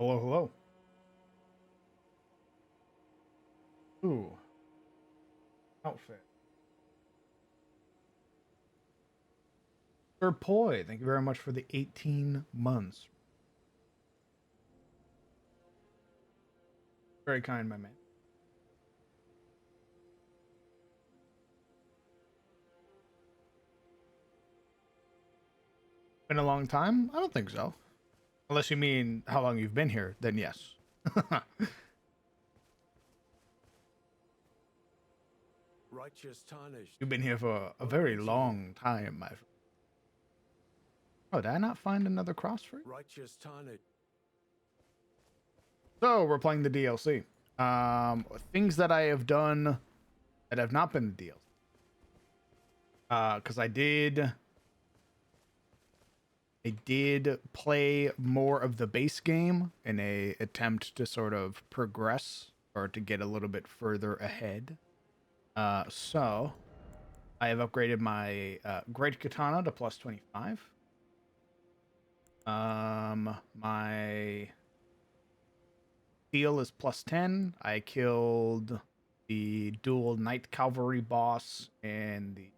Hello, hello. Ooh, outfit. Sir Poi, thank you very much for the 18 months. Very kind, my man. Been a long time? I don't think so. Unless you mean how long you've been here, then yes. Righteous tarnished. You've been here for a very long time, my friend. Oh, did I not find another cross for you? Righteous tarnished. So, we're playing the DLC. Things that I have done that have not been the DLC. Because I did play more of the base game in a attempt to sort of progress or to get a little bit further ahead. So I have upgraded my Great Katana to plus 25. My Steel is plus 10. I killed the dual Knight Cavalry boss in the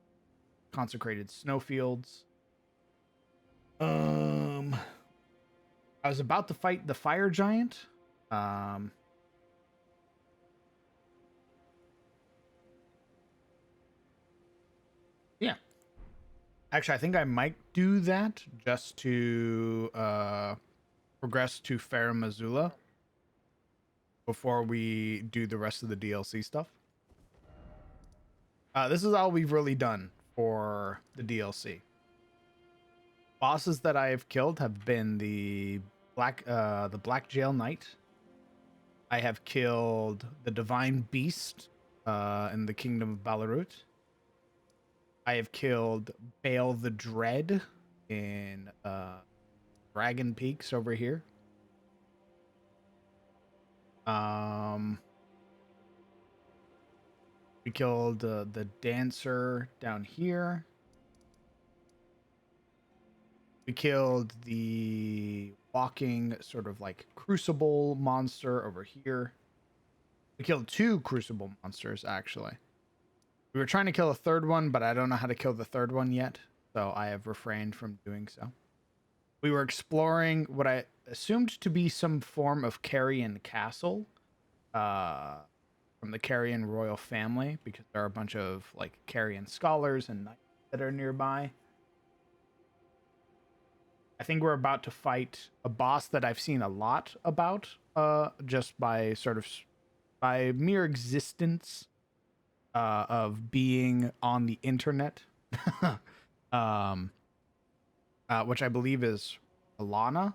Consecrated Snowfields. I was about to fight the fire giant. Yeah. Actually, I think I might do that just to progress to Fair Missoula before we do the rest of the DLC stuff. This is all we've really done for the DLC. Bosses that I have killed have been the Black Jail Knight. I have killed the Divine Beast in the Kingdom of Balarut. I have killed Bale the Dread in Dragon Peaks over here. We killed the Dancer down here. We killed the walking sort of like Crucible monster over here. We killed two Crucible monsters, actually. We were trying to kill a third one, but I don't know how to kill the third one yet, so I have refrained from doing so. We were exploring what I assumed to be some form of Carrion Castle from the Carrion royal family, because there are a bunch of like Carrion scholars and knights that are nearby. I think we're about to fight a boss that I've seen a lot about, just by mere existence of being on the internet, which I believe is Alana,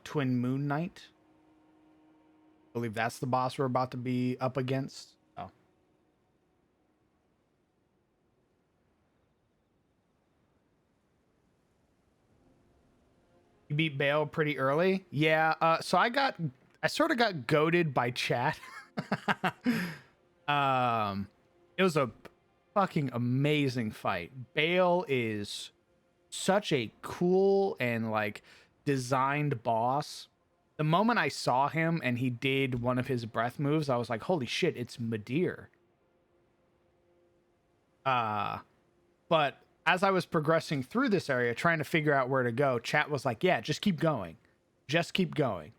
Twin Moon Knight. I believe that's the boss we're about to be up against. Oh. You beat Bale pretty early? Yeah, so I sort of got goaded by chat. It was a fucking amazing fight. Bale is such a cool and like designed boss. The moment I saw him and he did one of his breath moves, I was like, holy shit, it's Midir. But as I was progressing through this area, trying to figure out where to go, chat was like, yeah, just keep going. Just keep going.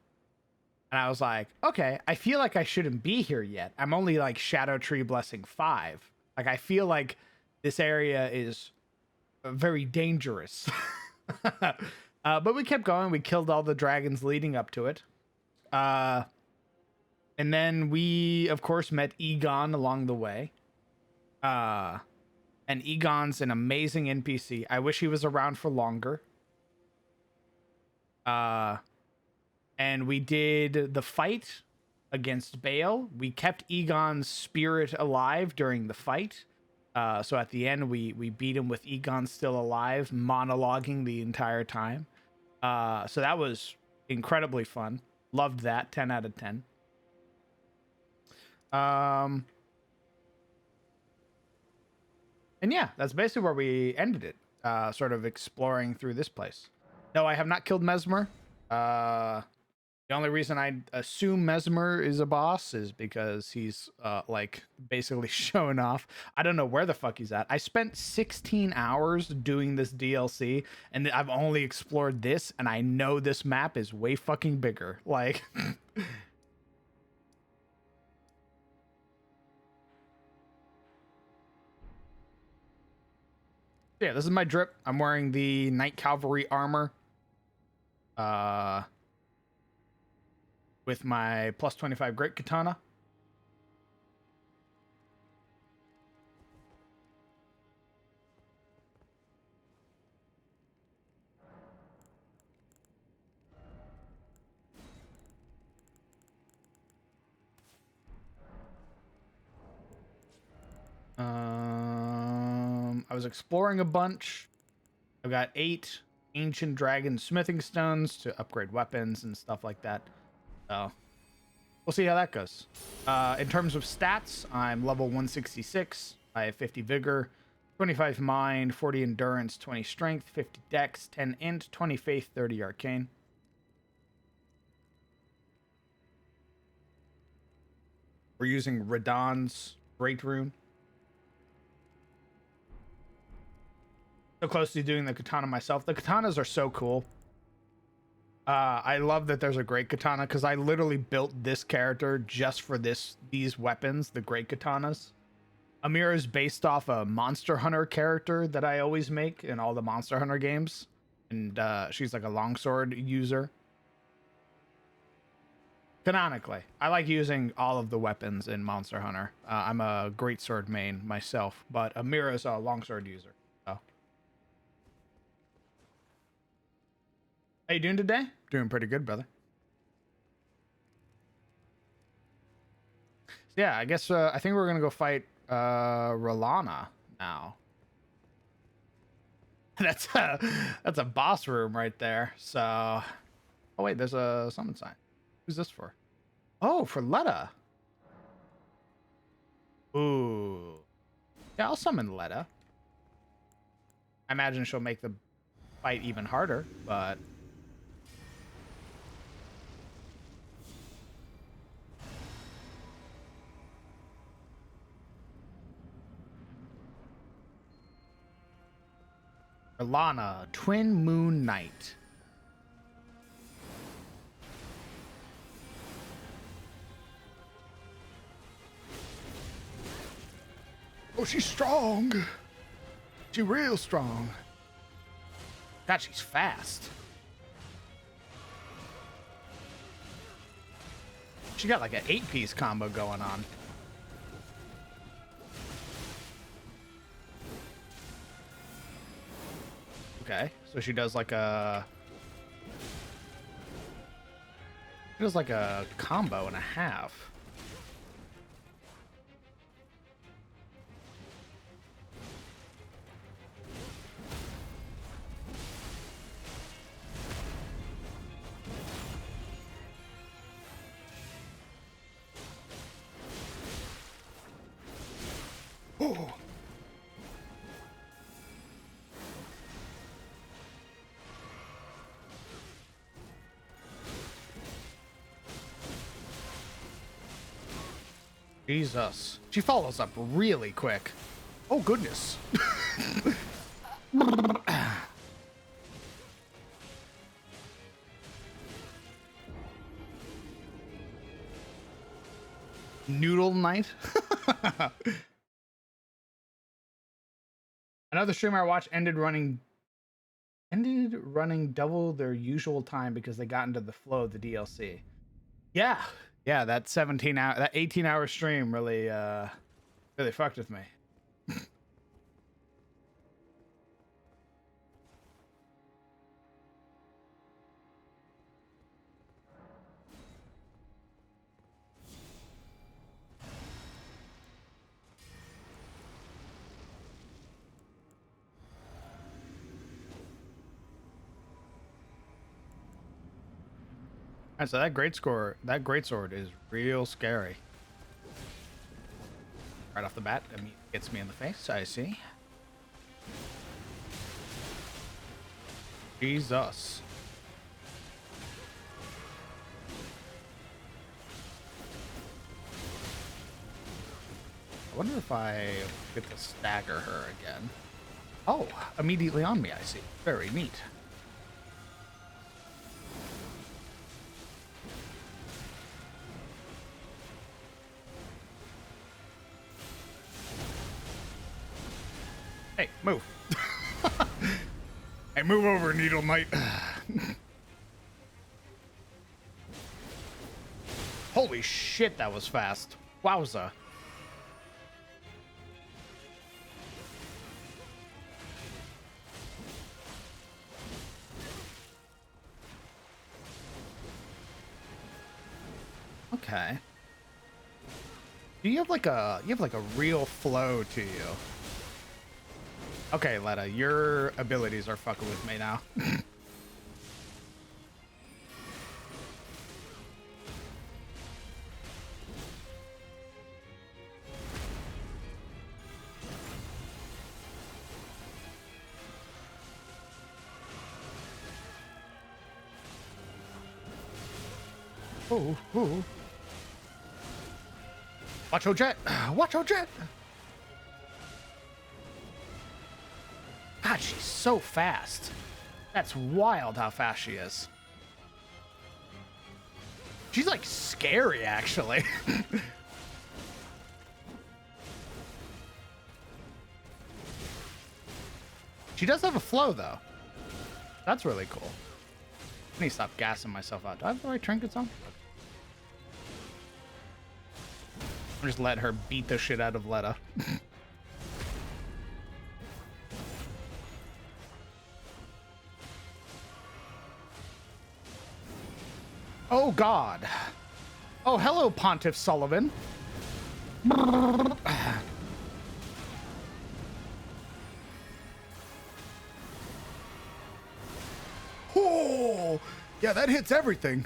And I was like, okay, I feel like I shouldn't be here yet. I'm only like Shadow Tree Blessing 5. Like, I feel like this area is very dangerous. But we kept going. We killed all the dragons leading up to it. And then we, of course, met Egon along the way. And Egon's an amazing NPC. I wish he was around for longer. And we did the fight against Bale. We kept Egon's spirit alive during the fight. So at the end, we beat him with Egon still alive, monologuing the entire time. So that was incredibly fun. Loved that. 10 out of 10. And yeah, that's basically where we ended it. Sort of exploring through this place. No, I have not killed Mesmer. The only reason I assume Mesmer is a boss is because he's like basically showing off. I don't know where the fuck he's at. I spent 16 hours doing this DLC and I've only explored this, and I know this map is way fucking bigger. Like yeah, this is my drip. I'm wearing the Knight Cavalry armor. With my plus 25 Great Katana. I was exploring a bunch. I've got 8 ancient dragon smithing stones to upgrade weapons and stuff like that. So we'll see how that goes. In terms of stats, I'm level 166. I have 50 vigor, 25 mind, 40 endurance, 20 strength, 50 dex, 10 int, 20 faith, 30 arcane. We're using Radahn's Great Rune. So close to doing the katana myself. The katanas are so cool. I love that there's a great katana because I literally built this character just for these weapons, the great katanas. Amira is based off a Monster Hunter character that I always make in all the Monster Hunter games, and she's like a longsword user. Canonically, I like using all of the weapons in Monster Hunter. I'm a greatsword main myself, but Amira's a longsword user. So. How you doing today? Doing pretty good, brother. So yeah, I guess I think we're gonna go fight Rolana now. That's a boss room right there. So, oh wait, there's a summon sign. Who's this for? Oh, for Letta. Ooh, yeah, I'll summon Letta. I imagine she'll make the fight even harder, but. Rolana, Twin Moon Knight. Oh, she's strong. She's real strong. God, she's fast. She got like an 8-piece combo going on. Okay, so she does like a combo and a half. Oh. Jesus. She follows up really quick. Oh, goodness. Noodle Knight? Another streamer I watched ended running double their usual time because they got into the flow of the DLC. Yeah. Yeah, that 18-hour stream really really fucked with me. Alright, so that greatsword is real scary. Right off the bat, it gets me in the face, I see. wonder if I get to stagger her again. Oh, immediately on me, I see. Very neat. Hey, move. Hey, move over, Needle Knight. Holy shit, that was fast. Wowza. Okay. Do you have like a real flow to you? Okay, Letta, your abilities are fucking with me now. Oh, oh. Watch your jet. Watch your jet. God, she's so fast. That's wild how fast she is. She's like scary, actually. She does have a flow, though. That's really cool. I need to stop gassing myself out. Do I have the right trinkets on? I'm just letting her beat the shit out of Letta. Oh, God. Oh, hello, Pontiff Sullivan. Oh, yeah, that hits everything.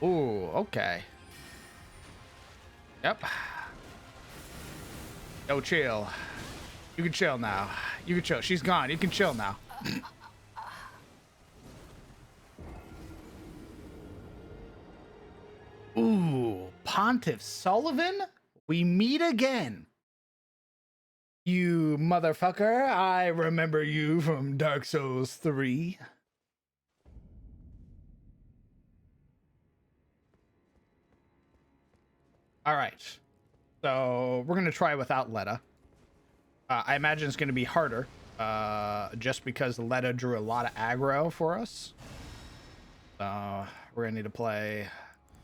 Ooh, okay. Yep. Yo, chill. You can chill now. You can chill. She's gone. You can chill now. Ooh, Pontiff Sullivan? We meet again. You motherfucker. I remember you from Dark Souls 3. All right. So we're going to try without Letta. I imagine it's going to be harder. Just because Letta drew a lot of aggro for us. We're going to need to play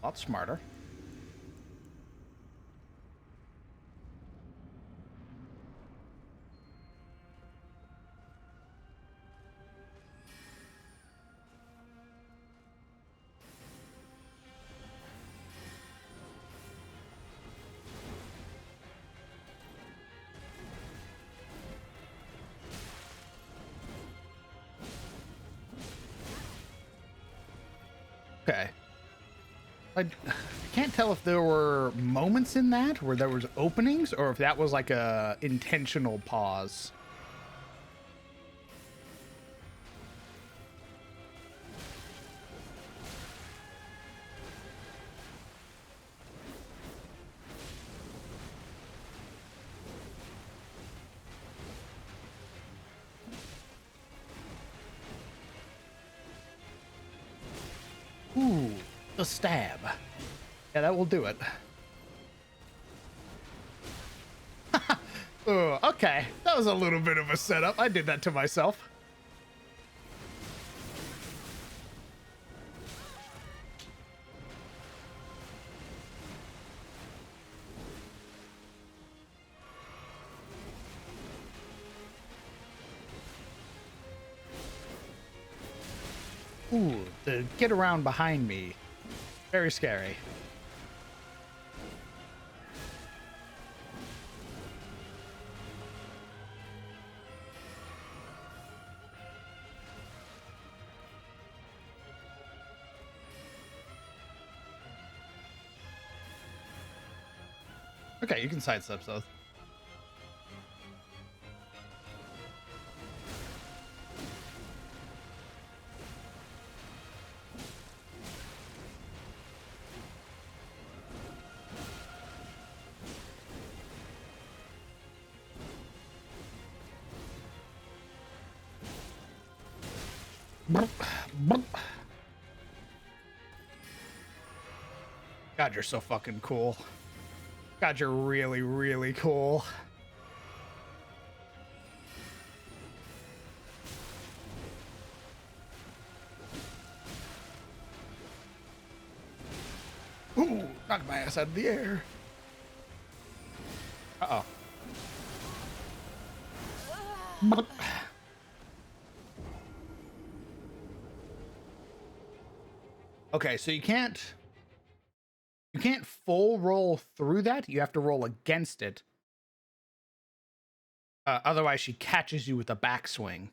a lot smarter. Okay. I can't tell if there were moments in that where there was openings or if that was like a intentional pause. Ooh, the stab. Yeah, that will do it. Oh, okay. That was a little bit of a setup. I did that to myself. Ooh, the get around behind me. Very scary. Okay, you can sidestep those. God, you're so fucking cool. God, you're really, really cool. Ooh, knocked my ass out of the air. Uh-oh. Okay, so you can't full roll through that. You have to roll against it. Otherwise, she catches you with a backswing.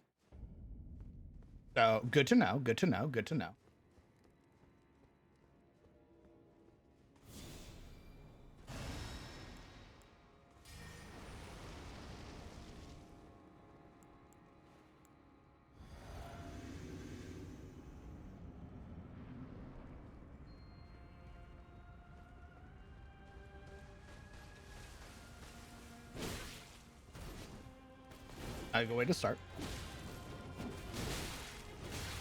So good to know. Good to know. Good to know. Not a good way to start.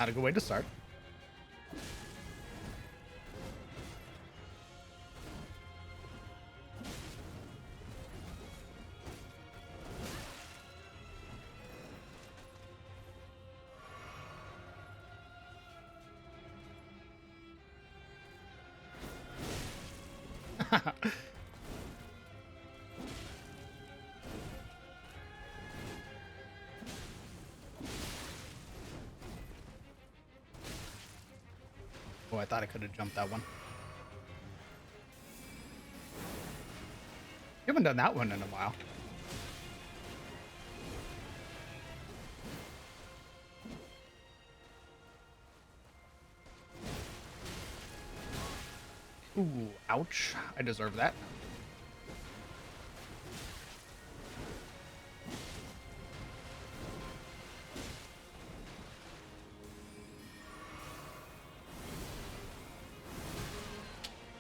Not a good way to start. Oh, I thought I could have jumped that one. You haven't done that one in a while. Ooh, ouch. I deserve that.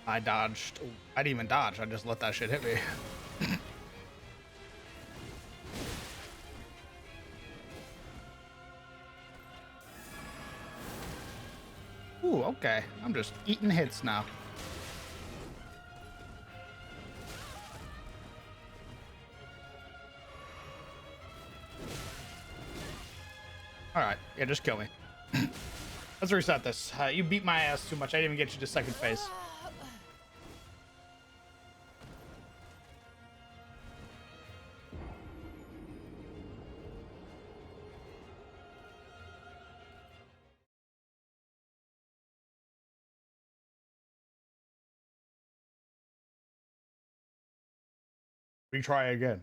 I dodged. Ooh, I didn't even dodge. I just let that shit hit me. Ooh, okay. I'm just eating hits now. All right. Yeah, just kill me. Let's reset this. You beat my ass too much. I didn't even get you to second phase. Retry again.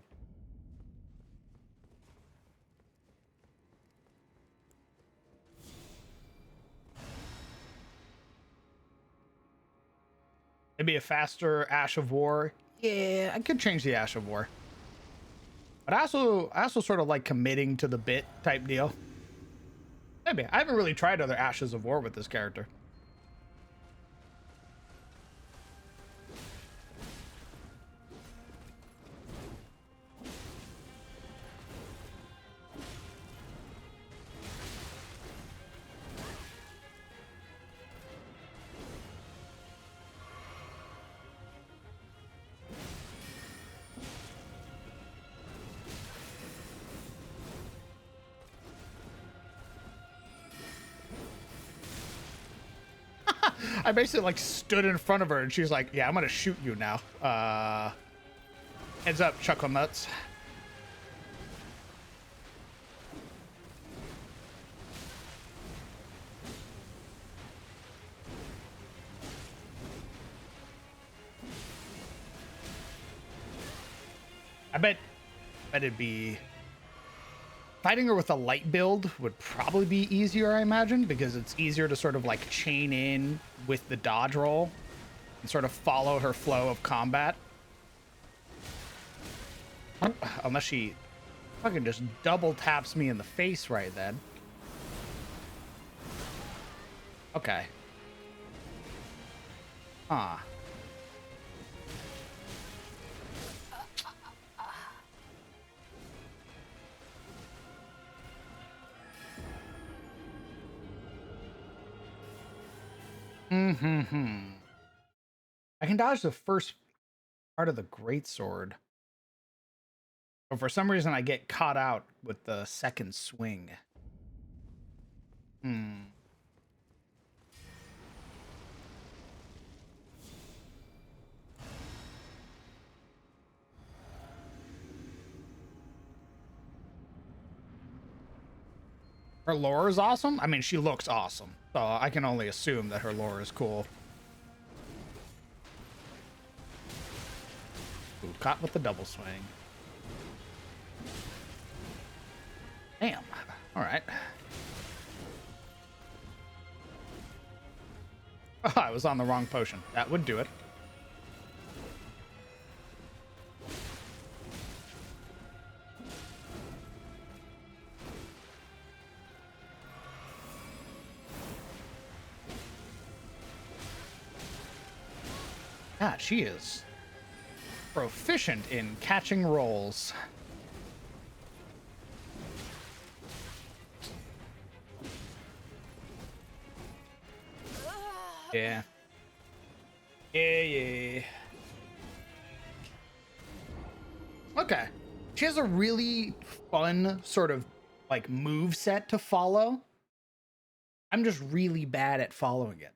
Maybe a faster Ash of War. Yeah, I could change the Ash of War. But I also sort of like committing to the bit type deal. Maybe. I haven't really tried other Ashes of War with this character. I basically like stood in front of her and she's like, yeah, I'm gonna shoot you now. Heads up, chuckle nuts. I bet it'd be fighting her with a light build would probably be easier, I imagine, because it's easier to sort of like chain in with the dodge roll and sort of follow her flow of combat. Unless she fucking just double taps me in the face right then. Okay. Huh. I can dodge the first part of the greatsword. But for some reason, I get caught out with the second swing. Her lore is awesome. I mean, she looks awesome. So I can only assume that her lore is cool. Ooh, caught with the double swing. Damn. All right. Oh, I was on the wrong potion. That would do it. God, she is proficient in catching rolls. Yeah. Yeah. Okay. She has a really fun sort of like move set to follow. I'm just really bad at following it.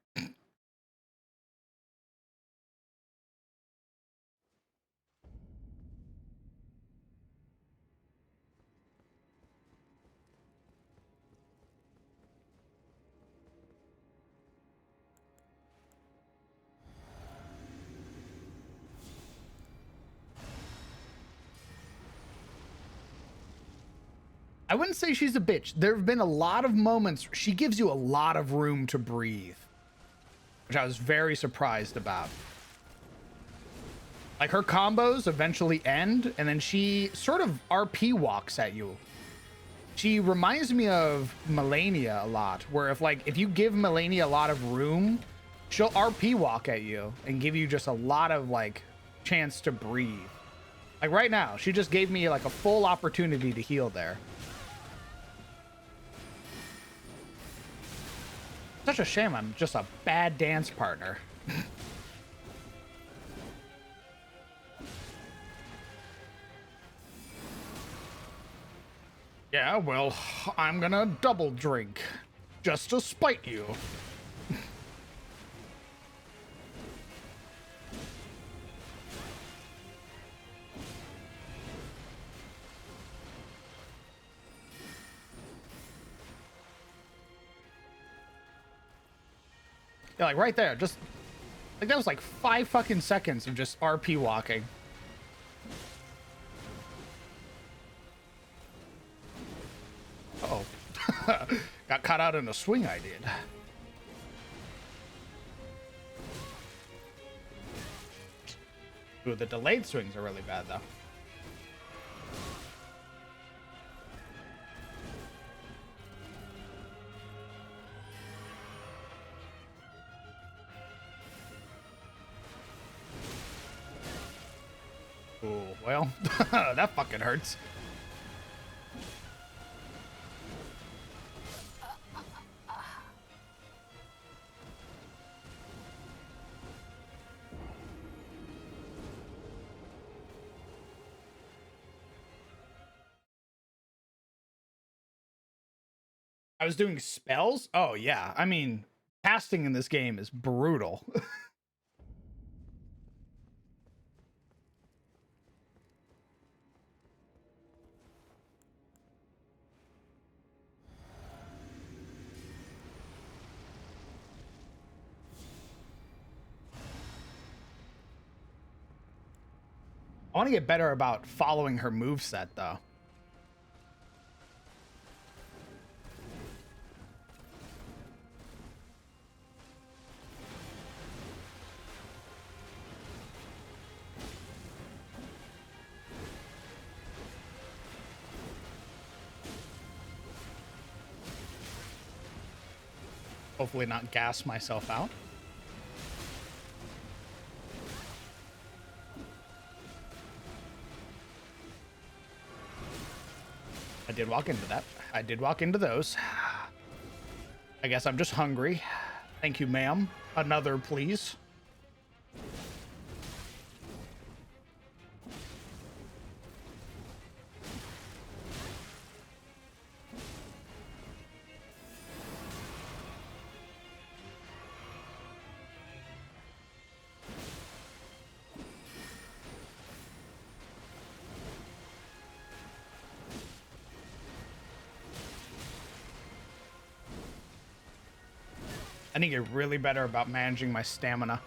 I wouldn't say she's a bitch. There have been a lot of moments. She gives you a lot of room to breathe, which I was very surprised about. Like, her combos eventually end, and then she sort of RP walks at you. She reminds me of Melania a lot, where if you give Melania a lot of room, she'll RP walk at you and give you just a lot of, like, chance to breathe. Like, right now, she just gave me, like, a full opportunity to heal there. Such a shame I'm just a bad dance partner. Yeah, well, I'm gonna double drink just to spite you. Yeah, like right there, just like that was like 5 fucking seconds of just RP walking. Uh-oh. Got caught out in a swing I did. Ooh, the delayed swings are really bad, though. Ooh, well, that fucking hurts. I was doing spells? Oh, yeah. I mean, casting in this game is brutal. I want to get better about following her moveset, though. Hopefully not gas myself out. I did walk into that. I did walk into those. I guess I'm just hungry. Thank you, ma'am. Another, please. I need to get really better about managing my stamina.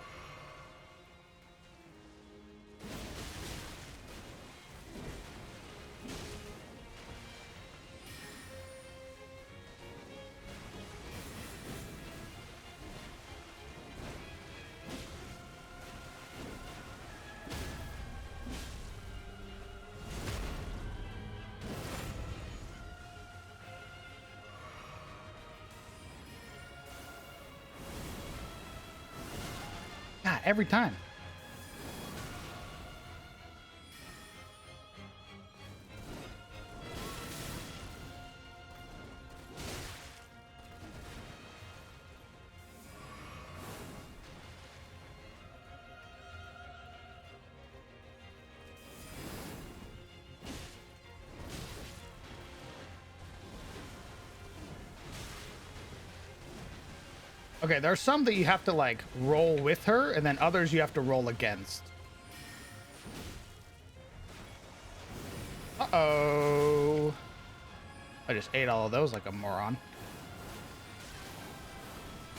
God, every time. Okay, there's some that you have to like roll with her, and then others you have to roll against. Uh-oh. I just ate all of those like a moron.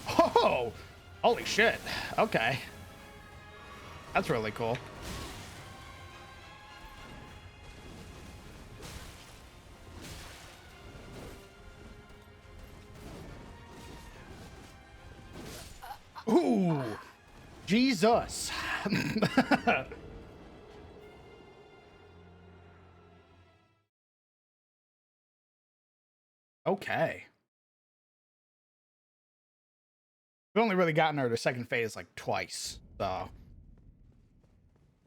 Oh! Holy shit. Okay. That's really cool. Ooh, Jesus. Okay. We've only really gotten her to second phase like twice, so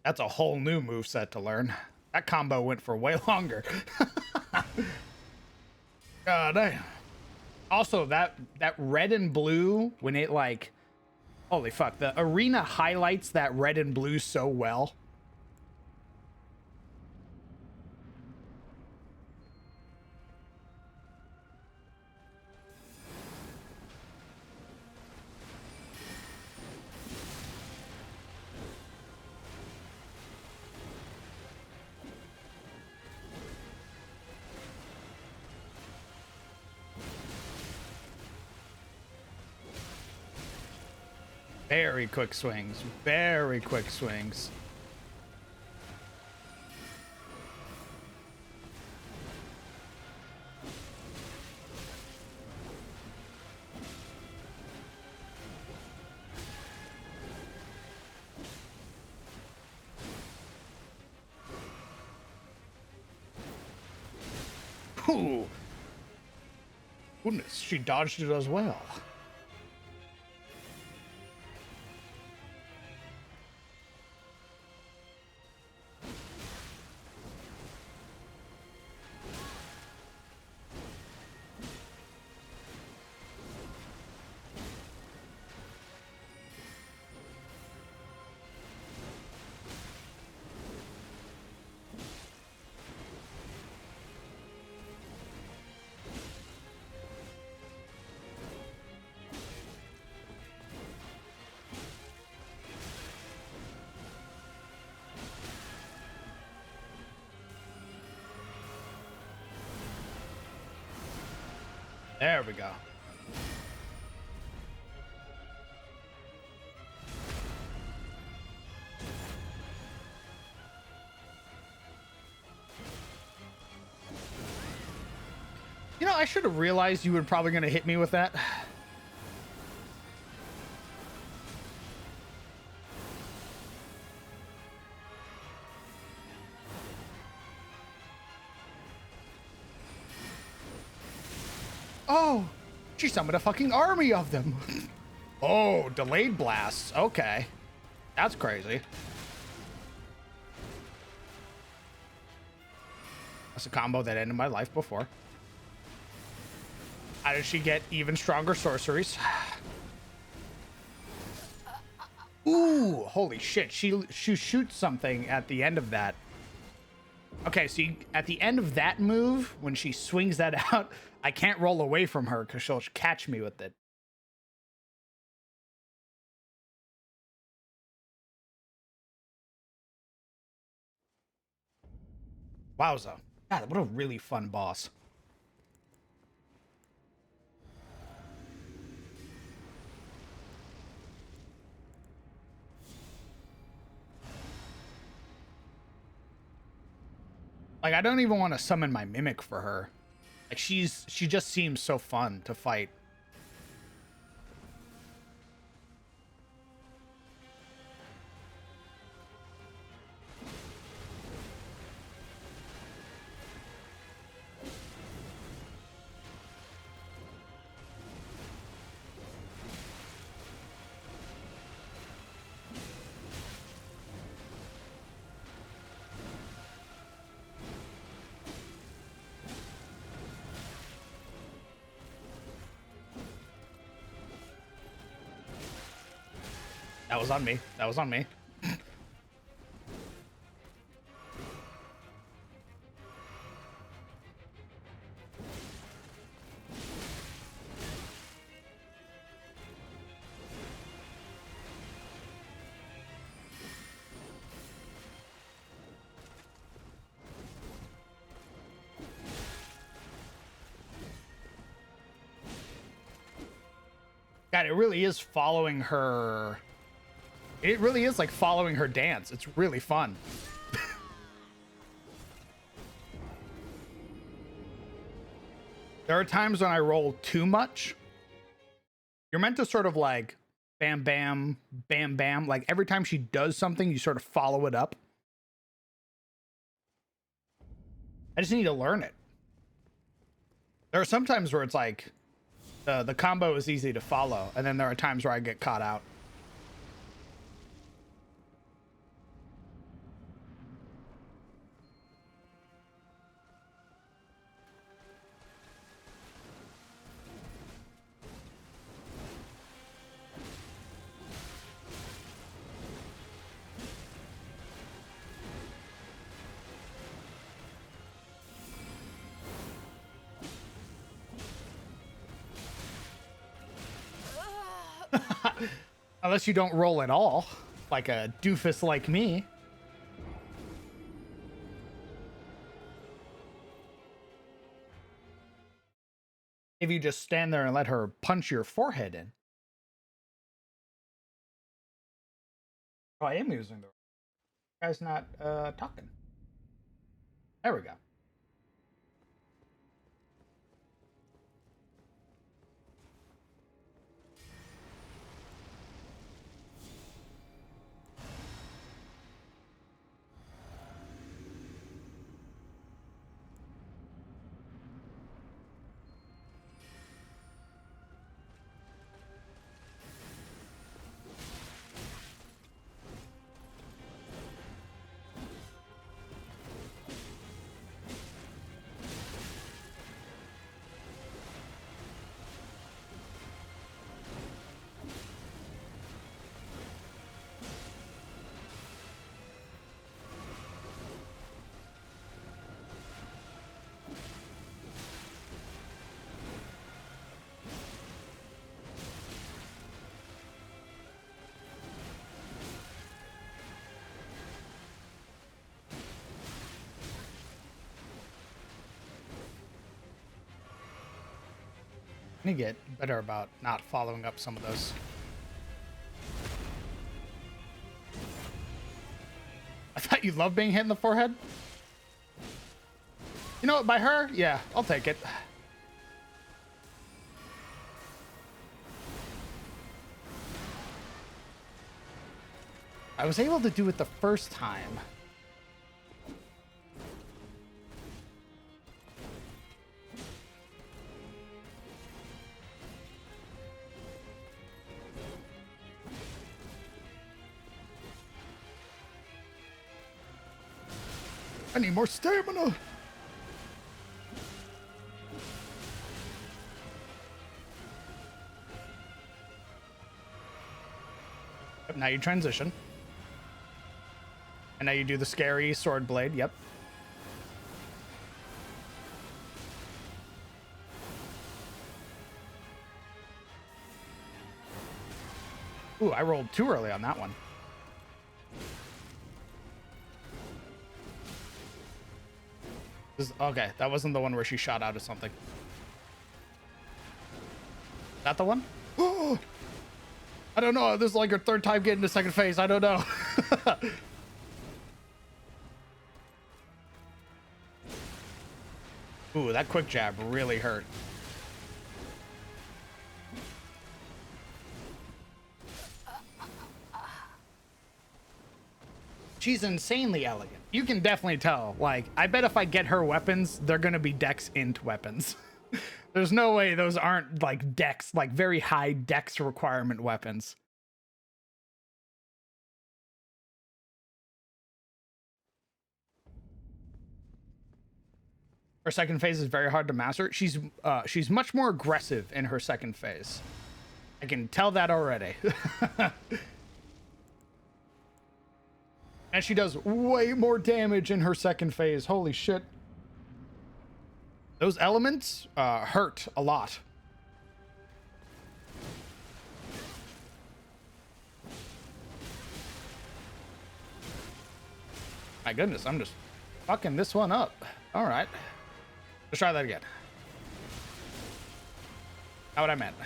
that's a whole new moveset to learn. That combo went for way longer. God damn. Also, that red and blue, when it like, holy fuck, the arena highlights that red and blue so well. Very quick swings. Very quick swings. Ooh. Goodness, she dodged it as well. There we go. You know, I should have realized you were probably going to hit me with that. Oh, she summoned a fucking army of them. Oh, delayed blasts. Okay. That's crazy. That's a combo that ended my life before. How does she get even stronger sorceries? Ooh, holy shit. She shoots something at the end of that. Okay, so at the end of that move, when she swings that out, I can't roll away from her because she'll catch me with it. Wowza. God, what a really fun boss. Like, I don't even want to summon my Mimic for her. Like, she just seems so fun to fight. That was on me. That was on me. God, it really is following her. It really is like following her dance. It's really fun. There are times when I roll too much. You're meant to sort of like bam, bam, bam, bam. Like every time she does something, you sort of follow it up. I just need to learn it. There are some times where it's like the combo is easy to follow, and then there are times where I get caught out. Unless you don't roll at all, like a doofus like me. If you just stand there and let her punch your forehead in. Oh, I am using the guy's not talking. There we go. I need to get better about not following up some of those. I thought you loved being hit in the forehead. You know what, by her? Yeah, I'll take it. I was able to do it the first time. I need more stamina. Yep. Now you transition. And now you do the scary sword blade. Yep. Ooh, I rolled too early on that one. Okay, that wasn't the one where she shot out of something. That the one? I don't know. This is like her third time getting to second phase. I don't know. Ooh, that quick jab really hurt. She's insanely elegant. You can definitely tell. Like, I bet if I get her weapons, they're gonna be dex int weapons. There's no way those aren't like dex, like very high dex requirement weapons. Her second phase is very hard to master. She's much more aggressive in her second phase. I can tell that already. And she does way more damage in her second phase. Holy shit. Those elements hurt a lot. My goodness, I'm just fucking this one up. All right. Let's try that again. Not what I meant.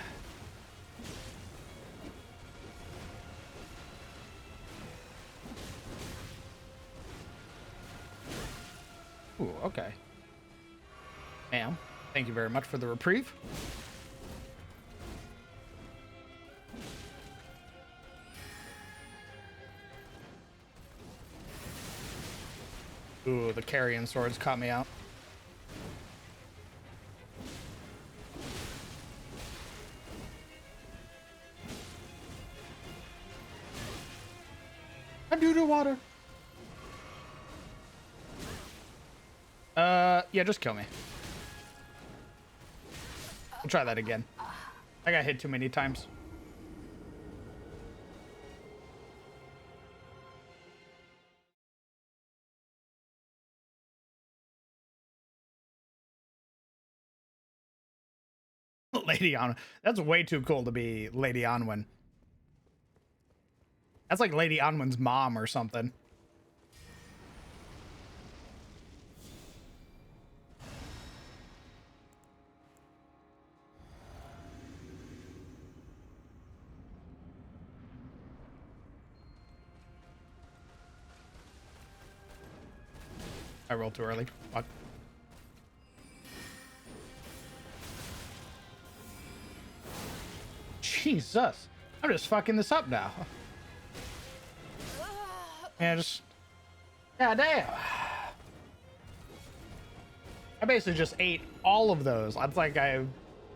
Ooh, okay. Ma'am, thank you very much for the reprieve. Ooh, the carrion swords caught me out. I'm due to water. Yeah, just kill me. We'll try that again. I got hit too many times. Lady On. That's way too cool to be Lady Onwin. That's like Lady Onwin's mom or something. I rolled too early. Fuck. Jesus. I'm just fucking this up now. Yeah, just... God damn. I basically just ate all of those. It's like I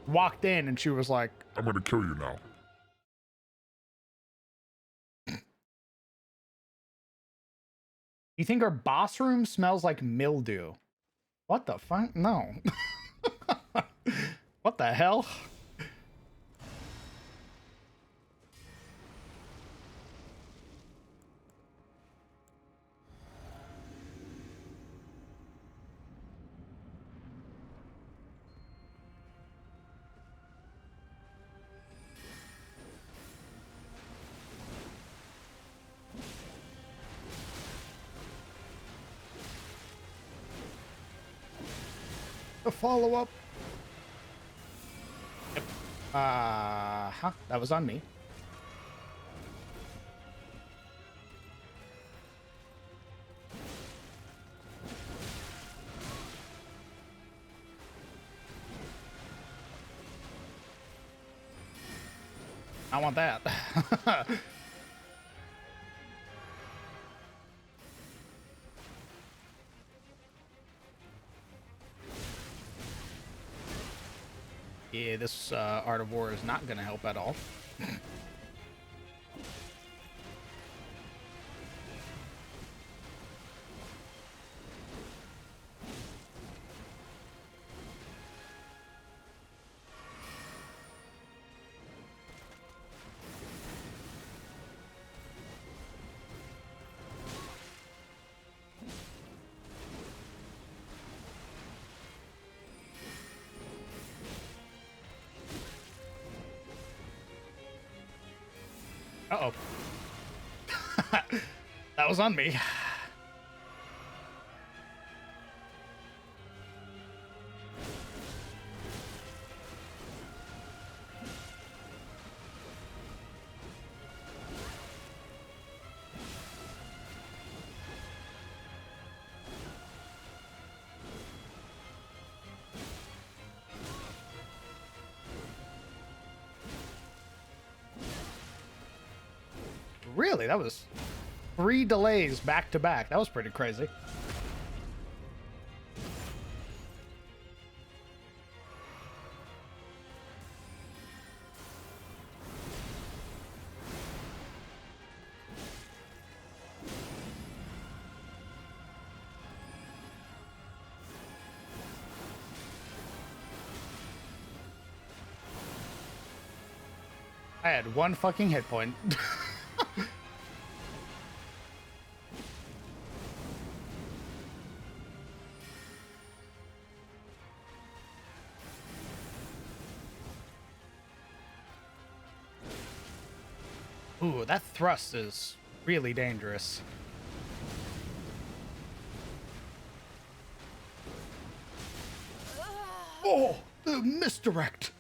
walked in and she was like, I'm gonna kill you now. You think our boss room smells like mildew? What the fuck? No. What the hell? A follow-up. Yep. That was on me. I want that. Yeah, this Art of War is not going to help at all. Uh-oh. That was on me. Really? That was 3 delays back to back. That was pretty crazy. I had 1 fucking hit point. Ooh, that thrust is really dangerous. Oh, the misdirect.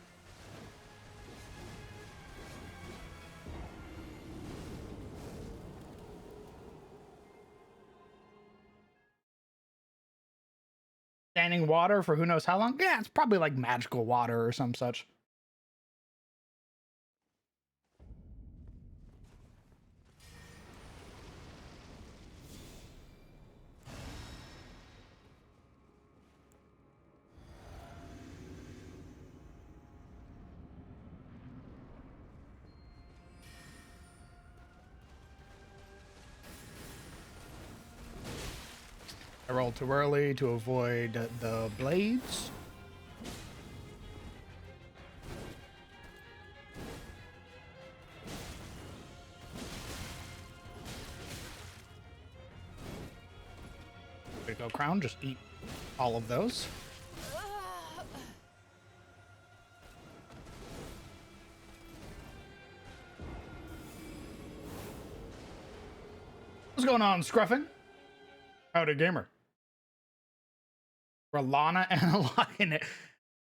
Standing water for who knows how long? Yeah, it's probably like magical water or some such. I rolled too early to avoid the blades. Critical crown, just eat all of those. What's going on, Scruffin? Howdy, gamer. Rolana and Lion.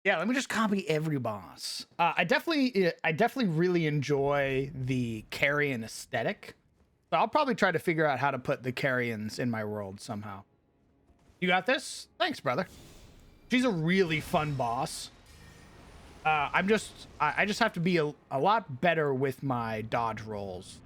Yeah, let me just copy every boss. I definitely really enjoy the carrion aesthetic. So I'll probably try to figure out how to put the carrions in my world somehow. You got this? Thanks, brother. She's a really fun boss. I just have to be a lot better with my dodge rolls.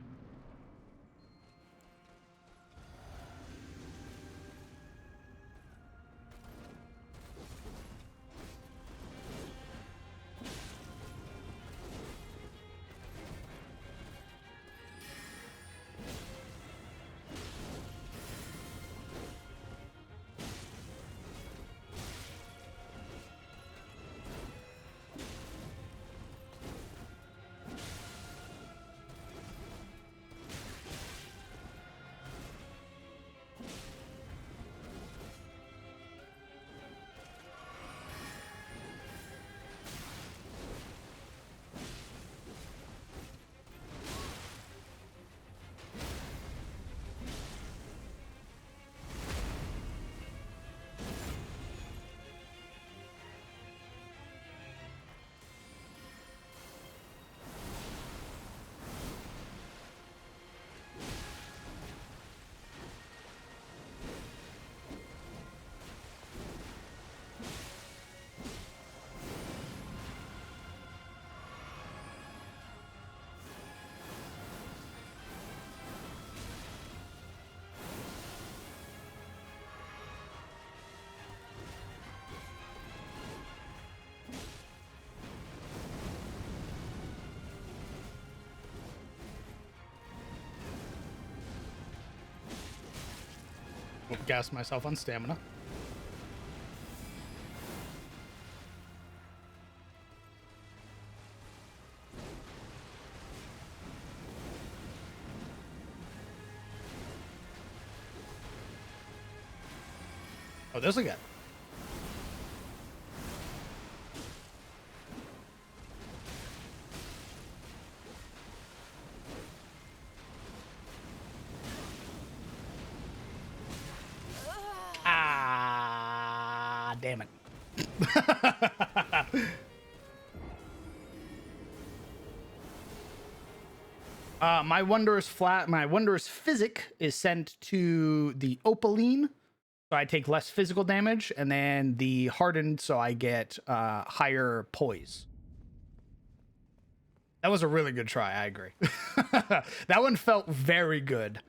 Gas myself on stamina. Oh, this again. My wondrous physic is sent to the opaline, so I take less physical damage, and then the hardened, so I get higher poise. That was a really good try. I agree. That one felt very good.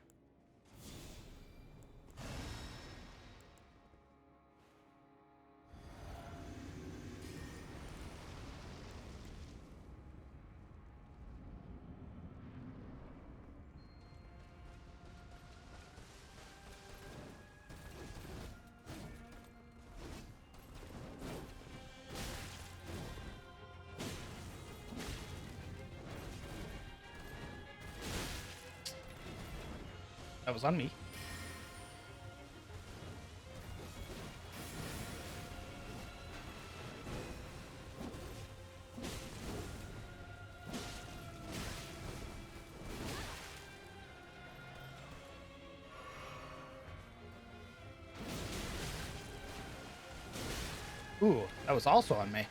That was on me. Ooh, that was also on me.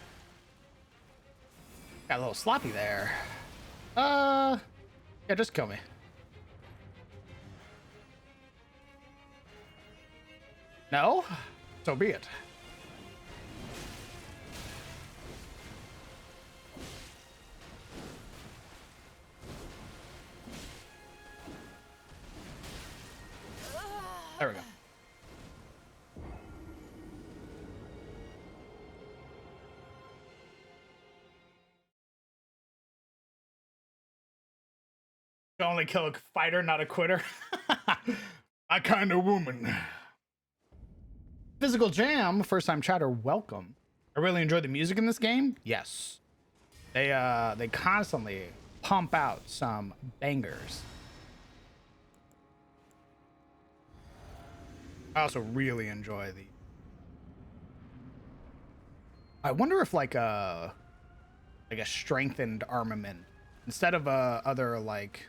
Got a little sloppy there. Yeah, just kill me. No? So be it. There we go. You only kill a fighter, not a quitter. My kind of woman. Physical Jam, first time chatter, welcome. I really enjoy the music in this game. Yes. They constantly pump out some bangers. I also really enjoy the. I wonder if like a strengthened armament instead of other like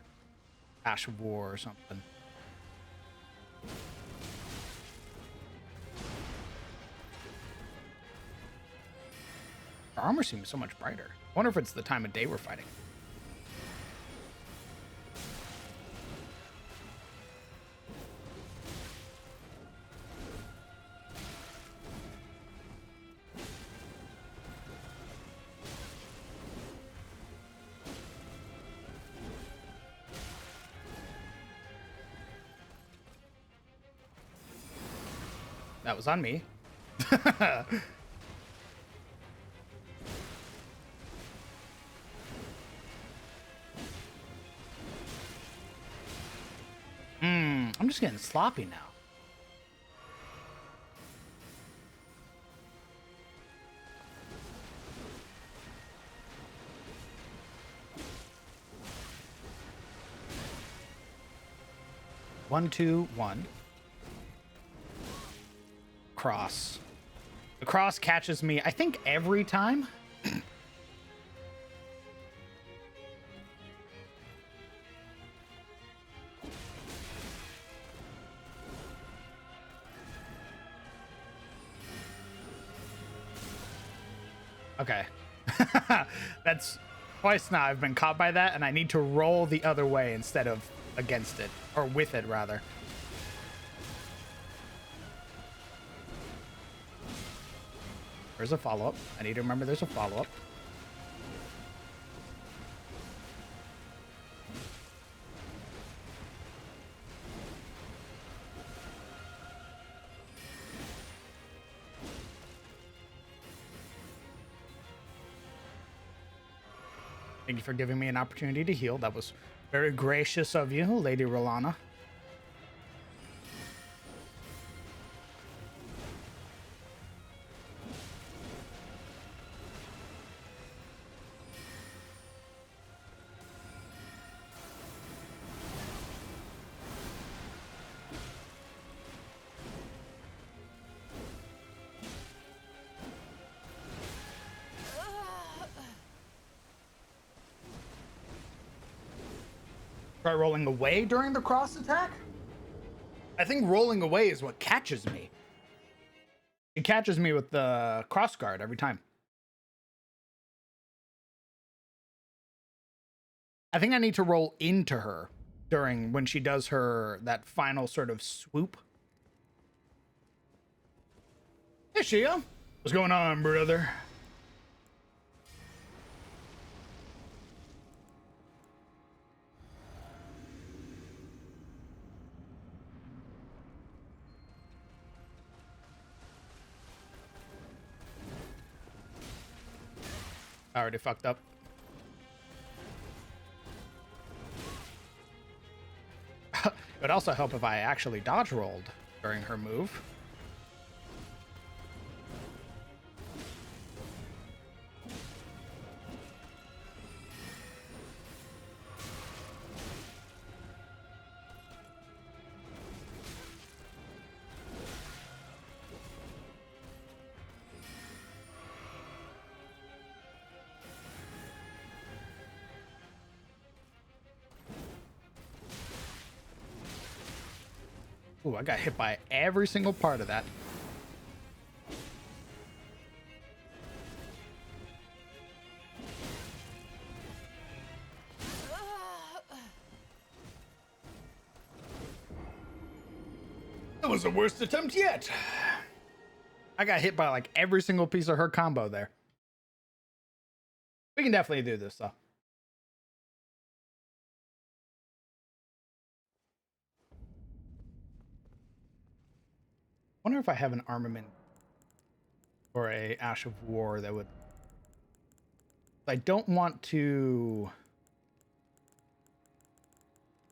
Ash of War or something. Our armor seems so much brighter. I wonder if it's the time of day we're fighting. That was on me. I'm just getting sloppy now. One, two, one. Cross. The cross catches me, I think, every time. Okay. That's twice now I've been caught by that, and I need to roll the other way instead of against it. Or with it, rather. There's a follow-up. I need to remember there's a follow-up. Thank you for giving me an opportunity to heal. That was very gracious of you, Lady Rolana. Try rolling away during the cross attack? I think rolling away is what catches me. She catches me with the cross guard every time. I think I need to roll into her during when she does that final sort of swoop. Hey, Shia. What's going on, brother? I already fucked up. It would also help if I actually dodge rolled during her move. Ooh, I got hit by every single part of that. That was the worst attempt yet. I got hit by like every single piece of her combo there. We can definitely do this though. Wonder if I have an armament or a Ash of War that would. I don't want to. I'm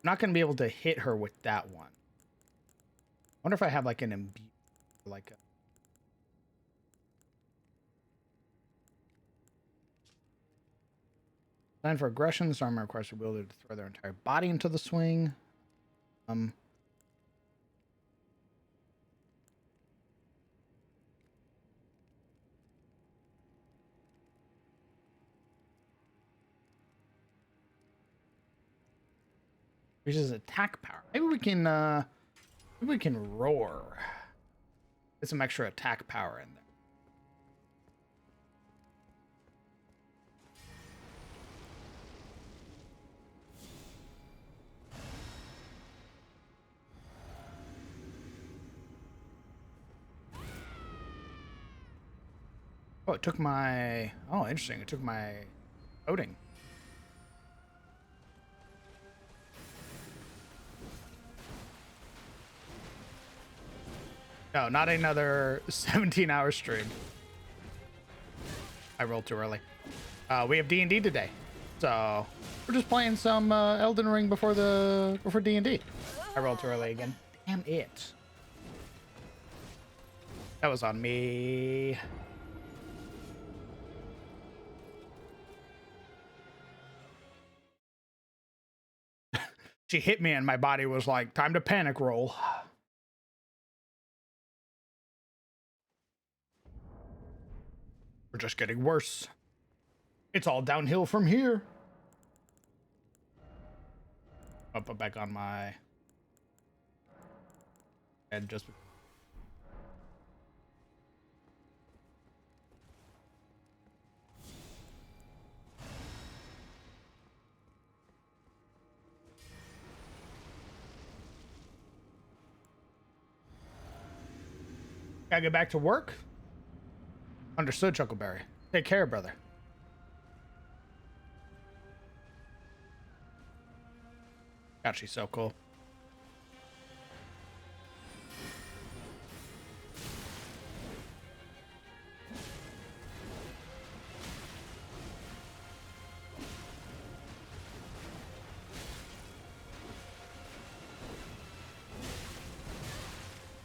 not going to be able to hit her with that one. Wonder if I have like an imbue, like a. Designed for aggression, this armor requires the ability to throw their entire body into the swing. Increases attack power. Maybe we can roar. Get some extra attack power in there. Oh, it took my. Oh, interesting. It took my coding. No, not another 17-hour stream. I rolled too early. We have D&D today, so we're just playing some Elden Ring before D&D. I rolled too early again. Damn it. That was on me. She hit me and my body was like, time to panic roll. We're just getting worse. It's all downhill from here. I'll put back on my head just. Gotta get back to work. Understood, Chuckleberry. Take care, brother. God, she's so cool.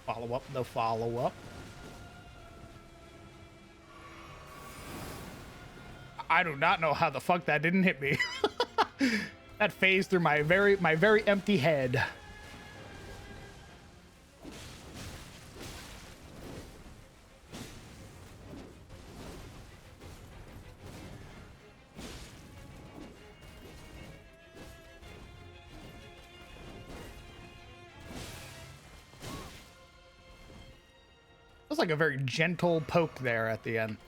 Follow up, the follow up. I do not know how the fuck that didn't hit me. That phased through my very empty head. was like a very gentle poke there at the end.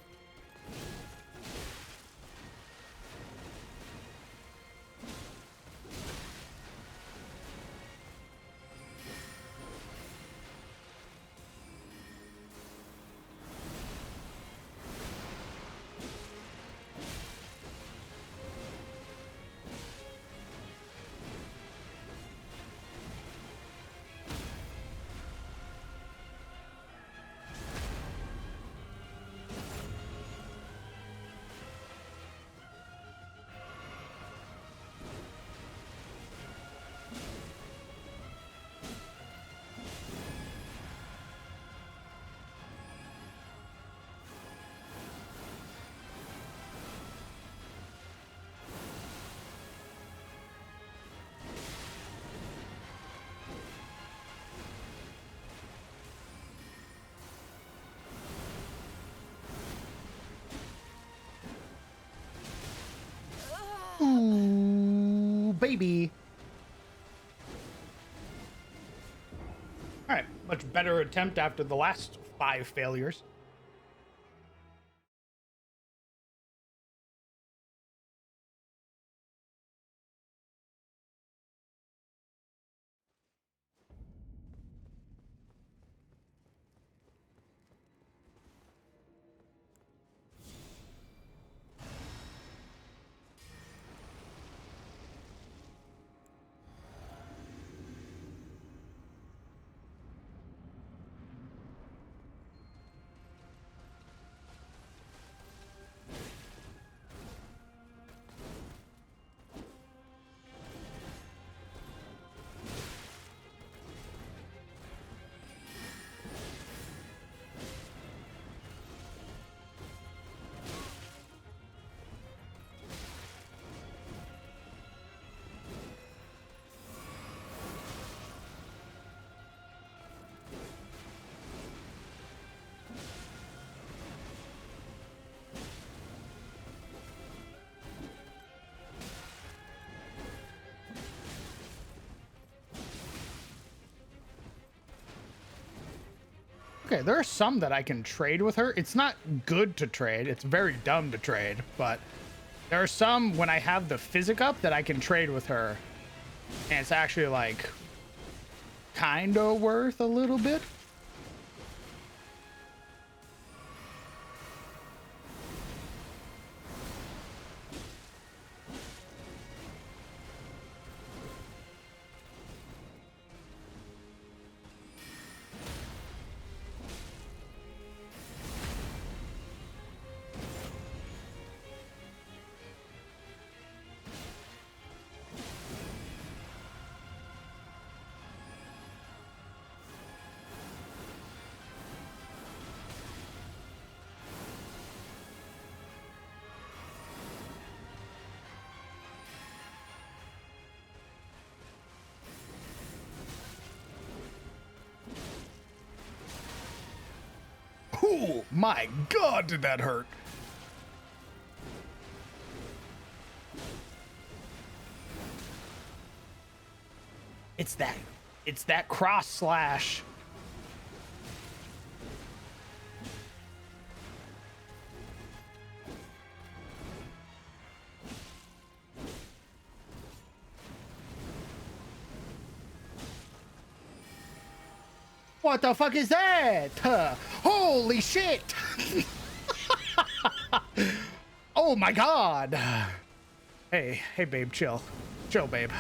Ooh, baby. All right, much better attempt after the last 5 failures. Okay, there are some that I can trade with her. It's not good to trade. It's very dumb to trade, but there are some when I have the physic up that I can trade with her. And it's actually like kind of worth a little bit. Oh my god, did that hurt? It's that cross slash. What the fuck is that? Holy shit! Oh my god! Hey, babe, chill. Chill, babe.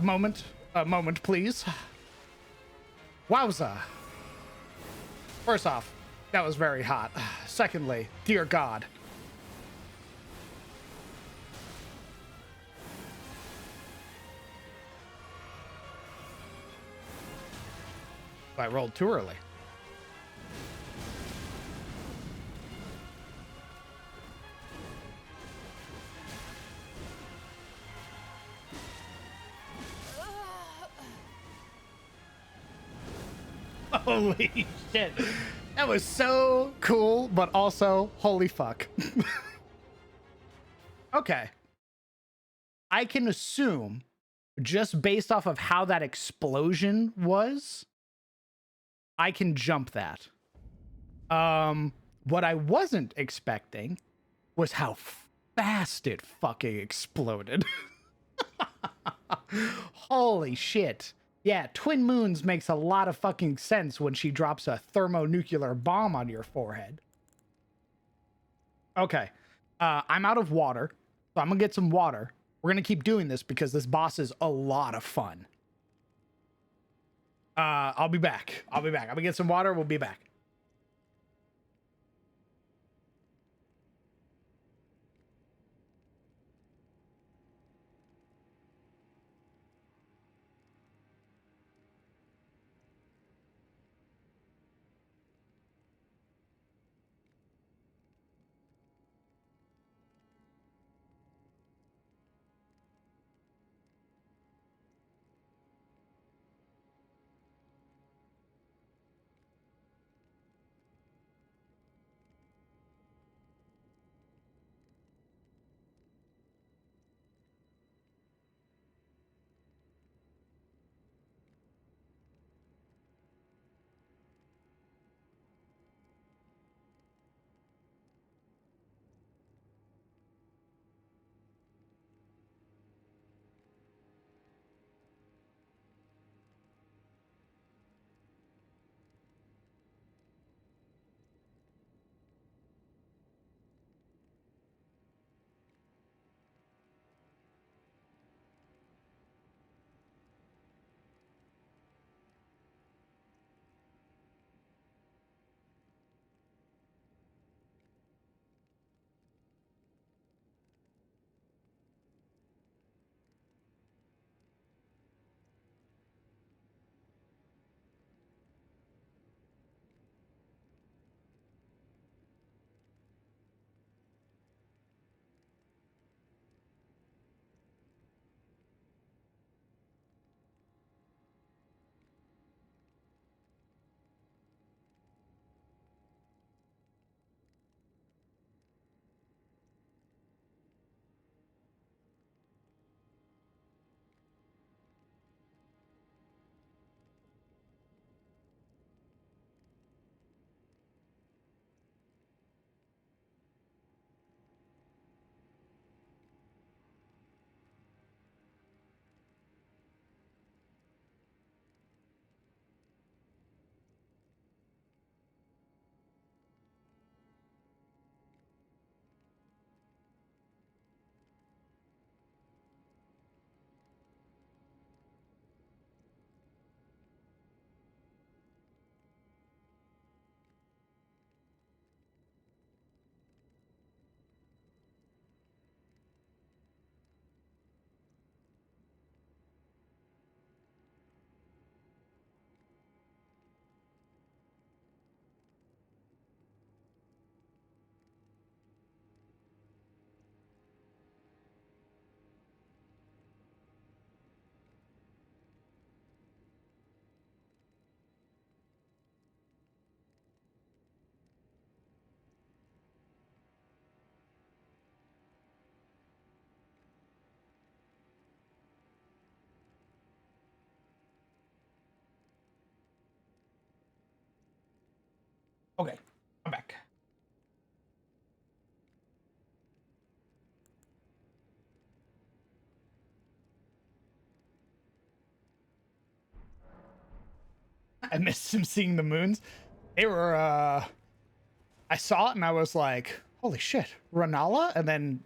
Moment, please. Wowza. First off, that was very hot. Secondly, dear God. I rolled too early. Holy shit. That was so cool, but also holy fuck. Okay. I can assume, just based off of how that explosion was, I can jump that. What I wasn't expecting was how fast it fucking exploded. Holy shit. Yeah, twin moons makes a lot of fucking sense when she drops a thermonuclear bomb on your forehead. Okay. I'm out of water, so I'm gonna get some water. We're gonna keep doing this because this boss is a lot of fun. I'll be back. I'm gonna get some water. We'll be back. Okay, I'm back. I missed him seeing the moons. They were, I saw it and I was like, holy shit, Ranala? And then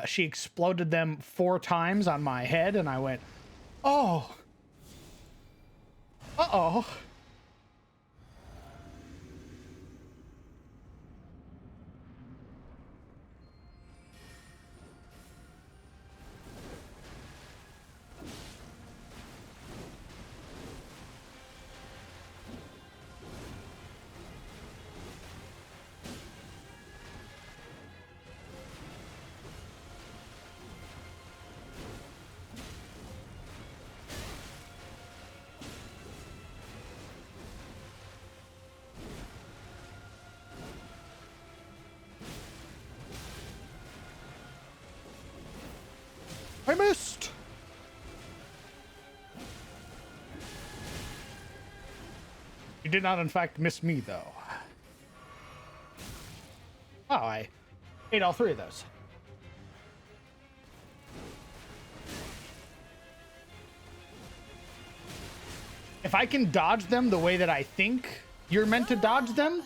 she exploded them 4 times on my head, and I went, oh, uh-oh. I missed. You did not, in fact, miss me, though. wow, I ate all 3 of those. If I can dodge them the way that I think you're meant to dodge them,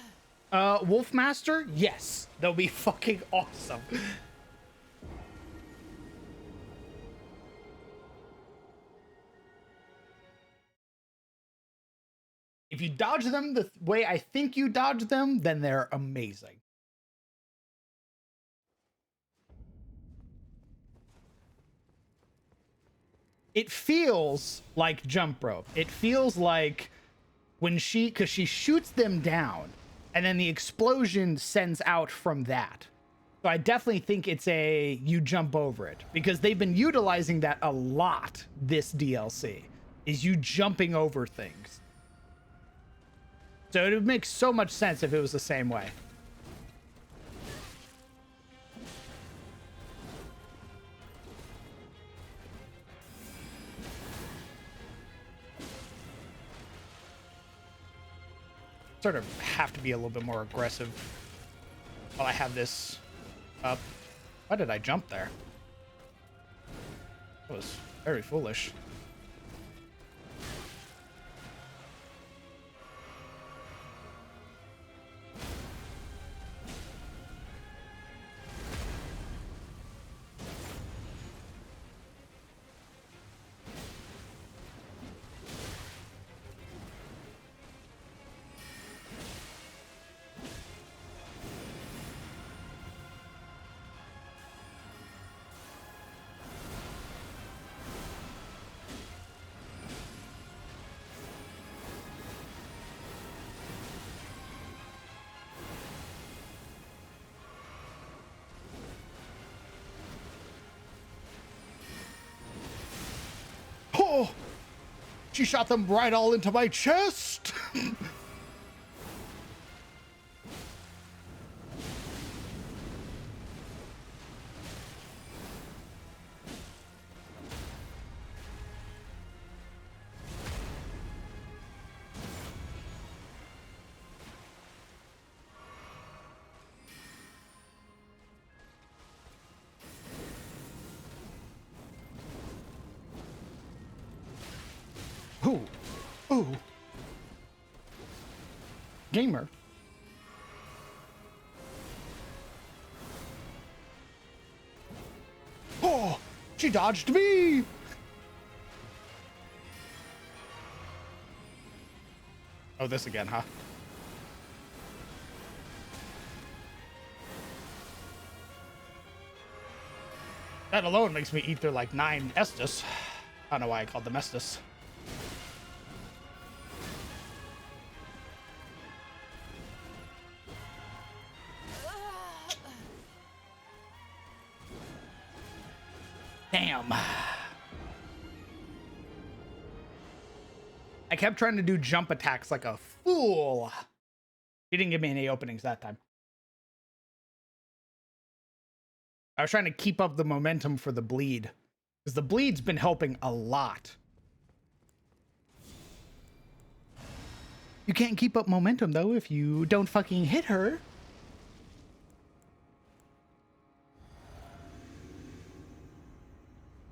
Wolfmaster, yes, they'll be fucking awesome. If you dodge them the way I think you dodge them, then they're amazing. It feels like jump rope. It feels like when because she shoots them down and then the explosion sends out from that. So I definitely think it's you jump over it, because they've been utilizing that a lot this DLC, is you jumping over things. So it would make so much sense if it was the same way. Sort of have to be a little bit more aggressive while I have this up. Why did I jump there? That was very foolish. Oh, she shot them right all into my chest. Ooh, ooh. Gamer. Oh, she dodged me. Oh, this again, huh? That alone makes me eat through like 9 Estus. I don't know why I called them Estus. Damn. I kept trying to do jump attacks like a fool. She didn't give me any openings that time. I was trying to keep up the momentum for the bleed, because the bleed's been helping a lot. You can't keep up momentum, though, if you don't fucking hit her.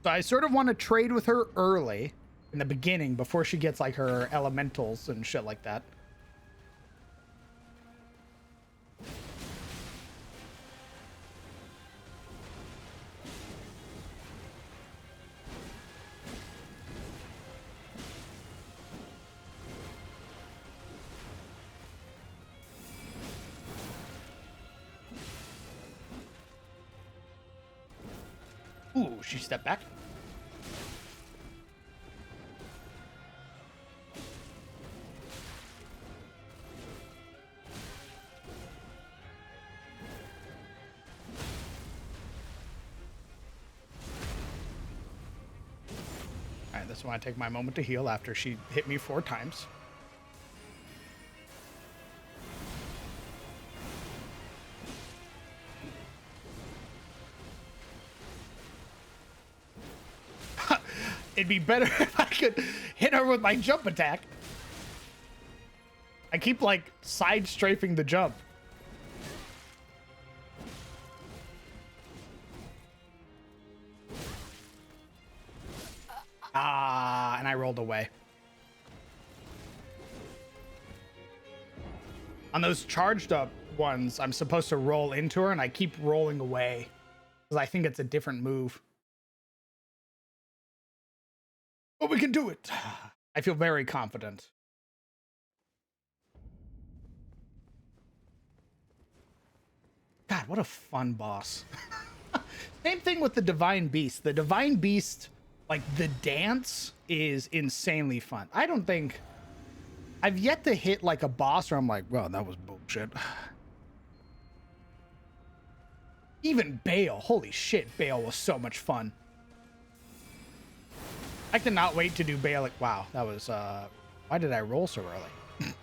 So I sort of want to trade with her early in the beginning before she gets like her elementals and shit like that. Ooh, she stepped back. All right, that's why I take my moment to heal after she hit me 4 times. It'd be better if I could hit her with my jump attack. I keep like side strafing the jump. I rolled away. On those charged up ones, I'm supposed to roll into her, and I keep rolling away because I think it's a different move. But we can do it. I feel very confident. God, what a fun boss. Same thing with the Divine Beast. The Divine Beast, like the dance is insanely fun. I don't think I've yet to hit like a boss where I'm like, well, that was bullshit. Even Bale, holy shit, Bale was so much fun. I cannot wait to do Bale. Like, wow, that was, why did I roll so early?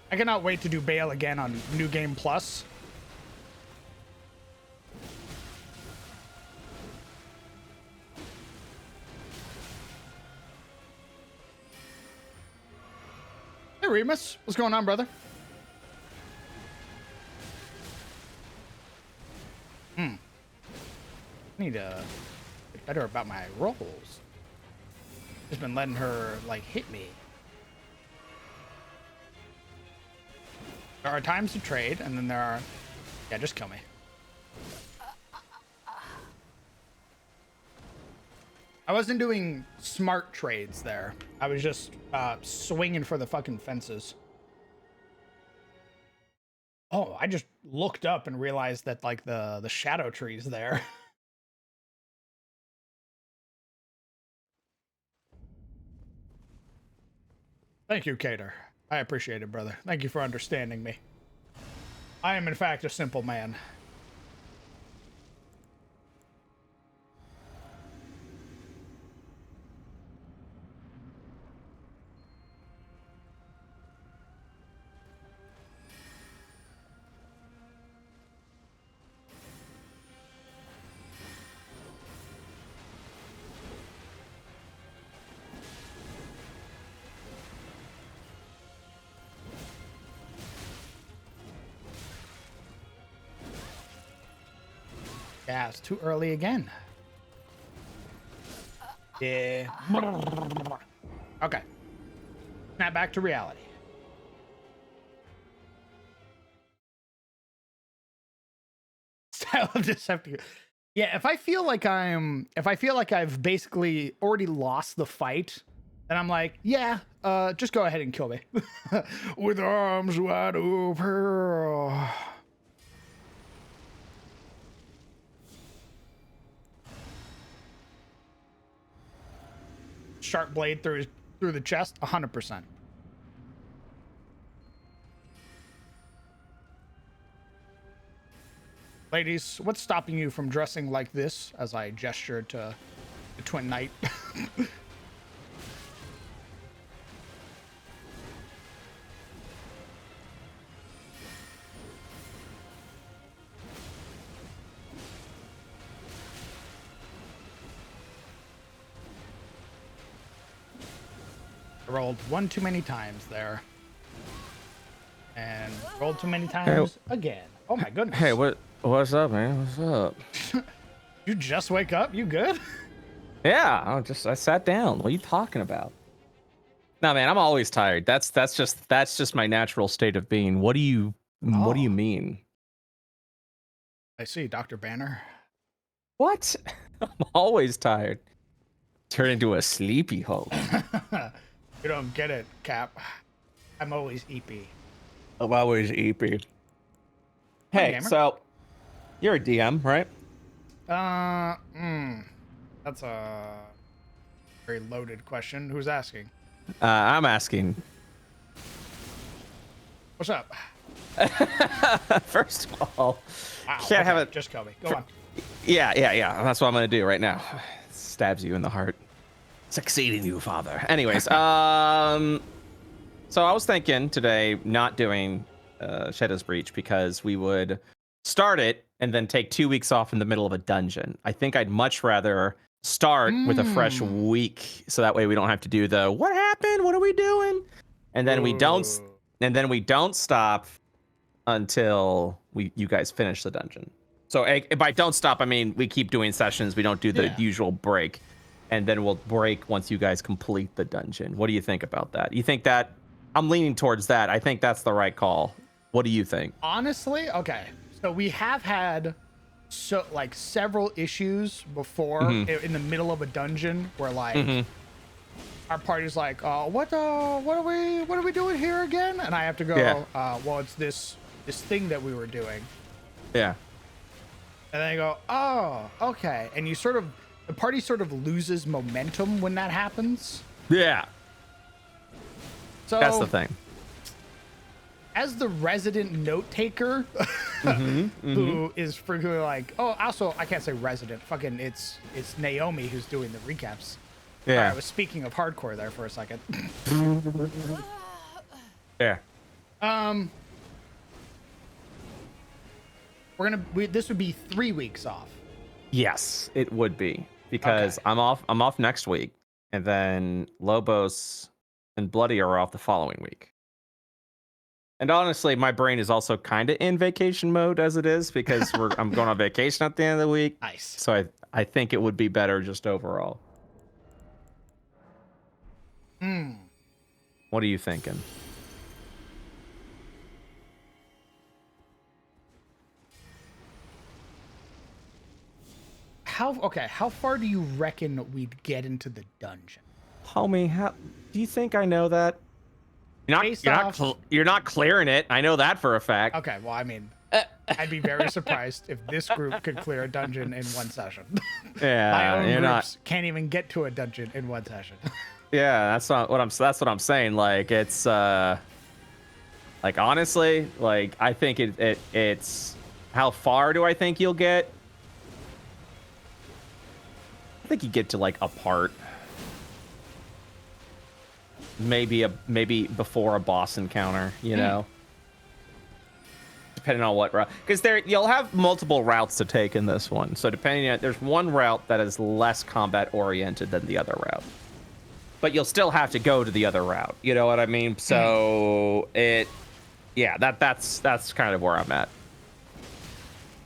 I cannot wait to do Bale again on New Game Plus. Hey, Remus. What's going on, brother? I need to get better about my rolls. Just been letting her, like, hit me. There are times to trade, and then there are... Yeah, just kill me. I wasn't doing smart trades there. I was just swinging for the fucking fences. Oh, I just looked up and realized that, like, the shadow tree's there. Thank you, Cater. I appreciate it, brother. Thank you for understanding me. I am, in fact, a simple man. Yeah, it's too early again. Yeah. Okay. Snap back to reality. Style of Decepticon. Yeah, if I feel like I've basically already lost the fight, then I'm like, yeah, just go ahead and kill me. With arms wide open. Sharp blade through the chest, 100%. Ladies, what's stopping you from dressing like this? As I gestured to the Twin Knight. I rolled one too many times there. And rolled too many times again. Oh my goodness. Hey, what's up, man? What's up? You just wake up? You good? Yeah, I sat down. What are you talking about? No, man, I'm always tired. That's just my natural state of being. What do you mean? I see, Dr. Banner. What? I'm always tired. Turn into a sleepy hoe. You don't get it, Cap. I'm always EP. I'm always EP. Hey, so you're a DM, right? That's a very loaded question. Who's asking? I'm asking. What's up? First of all, Wow, can't have it. Just kill me. Go on. Yeah. That's what I'm gonna do right now. Stabs you in the heart. Succeeding you, father. Anyways, so I was thinking today not doing Shadow's Breach because we would start it and then take 2 weeks off in the middle of a dungeon. I think I'd much rather start with a fresh week, so that way we don't have to do the what happened, what are we doing, and then we don't stop until you guys finish the dungeon. So if I don't stop, I mean we keep doing sessions. We don't do the usual break, and then we'll break once you guys complete the dungeon. What do you think about that? You think that I'm leaning towards that? I think that's the right call. What do you think? Honestly, okay. So we have had several issues before in the middle of a dungeon where like our party's like, what are we doing here again? And I have to go, well, it's this thing that we were doing. Yeah. And then I go, oh, okay. And the party sort of loses momentum when that happens. Yeah. So that's the thing. As the resident note taker, who is frequently like, oh, also I can't say resident. Fucking, it's Naomi who's doing the recaps. Yeah. I was speaking of hardcore there for a second. Yeah. This would be 3 weeks off. Yes, it would be because I'm off next week, and then Lobos and Bloody are off the following week. And honestly, my brain is also kind of in vacation mode as it is because I'm going on vacation at the end of the week. Nice. So I think it would be better just overall. What are you thinking? How far do you reckon we'd get into the dungeon? Homie, how do you think I know that? You're not clearing it. I know that for a fact. Okay, well, I mean, I'd be very surprised if this group could clear a dungeon in one session. Yeah, my own you're groups can't even get to a dungeon in one session. Yeah, that's what I'm saying. Like it's like honestly, like I think it's how far do I think you'll get? I think you get to like a part. Maybe before a boss encounter, you know. Depending on what route, because you'll have multiple routes to take in this one. So depending on, there's one route that is less combat oriented than the other route, but you'll still have to go to the other route. You know what I mean? So that's kind of where I'm at.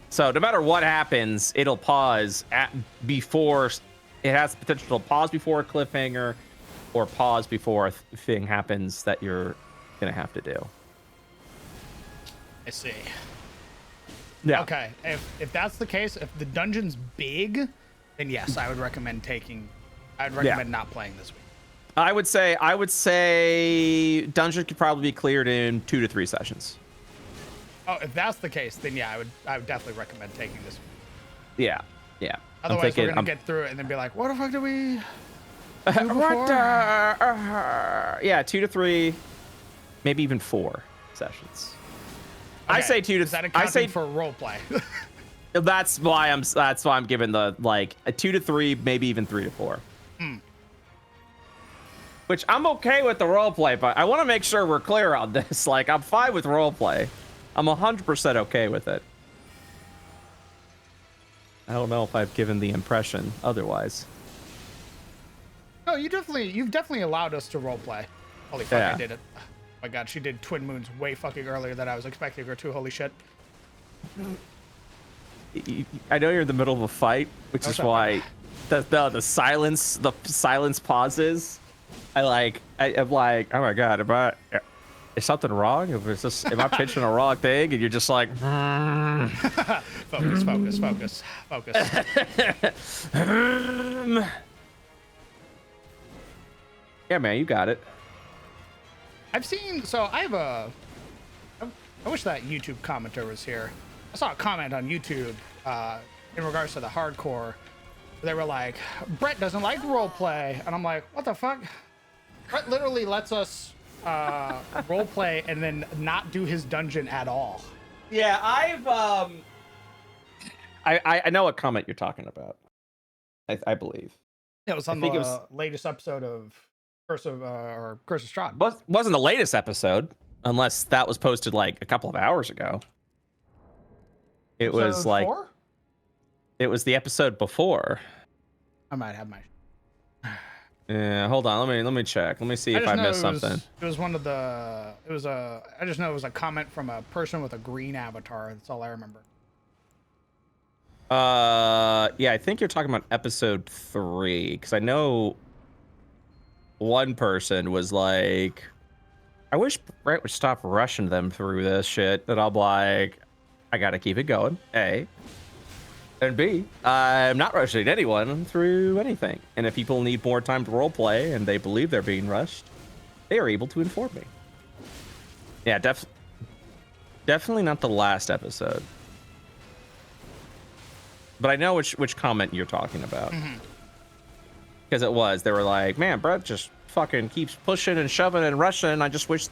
So no matter what happens, it'll pause before it has the potential to pause before a cliffhanger, or pause before a thing happens that you're gonna have to do. I see. Yeah. Okay. If that's the case, if the dungeon's big, then yes, I would recommend not playing this week. I would say dungeon could probably be cleared in 2 to 3 sessions. Oh, if that's the case, then yeah, I would definitely recommend taking this week. Yeah. Otherwise, we're gonna get through it and then be like, what the fuck did we do before? Yeah, 2 to 3, maybe even 4 sessions. Okay. I say 2 to. Is that accounting for role play? That's why I'm giving the like a 2 to 3, maybe even 3 to 4. Which I'm okay with the role play, but I want to make sure we're clear on this. Like I'm fine with role play. I'm 100% okay with it. I don't know if I've given the impression otherwise. No, you've definitely allowed us to role play. Holy fuck, Yeah. I did it. Oh my god, she did Twin Moons way fucking earlier than I was expecting her to. Holy shit. I know you're in the middle of a fight, which is why the silence pauses. I'm like, oh my god, is something wrong? Am I pitching a wrong thing? And you're just like, focus. Yeah, man, you got it. I've seen, so I have I wish that YouTube commenter was here. I saw a comment on YouTube in regards to the hardcore. They were like, Brett doesn't like roleplay. And I'm like, what the fuck? Brett literally lets us roleplay and then not do his dungeon at all. Yeah, I know what comment you're talking about. I believe. It was on the latest episode of Curse of Strahd. Wasn't the latest episode, unless that was posted like a couple of hours ago. It was like 4? It was the episode before. I might have my. Yeah, hold on. Let me check. Let me see if I missed something. It was one of the. It was a. I just know it was a comment from a person with a green avatar. That's all I remember. Yeah, I think you're talking about episode 3, because I know one person was like, I wish Brett would stop rushing them through this shit. And I'm like, I gotta keep it going. A. And B, I'm not rushing anyone through anything. And if people need more time to roleplay and they believe they're being rushed, they are able to inform me. Yeah, definitely not the last episode. But I know which comment you're talking about. Because it was, they were like, man, Brett just fucking keeps pushing and shoving and rushing. I just wish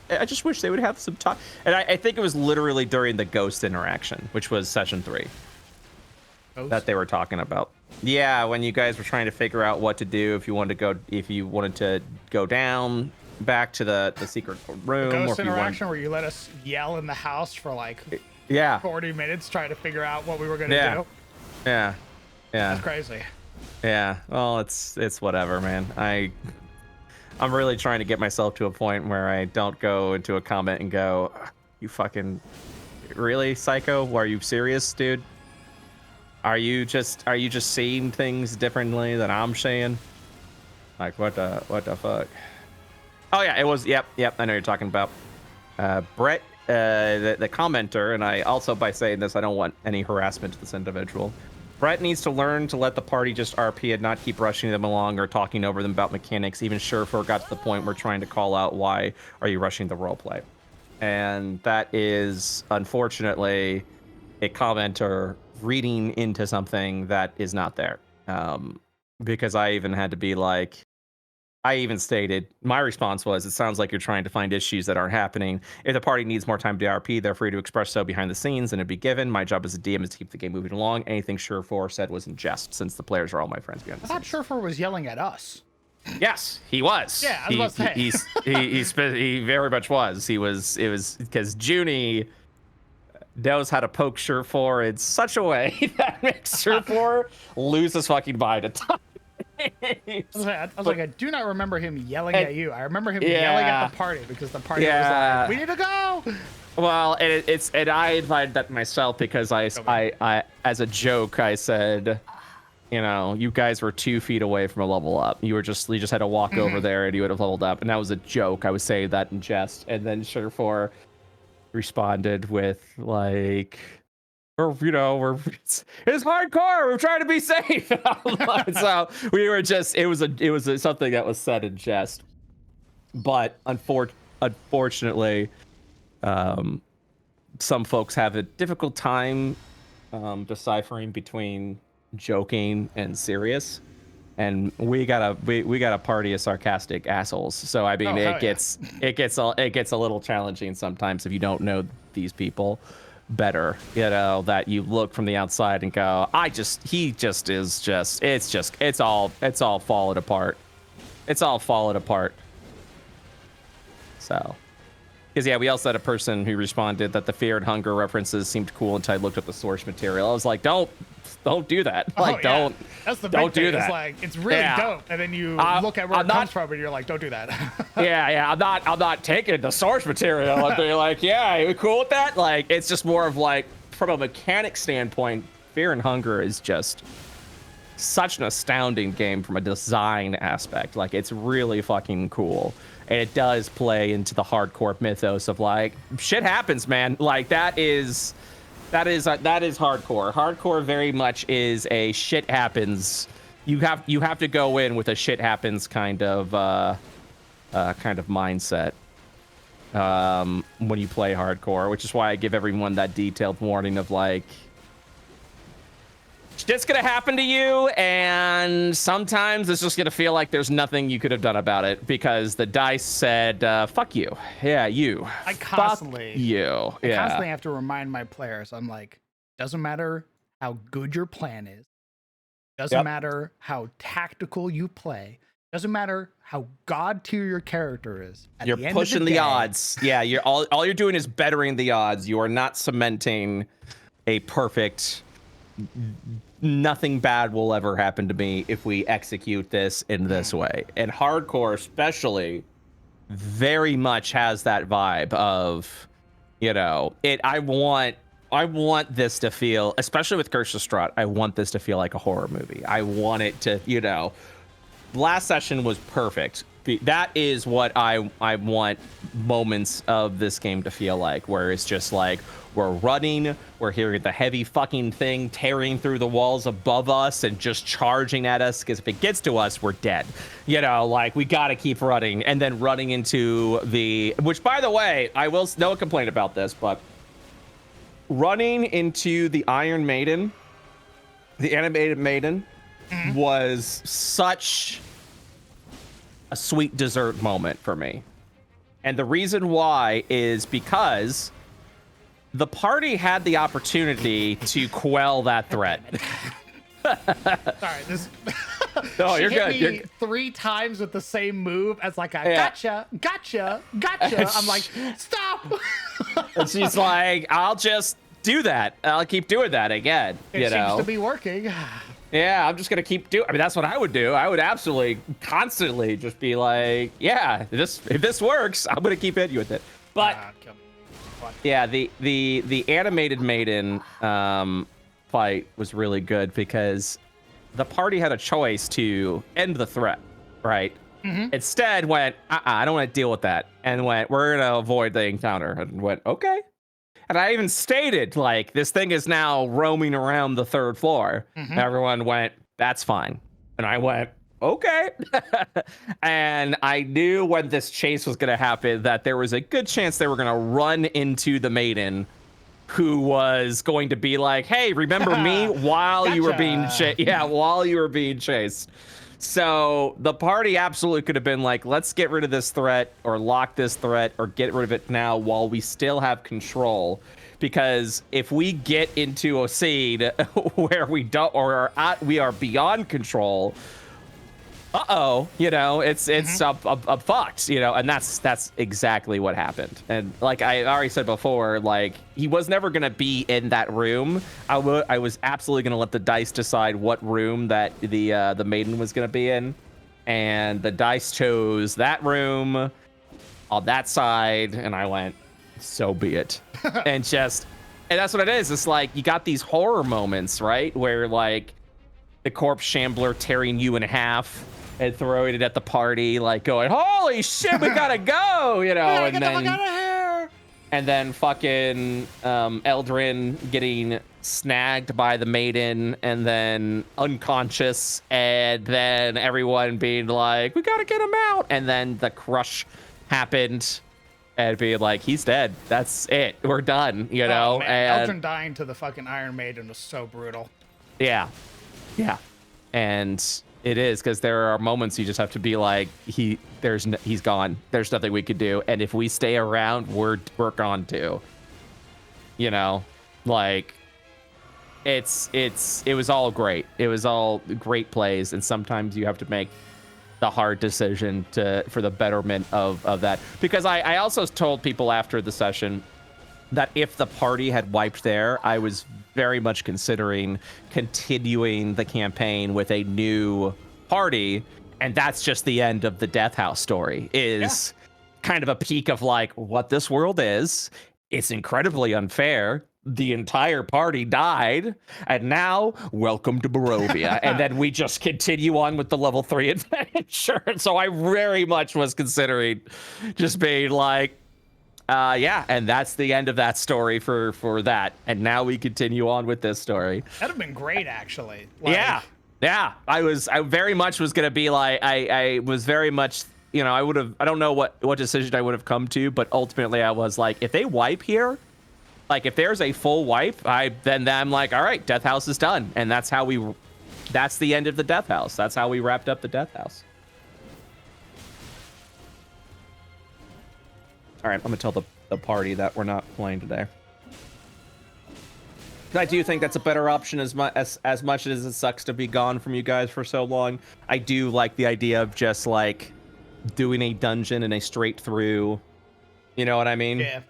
they would have some time. And I think it was literally during the ghost interaction, which was session 3. That they were talking about. Yeah, when you guys were trying to figure out what to do, if you wanted to go down back to the secret room, The or ghost if you interaction where you let us yell in the house for like 40 minutes trying to figure out what we were gonna do. Yeah. That's crazy. Yeah. Well, it's whatever, man. I'm really trying to get myself to a point where I don't go into a comment and go, "You fucking really, psycho? Are you serious, dude? Are you just seeing things differently than I'm seeing? Like, what the fuck?" Oh yeah, it was. Yep. I know what you're talking about. Brett, the commenter, and I also, by saying this, I don't want any harassment to this individual. Brett needs to learn to let the party just RP and not keep rushing them along or talking over them about mechanics. Even Surefour got to the point where trying to call out, why are you rushing the roleplay? And that is, unfortunately, a commenter reading into something that is not there. Because I even had to be like, I even stated, my response was, it sounds like you're trying to find issues that aren't happening. If the party needs more time to RP, they're free to express so behind the scenes and it'd be given. My job as a DM is to keep the game moving along. Anything Surefour said was in jest, since the players are all my friends behind the scenes. I thought Surefour was yelling at us. Yes, he was. Yeah, I was about to say. He very much was. It was because Junie knows how to poke Surefour in such a way that makes Surefour lose his fucking mind at times. I was like, I do not remember him yelling at you. I remember him yelling at the party because the party was like, "We need to go." Well, and I invited that myself because I as a joke, I said, you know, you guys were 2 feet away from a level up. You just had to walk over there and you would have leveled up. And that was a joke. I was saying that in jest. And then Surefour responded with like, it's hardcore. We're trying to be safe. So we were just, it was something that was said in jest. But unfortunately, some folks have a difficult time deciphering between joking and serious, and we got a party of sarcastic assholes. So I mean, it gets a little challenging sometimes if you don't know these people better, that you look from the outside and go, it's all falling apart. It's all falling apart. So, because yeah, we also had a person who responded that the fear and hunger references seemed cool until I looked up the source material. I was like, don't do that. Like, don't. That's the don't big do thing. that. It's like, it's really dope, and then you look at where it comes from, and you're like, don't do that. I'm not taking the source material and being like, yeah, are you cool with that? Like, it's just more of like, from a mechanic standpoint, Fear and Hunger is just such an astounding game from a design aspect. Like, it's really fucking cool. And it does play into the hardcore mythos of like, shit happens, man. Like, that is hardcore. Hardcore very much is a shit happens. You have to go in with a shit happens kind of mindset when you play hardcore, which is why I give everyone that detailed warning of like, shit's gonna happen to you, and sometimes it's just gonna feel like there's nothing you could have done about it because the dice said, fuck you. Yeah, you. I constantly constantly have to remind my players, I'm like, doesn't matter how good your plan is, doesn't matter how tactical you play, doesn't matter how god tier your character is. You're pushing the odds. Yeah, you're all you're doing is bettering the odds. You are not cementing a perfect nothing bad will ever happen to me if we execute this in this way. And hardcore especially very much has that vibe of, you know, I want this to feel, especially with Curse Distraught, I want this to feel like a horror movie. I want it to, you know, last session was perfect. That is what I want moments of this game to feel like, where it's just like, we're running, we're hearing the heavy fucking thing tearing through the walls above us and just charging at us, because if it gets to us, we're dead. You know, like, we gotta keep running, and then running into the, which, by the way, I will, no complaint about this, but running into the Iron Maiden, the animated maiden, was such a sweet dessert moment for me. And the reason why is because the party had the opportunity to quell that threat. Sorry, this. No, She you're hit good. me 3 times with the same move as like a gotcha, gotcha, gotcha. I'm like, stop. And she's like, I'll just do that. I'll keep doing that again. It seems to be working. Yeah, I'm just gonna keep doing. I mean, that's what I would do. I would absolutely, constantly, just be like, yeah, if this works, I'm gonna keep hitting you with it. But yeah, the animated maiden fight was really good because the party had a choice to end the threat, right? Instead, went, I don't want to deal with that, and went, we're gonna avoid the encounter, and went, okay. And I even stated, like, this thing is now roaming around the 3rd floor. Everyone went, that's fine. And I went, okay. And I knew when this chase was going to happen that there was a good chance they were going to run into the maiden, who was going to be like, hey, remember me while you were being chased? Yeah, while you were being chased. So the party absolutely could have been like, let's get rid of this threat, or lock this threat, or get rid of it now while we still have control. Because if we get into a scene where we don't, or we are beyond control, you know, it's fucked, you know, and that's exactly what happened. And like I already said before, like, he was never gonna be in that room. I was absolutely gonna let the dice decide what room that the maiden was gonna be in, and the dice chose that room on that side, and I went, so be it. And that's what it is. It's like, you got these horror moments, right, where like the corpse shambler tearing you in half and throwing it at the party, like going, holy shit, we gotta go, you know, and get then the fuck out of here. And then fucking Eldrin getting snagged by the maiden and then unconscious, and then everyone being like, we gotta get him out, and then the crush happened and being like, he's dead, that's it, we're done, you know. Man, and Eldrin dying to the fucking Iron Maiden was so brutal. yeah, and it is, because there are moments you just have to be like, he's gone. There's nothing we could do, and if we stay around, we're gone too. You know, like, it was all great. It was all great plays, and sometimes you have to make the hard decision for the betterment of that. Because I also told people after the session that if the party had wiped there, I was very much considering continuing the campaign with a new party, and that's just the end of the Death House story. Is kind of a peak of like what this world is. It's incredibly unfair. The entire party died, and now welcome to Barovia. And then we just continue on with the level 3 adventure. So I very much was considering just being like, and that's the end of that story for that. And now we continue on with this story. That'd have been great, actually. Like, yeah. I very much was gonna be like, I was very much, you know, I don't know what decision I would have come to, but ultimately I was like, if they wipe here, like if there's a full wipe, then I'm like, all right, Death House is done. And that's the end of the Death House. That's how we wrapped up the Death House. All right, I'm gonna tell the party that we're not playing today. I do think that's a better option, as much as it sucks to be gone from you guys for so long. I do like the idea of just like doing a dungeon and a straight through. You know what I mean? Yeah.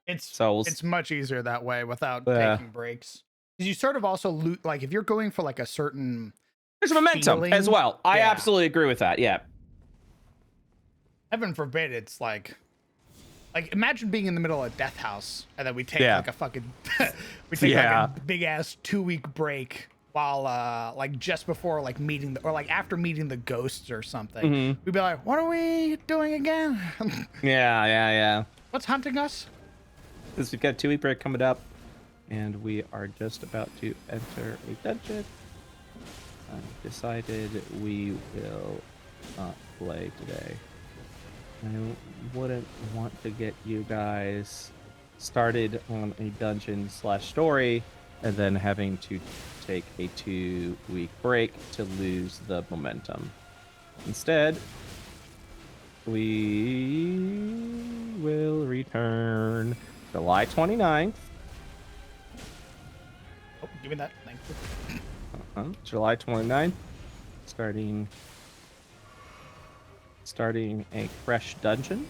It's much easier that way without taking breaks. you sort of also loot, like if you're going for like a certain There's momentum as feeling, well. I yeah. absolutely agree with that. Yeah. Heaven forbid it's like imagine being in the middle of Death House and then we take Yeah. like a fucking we take Yeah. like a big ass 2-week break while like just before like meeting or like after meeting the ghosts or something. Mhm. We'd be like, what are we doing again? Yeah. What's hunting us? Because we've got a 2-week break coming up, and we are just about to enter a dungeon. I've decided we will not play today. I wouldn't want to get you guys started on a dungeon/story and then having to take a 2-week break to lose the momentum. Instead, we will return July 29th. Oh, give me that. Thank you. July 29th, starting a fresh dungeon.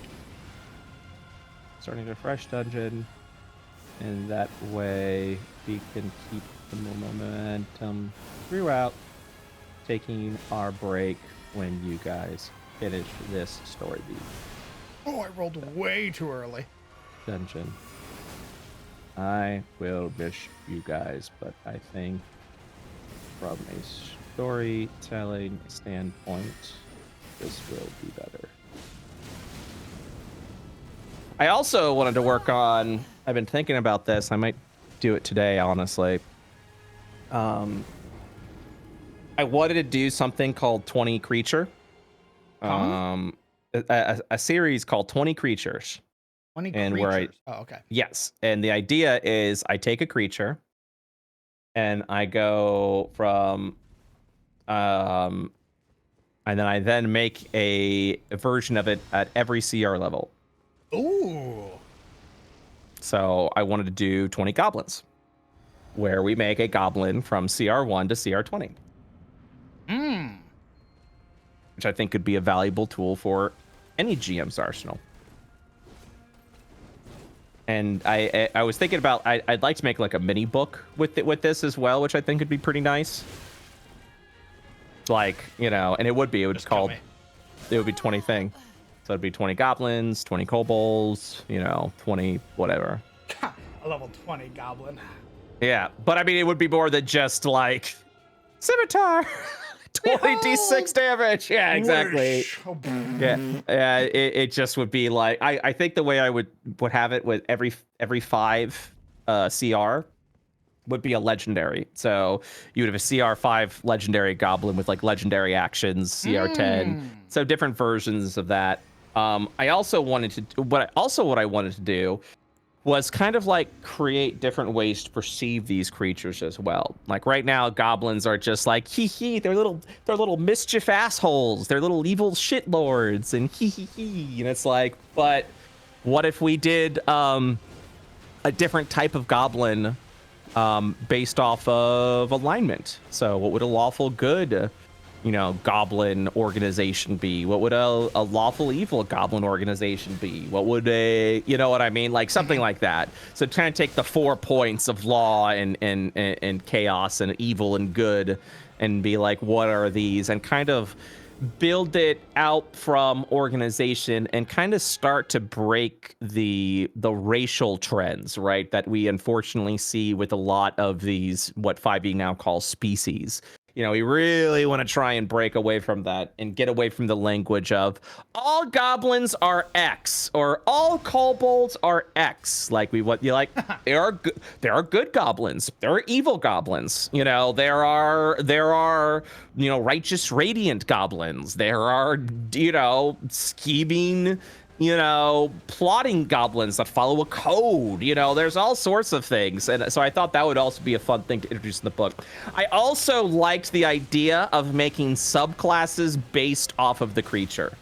Starting a fresh dungeon, and that way we can keep the momentum throughout, taking our break when you guys finish this story beat. Oh, I rolled way too early. Dungeon. I will miss you guys, but I think from a storytelling standpoint, this will be better. I also wanted to work on, I've been thinking about this, I might do it today, honestly. I wanted to do something called 20 Creature. A series called 20 Creatures. 20 and creatures. Oh, okay. Yes, and the idea is I take a creature and I go from and then I make a version of it at every CR level. Ooh. So I wanted to do 20 goblins, where we make a goblin from CR1 to CR20. Which I think could be a valuable tool for any GM's arsenal. And I was thinking about I'd like to make like a mini book with this as well, which I think would be pretty nice. Like, and it would be Just kill me. it would be 20 thing. So it'd be 20 goblins, 20 kobolds, 20 whatever. A level 20 goblin. Yeah, but I mean it would be more than just like scimitar. 20d6 damage. Yeah, exactly. Yeah. It just would be like I think the way I would have it with every 5 CR would be a legendary. So you would have a CR5 legendary goblin with like legendary actions, CR10. So different versions of that. I also wanted to what I wanted to do was kind of like create different ways to perceive these creatures as well. Like right now, goblins are just like they're little mischief assholes. They're little evil shitlords and and it's like, but what if we did a different type of goblin based off of alignment? So what would a lawful good goblin organization be? What would a lawful evil goblin organization be? What would a, what I mean? Like something like that. So trying to take the 4 points of law and chaos and evil and good and be like, what are these? And kind of build it out from organization and kind of start to break the racial trends, right? That we unfortunately see with a lot of these, what 5e now calls species. We really want to try and break away from that and get away from the language of all goblins are X or all kobolds are X. Like there are good goblins. There are evil goblins. There are righteous radiant goblins. There are scheming plotting goblins that follow a code. There's all sorts of things. And so I thought that would also be a fun thing to introduce in the book. I also liked the idea of making subclasses based off of the creature.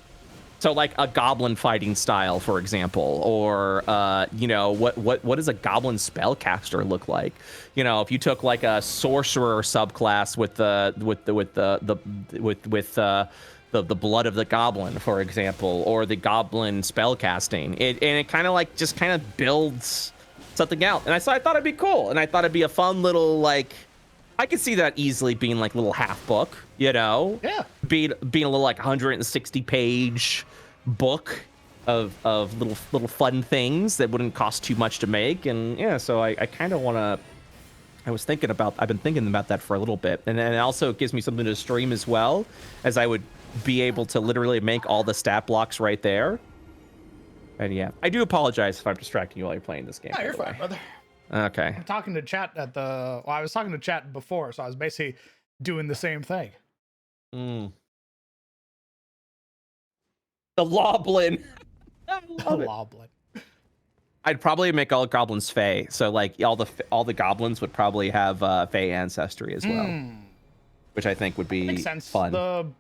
So like a goblin fighting style, for example, or what does a goblin spellcaster look like? If you took like a sorcerer subclass with the blood of the goblin, for example, or the goblin spellcasting, it kind of like just kind of builds something out. And I thought it'd be cool, and I thought it'd be a fun little, like, I could see that easily being like a little half book, you know? Yeah. Being a little like 160 page book of little fun things that wouldn't cost too much to make. And yeah, so I kind of want to. I've been thinking about that for a little bit, and then it also gives me something to stream as well, as I would be able to literally make all the stat blocks right there. And yeah, I do apologize if I'm distracting you while you're playing this game. Yeah, you're fine, brother. Okay. I'm talking to chat I was talking to chat before, so I was basically doing the same thing. The Loblin. Loblin. I'd probably make all goblins Fey, so like all the goblins would probably have Fey ancestry as well, which I think would be Makes sense. fun.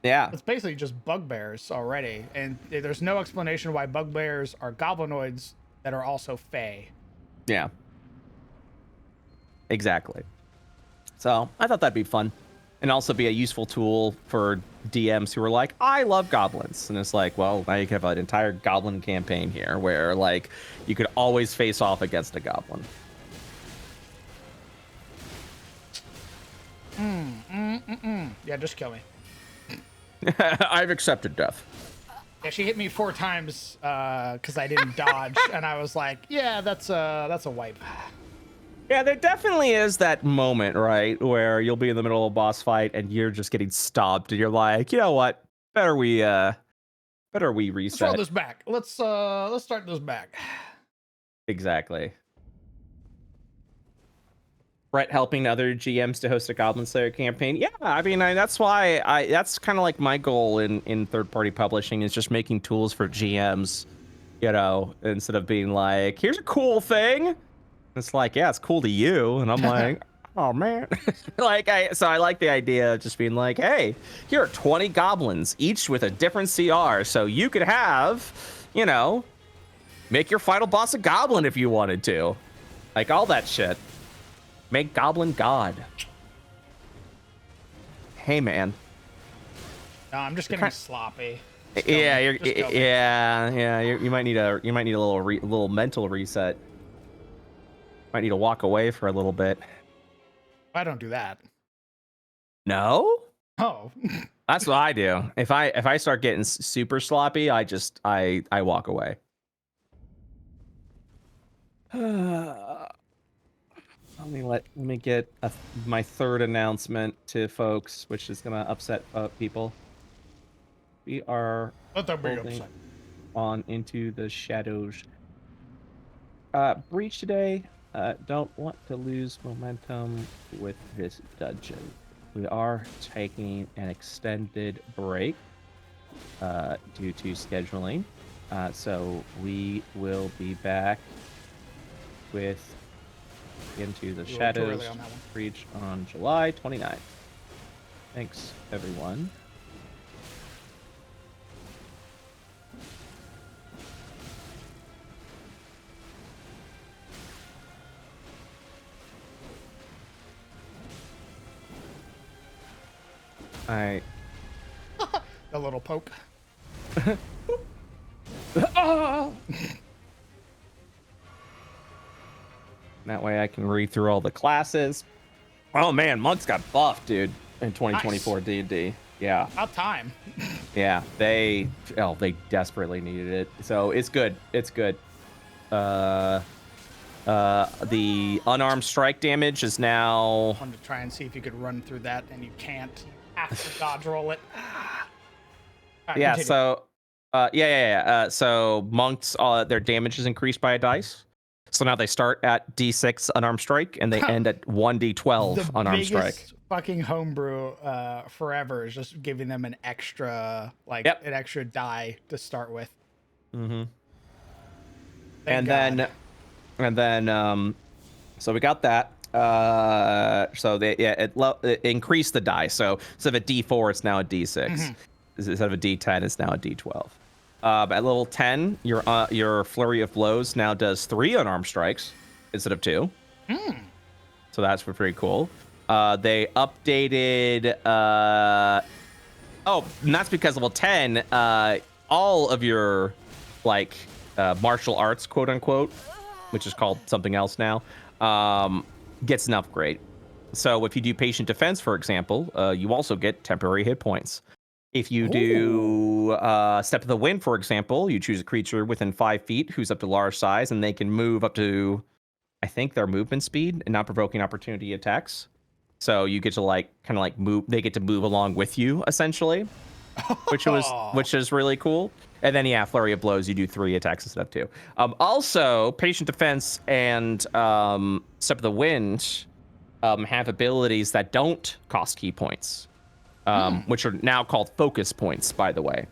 It's basically just bugbears already, and there's no explanation why bugbears are goblinoids that are also Fey. Yeah. Exactly. So I thought that'd be fun, and also be a useful tool for DMs who are like, I love goblins, and it's like, well, now you can have an entire goblin campaign here where like you could always face off against a goblin. Yeah, just kill me. I've accepted death. Yeah, she hit me 4 times because I didn't dodge, and I was like, yeah, that's a wipe. Yeah, there definitely is that moment, right, where you'll be in the middle of a boss fight and you're just getting stomped, and you're like, you know what? Better we reset. Let's roll this back. Let's start this back. Exactly. Brett helping other GMs to host a Goblin Slayer campaign. Yeah, I mean, that's why that's kind of like my goal in third-party publishing, is just making tools for GMs, you know, instead of being like, here's a cool thing. It's like, yeah, it's cool to you, and I'm like, oh man. So I like the idea of just being like, hey, here are 20 goblins, each with a different CR, so you could have, you know, make your final boss a goblin if you wanted to, like all that shit. Make goblin god. Hey man. No, I'm just getting sloppy. Yeah, you might need a little mental reset. Might need to walk away for a little bit. I don't do that. No? Oh. That's what I do. If I start getting super sloppy, I walk away. Let me get my third announcement to folks, which is gonna upset people. We are holding on into the shadows. Breach today. Don't want to lose momentum with this dungeon. We are taking an extended break due to scheduling. So we will be back with Into the Shadows Breach on July 29th. Thanks, everyone. Alright. A little poke. That way I can read through all the classes. Oh man, monks got buffed, dude, in 2024 nice. D&D. Yeah. About time. Yeah, they desperately needed it. So it's good. It's good. The unarmed strike damage is now. I wanted to try and see if you could run through that, and you can't. You have to dodge roll it. Right, yeah. continue. So, so monks, their damage is increased by a dice. So now they start at D6 unarmed strike, and they end at 1D12 unarmed strike. Fucking homebrew forever is just giving them an extra an extra die to start with. Mm-hmm. And then so we got that. So it increased the die. So instead of a D4, it's now a D6. Mm-hmm. Instead of a D10, it's now a D12. At level 10, your flurry of blows now does 3 unarmed strikes instead of 2. So that's pretty cool. They updated. And that's because level 10, all of your martial arts, quote unquote, which is called something else now, gets an upgrade. So if you do patient defense, for example, you also get temporary hit points. If you do Step of the Wind, for example, you choose a creature within 5 feet who's up to large size, and they can move up to, I think, their movement speed and not provoking opportunity attacks. So you get to kind of move. They get to move along with you essentially, which is really cool. And then Flurry of Blows. You do 3 attacks instead of 2. Also, Patient Defense and Step of the Wind have abilities that don't cost key points, which are now called focus points, by the way.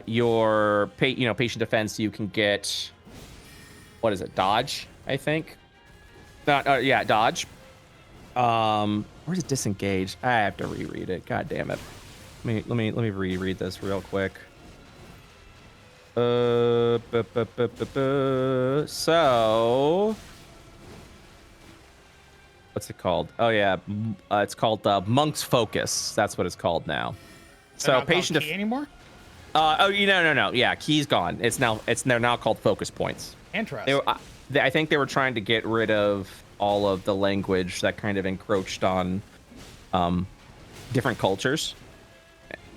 Your Patient Defense, you can get, what is it, dodge, I think. Dodge. Where's it disengage? I have to reread it. God damn it. Let me reread this real quick. So what's it called? Oh yeah, it's called Monk's Focus. That's what it's called now. So patient key anymore? No. Yeah, key's gone. They're now called focus points. Interesting. I think they were trying to get rid of all of the language that kind of encroached on different cultures.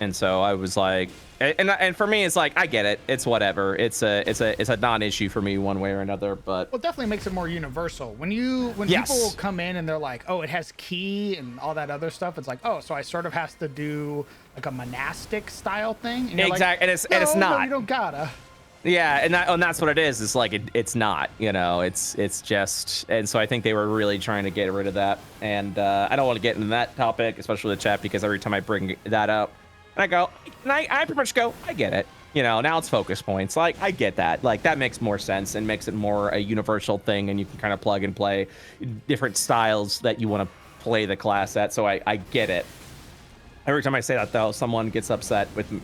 And so I was like, and for me, it's like, I get it. It's whatever. It's a non-issue for me one way or another. But well, it definitely makes it more universal. When people come in and they're like, oh, it has key and all that other stuff, it's like, oh, so I sort of have to do like a monastic style thing. And exactly, like, and it's not. No, you don't gotta. Yeah, and that's what it is. It's like it's not, it's just, and so I think they were really trying to get rid of that. And I don't want to get into that topic, especially the chat, because every time I bring that up, and I pretty much go, I get it. Now it's focus points. Like, I get that. Like, that makes more sense and makes it more a universal thing, and you can kind of plug and play different styles that you want to play the class at. So I get it. Every time I say that, though, someone gets upset with me,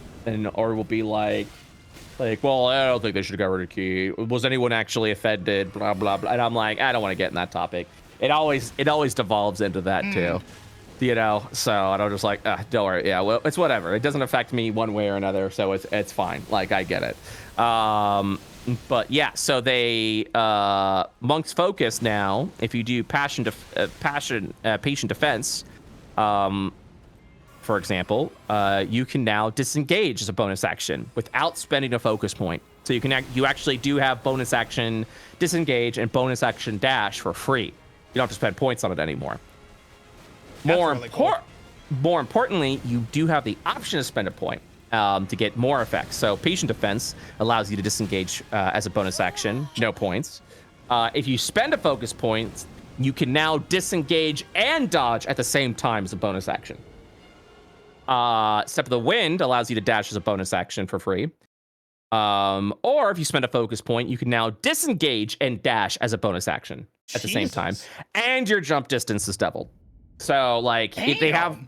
or will be like, well, I don't think they should have got rid of key. Was anyone actually offended? Blah, blah, blah. And I'm like, I don't want to get in that topic. It always devolves into that, too. So I'm just like, don't worry. Yeah, well, it's whatever. It doesn't affect me one way or another, so it's fine. Like, I get it. But yeah, so they Monk's Focus now, if you do patient defense, for example, you can now disengage as a bonus action without spending a focus point. So you actually do have bonus action disengage and bonus action dash for free. You don't have to spend points on it anymore. More importantly, you do have the option to spend a point to get more effects. So patient defense allows you to disengage as a bonus action, no points. If you spend a focus point, you can now disengage and dodge at the same time as a bonus action. Step of the Wind allows you to dash as a bonus action for free. Or if you spend a focus point, you can now disengage and dash as a bonus action at the same time. And your jump distance is doubled. So, like, if they have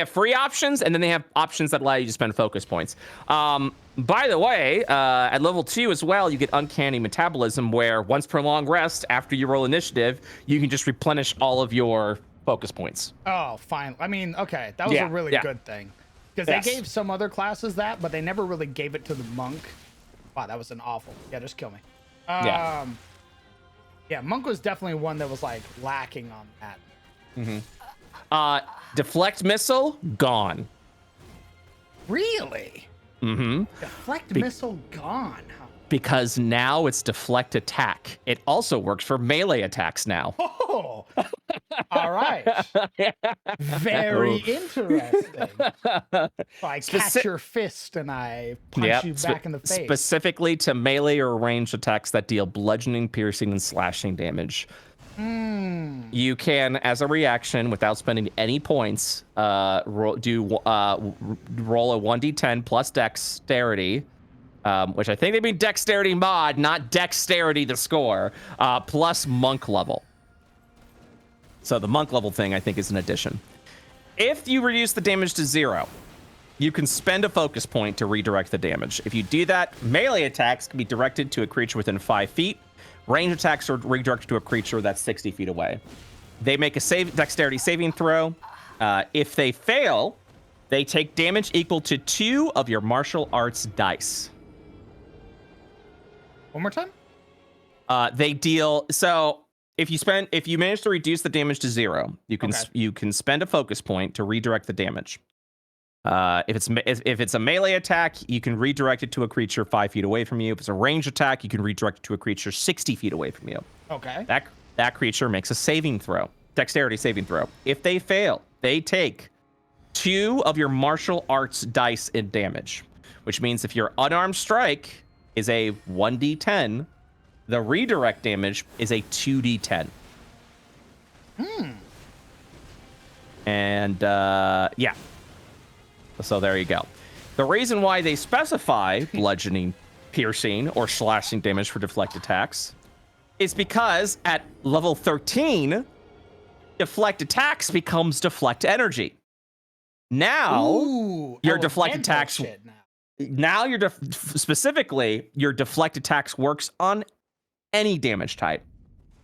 free options, and then they have options that allow you to spend focus points. By the way, at level 2 as well, you get Uncanny Metabolism, where once per long rest, after you roll initiative, you can just replenish all of your focus points. Oh, fine. I mean, okay, that was a really good thing. Because they gave some other classes that, but they never really gave it to the monk. Wow, that was an awful. Yeah, just kill me. Yeah, monk was definitely one that was, like, lacking on that. Deflect missile gone. Really? Deflect missile gone, huh? Because now it's deflect attack. It also works for melee attacks now. Oh, all right. Very interesting. So I catch your fist and I punch you back in the face. Specifically to melee or ranged attacks that deal bludgeoning, piercing, and slashing damage. You can, as a reaction, without spending any points, roll a 1d10 plus dexterity, which I think they mean dexterity mod, not dexterity the score, plus monk level. So the monk level thing, I think, is an addition. If you reduce the damage to 0, you can spend a focus point to redirect the damage. If you do that, melee attacks can be directed to a creature within 5 feet. Range attacks are redirected to a creature that's 60 feet away. They make a dexterity saving throw. If they fail, they take damage equal to 2 of your martial arts dice. One more time. They deal so if you manage to reduce the damage to 0, you can spend a focus point to redirect the damage. If it's a melee attack, you can redirect it to a creature 5 feet away from you. If it's a ranged attack, you can redirect it to a creature 60 feet away from you. Okay. That creature makes a saving throw, dexterity saving throw. If they fail, they take 2 of your martial arts dice in damage, which means if your unarmed strike is a 1d10, the redirect damage is a 2d10. And yeah. So there you go. The reason why they specify bludgeoning, piercing, or slashing damage for deflect attacks is because at level 13, deflect attacks becomes deflect energy. Now, your deflect attacks... Now specifically, your deflect attacks works on any damage type,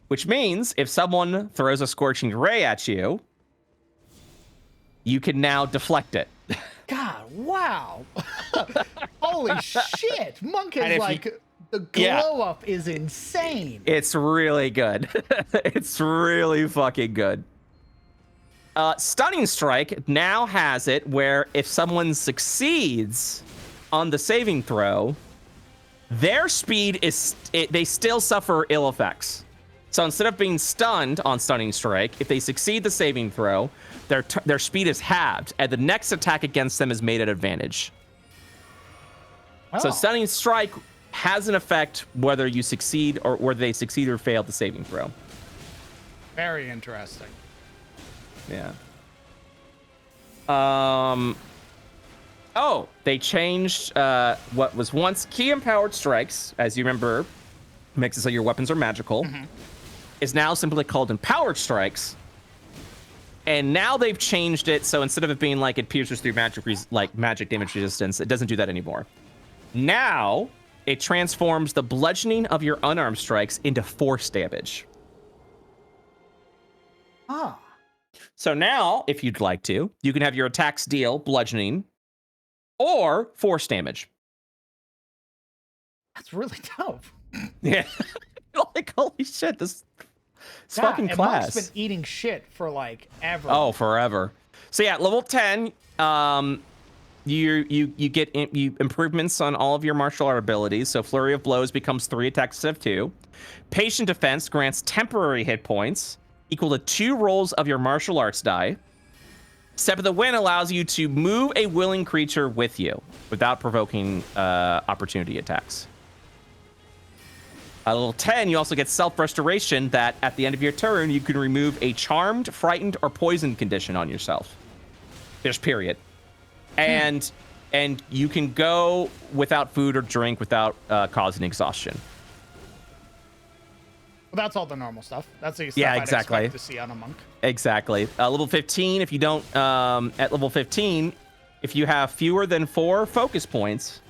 which means if someone throws a scorching ray at you, you can now deflect it. God, wow. Holy shit. Monk is like, the glow up is insane. It's really good. It's really fucking good. Stunning Strike now has it where if someone succeeds on the saving throw, their speed is, they still suffer ill effects. So instead of being stunned on Stunning Strike, if they succeed the saving throw, their speed is halved, and the next attack against them is made at advantage. Oh. So Stunning Strike has an effect whether you succeed or whether they succeed or fail the saving throw. Very interesting. Yeah. Oh, they changed what was once key empowered strikes, as you remember, makes it so your weapons are magical, is now simply called empowered strikes. And now they've changed it, so instead of it being like it pierces through magic damage resistance, it doesn't do that anymore. Now, it transforms the bludgeoning of your unarmed strikes into force damage. Ah. So now, if you'd like to, you can have your attacks deal bludgeoning or force damage. That's really dope. Yeah. Like, holy shit, this fucking class. Monk's been eating shit for like ever. Oh, forever. So yeah, level 10, you get improvements on all of your martial art abilities. So Flurry of Blows becomes 3 attacks instead of 2. Patient Defense grants temporary hit points equal to 2 rolls of your martial arts die. Step of the Wind allows you to move a willing creature with you without provoking opportunity attacks. At level 10, you also get Self-Restoration that at the end of your turn, you can remove a charmed, frightened, or poisoned condition on yourself. Just period. And you can go without food or drink without causing exhaustion. Well, that's all the normal stuff. That's the stuff yeah, I'd exactly. expect to see on a monk. Exactly. Level 15, if you don't... at level 15, if you have fewer than 4 focus points...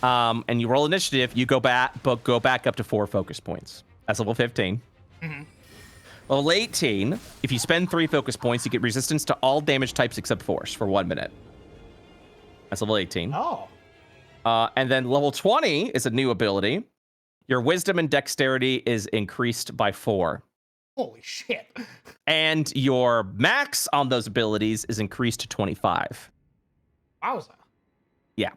and you roll initiative, you go back up to 4 focus points. That's level 15. Level 18, if you spend 3 focus points, you get resistance to all damage types except force for 1 minute. That's level 18. Oh. And then level 20 is a new ability. Your wisdom and dexterity is increased by 4. Holy shit. And your max on those abilities is increased to 25. Wowza. Yeah.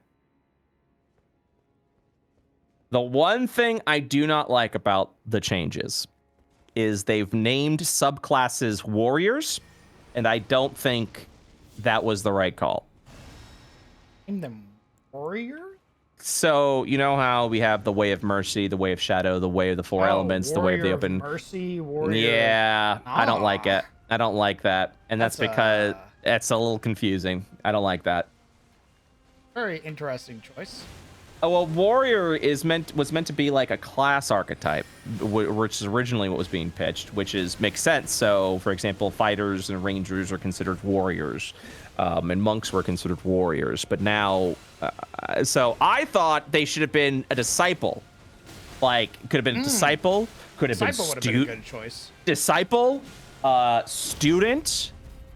The one thing I do not like about the changes is they've named subclasses warriors, and I don't think that was the right call. Name them warrior? So, you know how we have the Way of Mercy, the Way of Shadow, the Way of the Four Elements, the Way of the Open... Mercy, warrior... Yeah, I don't like it. I don't like that. And that's because it's a little confusing. I don't like that. Very interesting choice. Oh, well, warrior was meant to be like a class archetype, which is originally what was being pitched, which makes sense. So, for example, fighters and rangers are considered warriors, and monks were considered warriors. But now, so I thought they should have been a disciple. Like, could have been a disciple, could have disciple been would have been a good choice. Disciple, student,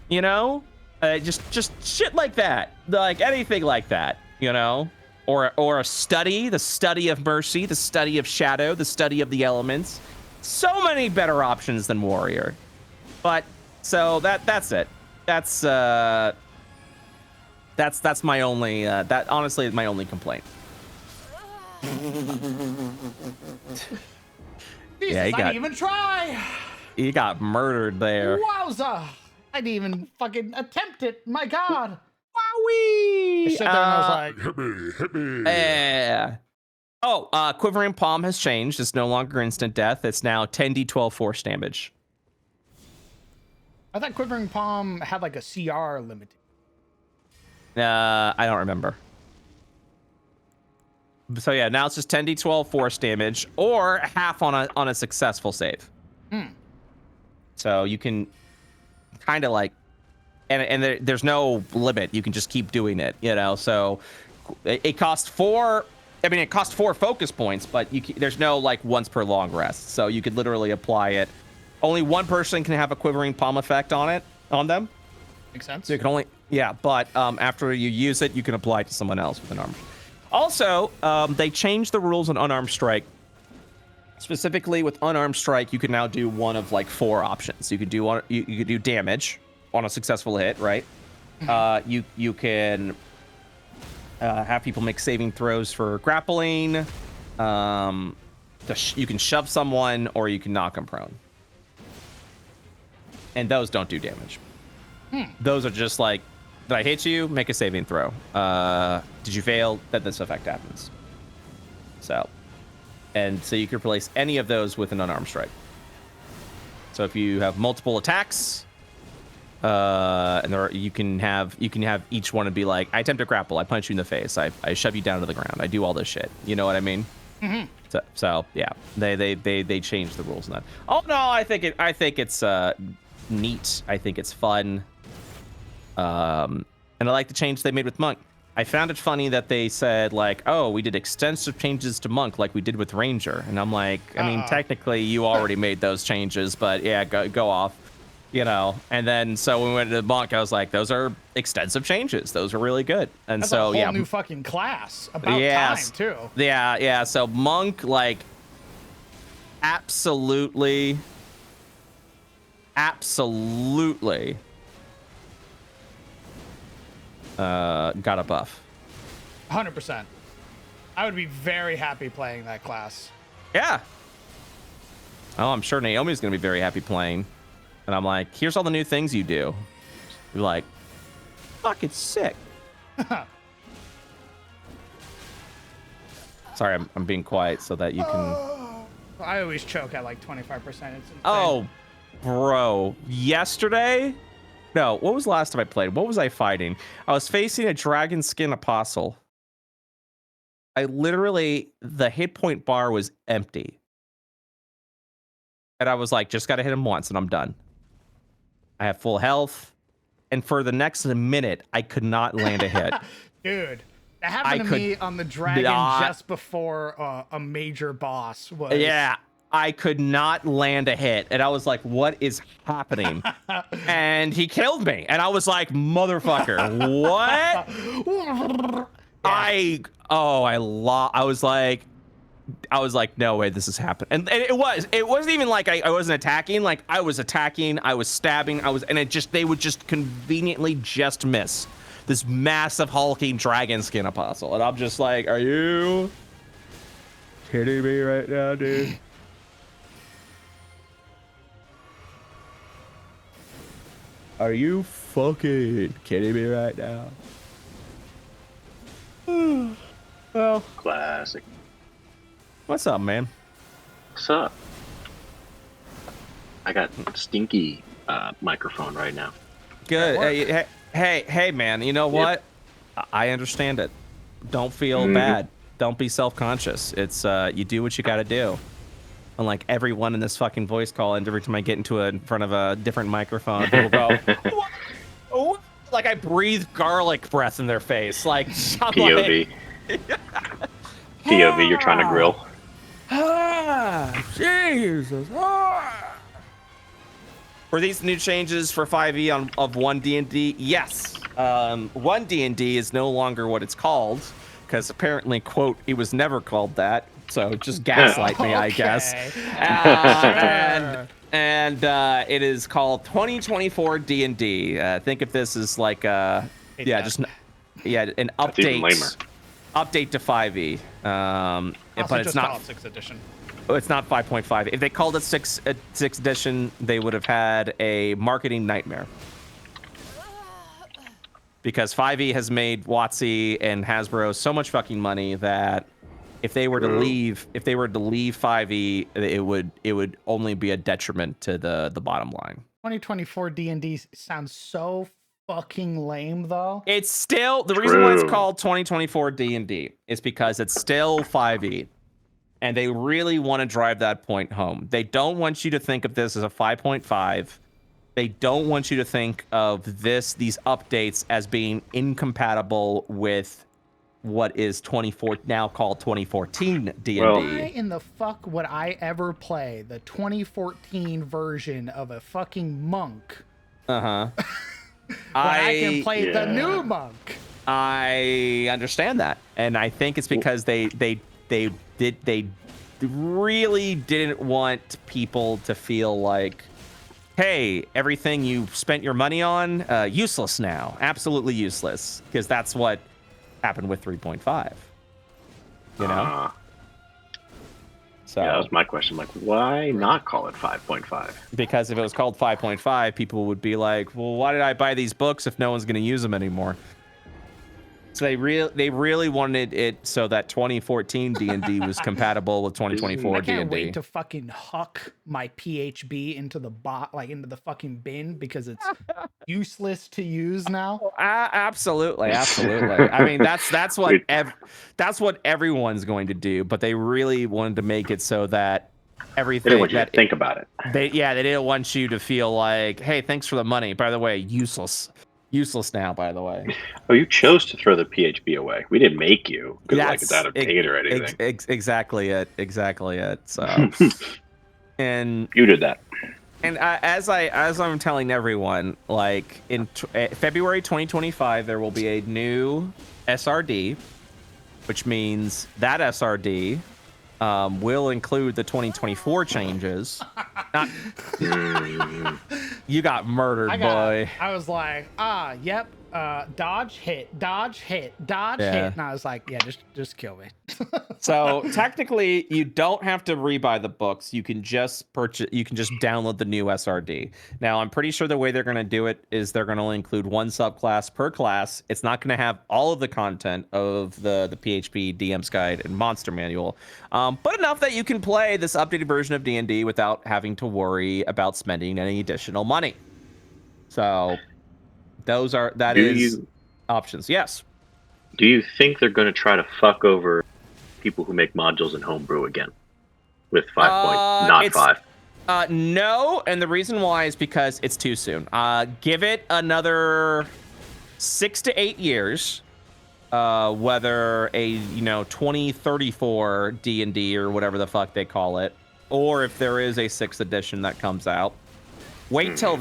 you know, just shit like that, like anything like that, you know. or a study, the study of mercy, the study of shadow, the study of the elements. So many better options than warrior. But so that's it. That's my only that honestly is my only complaint. Jesus, Yeah, I didn't even try. He got murdered there. Wowza! I didn't even fucking attempt it. My God. Wowee! I stood there and I was like, Hit me. Yeah. Oh, Quivering Palm has changed. It's no longer instant death. It's now 10d12 force damage. I thought Quivering Palm had like a CR limit. I don't remember. So yeah, now it's just 10d12 force damage or half on a successful save. So you can kind of like, and there's no limit. You can just keep doing it, you know. So it costs 4. I mean, it costs 4 focus points, but there's no like once per long rest. So you could literally apply it. Only one person can have a Quivering Palm effect on them. Makes sense. So you can only, yeah, but after you use it, you can apply it to someone else with an arm. Also, they changed the rules on Unarmed Strike. Specifically with Unarmed Strike, you can now do one of like 4 options. You could do you could do damage on a successful hit, right? You can have people make saving throws for grappling. You can shove someone, or you can knock them prone. And those don't do damage. Those are just like, did I hit you? Make a saving throw. Did you fail? Then this effect happens. So you can replace any of those with an unarmed strike. So if you have multiple attacks, and you can have each one and be like, I attempt to grapple, I punch you in the face, I shove you down to the ground, I do all this shit. You know what I mean? So yeah, they changed the rules on that. Oh no, I think it's neat. I think it's fun. And I like the change they made with Monk. I found it funny that they said like, oh, we did extensive changes to Monk like we did with Ranger. And I'm like, I mean, technically you already made those changes, but yeah, go off, you know. And then so when we went to Monk, I was like, those are extensive changes. Those are really good. And That's so a whole yeah, new fucking class. About time too. Yeah. So Monk, like, absolutely got a buff. 100%. I would be very happy playing that class. Yeah. Oh, I'm sure Naomi's gonna be very happy playing. And I'm like, here's all the new things you do. You're like, fuck, it's sick. Sorry, I'm being quiet so that you can. I always choke at like 25%. It's insane. Oh, bro. Yesterday? No, what was the last time I played? What was I fighting? I was facing a dragon skin apostle. I literally, the hit point bar was empty. And I was like, just gotta hit him once and I'm done. I have full health. And for the next minute, I could not land a hit. Dude, that happened to me on the dragon just before a major boss was. Yeah, I could not land a hit. And I was like, what is happening? And he killed me. And I was like, motherfucker, what? Yeah. I was like, no way this is happening. And it wasn't even like I wasn't attacking. Like I was attacking, I was stabbing, they would just conveniently just miss this massive hulking dragon skin apostle. And I'm just like, are you kidding me right now, dude? Are you fucking kidding me right now? Well, classic. What's up, man? What's up? I got stinky microphone right now. Good. Hey, man. You know what? I understand it. Don't feel bad. Don't be self-conscious. It's you do what you got to do. Unlike everyone in this fucking voice call, and every time I get in front of a different microphone, people go, "Oh!" Like I breathe garlic breath in their face. Like POV. POV. You're trying to grill. Jesus. Were these new changes for 5e of 1 D&D? Yes. 1 D&D is no longer what it's called. because apparently, quote, it was never called that. So just gaslight me, I guess. Sure. And it is called 2024 D&D. Think of this as like an That's even lamer. update to 5e. Also But it's just not call it 6th edition. it's not 5.5. If they called it 6th edition, they would have had a marketing nightmare. Because 5e has made WotC and Hasbro so much fucking money that if they were to leave 5e, it would only be a detriment to the bottom line. 2024 D&D sounds so fucking lame, though. It's still the reason why it's called 2024 D&D is because it's still 5e, and they really want to drive that point home. They don't want you to think of this as a 5.5. They don't want you to think of these updates as being incompatible with what is now called 2014 D&D. Why in the fuck would I ever play the 2014 version of a fucking monk? Uh-huh. I can play the new monk. I understand that, and I think it's because they really didn't want people to feel like, hey, everything you spent your money on, useless now, absolutely useless, because that's what happened with 3.5. You know. So yeah, that was my question. Like, why not call it 5.5? Because if it was called 5.5, people would be like, well, why did I buy these books if no one's going to use them anymore? So they really wanted it so that 2014 D&D was compatible with 2024 D&D. I can't wait to fucking huck my PHB into the into the fucking bin because it's useless to use now. Absolutely. I mean, that's what everyone's going to do, but they really wanted to make it so that everything They didn't want you to think about it. They didn't want you to feel like, hey, thanks for the money. By the way, useless now, by the way. Oh, you chose to throw the PHB away. We didn't make you because like it's out of date or anything. Exactly it. So, and you did that. And as I'm telling everyone, like in February 2025, there will be a new SRD, which means that SRD will include the 2024 changes. You got murdered, boy. I was like, yep, dodge, hit, hit, and I was like, yeah, just kill me. So technically, you don't have to rebuy the books. You can just download the new SRD. Now, I'm pretty sure the way they're going to do it is they're going to include one subclass per class. It's not going to have all of the content of the PHP DM's Guide and Monster Manual, but enough that you can play this updated version of D&D without having to worry about spending any additional money. So that is options. Yes. Do you think they're going to try to fuck over people who make modules in homebrew again with 5.5? No, and the reason why is because it's too soon. Give it another 6 to 8 years. Whether a 2034 D&D or whatever the fuck they call it, or if there is a 6th edition that comes out. Wait till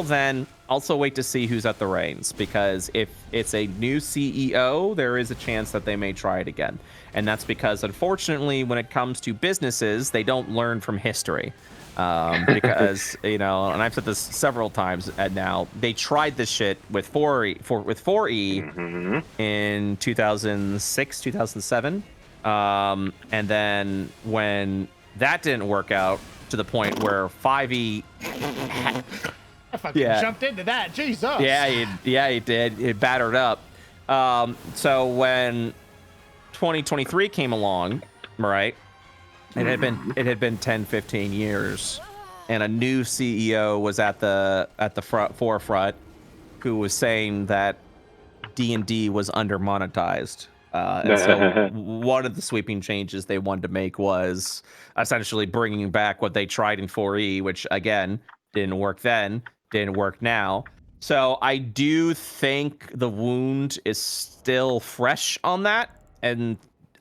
then. Also wait to see who's at the reins, because if it's a new CEO, there is a chance that they may try it again. And that's because, unfortunately, when it comes to businesses, they don't learn from history. Because, and I've said this several times now, they tried this shit with 4E in 2006, 2007. And then when that didn't work out to the point where 5E... I fucking jumped into that. Jesus. Yeah, he did. It battered up. So when 2023 came along, right? It had been 10, 15 years, and a new CEO was at the forefront, who was saying that D&D was under monetized. And so one of the sweeping changes they wanted to make was essentially bringing back what they tried in 4E, which again didn't work then. Didn't work now. So I do think the wound is still fresh on that, and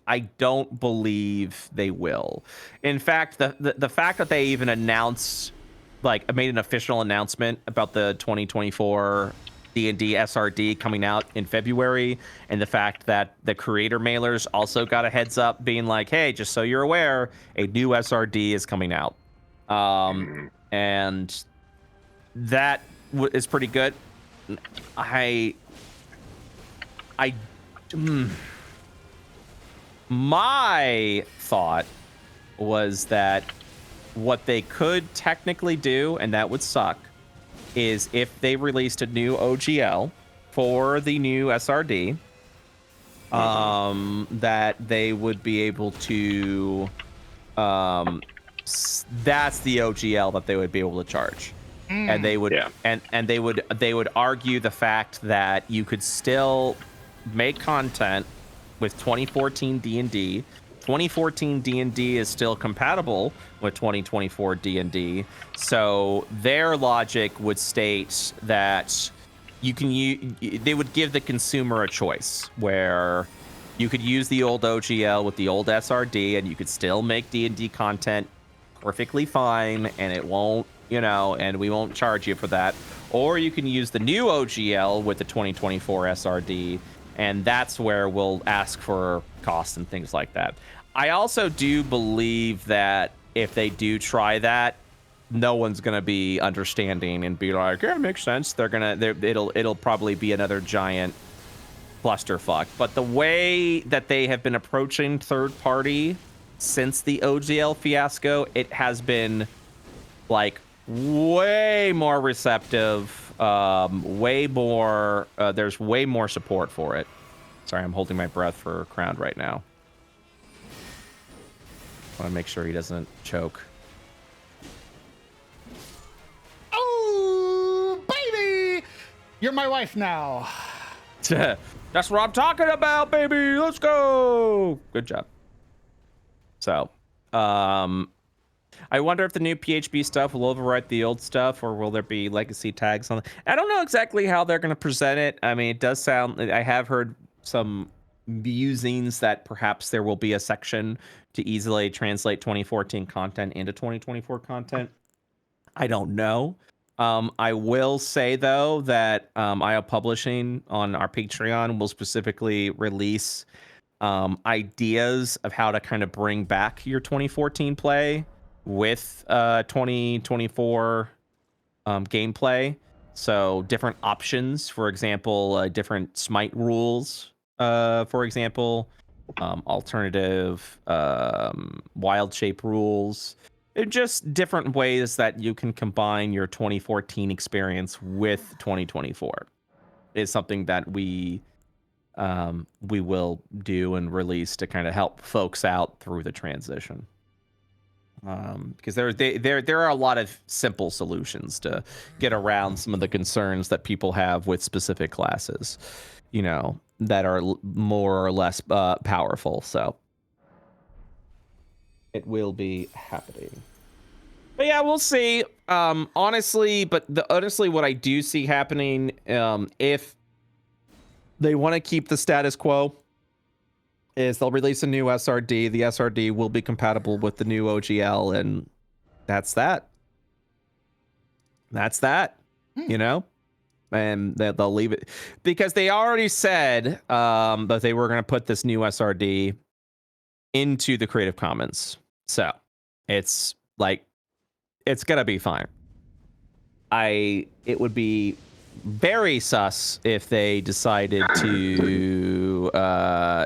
I don't believe they will. In fact, the fact that they even announced, made an official announcement about the 2024 D&D SRD coming out in February, and the fact that the creator mailers also got a heads up being like, hey, just so you're aware, a new SRD is coming out. And that is pretty good. My thought was that what they could technically do, and that would suck, is if they released a new OGL for the new SRD, that they would be able to, that's the OGL that they would be able to charge. And they would, and they would argue the fact that you could still make content with 2014 D&D. 2014 D&D is still compatible with 2024 D&D. So their logic would state that you can they would give the consumer a choice where you could use the old OGL with the old SRD and you could still make D&D content perfectly fine, and it won't, and we won't charge you for that. Or you can use the new OGL with the 2024 SRD, and that's where we'll ask for costs and things like that. I also do believe that if they do try that, no one's gonna be understanding and be like, yeah, it makes sense. It'll probably be another giant clusterfuck. But the way that they have been approaching third party since the OGL fiasco, it has been like way more receptive, way more, there's way more support for it. Sorry, I'm holding my breath for Crown right now. I want to make sure he doesn't choke. Oh, baby! You're my wife now. That's what I'm talking about, baby. Let's go. Good job. So, I wonder if the new PHP stuff will overwrite the old stuff, or will there be legacy tags on it? I don't know exactly how they're going to present it. I mean, it does sound, I have heard some musings that perhaps there will be a section to easily translate 2014 content into 2024 content. I don't know. I will say, though, that IO Publishing on our Patreon will specifically release ideas of how to kind of bring back your 2014 play with 2024 gameplay. So different options, for example, different smite rules, for example, alternative wild shape rules. Just different ways that you can combine your 2014 experience with 2024 is something that we will do and release to kind of help folks out through the transition. Because there are a lot of simple solutions to get around some of the concerns that people have with specific classes, that are more or less powerful. So it will be happening. But yeah, we'll see. Honestly, what I do see happening, if they want to keep the status quo, is they'll release a new SRD. The SRD will be compatible with the new OGL, and that's that. That's that, and they'll leave it, because they already said that they were going to put this new SRD into the Creative Commons. So it's like, it's going to be fine. It would be very sus if they decided to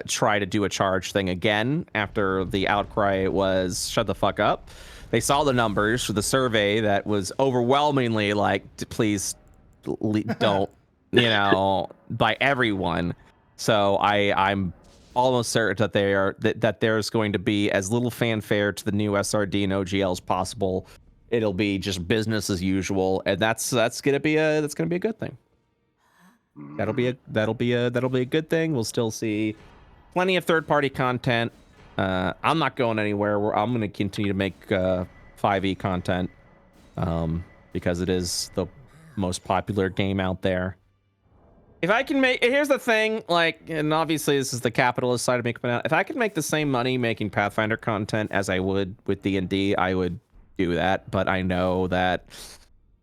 try to do a charge thing again after the outcry was shut the fuck up. They saw the numbers for the survey that was overwhelmingly like, please don't, by everyone. So I'm almost certain that that there's going to be as little fanfare to the new SRD and OGL as possible. It'll be just business as usual, and that's gonna be a good thing. That'll be a good thing. We'll still see plenty of third-party content. I'm not going anywhere. I'm going to continue to make 5e content because it is the most popular game out there. If I can make, here's the thing, and obviously this is the capitalist side of me coming out. If I could make the same money making Pathfinder content as I would with D&D, I would do that. But I know that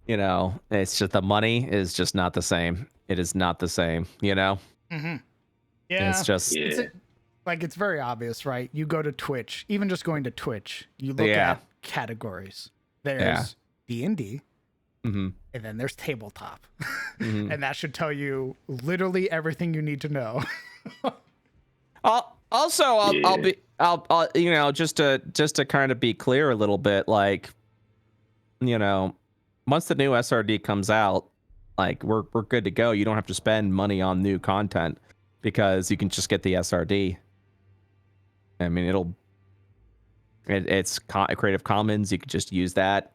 You know, it's just the money is just not the same. It is not the same. You know, Mm-hmm. Yeah. it's just Yeah. It's very obvious, right? You go to Twitch, even just going to Twitch, you look Yeah. at categories. Yeah. There's D&D, hmm and then there's tabletop. Mhm. And that should tell you literally everything you need to know. I'll you know, just to kind of be clear a little bit, like, you know, once the new SRD comes out, like we're good to go. You don't have to spend money on new content because you can just get the SRD. I mean, it's Creative Commons. You could just use that.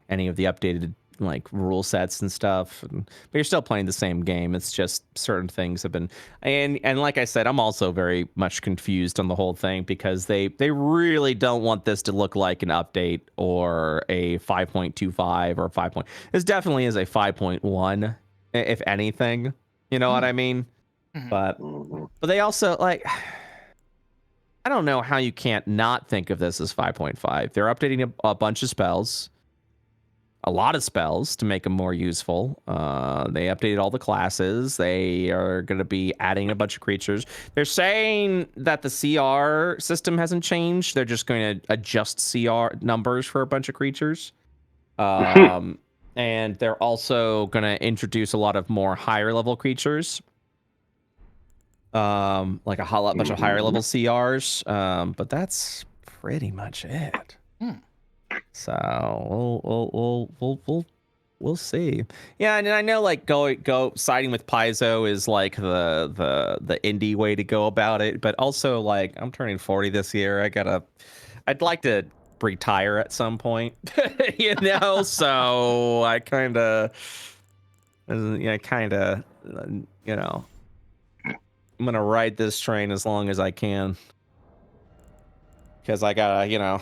Any of the updated like rule sets and stuff, but you're still playing the same game. It's just certain things have been, and like I said, I'm also very much confused on the whole thing because they really don't want this to look like an update or a 5.25 or 5. This definitely is a 5.1, if anything. You know what I mean? Mhm. But Mhm. they also like. I don't know how you can't not think of this as 5.5. They're updating a bunch of spells. A lot of spells to make them more useful. They updated all the classes. They are going to be adding a bunch of creatures. They're saying that the CR system hasn't changed. They're just going to adjust CR numbers for a bunch of creatures. And they're also going to introduce a lot of more higher level creatures. Like a whole bunch of higher level CRs. But that's pretty much it. So we'll see. Yeah, and I know like go siding with Paizo is like the indie way to go about it, but also like I'm turning 40 this year. I'd like to retire at some point, you know. So I kind of, you know, I'm gonna ride this train as long as I can because I gotta, you know.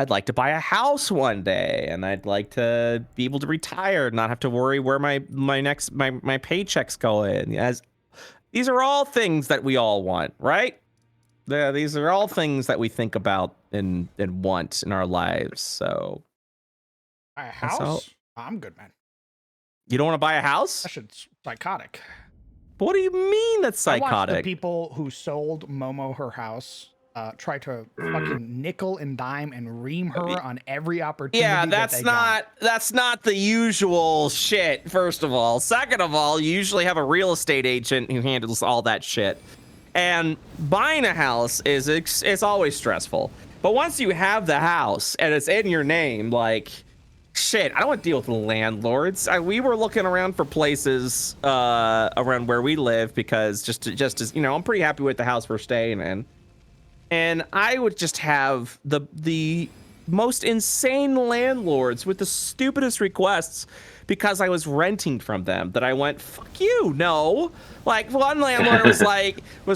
I'd like to buy a house one day, and I'd like to be able to retire, not have to worry where my paychecks go in. As these are all things that we all want, right? These are all things that we think about and want in our lives. So, A that's all. house? I'm good, man. You don't want to buy a house? That shit's psychotic. What do you mean that's I watched the psychotic? people who sold Momo her house try to fucking nickel and dime and ream her on every opportunity. Yeah, that they got. that's not the usual shit. First of all, second of all, you usually have a real estate agent who handles all that shit. And buying a house is it's always stressful. But once you have the house and it's in your name, like shit, I don't want to deal with the landlords. We were looking around for places around where we live because just as you know, I'm pretty happy with the house we're staying in. And I would just have the most insane landlords with the stupidest requests because I was renting from them that I went, fuck you, no. Like one landlord was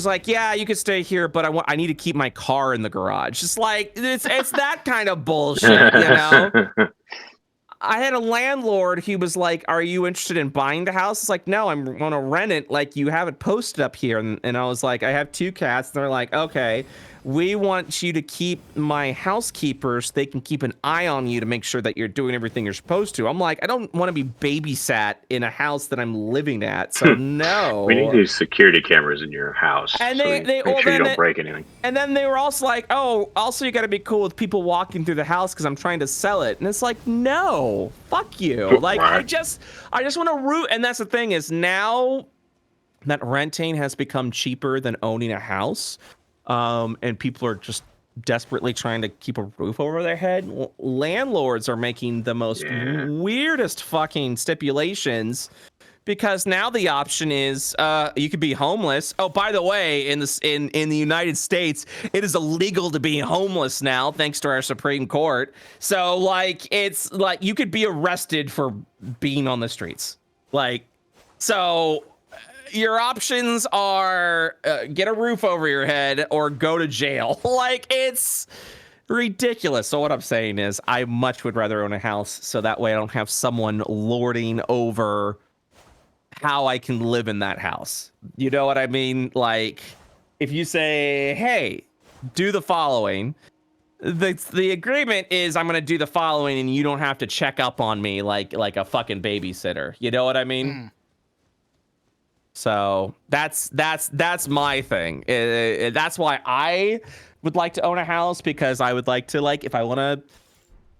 like, yeah, you can stay here, but I need to keep my car in the garage. Just like it's that kind of bullshit, you know? I had a landlord, he was like, are you interested in buying the house? It's like, no, I'm gonna rent it. Like, you have it posted up here. And I was like, I have 2 cats. And they're like, okay, we want you to keep my housekeepers. They can keep an eye on you to make sure that you're doing everything you're supposed to. I'm like, I don't want to be babysat in a house that I'm living at. So no. We need to do security cameras in your house. And so they make sure you don't break anything. And then they were also like, oh, also you got to be cool with people walking through the house because I'm trying to sell it. And it's like, no, fuck you. Like, I just want to root. And that's the thing is now that renting has become cheaper than owning a house. And people are just desperately trying to keep a roof over their head. Landlords are making the most weirdest fucking stipulations. Because now the option is you could be homeless. Oh, by the way, in the United States, it is illegal to be homeless now, thanks to our Supreme Court. So like it's like you could be arrested for being on the streets. Like, so your options are get a roof over your head or go to jail. Like, it's ridiculous. So what I'm saying is I much would rather own a house so that way I don't have someone lording over how I can live in that house. You know what I mean? Like, if you say, hey, do the following, the agreement is I'm gonna do the following, and you don't have to check up on me like a fucking babysitter. You know what I mean? Mm. So that's my thing. That's why I would like to own a house, because I would like to, like, if I want to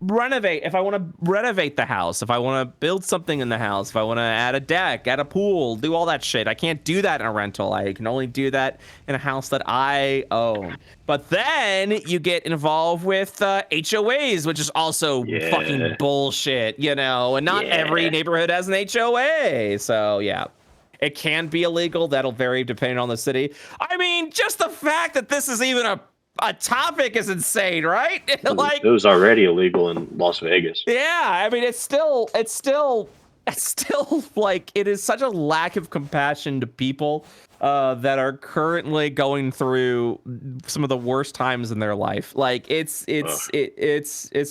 renovate the house, if I want to build something in the house, if I want to add a deck, add a pool, do all that shit. I can't do that in a rental. I can only do that in a house that I own. But then you get involved with HOAs, which is also fucking bullshit, you know, and not every neighborhood has an HOA. So yeah, it can be illegal. That'll vary depending on the city. I mean, just the fact that this is even a topic is insane, right? Like, it was already illegal in Las Vegas. yeah, I mean, it's still like, it is such a lack of compassion to people that are currently going through some of the worst times in their life. Like, it's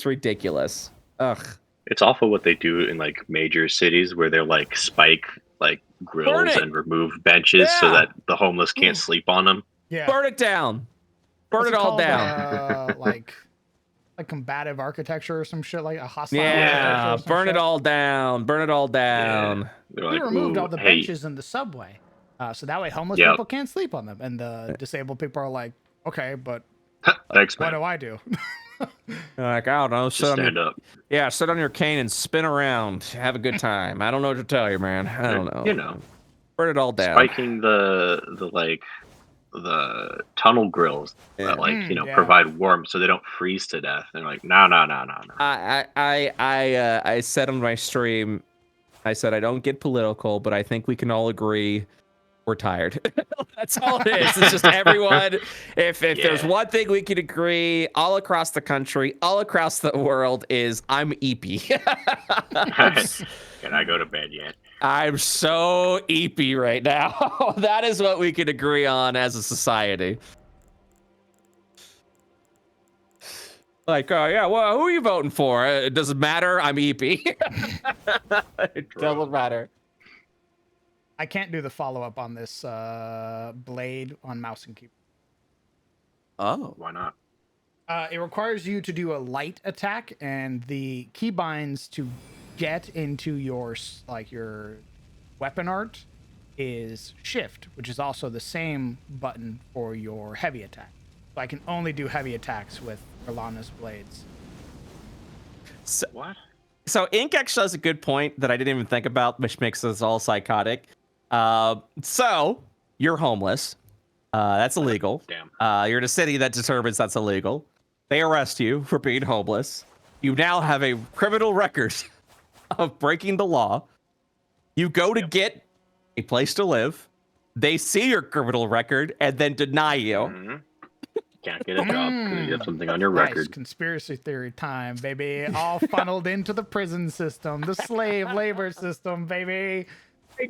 ridiculous. Ugh. It's awful what they do in like major cities where they're like spike like grills and remove benches so that the homeless can't sleep on them. Yeah. Burn it down. Burn it all down. Like combative architecture or some shit, like a hostile. Yeah, burn it all down. Burn it all down. Yeah. We Like, removed all the benches in the subway, so that way homeless people can't sleep on them, and the disabled people are like, okay, but thanks, what man. do I do? Like, I don't know. Just stand up. Yeah, sit on your cane and spin around. Have a good time. I don't know what to tell you, man. I don't know. You know, burn it all down. Spiking the tunnel grills that provide warmth so they don't freeze to death. They're like, no. I said on my stream, I said I don't get political, but I think we can all agree we're tired. That's all it is. It's just everyone. If there's one thing we can agree all across the country, all across the world, is I'm eepy. Can I go to bed yet? I'm so eepy right now. That is what we can agree on as a society. Like, oh yeah, well, who are you voting for? It doesn't matter. I'm eepy. It doesn't matter. I can't do the follow-up on this blade on mouse and keyboard. Oh. Why not? It requires you to do a light attack, and the keybinds to get into your weapon art is shift, which is also the same button for your heavy attack. So I can only do heavy attacks with Rolana's blades. So, what? So Ink actually has a good point that I didn't even think about, which makes us all psychotic. So you're homeless. That's illegal. Damn. You're in a city that determines that's illegal. They arrest you for being homeless. You now have a criminal record of breaking the law. You go to get a place to live. They see your criminal record and then deny you. Mm-hmm. Can't get a job because you have something on your Nice. record. Conspiracy theory time, baby. All funneled into the prison system, the slave labor system, baby.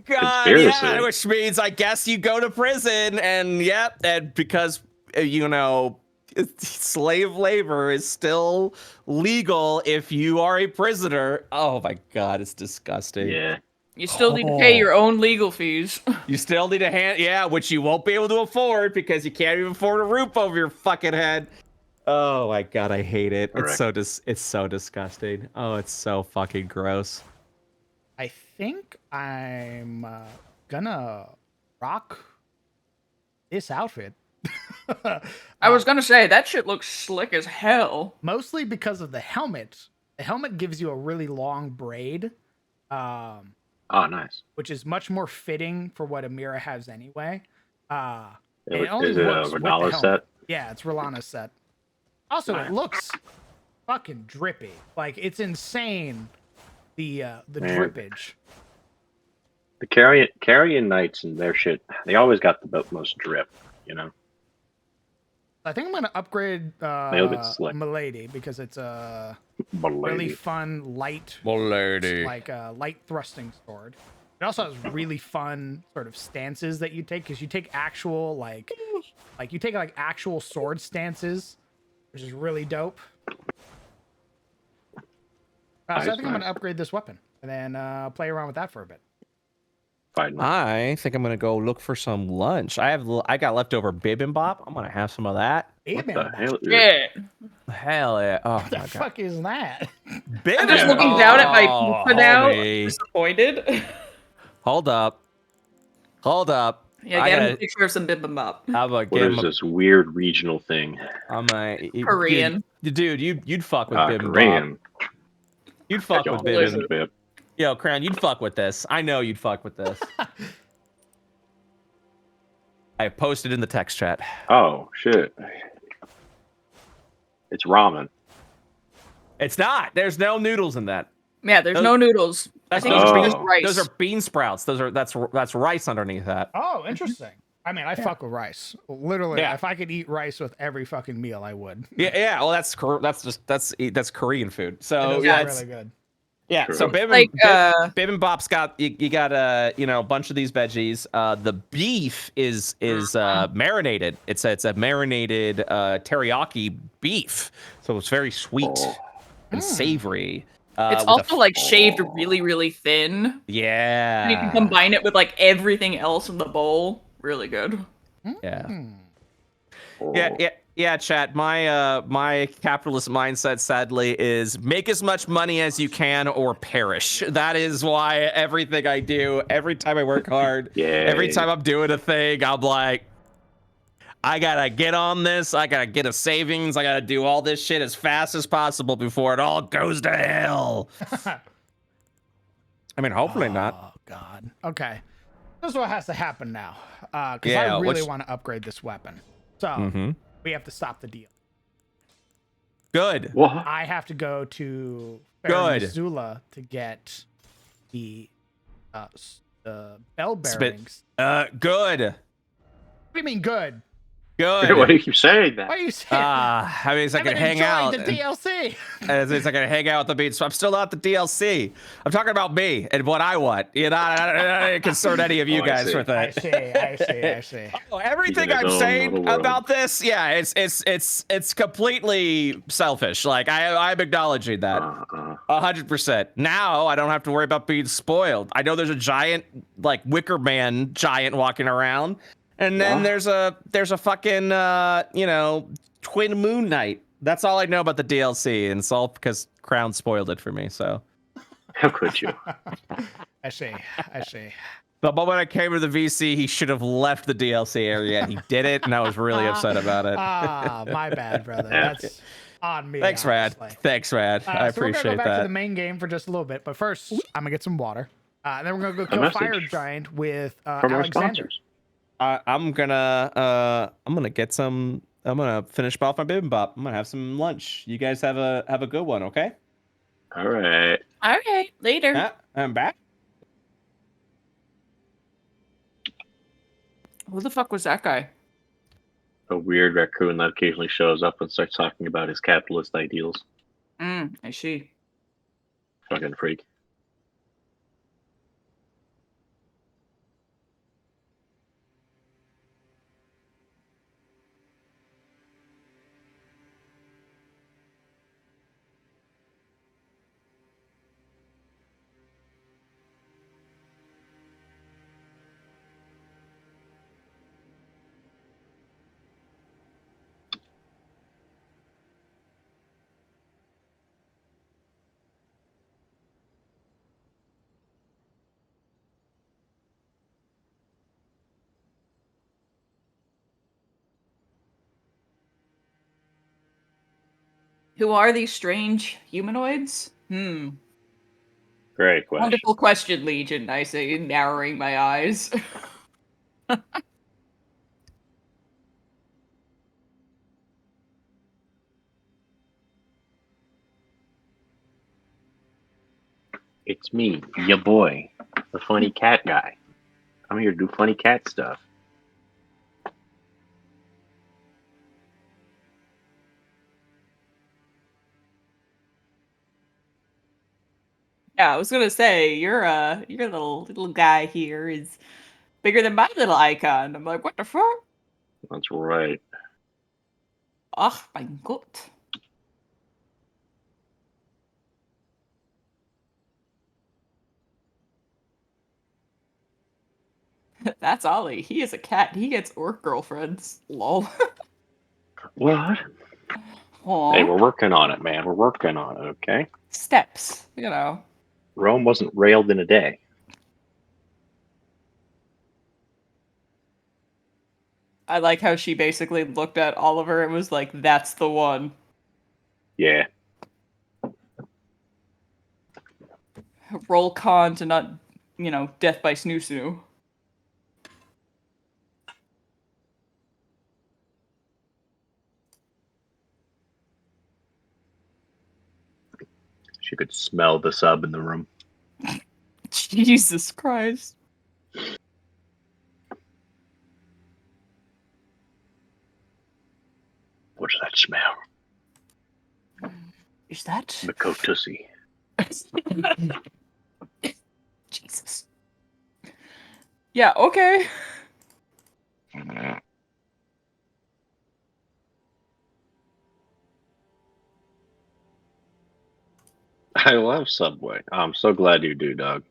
God, yeah, which means I guess you go to prison, and and because slave labor is still legal if you are a prisoner. Oh my God, it's disgusting. Yeah. You still need to pay your own legal fees. You still need to which you won't be able to afford because you can't even afford a roof over your fucking head. Oh my God, I hate it. Correct. It's so disgusting. Oh, it's so fucking gross. I think I'm gonna rock this outfit. I was gonna say, that shit looks slick as hell. Mostly because of the helmet. The helmet gives you a really long braid. Oh, nice. Which is much more fitting for what Amira has anyway. Is it a Renala set? Yeah, it's Rolana's set. Also, it looks fucking drippy. Like, it's insane. The drippage. The Carrion Knights and their shit, they always got the most drip, you know? I think I'm going to upgrade Milady because it's a really fun, light, light thrusting sword. It also has really fun sort of stances that you take, because you take actual, actual sword stances, which is really dope. So I think I'm going to upgrade this weapon and then play around with that for a bit. Fine. I think I'm gonna go look for some lunch. I got leftover bibimbap. I'm gonna have some of that. What the hell? Yeah. Hell yeah! Oh What the my god. fuck is that? I'm just Bibimbap. looking down at my Oh, pizza now. homie. Disappointed. Hold up. Yeah, I get him a gotta. picture of some bibimbap. I'm gonna What get is him. this weird regional thing? I'm gonna. Korean. Dude, you'd fuck with bibimbap. Korean. You'd fuck with Y'all Delicious. bibimbap. bib. Yo, Crown, you'd fuck with this. I know you'd fuck with this. I posted in the text chat. Oh shit! It's ramen. It's not. There's no noodles in that. Yeah, there's no noodles. I think it's those just are rice. Those are bean sprouts. That's rice underneath that. Oh, interesting. I mean, I fuck with rice. Literally, Yeah. if I could eat rice with every fucking meal, I would. Yeah. Well, that's Korean food. So Those yeah, are really good. yeah. True. So Like, bibimbap's got you got a bunch of these veggies. The beef is marinated. It's a marinated teriyaki beef. So it's very sweet and savory. it's with also like Oh. shaved really, really thin. yeah. And you can combine it with like everything else in the bowl. Really good. Yeah. Oh. Yeah, chat. My capitalist mindset, sadly, is make as much money as you can or perish. That is why everything I do, every time I work hard, every Yay. time I'm doing a thing, I'm like, I gotta get on this. I gotta get a savings. I gotta do all this shit as fast as possible before it all goes to hell. I mean, hopefully not. Oh God. Okay. This is what has to happen now. Because Yeah, I really which- want to upgrade this weapon. So Mm-hmm. we have to stop the deal. Good. What? I have to go to Good. Missoula to get the bell Spit. bearings. Good. What do you mean good? Good. Why do you keep saying that? Why are you saying? I mean, it's like I I can hang out. the DLC. It's like I hang out with the beats. I'm still not the DLC. I'm talking about me and what I want. You know, I don't concern any of you Oh, I guys see. with I it. see. Oh, everything He's in I'm his own saying little world. about this, yeah, it's completely selfish. Like I'm acknowledging that. 100%. Now I don't have to worry about being spoiled. I know there's a giant, like Wicker Man giant walking around, and then What? there's a fucking twin Moon Knight. That's all I know about the DLC, and it's all because Crown spoiled it for me. So How could you? I see. the moment I came to the VC, he should have left the DLC area, and he did it, and I was really upset about it. My bad, brother. Yeah. That's on me. Thanks, Rad. honestly. Thanks, Rad. I So we're appreciate gonna go back to that. the main game for just a little bit, but first I'm gonna get some water. And then we're gonna go A kill message Fire Giant with From our Alexander. sponsors. I'm gonna get some. I'm gonna finish off my bibimbap. I'm gonna have some lunch. You guys have a good one, okay? All right. Okay, later. Yeah, I'm back. Who the fuck was that guy? A weird raccoon that occasionally shows up and starts talking about his capitalist ideals. I see. Fucking freak. Who are these strange humanoids? Great question. Wonderful question, Legion. I say, narrowing my eyes. It's me, your boy, the funny cat guy. I'm here to do funny cat stuff. Yeah, I was gonna say your little guy here is bigger than my little icon. I'm like, what the fuck? That's right. Oh my god. That's Ollie. He is a cat. He gets orc girlfriends. Lol. What? Aw. Hey, we're working on it, man. We're working on it, okay? Steps, you know. Rome wasn't railed in a day. I like how she basically looked at Oliver and was like, that's the one. Yeah. Roll con to not, death by snoo snoo. She could smell the sub in the room. Jesus Christ. What's that smell? Is that? Makotusi. Jesus. Yeah, okay. I love Subway. I'm so glad you do, dog.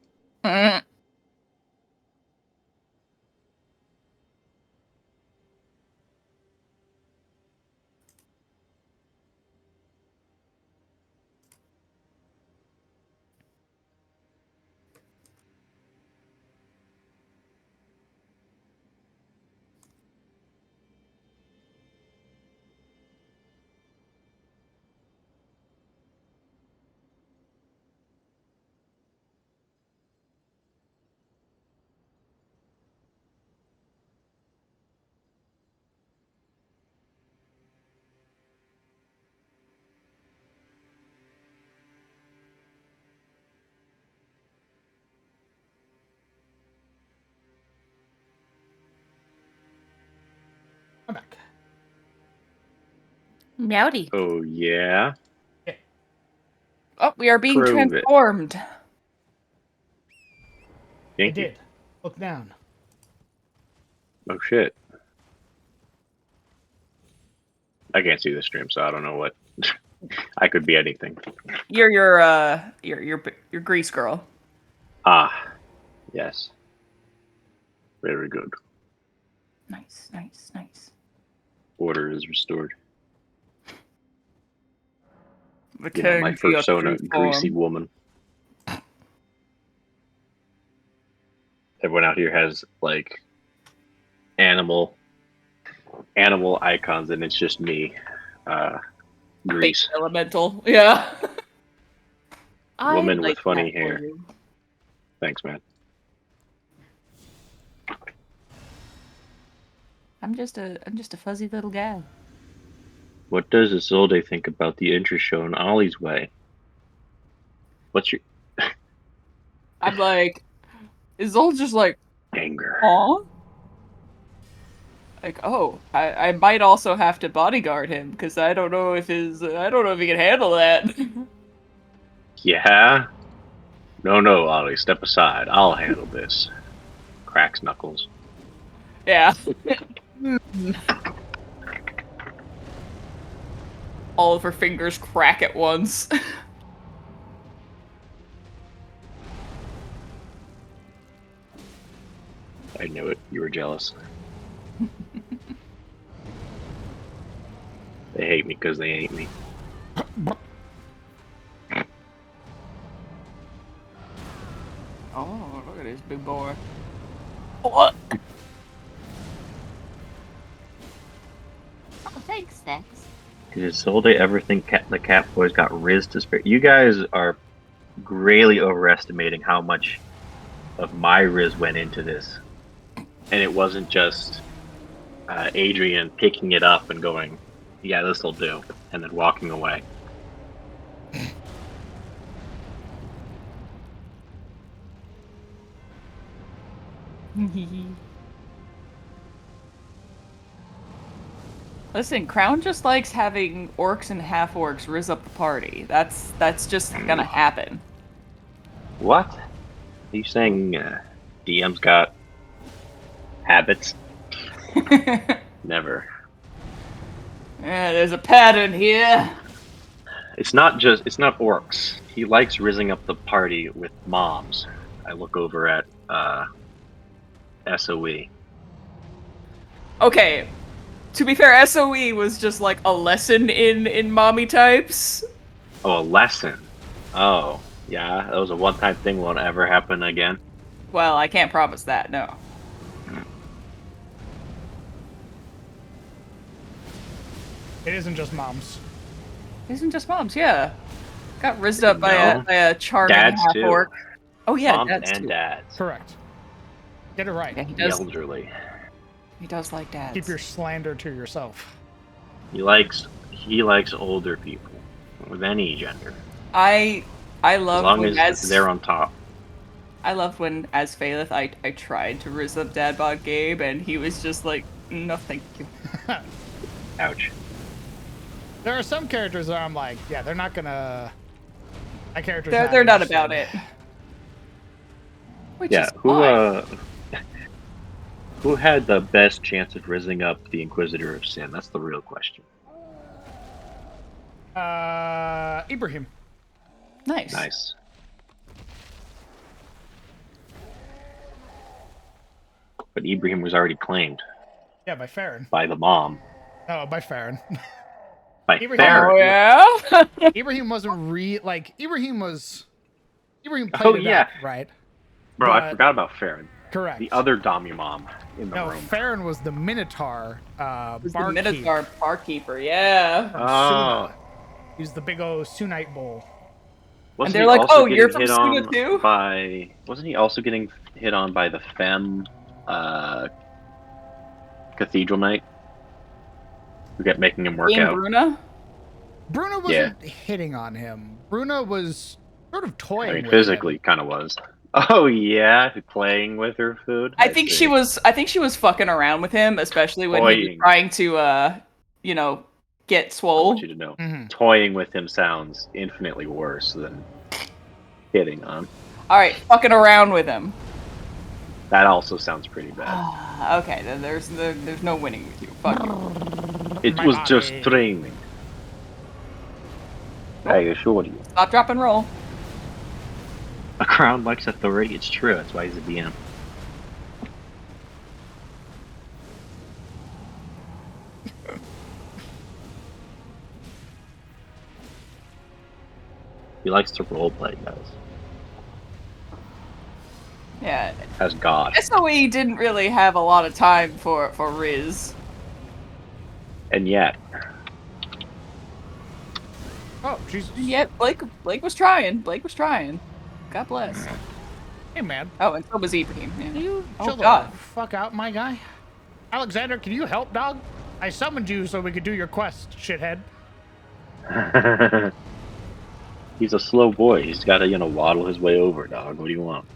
I'm back. Meowdy. Oh, yeah? Oh, we are being Prove it. transformed. I Thank you. did. Look down. Oh, shit. I can't see the stream, so I don't know what. I could be anything. You're your grease girl. Ah, yes. Very good. Nice, nice, nice. Order is restored. Return My to your persona, true greasy form. woman. Everyone out here has like animal icons, and it's just me, grease. Fake elemental. Yeah. Woman I with like funny that for hair. you. Thanks, man. I'm just a fuzzy little guy. What does Isolde think about the interest shown Ollie's way? What's your I'm like, Isolde's just like, anger? aw? Like, oh, I might also have to bodyguard him, because I don't know if he can handle that. Yeah? No, Ollie, step aside. I'll handle this. Cracks knuckles. Yeah. All of her fingers crack at once. I knew it. You were jealous. They hate me because they ain't me. Oh, look at this big boy. What? Oh, thanks, Dex. Did Isolde ever think the cat boys got Riz to spare? You guys are greatly overestimating how much of my Riz went into this. And it wasn't just Adrian picking it up and going, yeah, this'll do, and then walking away. Listen, Crown just likes having orcs and half-orcs rizz up the party. That's just gonna happen. What? Are you saying DM's got habits? Never. Yeah, there's a pattern here. It's not orcs. He likes rizzing up the party with moms. I look over at SOE. Okay, to be fair, SOE was just like a lesson in mommy types. Oh, a lesson. Oh, yeah, that was a one-time thing. Won't ever happen again. Well, I can't promise that, no. It isn't just moms. Isn't just moms, yeah. Got rizzed up by a charming Dads too. half-orc. Oh yeah, Moms dads and too. dads. Correct. Get it right. Yeah, he The does. elderly. He does like dads. Keep your slander to yourself. He likes older people with any gender. I As love long when as they're on top. I loved when, as Phaleth, I tried to rizz up Dadbot Gabe, and he was just like, no, thank you. Ouch. There are some characters where I'm like, yeah, they're not gonna. That character's They're not interested. about it. Which Yeah, is fine. who had the best chance of rizzing up the Inquisitor of Sin? That's the real question. Ibrahim. Nice. Nice. But Ibrahim was already claimed Yeah, by Farron. by the mom. No, by Farron. By Ibrahim- Farron. Oh yeah. Ibrahim wasn't Ibrahim played Oh, it yeah. up, right? Bro, I But- forgot about Farron. Correct. The other Dami mom in the No, room. Farron was the Minotaur Was the barkeep Minotaur barkeeper, yeah. from Oh. Suna. He was the big old Sunite bull. Wasn't they're he like, also "Oh, getting you're from hit Suna on too?" Wasn't he also getting hit on by the Femme Cathedral Knight? Who kept making him work Dame out? Bruna? Bruno wasn't hitting on him. Bruno was sort of toying I mean, with physically, him. kind of was. Oh yeah, playing with her food. I think she was fucking around with him, especially when he was Toying. trying to get I swole. want you to know, toying with him sounds infinitely worse than hitting on. Alright, fucking around with him. That also sounds pretty bad. Okay, then there's no winning with you. Fuck you. It My was body. just training. I assure you. Stop, drop, and roll. A crown likes authority. It's true. That's why he's a DM. He likes to roleplay, guys. Yeah. As God. SOE didn't really have a lot of time for Riz. And yet, Oh, Jesus. Yeah, Blake was trying. Blake was trying. God bless. Hey, man. Oh, and so was Ibrahim. Yeah. Can you Oh, chill God. the fuck out, my guy? Alexander, can you help, dog? I summoned you so we could do your quest, shithead. he's a slow boy. He's got to, waddle his way over, dog. What do you want?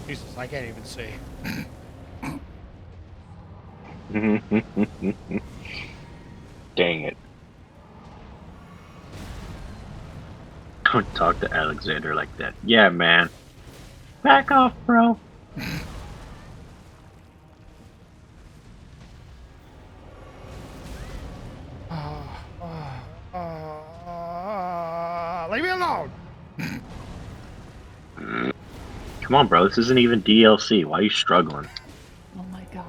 Jesus, I can't even see. Dang it. Don't talk to Alexander like that. Yeah, man. Back off, bro. Leave me alone! Come on, bro. This isn't even DLC. Why are you struggling? Oh my god.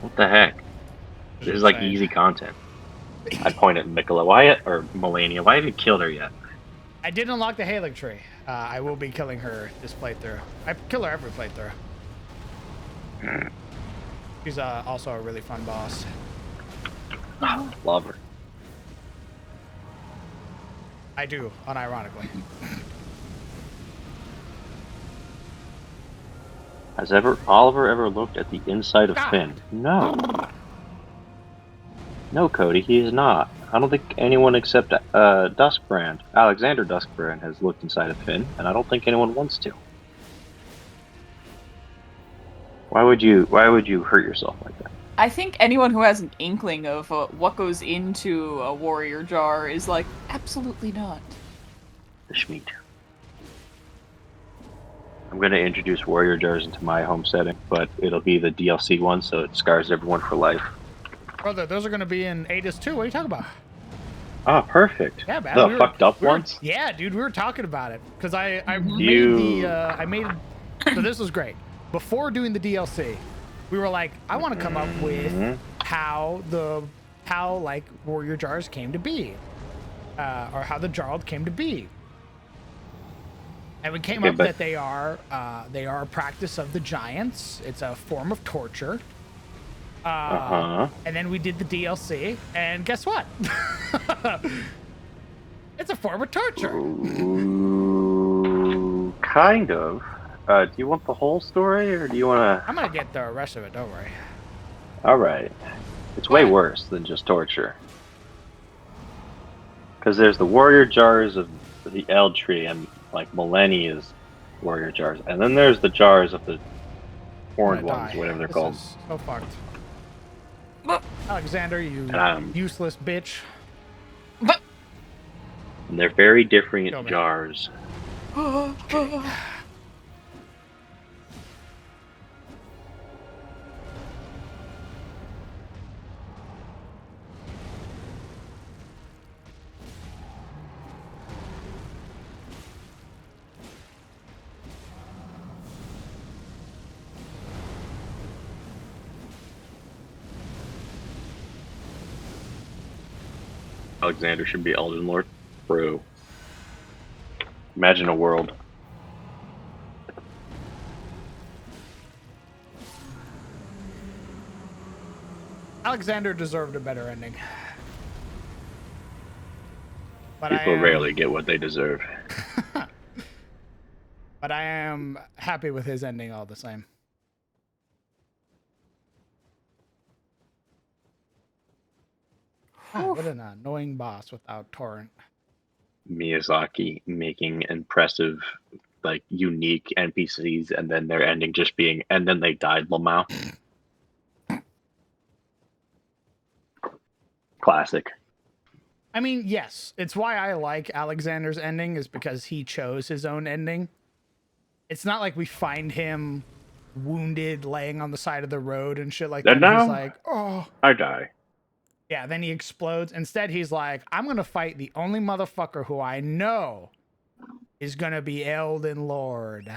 What the heck? This is like Insane. easy content. I point at Mikola. Or Melania. Why have you killed her yet? I did unlock the Hailing tree. I will be killing her this playthrough. I kill her every playthrough. She's also a really fun boss. Love her. I do, unironically. Has Oliver ever looked at the inside of Finn? No. No, Cody, he is not. I don't think anyone except Duskbrand, Alexander Duskbrand, has looked inside of Finn, and I don't think anyone wants to. Why would you hurt yourself like that? I think anyone who has an inkling of what goes into a warrior jar is like, absolutely not. The Schmeat. I'm going to introduce warrior jars into my home setting, but it'll be the DLC one, so it scars everyone for life. Brother, those are going to be in Adis too. What are you talking about? Oh, perfect. Yeah, man. The fucked up ones? Yeah, dude, we were talking about it because I made so this was great. Before doing the DLC, we were like, I want to come up with how like warrior jars came to be, or how the jarl came to be. And we came up that they are a practice of the giants. It's a form of torture. And then we did the DLC, and guess what? It's a form of torture. Ooh, kind of. Do you want the whole story, or do you want to... I'm gonna get the rest of it, don't worry. Alright. It's way worse than just torture. Because there's the warrior jars of the Erdtree and like Millennia's warrior jars. And then there's the jars of the horned ones, whatever they're called. Is so fucked. Alexander, you useless bitch. And they're very different jars. Alexander should be Elden Lord. Bro. Imagine a world. Alexander deserved a better ending. But People rarely get what they deserve. But I am happy with his ending all the same. God, what an annoying boss without Torrent. Miyazaki making impressive, like, unique NPCs, and then their ending just being, and then they died, LMAO. Classic. I mean, yes, it's why I like Alexander's ending, is because he chose his own ending. It's not like we find him wounded, laying on the side of the road and shit like that. And he's like, oh, I die. Yeah, then he explodes. Instead, he's like, I'm going to fight the only motherfucker who I know is going to be Elden Lord.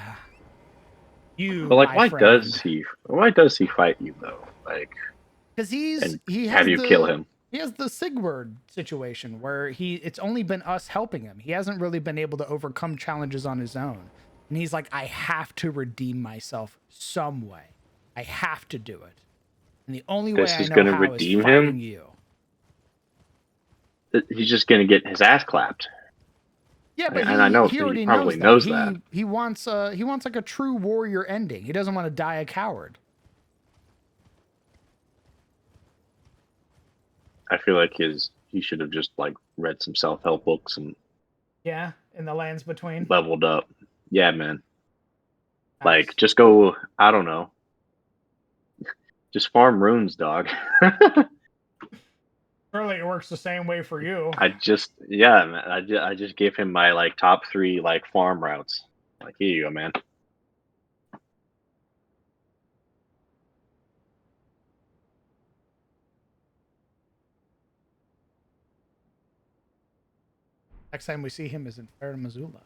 You, but, like, my why friend. does he fight you, though? Like, because he has have you kill him? He has the Sigurd situation where it's only been us helping him. He hasn't really been able to overcome challenges on his own. And he's like, I have to redeem myself some way. I have to do it. And the only way I know how is fighting you. He's just gonna get his ass clapped. Yeah, but I know he already knows that. He wants like a true warrior ending. He doesn't want to die a coward. I feel like he should have just like read some self-help books and in the lands between leveled up. Yeah, man. Nice. Like, just go. I don't know. Just farm runes, dog. Surely it works the same way for you. I just gave him my like top 3 like farm routes. Like, here you go, man. Next time we see him is in Fair Missoula.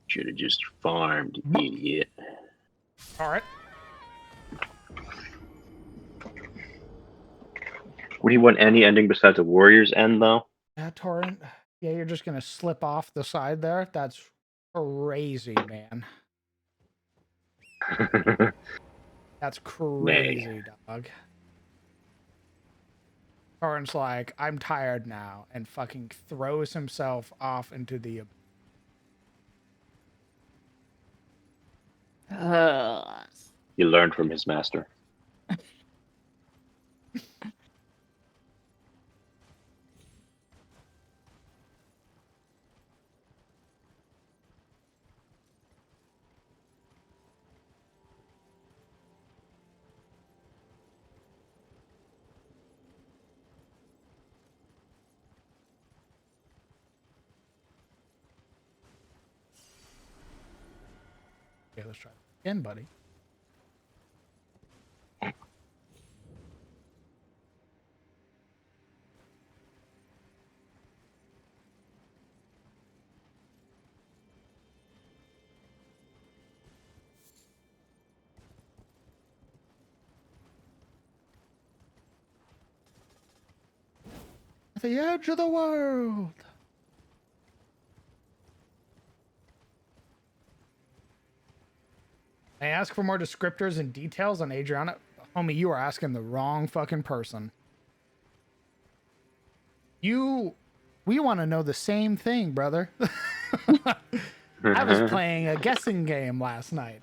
Should have just farmed, idiot. All right. Would he want any ending besides a warrior's end, though? Yeah, Torrent. Yeah, you're just gonna slip off the side there. That's crazy, man. That's crazy, dog. Torrent's like, I'm tired now, and fucking throws himself off into the. He learned from his master. let's try it again, buddy. At the edge of the world. I ask for more descriptors and details on Adriana. Homie, you are asking the wrong fucking person. We want to know the same thing, brother. I was playing a guessing game last night.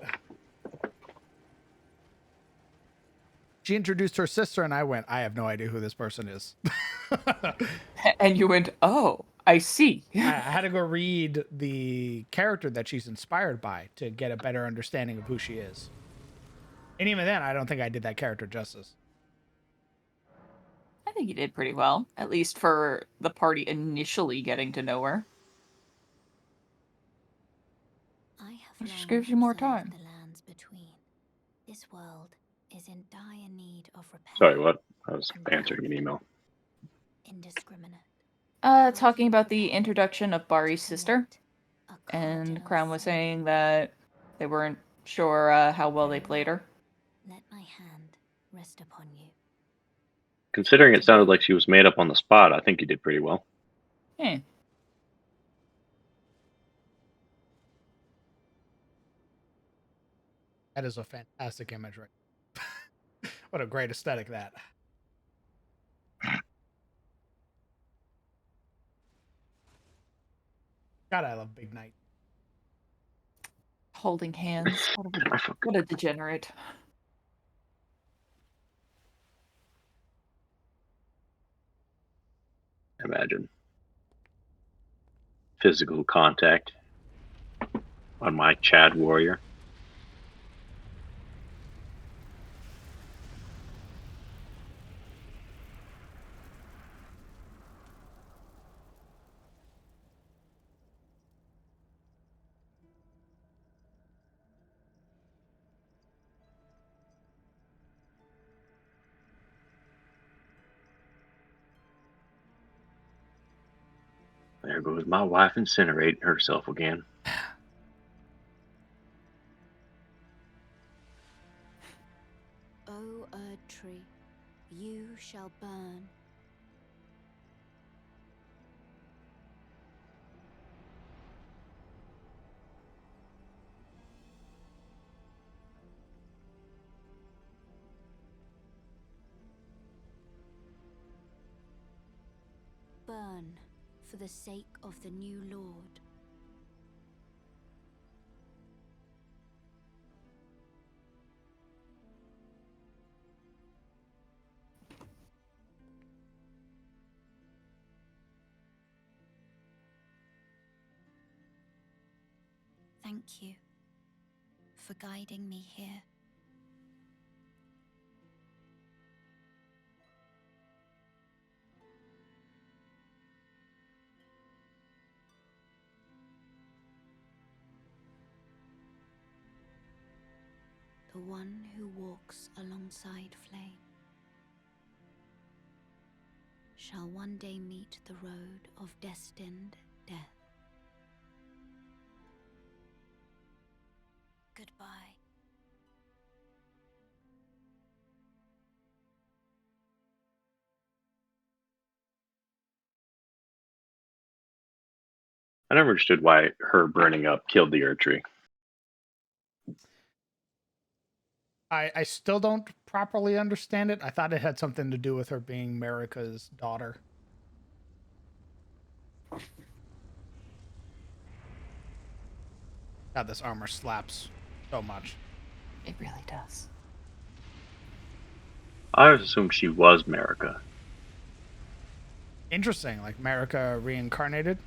She introduced her sister, and I went, I have no idea who this person is. And you went, oh, I see. I had to go read the character that she's inspired by to get a better understanding of who she is. And even then, I don't think I did that character justice. I think you did pretty well, at least for the party initially getting to know her. I have Which just long gives you more observed time. the lands between. This world is in dire need of repair. Sorry, what? I was answering an email. Indiscriminate. Talking about the introduction of Bari's sister, and Crown was saying that they weren't sure how well they played her. Let my hand rest upon you. Considering it sounded like she was made up on the spot, I think you did pretty well. Hmm. That is a fantastic image, right? What a great aesthetic that. God, I love Big Night. Holding hands. What a degenerate. Imagine physical contact on my Chad warrior. There goes my wife incinerating herself again. O Erdtree, you shall burn. Burn for the sake of the new Lord. Thank you for guiding me here. The one who walks alongside flame shall one day meet the road of destined death. Goodbye. I never understood why her burning up killed the Erdtree. I still don't properly understand it. I thought it had something to do with her being Marika's daughter. God, this armor slaps so much. It really does. I always assumed she was Marika. Interesting, like Marika reincarnated.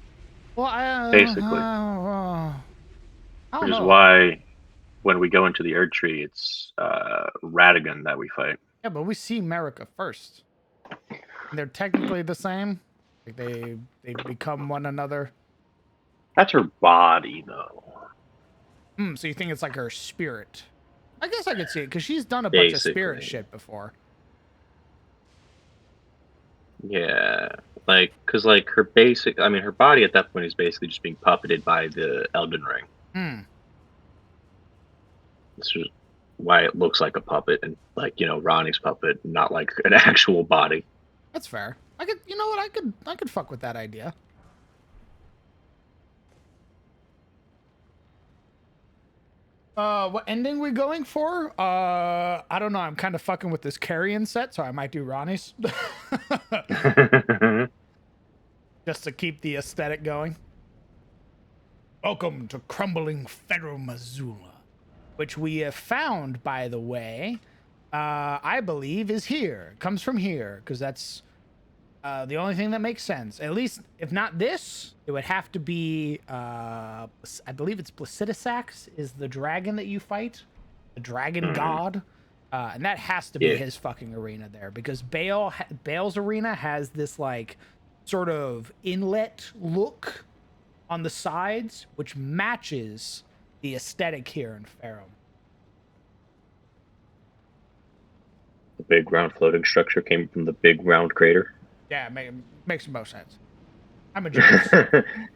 Well, Basically. I don't Which is know. why when we go into the Erdtree, it's Radigan that we fight. Yeah, but we see Marika first. They're technically the same. Like they become one another. That's her body, though. So you think it's like her spirit? I guess I could see it because she's done a bunch of spirit Basically. shit before. Yeah, like, cause like her basic, I mean, her body at that point is basically just being puppeted by the Elden Ring. Hmm. This is why it looks like a puppet and like Ronnie's puppet, not like an actual body. That's fair. I could, you know what? I could fuck with that idea. What ending we going for? I don't know. I'm kind of fucking with this carrion set, so I might do Ronnie's. Just to keep the aesthetic going. Welcome to Crumbling Federal Missoula, which we have found, by the way, I believe is here. It comes from here, because that's the only thing that makes sense. At least, if not this, it would have to be, I believe it's Placidusax is the dragon that you fight, the dragon god. And that has to be his fucking arena there, because Bale's arena has this, like, sort of inlet look on the sides, which matches the aesthetic here in Farum. The big round floating structure came from the big round crater. Yeah, makes the most sense. I'm a genius.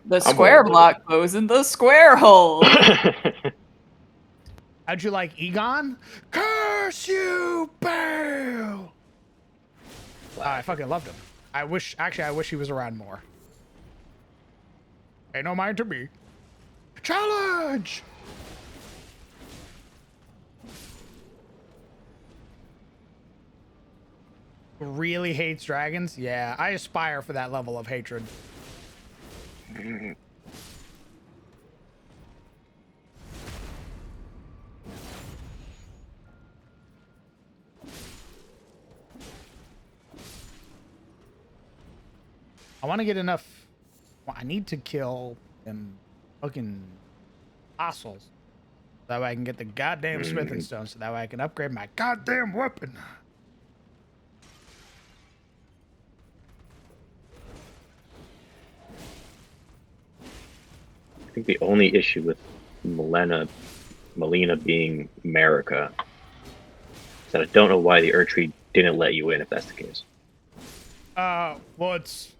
The square block goes in the square hole. How'd you like Egon? Curse you, Bale! I fucking loved him. I wish he was around more. Ain't no mind to me. Challenge! Really hates dragons? Yeah, I aspire for that level of hatred. I want to get enough. Well, I need to kill them fucking fossils. That way I can get the goddamn smithing stone, so that way I can upgrade my goddamn weapon. I think the only issue with Melina being America is that I don't know why the Erdtree didn't let you in if that's the case. Well, it's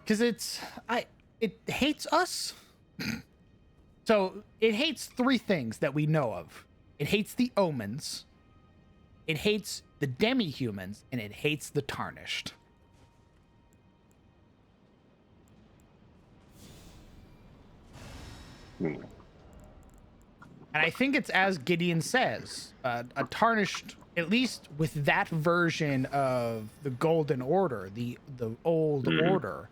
because it hates us. So it hates three things that we know of. It hates the omens, it hates the demi-humans, and it hates the tarnished. And I think it's as Gideon says, a tarnished, at least with that version of the Golden Order, the old order,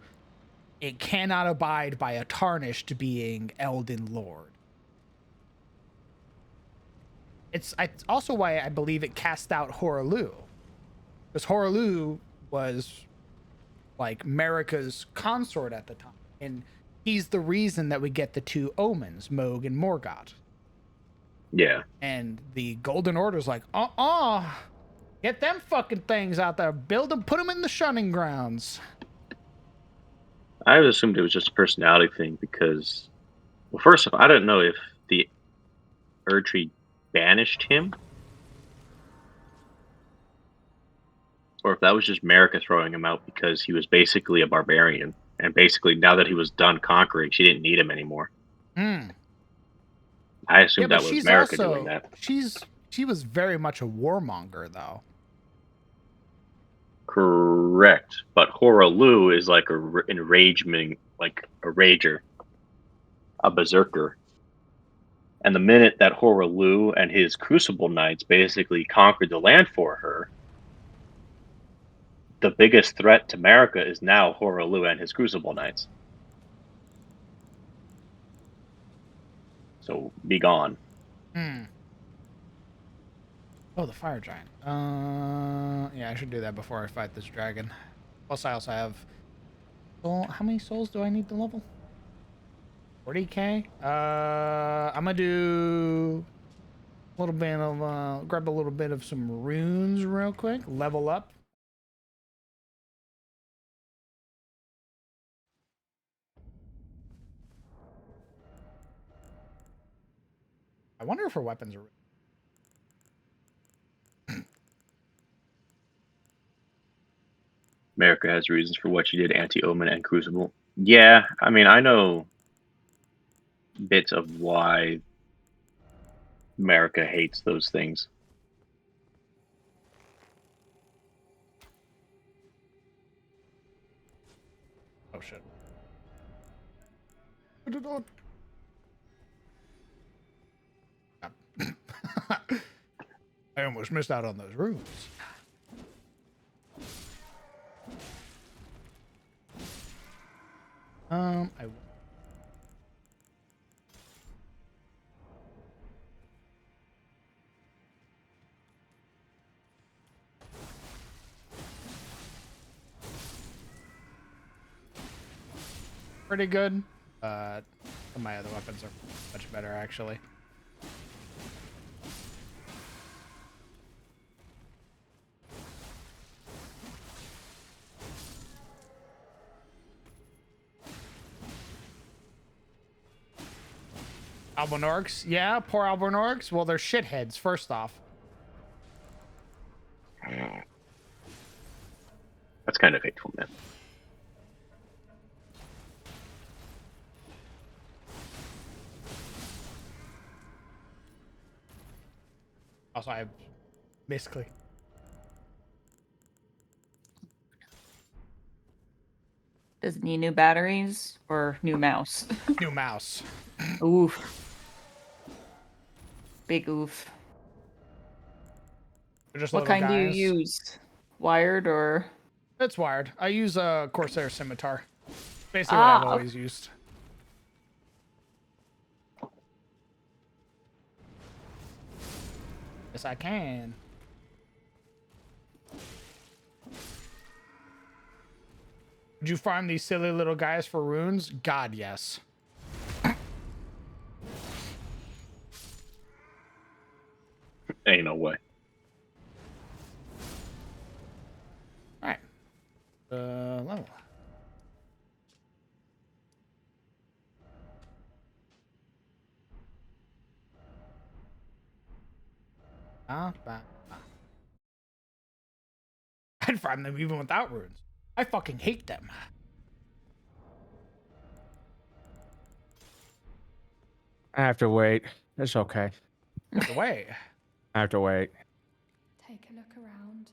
it cannot abide by a tarnished being Elden Lord. It's also why I believe it cast out Horalu, because Horalu was like Marika's consort at the time, and he's the reason that we get the two omens, Moog and Morgoth. Yeah. And the Golden Order's like, get them fucking things out there, build them, put them in the shunning grounds. I assumed it was just a personality thing because, well, first off, I don't know if the Erdtree banished him or if that was just Marika throwing him out because he was basically a barbarian. And basically, now that he was done conquering, she didn't need him anymore. I assumed that was Marika doing that. She was very much a warmonger, though. Correct, but Horalu is like like a rager, a berserker. And the minute that Horalu and his Crucible Knights basically conquered the land for her, the biggest threat to Marika is now Horalu and his Crucible Knights. So be gone. Oh, the fire giant. Yeah, I should do that before I fight this dragon. Plus, I also have. Well, how many souls do I need to level? 40k. I'm gonna do a little bit of grab a little bit of some runes real quick. Level up. I wonder if her weapons are. America has reasons for what she did, Anti-Omen and Crucible. Yeah, I mean, I know bits of why America hates those things. Oh shit. Put it on. I almost missed out on those runes. I pretty good. My other weapons are much better actually. Albinorks? Yeah, poor Albinorks. Well, they're shitheads, first off. That's kind of hateful, man. Also, I basically. Does it need new batteries or new mouse? New mouse. Oof. Big oof. They're just What little kind do you guys. use? Wired or? It's wired. I use a Corsair Scimitar. Basically what I've Ah, always used. Yes, I can. Would you farm these silly little guys for runes? God, yes. Ain't no way. Alright. Level. I'd farm them even without runes. I fucking hate them. I have to wait. It's okay. Get away. I have to wait. Take a look around.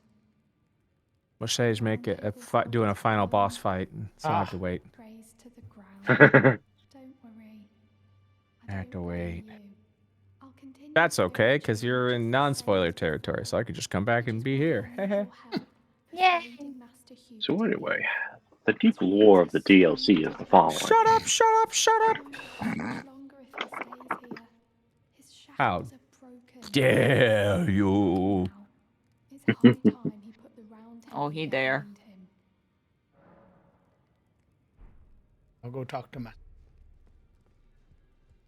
We'll say is make it doing a final boss fight, so I have to wait. Praise to the ground. Don't worry. I have to wait. I'll continue That's to okay, build because you you're into in the non-spoiler same territory, so I could just come back and be here. I need your help. Yay. Persuading Master Hubert So to anyway, leave. the deep lore of the DLC is the following. Shut up! Shut up! Shut up! Longer if he stays here. His How shackles are broken. dare you? Now, it's high time he put the round Oh, he table dare. behind him. I'll go talk to my.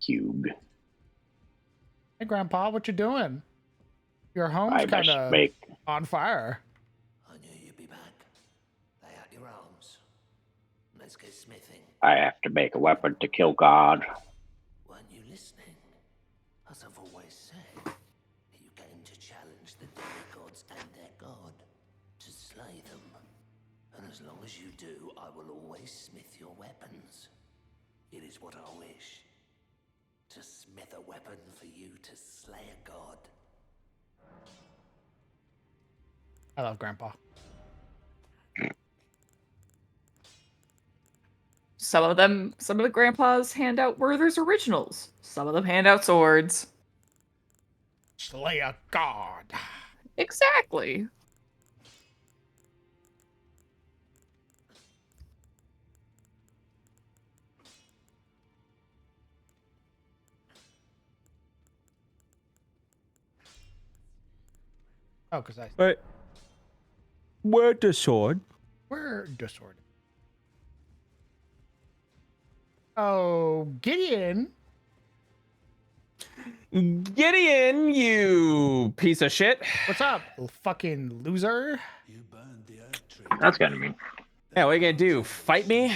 Cube. Hey, Grandpa, what you doing? Your home's I kind must of make. on fire. I knew you'd be back. Lay out your arms. Let's get smithing. I have to make a weapon to kill God. Weren't you listening? As I've always said, you came to challenge the demigods and their god, to slay them. And as long as you do, I will always smith your weapons. It is what I wish. To smith a weapon for you to slay a god. I love Grandpa. Some of the grandpas hand out Werther's originals. Some of them hand out swords. Slay a god. Exactly. Oh, because I. Wait. Where the sword? Where the sword? Oh, Gideon. Gideon, you piece of shit. What's up, fucking loser? You burned the Erdtree. That's kind of mean. Yeah, what are you gonna do? Fight me?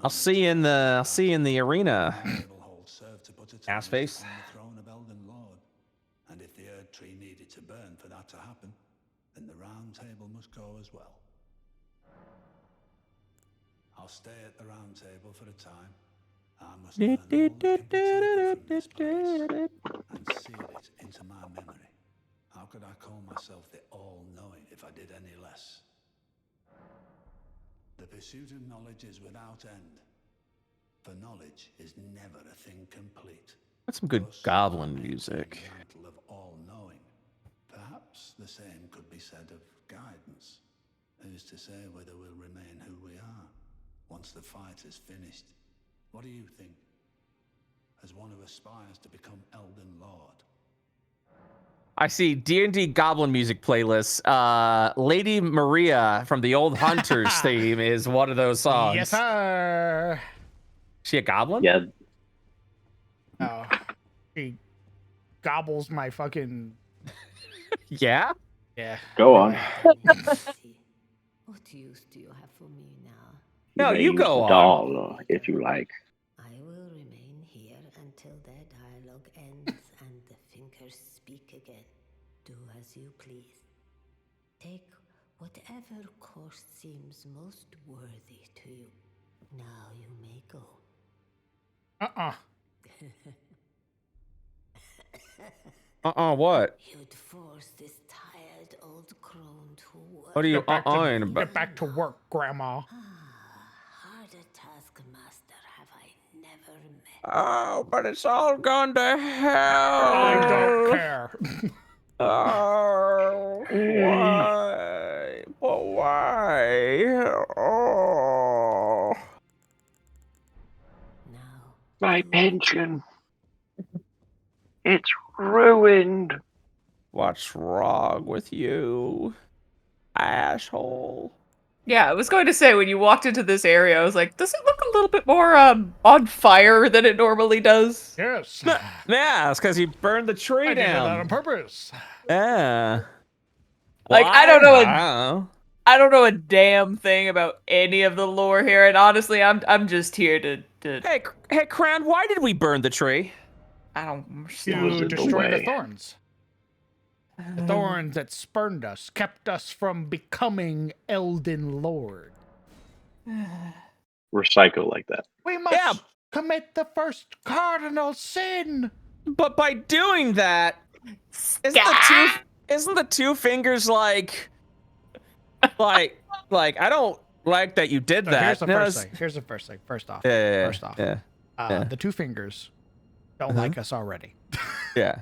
I'll see you in the arena. Hole served to put a Ass face. on the throne of Elden Lord. And if the Erdtree needed to burn for that to happen, then the Round Table must go as well. I'll stay at the Round Table for a time. I must learn all that can be taken from this place and seal it into my memory. How could I call myself the All-Knowing if I did any less? The pursuit of knowledge is without end, for knowledge is never a thing complete. That's some good Thus, goblin I make music. the mantle of all-knowing. Perhaps the same could be said of guidance. Who's to say whether we'll remain who we are once the fight is finished? What do you think? As one who aspires to become Elden Lord. I see D&D goblin music playlists. Lady Maria from the old Hunters theme is one of those songs. Yes, sir. She a goblin? Yeah, Oh, he gobbles my fucking. Yeah? Yeah. go on. What use do you have for me now? No, may you use go the on. doll if you like. I will remain here until their dialogue ends and the fingers speak again. Do as you please. Take whatever course seems most worthy to you. Now you may go. What? You'd force this tired old crone to work. What are you in about? Get back to work, Grandma. Harder taskmaster have I never met. Oh, but it's all gone to hell. I don't care. Oh, why? But why? Oh. Now My pension. It's ruined. What's wrong with you, asshole? Yeah, I was going to say, when you walked into this area, I was like, does it look a little bit more on fire than it normally does? Yes. Yeah, it's because you burned the tree I did that on down. purpose. Yeah. Like, Why? I don't know. I don't know. I don't know a damn thing about any of the lore here, and honestly, I'm just here to Hey, Crown, why did we burn the tree? I don't It was in To the destroy the way. thorns. The thorns that spurned us, kept us from becoming Elden Lord. We're psycho like that. We must Yeah. commit the first cardinal sin. But by doing that, isn't the two fingers like I don't like that you did So that. here's the No, first it's- thing. Here's the first thing. First off. Yeah, First off. yeah, yeah. The two fingers don't like us already. yeah.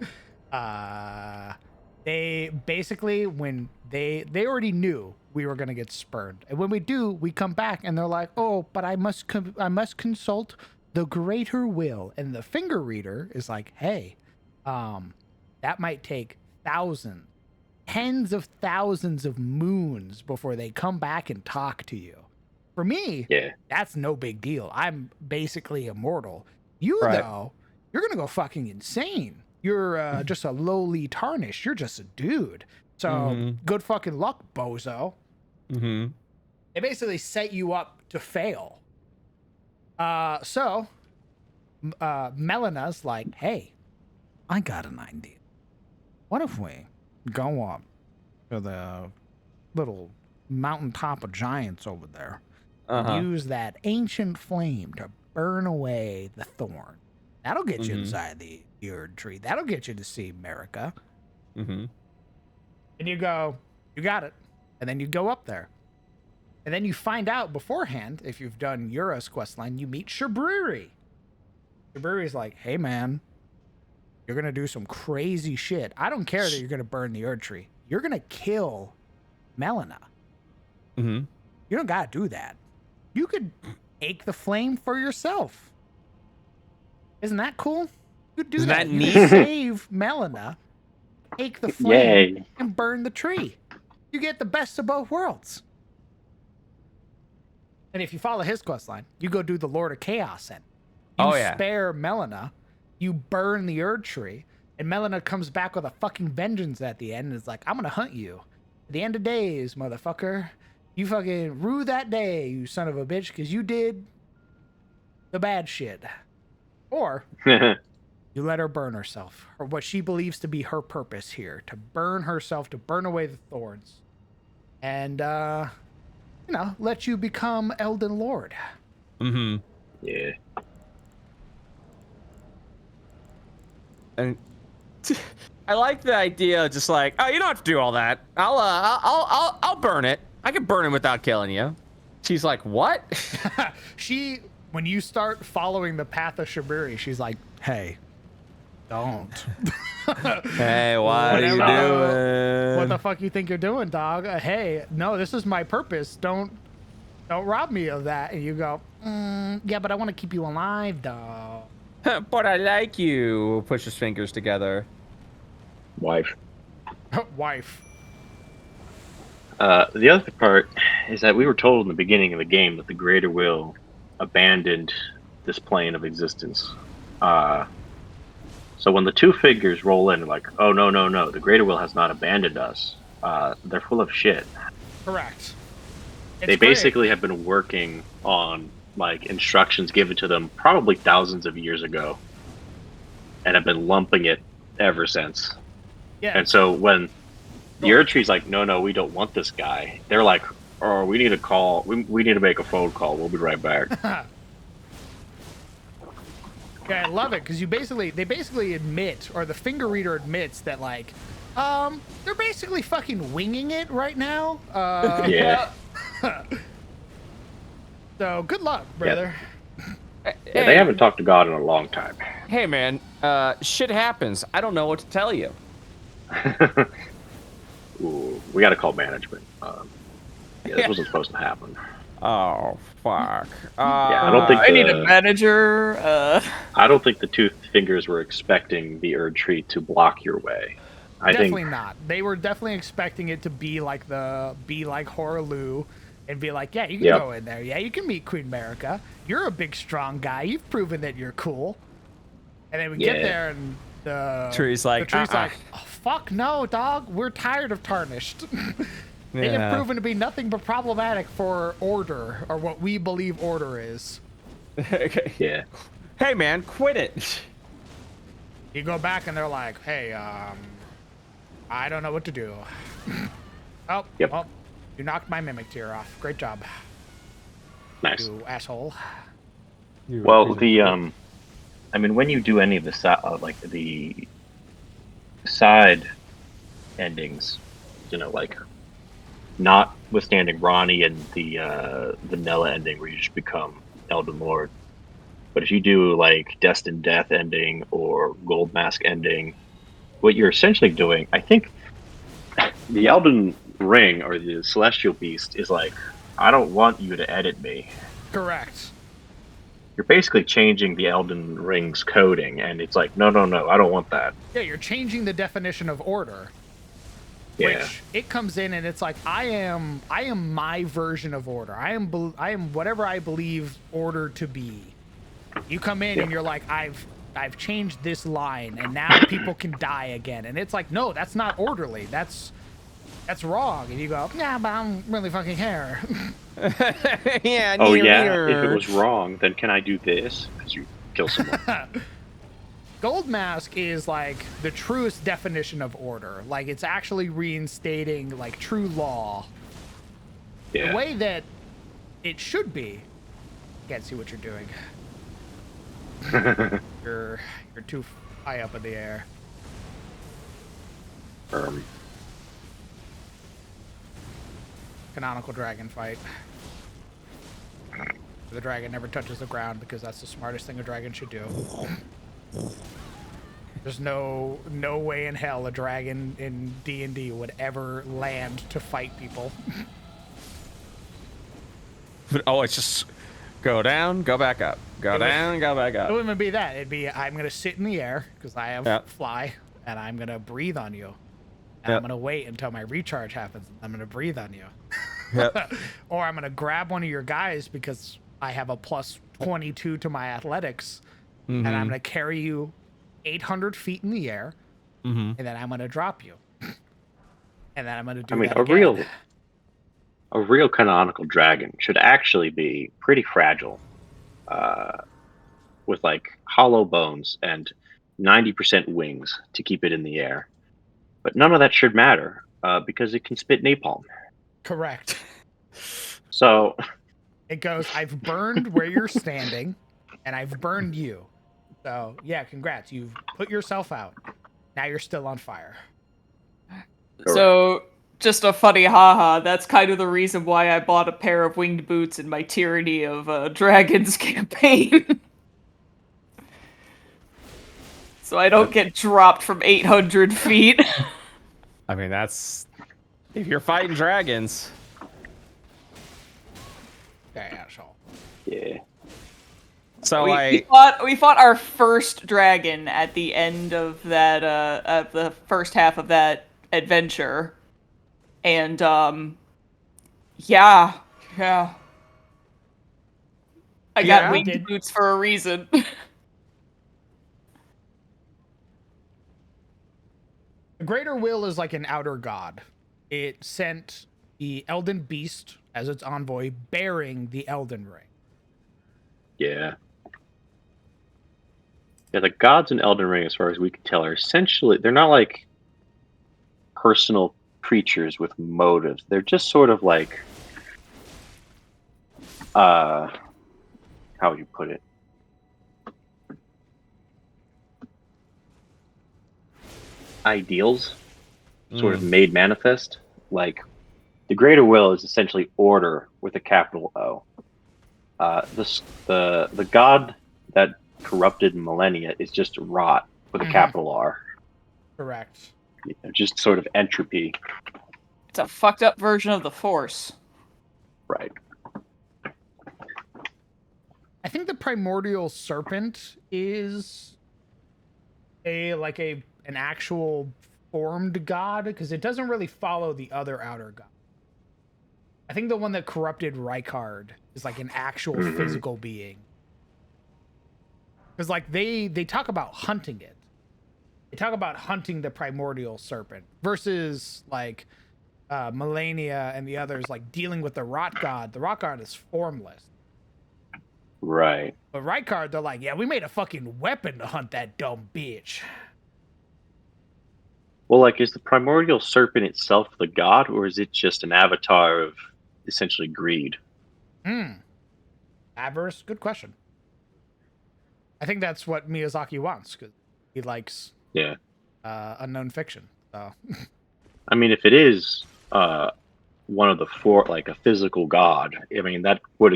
They basically, when they already knew we were gonna get spurned, and when we do, we come back and they're like, "Oh, but I must consult the greater will." And the finger reader is like, "Hey, that might take thousands, tens of thousands of moons before they come back and talk to you." For me, Yeah. that's no big deal. I'm basically immortal. You Right. though, you're gonna go fucking insane. You're just a lowly tarnish. You're just a dude. So good fucking luck, bozo. Mm-hmm. They basically set you up to fail. So Melena's like, "Hey, I got an idea. What if we go up to the little mountaintop of giants over there and use that ancient flame to burn away the thorn? That'll get you inside the Erdtree. That'll get you to see America." Mm-hmm. And you go, "You got it." And then you go up there. And then you find out beforehand, if you've done Yura's questline, you meet Shabriri. Shabriri's like, "Hey, man, you're going to do some crazy shit. I don't care that you're going to burn the Erdtree. You're going to kill Melina. Mm-hmm. You don't got to do that. You could take the flame for yourself. Isn't that cool? You could do Isn't that. that You neat? could save Melina, take the flame, Yay. and burn the tree. You get the best of both worlds." And if you follow his questline, you go do the Lord of Chaos then. You Oh, yeah. spare Melina, you burn the Erdtree, and Melina comes back with a fucking vengeance at the end and is like, "I'm gonna hunt you. At the end of days, motherfucker. You fucking rue that day, you son of a bitch, because you did the bad shit." Or You let her burn herself, or what she believes to be her purpose here, to burn herself, to burn away the thorns, and let you become Elden Lord. Mm-hmm. Yeah. And I like the idea, just like, oh, you don't have to do all that. I'll burn it. I can burn it without killing you. She's like, what? When you start following the path of Shiburi, she's like, hey, don't. Hey, what are you doing? What the fuck you think you're doing, dog? Hey, no, this is my purpose. Don't rob me of that. And you go, yeah, but I want to keep you alive, dog. But I like you. Push his fingers together. Wife. Wife. The other part is that we were told in the beginning of the game that the Greater Will abandoned this plane of existence. So when the two figures roll in, like, oh, no, the Greater Will has not abandoned us, they're full of shit. Correct. They basically have been working on, like, instructions given to them probably thousands of years ago and have been lumping it ever since. Yeah. And so when the Erdtree's like, no, we don't want this guy, they're like, oh, we need to call, we need to make a phone call. We'll be right back. Yeah, I love it because they basically admit, or the finger reader admits that, like, they're basically fucking winging it right now. Yeah. So good luck, brother. Yeah, they haven't talked to God in a long time. Hey, man, shit happens. I don't know what to tell you. Ooh, we got to call management. This wasn't supposed to happen. Oh, fuck. Yeah, I don't think I need a manager. I don't think the two fingers were expecting the Erdtree to block your way. Definitely not. They were definitely expecting it to be like Horaloo and be like, yeah, you can go in there. Yeah, you can meet Queen America. You're a big, strong guy. You've proven that you're cool. And then we get there and the tree's like, oh, fuck no, dog. We're tired of Tarnished. They have proven to be nothing but problematic for order, or what we believe order is. Okay. Yeah. Hey, man, quit it. You go back and they're like, hey, I don't know what to do. Oh, yep. Well, you knocked my mimic tier off. Great job. Nice. You asshole. Well, I mean, when you do any of the the side endings, like, notwithstanding Ronnie and the vanilla ending where you just become Elden Lord, but if you do like Destined Death ending or Gold Mask ending, what you're essentially doing, I think, the Elden Ring or the Celestial Beast is like, I don't want you to edit me. Correct. You're basically changing the Elden Ring's coding, and it's like, no, I don't want that. Yeah, you're changing the definition of order. Yeah. Which it comes in and it's like, I am my version of order. I am whatever I believe order to be. You come in and you're like, I've changed this line and now people can die again. And it's like, no, that's not orderly. That's wrong. And you go, yeah, but I don't really fucking care. Yeah. Oh yeah. If it was wrong, then can I do this? Because you kill someone. Gold Mask is like the truest definition of order. Like, it's actually reinstating like true law. Yeah. The way that it should be. Can't see what you're doing. You're too high up in the air. Canonical dragon fight. The dragon never touches the ground because that's the smartest thing a dragon should do. There's no way in hell a dragon in D&D would ever land to fight people. Oh, it's just go down, go back up. Go down, go back up. It wouldn't even be that. It'd be, I'm going to sit in the air because I have fly, and I'm going to breathe on you. And I'm going to wait until my recharge happens. I'm going to breathe on you. Or I'm going to grab one of your guys because I have a plus 22 to my athletics. And I'm going to carry you 800 feet in the air. And then I'm going to drop you. And then I'm going to do that again. A real canonical dragon should actually be pretty fragile, with like hollow bones and 90% wings to keep it in the air. But none of that should matter because it can spit napalm. Correct. So, It goes, I've burned where you're standing, and I've burned you. So, yeah, congrats. You've put yourself out. Now you're still on fire. So, just a funny haha, that's kind of the reason why I bought a pair of winged boots in my Tyranny of Dragons campaign. So I don't get dropped from 800 feet. I mean, that's if you're fighting dragons. Asshole. yeah. So we fought our first dragon at the end of that of the first half of that adventure. And yeah. I got winged boots for a reason. The Greater Will is like an outer god. It sent the Elden Beast as its envoy, bearing the Elden Ring. Yeah. Yeah, the gods in Elden Ring, as far as we can tell, are essentially, they're not like personal creatures with motives. They're just sort of like, how would you put it? Ideals, sort of made manifest. Like, the Greater Will is essentially order with a capital O. The god that corrupted millennia is just rot with a capital R. Correct. You know, just sort of entropy. It's a fucked up version of the Force. Right. I think the primordial serpent is an actual formed god, because it doesn't really follow the other outer god. I think the one that corrupted Rykard is like an actual physical being. Because like they talk about hunting it. They talk about hunting the primordial serpent versus like Melania and the others like dealing with the rot god. The rot god is formless. Right. But Rykard, they're like, yeah, we made a fucking weapon to hunt that dumb bitch. Well, like, is the primordial serpent itself the god, or is it just an avatar of essentially greed? Avarice? Good question. I think that's what Miyazaki wants, because he likes unknown fiction. So. I mean, if it is one of the four, like a physical god, I mean, that would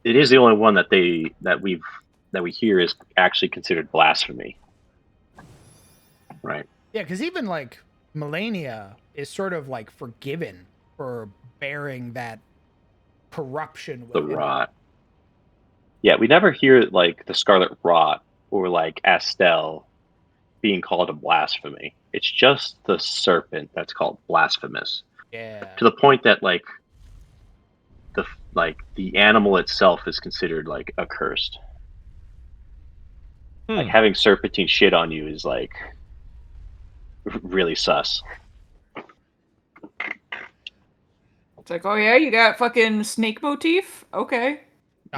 it is the only one that we hear is actually considered blasphemy, right? Yeah, because even like Melania is sort of like forgiven for bearing that corruption The within rot. Yeah, we never hear like the Scarlet Rot or like Astel being called a blasphemy. It's just the serpent that's called blasphemous. Yeah. To the point that like the animal itself is considered like accursed. Like having serpentine shit on you is like really sus. It's like, oh yeah, you got fucking snake motif? Okay.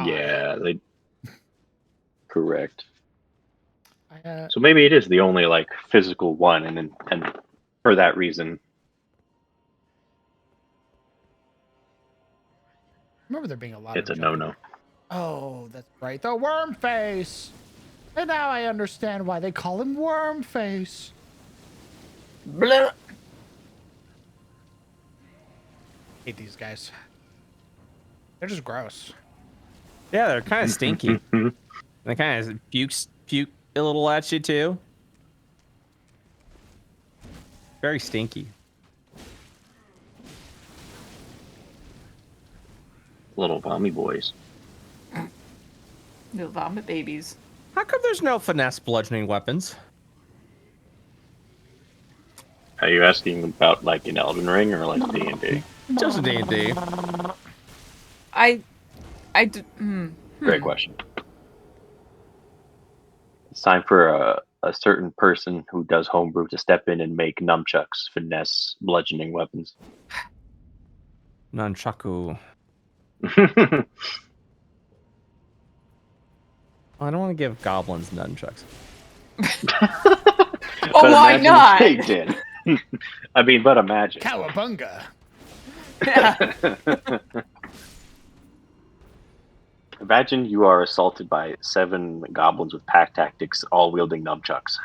Yeah, they correct. So maybe it is the only like physical one, and for that reason, Remember there being a lot it's of a no-no. Oh, that's right. The worm face. And now I understand why they call him Worm Face. Blah. Hate these guys. They're just gross. Yeah, they're kind of stinky. They kind of puke a little at you too. Very stinky. Little vommy boys. Little vomit babies. How come there's no finesse bludgeoning weapons? Are you asking about like in Elden Ring or like D&D? Just a D&D. Great question. It's time for a certain person who does homebrew to step in and make nunchucks, finesse, bludgeoning weapons. Nunchaku. I don't want to give goblins nunchucks. Oh, why imagine not? if they did. I mean, but imagine. Cowabunga. Yeah. Imagine you are assaulted by 7 goblins with pack tactics, all wielding nunchucks,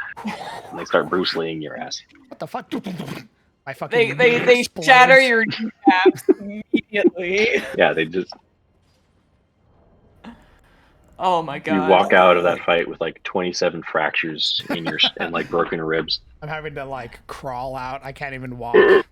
and they start Bruce Leeing your ass. What the fuck? My They fucking they knee they shatter explodes. your kneecaps immediately. Yeah, they just Oh my you god. walk out of that fight with like 27 fractures in your and like broken ribs. I'm having to like crawl out. I can't even walk. I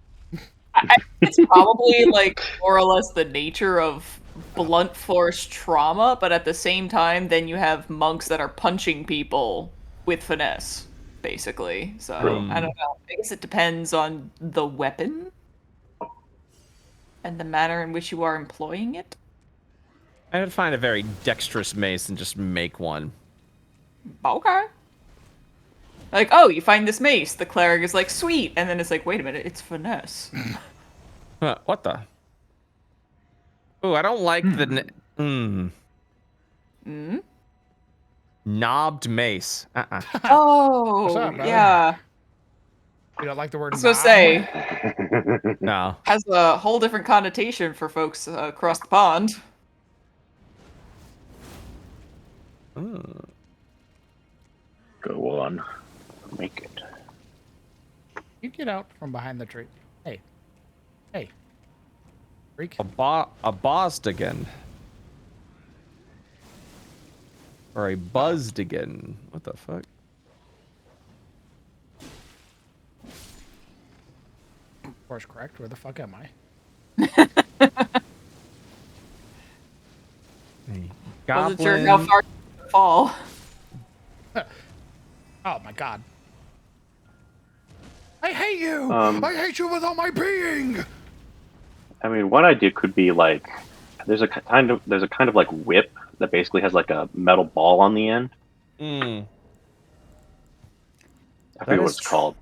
think it's probably like more or less the nature of blunt force trauma, but at the same time, then you have monks that are punching people with finesse, basically. So True. I don't know. I guess it depends on the weapon and the manner in which you are employing it. I would find a very dexterous mace and just make one. Okay. Like, oh, you find this mace. The cleric is like, sweet. And then it's like, wait a minute, it's finesse. What the? Ooh, I don't like the... Knobbed mace. Oh, What's up, brother? yeah. You don't like the word I was gonna knob? say, No. has a whole different connotation for folks across the pond. Go on, make it. You get out from behind the tree. Hey. Hey. Freak. A Bosdigan. Or a Buzzdigan. What the fuck? Of course, correct. Where the fuck am I? Wasn't sure how far you could fall. Oh my god. I hate you! I hate you with all my being! I mean, one idea could be like there's a kind of like whip that basically has like a metal ball on the end. I forget what it's called.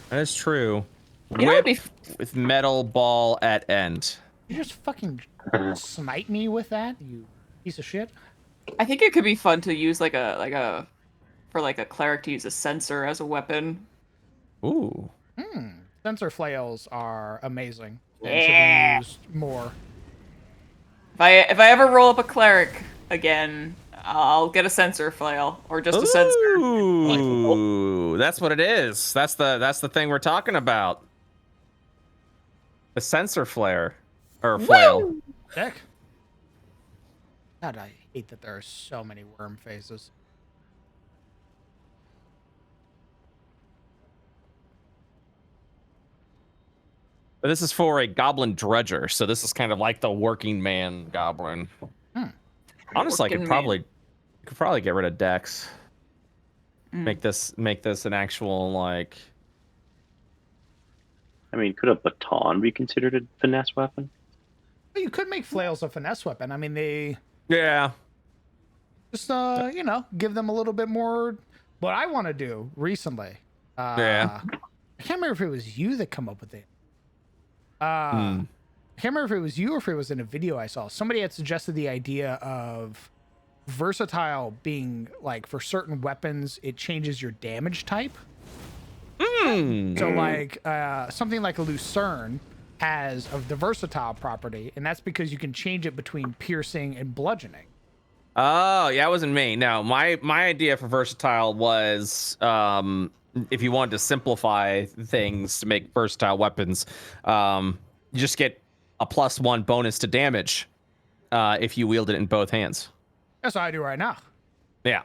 That is true. You know, Whip with metal ball at end. You just fucking snipe me with that, you piece of shit? I think it could be fun to use like a cleric to use a censer as a weapon. Ooh. Sensor flails are amazing. And Yeah. should be used more. If I ever roll up a cleric again, I'll get a censer flail or just a censer. Ooh, that's what it is. That's the thing we're talking about. The sensor flare or flail. Heck. God, I hate that there are so many worm faces. But this is for a goblin dredger, so this is kind of like the working man goblin. Honestly, I could probably get rid of Dex. Make this an actual like. I mean, could a baton be considered a finesse weapon? Well, you could make flails a finesse weapon. I mean, they Yeah. just you know, give them a little bit more. What I want to do recently. Yeah. I can't remember if it was you that come up with it. I can't remember if it was you or if it was in a video I saw. Somebody had suggested the idea of versatile being like for certain weapons, it changes your damage type. So like something like a Lucerne has of the versatile property, and that's because you can change it between piercing and bludgeoning. Oh, yeah, it wasn't me. No, my idea for versatile was if you wanted to simplify things to make versatile weapons, you just get a +1 bonus to damage if you wield it in both hands. That's what I do right now. Yeah.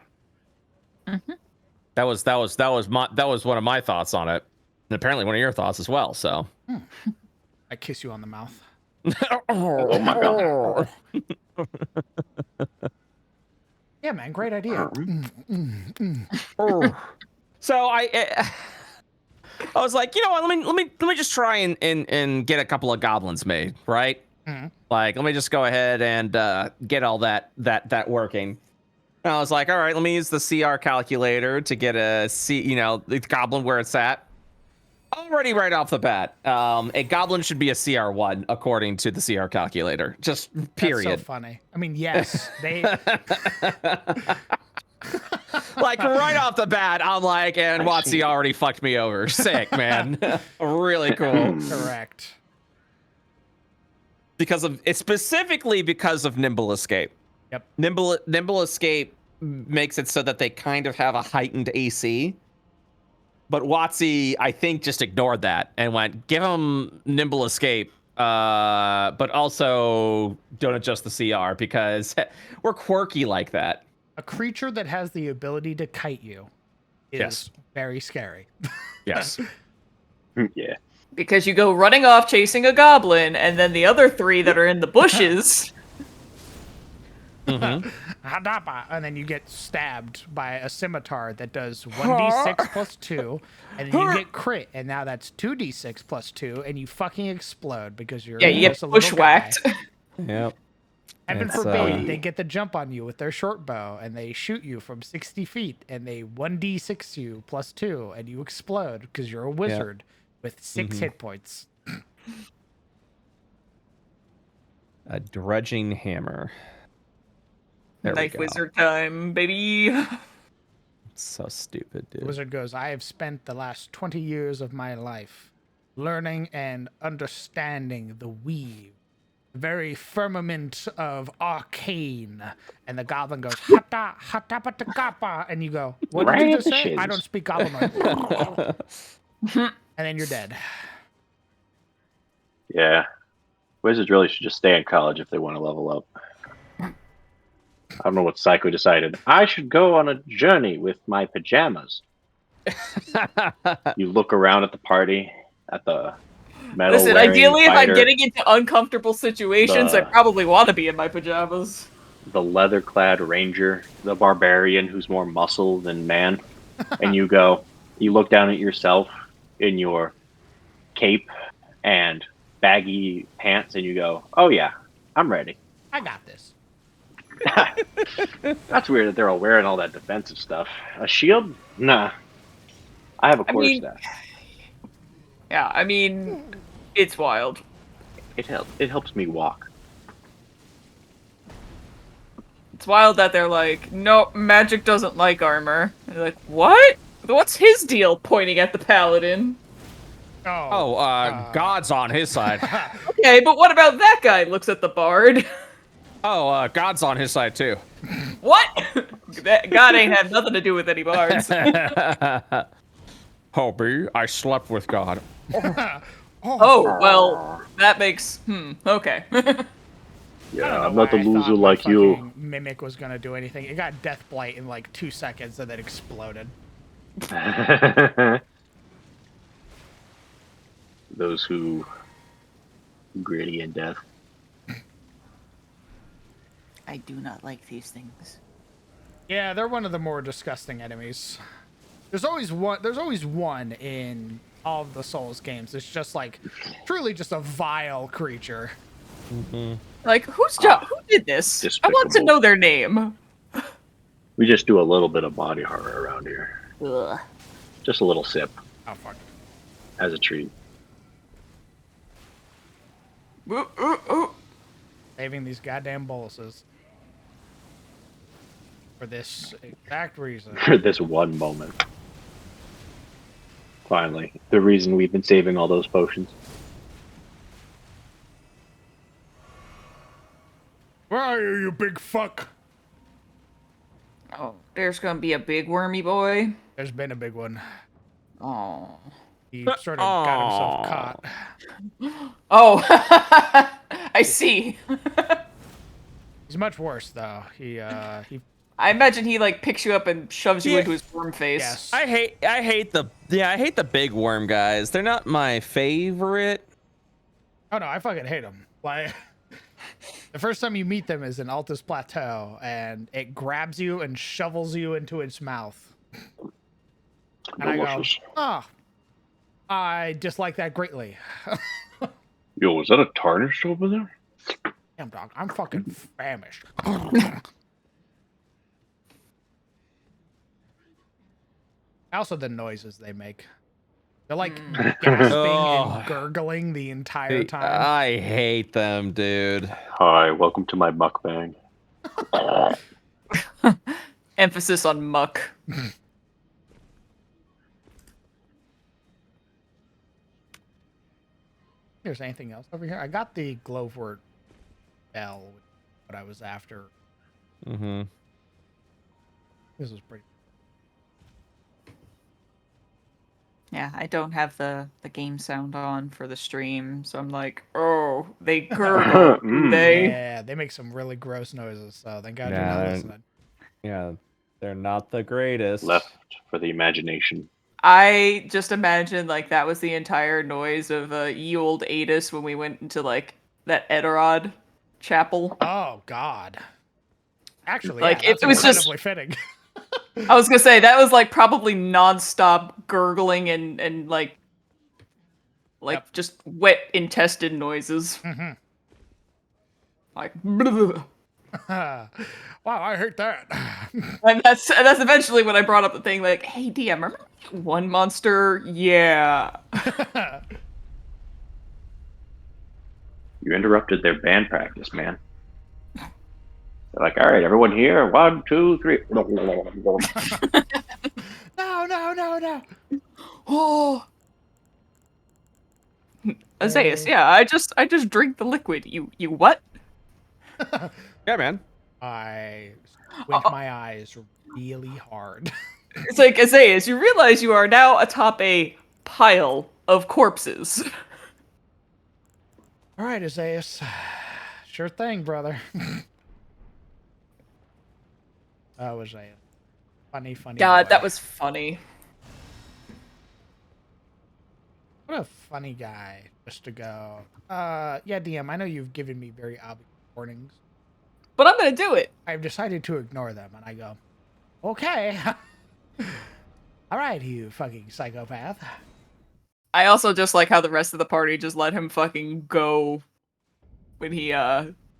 That was one of my thoughts on it, and apparently one of your thoughts as well. So. I kiss you on the mouth. Oh my god. Yeah, man, great idea. So I was like, you know what? Let me just try and get a couple of goblins made, right? Like, let me just go ahead and get all that working. And I was like, all right, let me use the CR calculator to get the goblin where it's at. Already right off the bat, a goblin should be a CR1 according to the CR calculator. Just period. That's so funny. I mean, yes, they. Like right off the bat, I'm like, and I see. Watsy already fucked me over. Sick, man. Really cool. Correct. It's specifically because of Nimble Escape. Yep. Nimble Escape makes it so that they kind of have a heightened AC. But Watsy, I think, just ignored that and went, give him Nimble Escape, but also don't adjust the CR because we're quirky like that. A creature that has the ability to kite you is Yes. very scary. Yes. Yeah. Because you go running off chasing a goblin, and then the other 3 that are in the bushes. Mm-hmm. And then you get stabbed by a scimitar that does 1d6 plus 2, and then you get crit, and now that's 2d6 plus 2, and you fucking explode because you're Yeah, you get just a little guy. bushwhacked. Yep. Heaven It's, forbid they get the jump on you with their short bow, and they shoot you from 60 feet, and they 1d6 you plus 2, and you explode because you're a wizard with 6 hit points. A dredging hammer. There we Knife go. wizard time, baby. So stupid, The dude. wizard goes, I have spent the last 20 years of my life learning and understanding the weave, the very firmament of arcane. And the goblin goes, hata, hata, patakapa. And you go, what did you just say? I don't speak goblinoid. And then you're dead. Yeah. Wizards really should just stay in college if they want to level up. I don't know what Psycho decided. I should go on a journey with my pajamas. You look around at the party, at the metal. Listen, ideally, if I'm getting into uncomfortable situations, I probably want to be in my pajamas. The leather-clad ranger, the barbarian who's more muscle than man, and you look down at yourself in your cape and baggy pants, and you go, "Oh yeah, I'm ready." I got this. That's weird that they're all wearing all that defensive stuff. A shield? Nah. I have a quarterstaff. Yeah, I mean, it's wild. It helps me walk. It's wild that they're like, no, magic doesn't like armor. And they're like, what? What's his deal? Pointing at the paladin. God's on his side. Okay, but what about that guy? Looks at the bard. God's on his side too. What? God ain't had nothing to do with any bards. Hobie, I slept with God. Oh, well, that makes... okay. Yeah, I'm not the loser like you. Mimic was gonna do anything. It got death blight in like 2 seconds and then exploded. Those who gritty in death. I do not like these things. Yeah, they're one of the more disgusting enemies. There's always one in all of the Souls games. It's just like truly just a vile creature. Like, who did this? I want to Despicable. know their name. We just do a little bit of body horror around here. Ugh. Just a little sip Oh fuck. as a treat. Saving these goddamn boluses. For this exact reason. For this one moment. Finally. The reason we've been saving all those potions. Where are you, you big fuck? Oh, there's gonna be a big wormy boy. There's been a big one. Oh. He sort of got himself caught. Oh, I see. He's much worse though. He I imagine he like picks you up and shoves you into his worm face. yes. I hate the big worm guys. They're not my favorite. Oh no, I fucking hate him. Like the first time you meet them is in Altus Plateau, and it grabs you and shovels you into its mouth. And I go, Delicious. oh, I dislike that greatly. Yo, is that a tarnished over there? Damn dog, I'm fucking famished. Also, the noises they make. They're like gasping and gurgling the entire time. I hate them, dude. Hi, welcome to my mukbang. Emphasis on muck. There's anything else over here? I got the Glowwort bell, what I was after. Mm-hmm. This was pretty. Yeah, I don't have the game sound on for the stream, so I'm like, oh, they gurgle, do they? Yeah, they make some really gross noises, so thank God you're Yeah, not they're- listening. Yeah, they're not the greatest. Left for the imagination. I just imagine like that was the entire noise of ye old Adis when we went into like that Eterod chapel. Oh God. Actually, Like, yeah, it that's was just- incredibly fitting. I was gonna say that was like probably nonstop gurgling and like Yep. just wet intestine noises. Mm-hmm. Like, bleh. Wow, I hate that. And that's eventually when I brought up the thing like, hey DM, remember that one monster? Yeah. You interrupted their band practice, man. They're like, all right, everyone here. 1, 2, 3. No. Oh. Azaius, yeah, I just drink the liquid. You what? Yeah, man. I squint my eyes really hard. It's like, Azaius, you realize you are now atop a pile of corpses. All right, Azaius. Sure thing, brother. That was a funny God, boy. that was funny. What a funny guy just to go. Yeah, DM, I know you've given me very obvious warnings. But I'm gonna do it. I've decided to ignore them, and I go, okay. All right, you fucking psychopath. I also just like how the rest of the party just let him fucking go when he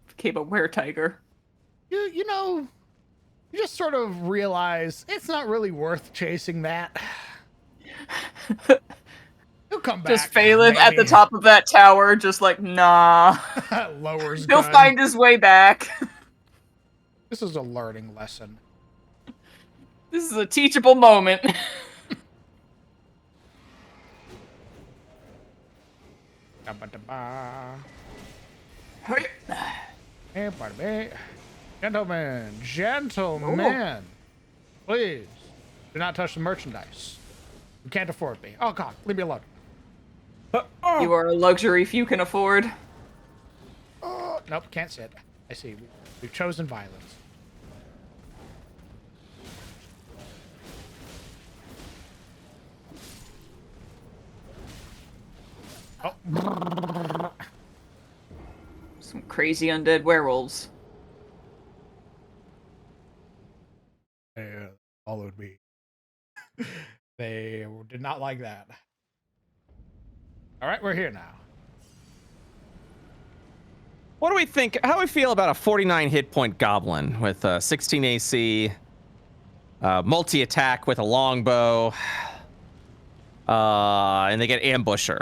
became a weretiger. You know, you just sort of realize it's not really worth chasing that. He'll come back. Just Phelan at the maybe. top of that tower, just like, nah. Lowers He'll gun. find his way back. This is a learning lesson. This is a teachable moment. Hey, pardon me. Gentlemen, please do not touch the merchandise. You can't afford me. Oh God, leave me alone. You are a luxury few can afford. Nope, can't sit. I see. We've chosen violence. Oh. Some crazy undead werewolves. They followed me. They did not like that. All right, we're here now. What do we think? How do we feel about a 49 hit point goblin with 16 AC, multi-attack with a longbow, and they get ambusher?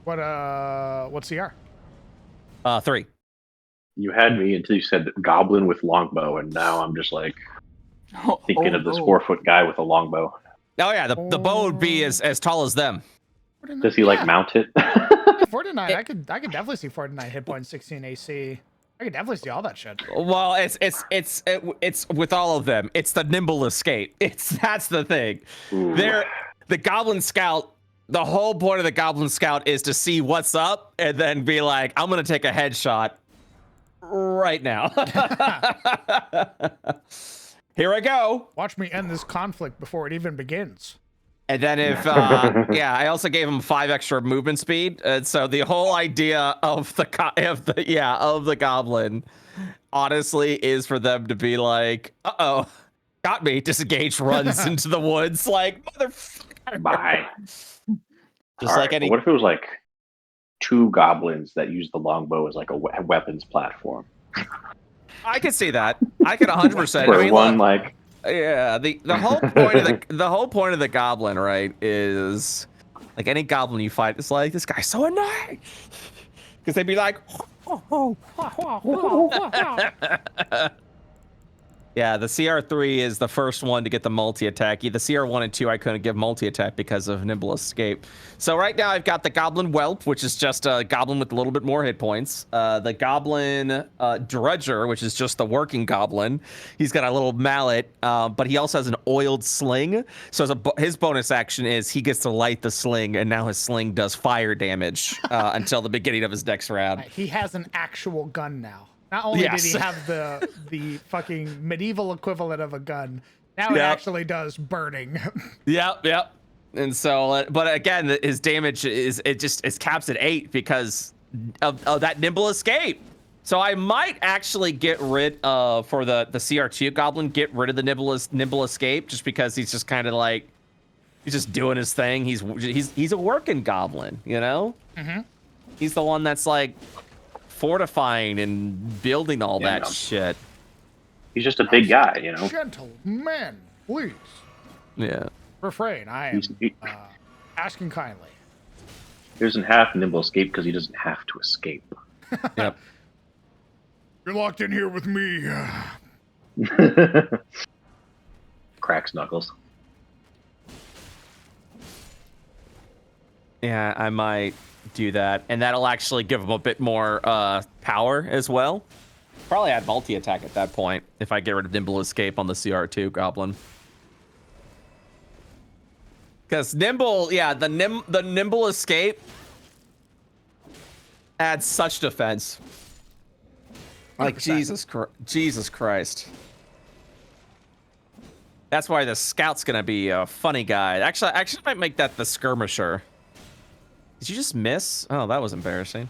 What's CR? 3. You had me until you said goblin with longbow, and now I'm just like thinking of this 4-foot guy with a longbow. Oh yeah, the bow would be as tall as them. 49? Does he like Yeah. mount it? 49. I could definitely see 49 hit points, 16 AC. I could definitely see all that shit. Well, it's with all of them. It's the nimble escape. That's the thing. Ooh. The goblin scout. The whole point of the goblin scout is to see what's up and then be like, I'm gonna take a headshot right now. Here I go. Watch me end this conflict before it even begins. And then if yeah, I also gave him 5 extra movement speed. And so the whole idea of the goblin honestly is for them to be like, uh-oh, got me, disengage, runs into the woods like motherfucker. Bye. Just All like right, any but what if it was like 2 goblins that use the longbow as like a weapons platform? I could see that. I could 100%. Where I mean, one look, like yeah, the whole point of the whole point of the goblin, right, is like any goblin you fight, it's like this guy's so annoying because they'd be like, Yeah, the CR3 is the first one to get the multi-attack. The CR1 and 2 I couldn't give multi-attack because of Nimble Escape. So right now I've got the Goblin Whelp, which is just a goblin with a little bit more hit points. The Goblin Drudger, which is just the working goblin. He's got a little mallet, but he also has an oiled sling. So his bonus action is he gets to light the sling, and now his sling does fire damage until the beginning of his next round. He has an actual gun now. Not only did he have the fucking medieval equivalent of a gun, now it actually does burning. Yep. And so, but again, his damage is caps at 8 because of that nimble escape. So I might actually get rid of for the CR2 goblin, get rid of the nimble escape just because he's just kind of like he's just doing his thing. He's a working goblin, you know. He's the one that's like fortifying and building all that shit. He's just a big guy, you know. Gentlemen, please. Yeah. Refrain. I am asking kindly. He doesn't have nimble escape because he doesn't have to escape. Yep. You're locked in here with me. Cracks knuckles. Yeah, I might do that, and that'll actually give him a bit more power as well. Probably add multi-attack at that point if I get rid of Nimble Escape on the CR2 Goblin. Because Nimble, the Nimble Escape adds such defense. Like 100%. Jesus Christ. That's why the Scout's gonna be a funny guy. Actually, I might make that the Skirmisher. Did you just miss? Oh, that was embarrassing.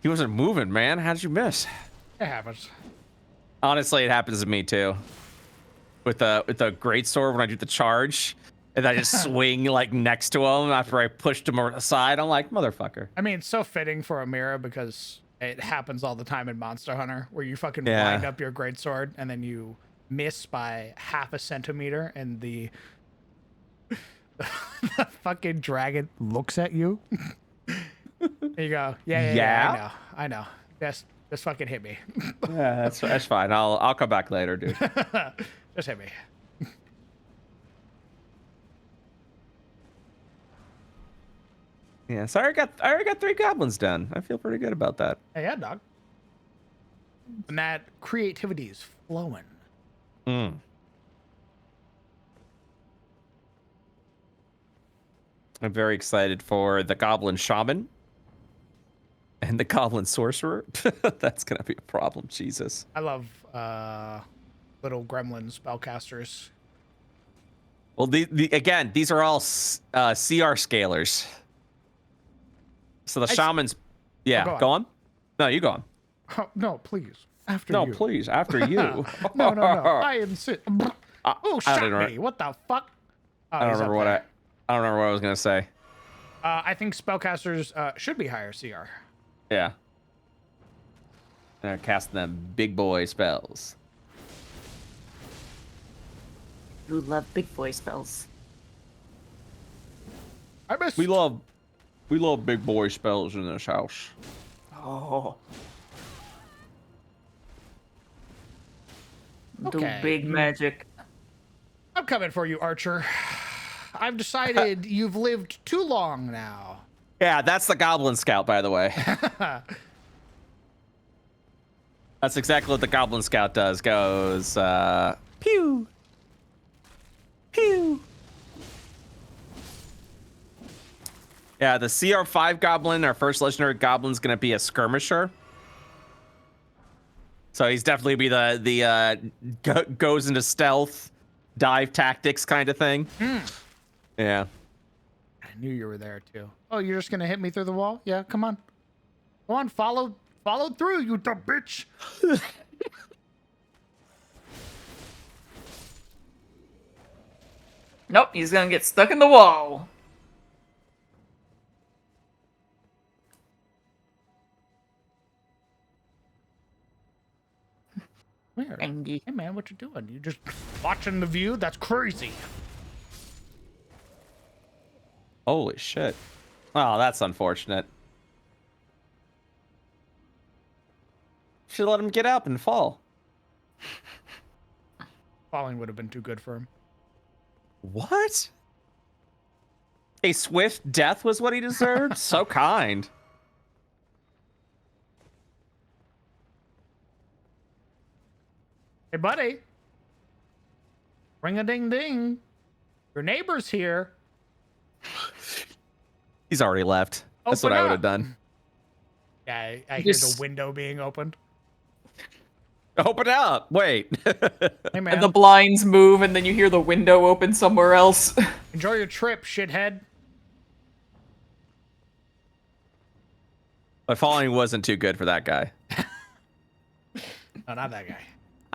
He wasn't moving, man. How did you miss? It happens. Honestly, it happens to me too. With the greatsword when I do the charge, and I just swing like next to him after I pushed him aside. I'm like, motherfucker. I mean, it's so fitting for Amira because it happens all the time in Monster Hunter where you fucking wind up your greatsword and then you miss by half a centimeter and the fucking dragon looks at you. There you go. Yeah. I know. Just fucking hit me. Yeah, that's fine. I'll come back later, dude. Just hit me. Yeah, so I already got 3 goblins done. I feel pretty good about that. Hey, yeah, dog. And that creativity is flowing. I'm very excited for the Goblin Shaman and the Goblin Sorcerer. That's gonna be a problem, Jesus. I love little gremlin spellcasters. Well, again, these are all CR scalers. So the shamans, go on. No, you go on. Oh, no, please. After No, you. please, after you. No. I insist. Oh, shot me. What the fuck? Oh, I don't remember what I was gonna say. I think spellcasters should be higher CR. Yeah. They're casting them big boy spells. You love big boy spells. I missed. We love big boy spells in this house. Oh. Do Okay. big magic. I'm coming for you, Archer. I've decided you've lived too long now. Yeah, that's the Goblin Scout, by the way. That's exactly what the Goblin Scout does. Goes, pew, pew. Yeah, the CR5 Goblin, our first legendary Goblin, is gonna be a Skirmisher. So he's definitely be the goes into stealth, dive tactics kind of thing. Yeah. I knew you were there too. Oh, you're just gonna hit me through the wall? Yeah, come on. Go on, follow through, you dumb bitch. Nope, he's gonna get stuck in the wall. Weird. Andy. Hey man, what you doing? You just watching the view? That's crazy. Holy shit. Oh, that's unfortunate. should let him get up and fall. Falling would have been too good for him. What? A swift death was what he deserved? So kind. Hey, buddy. Ring a ding ding. Your neighbor's here. He's already left. That's what Open I would up. have done. Yeah, I hear the Just- window being opened. Open up. Wait. Hey, man. And the blinds move, and then you hear the window open somewhere else. Enjoy your trip, shithead. But falling wasn't too good for that guy. No, not that guy.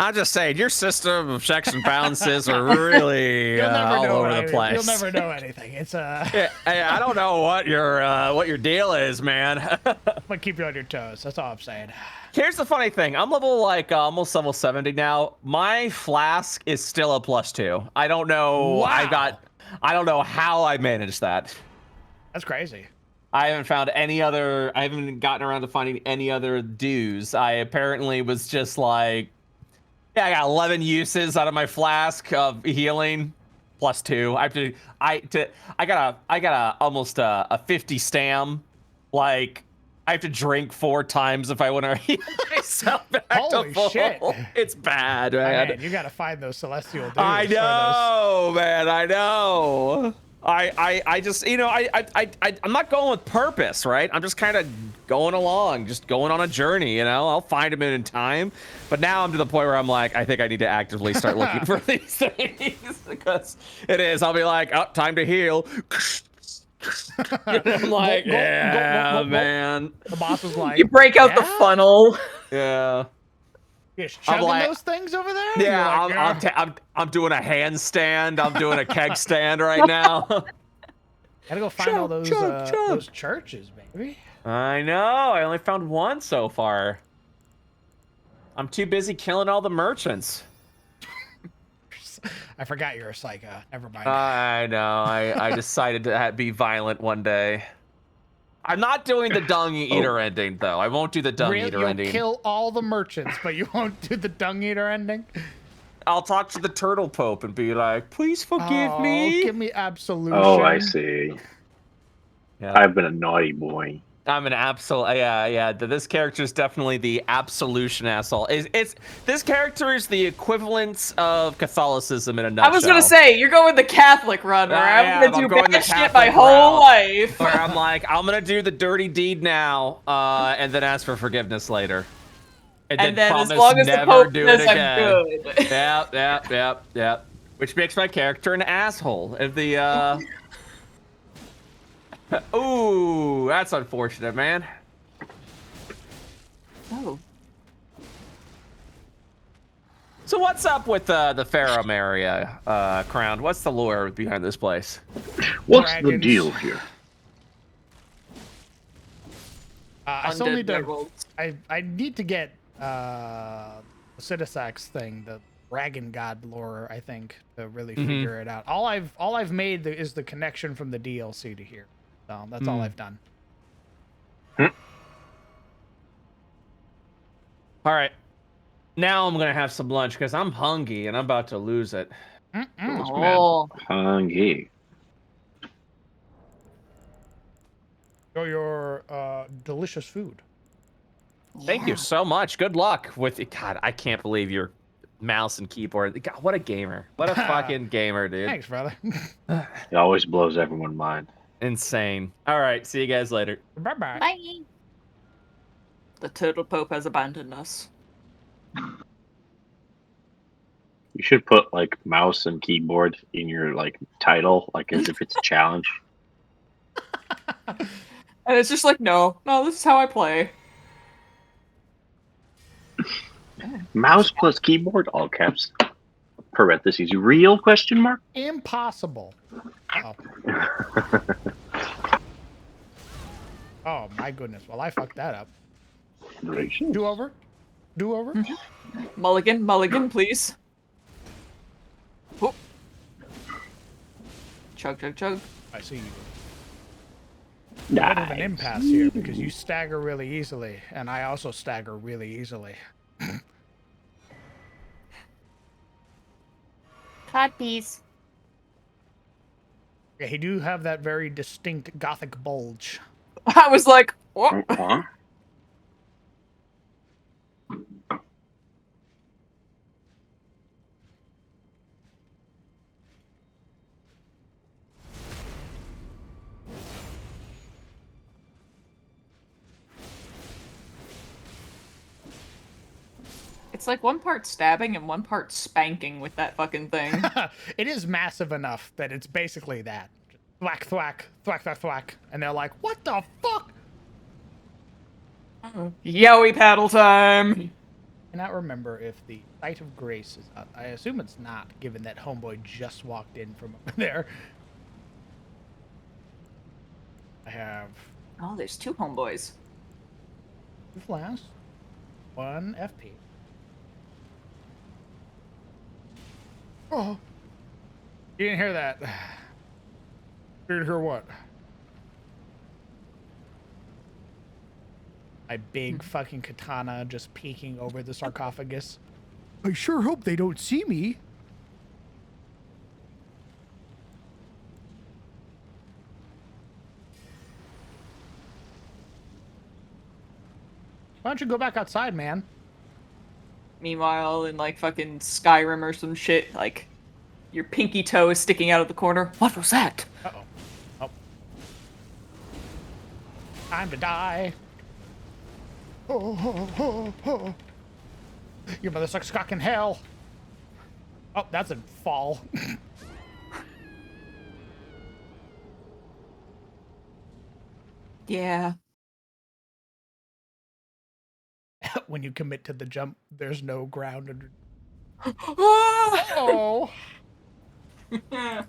I'm just saying, your system of checks and balances are really You'll never all know over the anything. place. You'll never know anything. It's Yeah, I don't know what your deal is, man. I'm gonna keep you on your toes. That's all I'm saying. Here's the funny thing. I'm level like almost level 70 now. My flask is still a +2. I don't know. Wow. I don't know how I managed that. That's crazy. I haven't found any other. I haven't gotten around to finding any other dues. I apparently was just like, yeah, I got 11 uses out of my flask of healing, +2. I got a almost a 50 stam. Like, I have to drink 4 times if I want to heal myself back Holy to full. shit. It's bad, man. Man, you gotta find those celestial dudes. I for those. know, man. I know. I just, you know, I'm not going with purpose, right? I'm just kind of going along, just going on a journey, you know? I'll find them in time. But now I'm to the point where I'm like, I think I need to actively start looking for these things because it is. I'll be like, oh, time to heal. And I'm like, yeah, man. The boss was like, You break out the "Yeah? funnel. Yeah. You're just chugging like- those things over there? Yeah, You're like, I'm doing a handstand. I'm doing a keg stand right now. Gotta go find all those chug. those churches, baby. I know. I only found one so far. I'm too busy killing all the merchants. I forgot you're a psycho. Never mind. I know. I decided to be violent one day. I'm not doing the dung eater ending though. I won't do the dung Really? eater You'll ending. kill all the merchants, but you won't do the dung eater ending? I'll talk to the turtle pope and be like, "Please forgive Oh, me." give me absolution. Oh, I see. Yeah. I've been a naughty boy. I'm an absolute, yeah. This character is definitely the absolution asshole. It's this character is the equivalent of Catholicism in a nutshell. I was gonna say, you're going the Catholic run, where Yeah, I'm I'm gonna going do the bad shit my Catholic whole route. life. Where I'm like, I'm gonna do the dirty deed now, and then ask for forgiveness later. And then as promise long as the never Pope do says it I'm again. good. Yep. Which makes my character an asshole. If the ooh, that's unfortunate, man. Oh. So what's up with the Farum area, Crown? What's the lore behind this place? What's the Dragons. deal here? I still Undead need to. werewolves. I need to get the Citisax thing, the dragon god lore. I think to really figure it out. All I've made is the connection from the DLC to here. So that's all I've done. All right, now I'm gonna have some lunch because I'm hungry and I'm about to lose it. Oh. Hungry. Enjoy your delicious food. Thank you so much. Good luck with it. God, I can't believe your mouse and keyboard. God, what a gamer. What a fucking gamer, dude. Thanks, brother. It always blows everyone's mind. Insane. All right, see you guys later. Bye bye. Bye. The Turtle Pope has abandoned us. You should put like mouse and keyboard in your like title, like as if it's a challenge. And it's just like, no, this is how I play. Mouse plus keyboard, all caps, parentheses, real question mark. Impossible. Oh. Oh my goodness. Well, I fucked that up. Gracious. Do over. Do over. Mulligan, please. Whoop. Chug. I see you. a bit of an Nice. impasse here because you stagger really easily, and I also stagger really easily. Cod piece. Yeah, he do have that very distinct gothic bulge. I was like, what? Huh? It's like one part stabbing and one part spanking with that fucking thing. It is massive enough that it's basically that. Just thwack, thwack, thwack, thwack, thwack. And they're like, what the fuck? Yowie paddle time! I cannot remember if the Sight of Grace is up. I assume it's not, given that homeboy just walked in from over there. I have Oh, there's 2 homeboys. 2 flasks, 1 FP. Oh, you didn't hear that. You didn't hear what? My big fucking katana just peeking over the sarcophagus. I sure hope they don't see me. Why don't you go back outside, man? Meanwhile, in like fucking Skyrim or some shit, like your pinky toe is sticking out of the corner. What was that? Uh-oh. Oh. Time to die. Oh. Your mother sucks cock in hell. Oh, that's a fall. Yeah. When you commit to the jump, there's no ground under. Ah! Oh. I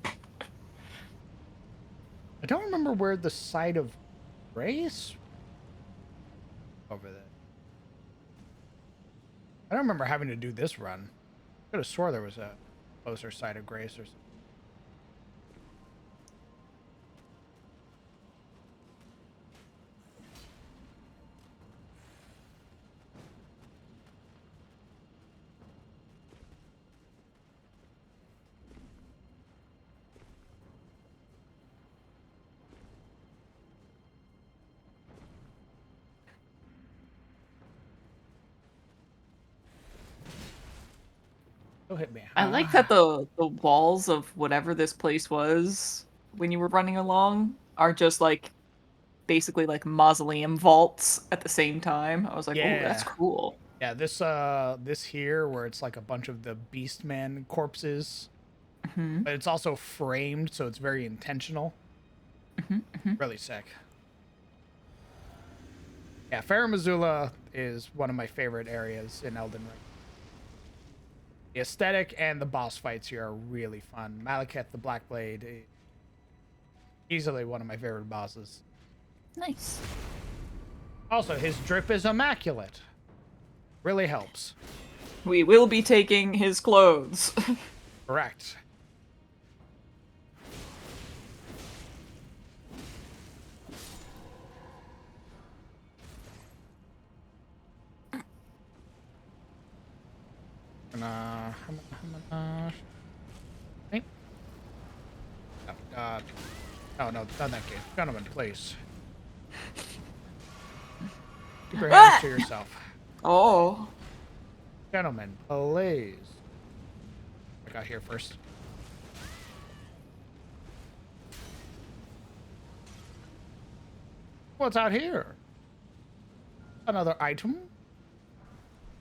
don't remember where the Sight of Grace over there. I don't remember having to do this run. I could have swore there was a closer Sight of Grace or something. Don't hit me. I like that the walls of whatever this place was when you were running along are just like basically like mausoleum vaults at the same time. I was like, oh, that's Yeah. cool. Yeah, this here where it's like a bunch of the Beastman corpses, Mm-hmm. but it's also framed, so it's very intentional. Really sick. Yeah, Farum Azula is one of my favorite areas in Elden Ring. The aesthetic and the boss fights here are really fun. Malekith the Black Blade, easily one of my favorite bosses. Nice. Also, his drip is immaculate. Really helps. We will be taking his clothes. Correct. Oh, God. Oh, no, not that game. Gentlemen, please. Keep your hands to yourself. Oh. Gentlemen, please. I got here first. What's out here? Another item?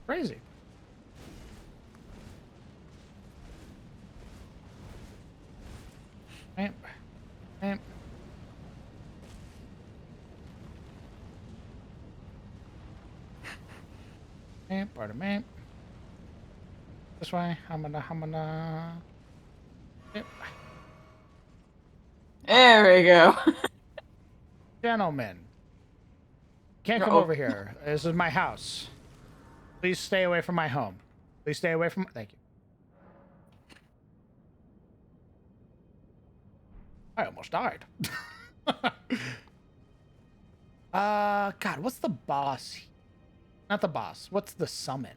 Crazy. Amp. Amp. Amp, pardon me. This way. I'm gonna. Yep. There we go. Gentlemen. Can't come Uh-oh. over here. This is my house. Please stay away from my home. Please stay away from. Thank you. I almost died. God, what's the boss? Not the boss. What's the summon?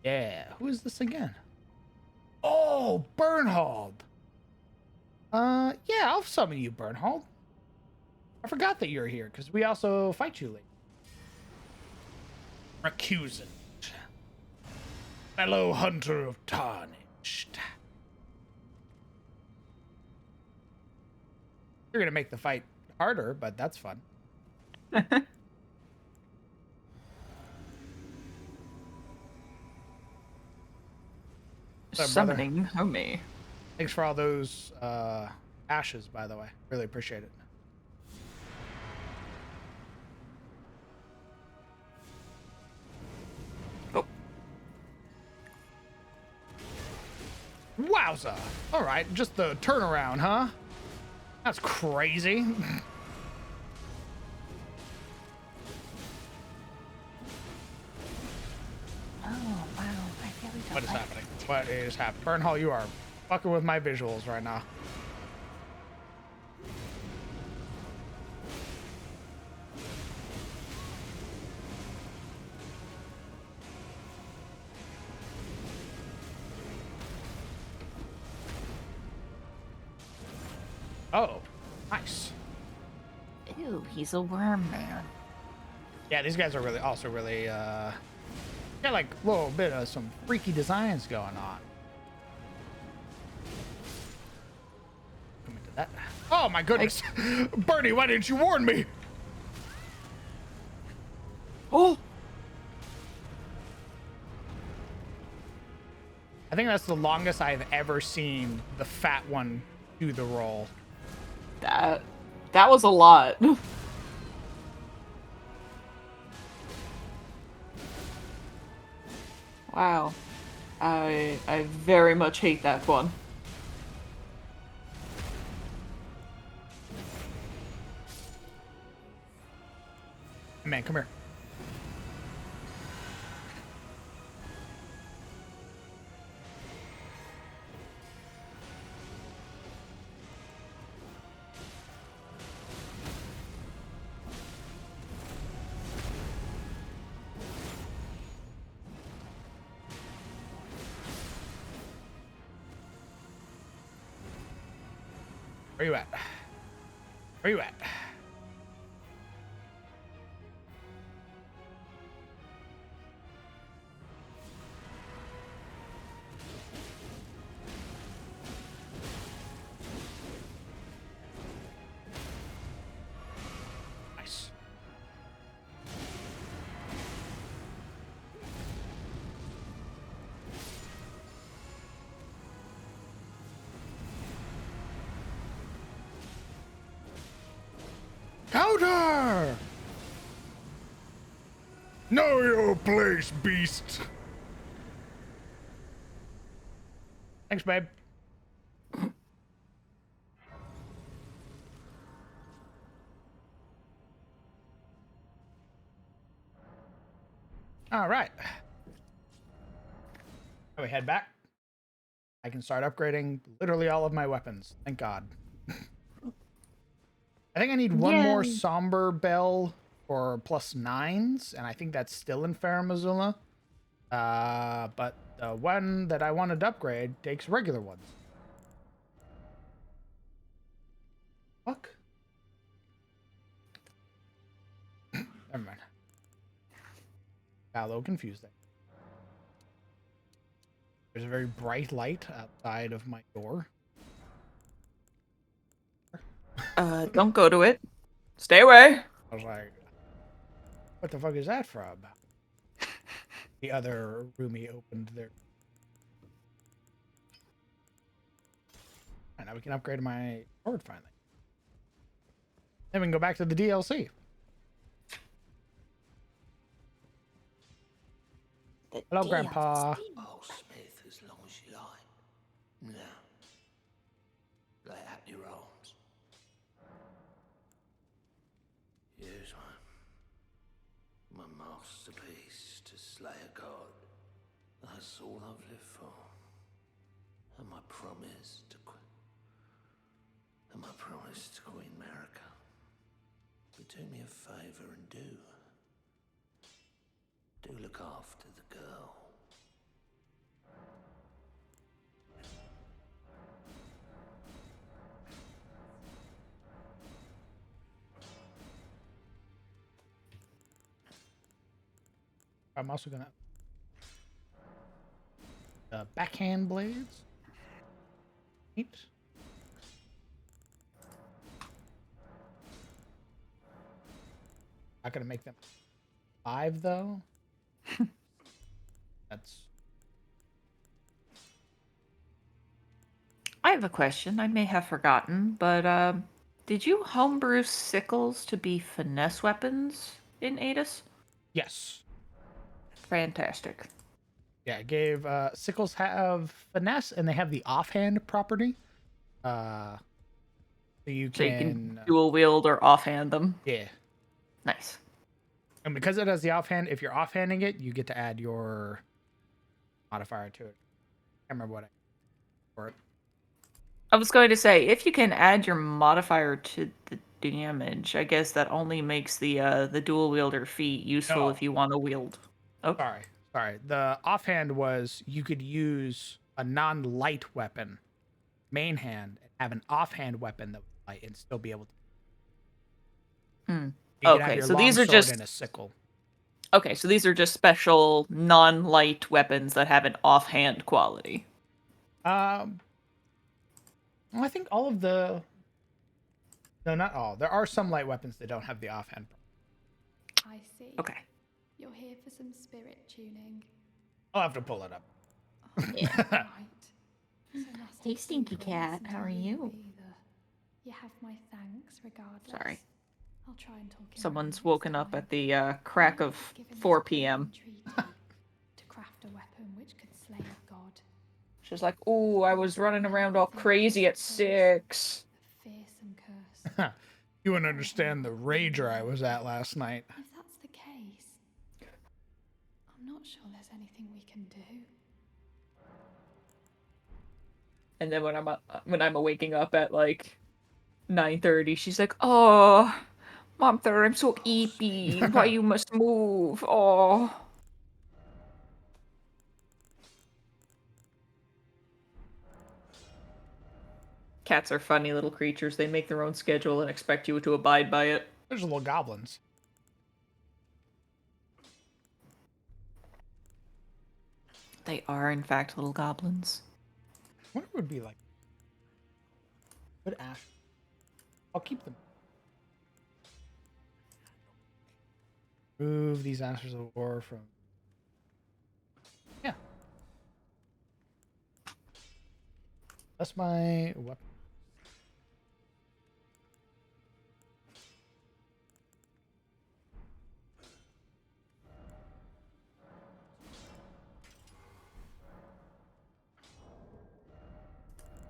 Yeah, who is this again? Oh, Bernhold. Yeah, I'll summon you, Bernhold. I forgot that you're here because we also fight you later. Recusant, fellow hunter of tarnished. You're gonna make the fight harder, but that's fun. Summoning homie. Thanks for all those ashes, by the way. Really appreciate it. Oh. Wowza. All right, just the turnaround, huh? That's crazy. Oh, wow. I really don't What is like happening? What is happening? Bernhall, you are fucking with my visuals right now. Oh, nice. Ew, he's a worm man. Yeah, these guys are really also really got like a little bit of some freaky designs going on. Come into that. Oh my goodness. Bernie, why didn't you warn me? Oh! I think that's the longest I've ever seen the fat one do the roll. That was a lot. Wow. I very much hate that one. Man, come here. Where you at? Where you at? Nice. Counter! Know your place, beast. Thanks, babe. All right. Now we head back. I can start upgrading literally all of my weapons. Thank God. I think I need one more Yay. somber bell for +9s, and I think that's still in Farum Azula. But the one that I wanted to upgrade takes regular ones. Fuck. Never mind. Got a little confused there. There's a very bright light outside of my door. Don't go to it. Stay away. I was like, what the fuck is that from? The other roomie opened their... And now we can upgrade my sword finally. Then we can go back to the DLC. The Hello, DLC. Grandpa. Oh, Smith, as long as you like. Now, lay out your arms. Here's one. My masterpiece to slay a god. That's all I've lived for. And my promise to Queen America. The do me a favor and do look after the girl. I'm also gonna backhand blades. Neat. Not gonna make them 5 though. That's I have a question. I may have forgotten, but did you homebrew sickles to be finesse weapons in Adis? yes. Fantastic. Yeah, it gave sickles have finesse and they have the offhand property. So you So you can can dual wield or offhand them. yeah. Nice. And because it has the offhand, if you're offhanding it, you get to add your modifier to it. I can't remember what I for it. I was going to say, if you can add your modifier to the damage, I guess that only makes the dual wielder feat useful No. if you want to wield. Oh, Sorry. The offhand was you could use a non-light weapon, main hand, and have an offhand weapon that was light and still be able to. You could have okay. your So these are longsword just and a sickle. okay. So these are just special non-light weapons that have an offhand quality. Well, I think all of the. No, not all. There are some light weapons that don't have the offhand. I see. Okay. You're here for some spirit tuning. I'll have to pull it up. Right. So must Hey, have Stinky sleep Cat, listen how to are me you? either. You have my thanks regardless. Sorry. I'll try and talk him Someone's next woken up time. at the crack of Given this 4 great p.m. entreaty to craft a weapon which could slay a god. She's like, "Ooh, I was running around all crazy at 6." A fearsome curse. You wouldn't understand the rager I was at last night. If that's the case, I'm not sure there's anything we can do. And then when I'm waking up at like 9:30, she's like, "Oh, Mom, I'm so eepy. Why you must move? Oh." Cats are funny little creatures. They make their own schedule and expect you to abide by it. There's little goblins. They are, in fact, little goblins. I wonder what it would be like. Good ash. I'll keep them. Move these ashes of war from. Yeah. That's my weapon.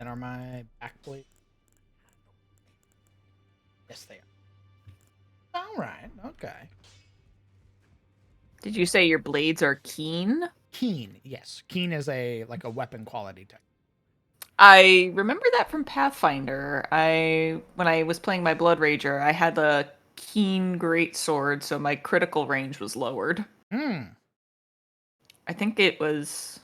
And are my back blade? Yes, they are. All right. Okay. Did you say your blades are keen? Keen. Yes. Keen is a weapon quality type. I remember that from Pathfinder. When I was playing my Blood Rager, I had the keen great sword, so my critical range was lowered. Hmm. I think it was.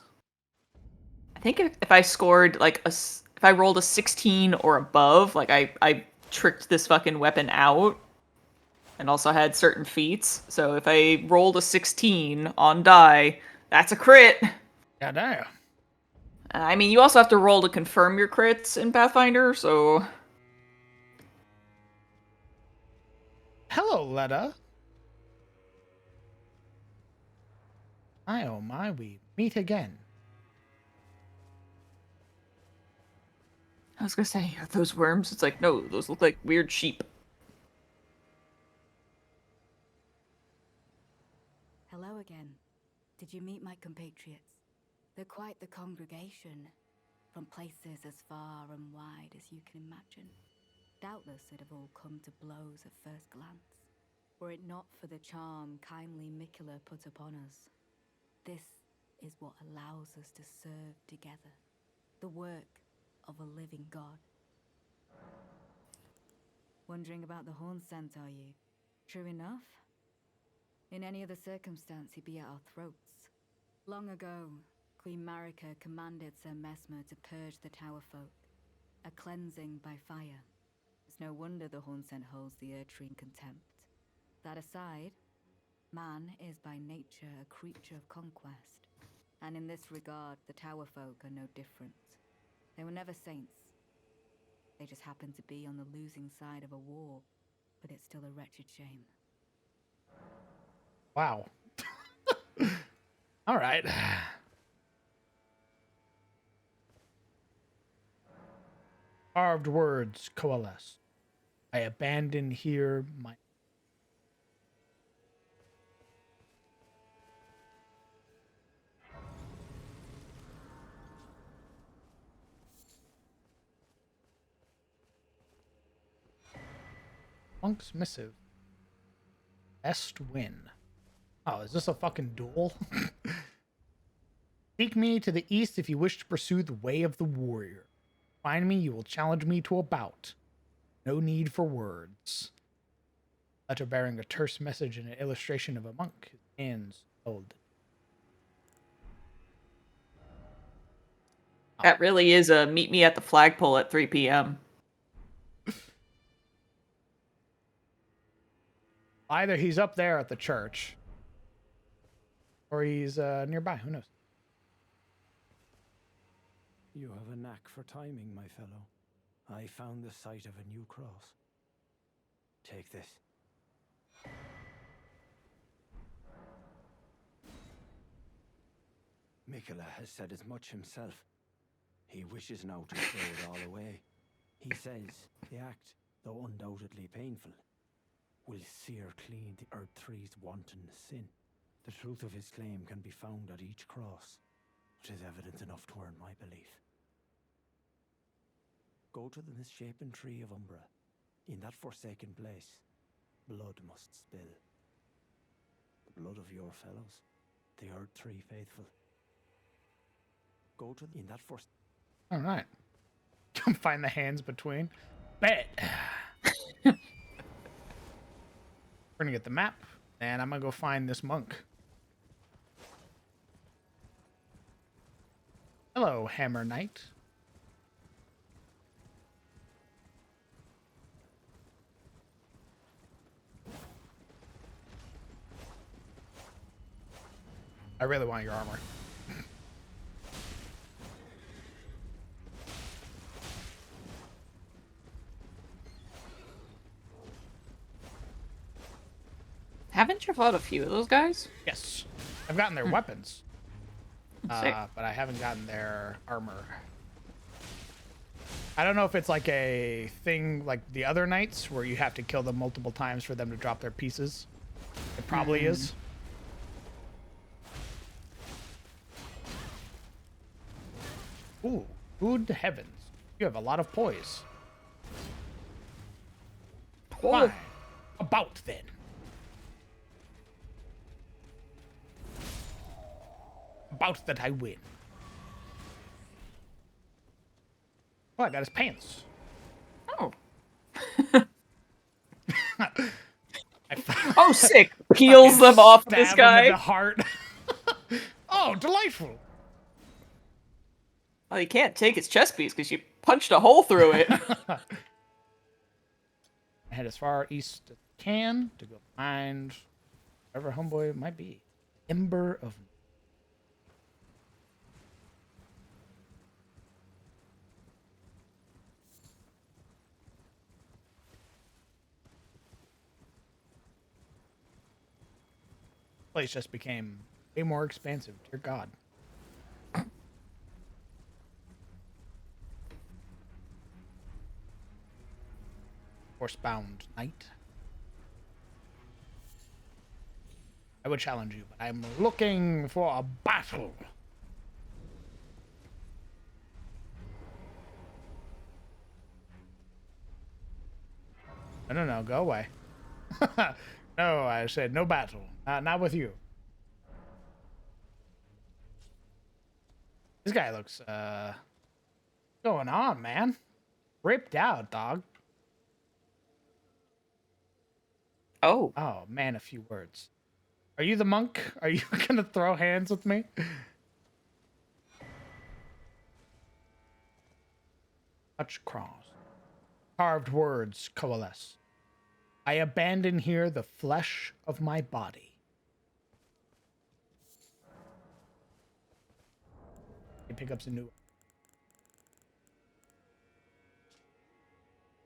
I think if I scored if I rolled a 16 or above, like I tricked this fucking weapon out, and also had certain feats. So if I rolled a 16 on die, that's a crit. Yeah, damn. I mean, you also have to roll to confirm your crits in Pathfinder, so. Hello, Letta. Oh my, we meet again. I was gonna say, are those worms? It's like, no, those look like weird sheep. Hello again. Did you meet my compatriots? They're quite the congregation, from places as far and wide as you can imagine. Doubtless it'd have all come to blows at first glance, were it not for the charm kindly Mikula put upon us. This is what allows us to serve together, the work of a living god. Wondering about the horn scent, are you? true enough. In any other circumstance, he'd be at our throats. Long ago, Queen Marika commanded Sir Mesmer to purge the Tower folk, a cleansing by fire. It's no wonder the Hornsent holds the Erdtree in contempt. That aside, man is by nature a creature of conquest, and in this regard, the Tower folk are no different. They were never saints. They just happened to be on the losing side of a war, but it's still a wretched shame. Wow. All right. Carved words coalesce. I abandon here my. Monk's missive. Best win. Oh, is this a fucking duel? Seek me to the east if you wish to pursue the way of the warrior. Find me, you will challenge me to a bout. No need for words. Letter bearing a terse message and an illustration of a monk. His hands folded. That really is a meet me at the flagpole at 3 p.m. Either he's up there at the church, or he's nearby. Who knows? You have a knack for timing, my fellow. I found the site of a new cross. Take this. Mikola has said as much himself. He wishes now to throw it all away. He says the act, though undoubtedly painful, will sear clean the Erdtree's wanton sin. The truth of his claim can be found at each cross, which is evidence enough to earn my belief. Go to the misshapen tree of Umbra. In that forsaken place, blood must spill. The blood of your fellows, the Erdtree faithful. Go to in that forsaken. All right. Come find the hands between. Bet. We're gonna get the map, and I'm gonna go find this monk. Hello, Hammer Knight. I really want your armor. Haven't you fought a few of those guys? Yes. I've gotten their weapons. Sick. But I haven't gotten their armor. I don't know if it's like a thing like the other knights where you have to kill them multiple times for them to drop their pieces. It probably is. Ooh, good heavens. You have a lot of poise. Fine. About then. About that I win. Oh, I got his pants. Oh. I Oh, sick. Peels them off this stab him in guy. the heart. Oh, delightful. Well, you can't take his chest piece because you punched a hole through it. I head as far east as I can to go find whatever homeboy might be. Ember of. Place just became way more expansive. Dear God. Horsebound knight. I would challenge you, but I'm looking for a battle. No, go away. No, I said no battle. Not with you. This guy looks, going on, man? Ripped out, dog. Oh. Oh man, a few words. Are you the monk? Are you gonna throw hands with me? Touch cross. Carved words coalesce. I abandon here the flesh of my body. He picks up a new.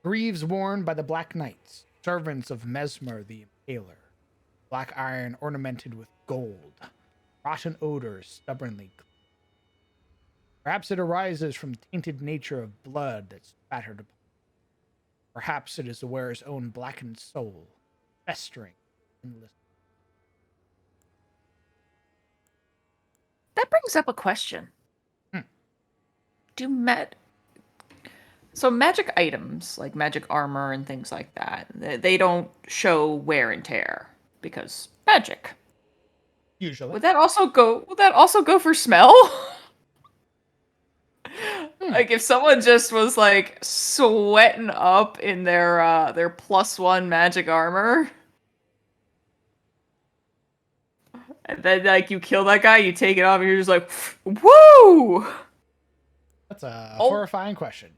Greaves worn by the Black Knights, servants of Mesmer the Impaler. Black iron ornamented with gold. Rotten odors stubbornly clean. Perhaps it arises from tainted nature of blood that's spattered upon. Perhaps it is the wearer's own blackened soul, festering endless. That brings up a question. So magic items, like magic armor and things like that, they don't show wear and tear because magic. Usually. Would that also go for smell? Like if someone just was like sweating up in their +1 magic armor, and then like you kill that guy, you take it off, and you're just like, woo! That's a horrifying question.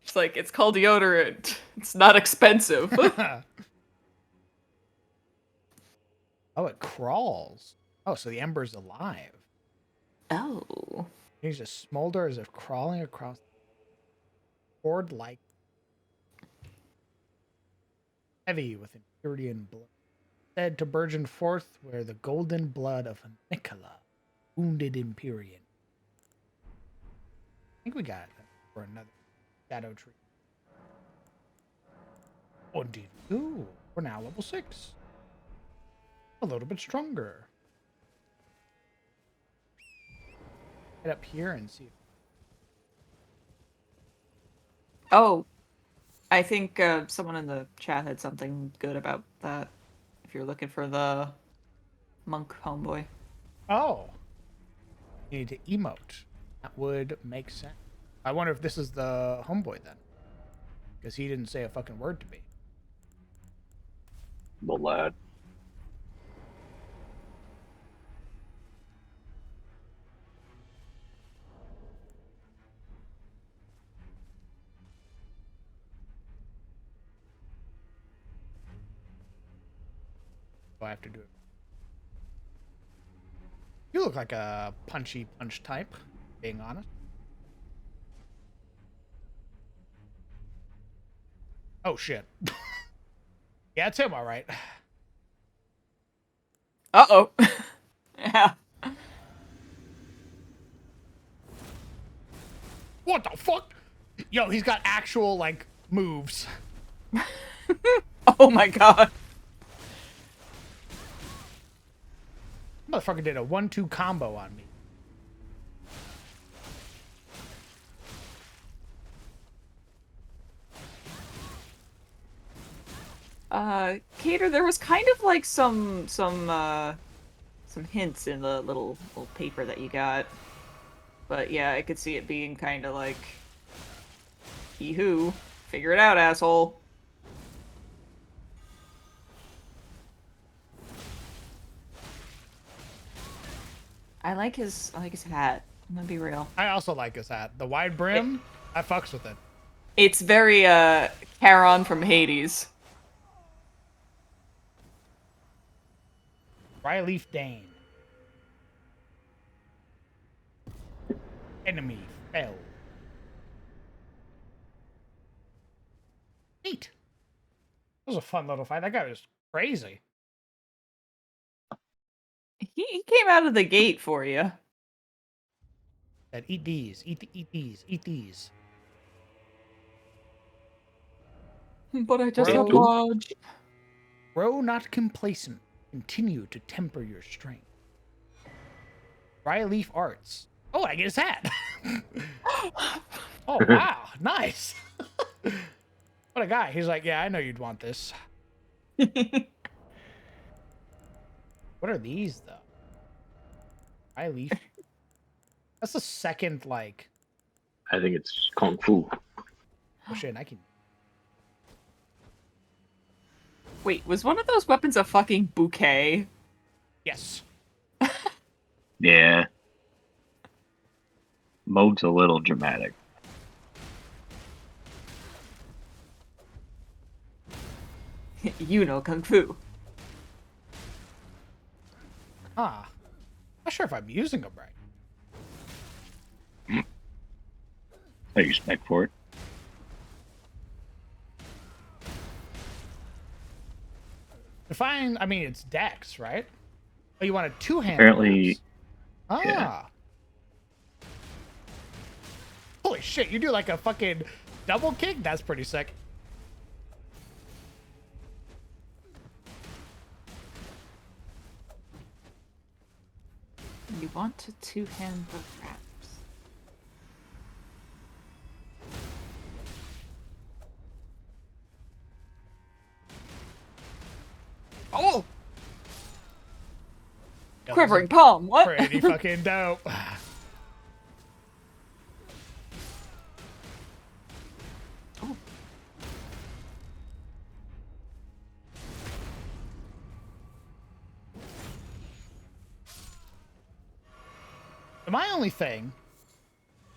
It's like it's called deodorant. It's not expensive. Oh, it crawls. Oh, so the ember's alive. Oh. He's just smolder as if crawling across cord like heavy with Empyrean blood. Said to burgeon forth where the golden blood of Nicola, wounded Empyrean. I think we got it for another shadow tree. Oh, indeed. Ooh, we're now level 6. A little bit stronger. Head up here and see. Oh, I think someone in the chat had something good about that. If you're looking for the monk homeboy. Oh. You need to emote. That would make sense. I wonder if this is the homeboy then. Because he didn't say a fucking word to me. The lad. So I have to do it. You look like a punchy punch type, being honest. Oh shit. Yeah, it's him, all right. Uh-oh. Yeah. What the fuck? Yo, he's got actual, like, moves. Oh my god. Motherfucker did a 1-2 combo on me. Cater, there was kind of like some hints in the little paper that you got. But yeah, I could see it being kind of like, yee-hoo, figure it out, asshole. I like his hat. I'm gonna be real. I also like his hat. The wide brim, I fucks with it. It's very Charon from Hades. Ryleaf Dane. Enemy fell. Neat. That was a fun little fight. That guy was crazy. He came out of the gate for you. Said, eat these, eat these, eat these. But I just Bro. have large. Grow not complacent. Continue to temper your strength. Ryleaf Arts. Oh, I get his hat. Oh, wow. Nice. What a guy. He's like, yeah, I know you'd want this. What are these, though? Ryleaf. That's the second, like... I think it's Kung Fu. Oh, shit, I can... Wait, was one of those weapons a fucking bouquet? Yes. Yeah. Moog's a little dramatic. You know kung fu. Ah. Not sure if I'm using them right. I use spec for it. Define, I mean, it's Dex, right? Oh, you want a two-hand? Apparently, Ah. yeah. Holy shit, you do like a fucking double kick? That's pretty sick. You want to two-hand the wraps. Oh! Quivering palm, what? Pretty fucking dope. My only thing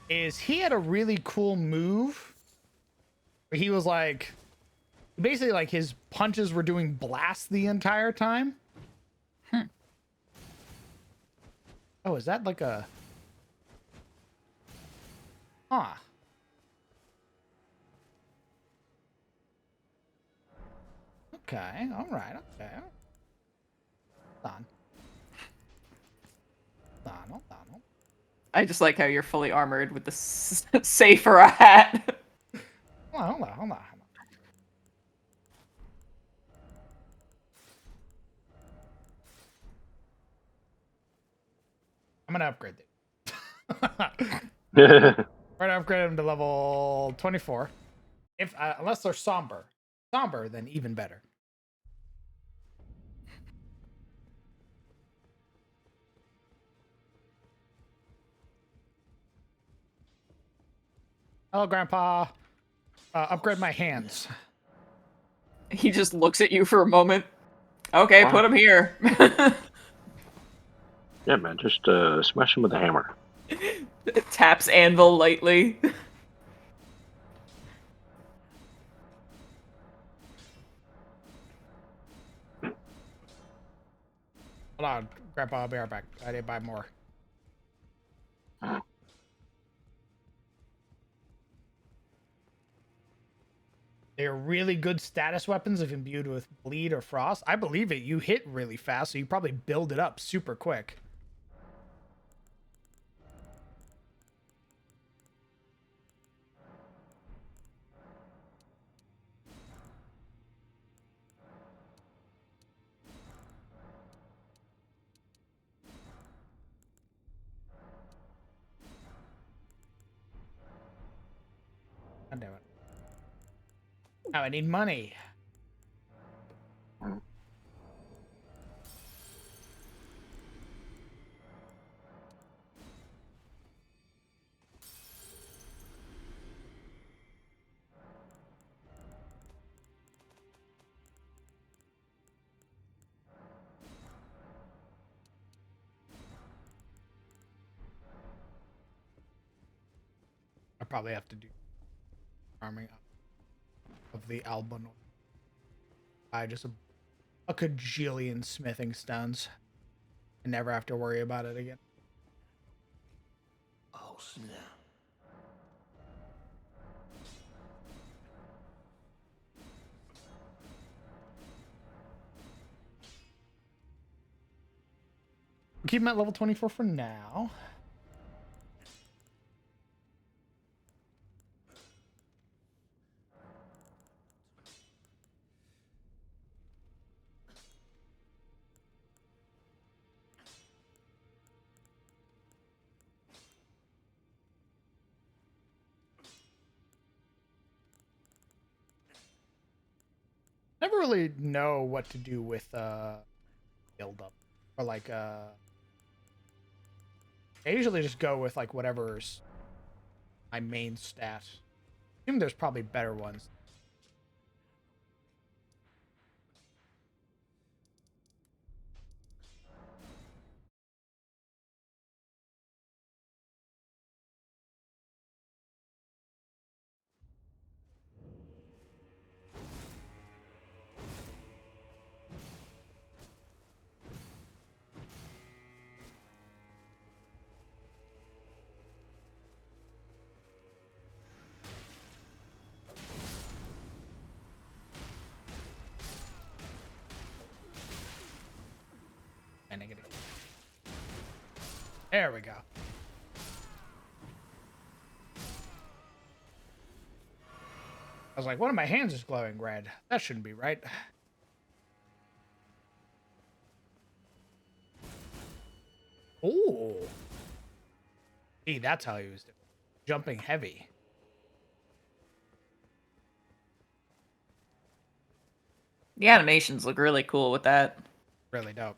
is he had a really cool move where he was like, basically like his punches were doing blast the entire time. Oh, is that like a... Huh. Okay, all right, okay. Hold on. Hold on. I just like how you're fully armored with the safer a hat. Hold on. I'm gonna upgrade it. We're gonna upgrade them to level 24. If unless they're somber, then even better. Hello, Grandpa. Upgrade my hands. He just looks at you for a moment. Okay, Wow. put him here. Yeah, man, just smash him with a hammer. Taps anvil lightly. Hold on, Grandpa. I'll be right back. I didn't buy more. They're really good status weapons if imbued with bleed or frost. I believe it. You hit really fast, so you probably build it up super quick. God damn it. Now I need money. I probably have to do farming of the albino. I just a cajillion smithing stones and never have to worry about it again. Oh, snap. Keep him at level 24 for now. Never really know what to do with build up or like I usually just go with like whatever's my main stat. I assume there's probably better ones. There we go. I was like, one of my hands is glowing red. That shouldn't be right. Ooh. See, that's how he was doing. Jumping heavy. The animations look really cool with that. Really dope.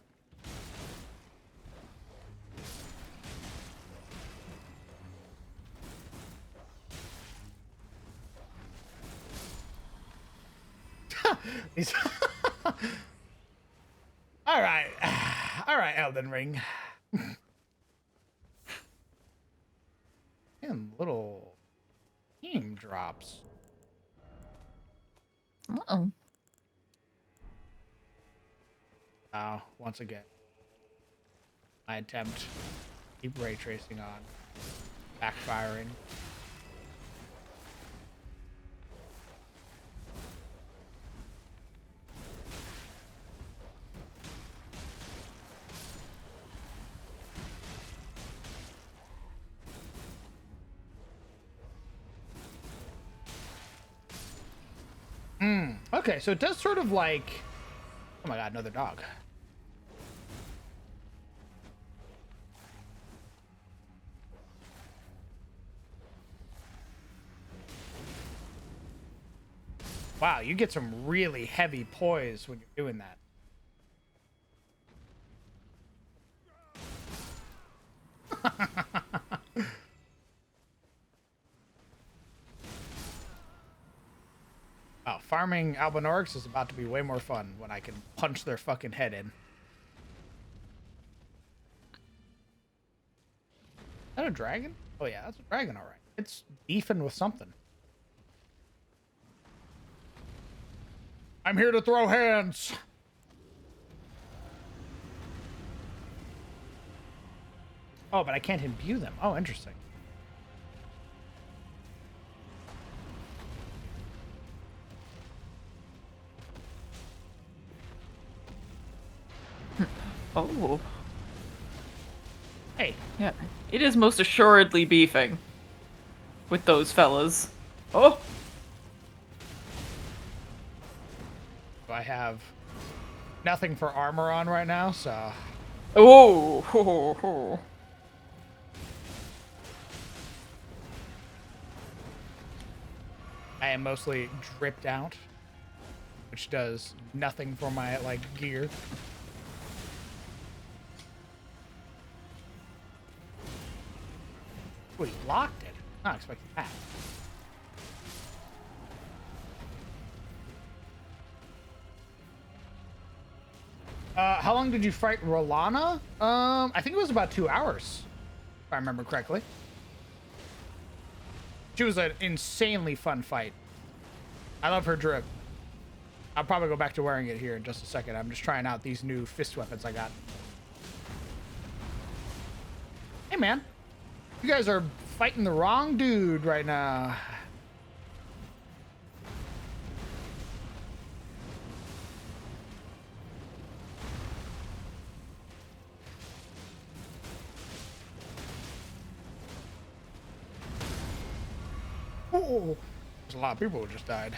All right. All right, Elden Ring. And little team drops. Uh-oh. Oh, once again. My attempt to keep ray tracing on. Backfiring. Okay, so it does sort of like... Oh my god, another dog. Wow, you get some really heavy poise when you're doing that. Oh, farming Albinorics is about to be way more fun when I can punch their fucking head in. Is that a dragon? Oh yeah, that's a dragon, alright. It's beefing with something. I'm here to throw hands! Oh, but I can't imbue them. Oh, interesting. Oh. Hey. Yeah. It is most assuredly beefing with those fellas. Oh. I have nothing for armor on right now, so... Oh. I am mostly dripped out, which does nothing for my, like, gear. Oh, he blocked it. Not expecting that. How long did you fight Rolana? I think it was about 2 hours, if I remember correctly. She was an insanely fun fight. I love her drip. I'll probably go back to wearing it here in just a second. I'm just trying out these new fist weapons I got. Hey, man. You guys are fighting the wrong dude right now. Oh, there's a lot of people who just died.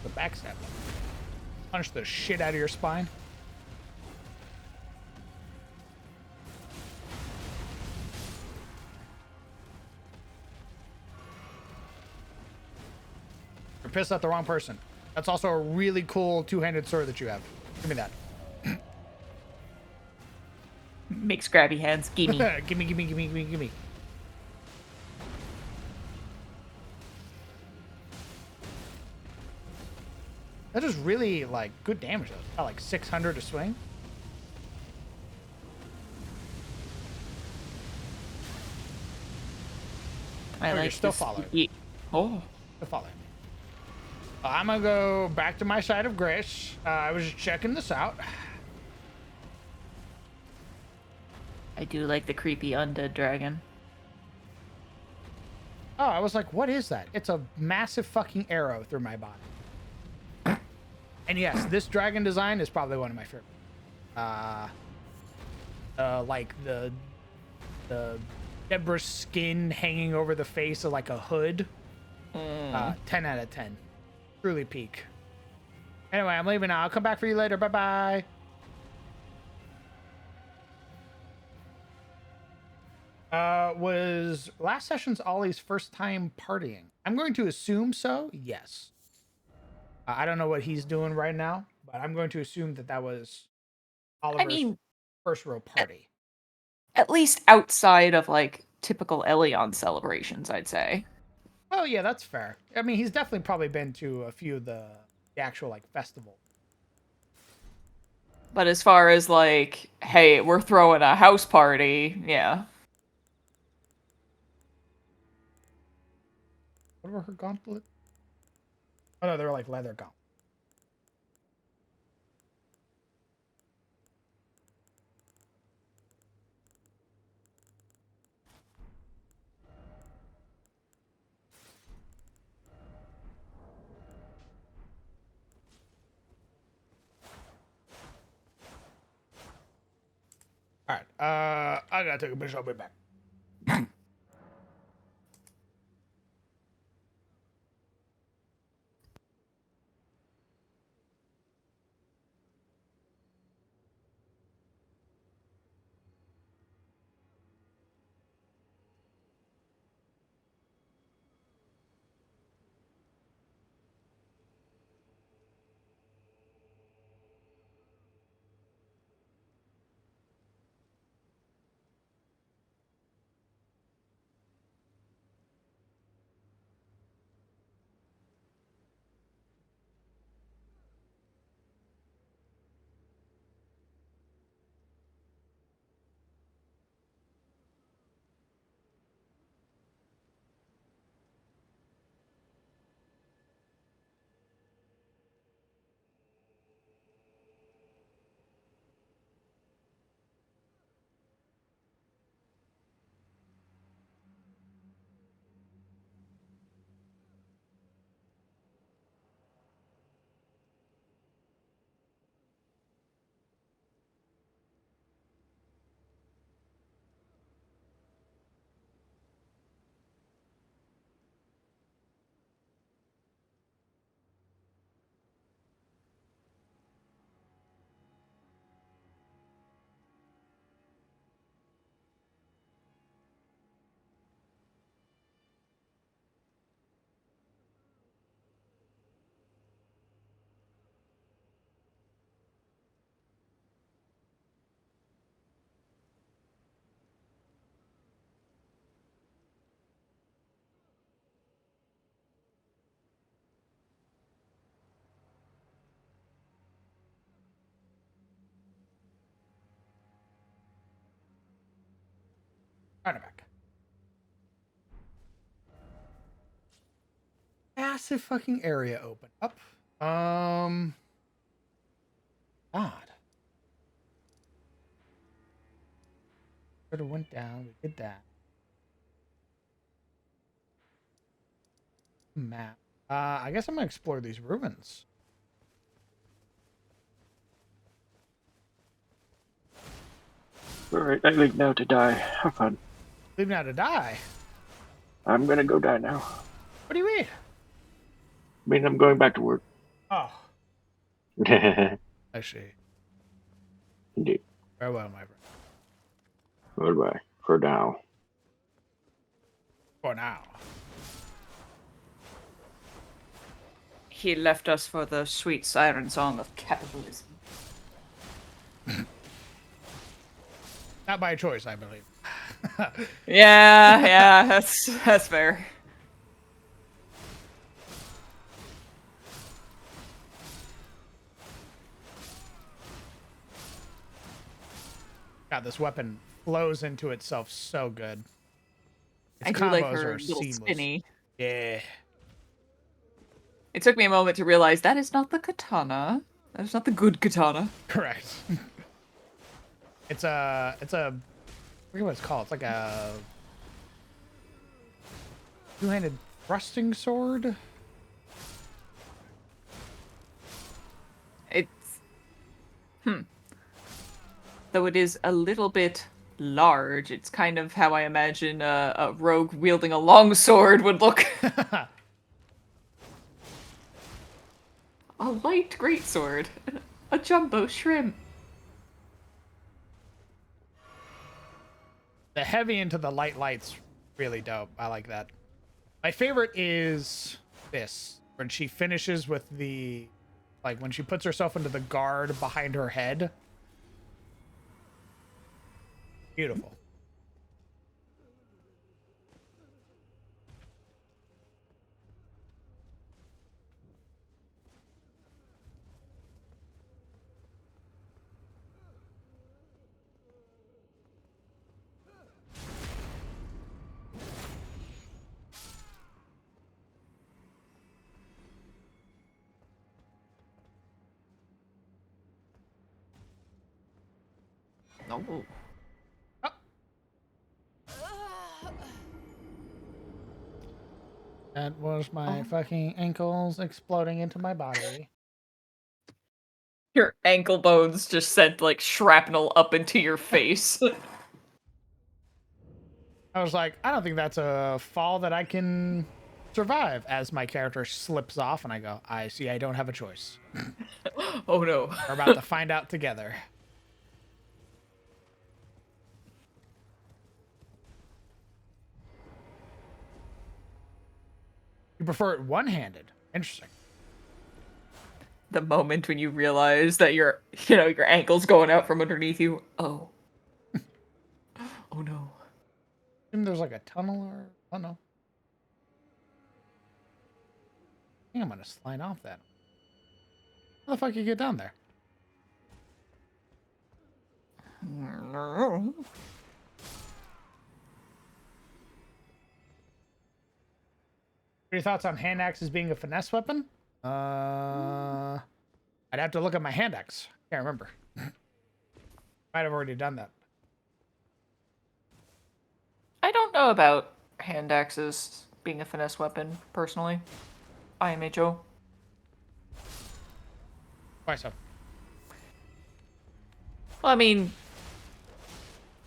The backstab. Punch the shit out of your spine. You're pissed at the wrong person. That's also a really cool two-handed sword that you have. Give me that. Makes grabby hands. Gimme. Gimme, gimme, gimme, gimme, gimme. That is really, like, good damage, though. It's about, like, 600 to swing. I like you're still this. following. Oh. Still following. I'm gonna go back to my side of grace. I was just checking this out. I do like the creepy undead dragon. Oh, I was like, what is that? It's a massive fucking arrow through my body. And yes, this dragon design is probably one of my favorite. Like the zebra skin hanging over the face of like a hood. 10 out of 10. Truly peak. Anyway, I'm leaving now. I'll come back for you later. Bye-bye. Was last session's Ollie's first time partying? I'm going to assume so. Yes. I don't know what he's doing right now, but I'm going to assume that that was Oliver's first real party. At least outside of like typical Elion celebrations, I'd say. Oh yeah, that's fair. I mean, he's definitely probably been to a few of the actual like festival. But as far as like, hey, we're throwing a house party, yeah. What were her gauntlets? Oh no, they're like leather gauntlets. All right. I gotta take a piss. I'll be back. All right, I'm back. Massive fucking area open up. God. Sort of went down. We did that. Map. I guess I'm gonna explore these ruins. Alright, I leave now to die. Have fun. Leave now to die. I'm gonna go die now. What do you mean? I mean, I'm going back to work. Oh, Indeed. I see. Farewell, my friend. Goodbye. For now. For now. He left us for the sweet siren song of capitalism. Not by choice, I believe. Yeah, that's fair. God, this weapon flows into itself so good. Its I do like combos her are little seamless. spinny. Yeah. It took me a moment to realize that is not the katana. That is not the good katana. Correct. It's a I forget what it's called. It's like a Two-handed thrusting sword. It's though it is a little bit large. It's kind of how I imagine a rogue wielding a long sword would look. A light greatsword. A jumbo shrimp. The heavy into the light's really dope. I like that. My favorite is this. When she finishes with the... Like, when she puts herself into the guard behind her head. Beautiful. No. That was my fucking ankles exploding into my body. Your ankle bones just sent like shrapnel up into your face. I was like, I don't think that's a fall that I can survive, as my character slips off, and I go, I see I don't have a choice. Oh no. We're about to find out together. You prefer it one-handed? Interesting. The moment when you realize that your ankle's going out from underneath you. Oh. Oh no. Assume there's like a tunnel or... Oh no. I think I'm gonna slide off that. How the fuck you get down there? No. What are your thoughts on hand axes being a finesse weapon? I'd have to look at my hand axe. Can't remember. Might have already done that. I don't know about hand axes being a finesse weapon, personally. IMHO. Why so? Well, I mean,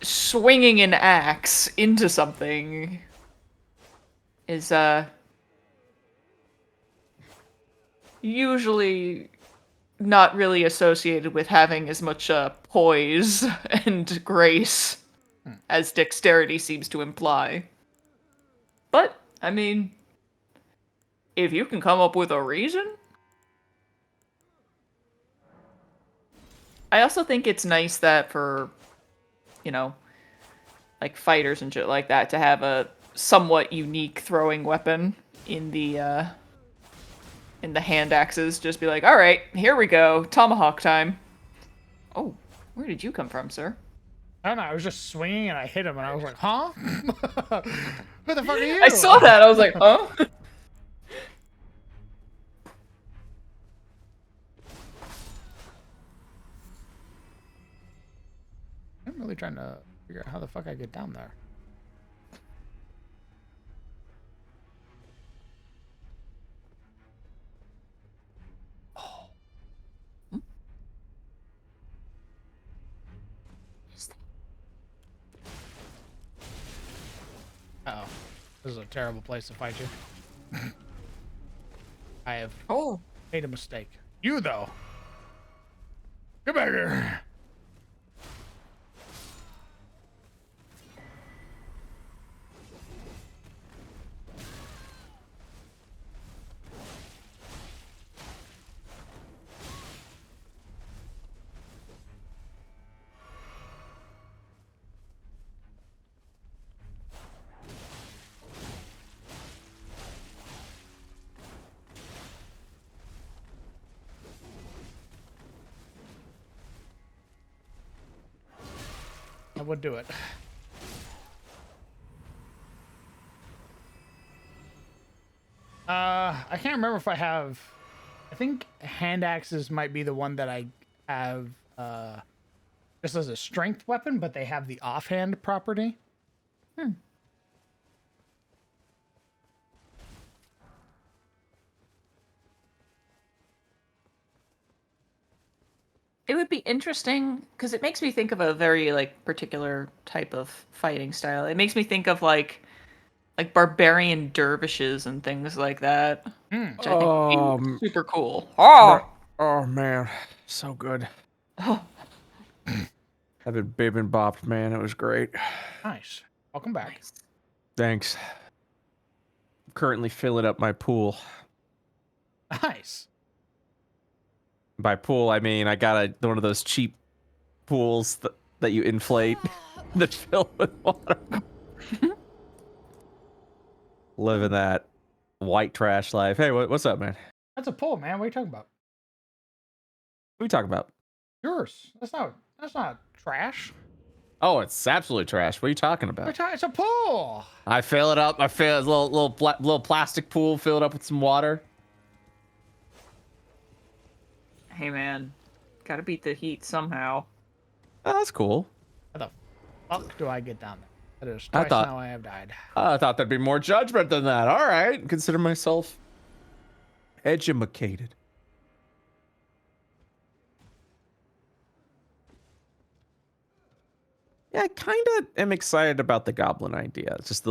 swinging an axe into something is, usually not really associated with having as much, poise and grace as dexterity seems to imply. But, I mean, if you can come up with a reason... I also think it's nice that for, like fighters and shit like that, to have a somewhat unique throwing weapon in the hand axes. Just be like, all right, here we go, tomahawk time. Oh, where did you come from, sir? I don't know. I was just swinging and I hit him and I was like, huh? Who the fuck are you? I saw that. I was like, huh? I'm really trying to figure out how the fuck I get down there. Oh. Uh-oh. This is a terrible place to fight you. I have made a mistake. You, though. Come back here. I would do it. I can't remember if I have... I think hand axes might be the one that I have just as a strength weapon, but they have the offhand property. It would be interesting because it makes me think of a very like particular type of fighting style. It makes me think of like barbarian dervishes and things like that, which I think would be super cool. Oh, oh man, so good. I've been bibbing bopped, man. It was great. Nice. Welcome back. nice. Thanks. I'm currently filling up my pool. Nice. By pool, I mean I got one of those cheap pools that you inflate that fill with water. Living that white trash life. Hey, what's up, man? That's a pull, man. What are you talking about? What are we talking about? Yours. That's not trash. Oh, it's absolutely trash. What are you talking about? It's a pull. I fill it up. I fill it, little plastic pool, fill it up with some water. Hey man, gotta beat the heat somehow. Oh, that's cool. How the fuck do I get down there? That is twice now I have died. I thought there'd be more judgment than that. All right, consider myself educated. Yeah, I kind of am excited about the goblin idea. It's just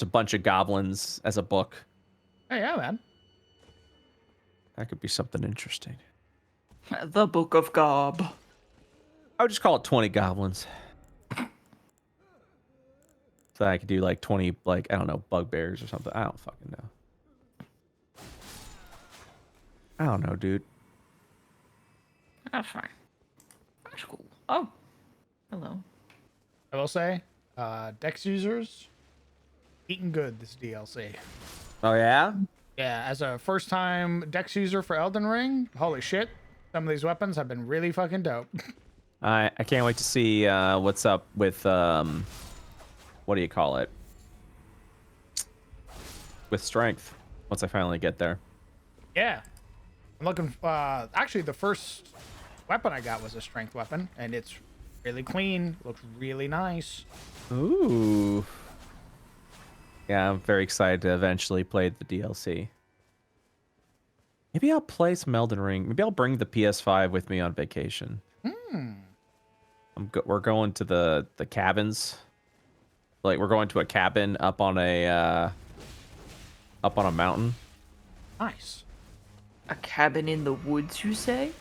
a bunch of goblins as a book. Hey, yeah, man. That could be something interesting. The Book of Gob. I would just call it 20 goblins. So I could do like 20, like, I don't know, bugbears or something. I don't fucking know. I don't know, dude. That's fine. That's cool. Oh, hello. I will say, Dex users, eating good this DLC. Oh, yeah? Yeah, as a first-time Dex user for Elden Ring, holy shit, some of these weapons have been really fucking dope. I can't wait to see what's up with, what do you call it? With strength, once I finally get there. Yeah. I'm looking, actually, the first weapon I got was a strength weapon, and it's really clean, looks really nice. Ooh. Yeah, I'm very excited to eventually play the DLC. Maybe I'll play some Elden Ring. Maybe I'll bring the PS5 with me on vacation. We're going to the cabins. Like, we're going to a cabin up on a mountain. Nice. A cabin in the woods, you say?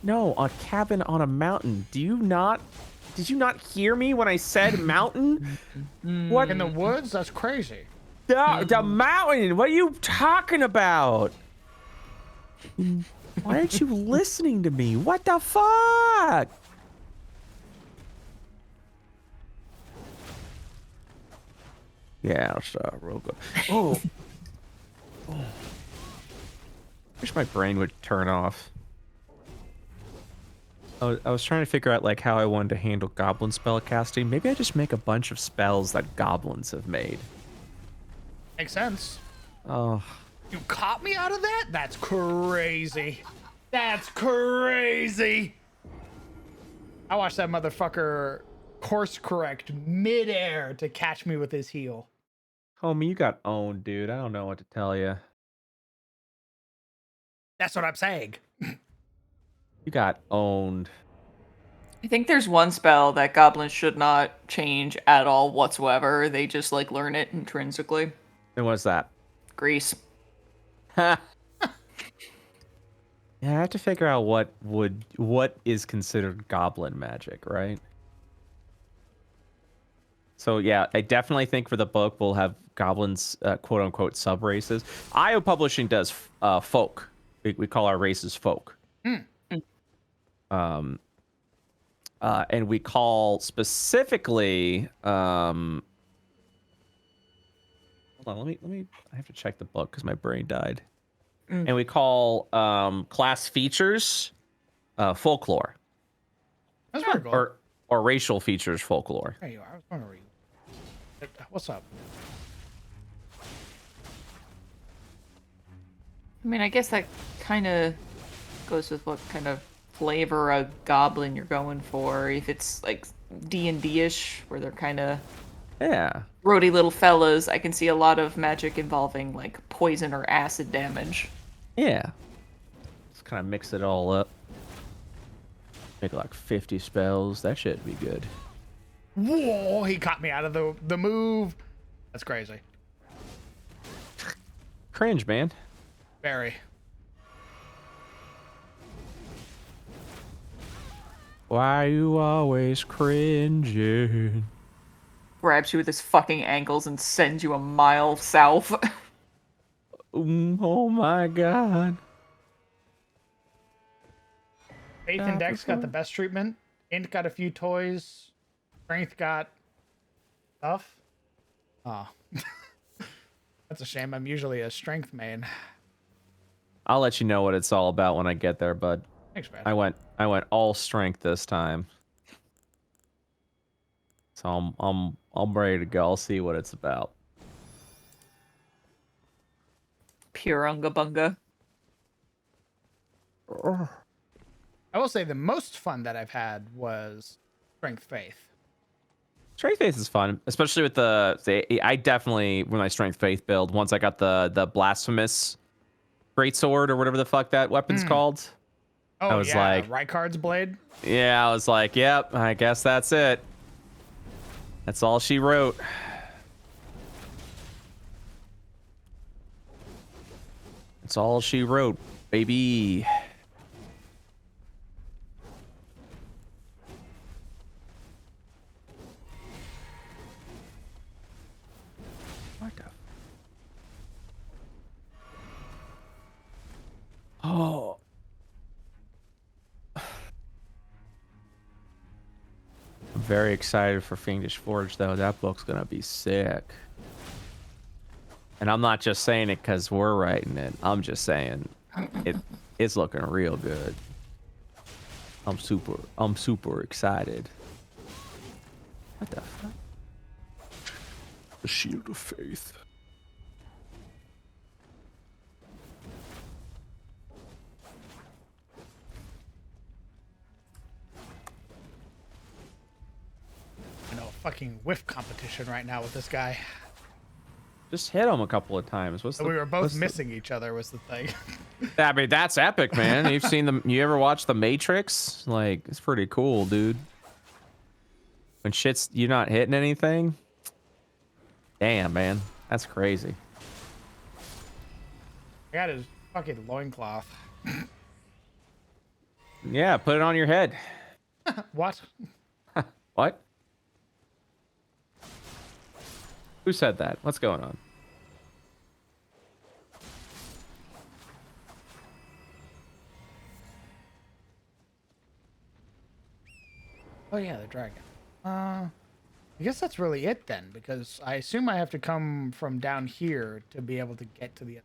No, a cabin on a mountain. Did you not hear me when I said mountain? What? In the woods? That's crazy. The mountain. What are you talking about? Why aren't you listening to me? What the fuck? Yeah, it's real good. Oh. Wish my brain would turn off. I was trying to figure out like how I wanted to handle goblin spell casting. Maybe I just make a bunch of spells that goblins have made. Makes sense. Oh. You caught me out of that? That's crazy. That's crazy. I watched that motherfucker course correct midair to catch me with his heel. Homie, you got owned, dude. I don't know what to tell you. That's what I'm saying. You got owned. I think there's one spell that goblins should not change at all whatsoever. They just like learn it intrinsically. And what's that? Grease. Yeah, I have to figure out what is considered goblin magic, right? So yeah, I definitely think for the book we'll have goblins, quote unquote, sub races. IO Publishing does folk. We call our races folk. And we call specifically. Hold on, let me. I have to check the book because my brain died. And we call class features folklore. That's pretty cool. Or racial features folklore. There you are. I was going to read. What's up? I mean, I guess that kind of goes with what kind of flavor a goblin you're going for. If it's like D&D-ish, where they're kind of roady little fellas, I can see a lot of magic involving like poison or acid damage. Yeah. Just kind of mix it all up. Make like 50 spells. That should be good. Whoa, he caught me out of the move. That's crazy. Cringe, man. Very. Why you always cringing? Grabs you with his fucking ankles and sends you a mile south. Oh my god. Faith and Dex got the best treatment. Int got a few toys. Strength got stuff. Oh. That's a shame. I'm usually a strength main. I'll let you know what it's all about when I get there, bud. Thanks, man. I went all strength this time. So I'm ready to go. I'll see what it's about. Pure unga bunga. I will say the most fun that I've had was Strength Faith. Strength Faith is fun, especially with I definitely with my Strength Faith build. Once I got the blasphemous greatsword or whatever the fuck that weapon's called. Oh, I was yeah, like, Rykard's blade. yeah, I was like, yep, I guess that's it. That's all she wrote. That's all she wrote, baby. What the? Oh. I'm very excited for Fiendish Forge, though. That book's gonna be sick. And I'm not just saying it because we're writing it. I'm just saying it's looking real good. I'm super excited. What the fuck? The Shield of Faith. You know, fucking whiff competition right now with this guy. Just hit him a couple of times. We were both missing each other was the thing. I mean, that's epic, man. You've seen them. You ever watch The Matrix? Like, it's pretty cool, dude. When you're not hitting anything. Damn, man. That's crazy. I got his fucking loincloth. Yeah, put it on your head. What? What? Who said that? What's going on? Oh yeah, the dragon. I guess that's really it then, because I assume I have to come from down here to be able to get to the.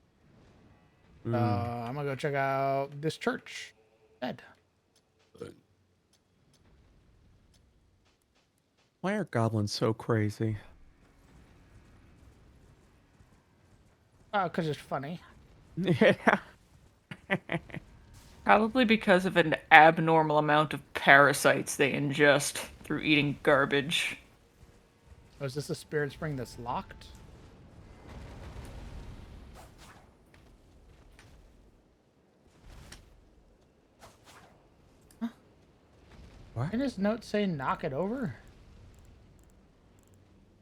I'm gonna go check out this church. Dead. Why are goblins so crazy? Because it's funny. Yeah. Probably because of an abnormal amount of parasites they ingest through eating garbage. Oh, is this a spirit spring that's locked? Huh? What? Didn't his note say knock it over?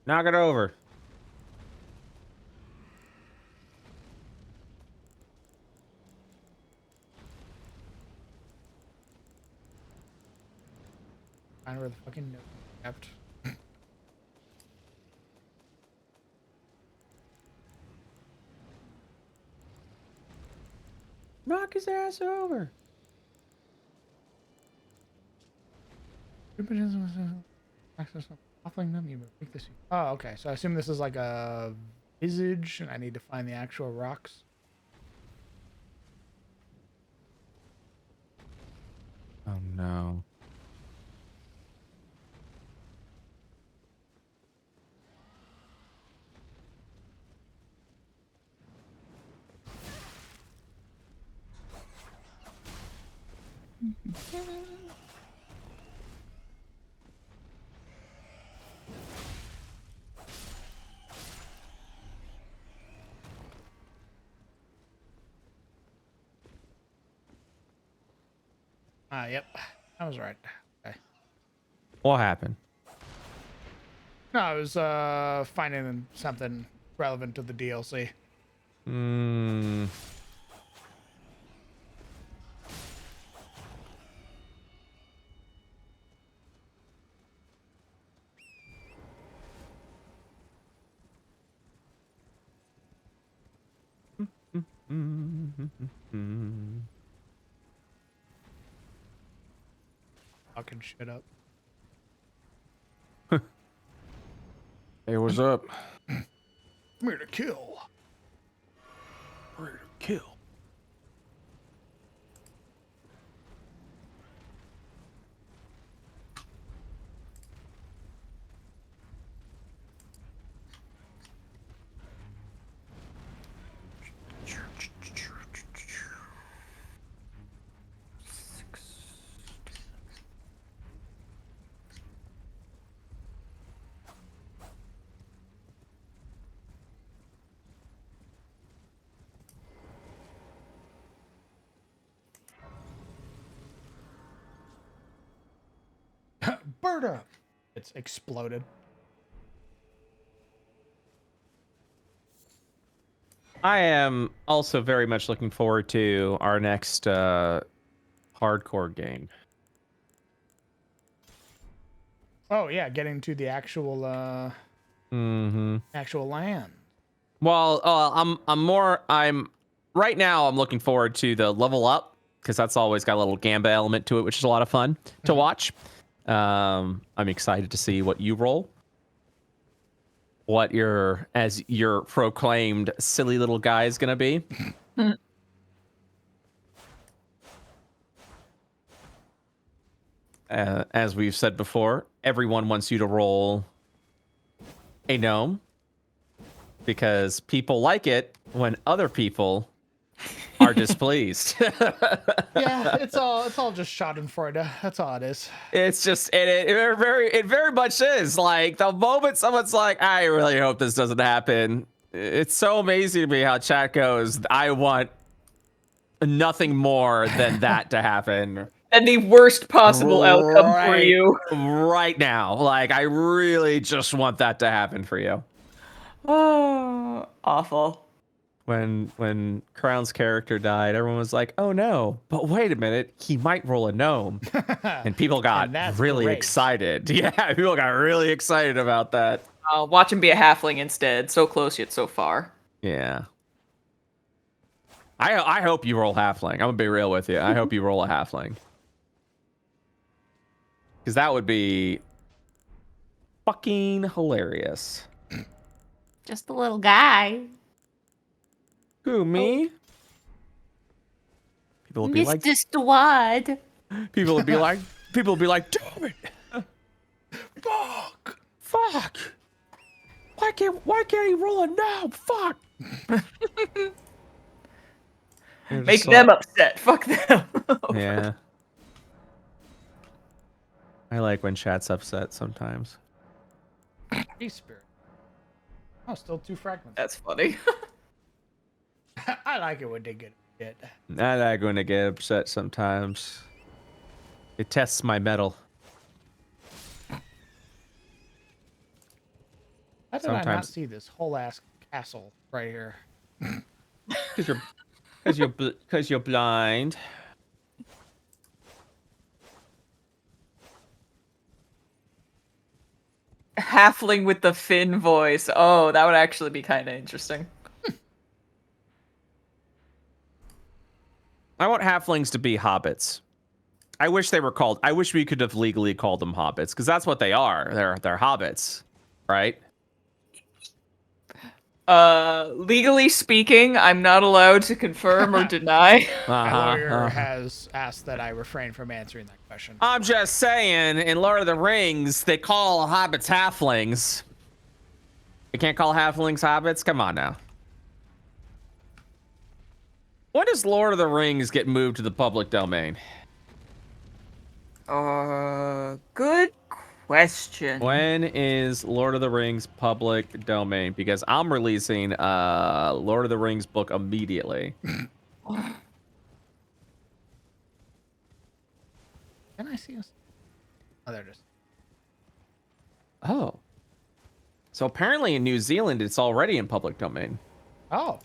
Knock it over. Find where the fucking note kept. Knock his ass over. Access offering them. You break this. Oh, okay. So I assume this is like a visage, and I need to find the actual rocks. Oh no. Yep. I was right. Okay. What happened? No, I was finding something relevant to the DLC. Hmm. Fucking shit up. Hey, what's up? I'm here to kill. Ready to kill. Berta! It's exploded. I am also very much looking forward to our next hardcore game. Oh yeah, getting to the actual actual land. Well, I'm right now I'm looking forward to the level up because that's always got a little Gamba element to it, which is a lot of fun to watch. I'm excited to see what you roll. What your proclaimed silly little guy is gonna be. As we've said before, everyone wants you to roll a gnome because people like it when other people are displeased. Yeah, it's all just Schadenfreude. That's all it is. It's just it very much is. Like the moment someone's like, I really hope this doesn't happen. It's so amazing to me how chat goes. I want nothing more than that to happen. And the worst possible outcome for you. Right now. Like I really just want that to happen for you. Oh, awful. When Crown's character died, everyone was like, "Oh no!" But wait a minute, he might roll a gnome, and people got really excited. Yeah, people got really excited about that. Watch him be a halfling instead. So close yet so far. Yeah. I hope you roll halfling. I'm gonna be real with you. I hope you roll a halfling, because that would be fucking hilarious. Just a little guy. Who, me? People would be like, Mr. Steward. People would be like, damn it, fuck. Why can't he roll a gnome? Fuck. Make them upset. Fuck them. Yeah. I like when chat's upset sometimes. Hey, spirit. Oh, still 2 fragments. That's funny. I like it when they get it. I like when they get upset sometimes. It tests my mettle. How did I not see this whole ass castle right here? Because you're blind. Halfling with the Finn voice. Oh, that would actually be kind of interesting. I want halflings to be hobbits. I wish we could have legally called them hobbits, because that's what they are. They're hobbits, right? Legally speaking, I'm not allowed to confirm or deny. My lawyer has asked that I refrain from answering that question. I'm just saying, in Lord of the Rings, they call hobbits halflings. You can't call halflings hobbits? Come on now. When does Lord of the Rings get moved to the public domain? Good question. When is Lord of the Rings public domain? Because I'm releasing Lord of the Rings book immediately. Can I see this? Oh, there it is. Oh. So apparently in New Zealand, it's already in public domain. Oh.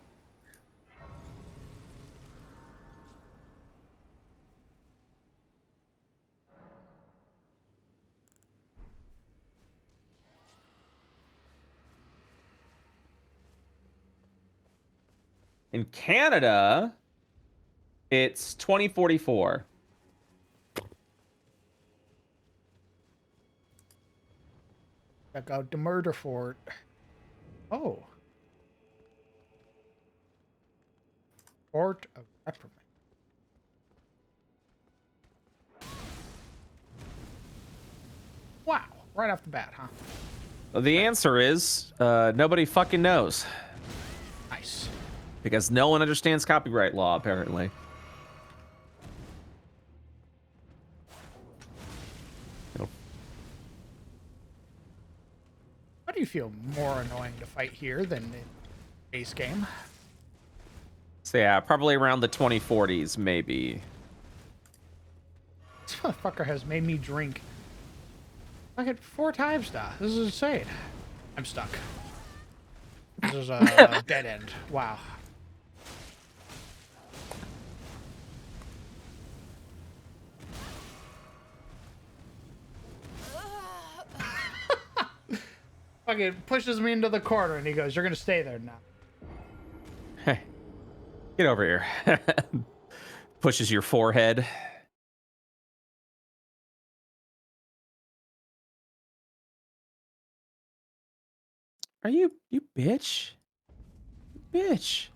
In Canada, it's 2044. Check out the murder fort. Oh. Fort of Reprimand. Wow. Right off the bat, huh? Well, the answer is nobody fucking knows. Nice. Because no one understands copyright law, apparently. How do you feel more annoying to fight here than in base game? So yeah, probably around the 2040s, maybe. This motherfucker has made me drink fucking 4 times now. This is insane. I'm stuck. This is a dead end. Wow. Fucking pushes me into the corner and he goes, "You're gonna stay there now." Hey, get over here. Pushes your forehead. Are you bitch? Bitch.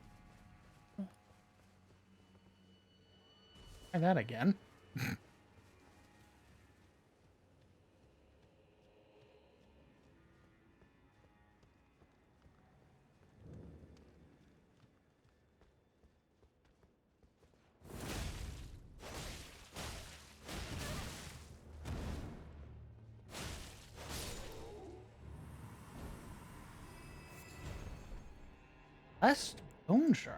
Try that again. Last bone shard.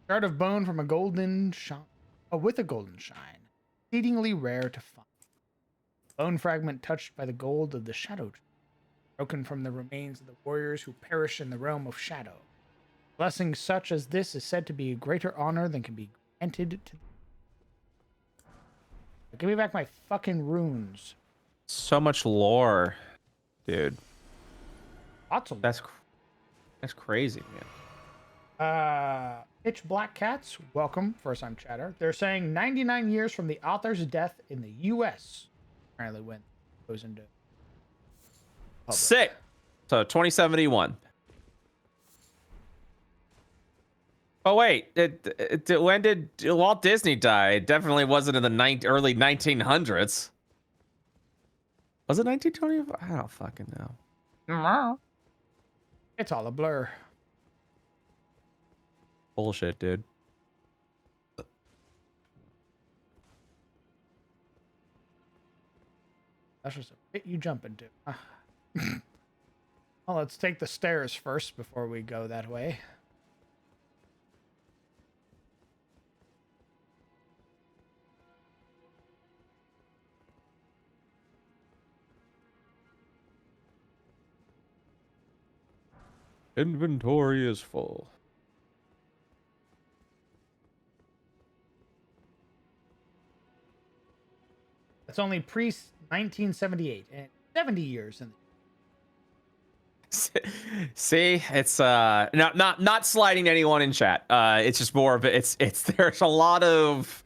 Shard of bone from a golden shine. Oh, with a golden shine. Exceedingly rare to find. Bone fragment touched by the gold of the shadow tree. Broken from the remains of the warriors who perished in the realm of shadow. Blessing such as this is said to be a greater honor than can be granted to. Give me back my fucking runes. So much lore, dude. Lots of. That's crazy, man. Pitch Black Cats, welcome, first time chatter. They're saying 99 years from the author's death in the U.S. Apparently, when it goes into public. Sick. So 2071. Oh wait, when did Walt Disney die? It definitely wasn't in the early 1900s. Was it 1920? I don't fucking know. It's all a blur. Bullshit, dude. That's just a pit you jump into. Well, let's take the stairs first before we go that way. Inventory is full. It's only pre-1978 and 70 years in. See, it's not sliding anyone in chat. It's just more of it's there's a lot of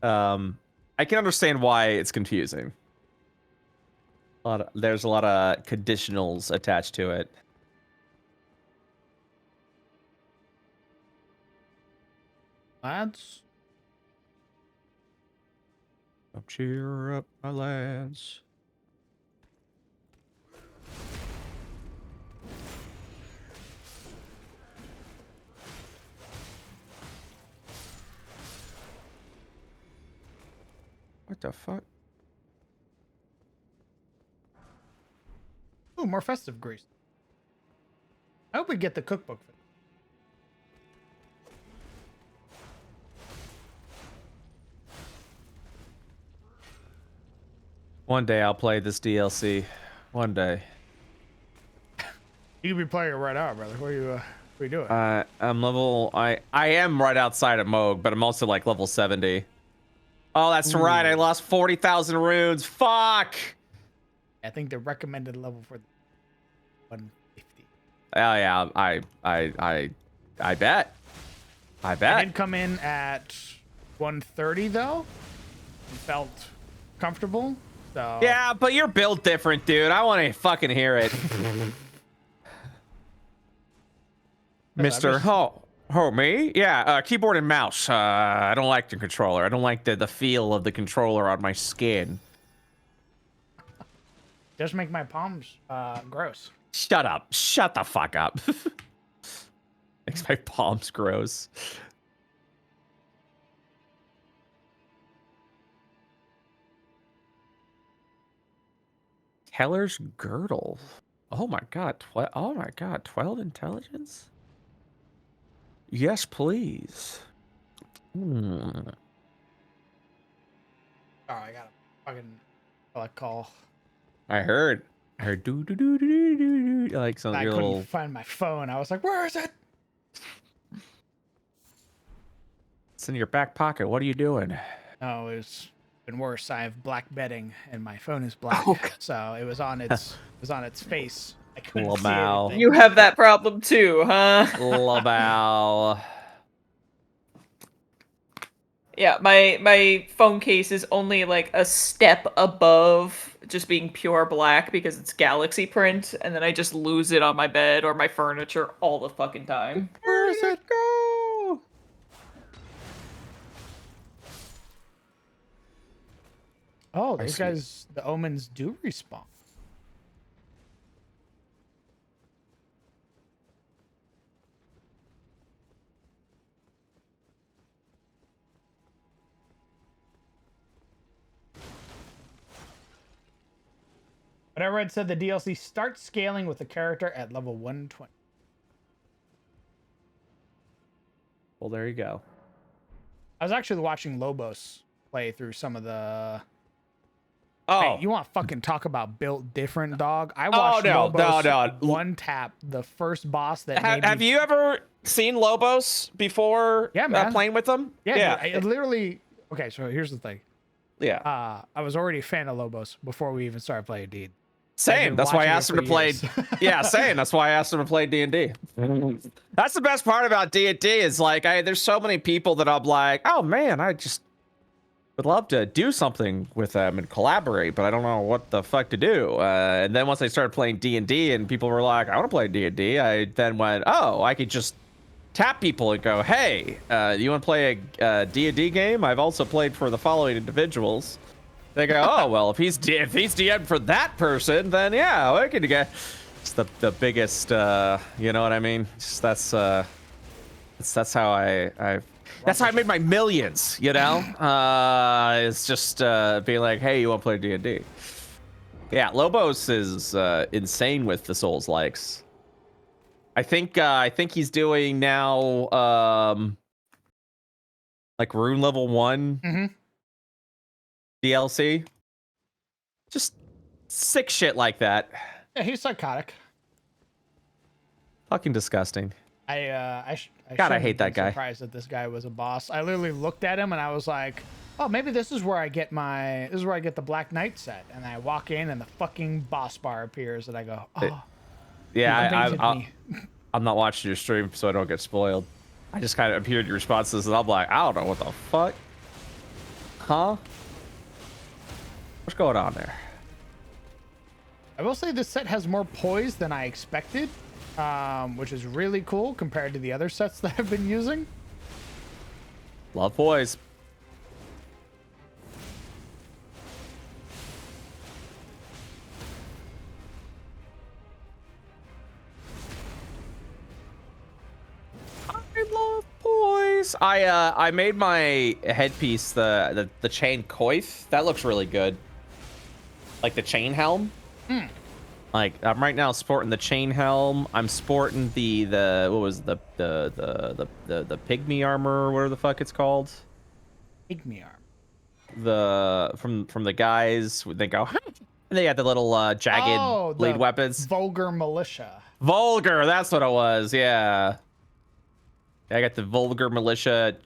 I can understand why it's confusing. There's a lot of conditionals attached to it. Lads. Cheer up, my lads. What the fuck? Ooh, more festive grease. I hope we get the cookbook for this. One day I'll play this DLC. One day. You could be playing it right now, brother. What are you doing? I'm level. I am right outside of Moog, but I'm also like level 70. Oh, that's right. I lost 40,000 runes. Fuck. I think the recommended level for 150. Oh yeah, I bet. I bet. I did come in at 130 though. And felt comfortable. So Yeah, but you're built different, dude. I want to fucking hear it. Mr. Oh, me? Yeah, keyboard and mouse. I don't like the controller. I don't like the feel of the controller on my skin. Just make my palms gross. Shut up. Shut the fuck up. Makes my palms gross. Keller's girdle. Oh my god. Oh my god. 12 intelligence? Yes, please. Hmm. Oh, I got a fucking call. I heard do do do do do do do, like some I little. couldn't find my phone. I was like, where is it? It's in your back pocket. What are you doing? Oh, it's been worse. I have black bedding and my phone is black. So it was on its face. I couldn't see LMAO. anything. You have that problem too, huh? LMAO. Yeah, my phone case is only like a step above just being pure black because it's galaxy print, and then I just lose it on my bed or my furniture all the fucking time. Where does it go? Oh, these guys, the omens do respawn. But I read said the DLC starts scaling with the character at level 120. Well, there you go. I was actually watching Lobos play through some of the. Oh, hey, you want to fucking talk about built different, dog? I watched Lobos one tap the first boss that. Have you ever seen Lobos before? Yeah, man. Playing with them. Yeah. Dude, I literally. Okay, so here's the thing. Yeah. I was already a fan of Lobos before we even started playing D. Same. That's why I asked him to play. Yeah, same. That's why I asked him to play D&D. That's the best part about D&D is like, there's so many people that I'm like, oh man, I just would love to do something with them and collaborate, but I don't know what the fuck to do. And then once I started playing D&D and people were like, I want to play D&D, I then went, oh, I could just tap people and go, hey, you want to play a D&D game? I've also played for the following individuals. They go, oh, well, if he's DM for that person, then yeah, we can get. It's the biggest, you know what I mean? That's how that's how I made my millions, you know? It's just being like, hey, you want to play D&D? Yeah, Lobos is insane with the Souls likes. I think he's doing now like rune level 1 DLC. Just sick shit like that. Yeah, he's psychotic. Fucking disgusting. I hate that guy. Surprised that this guy was a boss. I literally looked at him and I was like, oh, maybe this is where I get the Black Knight set. And I walk in and the fucking boss bar appears and I go, oh. Yeah, I'm not watching your stream so I don't get spoiled. I just kind of appeared your responses and I'm like, I don't know what the fuck. Huh? What's going on there? I will say this set has more poise than I expected, which is really cool compared to the other sets that I've been using. Love poise. I love poise. I made my headpiece the chain coif. That looks really good. Like the chain helm. Like I'm right now sporting the chain helm. I'm sporting the what was the pygmy armor or whatever the fuck it's called. Pygmy armor. from the guys. They go, and they had the little jagged blade the weapons. vulgar militia. Vulgar, that's what it was. Yeah. I got the vulgar militia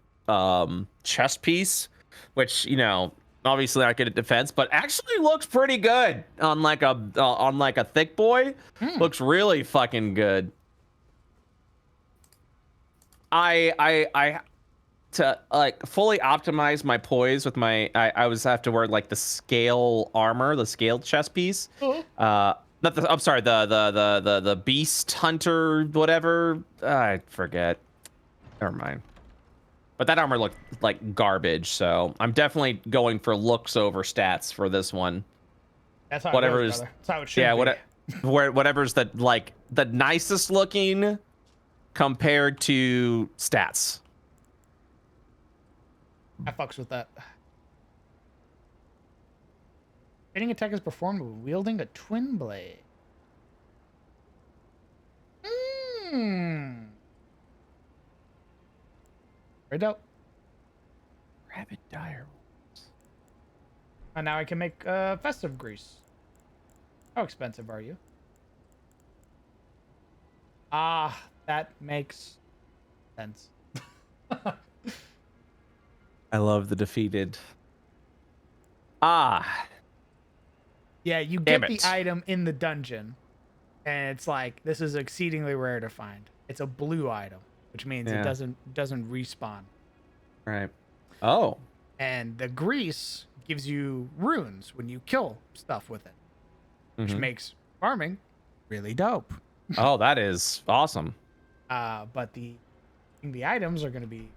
chest piece, which, you know, obviously not good at defense, but actually looks pretty good on like a thick boy. Looks really fucking good. I to like fully optimize my poise with my I was have to wear like the scale armor, the scaled chest piece. Not the I'm sorry, the beast hunter whatever. I forget. Never mind. But that armor looked like garbage, so I'm definitely going for looks over stats for this one. That's how Whatever it goes, is, brother. That's how it should be. whatever's the nicest looking compared to stats. I fucks with that. Hitting attack is performed when wielding a twin blade. Very dope. Rabbit dire. And now I can make festive grease. How expensive are you? Ah, that makes sense. I love the defeated. Ah. Yeah, you get the item in the dungeon, and it's like, this is exceedingly rare to find. It's a blue item, which means it doesn't respawn. Right. Oh. And the grease gives you runes when you kill stuff with it, which makes farming really dope. Oh, that is awesome. But the items are going to be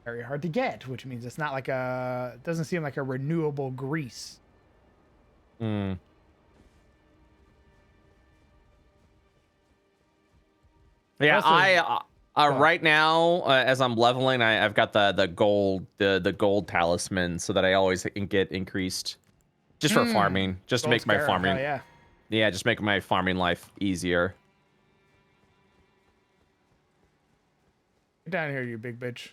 very hard to get, which means it's not like it doesn't seem like a renewable grease. Yeah, right now as I'm leveling, I've got the gold talisman so that I always can get increased just for farming, just to make my farming. Yeah, just make my farming life easier. Get down here, you big bitch.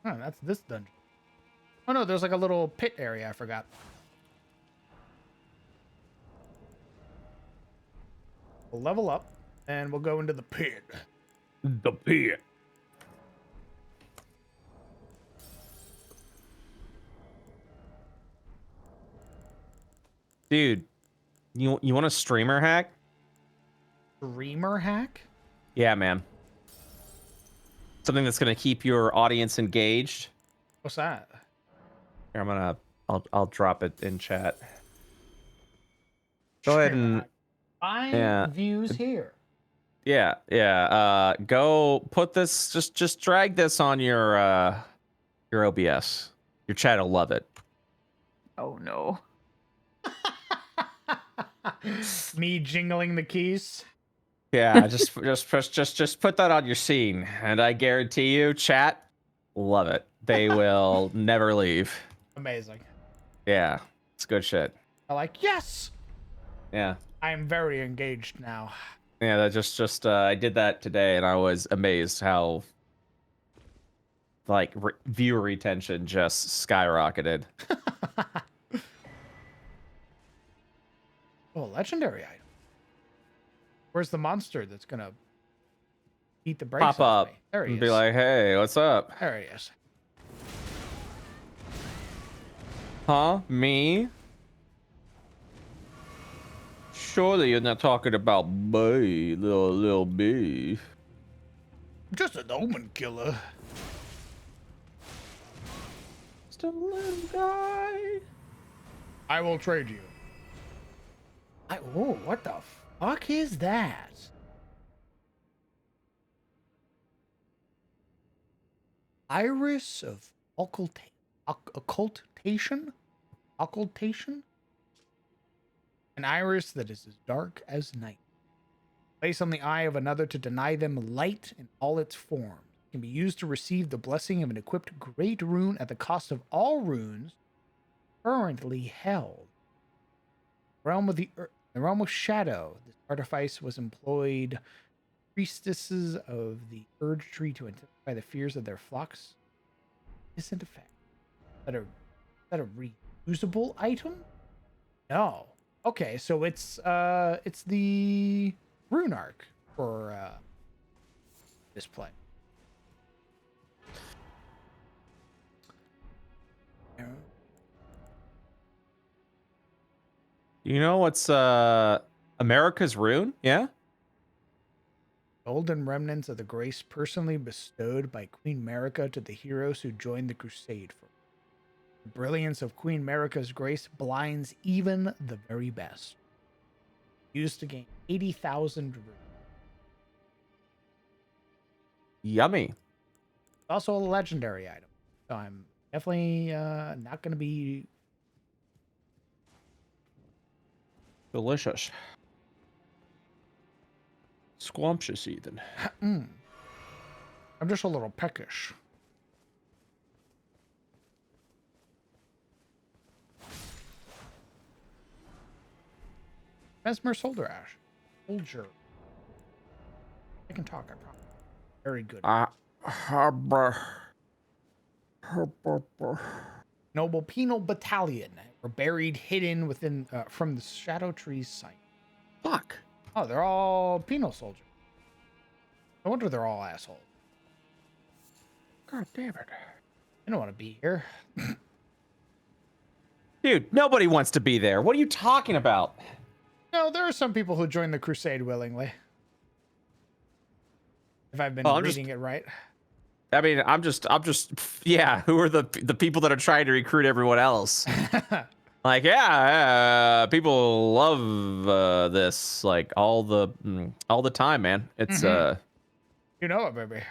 Oh, that's this dungeon. Oh no, there's like a little pit area. I forgot. We'll level up, and we'll go into the pit. The pit. Dude, you want a streamer hack? Streamer hack? Yeah, man. Something that's gonna keep your audience engaged. What's that? Here, I'll drop it in chat. Go ahead and find views here. Yeah. Go put this. Just drag this on your OBS. Your chat will love it. Oh no. Me jingling the keys. Yeah, just put that on your scene, and I guarantee you, chat love it. They will never leave. Amazing. Yeah, it's good shit. I like, yes. Yeah. I am very engaged now. Yeah, that I did that today, and I was amazed how like viewer retention just skyrocketed. Oh, legendary item. Where's the monster that's gonna eat the brakes Pop off up me? There he and is. be like, "Hey, what's up?" There he is. Huh? Me? Surely you're not talking about me, little B. Just an omen killer. Just a little guy. I will trade you. Oh, what the fuck is that? Iris of occultation? Occultation? An iris that is as dark as night. Place on the eye of another to deny them light in all its forms. Can be used to receive the blessing of an equipped great rune at the cost of all runes currently held. The realm of shadow. This artifice was employed priestesses of the Erdtree to intensify the fears of their flocks. Isn't effect. Is that a reusable item? No. Okay, so it's the rune arc for this play. You know what's America's rune? Yeah? Golden remnants of the grace personally bestowed by Queen Marika to the heroes who joined the crusade for. The brilliance of Queen Marika's grace blinds even the very best. Used to gain 80,000 runes. Yummy. Also a legendary item. So I'm definitely not going to be... Delicious. Squamptious, Ethan. I'm just a little peckish. Mesmer Soldier Ash. Soldier. I can talk, I promise. Very good. Noble Penal Battalion were buried hidden within from the Shadow Tree's site. Fuck. Oh, they're all penal soldiers. No wonder they're all assholes. God damn it. I don't want to be here. Dude, nobody wants to be there. What are you talking about? No, there are some people who join the crusade willingly. If I've been reading it right. I mean, I'm just, yeah. Who are the people that are trying to recruit everyone else? Like, yeah, people love this like all the time, man. It's you know it, baby.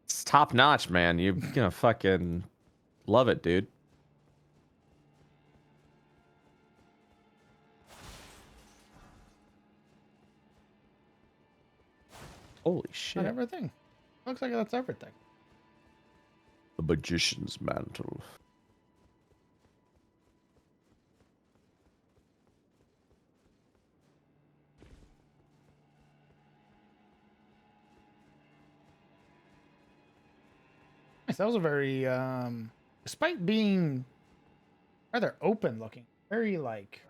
It's top notch, man. You're gonna fucking love it, dude. Holy shit. Not everything. Looks like that's everything. The magician's mantle. Nice. That was a very, despite being rather open looking, very like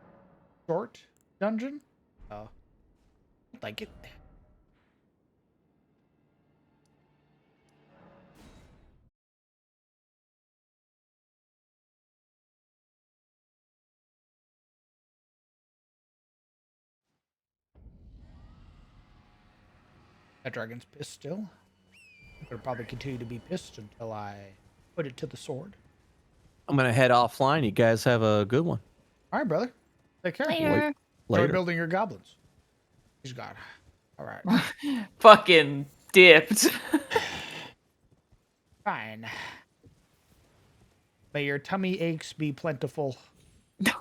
short dungeon. I like it. That dragon's pissed still. It'll probably continue to be pissed until I put it to the sword. I'm gonna head offline. You guys have a good one. All right, brother. Take care. Later. Start building your goblins. He's got. All right. Fucking dipped. Fine. May your tummy aches be plentiful.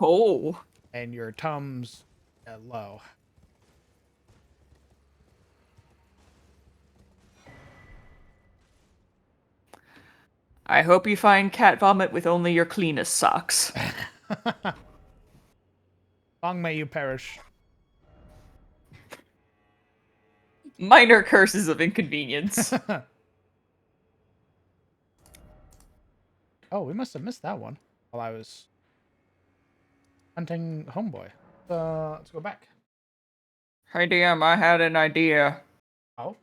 No. And your tums low. I hope you find cat vomit with only your cleanest socks. Long may you perish. Minor curses of inconvenience. Oh, we must have missed that one while I was hunting homeboy. Let's go back. Hey DM, I had an idea. Oh?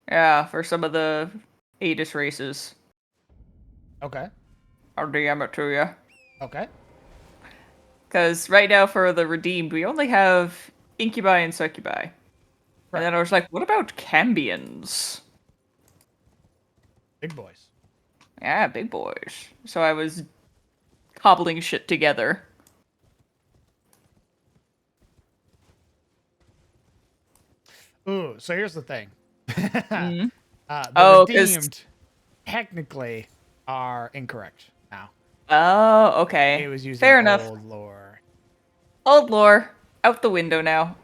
Yeah, for some of the Aegis races. Okay. I'll DM it to you. Okay. Because right now for the Redeemed, we only have Incubi and Succubi. Right. And then I was like, what about Cambions? Big boys. Yeah, big boys. So I was cobbling shit together. Ooh, so here's the thing. Mm-hmm. The Redeemed technically are incorrect now. Oh, okay. It was using Fair enough. old lore. Old lore. Out the window now.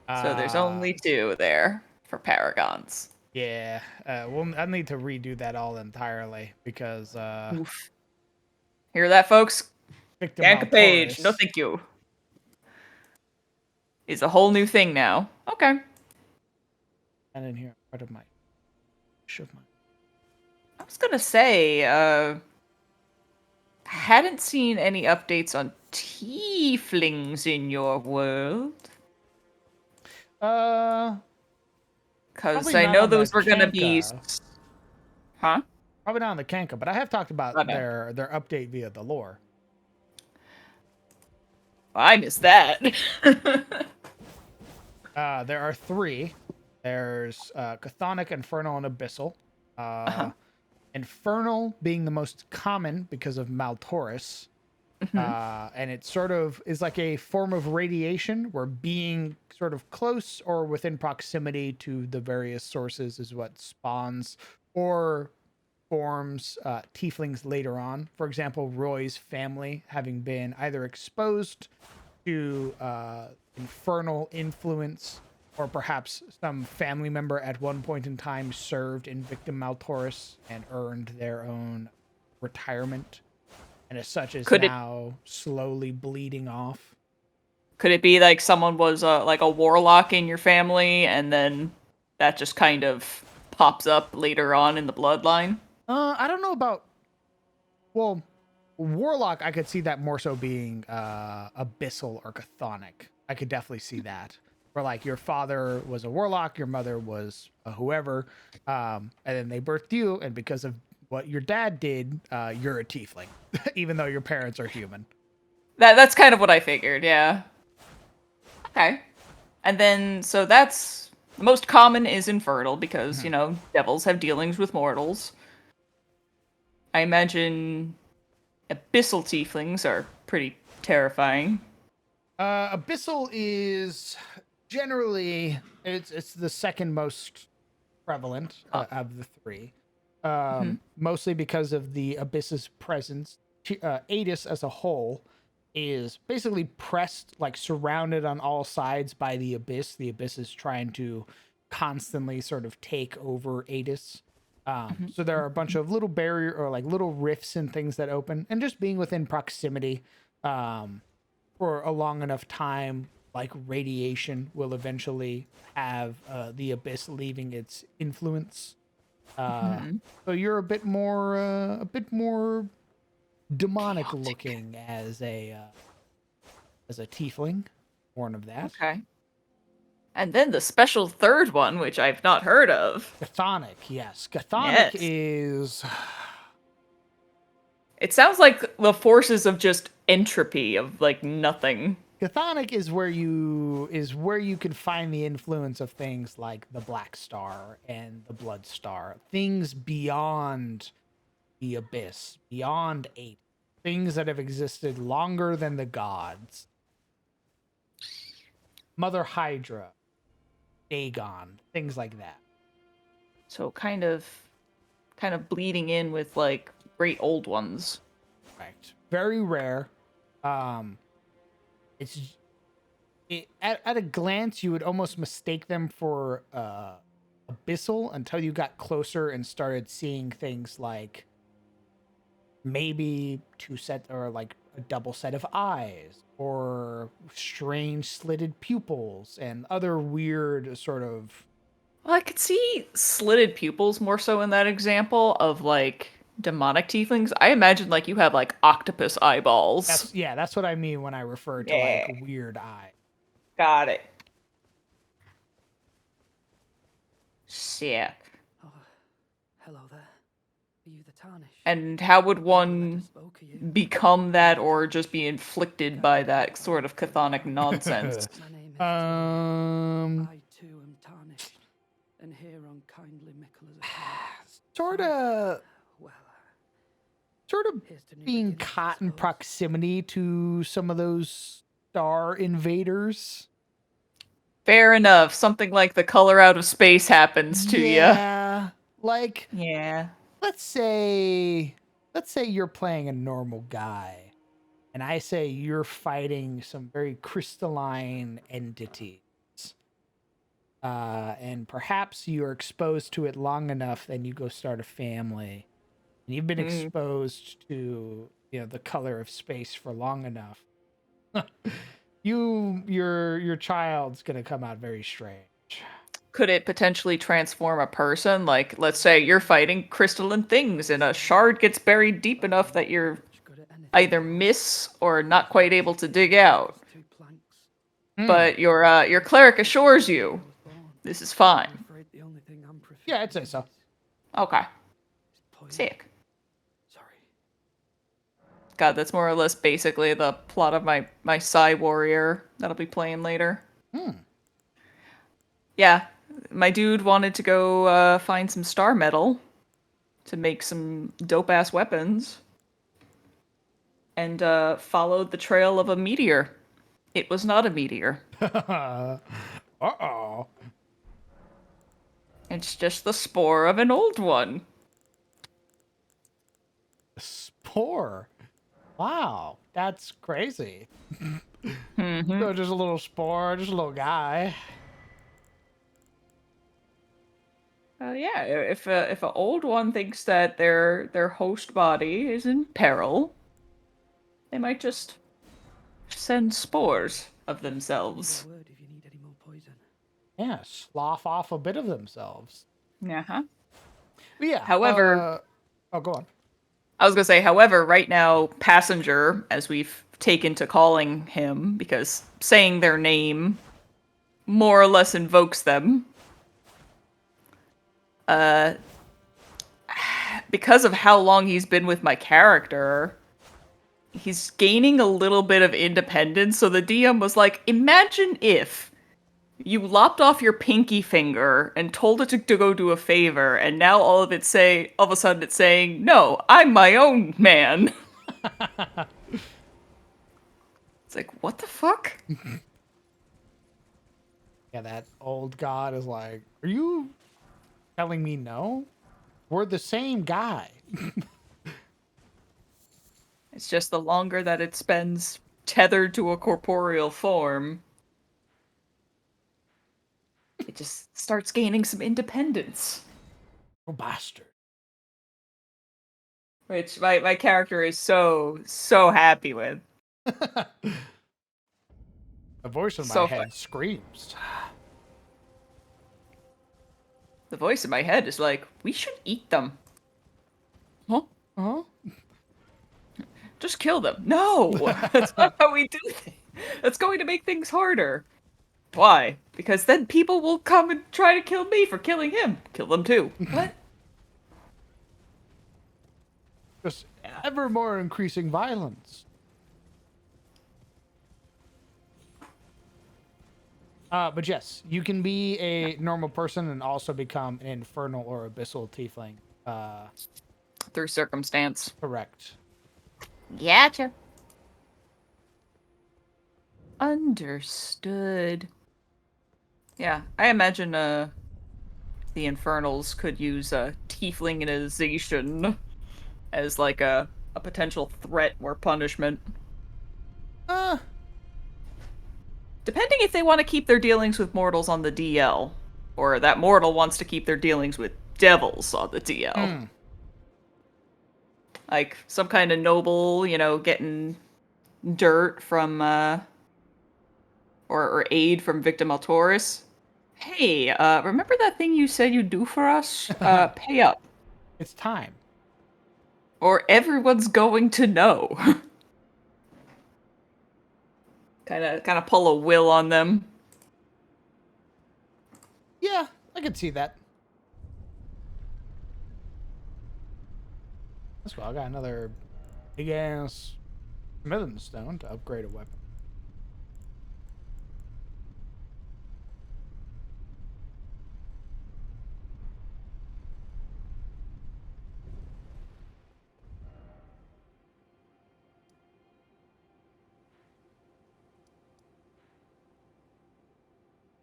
So there's only 2 there for paragons. Yeah, I need to redo that all entirely because Oof. Hear that, folks? Victor Yank a page. No, Maltauris. thank you. Is a whole new thing now. Okay. And in here, part of my. I was gonna say, hadn't seen any updates on tieflings in your world. Probably Because I not know on the those were gonna be. Kanka. Huh? Probably not on the Kanka, but I have talked about Okay. their update via the lore. I missed that. There are 3. There's Chthonic, Infernal, and Abyssal. Infernal being the most common because of Maltauris. And it sort of is like a form of radiation where being sort of close or within proximity to the various sources is what spawns or forms tieflings later on. For example, Roy's family having been either exposed to infernal influence or perhaps some family member at one point in time served in Victim Maltauris and earned their own retirement, and as such is now slowly bleeding off. Could it be like someone was like a warlock in your family, and then that just kind of pops up later on in the bloodline? I don't know about. Well, warlock, I could see that more so being abyssal or chthonic. I could definitely see that. Where like your father was a warlock, your mother was a whoever, and then they birthed you, and because of what your dad did, you're a tiefling, even though your parents are human. That's kind of what I figured, yeah. Okay. And then, so that's, the most common is infernal, because, you know, devils have dealings with mortals. I imagine abyssal tieflings are pretty terrifying. Abyssal is generally, it's the second most prevalent of the 3. Mostly because of the abyss's presence. Adis as a whole is basically pressed, like surrounded on all sides by the abyss. The abyss is trying to constantly sort of take over Adis. So there are a bunch of little barrier or like little rifts and things that open, and just being within proximity for a long enough time, like radiation will eventually have the abyss leaving its influence. So you're a bit more demonic Chaotic looking as a tiefling, born of that. Okay. And then the special third one, which I've not heard of. Chthonic, yes. Chthonic Yes. is. It sounds like the forces of just entropy, of like nothing. Chthonic is where you can find the influence of things like the Black Star and the Blood Star, things beyond the abyss, beyond 8, things that have existed longer than the gods. Mother Hydra, Dagon, things like that. So kind of bleeding in with like great old ones. Right. Very rare. At a glance, you would almost mistake them for abyssal until you got closer and started seeing things like maybe 2 set or like a double set of eyes or strange slitted pupils and other weird sort of. Well, I could see slitted pupils more so in that example of like demonic tieflings. I imagine like you have like octopus eyeballs. That's what I mean when I refer to like weird eye. Got it. Sick. Oh, hello there. Are you the tarnished? And how would one become that or just be inflicted by that sort of chthonic nonsense? My name is I too am tarnished, and here on kindly Mickle as sort of here's to new being beginnings, I caught in suppose. proximity to some of those star invaders. Fair enough. Something like the color out of space happens to you. Yeah, like Yeah. let's say you're playing a normal guy, and I say you're fighting some very crystalline entities. and perhaps you're exposed to it long enough, then you go start a family. And you've been exposed to, the color of space for long enough. Your child's gonna come out very strange. Could it potentially transform a person? Like, let's say you're fighting crystalline things and a shard gets buried deep enough that you're either miss or not quite able to dig out. But your cleric assures you this is fine. Yeah, I'd say so. Okay. Sick. God, that's more or less basically the plot of my Psy Warrior that I'll be playing later. Yeah, my dude wanted to go find some star metal to make some dope-ass weapons. And followed the trail of a meteor. It was not a meteor. Uh-oh. It's just the spore of an old one. Spore? Wow, that's crazy. So just a little spore, just a little guy. Yeah, if an old one thinks that their host body is in peril, they might just send spores of themselves. Yeah, slough off a bit of themselves. Uh-huh. But yeah. However, oh, go on. I was gonna say, however, right now, Passenger, as we've taken to calling him, because saying their name more or less invokes them. Because of how long he's been with my character, he's gaining a little bit of independence. So the DM was like, imagine if you lopped off your pinky finger and told it to go do a favor, and now all of a sudden it's saying, no, I'm my own man. It's like, what the fuck? Yeah, that old god is like, are you telling me no? We're the same guy. It's just the longer that it spends tethered to a corporeal form, it just starts gaining some independence. Oh, bastard. Which my character is so happy with. The voice in my So head screams. The voice in my head is like, we should eat them. Huh? Huh? Just kill them. No! That's not how we do things. That's going to make things harder. Why? Because then people will come and try to kill me for killing him. Kill them too. What? Just ever more increasing violence. But yes, you can be a normal person and also become an infernal or abyssal tiefling. Through circumstance. Correct. Gotcha. Understood. Yeah, I imagine the Infernals could use tieflingization as like a potential threat or punishment. Depending if they want to keep their dealings with mortals on the DL, or that mortal wants to keep their dealings with devils on the DL. Like some kind of noble, getting dirt from or aid from Victim Autoris. Hey, remember that thing you said you'd do for us? Pay up. It's time. Or everyone's going to know. kind of pull a will on them. Yeah, I could see that. That's cool. I got another big ass smithing stone to upgrade a weapon.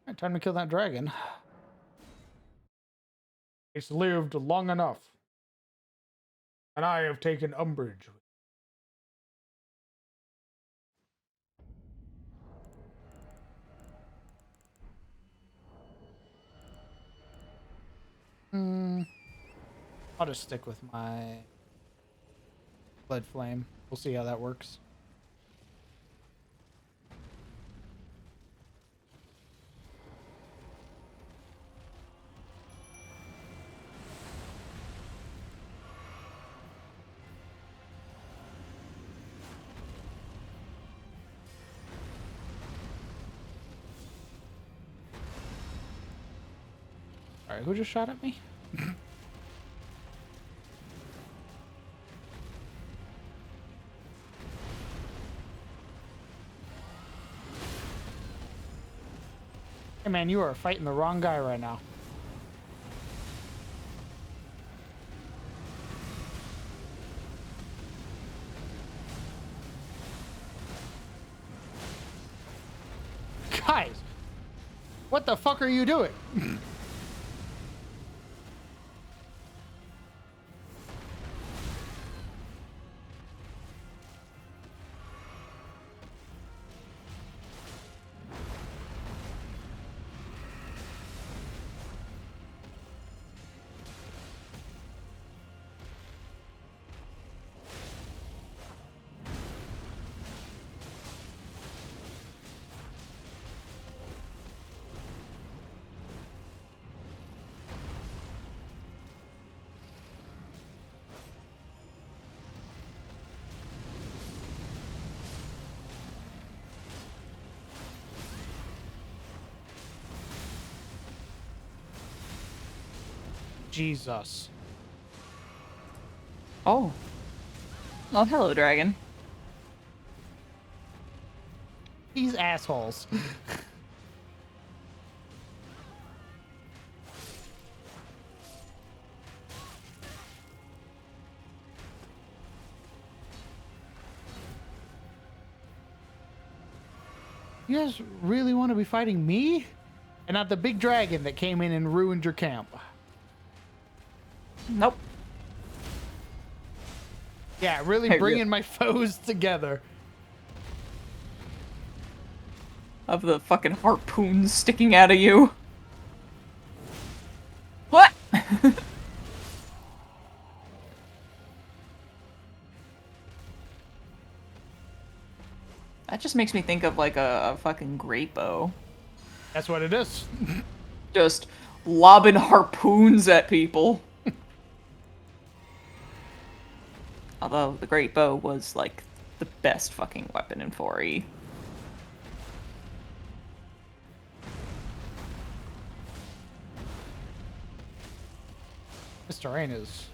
Alright, time to kill that dragon. It's lived long enough. And I have taken umbrage. I'll just stick with my lead flame. We'll see how that works. All right, who just shot at me? Hey man, you are fighting the wrong guy right now. Guys, what the fuck are you doing? Jesus. Oh. Oh, hello, dragon. These assholes. You guys really want to be fighting me? And not the big dragon that came in and ruined your camp? Nope. Yeah, really bringing my foes together. Of the fucking harpoons sticking out of you. What? That just makes me think of like a fucking great bow. That's what it is. Just lobbing harpoons at people. Although the great bow was like the best fucking weapon in 4E. This terrain is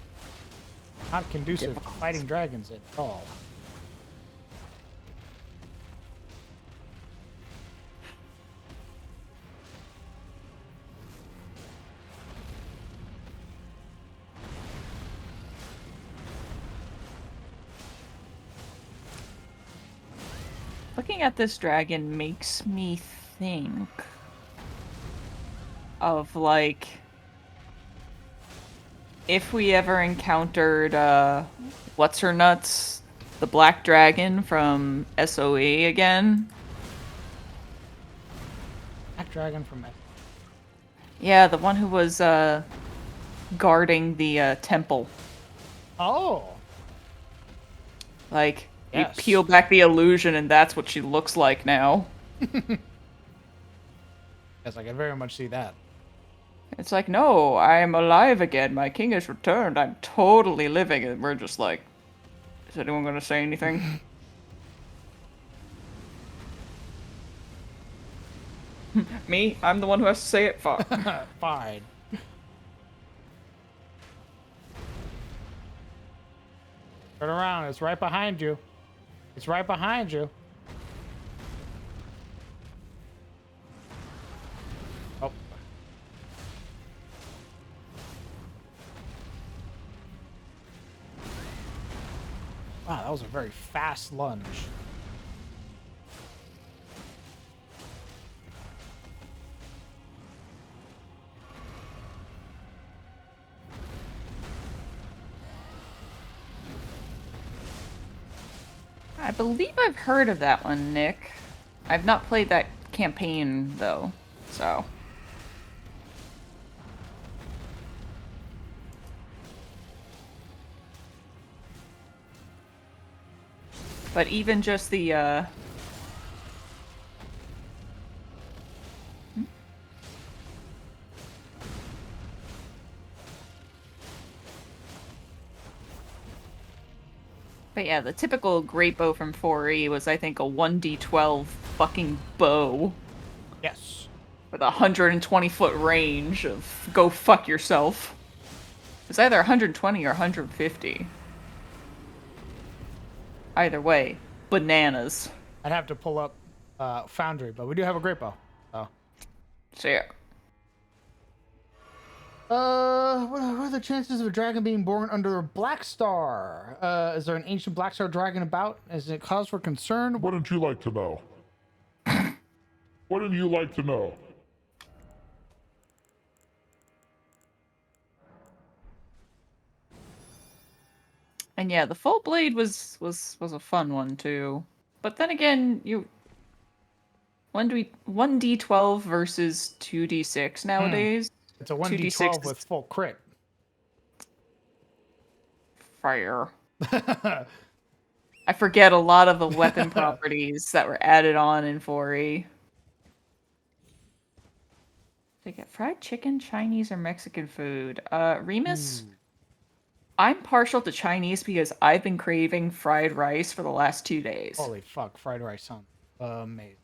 not conducive to fighting dragons at all. Looking at this dragon makes me think of like if we ever encountered what's her nuts, the black dragon from SOE again. Black dragon from Yeah, the one who was guarding the temple. Oh. Like Yes. you peel back the illusion and that's what she looks like now. Yes, I can very much see that. It's like, no, I am alive again. My king has returned. I'm totally living. And we're just like, is anyone going to say anything? Me? I'm the one who has to say it? Fuck. Fine. Turn around. It's right behind you. It's right behind you. Oh. Wow, that was a very fast lunge. I believe I've heard of that one, Nick. I've not played that campaign, though, so... But even just the But yeah, the typical great bow from 4E was, I think, a 1d12 fucking bow Yes. with a 120-foot range of go fuck yourself. It's either 120 or 150. Either way, bananas. I'd have to pull up Foundry, but we do have a great bow. So yeah. What are the chances of a dragon being born under a black star? Is there an ancient black star dragon about? Is it cause for concern? Wouldn't you like to know? Wouldn't you like to know? And yeah, the full blade was a fun one too. But then again, 1d12 versus 2d6 nowadays. It's a 1d12 with full crit. Fire. I forget a lot of the weapon properties that were added on in 4E. They get fried chicken, Chinese, or Mexican food. Remus, I'm partial to Chinese because I've been craving fried rice for the last 2 days. Holy fuck, fried rice sounds amazing.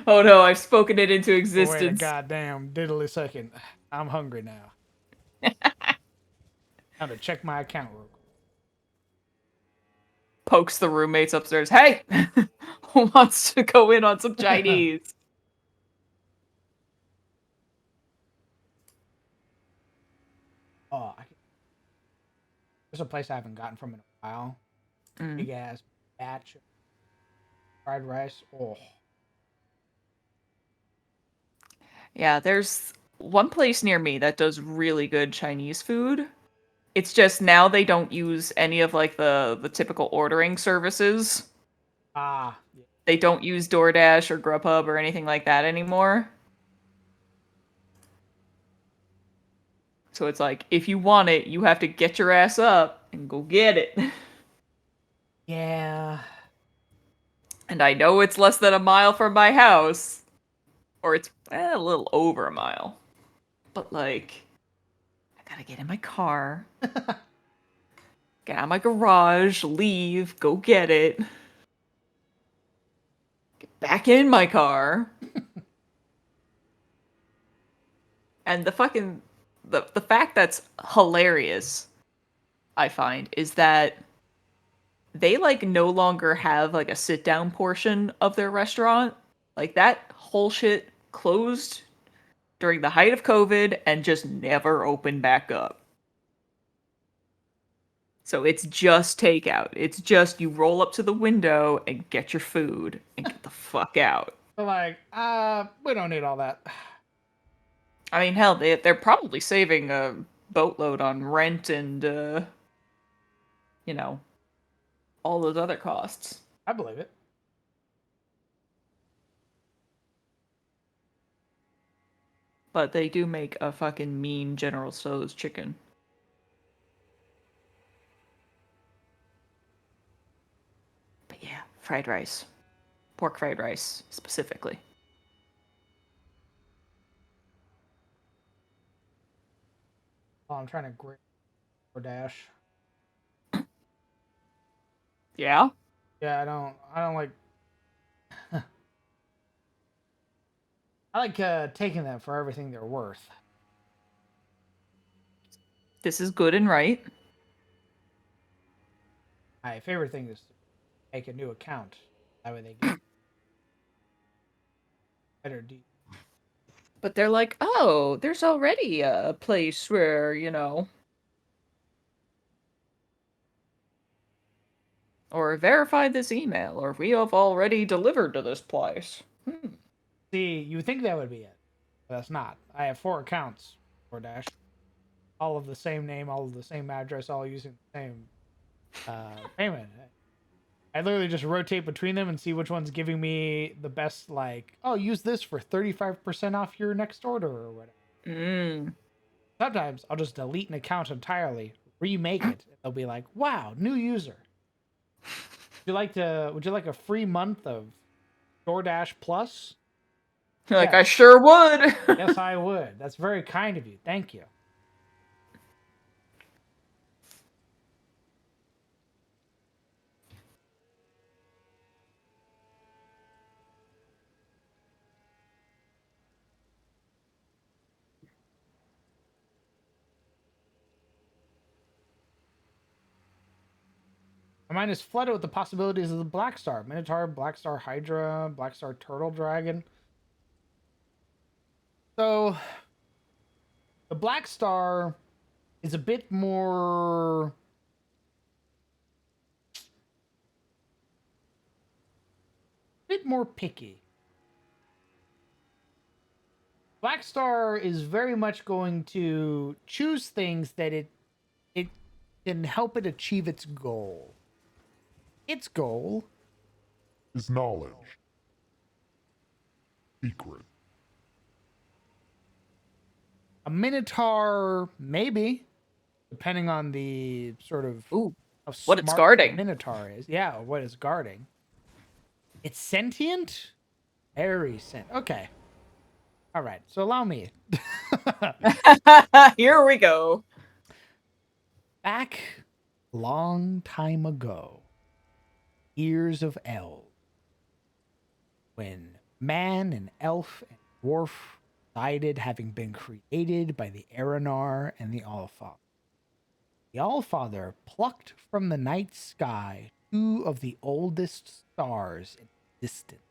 Oh no, I've spoken it into existence. Wait a goddamn diddly second. I'm hungry now. Time to check my account real quick. Pokes the roommates upstairs. Hey! Who wants to go in on some Chinese? Oh, there's a place I haven't gotten from in a while. Big ass batch of fried rice. Oh. Yeah, there's one place near me that does really good Chinese food. It's just now they don't use any of like the typical ordering services. Yeah. They don't use DoorDash or Grubhub or anything like that anymore. So it's like, if you want it, you have to get your ass up and go get it. Yeah. And I know it's less than a mile from my house. Or it's a little over a mile. But like, I gotta get in my car. Get out of my garage, leave, go get it. Get back in my car. And the fucking... The fact that's hilarious, I find, is that they, like, no longer have, like, a sit-down portion of their restaurant. Like, that whole shit closed during the height of COVID and just never opened back up. So it's just takeout. It's just you roll up to the window and get your food and get the fuck out. Like, we don't need all that. I mean, hell, they're probably saving a boatload on rent and, you know, all those other costs. I believe it. But they do make a fucking mean General Tso's chicken. But yeah, fried rice. Pork fried rice, specifically. Oh, I'm trying to grab DoorDash. Yeah? Yeah, I don't like... I like taking them for everything they're worth. This is good and right. My favorite thing is to make a new account. That way they get better deal. But they're like, oh, there's already a place where, you know... Or verify this email, or we have already delivered to this place. See, you would think that would be it. But that's not. I have 4 accounts, DoorDash. All of the same name, all of the same address, all using the same payment. I literally just rotate between them and see which one's giving me the best, like, oh, use this for 35% off your next order or whatever. Sometimes I'll just delete an account entirely, remake it. They'll be like, "Wow, new user. Would you like a free month of DoorDash Plus?" You're like, Yes. I sure would. Yes, I would. That's very kind of you. Thank you. My mind is flooded with the possibilities of the Black Star. Minotaur, Black Star Hydra, Black Star Turtle Dragon. So, the Black Star is a bit more... picky. Black Star is very much going to choose things that it can help it achieve its goal. Its goal is knowledge. Secret. A Minotaur, maybe, depending on the sort of how what it's smart guarding. Minotaur is. Yeah, what it's guarding. It's sentient? Very sentient. Okay. All right, so allow me. Here we go. Back long time ago, years of Eld, when man and elf and dwarf divided, having been created by the Aranar and the Allfather. The Allfather plucked from the night sky 2 of the oldest stars in existence.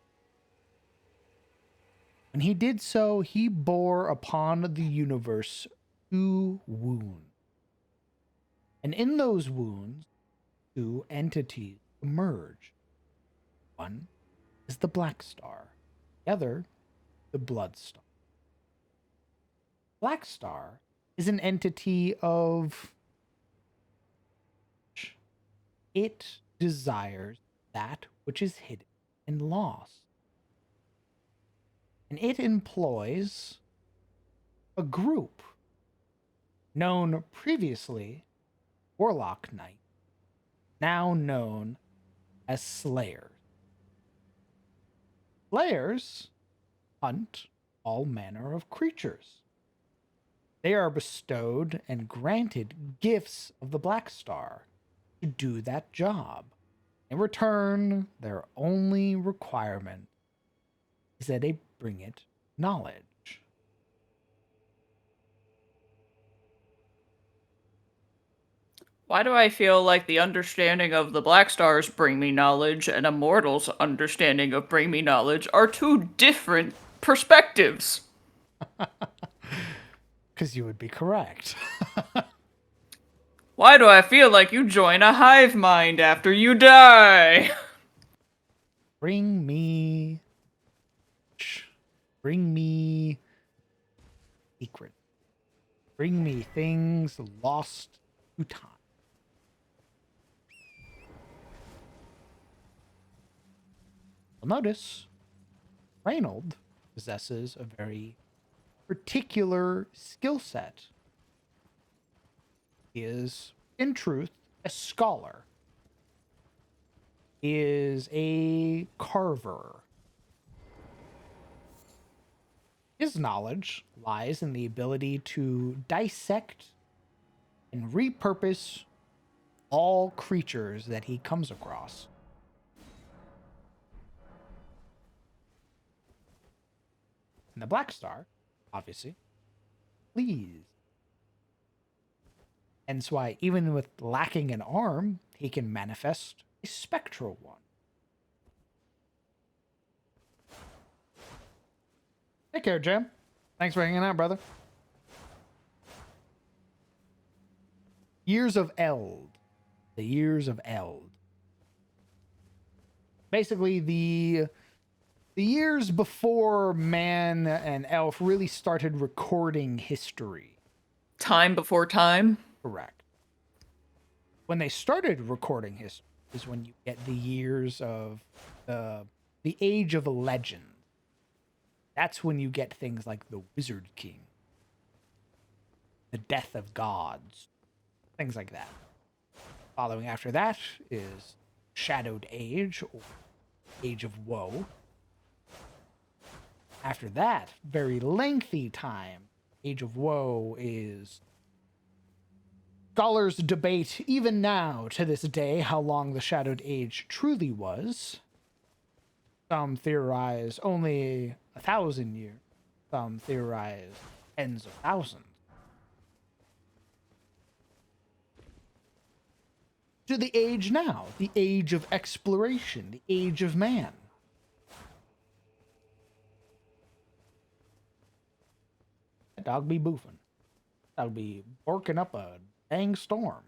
When he did so, he bore upon the universe 2 wounds. And in those wounds, 2 entities emerge. One is the Black Star, the other, the Blood Star. Black Star is an entity of... It desires that which is hidden and lost. And it employs a group known previously Warlock Knight, now known as Slayers. Slayers hunt all manner of creatures. They are bestowed and granted gifts of the Black Star to do that job. In return, their only requirement is that they bring it knowledge. Why do I feel like the understanding of the Black Stars bring me knowledge and Immortal's understanding of bring me knowledge are 2 different perspectives? Because you would be correct. Why do I feel like you join a hive mind after you die? Bring me secret. Bring me things lost to time. Well, notice Reynold possesses a very particular skill set. He is, in truth, a scholar. He is a carver. His knowledge lies in the ability to dissect and repurpose all creatures that he comes across. And the Black Star, obviously, please. Hence why, even with lacking an arm, he can manifest a spectral one. Take care, Jim. Thanks for hanging out, brother. Years of Eld. The Years of Eld. Basically, the years before man and elf really started recording history. Time before time? Correct. When they started recording history is when you get the years of the Age of Legend. That's when you get things like the Wizard King, the Death of Gods. things like that. Following after that is Shadowed Age, or Age of Woe. After that, very lengthy time, Age of Woe is... Scholars debate even now, to this day, how long the Shadowed Age truly was. Some theorize only 1,000 years. Some theorize tens of thousands. To the age now, the age of exploration, the age of man. That dog be boofing. Dog be barking up a dang storm.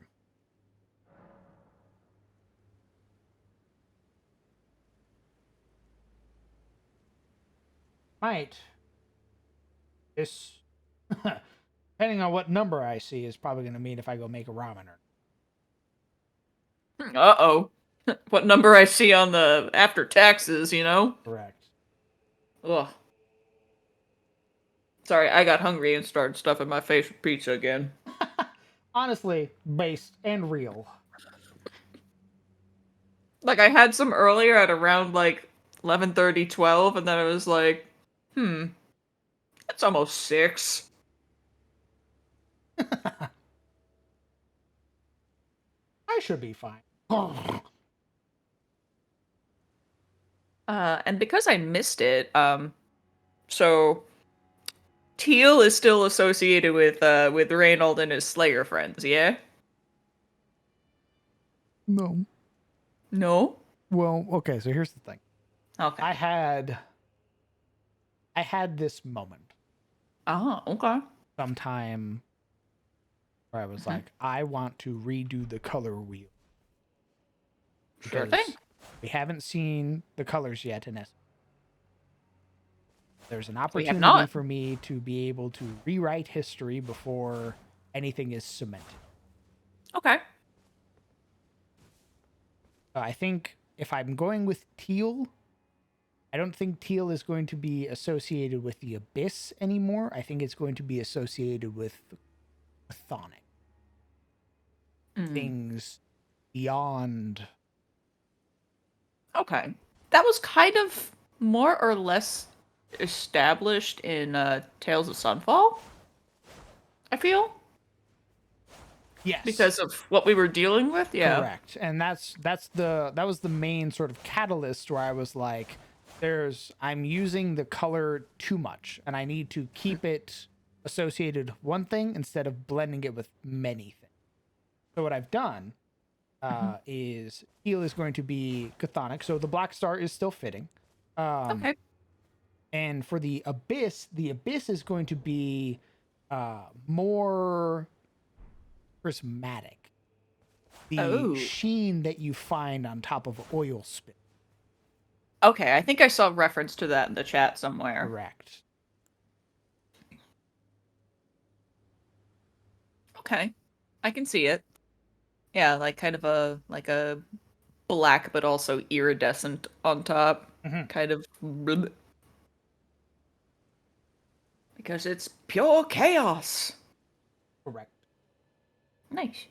Might. This, depending on what number I see, is probably going to mean if I go make a ramen or... Uh-oh. What number I see on the after taxes, you know? Correct. Ugh. Sorry, I got hungry and started stuffing my face with pizza again. Honestly, based and real. Like, I had some earlier at around, like, 11:30, 12, and then I was like, it's almost 6. I should be fine. And because I missed it, so Teal is still associated with Reynold and his Slayer friends, yeah? No. No? Well, okay, so here's the thing. Okay. I had this moment Oh, okay. sometime where I was like, I want to redo the color wheel. Sure Because thing. we haven't seen the colors yet in S. There's an We have opportunity not. for me to be able to rewrite history before anything is cemented. Okay. I think if I'm going with Teal, I don't think Teal is going to be associated with the Abyss anymore. I think it's going to be associated with Chthonic. Things beyond. Okay. That was kind of more or less established in Tales of Sunfall, I feel. Yes. Because of what we were dealing with, yeah. Correct. And that was the main sort of catalyst where I was like, I'm using the color too much and I need to keep it associated with one thing instead of blending it with many things. So what I've done is Teal is going to be chthonic, so the black star is still fitting. Okay. And for the Abyss is going to be more prismatic. The sheen that you find on top of oil spill. Okay, I think I saw reference to that in the chat somewhere. Correct. Okay. I can see it. Yeah, like kind of a black but also iridescent on top. Kind of bleh. Because it's pure chaos. Correct. Nice.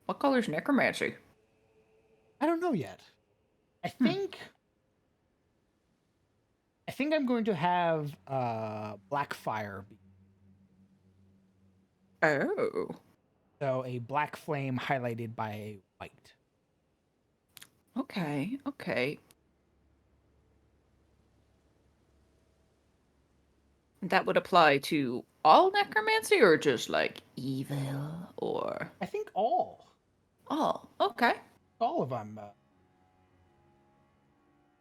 What color's necromancy? I don't know yet. I think I'm going to have black fire. Oh. So a black flame highlighted by a white. Okay, okay. That would apply to all necromancy or just like evil or... I think all. Oh, okay. All of them. If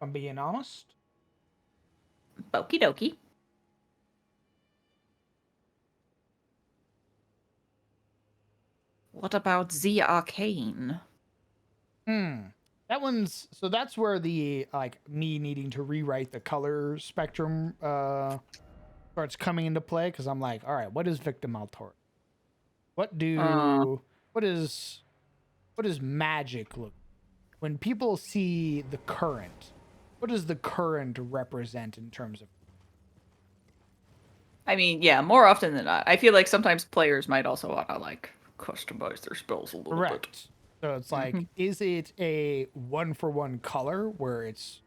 I'm being honest. Okie dokie. What about the arcane? That one's so that's where the me needing to rewrite the color spectrum starts coming into play, because I'm like, all right, what is victim authority? What does magic look when people see the current? What does the current represent in terms of? I mean, yeah, more often than not. I feel like sometimes players might also want to like customize their spells a little bit. Correct. So it's like, is it a 1-for-1 color where it's...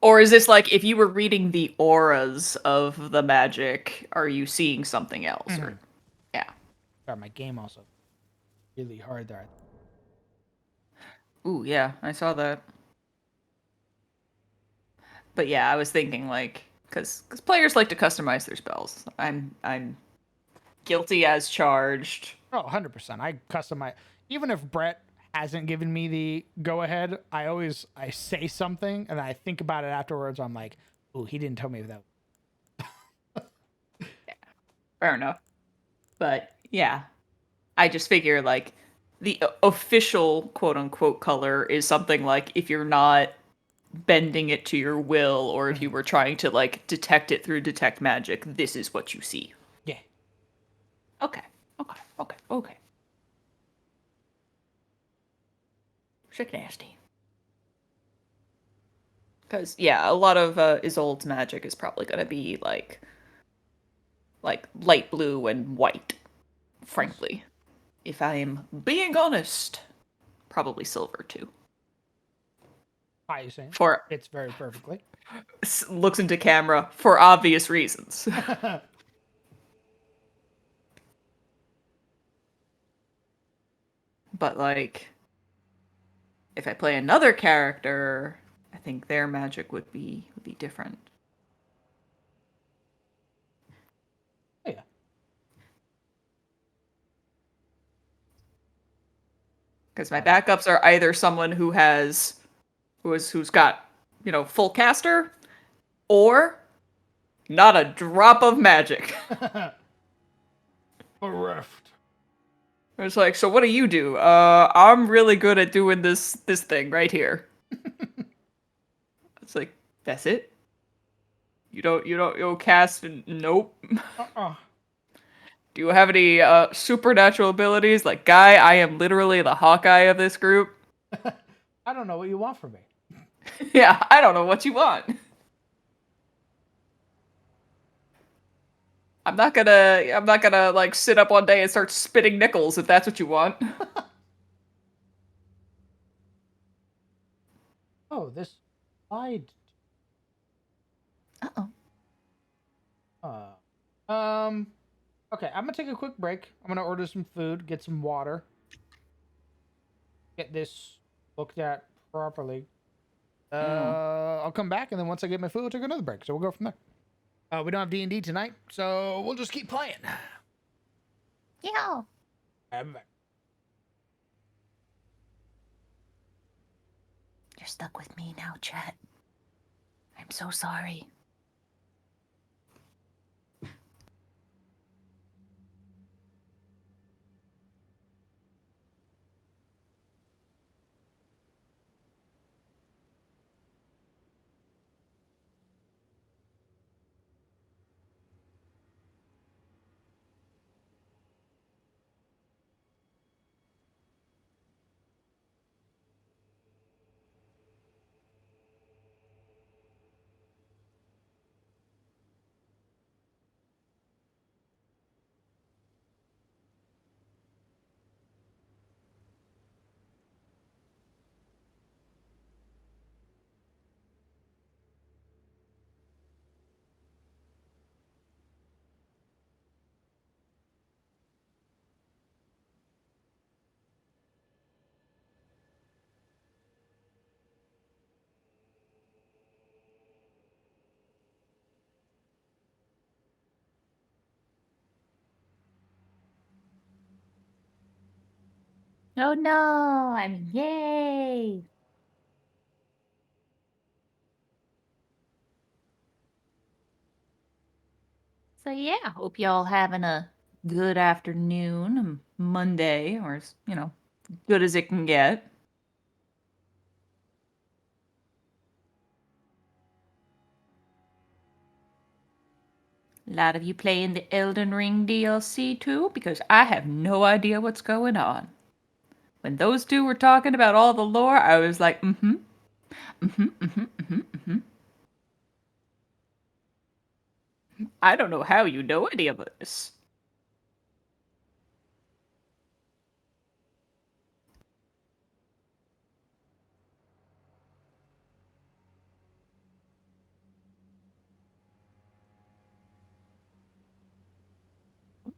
Or is this like, if you were reading the auras of the magic, are you seeing something else? Or yeah. Sorry, my game also really hard there. Ooh, yeah, I saw that. But yeah, I was thinking like, because players like to customize their spells. I'm guilty as charged. Oh, 100%. I customize. Even if Brett hasn't given me the go ahead, I say something and I think about it afterwards. I'm like, ooh, he didn't tell me that. Yeah, fair enough. But yeah, I just figure like the official quote unquote color is something like if you're not bending it to your will, or if you were trying to like detect it through detect magic, this is what you see. Yeah. Okay. Sick nasty. Because yeah, a lot of Isolde's magic is probably gonna be like light blue and white. Frankly, if I am being honest, probably silver too. How you saying? For It's very perfectly. Looks into camera for obvious reasons. But like, if I play another character, I think their magic would be different. Oh, yeah. Because my backups are either someone who's got, full caster, or not a drop of magic. Bereft. It's like, so what do you do? I'm really good at doing this thing right here. It's like, that's it? You don't cast, nope. Do you have any supernatural abilities? Like, guy, I am literally the Hawkeye of this group. I don't know what you want from me. Yeah, I don't know what you want. I'm not gonna like sit up one day and start spitting nickels if that's what you want. Oh, this slide. Okay, I'm gonna take a quick break. I'm gonna order some food, get some water, get this looked at properly. I'll come back, and then once I get my food, we'll take another break. So we'll go from there. We don't have D&D tonight, so we'll just keep playing. Yeah. I'm back. You're stuck with me now, Chet. I'm so sorry. Oh no, yay! So yeah, hope y'all having a good afternoon, Monday, or good as it can get. A lot of you playing the Elden Ring DLC too, because I have no idea what's going on. When those two were talking about all the lore, I was like, I don't know how you know any of this.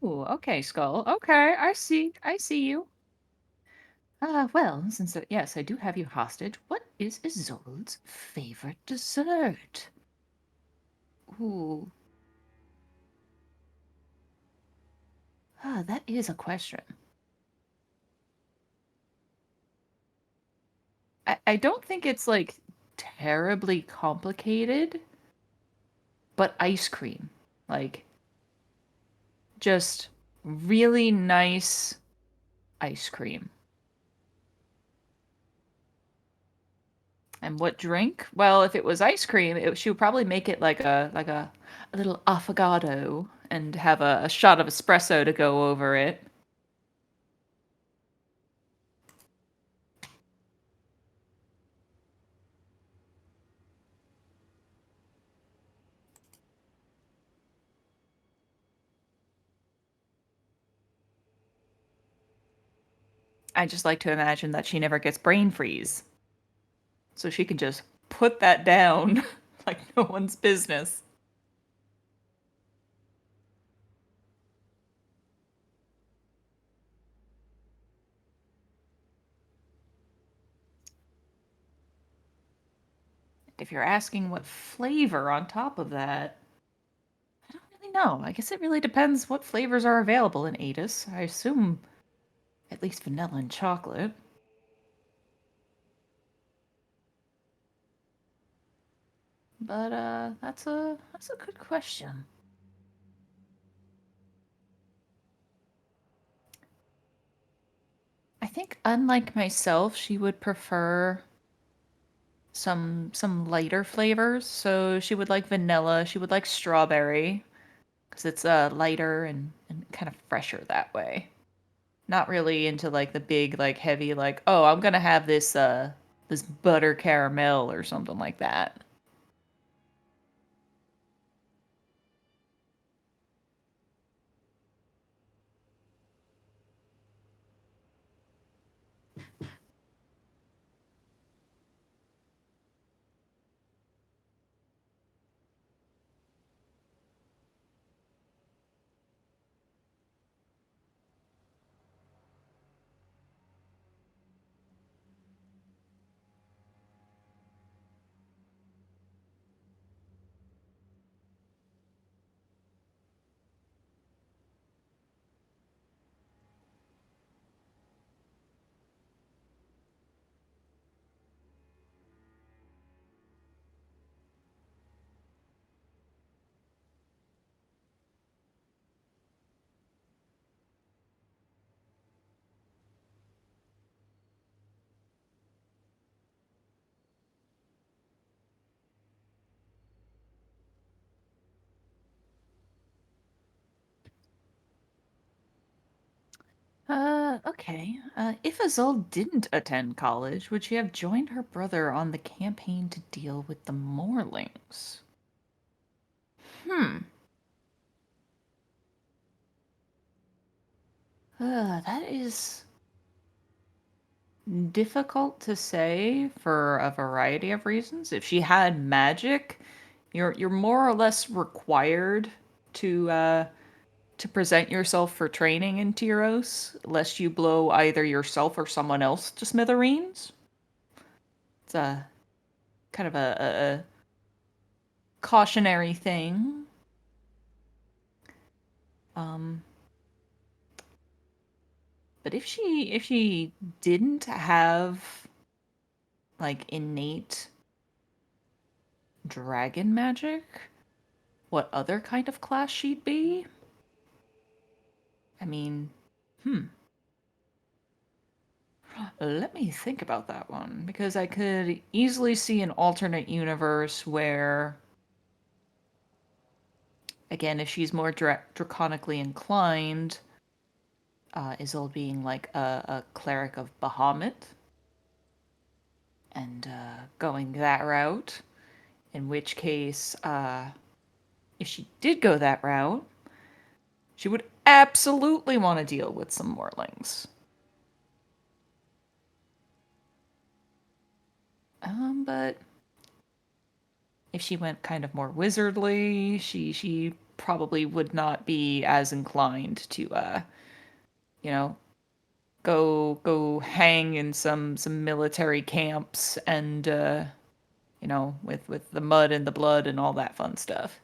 Ooh, okay, Skull. Okay, I see you. Well, since yes, I do have you hostage, what is Isolde's favorite dessert? Ooh. That is a question. I don't think it's like terribly complicated, but ice cream. Like just really nice ice cream. And what drink? Well, if it was ice cream, she would probably make it like a little affogato and have a shot of espresso to go over it. I just like to imagine that she never gets brain freeze. So she can just put that down like no one's business. If you're asking what flavor on top of that, I don't really know. I guess it really depends what flavors are available in Adis. I assume at least vanilla and chocolate. But that's a good question. I think unlike myself, she would prefer some lighter flavors. So she would like vanilla, she would like strawberry because it's lighter and kind of fresher that way. Not really into like the big like heavy like, oh, I'm going to have this butter caramel or something like that. Okay. If Azul didn't attend college, would she have joined her brother on the campaign to deal with the Morlings? Hmm. That is difficult to say for a variety of reasons. If she had magic, you're more or less required to present yourself for training in Tyros, lest you blow either yourself or someone else to smithereens. It's a kind of a cautionary thing. Um, but if she didn't have like innate dragon magic, what other kind of class she'd be? I mean, hmm. Let me think about that one because I could easily see an alternate universe where, again, if she's more draconically inclined, Isolde being like a cleric of Bahamut and going that route. In which case, if she did go that route, she would absolutely want to deal with some Morlings. But if she went kind of more wizardly, she probably would not be as inclined to, you know, go hang in some military camps and with the mud and the blood and all that fun stuff.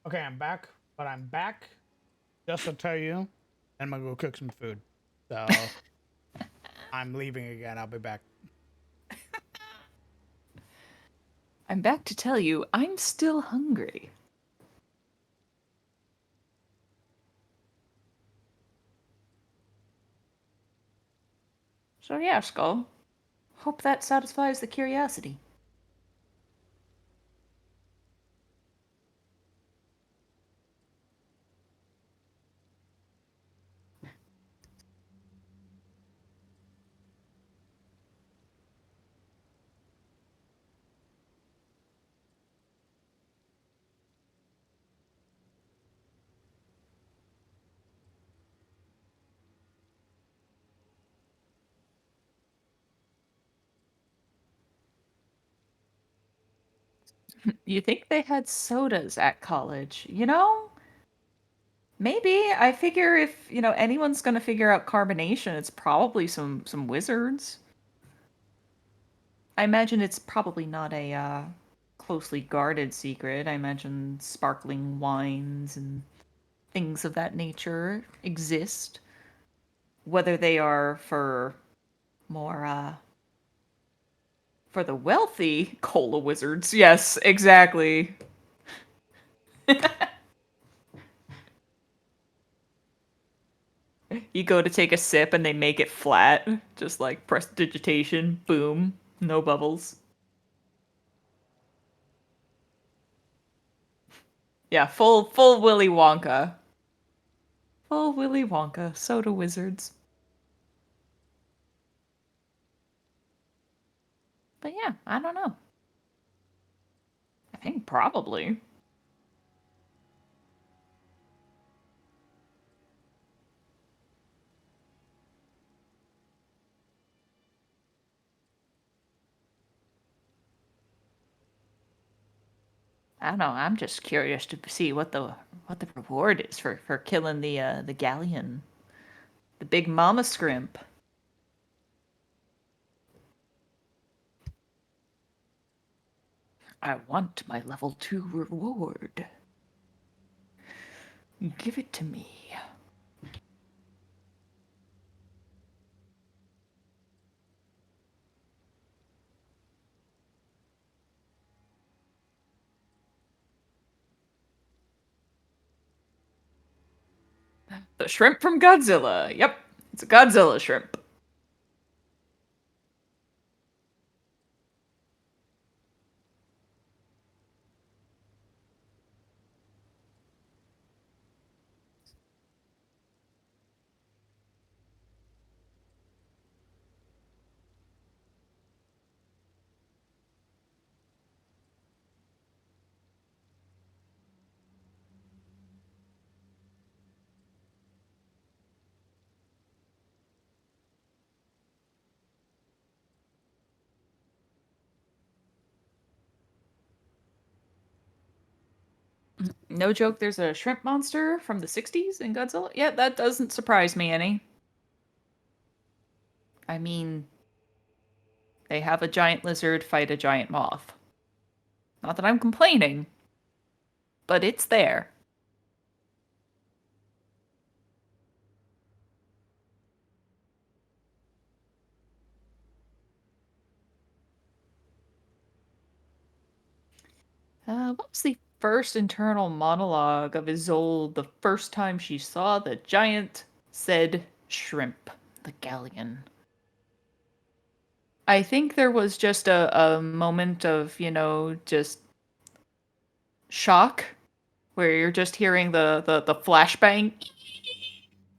Okay, I'm back, but I'm back just to tell you, I'm gonna go cook some food. So I'm leaving again. I'll be back. I'm back to tell you I'm still hungry. So yeah, Skull. Hope that satisfies the curiosity. You think they had sodas at college? Maybe. I figure if, anyone's gonna figure out carbonation, it's probably some wizards. I imagine it's probably not a closely guarded secret. I imagine sparkling wines and things of that nature exist. Whether they are for more for the wealthy cola wizards. Yes, exactly. You go to take a sip and they make it flat, just like prestidigitation. Boom, no bubbles. Yeah, full Willy Wonka. Full Willy Wonka, soda wizards. But yeah, I don't know. I think probably. I don't know. I'm just curious to see what the reward is for killing the galleon, the big mama scrimp. I want my level 2 reward. Give it to me. The shrimp from Godzilla. Yep, it's a Godzilla shrimp. No joke, there's a shrimp monster from the 60s in Godzilla. Yeah, that doesn't surprise me any. I mean, they have a giant lizard fight a giant moth. Not that I'm complaining, but it's there. What was the first internal monologue of Isolde the first time she saw the giant said shrimp, the galleon? I think there was just a moment of, just shock where you're just hearing the flashbang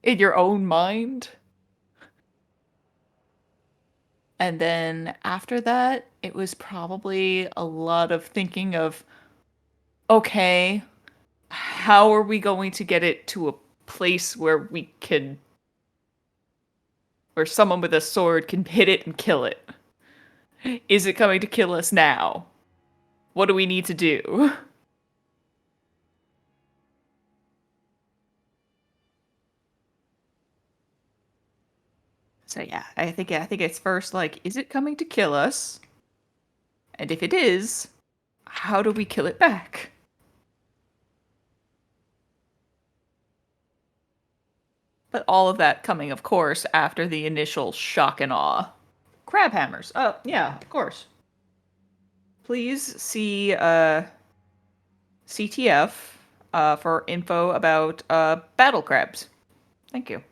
in your own mind. And then after that, it was probably a lot of thinking of, okay, how are we going to get it to a place where where someone with a sword can hit it and kill it. Is it coming to kill us now? What do we need to do? So yeah, I think it's first like, is it coming to kill us? And if it is, how do we kill it back? But all of that coming, of course, after the initial shock and awe. Crab hammers. Oh, yeah, of course. Please see CTF for info about battle crabs. Thank you.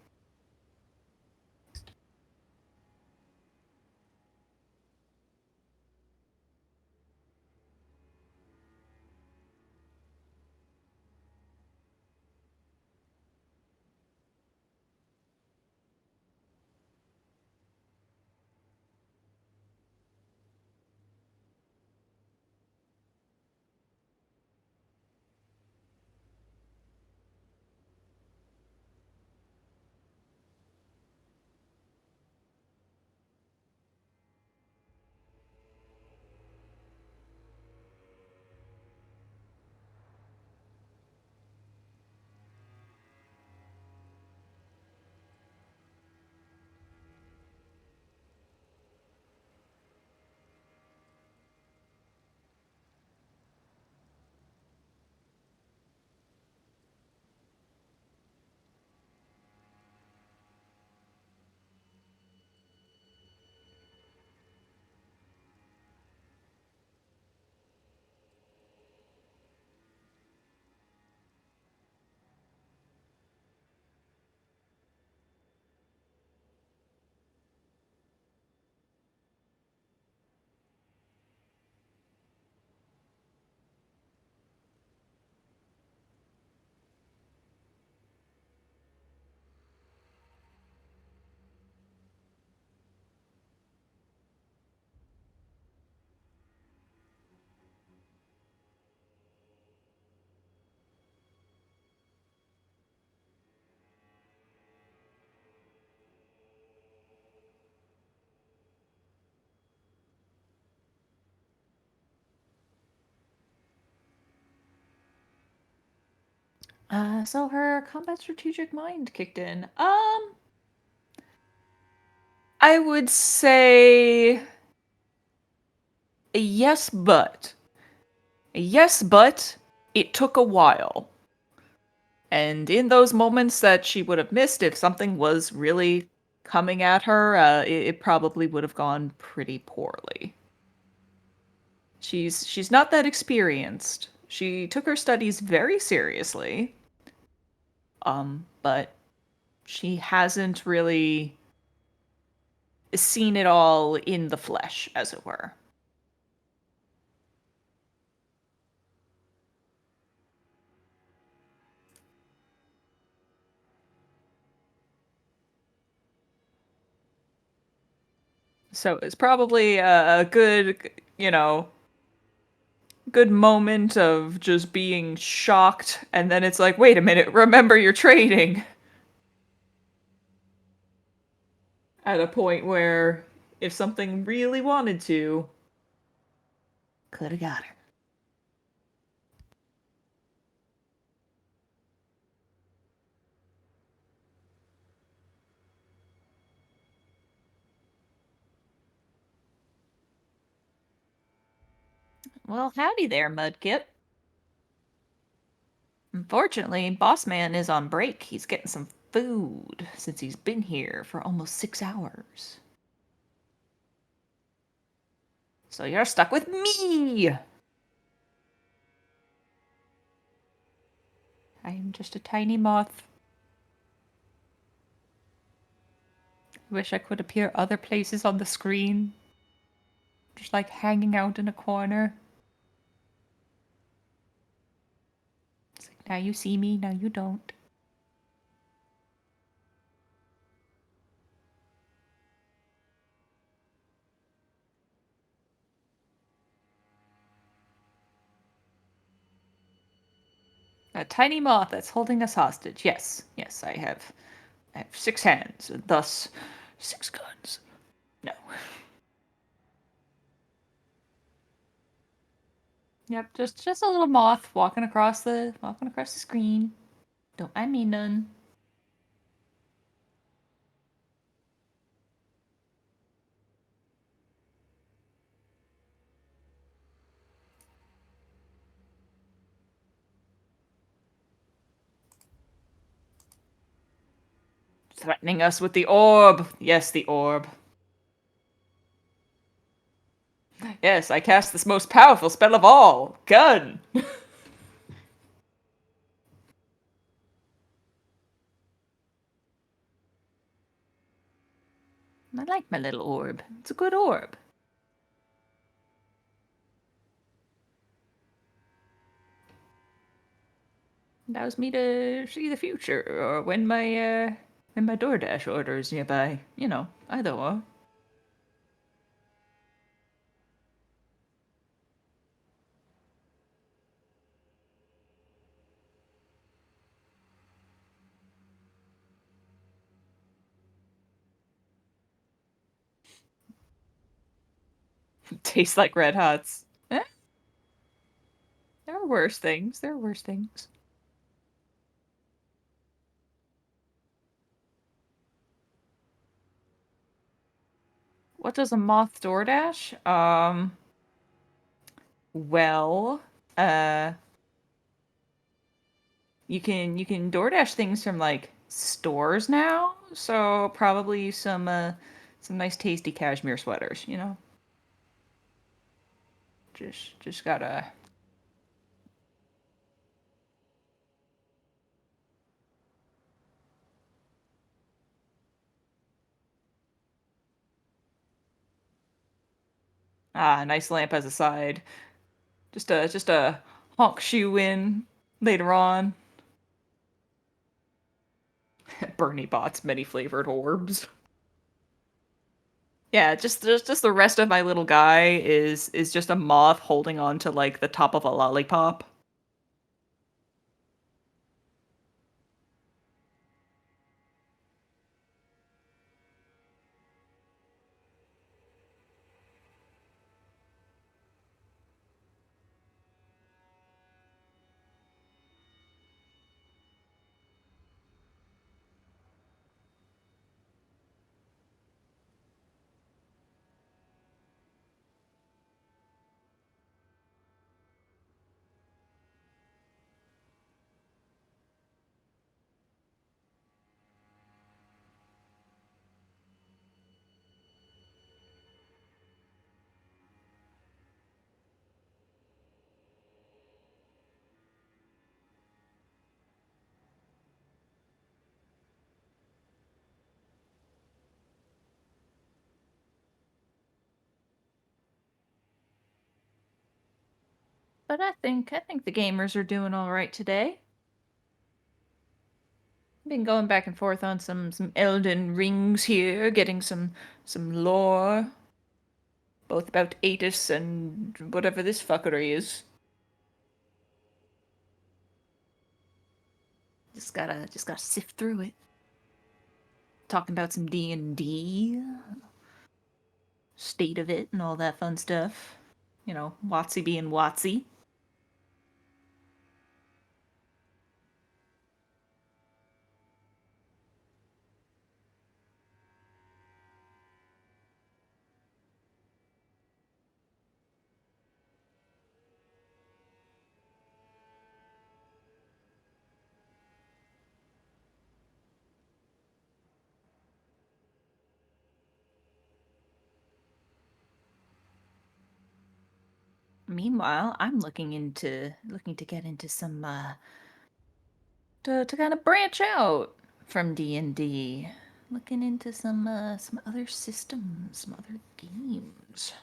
So her combat strategic mind kicked in. I would say yes, but it took a while. And in those moments that she would have missed if something was really coming at her, it probably would have gone pretty poorly. She's not that experienced. She took her studies very seriously. But she hasn't really seen it all in the flesh, as it were. So it's probably a good, good moment of just being shocked, and then it's like, wait a minute, remember your training. At a point where, if something really wanted to, could have got her. Well, howdy there, Mudkip. Unfortunately, Boss Man is on break. He's getting some food since he's been here for almost 6 hours. So you're stuck with me! I am just a tiny moth. I wish I could appear other places on the screen. Just like hanging out in a corner. It's like, now you see me, now you don't. A tiny moth that's holding us hostage. Yes, yes, I have 6 hands, and thus 6 guns. No. Yep, just a little moth walking across the screen. Don't mind me none. Threatening us with the orb. Yes, the orb. Yes, I cast this most powerful spell of all. Gun. I like my little orb. It's a good orb. Allows me to see the future, or when my DoorDash order is nearby. You know, either or. Tastes like Red Hots. Eh? There are worse things. There are worse things. What does a moth DoorDash? Well, uh, you can DoorDash things from like stores now, so probably some nice tasty cashmere sweaters, you know. Just gotta. Nice lamp as a side. Just a honk shoe in later on. Bernie Bot's many flavored orbs. Yeah, just the rest of my little guy is just a moth holding on to like the top of a lollipop. But I think the gamers are doing all right today. Been going back and forth on some Elden Rings here, getting some lore, both about Atis and whatever this fuckery is. Just gotta sift through it. Talking about some D&D, state of it, and all that fun stuff. You know, Watsy being Watsy. Meanwhile, I'm looking to get into some to kind of branch out from D&D, looking into some other systems, some other games.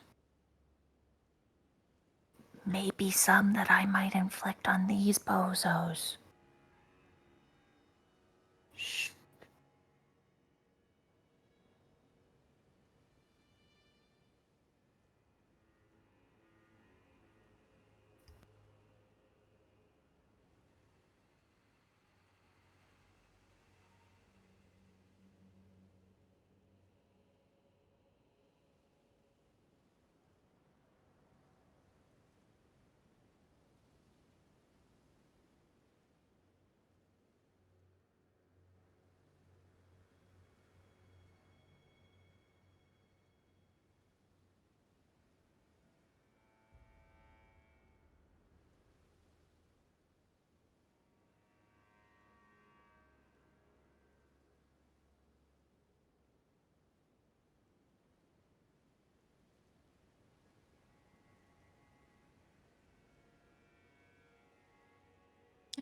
Maybe some that I might inflict on these bozos. Shh.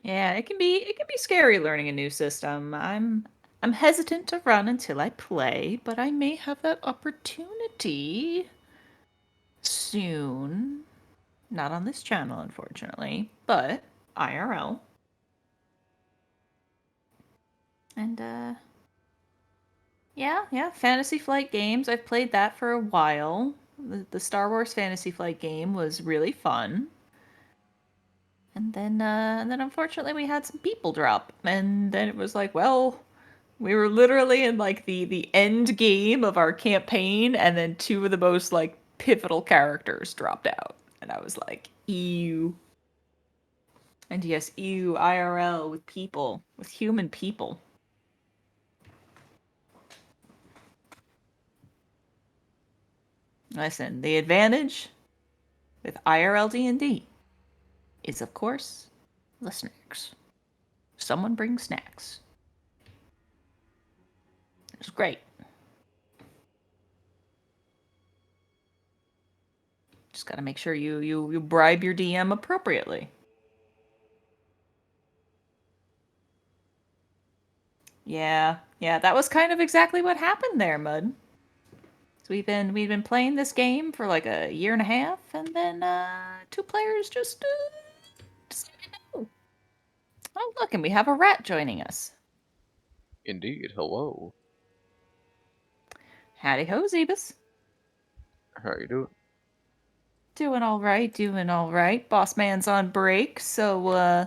Yeah, it can be scary learning a new system. I'm hesitant to run until I play, but I may have that opportunity soon. Not on this channel, unfortunately, but IRL. And yeah, Fantasy Flight games. I've played that for a while. The Star Wars Fantasy Flight game was really fun. And then unfortunately we had some people drop, and then it was like, well, we were literally in like the end game of our campaign, and then two of the most like pivotal characters dropped out, and I was like, ew. And yes, ew, IRL with people, with human people. Listen, the advantage with IRL D&D is, of course, the snacks. Someone brings snacks. It's great. Just gotta make sure you bribe your DM appropriately. Yeah, that was kind of exactly what happened there, Mud. So we've been playing this game for like a year and a half, and then two players just decided no. Oh, look, and we have a rat joining us. Indeed. Hello. Howdy ho, Zebus. How you doing? Doing all right, doing all right. Boss man's on break, so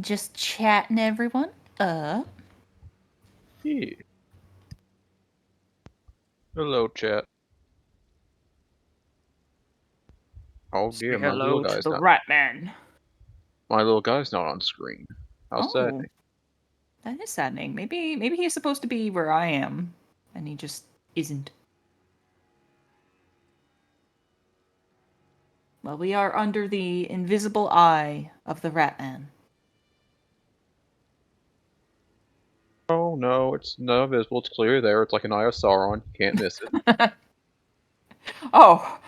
just chatting everyone up. Yeah. Hello, chat. Oh Say dear, hello to the rat man. my little guy's not on screen. How sad. Oh, that is saddening. Maybe he's supposed to be where I am, and he just isn't. Well, we are under the invisible eye of the rat man. Oh no, it's not visible. It's clear there. It's like an eye of Sauron. You can't miss it. Oh,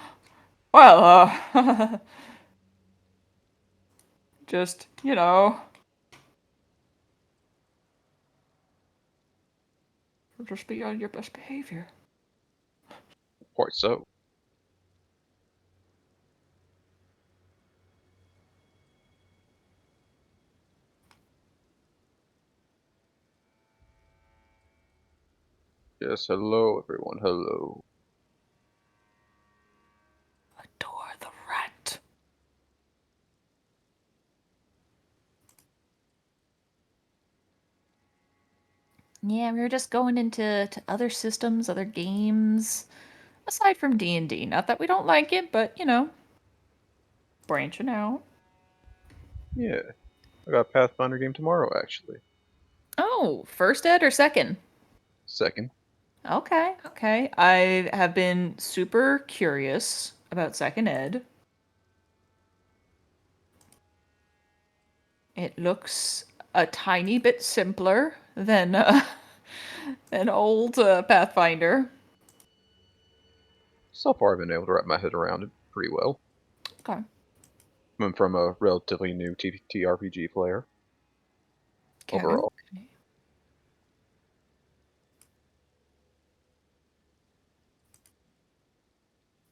well, just, just be on your best behavior. Quite so. Yes, hello everyone. Hello. Adore the rat. Yeah, we were just going into other systems, other games, aside from D&D. Not that we don't like it, but, branching out. Yeah. I got a Pathfinder game tomorrow, actually. Oh, first ed or second? Second. Okay. I have been super curious about second ed. It looks a tiny bit simpler than an old Pathfinder. So far, I've been able to wrap my head around it pretty well. Okay. I'm from a relatively new TRPG player. Overall. Okay.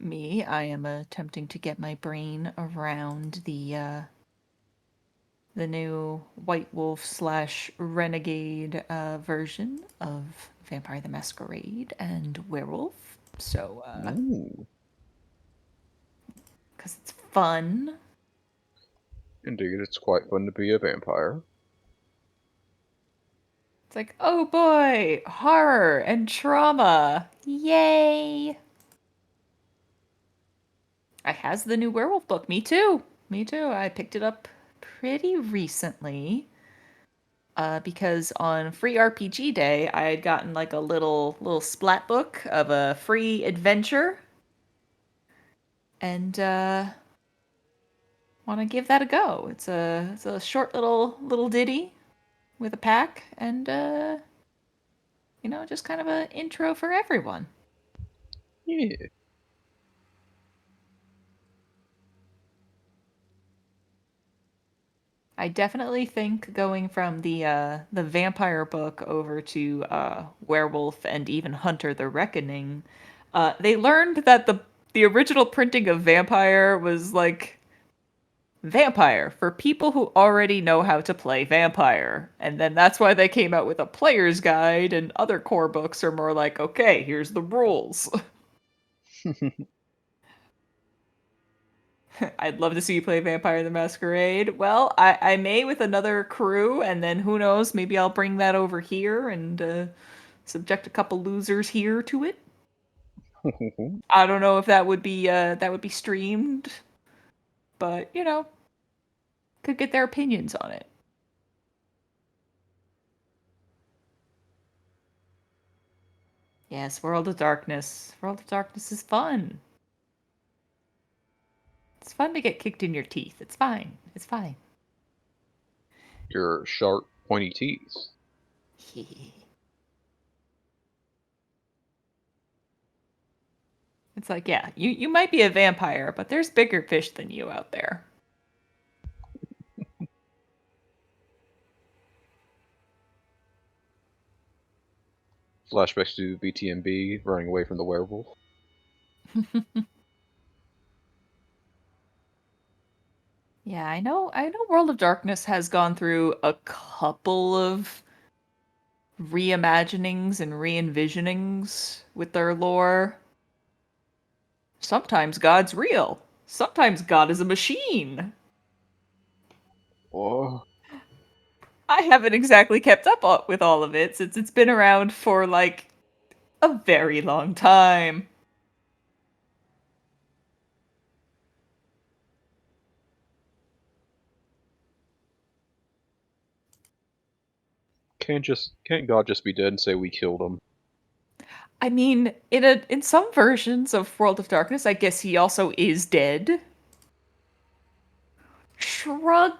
Me, I am attempting to get my brain around the new White Wolf slash Renegade version of Vampire the Masquerade and Werewolf. So, Ooh. because it's fun. Indeed, it's quite fun to be a vampire. It's like, oh boy, horror and trauma. Yay! I has the new werewolf book. Me too. I picked it up pretty recently. Because on free RPG day, I had gotten like a little splat book of a free adventure. And want to give that a go. It's a short little ditty with a pack, and just kind of an intro for everyone. Yeah. I definitely think going from the vampire book over to werewolf and even Hunter the Reckoning, they learned that the original printing of vampire was like vampire for people who already know how to play vampire. And then that's why they came out with a player's guide, and other core books are more like, okay, here's the rules. I'd love to see you play Vampire the Masquerade. Well, I may with another crew, and then who knows, maybe I'll bring that over here and subject a couple losers here to it. I don't know if that would be streamed, but you know, could get their opinions on it. Yes, World of Darkness. World of Darkness is fun. It's fun to get kicked in your teeth. It's fine. It's fine. Your sharp, pointy teeth. It's like, yeah, you might be a vampire, but there's bigger fish than you out there. Flashbacks to VTMB running away from the werewolf. Yeah, I know World of Darkness has gone through a couple of reimaginings and re-envisionings with their lore. Sometimes God's real. Sometimes God is a machine. Oh, I haven't exactly kept up with all of it since it's been around for like a very long time. can't God just be dead and say we killed him? I mean, in some versions of World of Darkness, I guess he also is dead. Shrug.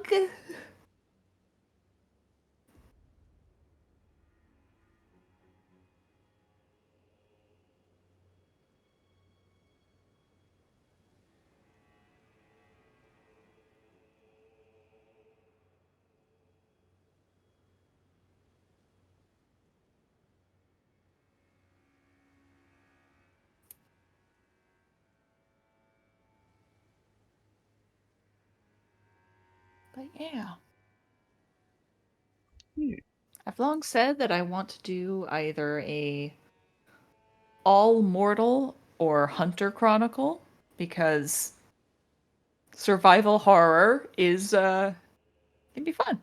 But yeah. I've long said that I want to do either a all mortal or hunter chronicle because survival horror is can be fun.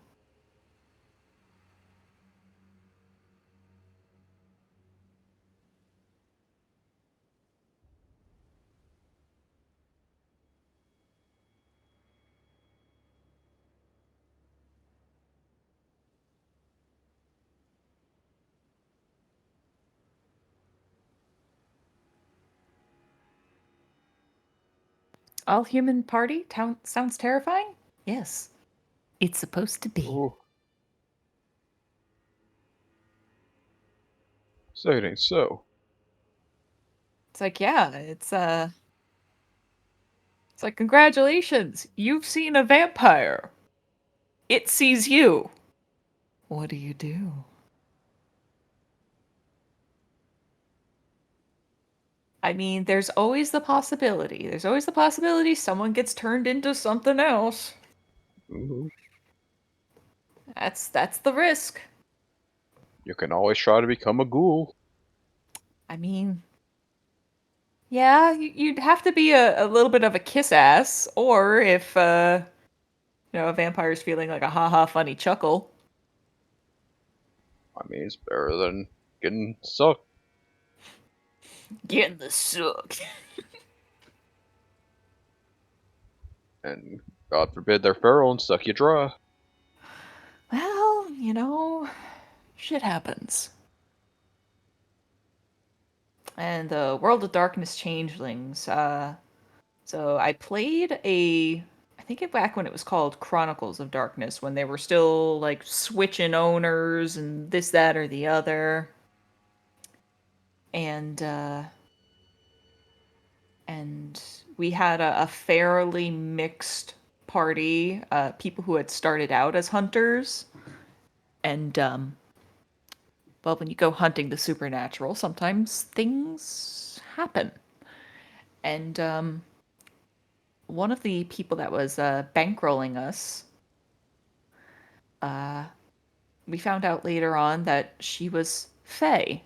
All human party sounds terrifying? Yes. It's supposed to be. Oh. So it ain't so. It's like, yeah, it's like congratulations. You've seen a vampire. It sees you. What do you do? I mean, there's always the possibility. There's always the possibility someone gets turned into something else. Ooh. That's the risk. You can always try to become a ghoul. I mean, yeah, you'd have to be a little bit of a kiss ass, or if a vampire's feeling like a haha funny chuckle. I mean, it's better than getting sucked. Getting the suck. And God forbid they're feral and suck you dry. Well, shit happens. And the World of Darkness Changelings. So I played I think back when it was called Chronicles of Darkness, when they were still like switching owners and this, that, or the other. And we had a fairly mixed party, people who had started out as hunters. And, well, when you go hunting the supernatural, sometimes things happen. And one of the people that was bankrolling us, we found out later on that she was Fae.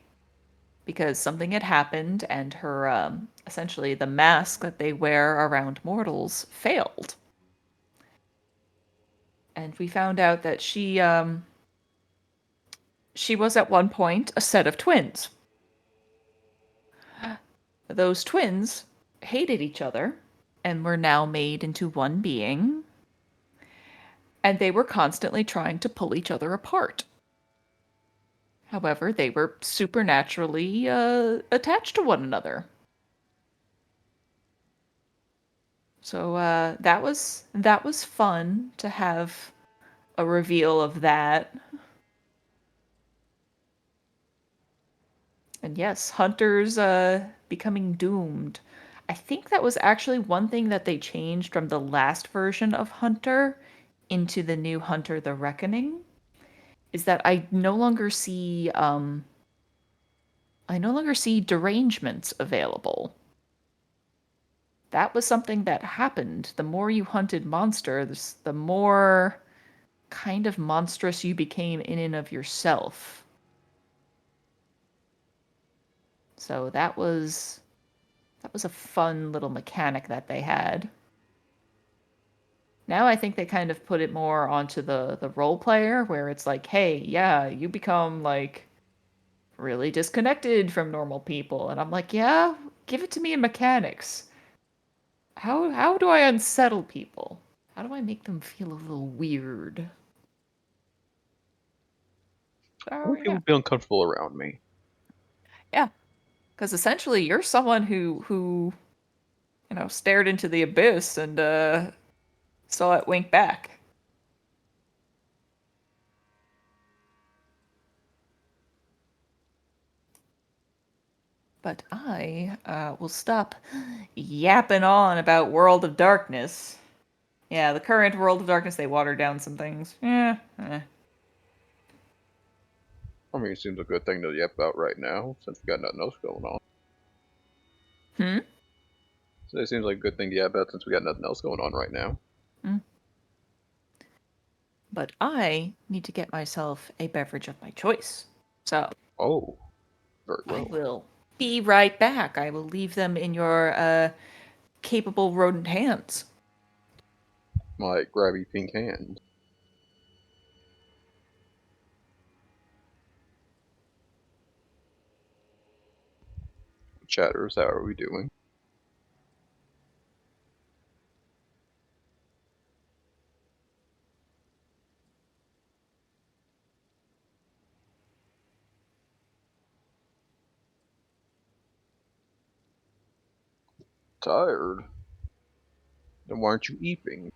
Because something had happened and her, essentially, the mask that they wear around mortals failed. And we found out that she was at one point a set of twins. Those twins hated each other and were now made into one being. And they were constantly trying to pull each other apart. However, they were supernaturally attached to one another. So that was fun to have a reveal of that. And yes, hunters becoming doomed. I think that was actually one thing that they changed from the last version of Hunter into the new Hunter the Reckoning, is that I no longer see derangements available. That was something that happened. The more you hunted monsters, the more kind of monstrous you became in and of yourself. So that was a fun little mechanic that they had. Now I think they kind of put it more onto the role player, where it's like, hey, yeah, you become like really disconnected from normal people, and I'm like, yeah, give it to me in mechanics. How do I unsettle people? How do I make them feel a little weird? I Oh want yeah, people to feel uncomfortable around me. yeah, because essentially you're someone who stared into the abyss and saw it wink back. But I will stop yapping on about World of Darkness. Yeah, the current World of Darkness, they watered down some things. Yeah. I mean, it seems a good thing to yap about right now, since we got nothing else going on. Hmm? So it seems like a good thing to yap about since we got nothing else going on right now. Hmm. But I need to get myself a beverage of my choice. So. Oh, very I well. will be right back. I will leave them in your capable rodent hands. My grabby pink hand. Chatters, how are we doing? Tired? Then why aren't you eating?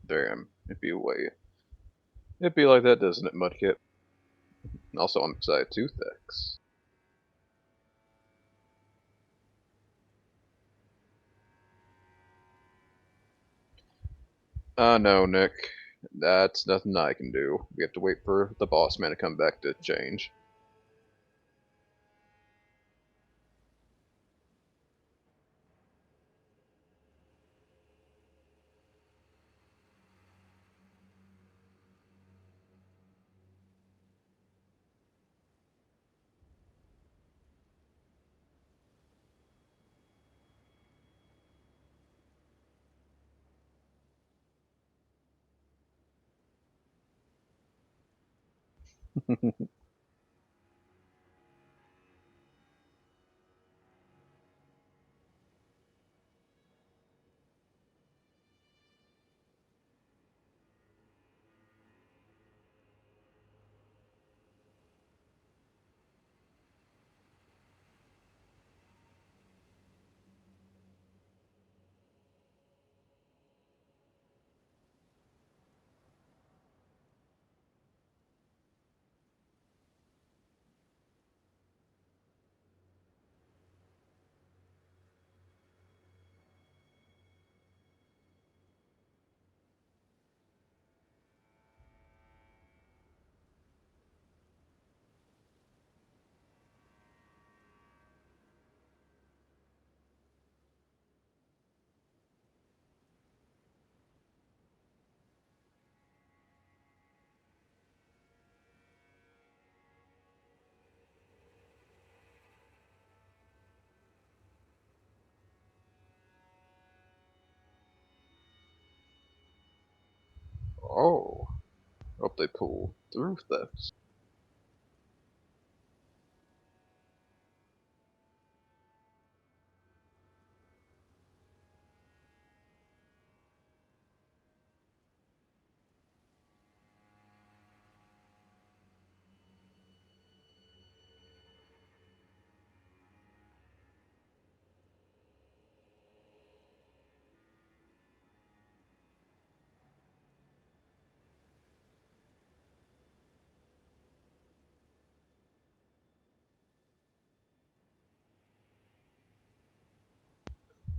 Damn, it'd be a way. It'd be like that, doesn't it, Mudkip? Also, I'm excited too, thanks. No, Nick. That's nothing I can do. We have to wait for the boss man to come back to change. Oh. Hope they pull through thefts.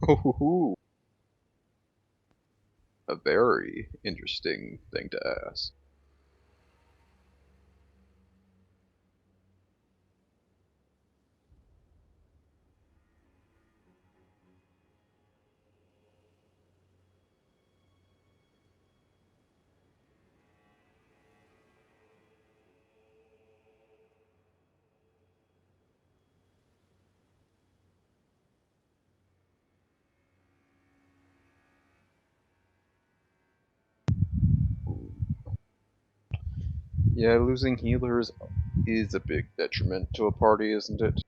Ooh, a very interesting thing to ask. Yeah, losing healers is a big detriment to a party, isn't it?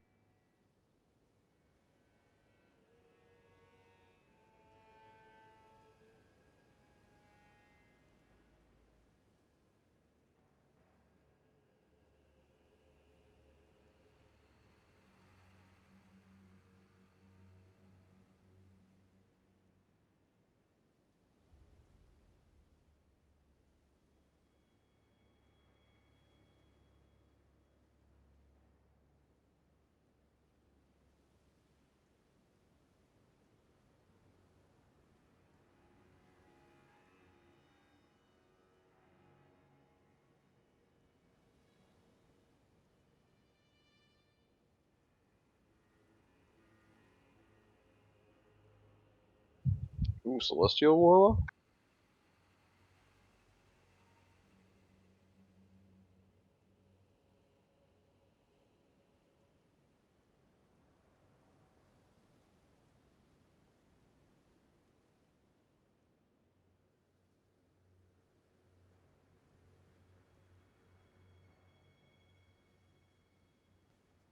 Ooh, Celestial Warlock?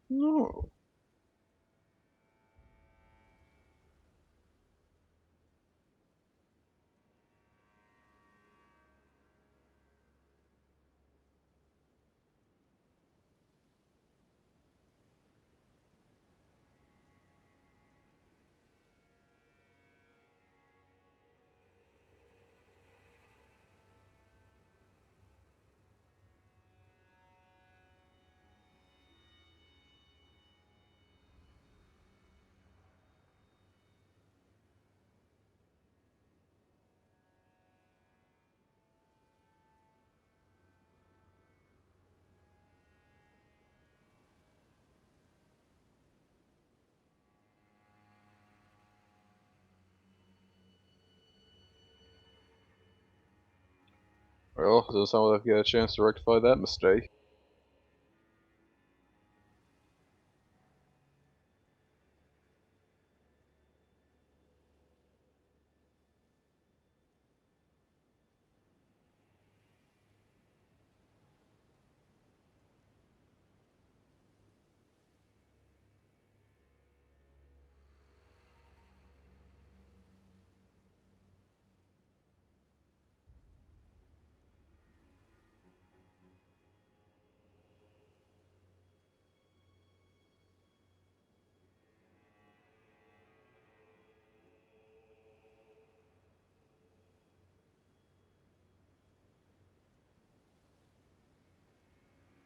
No. Well, doesn't sound like I've got a chance to rectify that mistake.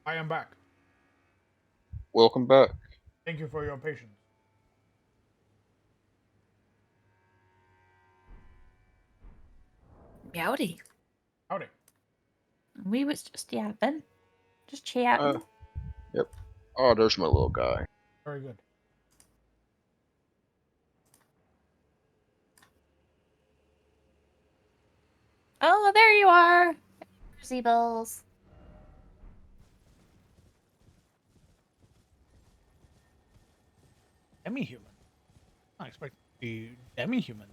I am back. Welcome back. Thank you for your patience. Howdy. Howdy. We was just yapping. Just Uh, chatting. yep. Oh, there's my little guy. Very good. Oh, there you are. Zeebles. Demi-human. I expect to be demi-humans.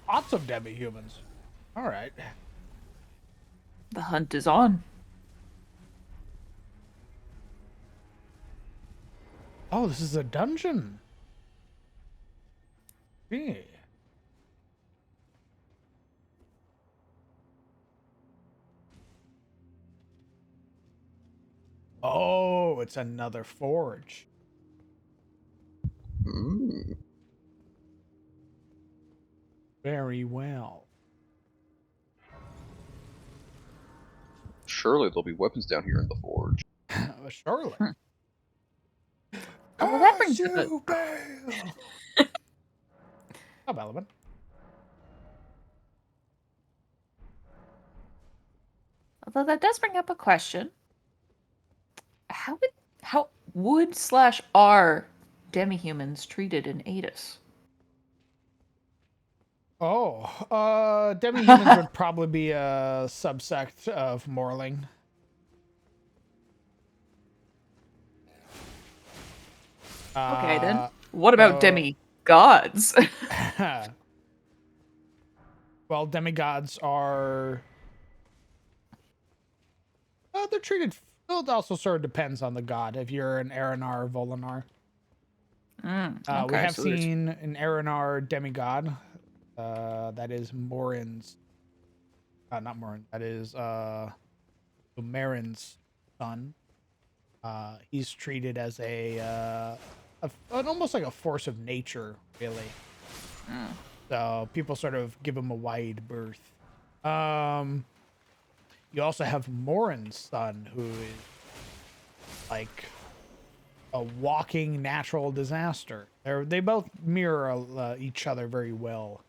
Lots of demi-humans. All right. The hunt is on. Oh, this is a dungeon. Yeah. Oh, it's another forge. Mm. Very well. Surely there'll be weapons down here in the forge. Surely. Oh, well, that brings up a... Azubel! Oh, Balaban. Although that does bring up a question. How would slash are demi-humans treated in Adis? Oh, demi-humans would probably be a subsect of Morling. Okay, then. What about demi-gods? Well, demigods are... they're treated... Well, it also sort of depends on the god. If you're an Aranar or Volinar. Okay, We have so there's... seen an Aranar demigod. That is Morin's... not Morin. That is Marin's son. He's treated as an almost like a force of nature, really. So people sort of give him a wide berth. You also have Morin's son, who is like a walking natural disaster. They both mirror each other very well.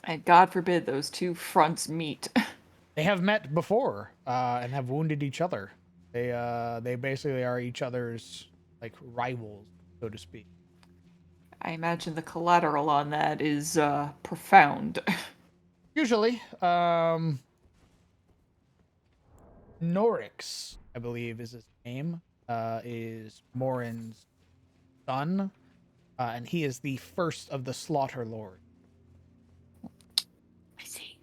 And God forbid those two fronts meet. They have met before and have wounded each other. They basically are each other's like rivals, so to speak. I imagine the collateral on that is profound. Usually, Norix, I believe is his name, is Morin's son, and he is the first of the Slaughter Lords. I see.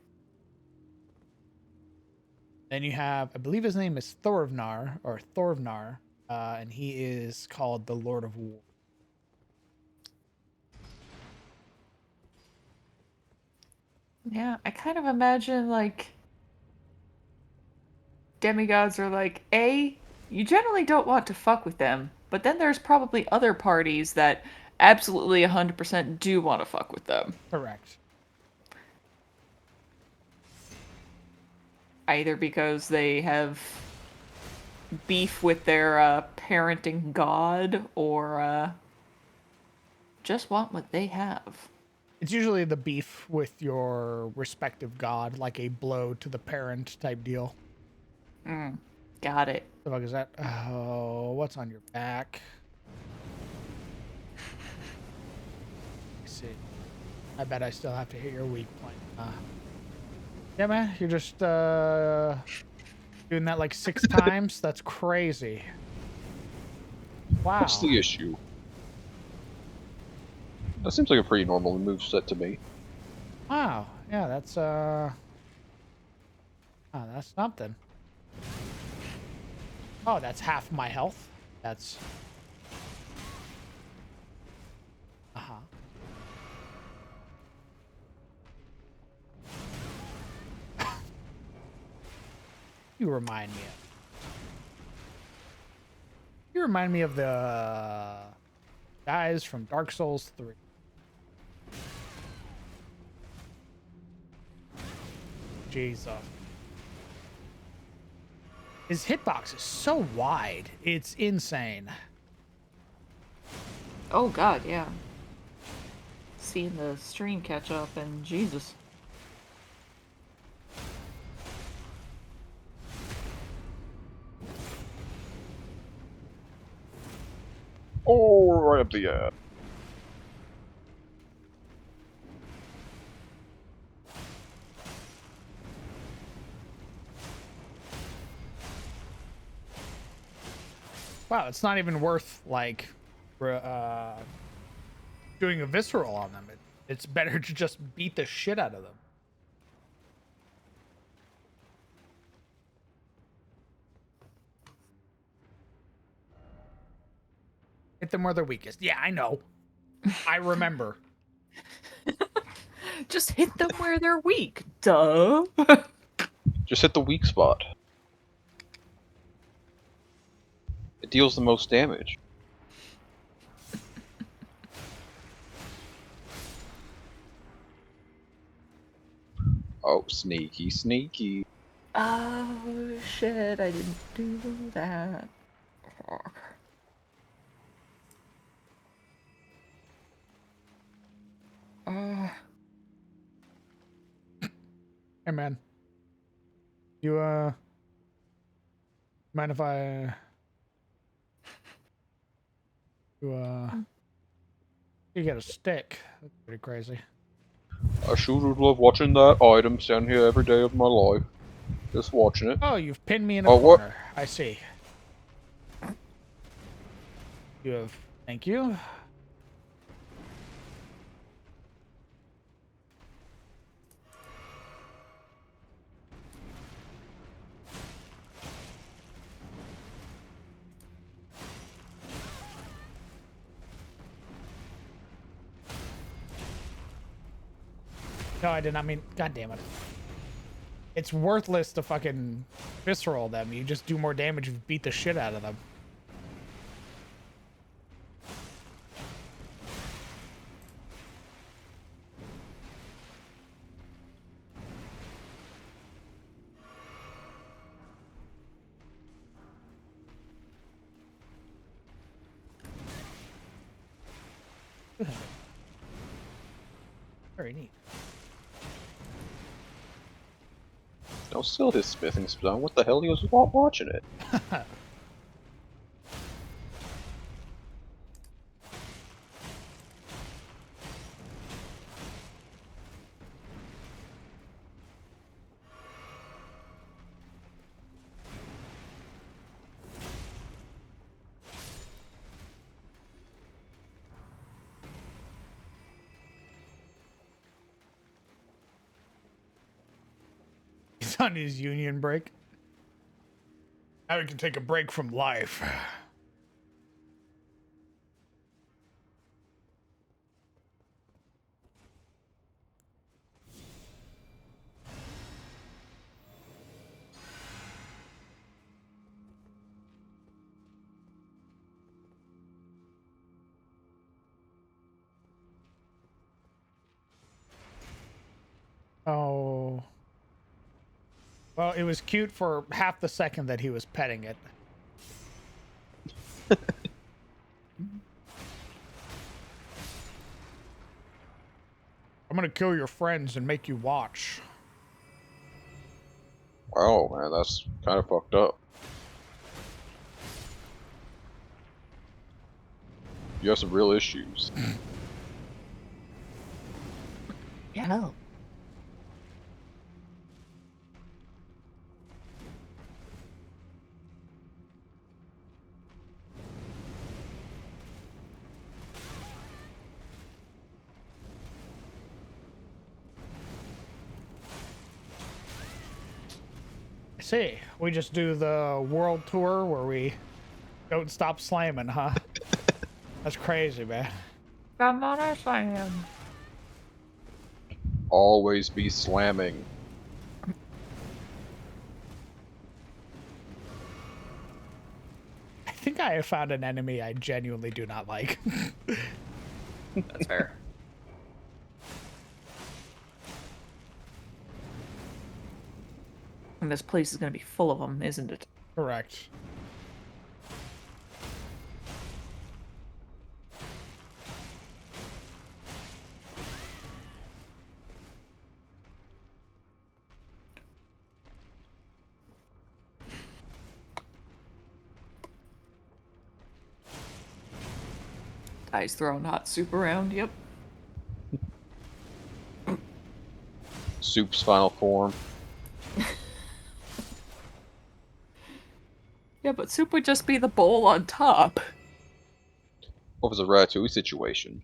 Then you have, I believe his name is Thorvnar, and he is called the Lord of War. Yeah, I kind of imagine, like, demigods are like, you generally don't want to fuck with them, but then there's probably other parties that absolutely 100% do want to fuck with them. Correct. Either because they have beef with their parenting god, or just want what they have. It's usually the beef with your respective god, like a blow to the parent type deal. Got it. The fuck is that? Oh, what's on your back? Let's see. I bet I still have to hit your weak point. Yeah, man, you're just doing that like 6 times? That's crazy. Wow. What's the issue? That seems like a pretty normal moveset to me. Wow. Yeah, that's something. Oh, that's half my health. That's You remind me of the guys from Dark Souls 3. Jesus. His hitbox is so wide. It's insane. Oh god, yeah. Seeing the stream catch up, and Jesus. Oh, right up the ass. Wow, it's not even worth like doing a visceral on them. It's better to just beat the shit out of them. Hit them where they're weakest. Yeah, I know. I remember. Just hit them where they're weak. Duh. Just hit the weak spot. It deals the most damage. Oh, sneaky, sneaky. Oh shit, I didn't do that. Fuck. Hey, man. You, mind if I... You get a stick. That's pretty crazy. I sure would love watching that item stand here every day of my life. Just watching it. Oh, you've pinned me in a Oh, what? corner. I see. You have... Thank you. No, I did not mean... God damn it. It's worthless to fucking visceral them. You just do more damage if you beat the shit out of them. Very neat. Don't steal his smithing stone. What the hell? He was watching it. He's on his union break. Now we can take a break from life. Oh. Well, it was cute for half the second that he was petting it. I'm gonna kill your friends and make you watch. Wow, man, that's kind of fucked up. You have some real issues. Yeah. I see. We just do the world tour where we don't stop slamming, huh? That's crazy, man. Come on, I slam. Always be slamming. I think I have found an enemy I genuinely do not like. That's fair. And this place is going to be full of them, isn't it? Correct. Guys throwing hot soup around, yep. Soup's final form. Yeah, but soup would just be the bowl on top. What was a ratatouille situation?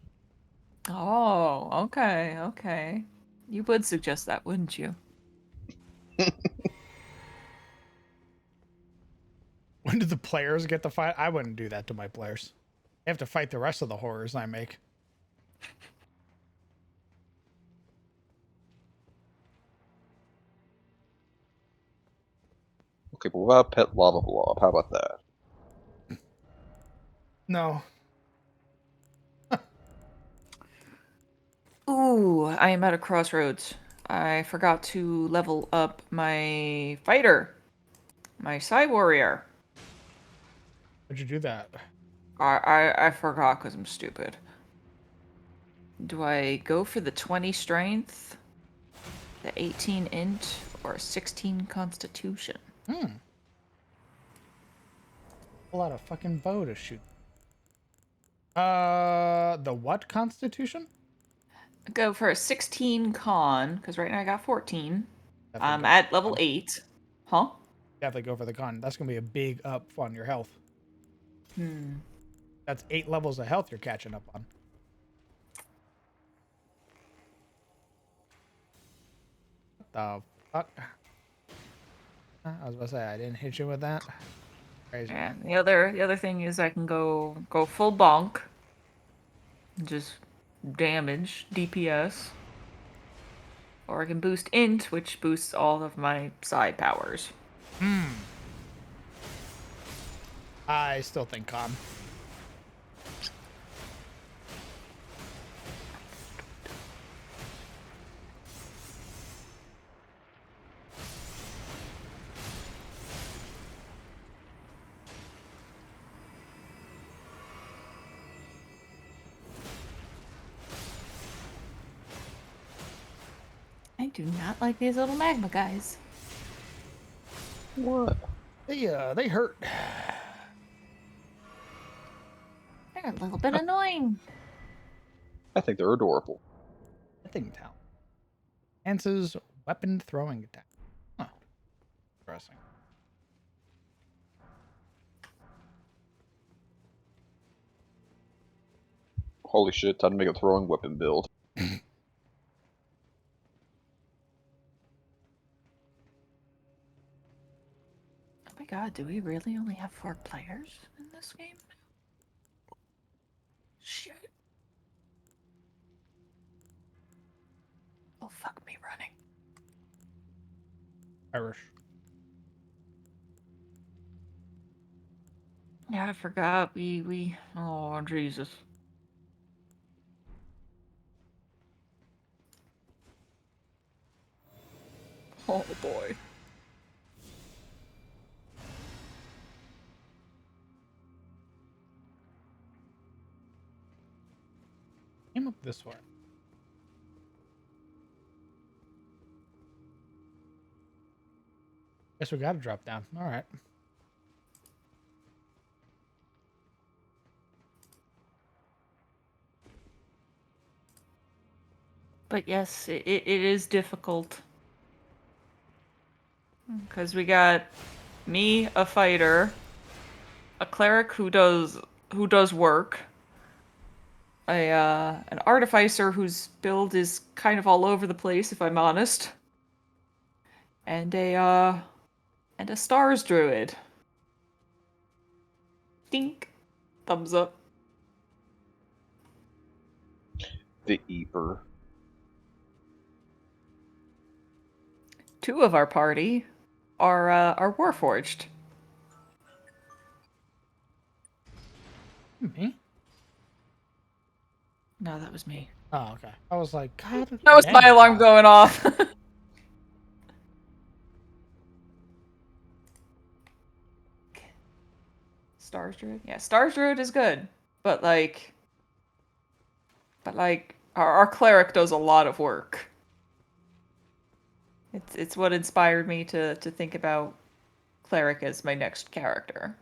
Oh, okay, okay. You would suggest that, wouldn't you? When did the players get the fight? I wouldn't do that to my players. have to fight the rest of the horrors I make. Okay, but what about Pet Lava Blob? How about that? No. Ooh, I am at a crossroads. I forgot to level up my fighter, my Psy Warrior. How'd you do that? I forgot because I'm stupid. Do I go for the 20 strength, the 18 int, or 16 constitution? A lot of fucking bow to shoot. The what constitution? Go for a 16 con, because right now I got 14. Definitely I'm go at for the level con. 8. Huh? Definitely go for the con. That's gonna be a big up on your health. That's 8 levels of health you're catching up on. What the fuck? I was about to say I didn't hit you with that. Crazy. Yeah. The other thing is I can go full bonk. Just damage DPS. Or I can boost int, which boosts all of my side powers. I still think con. I do not like these little magma guys. What? They hurt. They're a little bit annoying. I think they're adorable. I think talent. Enhances weapon throwing attack. Huh. Interesting. Holy shit, time to make a throwing weapon build. Oh my god, do we really only have 4 players in this game? Shit. Oh, fuck me running. Irish. Yeah, I forgot. We. Oh, Jesus. Oh, boy. Came up this way. Guess we gotta drop down. Alright. But yes, it is difficult. Because we got me, a fighter, a cleric who does work, an artificer whose build is kind of all over the place, if I'm honest, and a stars druid. Dink, thumbs up. The Eeper. 2 of our party are warforged. Me? No, that was me. Oh, okay. I was like, God. That was my alarm going off. Stars Druid? Yeah, Stars Druid is good. But our cleric does a lot of work. It's what inspired me to think about cleric as my next character.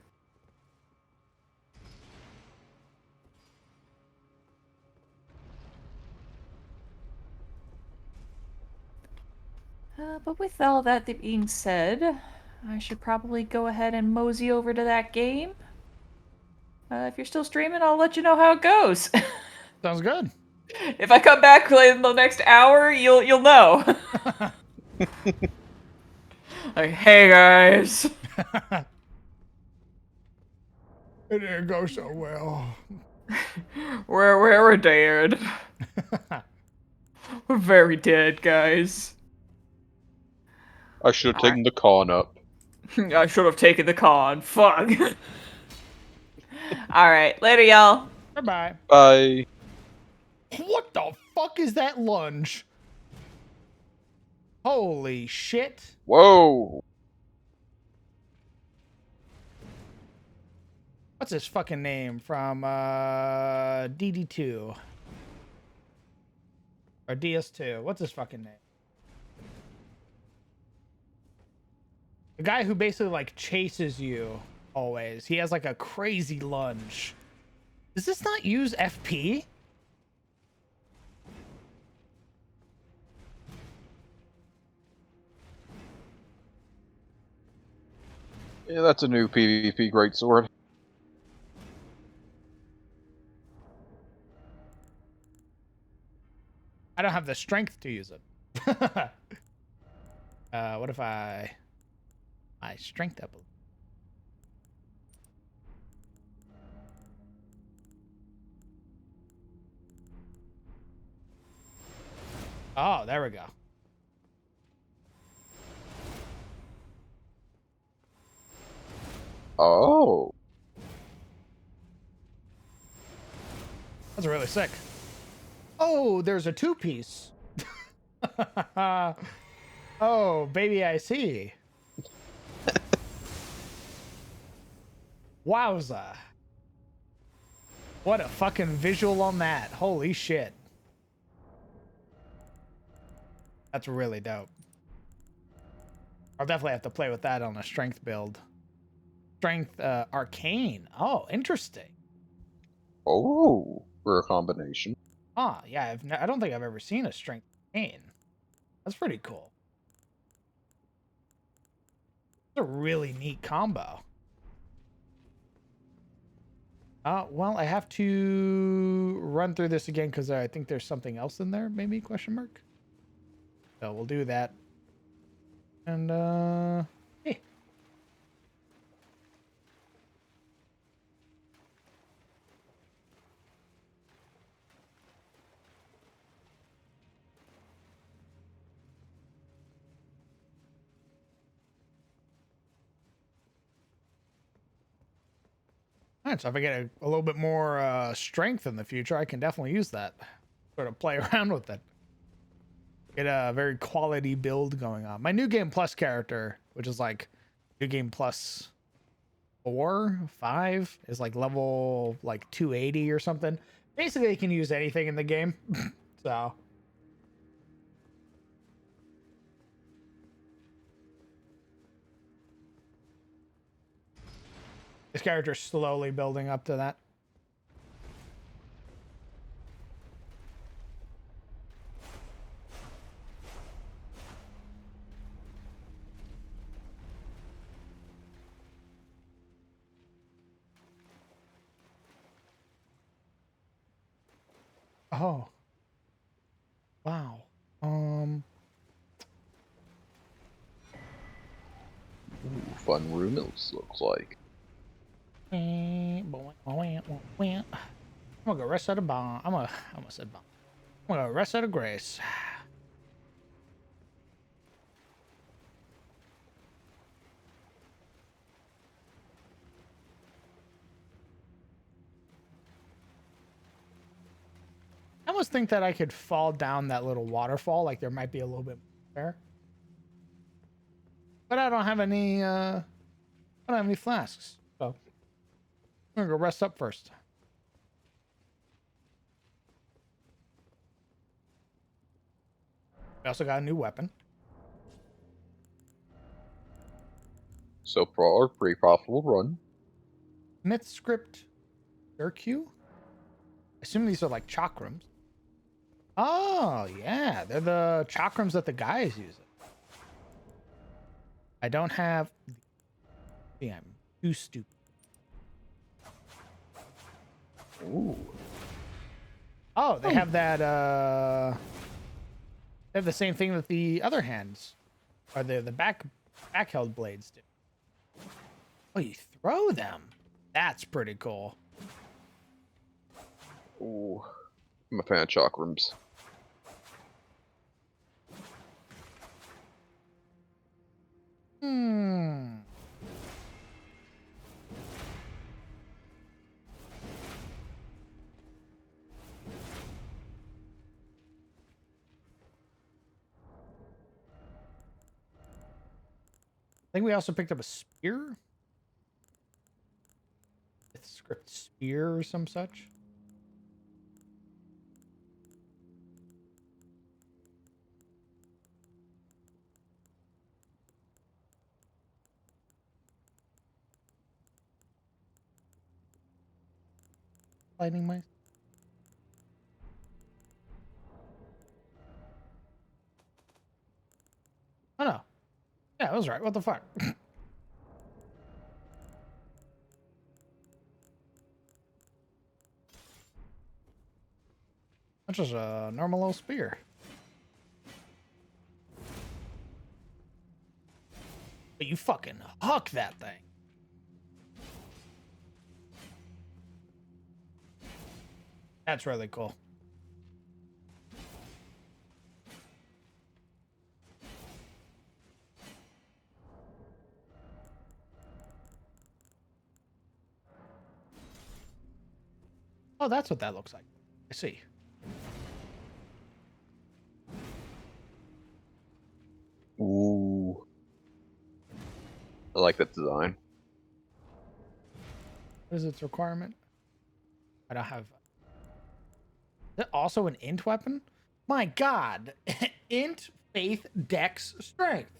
But with all that being said, I should probably go ahead and mosey over to that game. If you're still streaming, I'll let you know how it goes. Sounds good. If I come back in the next hour, you'll know. Like, hey guys. It didn't go so well. We're dead. We're very dead, guys. I should have taken the con up. I should have taken the con. Fuck. Alright, later, y'all. Bye-bye. Bye. What the fuck is that lunge? Holy shit. Whoa. What's his fucking name from DD2? Or DS2? What's his fucking name? The guy who basically like chases you always. He has like a crazy lunge. Does this not use FP? Yeah, that's a new PvP greatsword. I don't have the strength to use it. What if I strength up? Oh, there we go. Oh. That's really sick. Oh, there's a two-piece. Oh, baby, I see. Wowza. What a fucking visual on that. Holy shit. That's really dope. I'll definitely have to play with that on a strength build. Strength arcane. Oh, interesting. Oh. For a combination. Ah, yeah, I don't think I've ever seen a strength arcane. That's pretty cool. It's a really neat combo. Well, I have to run through this again because I think there's something else in there, maybe, question mark? So we'll do that. And, hey. Alright, so if I get a little bit more strength in the future, I can definitely use that. Sort of play around with it. Get a very quality build going on. My New Game Plus character, which is like New Game Plus 4, 5, is like level like 280 or something. Basically, you can use anything in the game. So... this character's slowly building up to that. Oh. Wow. Ooh, fun room it looks like. I'm gonna go rest at a bomb. I'm gonna set bomb. I'm gonna go rest at a grace. I almost think that I could fall down that little waterfall, like there might be a little bit there. But I don't have any flasks. So I'm gonna go rest up first. I also got a new weapon. So pretty profitable run. Myth script Urq? I assume these are like chakrams. Oh, yeah. They're the chakrams that the guys use. I don't have... See, I'm too stupid. Ooh. Oh, they have that, they have the same thing that the other hands, or the back-held blades do. Oh, you throw them. That's pretty cool. Ooh, I'm a fan of chalk rooms. Hmm. I think we also picked up a spear. Script spear or some such. Lightning mice. Oh no. Yeah, I was right. What the fuck? That's just a normal little spear. But you fucking huck that thing. That's really cool. Oh, that's what that looks like. I see. Ooh. I like that design. What is its requirement? I don't have. Is it also an int weapon? My god. Int, faith, dex, strength.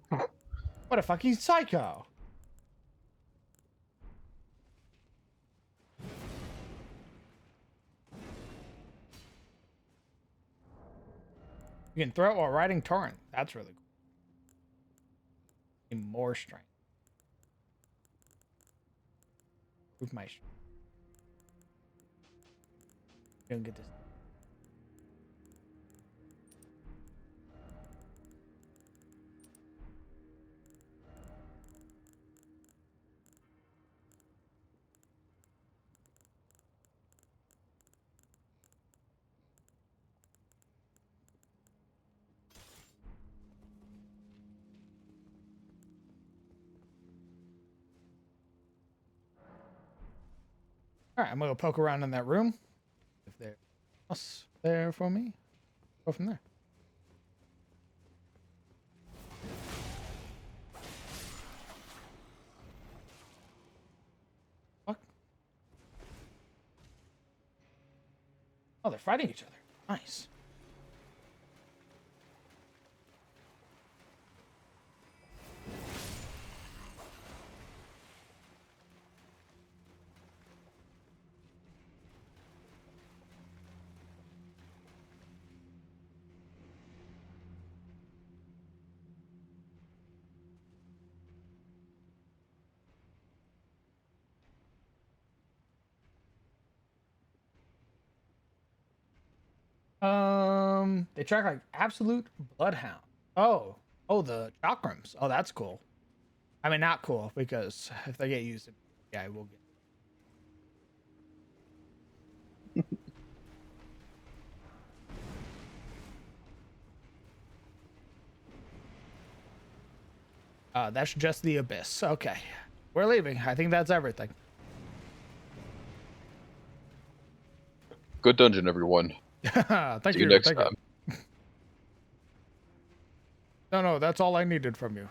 What a fucking psycho. You can throw it while riding torrent. That's really cool. And more strength. Move my strength. Don't get this. All right, I'm gonna go poke around in that room. If there's else there for me, go from there. Fuck. Oh, they're fighting each other. Nice. They track like absolute bloodhound. Oh, the chakrams. Oh, that's cool. I mean, not cool because if they get used, yeah, I will get. That's just the abyss. Okay, we're leaving. I think that's everything. Good dungeon, everyone. Thank See you. you next Thank time. you. No, that's all I needed from you.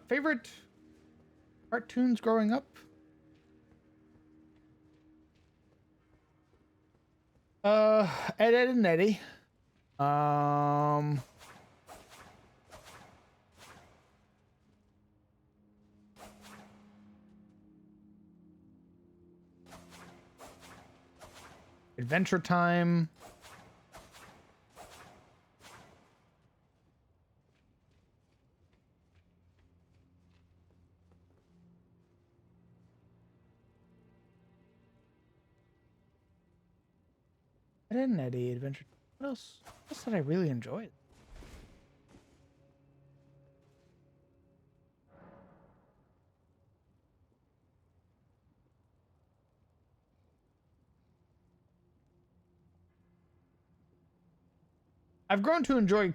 Favorite cartoons growing up? Ed, Ed and Eddie. Um, Adventure Time. I didn't Eddie Adventure. What else? What else did I really enjoy? I've grown to enjoy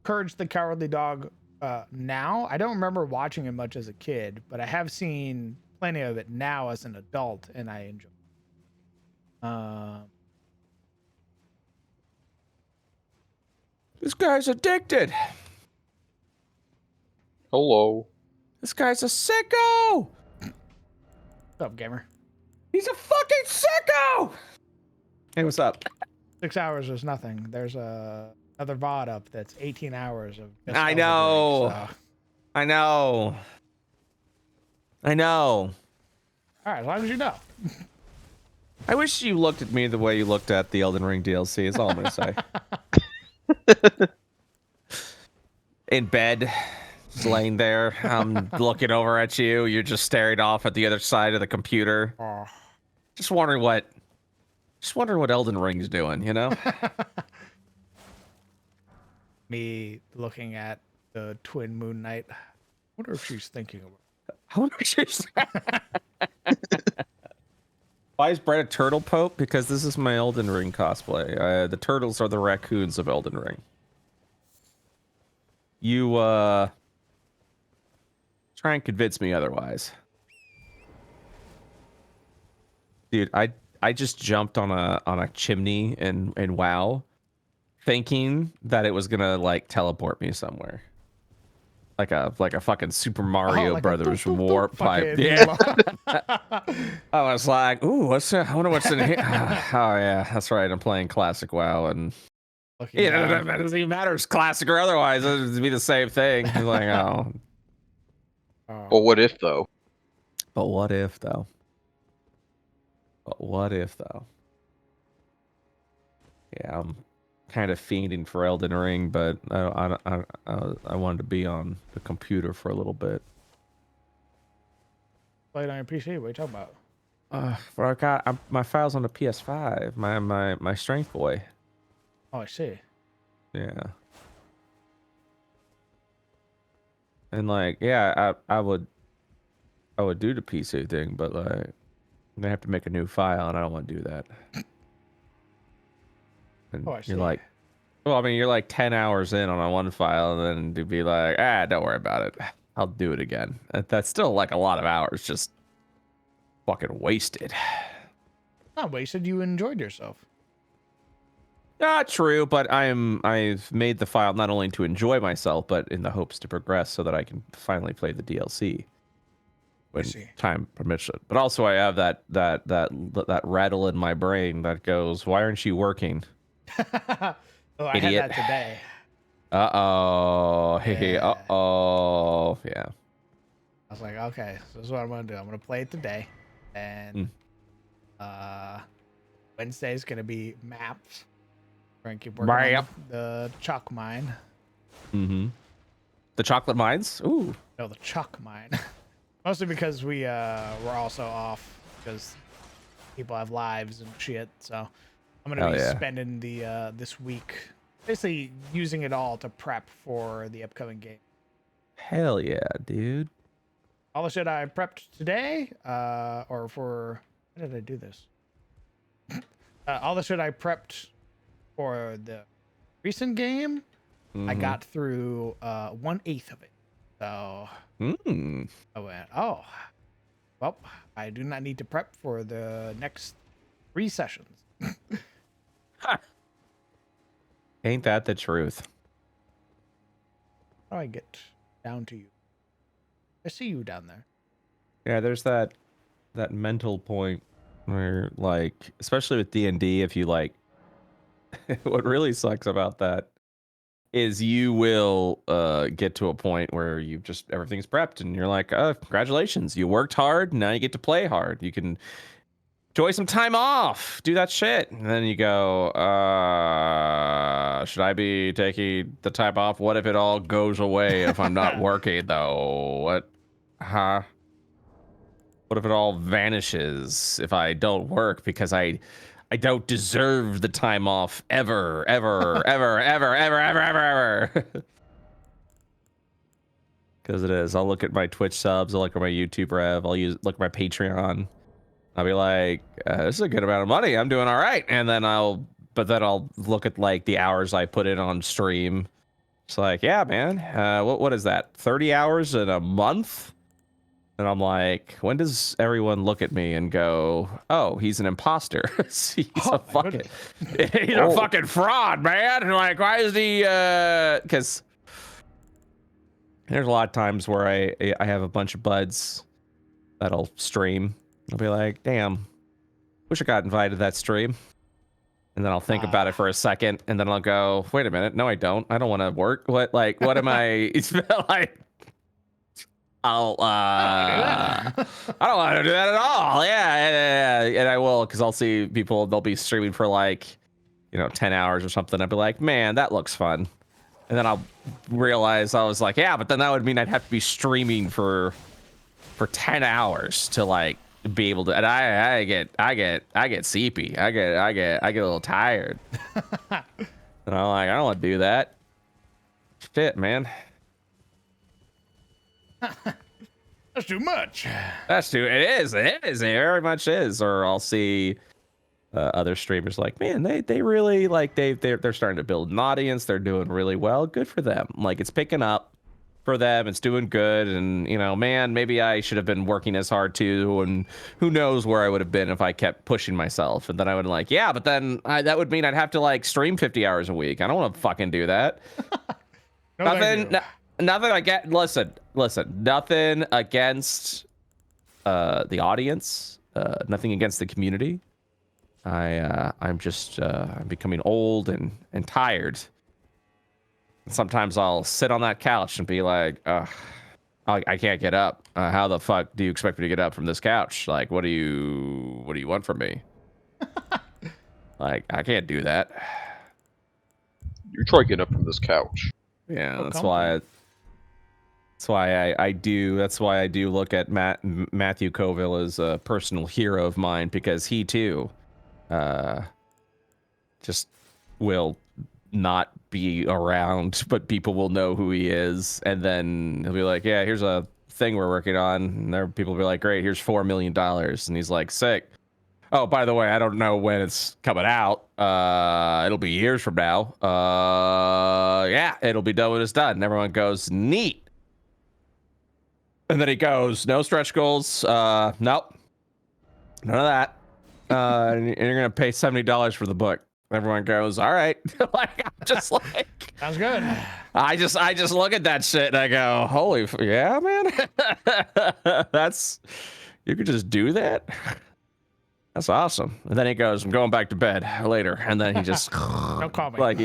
Courage the Cowardly Dog now. I don't remember watching it much as a kid, but I have seen plenty of it now as an adult, and I enjoy it. This guy's addicted. Hello. This guy's a sicko. What's up, gamer? He's a fucking sicko. Hey, what's up? 6 hours is nothing. There's another VOD up that's 18 hours of. Just I Elden know. Ring, so. I know. I know. All right, as long as you know. I wish you looked at me the way you looked at the Elden Ring DLC. Is all I'm gonna say. In bed, just laying there. I'm looking over at you. You're just staring off at the other side of the computer. Oh. Just wondering what Elden Ring's doing, you know? Me looking at the twin Moon Knight. I wonder if she's thinking about it. I wonder if she's... Why is Brett a turtle pope? Because this is my Elden Ring cosplay. The turtles are the raccoons of Elden Ring. You, try and convince me otherwise. Dude, I just jumped on a chimney in WoW, thinking that it was gonna like teleport me somewhere, like a fucking Super Mario like Brothers a warp pipe. fucking- Yeah. I was like, ooh, I wonder what's in here. Oh yeah, that's right. I'm playing classic WoW, and Looking yeah, down. that doesn't even matter. It's classic or otherwise. It'd be the same thing. It's like, oh, Well, what if though? but what if though? But what if though? Yeah, I'm kind of fiending for Elden Ring, but I wanted to be on the computer for a little bit. Play it on your PC. What are you talking about? But I got my files on the PS5. My Strength Boy. Oh, I see. Yeah. And like, yeah, I would do the PC thing, but like, they have to make a new file, and I don't want to do that. And Oh, I see. you're like, well, I mean, you're like 10 hours in on a one file, and then to be like, don't worry about it. I'll do it again. That's still like a lot of hours just fucking wasted. Not wasted. You enjoyed yourself. Not true, but I've made the file not only to enjoy myself, but in the hopes to progress so that I can finally play the DLC when time permits it. But also I have that rattle in my brain that goes, "Why aren't you working?" Oh, I Idiot. had that today. Uh-oh. Hey, uh-oh. Yeah. I was like, okay, so this is what I'm gonna do. I'm gonna play it today, and Wednesday's gonna be maps. We're gonna keep working on the chalk mine. Mm-hmm. The chocolate mines? Ooh. No, the chalk mine. Mostly because we're also off because people have lives and shit. So I'm gonna be spending the this week basically using it all to prep for the upcoming game. Hell yeah, dude. All the shit I prepped today, or for how did I do this? All the shit I prepped for the recent game, I got through 1/8 of it. So I went, oh, well, I do not need to prep for the next 3 sessions. Ain't that the truth? How do I get down to you? I see you down there. Yeah, there's that mental point where, like, especially with D&D, if you like, what really sucks about that is you will get to a point where you just everything's prepped and you're like, congratulations, you worked hard, now you get to play hard. You can enjoy some time off, do that shit. And then you go, should I be taking the time off? What if it all goes away if I'm not working though? What? Huh? What if it all vanishes if I don't work because I I don't deserve the time off ever, ever, ever, ever, ever, ever, ever, ever. Because it is. I'll look at my Twitch subs. I'll look at my YouTube rev. I'll look at my Patreon. I'll be like, this is a good amount of money. I'm doing all right. And then I'll look at like the hours I put in on stream. It's like, yeah, man. What is that? 30 hours in a month? And I'm like, when does everyone look at me and go, oh, he's an imposter? he's a fucking fraud, man. And like, why is he? Because there's a lot of times where I have a bunch of buds that'll stream. I'll be like, damn, wish I got invited to that stream. And then I'll think about it for a second, and then I'll go, wait a minute, no, I don't. I don't want to work. What am I? It's like, I don't want to do that at all. Yeah. And I will, because I'll see people, they'll be streaming for like, 10 hours or something. I'll be like, man, that looks fun. And then I'll realize I was like, yeah, but then that would mean I'd have to be streaming for 10 hours to like be able to, and I get seepy. I get a little tired. And I'm like, I don't want to do that. Shit, man. That's too much. It is. It very much is. Or I'll see other streamers like, man, they really like they're starting to build an audience. They're doing really well. Good for them. Like, it's picking up for them. It's doing good. And man, maybe I should have been working as hard too. And who knows where I would have been if I kept pushing myself. And then I would like, yeah, but then that would mean I'd have to like stream 50 hours a week. I don't want to fucking do that. Nothing I get. Listen. Nothing against the audience. Nothing against the community. I'm just I'm becoming old and tired. Sometimes I'll sit on that couch and be like, I can't get up. How the fuck do you expect me to get up from this couch? Like, what do you want from me? Like, I can't do that. You try getting up from this couch. Yeah, that's why I do look at Matthew Colville as a personal hero of mine, because he too just will not be around, but people will know who he is, and then he'll be like, yeah, here's a thing we're working on, and there people will be like, great, here's $4 million, and he's like, sick. Oh, by the way, I don't know when it's coming out. It'll be years from now. Yeah, it'll be done when it's done. And everyone goes, neat. And then he goes, no stretch goals. Nope. None of that. And you're going to pay $70 for the book. Everyone goes, all right. Like, I'm just like, sounds good. I just look at that shit and I go, holy, yeah, man. You could just do that. That's awesome. And then he goes, I'm going back to bed later. And then he just don't call me. Like,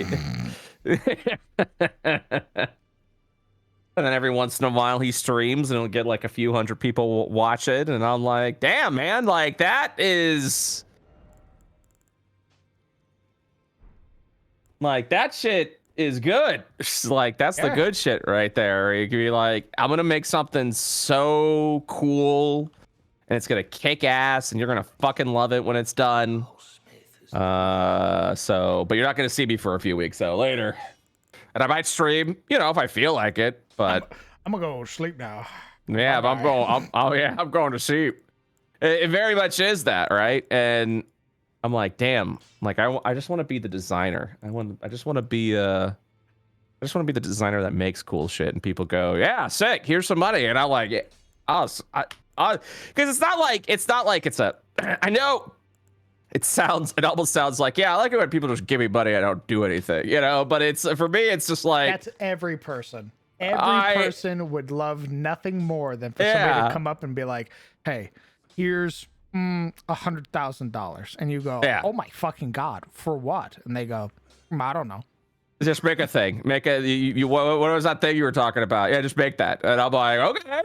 and then every once in a while he streams and it'll get like a few hundred people watch it. And I'm like, damn, man, like that is like, that shit is good. Like, that's the good shit right there. You can be like, I'm going to make something so cool and it's going to kick ass and you're going to fucking love it when it's done. But you're not going to see me for a few weeks though, later. And I might stream, if I feel like it, but I'm going to go sleep now. Yeah, but I'm going to sleep. It very much is that, right? And I'm like, damn, like I just want to be the designer. I just want to be the designer that makes cool shit, and people go, yeah, sick, here's some money, and I'm like, because it's not like it's a. I know it almost sounds like, yeah, I like it when people just give me money, I don't do anything, But it's, for me, it's just like, that's every person. Every person would love nothing more than for somebody to come up and be like, hey, here's $100,000, and you go, oh my fucking god, for what? And they go, I don't know. Just make a thing. Make a what was that thing you were talking about? Yeah, just make that. And I'm like, okay.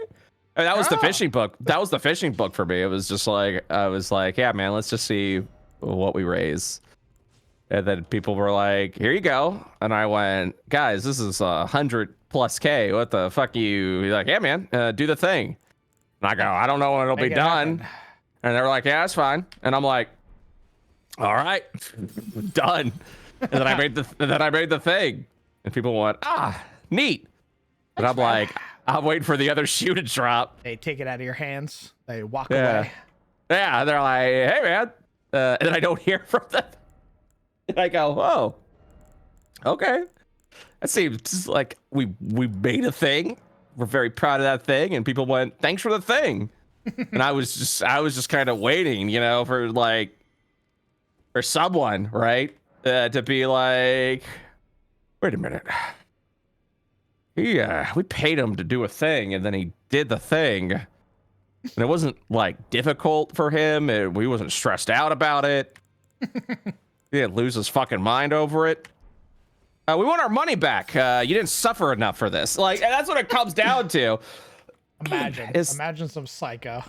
And that was the fishing book. That was the fishing book for me. It was just like, I was like, yeah, man, let's just see what we raise. And then people were like, here you go. And I went, guys, this is 100+K. What the fuck You're like, yeah, man, do the thing. And I go, I don't know when it'll be done. And they were like, yeah, that's fine. And I'm like, all right, done. And then I made the thing, and people went, ah, neat. And I'm like, I'm waiting for the other shoe to drop. They take it out of your hands. They walk Yeah. away. Yeah, they're like, hey man, and then I don't hear from them. And I go, oh, okay. That seems like we made a thing. We're very proud of that thing, and people went, thanks for the thing. And I was just kind of waiting, you know, for someone, right, to be like, wait a minute. We paid him to do a thing, and then he did the thing, and it wasn't like difficult for him. We wasn't stressed out about it. He didn't lose his fucking mind over it. We want our money back. You didn't suffer enough for this. Like, and that's what it comes down to. Imagine some psycho.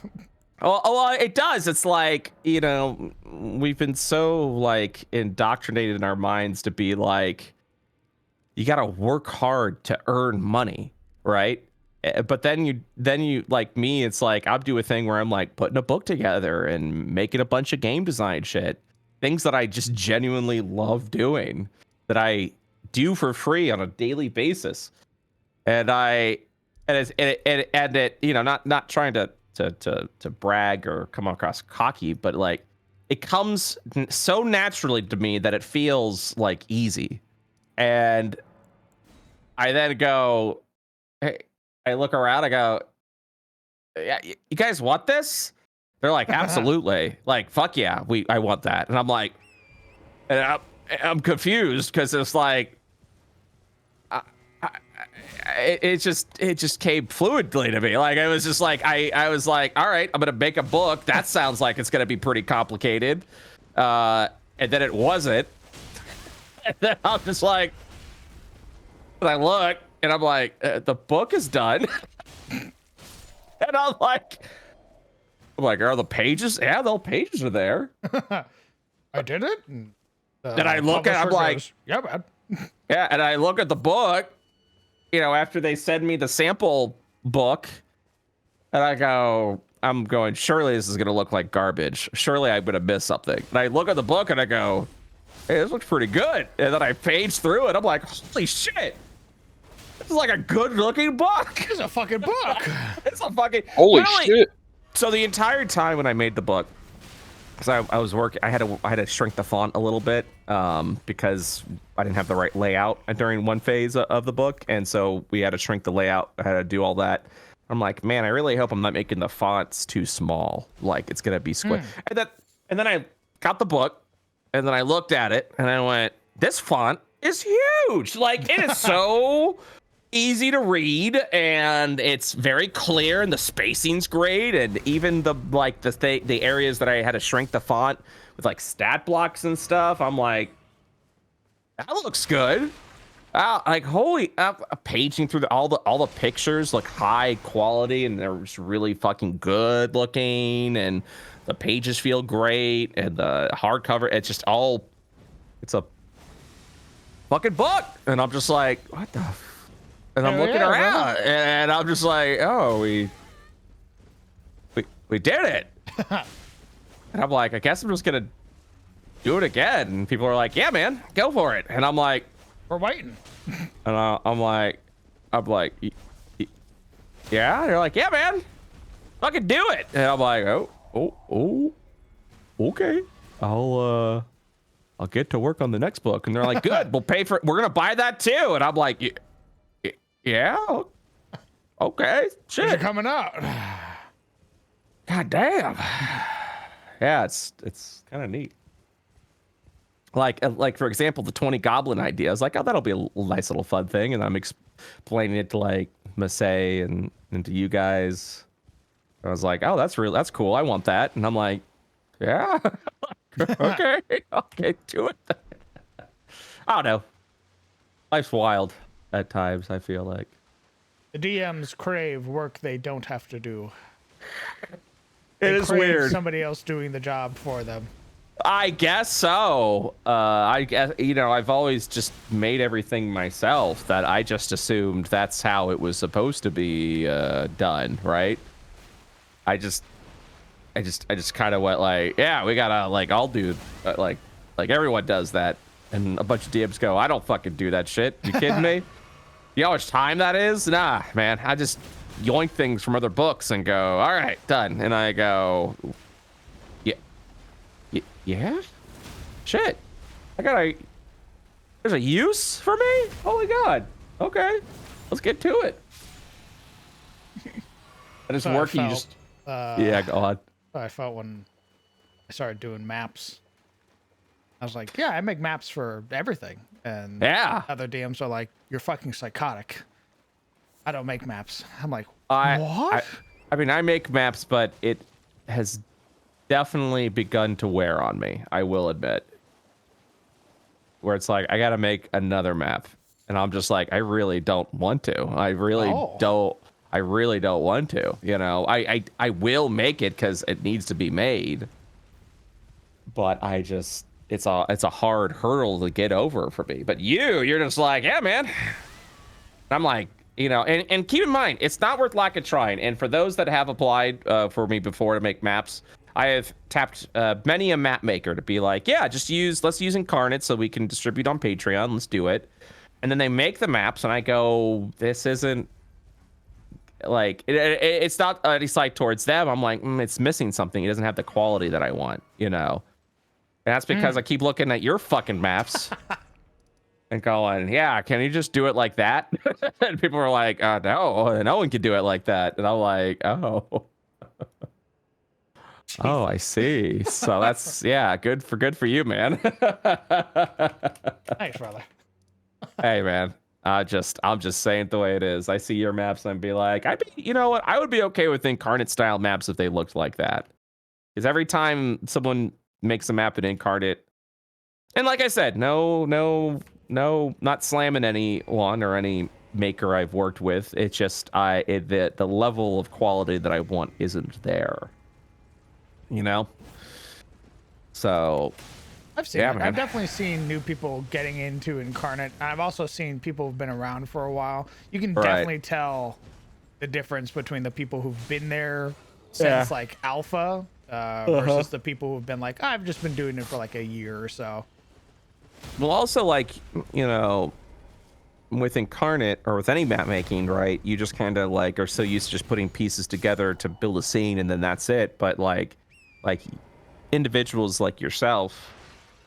Well, it does. It's like, you know, we've been so like indoctrinated in our minds to be like, you got to work hard to earn money, right? But then you like me, it's like I'm doing a thing where I'm like putting a book together and making a bunch of game design shit, things that I just genuinely love doing, that I do for free on a daily basis, and it, you know, not trying to brag or come across cocky, but like it comes so naturally to me that it feels like easy. And I then go, hey, I look around, I go, yeah, you guys want this? They're like, absolutely. Like, fuck yeah, I want that. And I'm like, and I'm confused because it's like, it just came fluidly to me. Like, it was just like, I was like, all right, I'm going to make a book. That sounds like it's going to be pretty complicated. And then it wasn't. And then I'm just like, and I look and I'm like, the book is done. And I'm like, are the pages? Yeah, the pages are there. I did it. And I look at, I'm like, yeah, man. Yeah, and I look at the book, you know, after they send me the sample book, and I'm going, surely this is going to look like garbage. Surely I'm going to miss something. And I look at the book and I go, hey, this looks pretty good. And then I page through it. I'm like, holy shit. This is like a good looking book. It's a fucking book. It's a fucking holy shit. So the entire time when I made the book, because I was working, I had to shrink the font a little bit because I didn't have the right layout during one phase of the book, and so we had to shrink the layout. I had to do all that. I'm like, man, I really hope I'm not making the fonts too small. Like, it's gonna be square. And then I got the book, and then I looked at it, and I went, this font is huge. Like, it is so easy to read, and it's very clear, and the spacing's great, and even the areas that I had to shrink the font with like stat blocks and stuff, I'm like, that looks good. Like, holy, paging through all the pictures look high quality, and they're just really fucking good looking, and the pages feel great, and the hardcover, it's a fucking book. And I'm just like, what the and I'm looking around, and I'm just like, oh, we did it. And I'm like, I guess I'm just gonna do it again. And people are like, yeah, man, go for it. And I'm like, we're waiting. And I'm like, yeah. They're like, yeah, man, fucking do it. And I'm like, oh, okay. I'll get to work on the next book. And they're like, good, we're gonna buy that too. And I'm like, yeah, okay, shit. These are coming out. God damn. Yeah, it's kind of neat. Like for example, the 20 goblin idea. I was like, oh, that'll be a nice little fun thing, and I'm explaining it to like Masay and to you guys. I was like, oh, that's cool. I want that. And I'm like, yeah, okay, do it. I don't know. Life's wild at times, I feel like. The DMs crave work they don't have to do. It is weird. Somebody else doing the job for them. I guess so. I guess, you know, I've always just made everything myself, that I just assumed that's how it was supposed to be done, right? I just just kind of went like, yeah, we gotta like, I'll do like everyone does that, and a bunch of DMs go, I don't fucking do that shit. You kidding me? You know how much time that is? Nah, man. I just yoink things from other books and go, all right, done. And I go, yeah, shit. There's a use for me? Holy God. Okay, let's get to it. And it's So working. You just yeah, go on. I felt when I started doing maps. I was like, yeah, I make maps for everything. And yeah, other DMs are like, you're fucking psychotic. I don't make maps. I'm like, what? I mean, I make maps, but it has definitely begun to wear on me. I will admit. Where it's like, I gotta make another map. And I'm just like, I really don't want to. I really don't want to. You know, I will make it because it needs to be made. But I just, it's a hard hurdle to get over for me. But you're just like, yeah, man. I'm like, you know, and keep in mind, it's not worth lack of trying. And for those that have applied for me before to make maps, I have tapped many a map maker to be like, yeah, let's use Incarnate so we can distribute on Patreon. Let's do it. And then they make the maps and I go, this isn't like, it's not any slight towards them. I'm like, it's missing something. It doesn't have the quality that I want, you know? And that's because I keep looking at your fucking maps and going, yeah, can you just do it like that? And people are like, no one can do it like that. And I'm like, oh. Oh, I see. So that's, yeah, good for you, man. Thanks, brother. Hey, man. I'm just saying it the way it is. I see your maps and I'd be like, you know what? I would be okay with Incarnate style maps if they looked like that. Because every time someone makes a map in Incarnate, and like I said, no, not slamming anyone or any maker I've worked with. It's just the level of quality that I want isn't there. You know? So I've seen it. I've definitely seen new people getting into Incarnate. I've also seen people who've been around for a while. You can definitely tell the difference between the people who've been there since like alpha versus the people who've been like, I've just been doing it for like a year or so. Well, also, like, you know, with Incarnate or with any map making, right, you just kind of like are so used to just putting pieces together to build a scene and then that's it. But like individuals like yourself,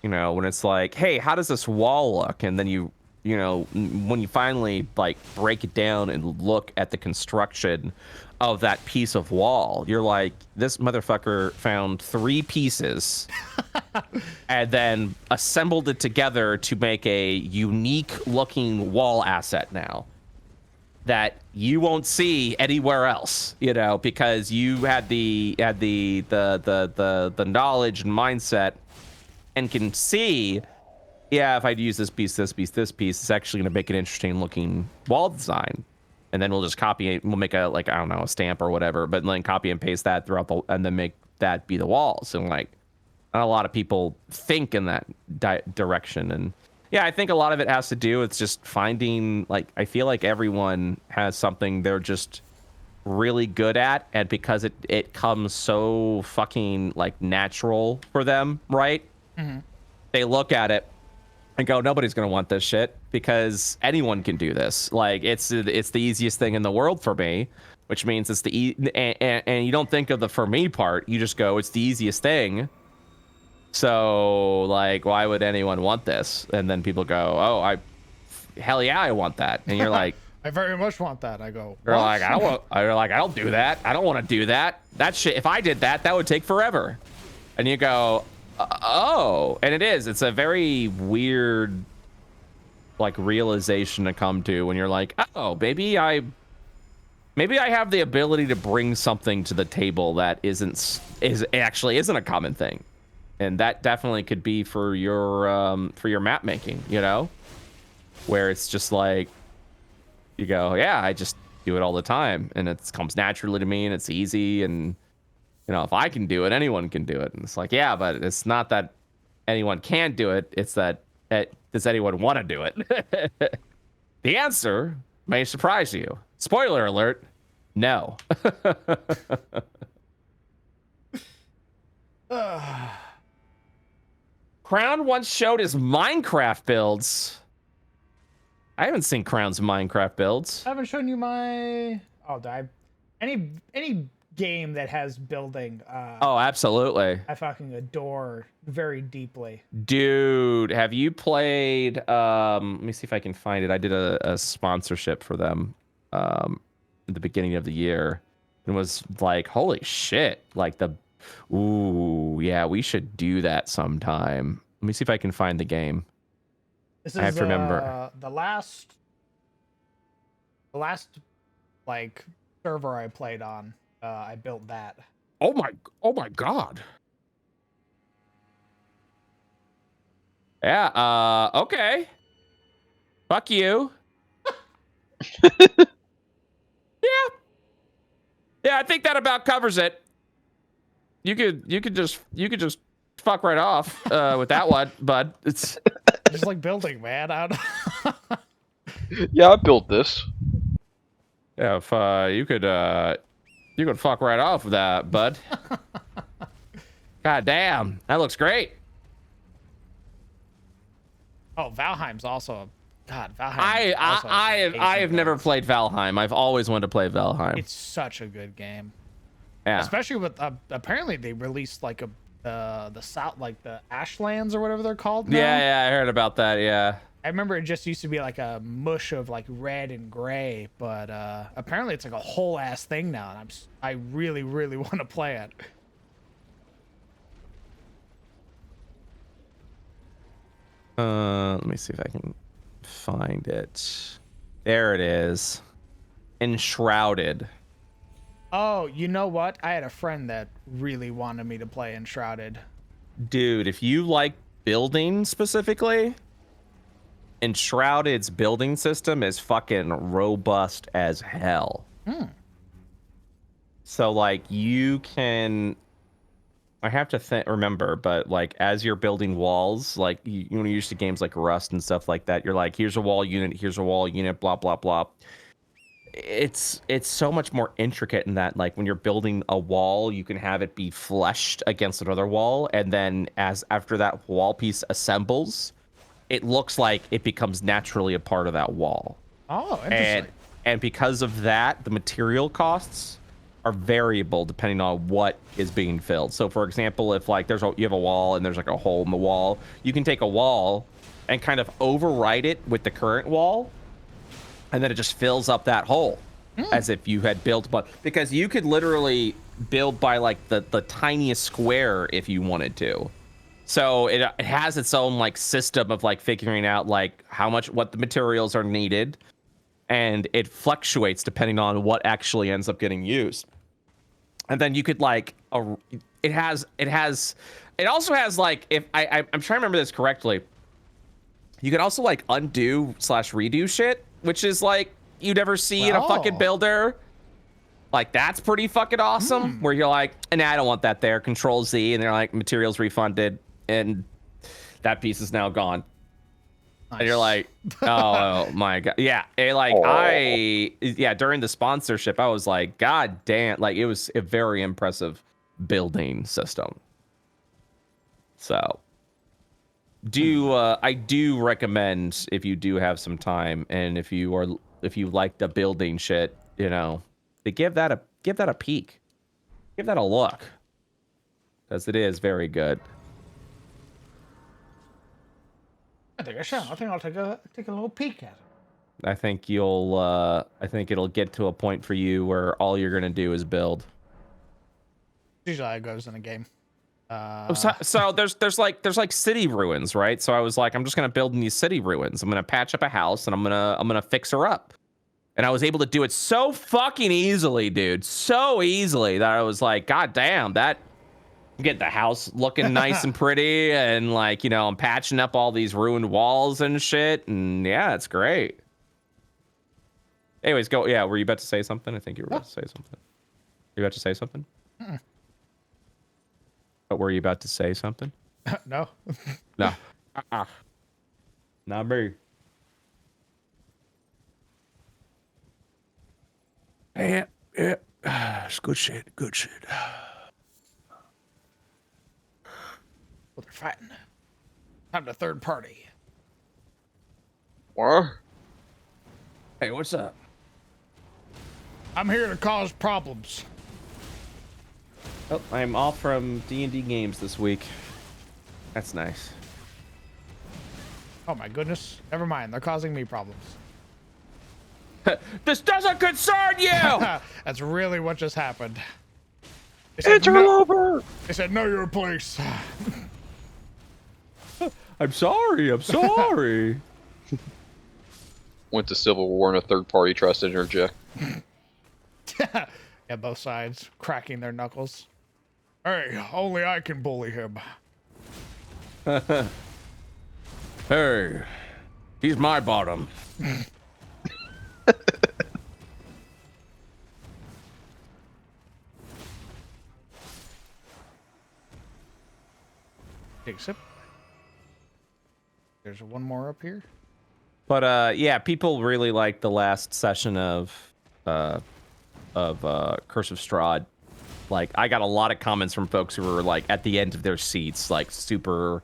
you know, when it's like, hey, how does this wall look? And then you know, when you finally like break it down and look at the construction of that piece of wall, you're like, this motherfucker found 3 pieces and then assembled it together to make a unique looking wall asset now that you won't see anywhere else, you know, because you had the knowledge and mindset and can see, yeah, if I'd use this piece, it's actually going to make an interesting looking wall design. And then we'll just copy it. We'll make a, like, I don't know, a stamp or whatever, but then copy and paste that throughout and then make that be the walls. And like, not a lot of people think in that direction. And yeah, I think a lot of it has to do with just finding, like, I feel like everyone has something they're just really good at. And because it comes so fucking like natural for them, right? Mm-hmm. They look at it and go, nobody's gonna want this shit because anyone can do this. Like, it's the easiest thing in the world for me, which means it's and you don't think of the for me part. You just go, it's the easiest thing. So like, why would anyone want this? And then people go, hell yeah, I want that. And you're like, I very much want that. I go, you're like, I don't do that. I don't want to do that. That shit, if I did that, that would take forever. And you go, oh, and it's a very weird like realization to come to when you're like, oh, maybe I have the ability to bring something to the table that actually isn't a common thing. And that definitely could be for your map making, you know, where it's just like, you go, yeah, I just do it all the time and it comes naturally to me and it's easy. And, you know, if I can do it, anyone can do it. And it's like, yeah, but it's not that anyone can do it. It's that, does anyone want to do it? The answer may surprise you. Spoiler alert, no. Crown once showed his Minecraft builds. I haven't seen Crown's Minecraft builds. I haven't shown you my. Oh, any game that has building. Oh, absolutely. I fucking adore very deeply. Dude, have you played? Let me see if I can find it. I did a sponsorship for them at the beginning of the year. It was like, holy shit! Like ooh, yeah, we should do that sometime. Let me see if I can find the game. This is I have to remember. the last like server I played on. I built that. Oh my god. Yeah, okay. Fuck you. Yeah, I think that about covers it. You could just fuck right off with that one, bud. It's just like building, man. Yeah, I built this. Yeah, if you could fuck right off with that, bud. God damn, that looks great. Oh, Valheim's also God. Valheim. I have never played Valheim. I've always wanted to play Valheim. It's such a good game. Yeah. Especially with apparently they released like the south, like the Ashlands or whatever they're called now. Yeah, I heard about that. Yeah. I remember it just used to be like a mush of like red and gray, but apparently it's like a whole ass thing now, and I really want to play it. Let me see if I can find it. There it is. Enshrouded. Oh, you know what? I had a friend that really wanted me to play Enshrouded. Dude, if you like building specifically, Enshrouded's building system is fucking robust as hell. So like you can, I have to remember, but like as you're building walls, like when you're used to games like Rust and stuff like that, you're like, here's a wall unit, blah blah blah. It's so much more intricate in that, like when you're building a wall, you can have it be fleshed against another wall, and then after that wall piece assembles, it looks like it becomes naturally a part of that wall. Oh, interesting. And because of that, the material costs are variable depending on what is being filled. So for example, if like you have a wall and there's like a hole in the wall, you can take a wall and kind of overwrite it with the current wall, and then it just fills up that hole as if you had built, but because you could literally build by like the tiniest square if you wanted to. So it has its own like system of like figuring out like what the materials are needed, and it fluctuates depending on what actually ends up getting used. And then you could like it also has like, if I'm trying to remember this correctly, you can also like undo/redo shit, which is like you never see in a fucking builder. Like that's pretty fucking awesome. Where you're like, nah, I don't want that there. Control Z, and they're like, materials refunded, and that piece is now gone. Nice. And you're like, oh my god, yeah. And like during the sponsorship, I was like, god damn, like it was a very impressive building system. So, I do recommend, if you do have some time, and if you like the building shit, you know, to give that a peek, give that a look, because it is very good. I think I shall. I think I'll take a little peek at it. I think it'll get to a point for you where all you're gonna do is build. Usually how it goes in a game. So there's like city ruins, right? So I was like, I'm just gonna build in these city ruins. I'm gonna patch up a house, and I'm gonna fix her up. And I was able to do it so fucking easily, dude. So easily that I was like, god damn, that. Get the house looking nice and pretty, and like, you know, I'm patching up all these ruined walls and shit, and yeah, it's great. Anyways, go. Yeah, were you about to say something? I think you were about to say something. You about to say something? But were you about to say something? No. No. Not me. Yeah. It's good shit. Good shit. Well, they're fighting. Time to third party. What? Hey, what's up? I'm here to cause problems. Oh, I'm off from D&D games this week. That's nice. Oh my goodness. Never mind. They're causing me problems. This doesn't concern you! That's really what just happened. It's over! They said, know your place. I'm sorry. I'm sorry. Went to Civil War and a third party tries to interject. Yeah, both sides cracking their knuckles. Hey, only I can bully him. Hey, he's my bottom. Take a sip. There's one more up here. But yeah, people really like the last session of Curse of Strahd. Like, I got a lot of comments from folks who were like at the end of their seats, like super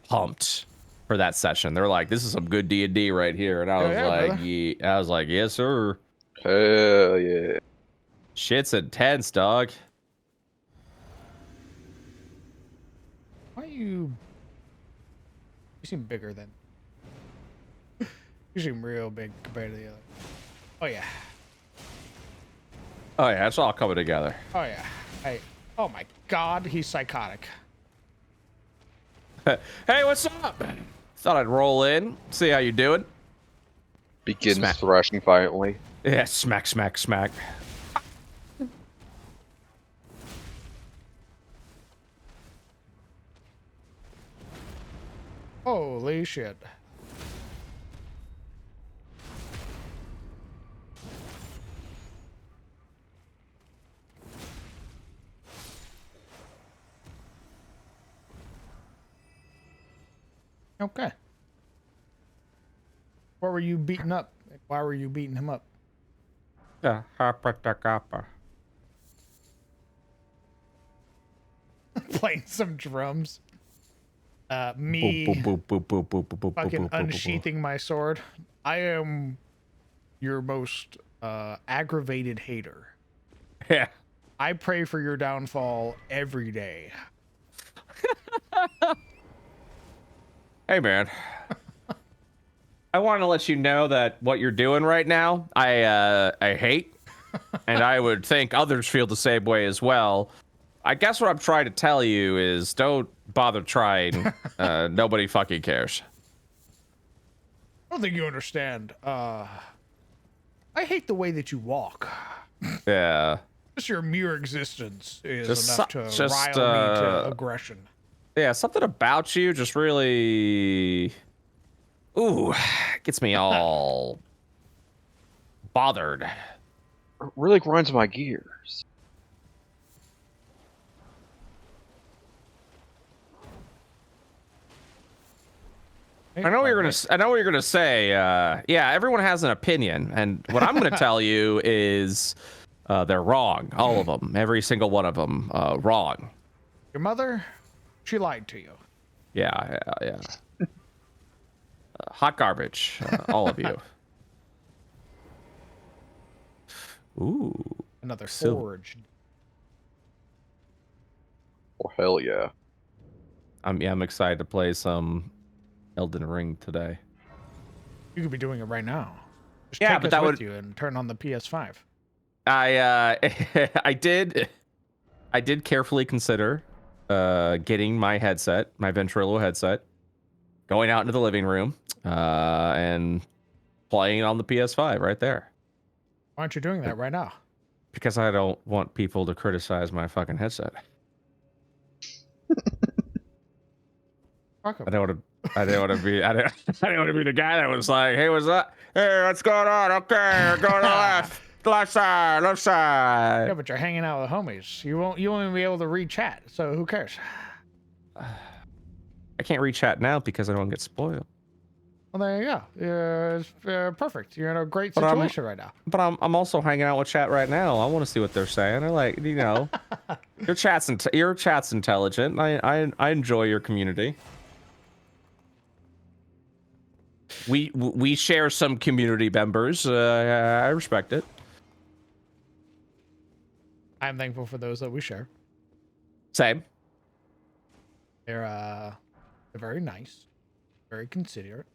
pumped for that session. They're like, "This is some good D&D right here," and I was like, brother. "Yeah," I was like, "Yes, sir." Hell yeah. Shit's intense, dog. Why you seem bigger than... You seem real big compared to the other. Oh, yeah. Oh yeah, it's all coming together. Oh, yeah. Hey. Oh, my God. He's psychotic. Hey, what's up? Thought I'd roll in, see how you doing. Begins Smack. thrashing violently. Yeah, smack, smack, smack. Holy shit. Okay. What were you beating up? Why were you beating him up? Yeah, Playing some drums. Me fucking unsheathing my sword. I am your most aggravated hater. Yeah. I pray for your downfall every day. Hey, man. I want to let you know that what you're doing right now, I hate, and I would think others feel the same way as well. I guess what I'm trying to tell you is don't bother trying. Nobody fucking cares. I don't think you understand. I hate the way that you walk. Yeah. Just your mere existence is Just enough to just, rile me to aggression. Yeah, something about you just really... Ooh, gets me all bothered. It really grinds my gears. I know what you're gonna say. Yeah, everyone has an opinion, and what I'm gonna tell you is they're wrong. All of them, every single one of them, wrong. Your mother, she lied to you. Yeah. Hot garbage, all of you. Ooh, Another silver. forge. Oh hell yeah. I'm excited to play some Elden Ring today. You could be doing it right now. Just Yeah, take but us that with would... you and turn on the PS5. I did carefully consider getting my headset, my Ventrilo headset, going out into the living room, and playing it on the PS5 right there. Why aren't you doing that right now? Because I don't want people to criticize my fucking headset. I didn't want to be the guy that was like, "Hey, what's up? Hey, what's going on? Okay, go to the left side. Yeah, but you're hanging out with homies. You won't even be able to read chat. So who cares? I can't read chat now because I don't get spoiled. Well, there you go. It's perfect. You're in a great situation right now. But I'm also hanging out with chat right now. I want to see what they're saying. They're like, you know, your chat's intelligent. I enjoy your community. we share some community members. I respect it. I'm thankful for those that we share. Same. They're very nice, very considerate.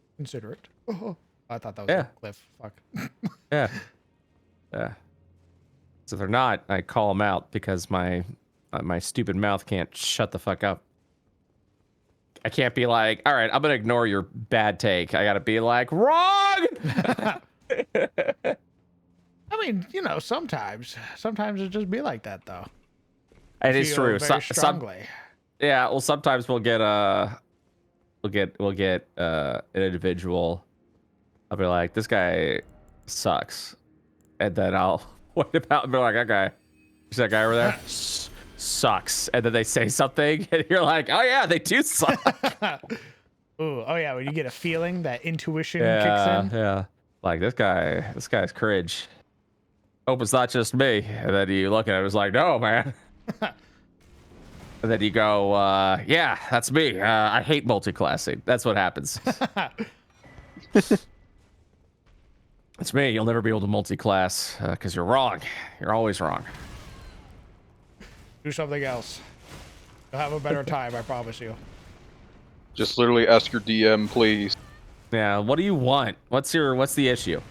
Oh, I thought that was Yeah. a cliff. Fuck. Yeah. Yeah. So if they're not, I call them out because my stupid mouth can't shut the fuck up. I can't be like, all right, I'm gonna ignore your bad take. I gotta be like, wrong. I mean, you know, sometimes it just be like that though. It is Feel true. very strongly. Yeah. Well, sometimes we'll get an individual. I'll be like, this guy sucks, and then I'll point him out and be like, okay, is that guy over there? Sucks. And then they say something and you're like, oh yeah, they do suck. Ooh, oh yeah, when you get a feeling, that intuition Yeah, kicks in. yeah. Like this guy's cringe. Hope it's not just me. And then you look at it, it's like, no, man. And then you go, yeah, that's me. I hate multi-classing. That's what happens. It's me. You'll never be able to multi-class because you're wrong. You're always wrong. Do something else. You'll have a better time, I promise you. Just literally ask your DM, please. Yeah, what do you want? What's the issue?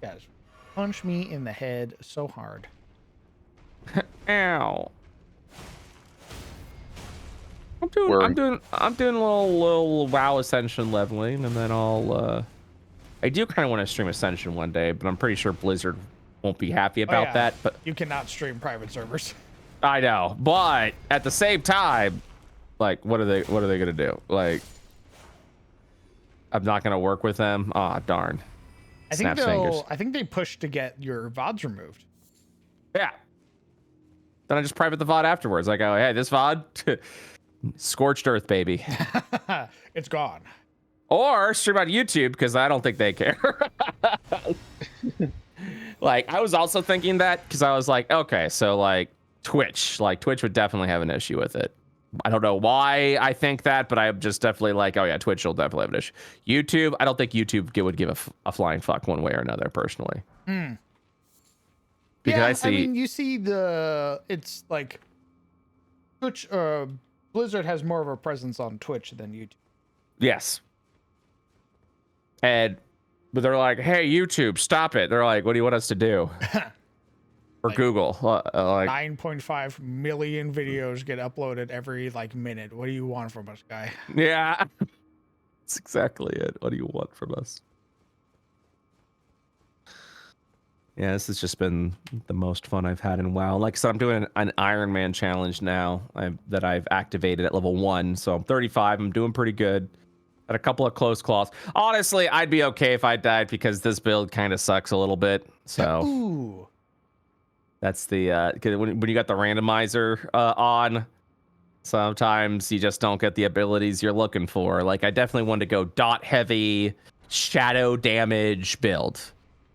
Guys, punch me in the head so hard. Ow. I'm doing a little WoW Ascension leveling, and then I do kind of want to stream Ascension one day, but I'm pretty sure Blizzard won't be happy about that. But you cannot stream private servers. I know, but at the same time, like, what are they gonna do? Like, I'm not gonna work with them. Ah, darn. I think they pushed to get your VODs removed. Yeah. Then I just private the VOD afterwards. I go, hey, this VOD, scorched earth, baby. It's gone. Or stream on YouTube because I don't think they care. Like, I was also thinking that because I was like, okay, so like Twitch would definitely have an issue with it. I don't know why I think that, but I'm just definitely like, oh yeah, Twitch will definitely have an issue. YouTube, I don't think YouTube would give a flying fuck one way or another, personally. Because I mean, you see it's like Twitch, Blizzard has more of a presence on Twitch than YouTube. Yes. But they're like, hey, YouTube, stop it. They're like, what do you want us to do? Or like, Google. Like 9.5 million videos get uploaded every like minute. What do you want from us, guy? Yeah. That's exactly it. What do you want from us? Yeah, this has just been the most fun I've had in WoW. Like I said, I'm doing an Iron Man challenge now that I've activated at level 1. So I'm 35. I'm doing pretty good. Had a couple of close calls. Honestly, I'd be okay if I died because this build kind of sucks a little bit. So ooh. That's the when you got the randomizer on, sometimes you just don't get the abilities you're looking for. Like I definitely wanted to go dot heavy shadow damage build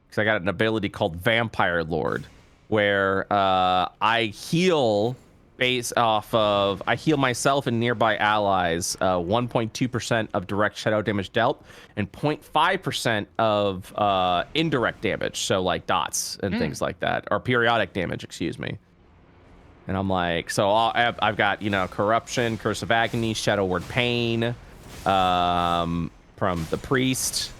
because I got an ability called Vampire Lord where I heal I heal myself and nearby allies 1.2% of direct shadow damage dealt and 0.5% of indirect damage, so like dots and things like that, or periodic damage, excuse me. And I'm like, so I've got, you know, Corruption, Curse of Agony, Shadow Word Pain from the Priest,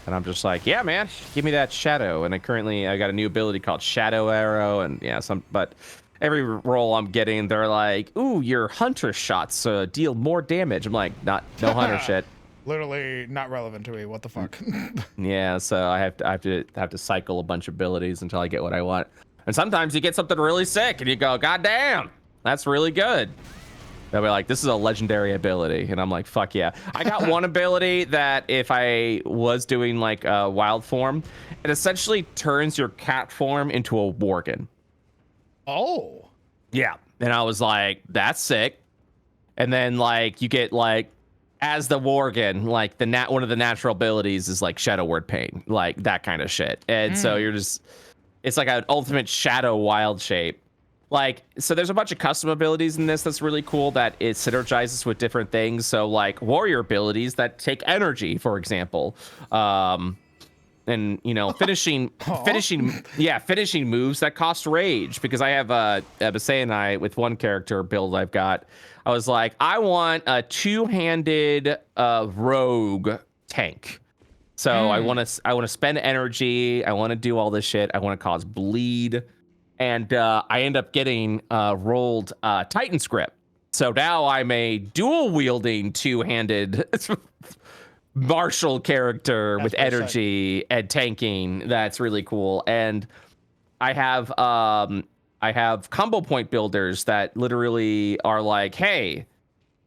and I'm just like, yeah, man, give me that shadow. And I got a new ability called Shadow Arrow, and yeah, but every roll I'm getting, they're like, ooh, your hunter shots deal more damage. I'm like, no hunter shit. Literally not relevant to me. What the fuck? Yeah, so I have to cycle a bunch of abilities until I get what I want. And sometimes you get something really sick and you go, God damn, that's really good. They'll be like, this is a legendary ability. And I'm like, fuck yeah. I got one ability that if I was doing like wild form, it essentially turns your cat form into a worgen. Oh. Yeah. And I was like, that's sick. And then like you get like as the worgen, like one of the natural abilities is like Shadow Word Pain, like that kind of shit. And so you're just, it's like an ultimate shadow wild shape. like, so there's a bunch of custom abilities in this that's really cool that it synergizes with different things. So like warrior abilities that take energy, for example. And you know, finishing moves that cost rage, because I have Abasay and I, with one character build I've got, I was like, I want a two-handed rogue tank. So I want to spend energy, I want to do all this shit, I want to cause bleed, and I end up getting rolled Titan's Grip. So now I'm a dual wielding two-handed martial character with energy and tanking. That's really cool. And I have combo point builders that literally are like, hey,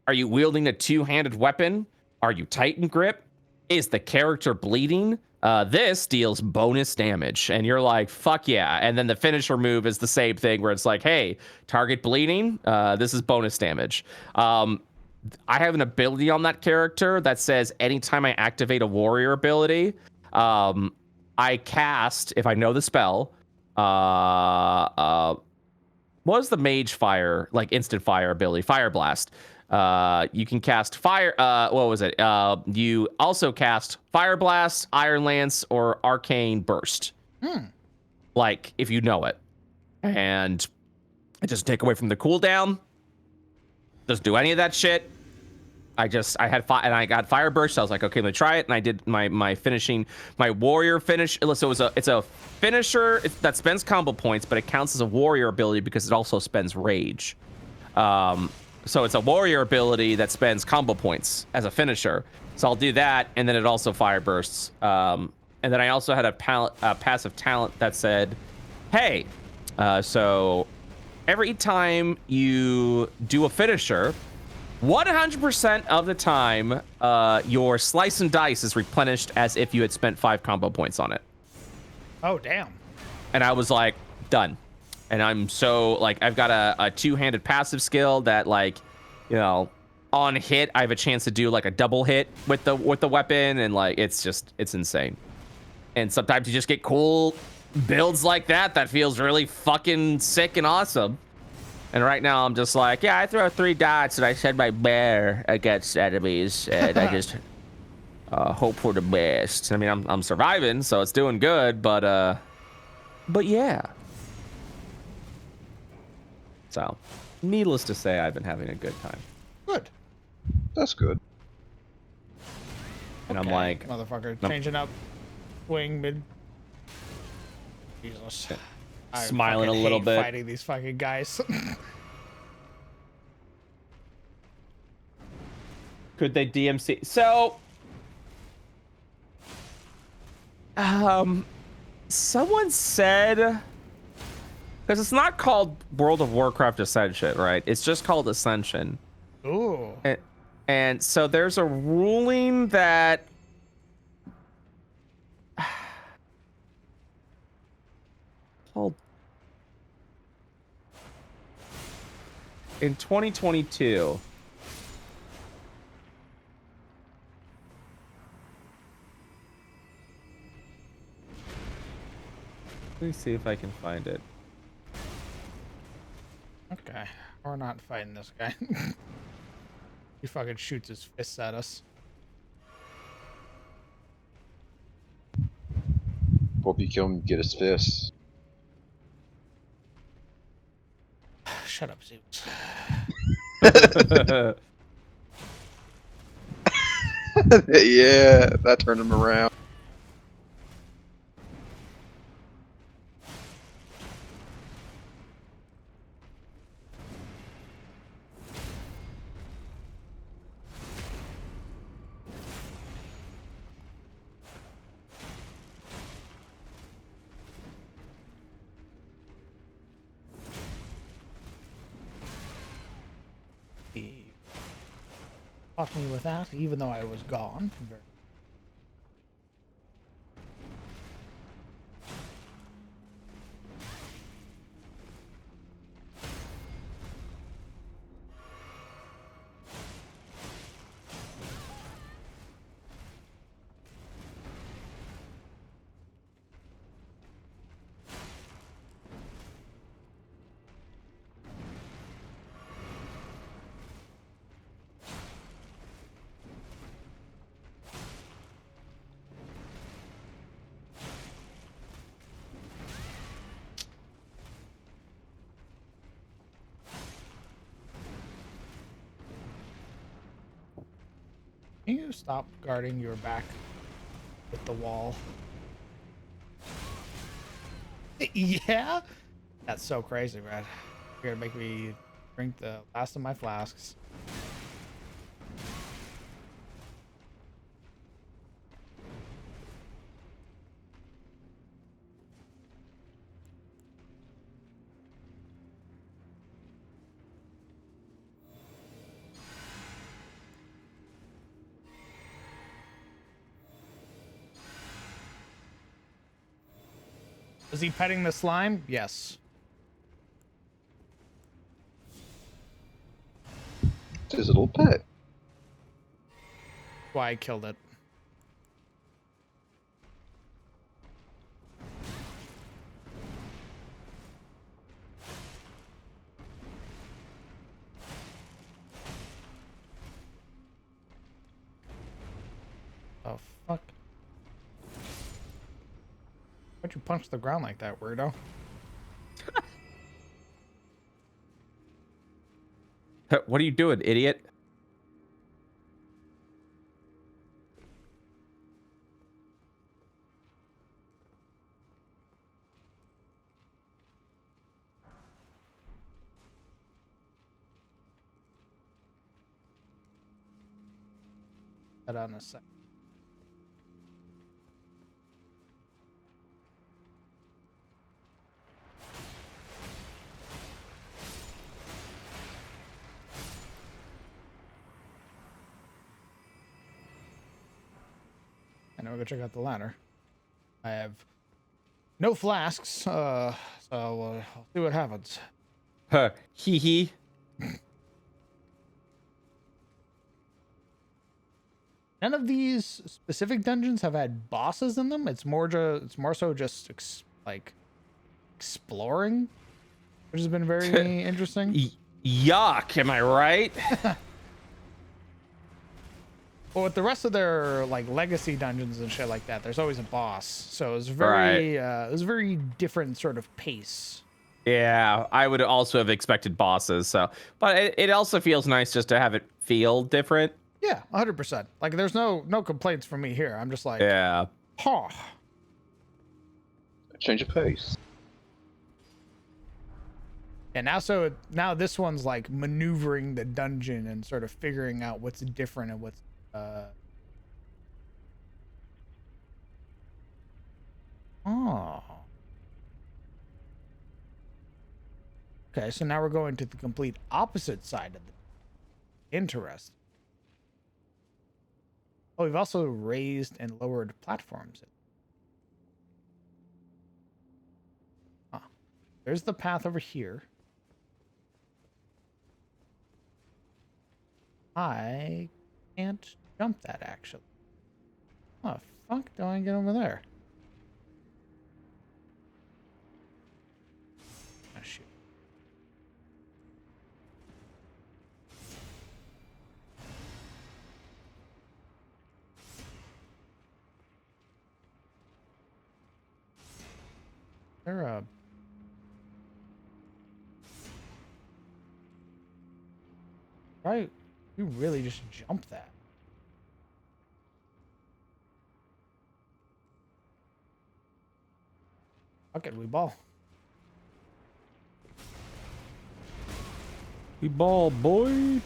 are you wielding a two-handed weapon? Are you Titan Grip? Is the character bleeding? This deals bonus damage. And you're like, fuck yeah. And then the finisher move is the same thing where it's like, hey, target bleeding. This is bonus damage. I have an ability on that character that says anytime I activate a warrior ability, I cast, if I know the spell, what was the mage fire, like instant fire ability? Fire Blast. You can cast fire. What was it? You also cast Fire Blast, Iron Lance, or Arcane Burst. Like, if you know it. And it just take away from the cooldown. Doesn't do any of that shit. I got Fire Burst. So I was like, okay, let me try it. And I did my finishing, my warrior finish. So it's a finisher that spends combo points, but it counts as a warrior ability because it also spends rage. So it's a warrior ability that spends combo points as a finisher. So I'll do that, and then it also Fire Bursts. And then I also had a passive talent that said, hey, so every time you do a finisher, 100% of the time, your slice and dice is replenished as if you had spent 5 combo points on it. Oh, damn. And I was like, done. And I'm so, like, I've got a two-handed passive skill that, like, you know, on hit, I have a chance to do, like, a double hit with the weapon. And, like, it's insane. And sometimes you just get cool builds like that feels really fucking sick and awesome. And right now I'm just like, yeah, I throw 3 dots and I send my bear against enemies, and I just hope for the best. I mean, I'm surviving, so it's doing good, but yeah. So, needless to say, I've been having a good time. Good. That's good. And I'm like, motherfucker, changing up wing mid. Jesus. Smiling a little bit. Fighting these fucking guys. Could they DMC? So, someone said, because it's not called World of Warcraft Ascension, right? It's just called Ascension. Ooh. And so there's a ruling that hold in 2022. Let me see if I can find it. Okay, we're not fighting this guy. He fucking shoots his fists at us. Hope you kill him, get his fists. Shut up, Zeus. Yeah, that turned him around. He caught me with that, even though I was gone. Can you stop guarding your back with the wall? Yeah? That's so crazy, man. You're gonna make me drink the last of my flasks. Is he petting the slime? Yes. It's his little pet. That's why I killed it. Oh, fuck. Why'd you punch the ground like that, weirdo? What are you doing, idiot? Hold on a sec. I know we're gonna check out the ladder. I have no flasks, so I'll see what happens. Hee hee. None of these specific dungeons have had bosses in them. It's more so just like exploring, which has been very interesting. Yuck, am I right? Well, with the rest of their like legacy dungeons and shit like that, there's always a boss. So it's very it was a very different sort of pace. Yeah, I would also have expected bosses. So, but it also feels nice just to have it feel different. Yeah, 100%. Like there's no complaints from me here. I'm just like, yeah, huh. Change of pace. And now this one's like maneuvering the dungeon and sort of figuring out what's different and what's oh. Okay, so now we're going to the complete opposite side of the interest. Oh, we've also raised and lowered platforms. Huh. There's the path over here. I can't jump that, actually. How the fuck do I get over there? Oh, shoot. There a... Right? You really just jump that. Okay, we ball. we ball, boy.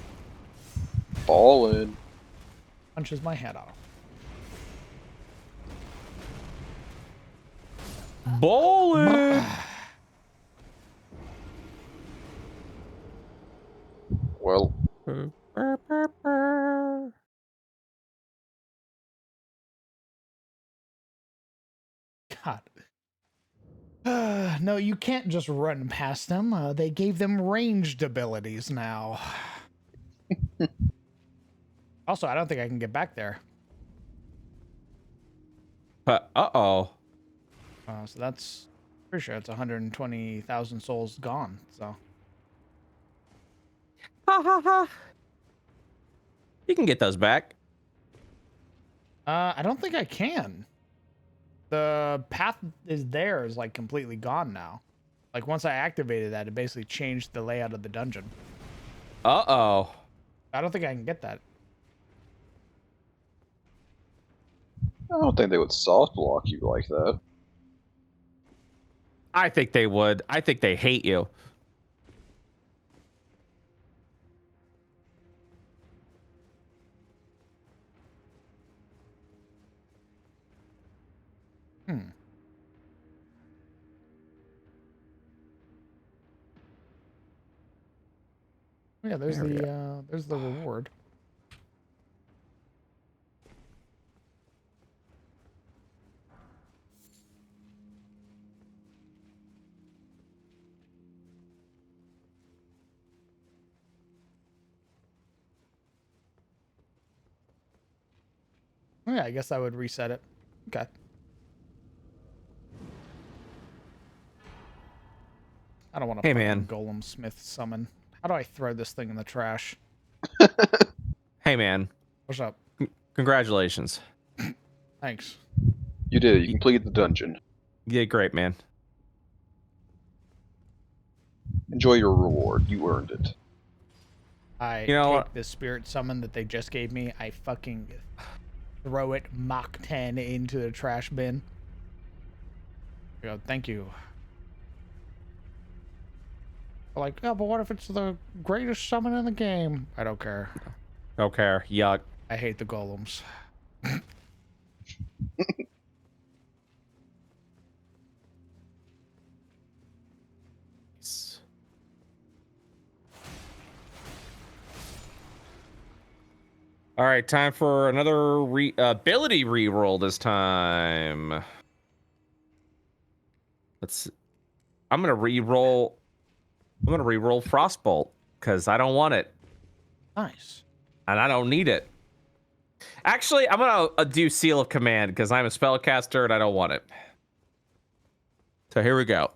Ballin'. Punches my head off. Ballin'. Well, God. No, you can't just run past them. They gave them ranged abilities now. Also, I don't think I can get back there. Uh-oh. So that's pretty sure it's 120,000 souls gone. So Ha ha ha. You can get those back. I don't think I can. The path is like completely gone now. Like once I activated that, it basically changed the layout of the dungeon. Uh-oh. I don't think I can get that. I don't think they would soft block you like that. I think they would. I think they hate you. Yeah, there's the reward. Oh, yeah, I guess I would reset it. Okay. I don't want to Golem Smith summon. How do I throw this thing in the trash? Hey, man. What's up? Congratulations. Thanks. You did it. You completed the dungeon. Yeah, great, man. Enjoy your reward. You earned it. I take the spirit summon that they just gave me. I fucking throw it Mach 10 into the trash bin. I go, thank you. Like, oh, but what if it's the greatest summon in the game? I don't care. Don't care. Yuck. I hate the golems. All right, time for another ability reroll this time. I'm gonna reroll Frostbolt because I don't want it. Nice. And I don't need it. Actually, I'm gonna do Seal of Command because I'm a spellcaster and I don't want it. So here we go.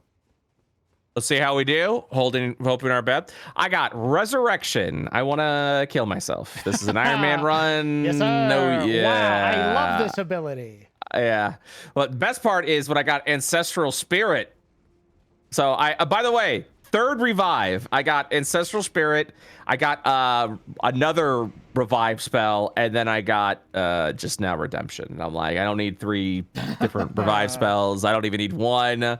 Let's see how we do. Hoping our bet. I got Resurrection. I want to kill myself. This is an Iron Man run. Yes, sir. No, yeah. Wow, I love this ability. Yeah. Well, the best part is when I got Ancestral Spirit. So by the way, third revive. I got Ancestral Spirit. I got another revive spell, and then I got just now Redemption. And I'm like, I don't need 3 different revive spells. I don't even need 1.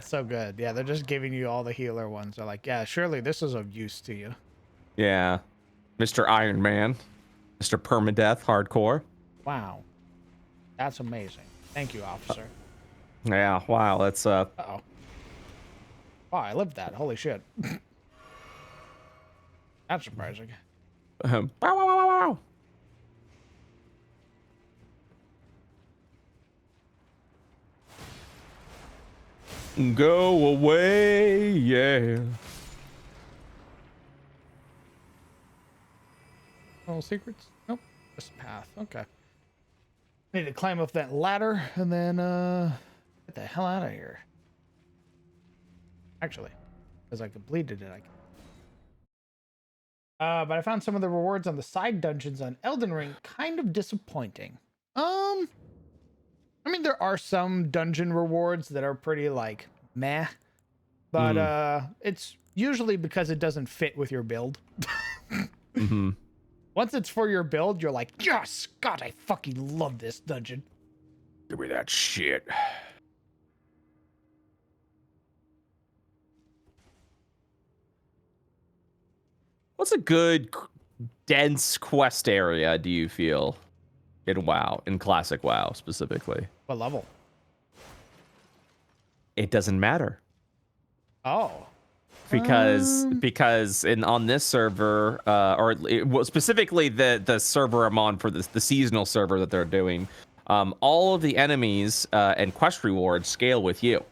So good. Yeah, they're just giving you all the healer ones. They're like, yeah, surely this is of use to you. Yeah. Mr. Iron Man. Mr. Permadeath Hardcore. Wow. That's amazing. Thank you, officer. Yeah, wow, that's Uh-oh. Wow, I lived that. Holy shit. That's surprising. Bow, wow, wow, wow, wow. Go away, yeah. No secrets? Nope. Just a path. Okay. Need to climb up that ladder and then get the hell out of here. Actually, because I completed it, but I found some of the rewards on the side dungeons on Elden Ring kind of disappointing. I mean, there are some dungeon rewards that are pretty, like, meh. But, it's usually because it doesn't fit with your build. Mm-hmm. Once it's for your build, you're like, yes! God, I fucking love this dungeon. Give me that shit. What's a good, dense quest area, do you feel? In WoW, in classic WoW specifically. What level? It doesn't matter. Oh. Because on this server, specifically the server I'm on for the seasonal server that they're doing, all of the enemies and quest rewards scale with you.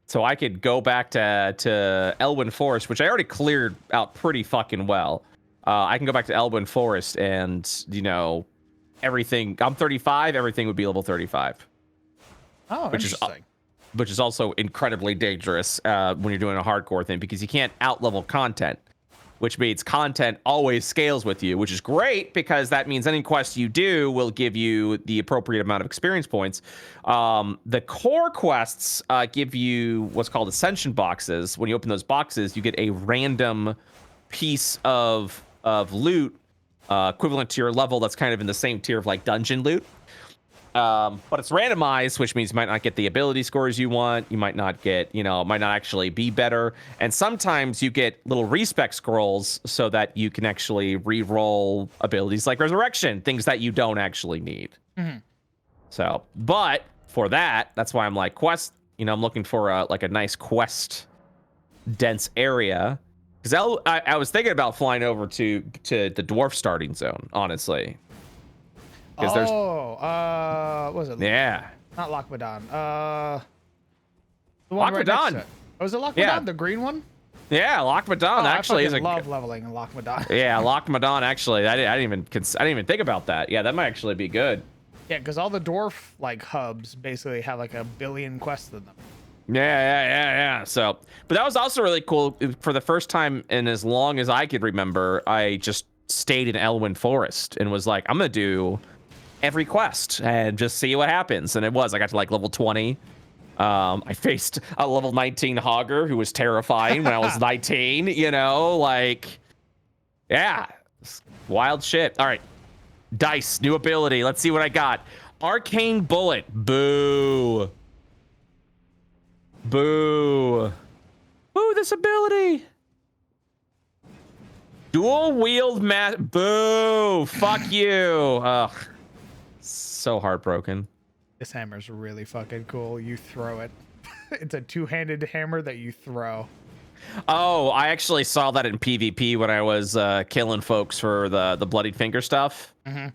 So I could go back to Elwyn Forest, which I already cleared out pretty fucking well. I can go back to Elwyn Forest and, you know, everything. I'm 35. Everything would be level 35. Oh, interesting. Which is also incredibly dangerous when you're doing a hardcore thing because you can't out-level content, which means content always scales with you, which is great because that means any quest you do will give you the appropriate amount of experience points. The core quests give you what's called Ascension boxes. When you open those boxes, you get a random piece of loot equivalent to your level that's kind of in the same tier of like dungeon loot. But it's randomized, which means you might not get the ability scores you want. You might not get, it might not actually be better. And sometimes you get little respec scrolls so that you can actually re-roll abilities like Resurrection, things that you don't actually need. Mm-hmm. So, but for that's why I'm like quest. I'm looking for a nice quest dense area. Because I was thinking about flying over to the dwarf starting zone, honestly. What was it? Yeah. Not Lochmadon. The one right next to it. Was it Lochmadon? Yeah. The green one? Yeah, Lochmadon actually is a love leveling in Lochmadon. Yeah, Lochmadon actually. I didn't even think about that. Yeah, that might actually be good. Yeah, because all the dwarf hubs basically have like 1 billion quests in them. Yeah. So, but that was also really cool. For the first time in as long as I could remember, I just stayed in Elwyn Forest and was like, I'm gonna do every quest and just see what happens. And I got to like level 20. I faced a level 19 Hogger who was terrifying when I was 19, yeah, wild shit. All right, dice, new ability. Let's see what I got. Arcane Bullet. Boo. Boo. Boo, this ability. Dual wield boo. Fuck you. Ugh. So heartbroken. This hammer's really fucking cool. You throw it. It's a 2-handed hammer that you throw. Oh, I actually saw that in PvP when I was killing folks for the bloodied finger stuff. Mm-hmm.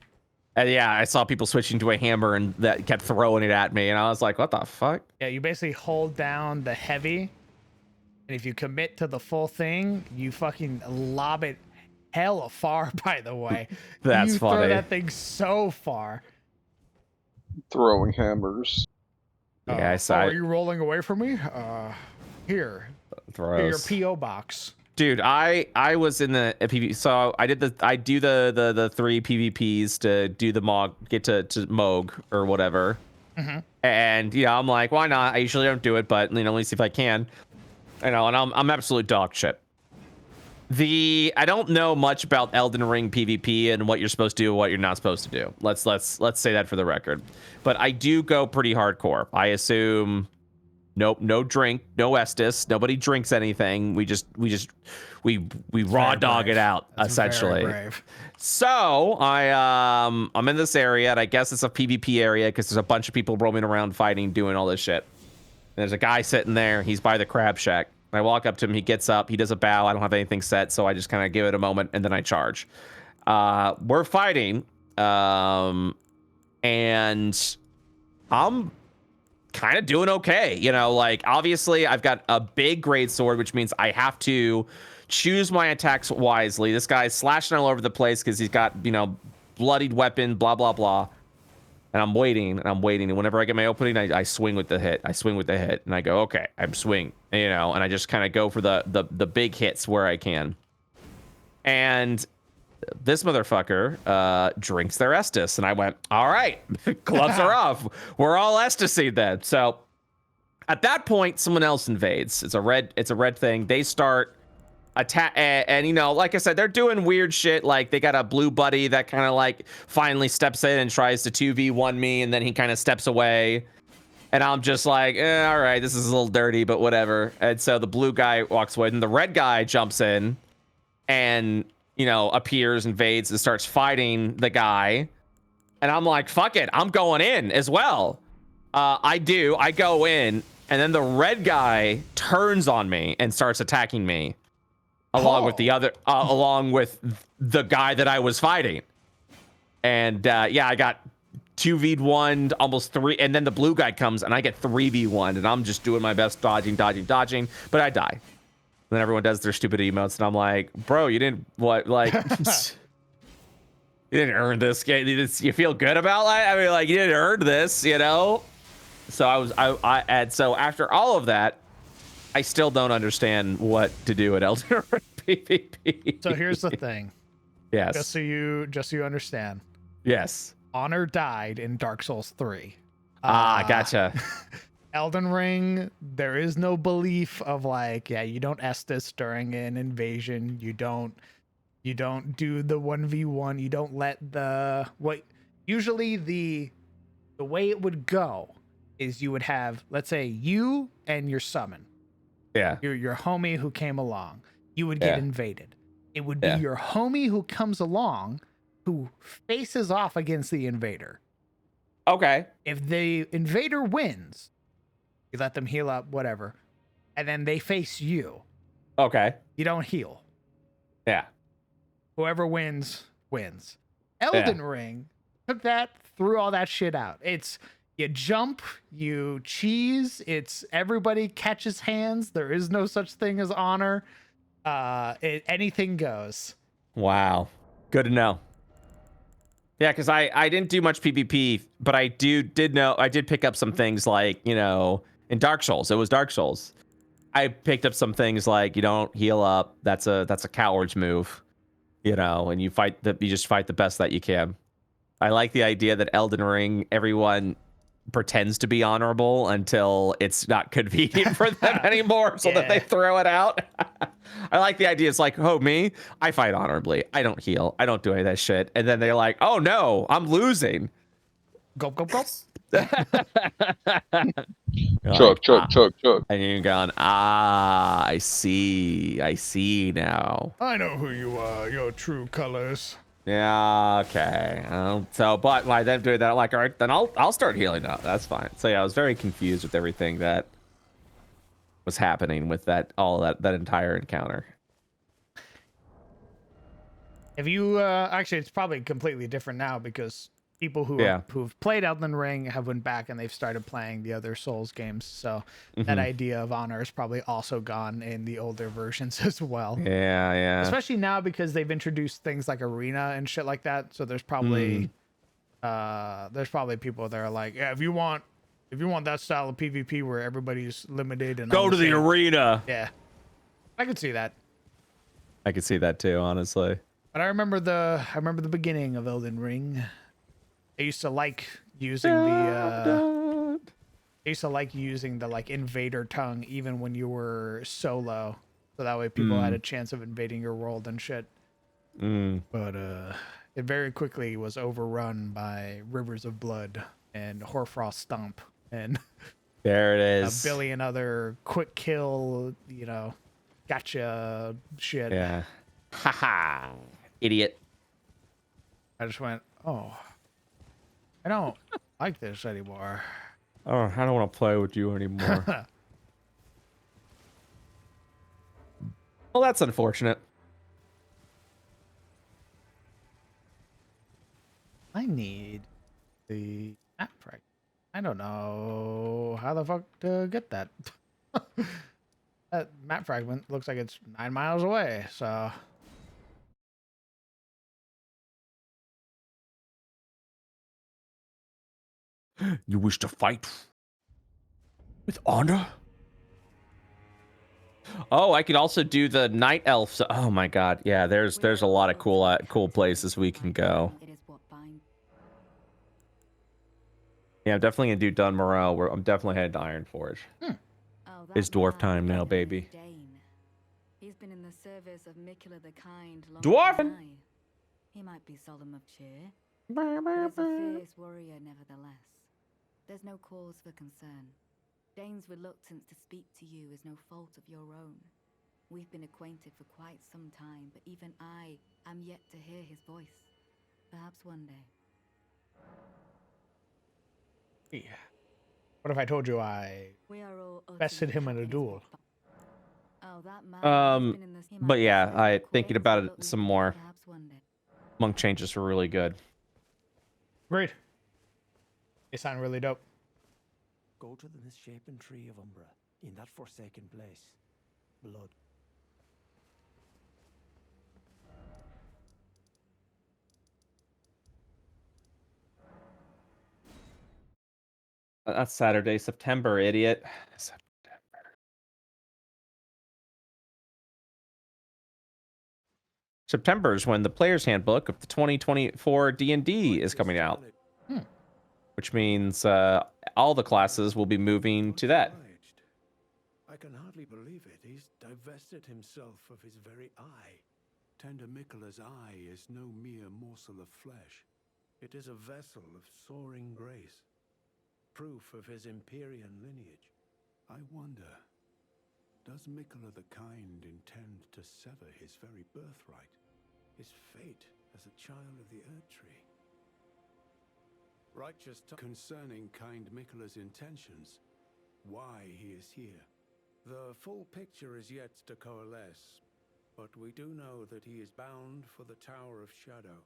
And yeah, I saw people switching to a hammer and that kept throwing it at me, and I was like, what the fuck? Yeah, you basically hold down the heavy, and if you commit to the full thing, you fucking lob it hella far, by the way. That's funny. You throw that thing so far. Throwing hammers. Yeah, I saw Are it. you rolling away from me? Here. Throws. Your P.O. box. Dude, I was in the PvP, so I do the 3 PvPs to do the Mog, get to Moog or whatever. Mm-hmm. And I'm like, why not? I usually don't do it, but let me see if I can. And I'm absolute dog shit. I don't know much about Elden Ring PvP and what you're supposed to do and what you're not supposed to do. Let's say that for the record. But I do go pretty hardcore. I assume nope, no drink, no Estus, nobody drinks anything. We raw dog it out. That's essentially. Very brave. So I'm in this area, and I guess it's a PvP area because there's a bunch of people roaming around fighting, doing all this shit. And there's a guy sitting there. He's by the crab shack. I walk up to him, he gets up, he does a bow. I don't have anything set, so I just kind of give it a moment, and then I charge. We're fighting, and I'm kind of doing okay. Obviously, I've got a big great sword, which means I have to choose my attacks wisely. This guy's slashing all over the place because he's got, bloodied weapon, blah, blah, blah. And I'm waiting, and whenever I get my opening, I swing with the hit. And I go, okay, I'm swing, and I just kind of go for the big hits where I can. And this motherfucker drinks their Estus, and I went, all right, gloves are off. We're all Estusing then. So at that point, someone else invades. It's a red thing. They start attack, and like I said, they're doing weird shit. Like they got a blue buddy that kind of finally steps in and tries to 2v1 me, and then he kind of steps away, and I'm just like, all right, this is a little dirty, but whatever. And so the blue guy walks away, and the red guy jumps in and appears, invades, and starts fighting the guy, and I'm like, fuck it, I'm going in as well. I go in, and then the red guy turns on me and starts attacking me. Along with the guy that I was fighting. And I got 2v1, almost 3, and then the blue guy comes and I get 3v1, and I'm just doing my best dodging, but I die. And then everyone does their stupid emotes, and I'm like, bro, you didn't you didn't earn this game. You feel good about that? I mean, you didn't earn this, So and so after all of that, I still don't understand what to do at Elden Ring PvP. So here's the thing. Yes. Just so you understand. Yes. Honor died in Dark Souls 3. Gotcha. Elden Ring, there is no belief of you don't Estus during an invasion. You don't You don't do the 1v1. You don't let the usually the way it would go is you would have, let's say, you and your summon. Yeah. Your homie who came along. You would get Yeah. invaded. It would be Yeah. your homie who comes along who faces off against the invader. Okay. If the invader wins, you let them heal up, whatever, and then they face you. Okay. You don't heal. Yeah. Whoever wins, wins. Elden Ring took that, threw all that shit out. It's you jump, you cheese, it's everybody catches hands. There is no such thing as honor. Anything goes. Wow. Good to know. Yeah, because I didn't do much PvP, but I did pick up some things like, you know, in Dark Souls. It was Dark Souls. I picked up some things like you don't heal up. That's a coward's move, you know, and you just fight the best that you can. I like the idea that Elden Ring, everyone pretends to be honorable until it's not convenient for them anymore, so that they throw it out. I like the idea. It's like, oh, me, I fight honorably. I don't heal. I don't do any of that shit. And then they're like, oh no, I'm losing. Gulp, gulp, gulp. Chug. And you're going, I see now. I know who you are, your true colors. Yeah, okay. So, but by them doing that, I'm like, all right, then I'll start healing up. That's fine. So yeah, I was very confused with everything that was happening with that entire encounter. If you actually, it's probably completely different now because people who've played Elden Ring have went back and they've started playing the other Souls games. So that idea of honor is probably also gone in the older versions as well. Yeah. Especially now because they've introduced things like arena and shit like that. So there's probably people that are like, yeah, if you want that style of PvP where everybody's limited and go to the arena. Yeah, I could see that. I could see that too, honestly. But I remember the beginning of Elden Ring. I used to like using the like invader tongue even when you were solo, so that way people had a chance of invading your world and shit. But it very quickly was overrun by Rivers of Blood and Hoarfrost Stomp and there it is. A billion other quick kill, you know, gotcha shit. Yeah. Haha. Idiot. I just went, oh, I don't like this anymore. Oh, I don't want to play with you anymore. Well, that's unfortunate. I need the map fragment. I don't know how the fuck to get that. That map fragment looks like it's 9 miles away, so. You wish to fight with honor? Oh, I could also do the night elves. Oh my god, yeah. There's a lot of cool places we can go. Yeah, I'm definitely gonna do Dun Morel. I'm definitely headed to Ironforge. It's dwarf time now, baby. He's been in the service of Mikula the Kind. Dwarven. He might be solemn of cheer, but he's a fierce warrior nevertheless. There's no cause for concern. Dane's reluctance to speak to you is no fault of your own. We've been acquainted for quite some time, but even I am yet to hear his voice. Perhaps one day. Yeah. What if I told you I bested him in a duel? But yeah, I thinking about it some more. Monk changes were really good. Great. They sound really dope. Go to the misshapen tree of Umbra, in that forsaken place. Blood. That's Saturday, September, idiot. September is when the player's handbook of the 2024 D&D is coming out. Which means all the classes will be moving to that. I can hardly believe it. He's divested himself of his very eye. Tender Miquela's eye is no mere morsel of flesh. It is a vessel of soaring grace, proof of his Empyrean lineage. I wonder, does Miquela the Kind intend to sever his very birthright, his fate as a child of the Erdtree? Righteous concerning Kind Miquela's intentions, why he is here. The full picture is yet to coalesce, but we do know that he is bound for the Tower of Shadow,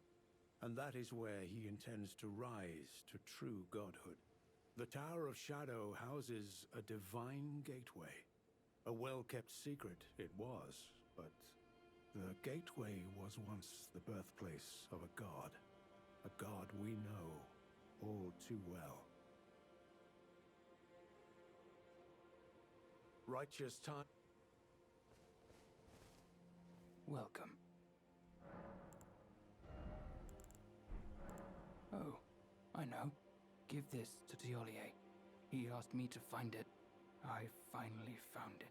and that is where he intends to rise to true godhood. The Tower of Shadow houses a divine gateway. A well-kept secret it was, but the gateway was once the birthplace of a god we know all too well. Righteous time. Welcome. Oh, I know. Give this to Tiolier. He asked me to find it. I finally found it.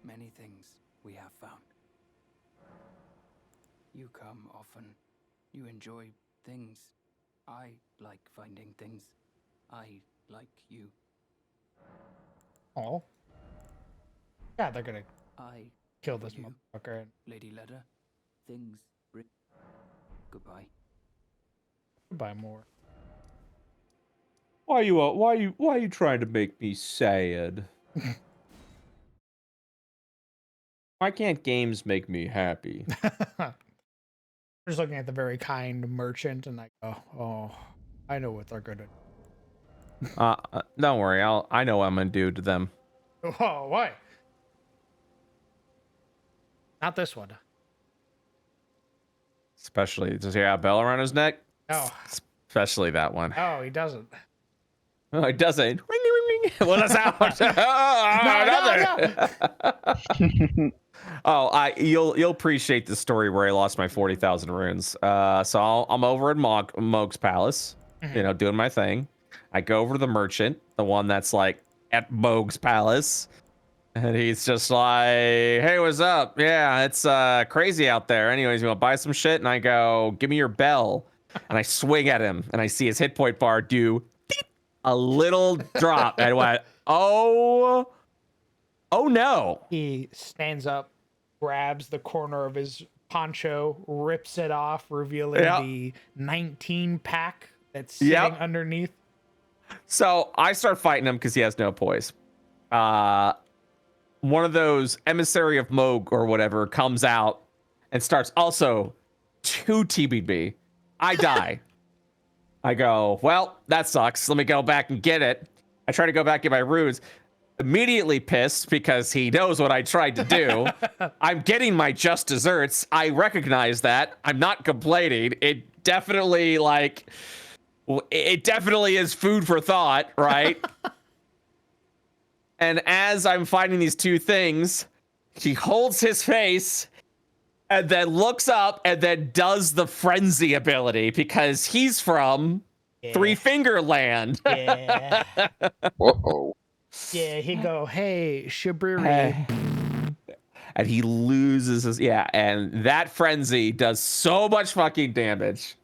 Many things we have found. You come often. You enjoy things. I like finding things. I like you. Oh. Yeah, they're gonna I kill this you, motherfucker. Lady Leda. Things. Goodbye. Goodbye, more. Why are you trying to make me sad? Why can't games make me happy? Just looking at the very kind merchant, and I go, oh, I know what they're gonna do. Don't worry, I know what I'm gonna do to them. Oh, why? Not this one. Especially, does he have a bell around his neck? No. Especially that one. Oh, he doesn't. Oh, he doesn't. Ring, ring, ring. What is that? Another. Oh, you'll appreciate the story where I lost my 40,000 runes. So I'm over at Moog's palace, you know, doing my thing. I go over to the merchant, the one that's like at Moog's palace. And he's just like, hey, what's up? Yeah, it's crazy out there. Anyways, you want to buy some shit? And I go, give me your bell. And I swing at him. And I see his hit point bar do a little drop. And I went, oh no. He stands up, grabs the corner of his poncho, rips it off, revealing the 19 pack that's sitting underneath. So I start fighting him because he has no poise. One of those emissary of Moog or whatever comes out and starts also to TBB. I die. I go, well, that sucks. Let me go back and get it. I try to go back and get my runes. Immediately pissed because he knows what I tried to do. I'm getting my just desserts. I recognize that. I'm not complaining. It definitely is food for thought, right? And as I'm fighting these two things, he holds his face and then looks up and then does the frenzy ability because he's from Three Finger Land. Yeah. Whoa. Yeah, he go, hey, Shibriri. And he loses his, and that frenzy does so much fucking damage.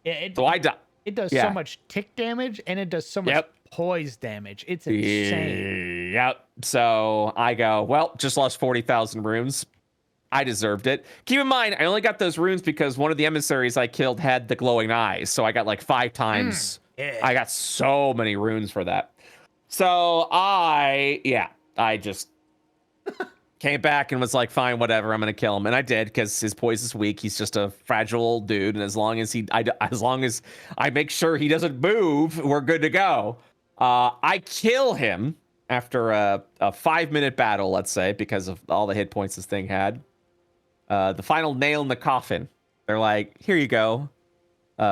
Yeah, so I die. It does so much tick damage and it does so much poise damage. It's insane. Yep. So I go, well, just lost 40,000 runes. I deserved it. Keep in mind, I only got those runes because one of the emissaries I killed had the glowing eyes. So I got like 5 times. I got so many runes for that. So I just came back and was like, fine, whatever, I'm gonna kill him, and I did because his poise is weak. He's just a fragile old dude, and as long as I make sure he doesn't move, we're good to go. I kill him after a 5-minute battle, let's say, because of all the hit points this thing had. The final nail in the coffin. They're like, here you go.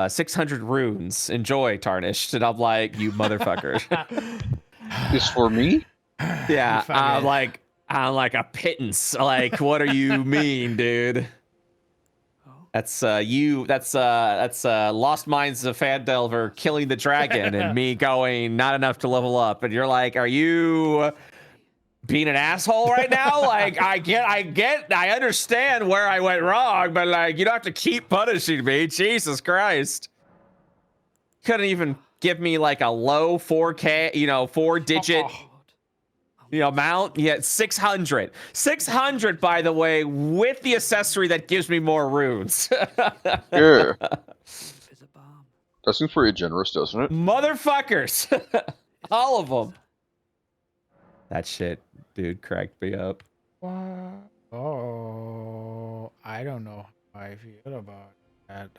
600 runes. Enjoy, Tarnished. And I'm like, you motherfucker. This for me? Yeah, I'm like a pittance. Like, what do you mean, dude? That's Lost Minds of Fandelver killing the dragon and me going not enough to level up. And you're like, are you being an asshole right now. Like, I understand where I went wrong, but like, you don't have to keep punishing me. Jesus Christ. Couldn't even give me like a low 4K, 4-digit, amount. Yeah, 600. 600, by the way, with the accessory that gives me more runes. Yeah. That seems pretty generous, doesn't it? Motherfuckers. All of them. That shit, dude, cracked me up. Oh, I don't know how I feel about that.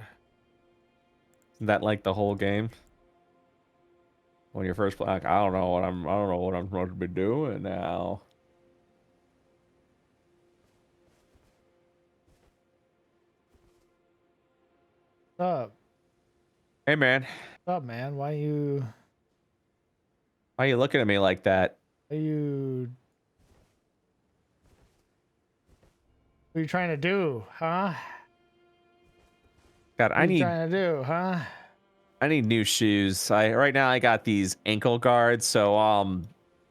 Isn't that like the whole game? When you're first playing, like, I don't know what I'm supposed to be doing now. What's up? Hey, man. What's up, man? Why you looking at me like that? What are you trying to do, huh? God, What are you trying to do, huh? I need new shoes. Right now I got these ankle guards, so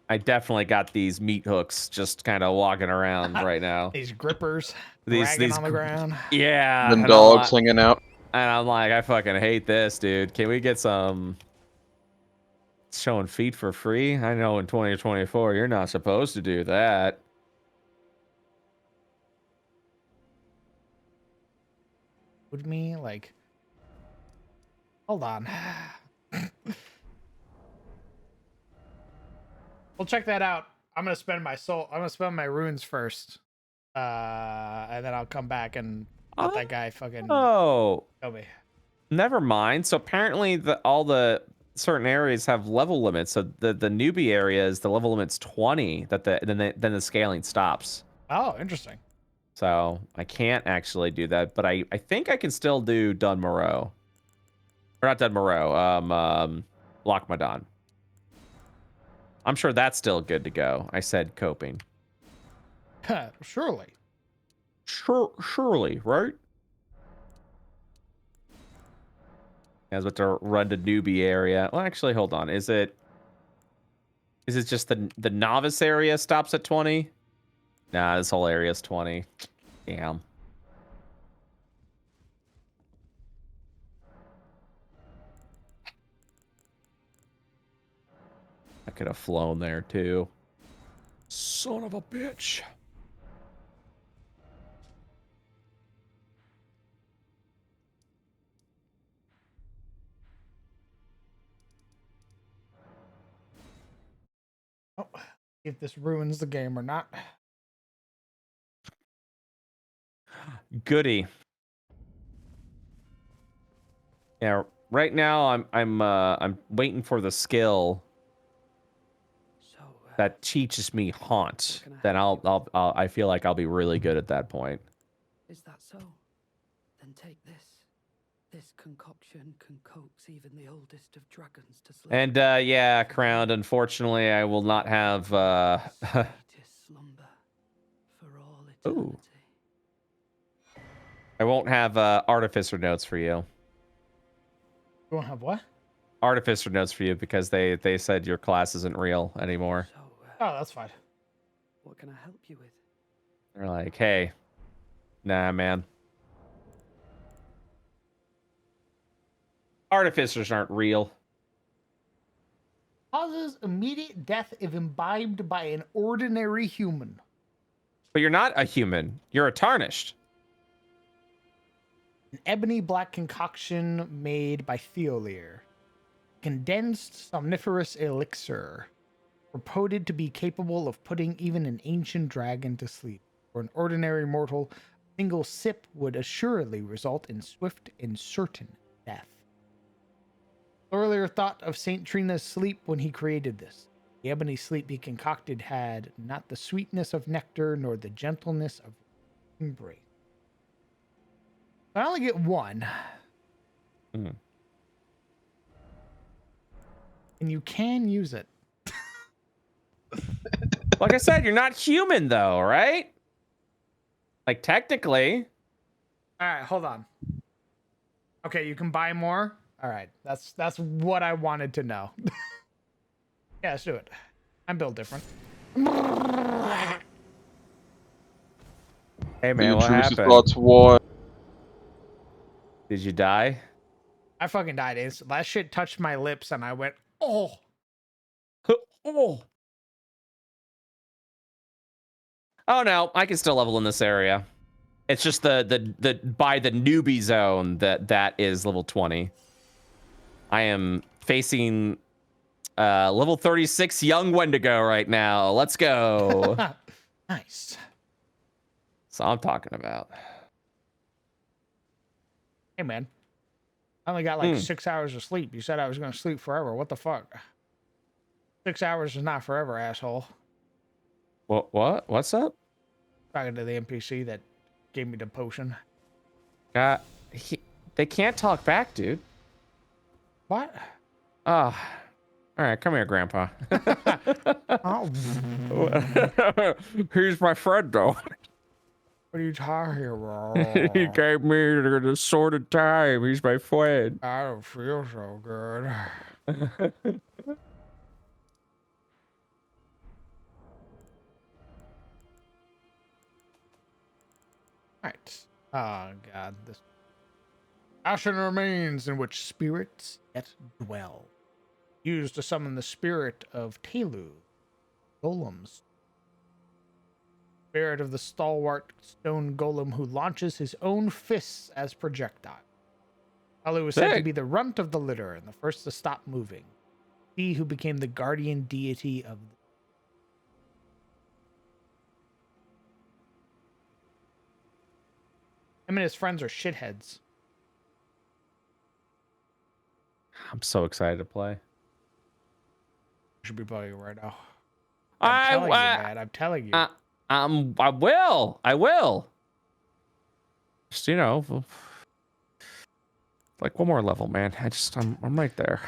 I definitely got these meat hooks just kind of walking around right now. These grippers these dragging on the ground. Yeah. Them and dogs hanging out. And I'm like, I fucking hate this, dude. Can we get some showing feet for free? I know in 2024 you're not supposed to do that. With me, like, hold on. We'll check that out. I'm gonna spend my soul. I'm gonna spend my runes first, and then I'll come back and let that guy fucking Oh, kill me. never mind. So apparently all the certain areas have level limits. So the newbie areas, the level limit's 20. Then the scaling stops. Oh, interesting. So I can't actually do that, but I think I can still do Dunmoreau. Or not Dunmoreau, Lochmadon. I'm sure that's still good to go. I said coping. Surely. Surely, right? I was about to run to newbie area. Well, actually, hold on. Is it just the novice area stops at 20? Nah, this whole area is 20. Damn. I could have flown there too. Son of a bitch. Oh, if this ruins the game or not. Goody. Yeah, right now I'm waiting for the skill that teaches me haunt. Then I feel like I'll be really good at that point. Is that so? Then take this. This concoction can coax even the oldest of dragons to sleep. And yeah, Crowned, unfortunately I will not have Ooh. I won't have artificer notes for you. You won't have what? Artificer notes for you because they said your class isn't real anymore. Oh, that's fine. What can I help you with? They're like, hey, nah, man. Artificers aren't real. Causes immediate death if imbibed by an ordinary human. But you're not a human. You're a tarnished. An ebony black concoction made by Theolir. Condensed somniferous elixir. Reported to be capable of putting even an ancient dragon to sleep. For an ordinary mortal, a single sip would assuredly result in swift and certain death. Theolir thought of Saint Trina's sleep when he created this. The ebony sleep he concocted had not the sweetness of nectar nor the gentleness of embrace. I only get one. Mm. And you can use it. Like I said, you're not human though, right? Like technically. All right, hold on. Okay, you can buy more. All right, that's what I wanted to know. Yeah, let's do it. I'm built different. Hey The man, what intrusive happened? thoughts one. Did you die? I fucking died instantly. That shit touched my lips and I went, oh. Oh. Oh no, I can still level in this area. It's just the by the newbie zone that is level 20. I am facing level 36 young Wendigo right now. Let's go. Nice. So I'm talking about. Hey man, I only got like 6 hours of sleep. You said I was gonna sleep forever. What the fuck? 6 hours is not forever, asshole. What? What's up? Talking to the NPC that gave me the potion. They can't talk back, dude. What? All right, come here, Grandpa. Oh. He's my friend, though. What are you talking about? He gave me the sword of time. He's my friend. I don't feel so good. Right. Oh god, this ashen remains in which spirits yet dwell. Used to summon the spirit of Telu, golems. Spirit of the stalwart stone golem who launches his own fists as projectiles. Telu was said to be the runt of the litter and the first to stop moving. He who became the guardian deity of the him and his friends are shitheads. I'm so excited to play. I should be playing right now. I'm telling you, man. I'm telling you. I will. Just, you know, like one more level, man. I'm right there.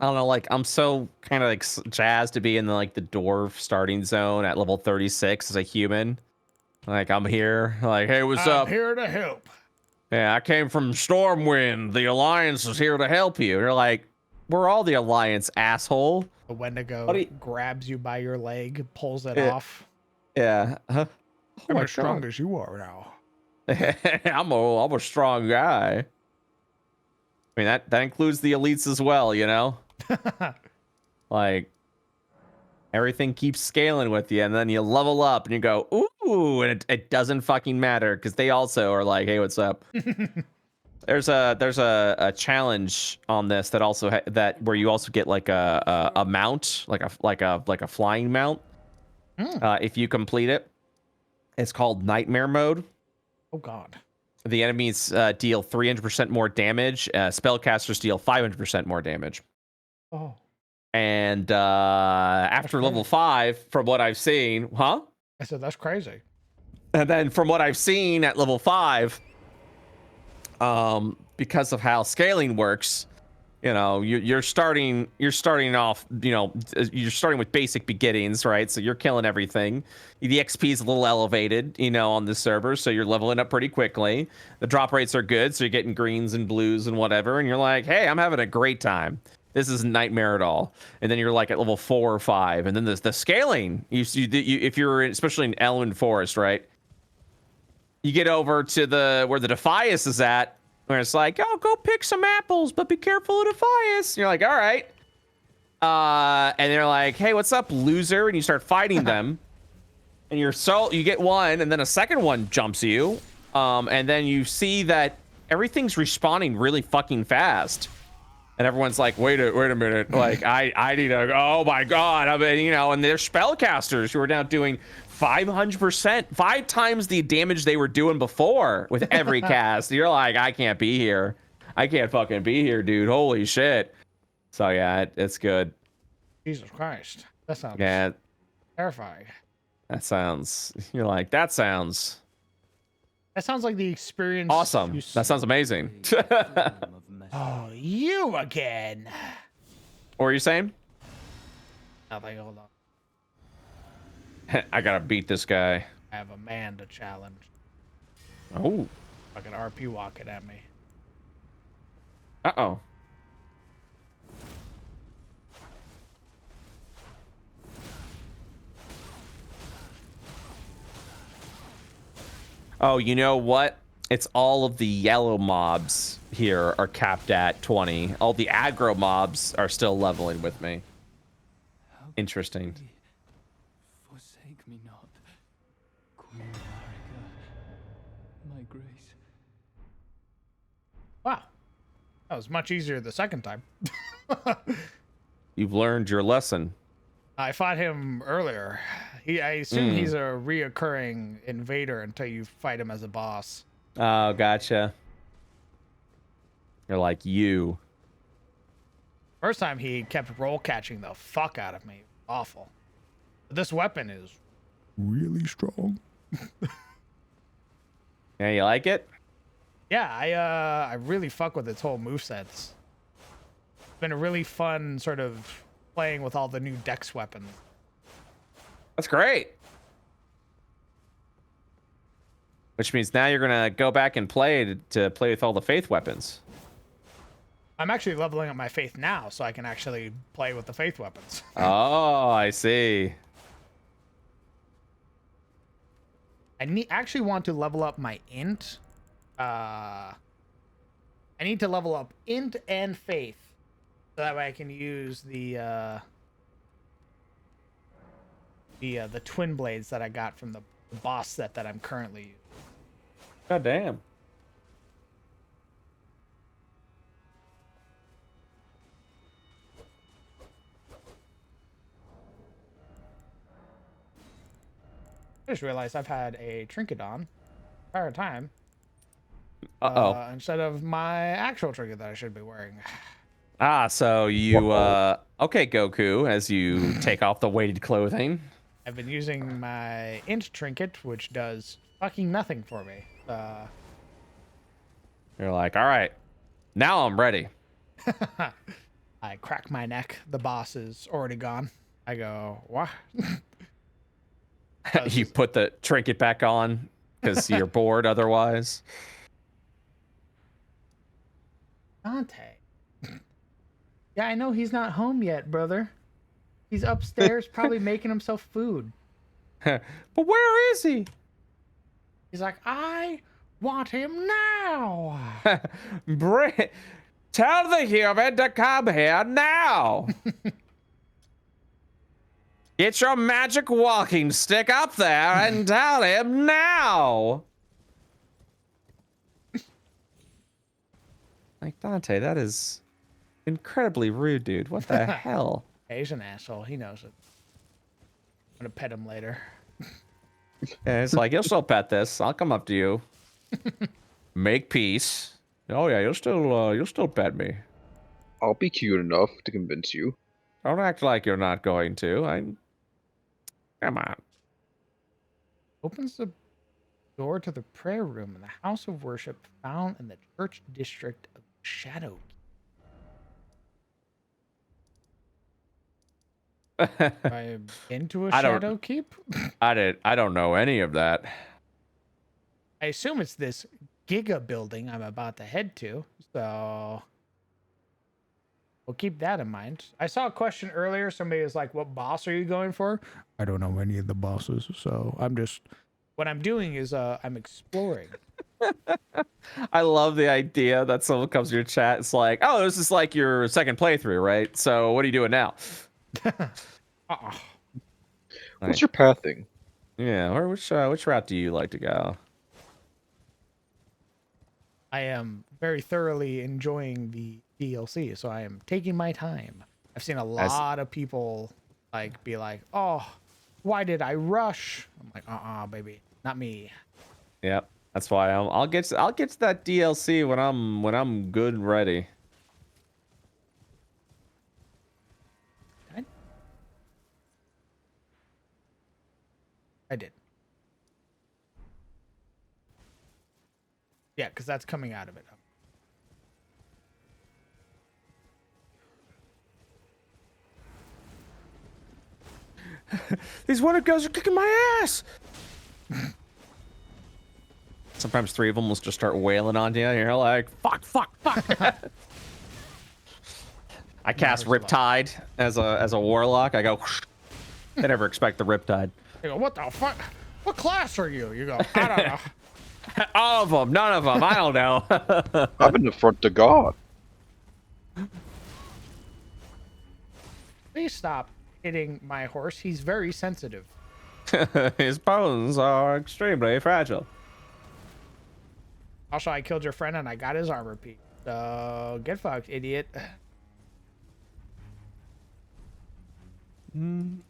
I don't know, like I'm so kind of like jazzed to be in the dwarf starting zone at level 36 as a human. Like I'm here, like, hey, what's up? I'm here to help. Yeah, I came from Stormwind. The Alliance is here to help you. You're like, we're all the Alliance, asshole. The Wendigo grabs you by your leg, pulls it off. Yeah. Oh I'm my as strong God. as you are now. I'm a strong guy. I mean that includes the elites as well, you know? Like everything keeps scaling with you, and then you level up and you go, ooh, and it doesn't fucking matter because they also are like, hey, what's up? There's a challenge on this that also where you also get like a mount, like a flying mount. If you complete it. It's called Nightmare Mode. Oh God. The enemies deal 300% more damage. Spellcasters deal 500% more damage. Oh. And after level 5, from what I've seen, huh? I said that's crazy. And then from what I've seen at level 5, because of how scaling works, you know, you're starting off, you know, you're starting with basic beginnings, right? So you're killing everything. The XP is a little elevated, you know, on the server, so you're leveling up pretty quickly. The drop rates are good, so you're getting greens and blues and whatever, and you're like, hey, I'm having a great time. This isn't nightmare at all. And then you're like at level 4 or 5, and then the scaling. You if you're especially in Elwyn Forest, right? You get over to where the Defias is at. Where it's like, oh, go pick some apples, but be careful of Defias. And you're like, all right. And they're like, hey, what's up, loser? And you start fighting them. And you get one, and then a second one jumps you. And then you see that everything's respawning really fucking fast. And everyone's like, wait a minute. Like, I need to, oh my God. I mean, you know, and they're spellcasters who are now doing 500%, 5 times the damage they were doing before with every cast. You're like, I can't be here. I can't fucking be here, dude. Holy shit. So yeah, it's good. Jesus Christ. That sounds terrifying. You're like, that sounds like the experience. Awesome. That sounds amazing. Oh, you again. What were you saying? Nothing, hold on. I gotta beat this guy. I have a man to challenge. Oh. Fucking RP walking at me. Uh-oh. Oh, you know what? It's all of the yellow mobs here are capped at 20. All the aggro mobs are still leveling with me. Interesting. Forsake me not, Queen Marika, my grace. Wow. That was much easier the second time. You've learned your lesson. I fought him earlier. I assume he's a reoccurring invader until you fight him as a boss. Oh, gotcha. You're like you. First time he kept roll catching the fuck out of me. Awful. But this weapon is really strong. Yeah, you like it? Yeah, I really fuck with its whole movesets. It's been a really fun sort of playing with all the new dex weapons. That's great. Which means now you're gonna go back and play to play with all the faith weapons. I'm actually leveling up my faith now, so I can actually play with the faith weapons. Oh, I see. I actually want to level up my int. I need to level up int and faith, so that way I can use the twin blades that I got from the boss set that I'm currently using. God damn. I just realized I've had a trinket on the entire time. Uh-oh. Instead of my actual trinket that I should be wearing. Ah, so you, okay, Goku, as you take off the weighted clothing. I've been using my int trinket, which does fucking nothing for me. You're like, all right, now I'm ready. I crack my neck. The boss is already gone. I go, what? You put the trinket back on because you're bored otherwise. Dante. Yeah, I know he's not home yet, brother. He's upstairs probably making himself food. But where is he? He's like, I want him now. Tell the human to come here now. Get your magic walking stick up there and tell him now. Like, Dante, that is incredibly rude, dude. What the hell? Hey, he's an asshole. He knows it. I'm gonna pet him later. Yeah, it's like, you'll still pet this. I'll come up to you. Make peace. Oh yeah, you'll still pet me. I'll be cute enough to convince you. Don't act like you're not going to. Come on. Opens the door to the prayer room in the house of worship found in the church district of Shadow. I'm into a Shadow Keep? I don't know any of that. I assume it's this Giga building I'm about to head to, so we'll keep that in mind. I saw a question earlier. Somebody was like, what boss are you going for? I don't know any of the bosses, so what I'm doing is I'm exploring. I love the idea that someone comes to your chat. It's like, oh, this is like your second playthrough, right? So what are you doing now? What's your pathing? Yeah, which route do you like to go? I am very thoroughly enjoying the DLC, so I am taking my time. I've seen a lot of people be like, "Oh, why did I rush?" I'm like, baby, not me." Yep, that's why I'll get to that DLC when I'm good and ready. I did. Yeah, because that's coming out of it. These Wonder Girls are kicking my ass. Sometimes three of them will just start wailing on you, and you're like, fuck. I cast Riptide as a warlock. I go, they never expect the Riptide. You go, what the fuck? What class are you? You go, I don't know. All of them, none of them. I don't know. I'm in the front to God. Please stop hitting my horse. He's very sensitive. His bones are extremely fragile. Also, I killed your friend and I got his armor piece. So get fucked, idiot. Oh,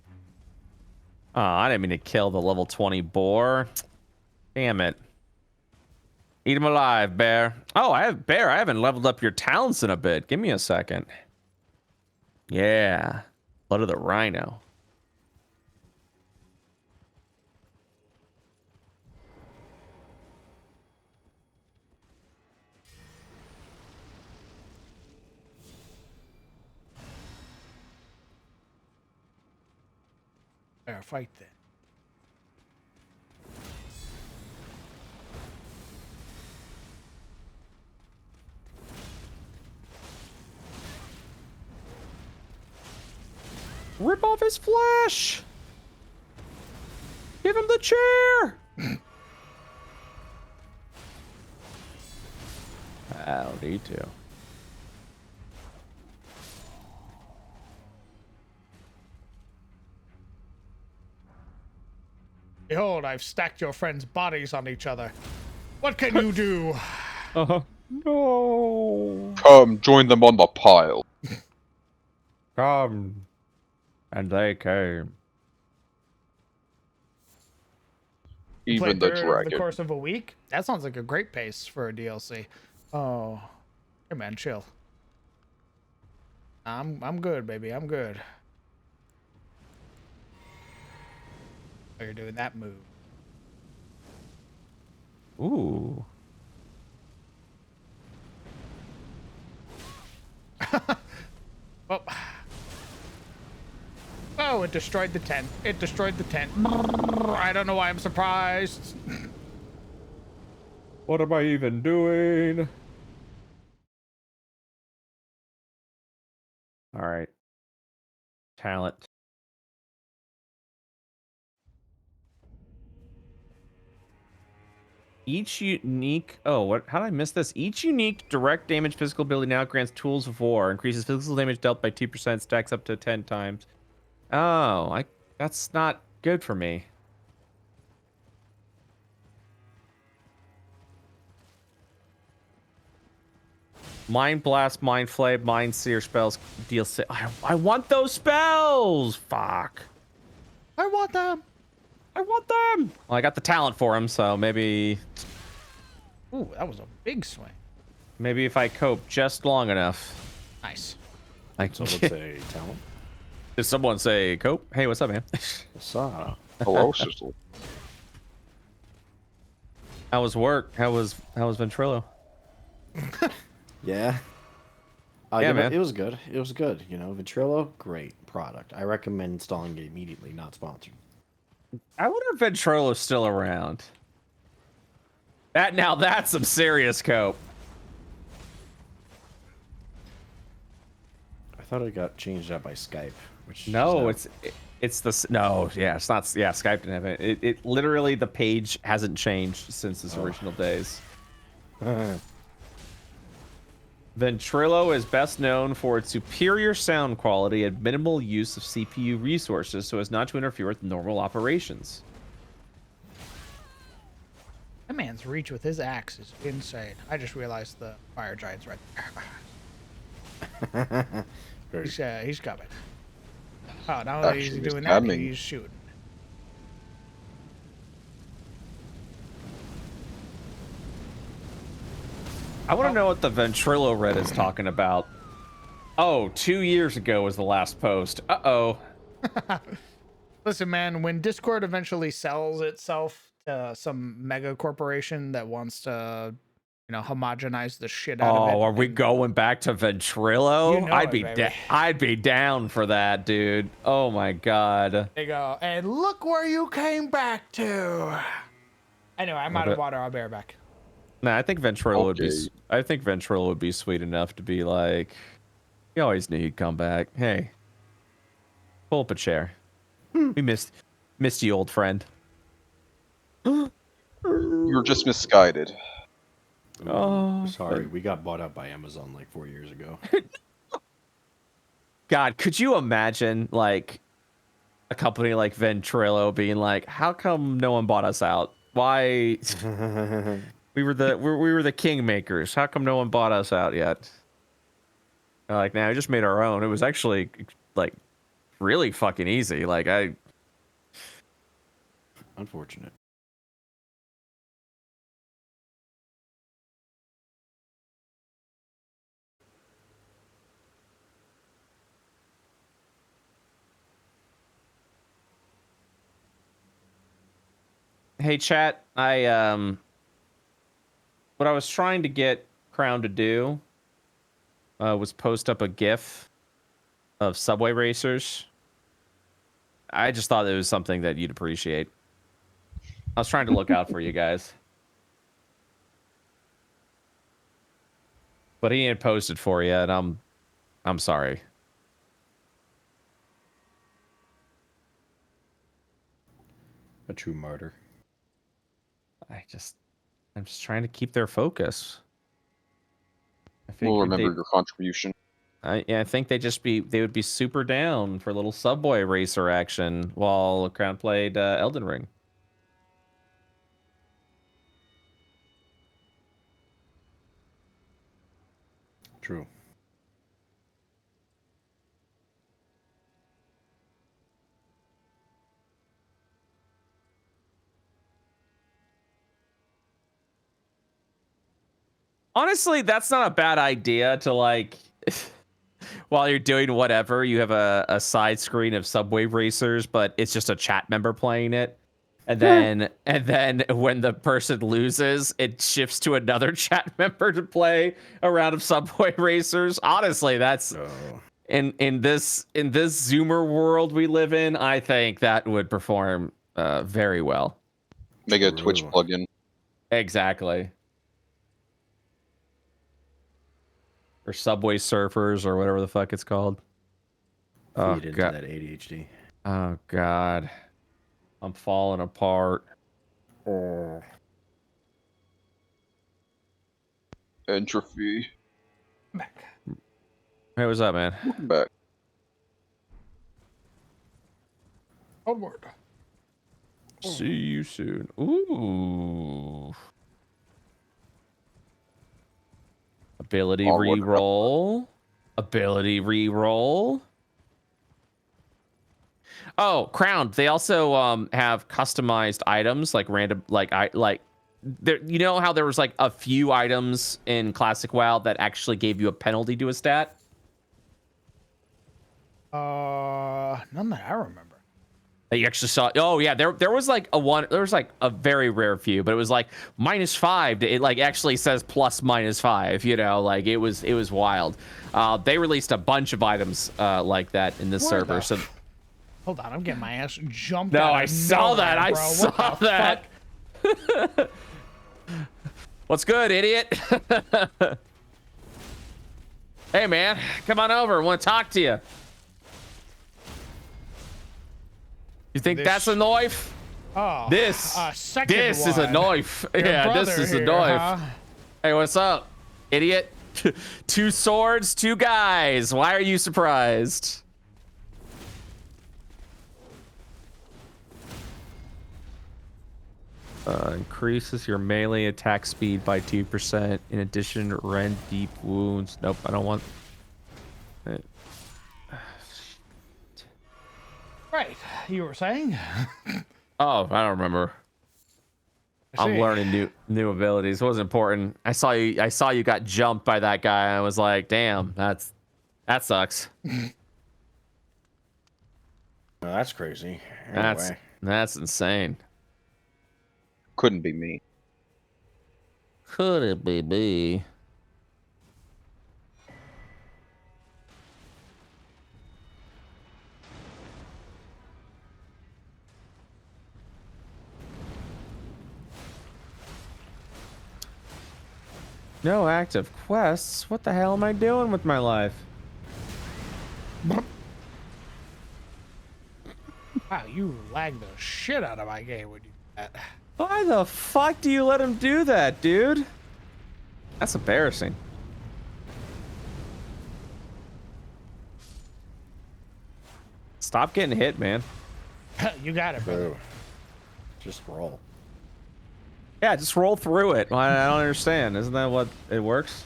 I didn't mean to kill the level 20 boar. Damn it. Eat him alive, bear. Oh, I haven't leveled up your talents in a bit. Give me a second. Yeah. Blood of the rhino. There, fight then. Rip off his flesh. Give him the chair. Howdy too. Behold, I've stacked your friends' bodies on each other. What can you do? No. Come, join them on the pile. Come. And they came. Even the Played through dragon. the course of a week? That sounds like a great pace for a DLC. Oh, hey man, chill. I'm good, baby. I'm good. Oh, you're doing that move. Ooh. Oh. Oh, it destroyed the tent. It destroyed the tent. I don't know why I'm surprised. What am I even doing? All right. Talent. Each unique... Oh, what? How did I miss this? Each unique direct damage physical ability now grants tools of war. Increases physical damage dealt by 2%. Stacks up to 10 times. Oh, that's not good for me. Mind Blast, Mind Flay, Mind Seer spells deal... I want those spells! Fuck. I want them. I want them! Well, I got the talent for them, so maybe... Ooh, that was a big swing. Maybe if I cope just long enough. Nice. Someone say talent. Did someone say cope? Hey, what's up, man? What's up? Hello, sister. How was work? How was Ventrilo? Yeah. Yeah, man. It was good. It was good. You know, Ventrilo, great product. I recommend installing it immediately. Not sponsored. I wonder if Ventrolo's still around. That's some serious cope. I thought it got changed out by Skype. Which No, is it's the no, yeah, it's not. Yeah, Skype didn't have it. It literally the page hasn't changed since its original days. Ventrilo is best known for its superior sound quality and minimal use of CPU resources so as not to interfere with normal operations. That man's reach with his axe is insane. I just realized the fire giant's right there. He's coming. Oh, now that he's Actually, he's doing that, coming. he's shooting. I want to know what the Ventrilo Red is talking about. Oh, 2 years ago was the last post. Uh-oh. Listen, man, when Discord eventually sells itself to some mega corporation that wants to, homogenize the shit out of it. Oh, are we going back to Ventrilo? You know I'd be down for that, dude. Oh my god. They go, and look where you came back to. Anyway, I'm out of water. I'll be right back. Nah, I think Ventrilo would be. Okay. I think Ventrilo would be sweet enough to be like, you always knew you'd come back. Hey, pull up a chair. We missed you, old friend. You were just misguided. Oh, Sorry, we got bought out by Amazon like 4 years ago. God, could you imagine like a company like Ventrilo being like, "How come no one bought us out? Why we were the kingmakers? How come no one bought us out yet?" Like, now we just made our own. It was actually like really fucking easy. Like Unfortunate. Hey chat, what I was trying to get Crown to do was post up a GIF of subway racers. I just thought it was something that you'd appreciate. I was trying to look out for you guys. But he ain't posted for you, and I'm sorry. A true martyr. I'm just trying to keep their focus. We'll remember your contribution. Yeah, I think they would be super down for a little subway racer action while Crown played Elden Ring. True. Honestly, that's not a bad idea to like while you're doing whatever, you have a side screen of subway racers, but it's just a chat member playing it. And then when the person loses, it shifts to another chat member to play a round of subway racers. Honestly, that's in this Zoomer world we live in, I think that would perform very well. Make a Twitch plugin. Exactly. Or Subway Surfers or whatever the fuck it's called. Oh Feed into god. that ADHD. Oh god. I'm falling apart. Entropy. Back. Hey, what's up, man? Welcome back. Onward. See you soon. Ooh. Ability reroll. Ability reroll. Oh, Crown. They also have customized items like random there, you know how there was like a few items in Classic WoW that actually gave you a penalty to a stat? None that I remember. That you actually saw. Oh yeah, there was like there was like a very rare few, but it was like -5. It like actually says +/-5, you know, like it was wild. They released a bunch of items like that in this server. So hold on, I'm getting my ass jumped. No, out I of saw nowhere, that. I bro. saw What the that. fuck? What's good, idiot? Hey man, come on over. I want to talk to you. You think that's a knife? Oh, this second is a one. knife. Your Yeah, this brother is a here, knife. huh? Hey, what's up, idiot? 2 swords, 2 guys. Why are you surprised? Increases your melee attack speed by 2%. In addition, rend deep wounds. Nope, I don't want it. Right, you were saying? Oh, I don't remember. I'm learning new abilities. It wasn't important. I saw you got jumped by that guy. I was like, damn, that sucks. That's crazy. Anyway. That's insane. Couldn't be me. Could it be me? No active quests? What the hell am I doing with my life? Wow, you lagged the shit out of my game when you did that. Why the fuck do you let him do that, dude? That's embarrassing. Stop getting hit, man. You got it, brother. Just roll. Yeah, just roll through it. I don't understand. Isn't that what it works?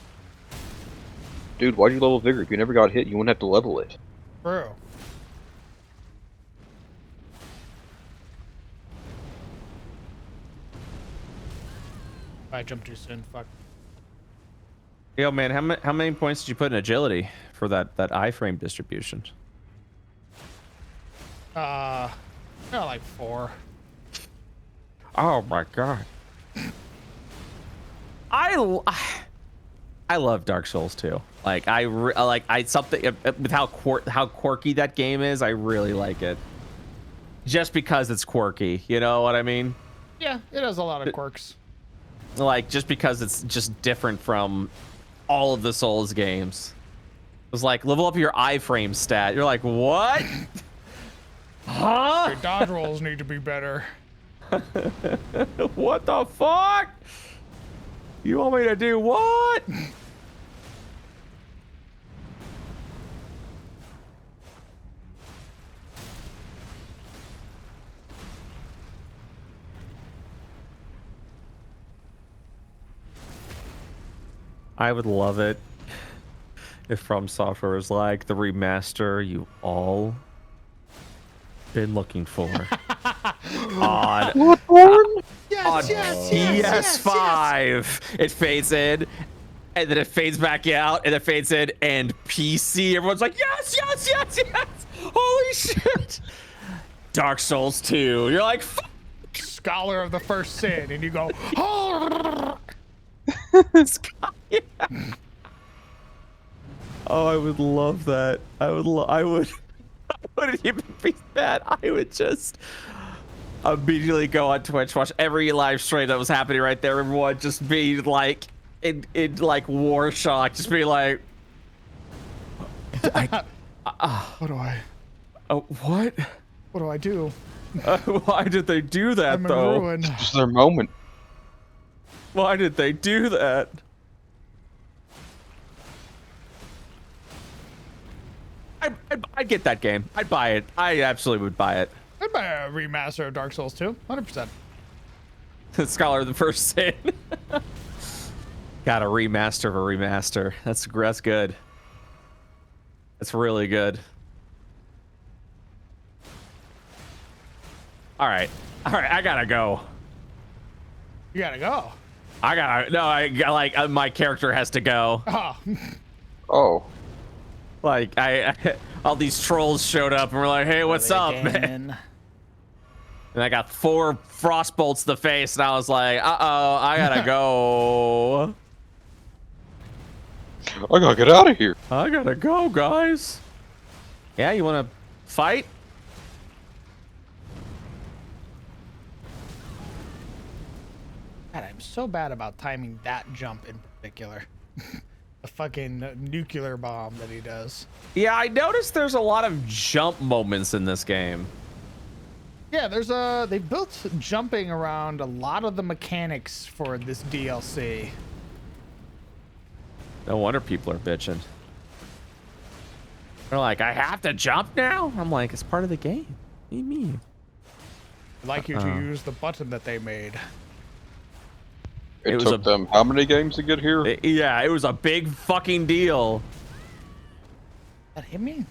Dude, why'd you level Vigor? If you never got hit, you wouldn't have to level it. True. I jumped too soon. Fuck. Yo, man, how many points did you put in agility for that iframe distribution? Like 4. Oh my god. I love Dark Souls 2. Like something with how quirky that game is. I really like it. Just because it's quirky, you know what I mean? Yeah, it has a lot of quirks. Like just because it's just different from all of the Souls games. It was like level up your iframe stat. You're like, what? Huh? Your dodge rolls need to be better. What the fuck? You want me to do what? I would love it if FromSoftware was like the remaster you all been looking for on PS5. It fades in, and then it fades back out, and it fades in, and PC. Everyone's like, yes, yes, yes, yes! Holy shit! Dark Souls 2. You're like, fuck! Scholar of the First Sin, and you go, oh! Yeah. Oh, I would love that. I wouldn't even be mad. I would just immediately go on Twitch, watch every live stream that was happening right there. Everyone just be like in like war shock, just be like, what do I? Oh, what? What do I do? Why did they do that I'm though? in ruin. It's their moment. Why did they do that? I'd get that game. I'd buy it. I absolutely would buy it. I'd buy a remaster of Dark Souls 2, 100%. Scholar of the First Sin. Got a remaster of a remaster. That's good. That's really good. All right. I gotta go. You gotta go. My character has to go. Oh. Oh. Like all these trolls showed up and were like, "Hey, what's up, man?" And I got 4 frost bolts to the face, and I was like, "Uh-oh, I gotta go. I gotta get out of here. I gotta go, guys." Yeah, you wanna fight? God, I'm so bad about timing that jump in particular. The fucking nuclear bomb that he does. Yeah, I noticed there's a lot of jump moments in this game. Yeah, they built jumping around a lot of the mechanics for this DLC. No wonder people are bitching. They're like, I have to jump now? I'm like, it's part of the game. What do you mean? I'd like you to use the button that they made. It took them how many games to get here? Yeah, it was a big fucking deal. That hit me?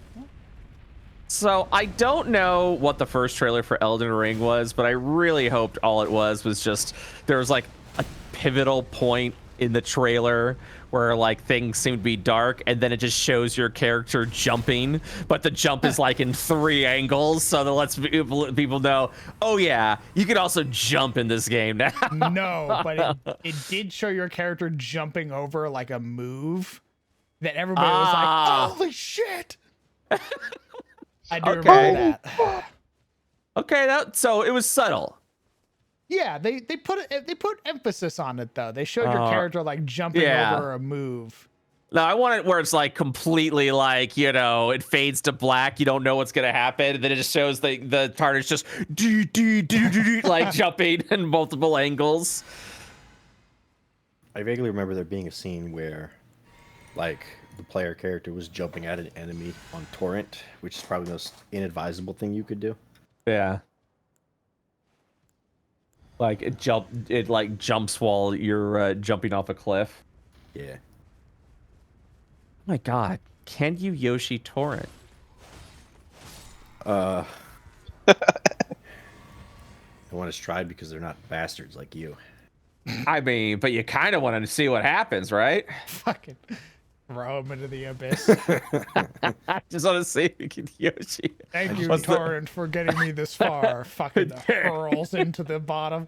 So I don't know what the first trailer for Elden Ring was, but I really hoped all it was just there was like a pivotal point in the trailer where like things seem to be dark, and then it just shows your character jumping, but the jump is like in 3 angles, so that lets people know, oh yeah, you can also jump in this game now. No, but it did show your character jumping over like a move that everybody was like, holy shit. I do remember that. Okay, so it was subtle. Yeah, they put emphasis on it though. They showed your character like jumping over a move. No, I want it where it's like completely like, you know, it fades to black. You don't know what's gonna happen. And then it just shows the target's just like jumping in multiple angles. I vaguely remember there being a scene where, like, the player character was jumping at an enemy on torrent, which is probably the most inadvisable thing you could do. Yeah. Like it like jumps while you're jumping off a cliff. Yeah. Oh my god, can you Yoshi torrent? No one has tried because they're not bastards like you. I mean, but you kind of want to see what happens, right? Fucking throw him into the abyss. I just want to see if you can Yoshi. Thank you, What's the- Torrent, for getting me this far. Fucking hurls into the bottom.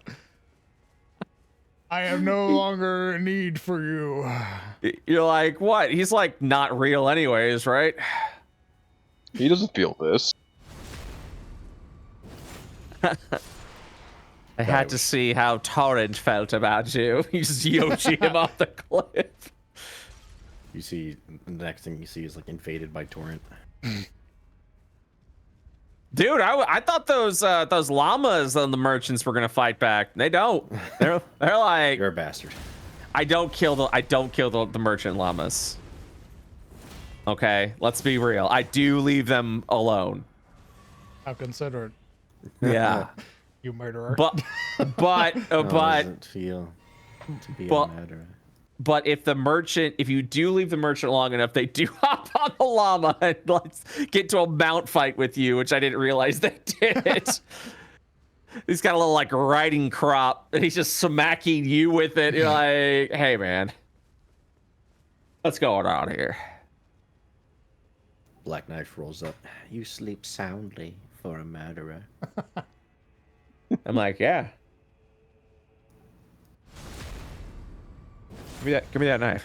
I have no longer a need for you. You're like, what? He's like not real anyways, right? He doesn't feel this. I had to see how Torrent felt about you. You just Yoshi him off the cliff. You see, the next thing you see is like invaded by torrent. Dude, I thought those llamas on the merchants were gonna fight back. They don't. They're like, you're a bastard. I don't kill the merchant llamas. Okay, let's be real. I do leave them alone. How considerate. Yeah. You murderer. But doesn't feel to be a murderer. But if you do leave the merchant long enough, they do hop on the llama and let's get to a mount fight with you, which I didn't realize they did. He's got a little like riding crop and he's just smacking you with it. You're like, hey man, what's going on here? Black Knife rolls up. You sleep soundly for a murderer. I'm like, yeah. Give me that knife.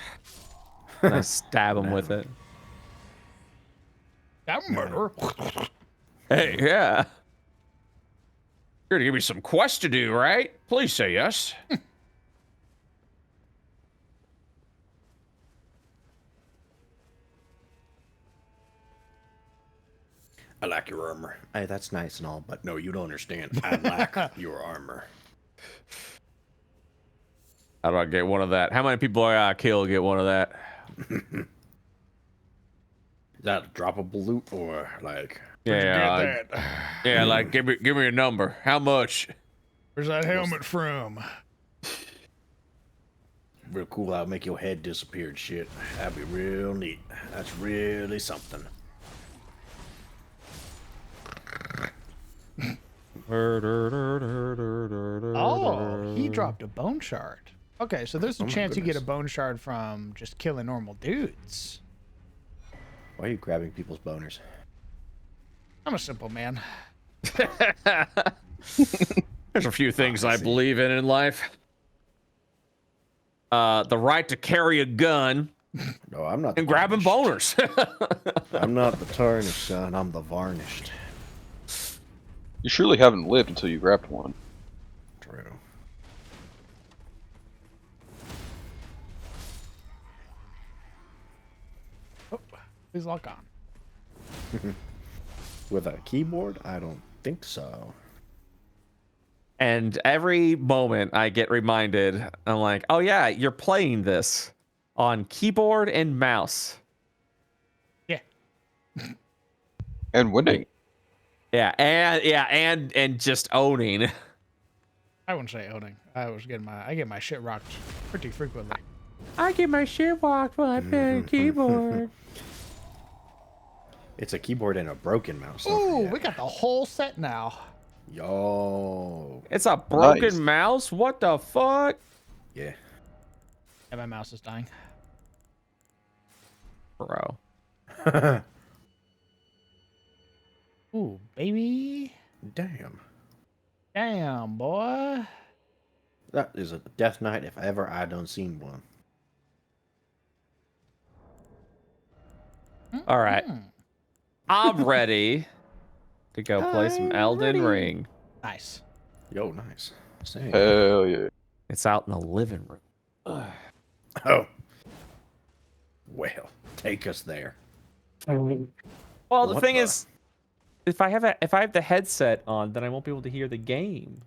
And I stab him with it. That murderer. Hey, yeah. You're gonna give me some quest to do, right? Please say yes. I like your armor. Hey, that's nice and all, but no, you don't understand. I like your armor. How do I get one of that? How many people I kill get one of that? Is that droppable loot or like? Yeah, yeah. Like give me a number. How much? Where's that helmet from? Real cool. That'll make your head disappear and shit. That'd be real neat. That's really something. Oh, he dropped a bone shard. Okay, so there's a Oh my chance you get a goodness. bone shard from just killing normal dudes. Why are you grabbing people's boners? I'm a simple man. There's a few things I believe in life. The right to carry a gun. No, I'm not. And grabbing boners. I'm not the tarnished son. I'm the varnished. You surely haven't lived until you grabbed one. True. Oh, please lock on. With a keyboard? I don't think so. And every moment I get reminded, I'm like, oh yeah, you're playing this on keyboard and mouse. Yeah. And winning. And just owning. I wouldn't say owning. I get my shit rocked pretty frequently. I get my shit rocked while I play keyboard. It's a keyboard and a broken mouse. Ooh, we got the whole set now. Yo. It's a broken Nice. mouse? What the fuck? Yeah. And my mouse is dying. Bro. Ooh, baby. Damn. Damn, boy. That is a death knight if ever I done seen one. All right. I'm ready to go play some Elden Ring. Nice. Yo, nice. Same. Hell yeah. It's out in the living room. Oh. Well, take us there. Well, the What thing the- is, if I have the headset on, then I won't be able to hear the game.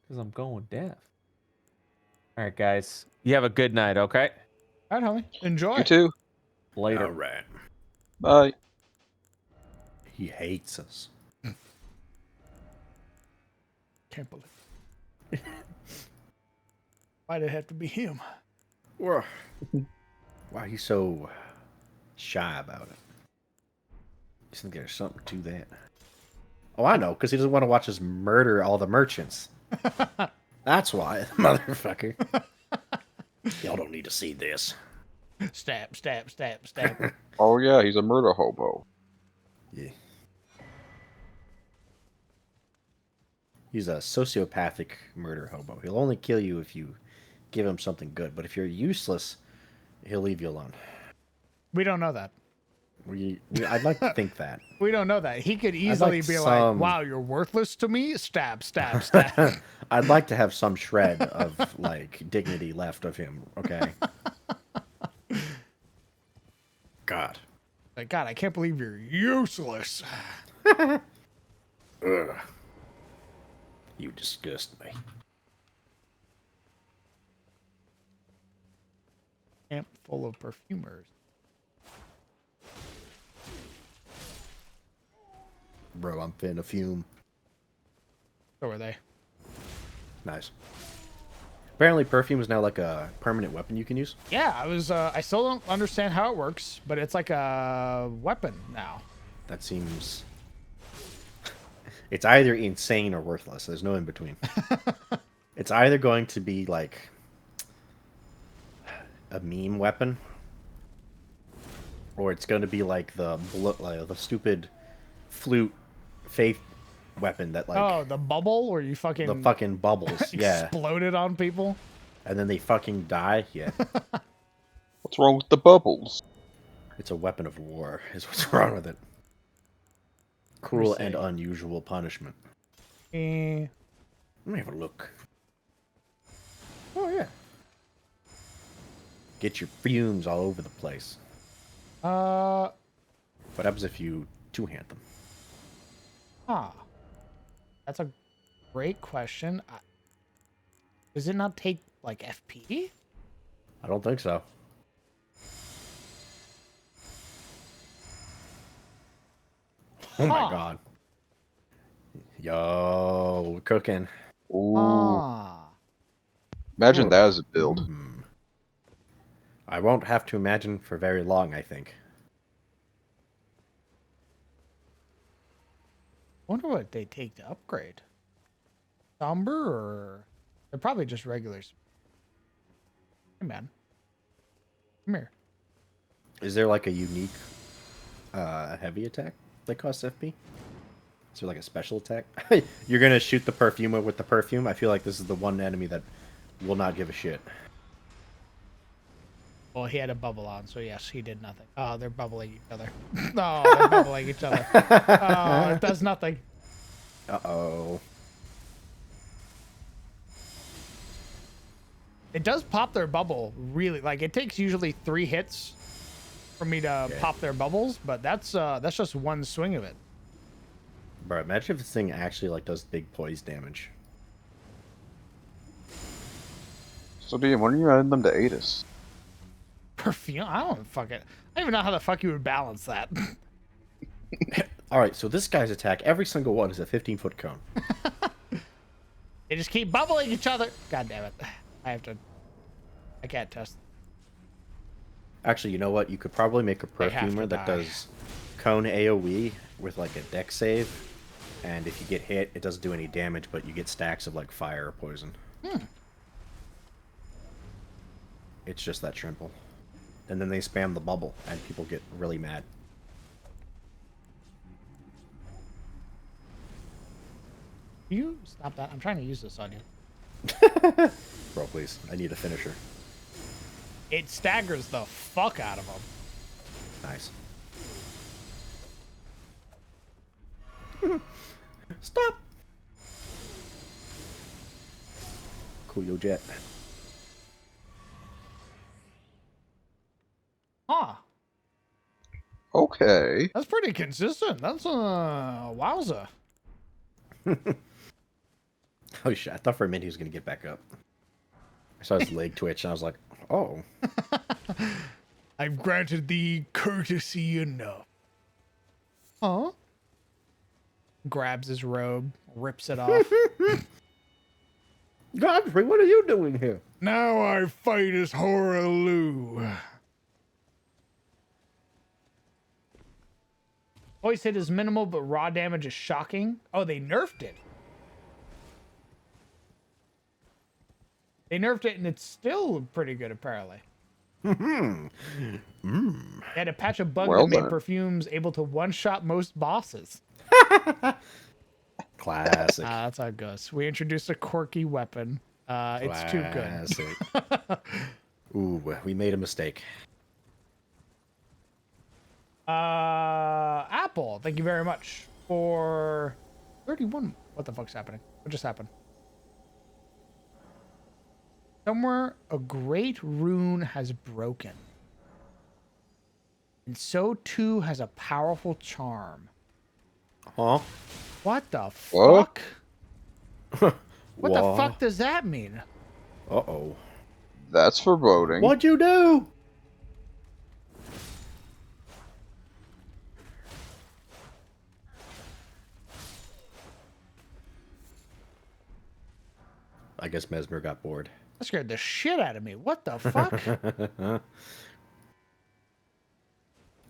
Because I'm going deaf. All right, guys. You have a good night, okay? All right, homie. Enjoy. You too. Later. All right. Bye. He hates us. Can't believe it. Why did it have to be him? Why he's so shy about it? You think there's something to that? Oh, I know, because he doesn't want to watch us murder all the merchants. That's why, motherfucker. Y'all don't need to see this. Stab, stab, stab, stab. Oh yeah, he's a murder hobo. Yeah. He's a sociopathic murder hobo. He'll only kill you if you give him something good. But if you're useless, he'll leave you alone. We don't know that. I'd like to think that. We don't know that. He could easily be like, wow, you're worthless to me? Stab, stab, stab. I'd like to have some shred of, like, dignity left of him, okay? God. Like, God, I can't believe you're useless. Ugh. You disgust me. Camp full of perfumers. Bro, I'm finna fume. So are they. Nice. Apparently perfume is now like a permanent weapon you can use. Yeah, I still don't understand how it works, but it's like a weapon now. That seems... It's either insane or worthless. There's no in between. It's either going to be like a meme weapon, or it's going to be like the stupid flute faith weapon that, like, oh, the bubble where you fucking the fucking bubbles, yeah, exploded on people, and then they fucking die. Yeah. What's wrong with the bubbles? It's a weapon of war. Is what's wrong with it. Cruel and unusual punishment. Let me have a look. Oh yeah. Get your fumes all over the place. What happens if you two-hand them? That's a great question. Does it not take, like, FP? I don't think so. Oh my god. Yo, we're cooking. Ooh. Imagine that as a build. I won't have to imagine for very long, I think. Wonder what they take to upgrade. Somber, or they're probably just regulars. Hey man, come here. Is there like a unique heavy attack that costs FP? Is there like a special attack? You're gonna shoot the perfumer with the perfume? I feel like this is the one enemy that will not give a shit. Well, he had a bubble on, so yes, he did nothing. Oh, they're bubbling each other. Oh, they're bubbling each other. Oh, it does nothing. Uh-oh. It does pop their bubble, really. Like, it takes usually 3 hits for me to pop their bubbles, but that's just one swing of it. Bro, imagine if this thing actually, like, does big poise damage. So, DM, when are you adding them to Atis? Perfume? I don't even know how the fuck you would balance that. Alright, so this guy's attack, every single one is a 15-foot cone. They just keep bubbling each other. God damn it. I can't test. Actually, you know what? You could probably make a They have to perfumer that die. does cone AoE with, like, a deck save. And if you get hit, it doesn't do any damage, but you get stacks of, like, fire or poison. It's just that simple. And then they spam the bubble, and people get really mad. You stop that. I'm trying to use this on you. Bro, please. I need a finisher. It staggers the fuck out of them. Nice. Stop! Cool, yo, Jet. Okay. That's pretty consistent. That's wowza. Oh shit! I thought for a minute he was gonna get back up. I saw his leg twitch, and I was like, "Oh." I've granted thee courtesy enough. Huh? Grabs his robe, rips it off. Godfrey, what are you doing here? Now I fight as Horaloo. Voice hit is minimal, but raw damage is shocking. Oh, they nerfed it. They nerfed it, and it's still pretty good, apparently. They had to patch a bug Well that made done. perfumes able to one-shot most bosses. Classic. That's how it goes. We introduced a quirky weapon. It's too good. Ooh, we made a mistake. Apple, thank you very much for 31. What the fuck's happening? What just happened? Somewhere a great rune has broken. And so too has a powerful charm. Huh? What the What? fuck? What the fuck does that mean? Uh-oh. That's foreboding. What'd you do? I guess Mesmer got bored. That scared the shit out of me. What the fuck?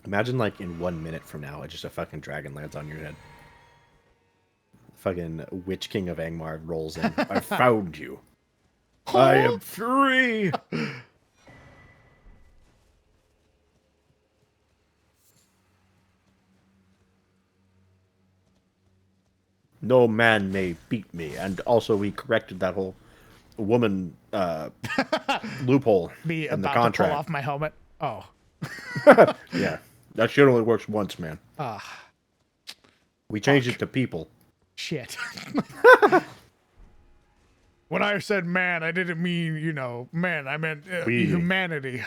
Imagine, like, in 1 minute from now, just a fucking dragon lands on your head. Fucking Witch King of Angmar rolls in. I found you. I am free. No man may beat me. And also, we corrected that whole woman loophole Be in the about to contract. pull off my helmet. Oh. Yeah, that shit only works once, man. We changed it to people. Shit. When I said man, I didn't mean, you know, man. I meant humanity.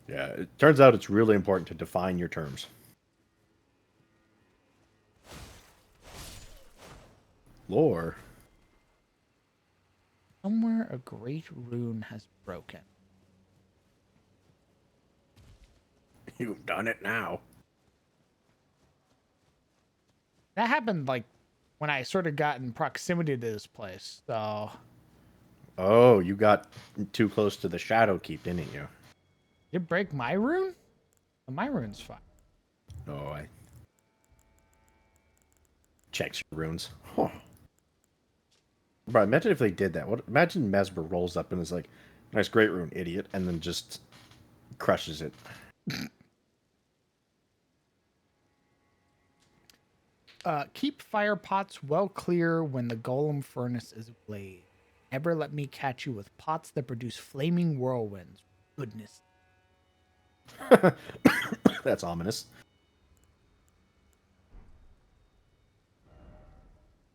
Yeah, it turns out it's really important to define your terms. Lore. Somewhere a great rune has broken. You've done it now. That happened like when I sort of got in proximity to this place. So. Oh, you got too close to the Shadow Keep, didn't you? Did it break my rune? My rune's fine. Oh, I checks your runes. Huh. Bro, imagine if they did that. What? Imagine Mesmer rolls up and is like, "Nice, great rune, idiot," and then just crushes it. Keep fire pots well clear when the golem furnace is ablaze. Never let me catch you with pots that produce flaming whirlwinds. Goodness. That's ominous.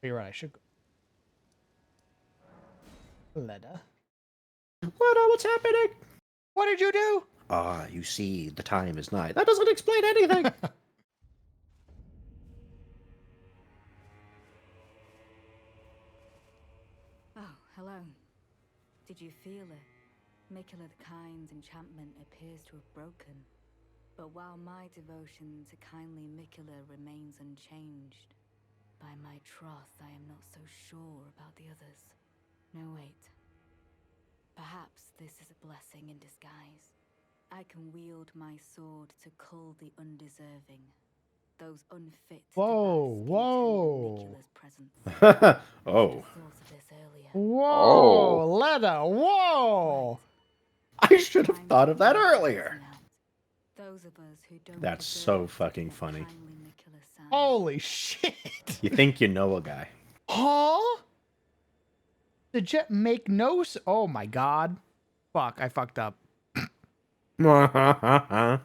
You're right, I should go. Leda. Leda, what's happening? What did you do? Ah, you see, the time is nigh. That doesn't explain anything. Oh, hello. Did you feel it? Mikula the Kind's enchantment appears to have broken. But while my devotion to kindly Mikula remains unchanged, by my troth I am not so sure about the others. No, wait. Perhaps this is a blessing in disguise. I can wield my sword to cull the undeserving. Those unfit Whoa. Mikula's presence. Oh. Thought of this earlier. Whoa, Leda, whoa. I should have thought of that earlier. Those of us who don't That's so fucking funny. Holy shit. You think you know a guy. Huh? The jet make no oh my god. Fuck, I fucked up. Huh.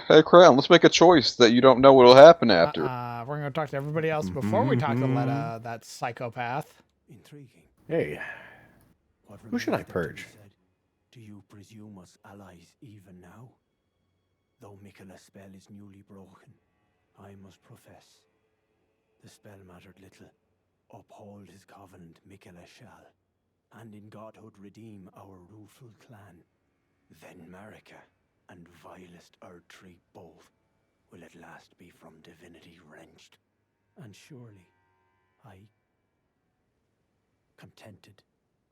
Hey, Crown, let's make a choice that you don't know what'll happen after. We're gonna talk to everybody else before we talk to Leda, that psychopath. Intriguing. Hey, What who should I remains there to be purge? said? Do you presume us allies even now? Though Miquella's spell is newly broken, I must profess, the spell mattered little. Uphold his covenant, Miquella shall, and in godhood redeem our rueful clan. Then Marika and vilest Erdtree both will at last be from divinity wrenched. And surely, contented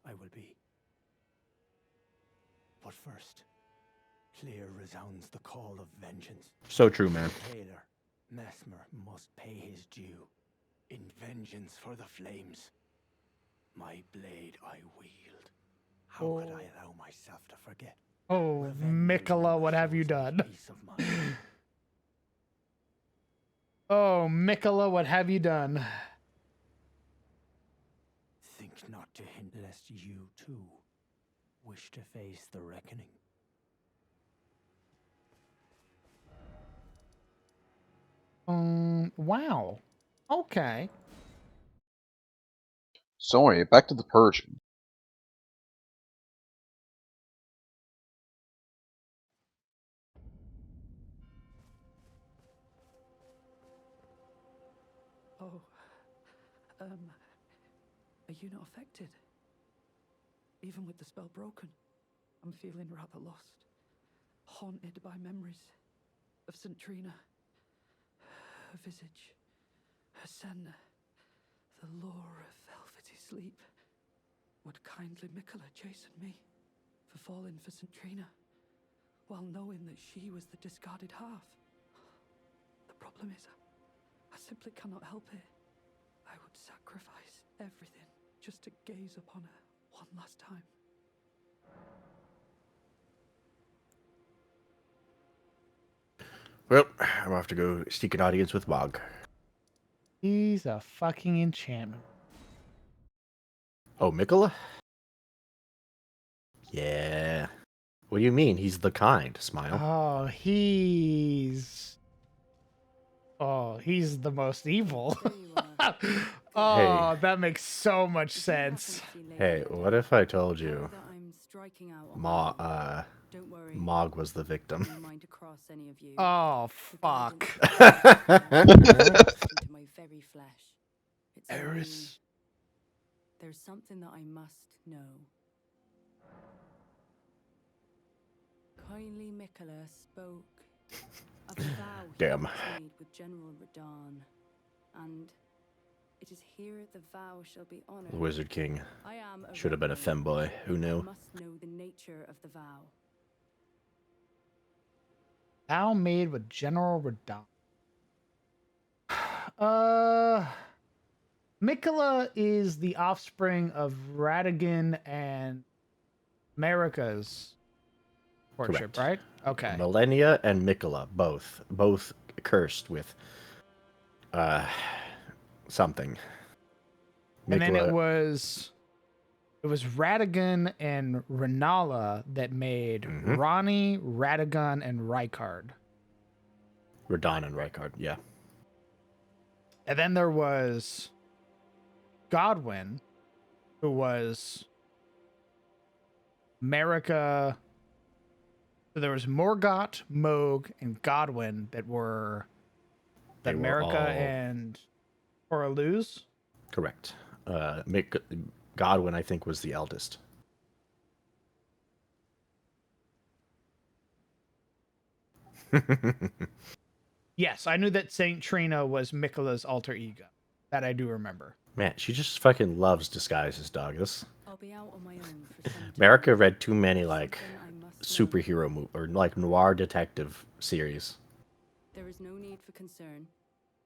I will be. But first, clear resounds the call of vengeance. So true, man. Taylor, Mesmer must pay his due. In vengeance for the flames, my blade I wield. How could I allow myself to forget? Oh, Miquella, what have you done? Oh, Miquella, what have you done? Think not to hint lest you too wish to face the reckoning. Wow. Okay. Sorry, back to the Persian. Oh, are you not affected? Even with the spell broken, I'm feeling rather lost, haunted by memories of St. Trina, her visage, her senna, the lure of velvety sleep. Would kindly Miquella chasten me for falling for St. Trina, while knowing that she was the discarded half? The problem is, I simply cannot help it. I would sacrifice everything just to gaze upon her one last time. Well, I'm off to go seek an audience with Mog. He's a fucking enchantment. Oh, Miquella? Yeah. What do you mean? He's the kind. Smile. Oh, he's the most evil. Oh, that makes so much sense. Hey, what if I told you Mog was the victim? Oh, fuck. Eris. There's something that I must know. Kindly Miquella spoke of a vow he Damn. made with General Radahn, and it is here the vow shall be honored. The Wizard King. I am a Should have been a rebel. femboy. Who I knew? must know the nature of the vow. Vow made with General Radahn. Miquella is the offspring of Radagon and Marika's courtship, Correct. right? Okay. Millennia and Miquella, both cursed with something. And then it Miquella- was Radagon and Renala that made Ronnie, Radagon, and Rykard. Radahn and Rykard, yeah. And then there was Godwyn, who was Marika. So there was Morgott, Moog, and Godwyn that were They were Marika all- and Coraluz. Correct. Godwyn, I think, was the eldest. Yes, I knew that Saint Trina was Miquella's alter ego. That I do remember. Man, she just fucking loves disguises, dog. This I'll be out on my own for some America read too many like superhero or like noir detective series. There is no need for concern.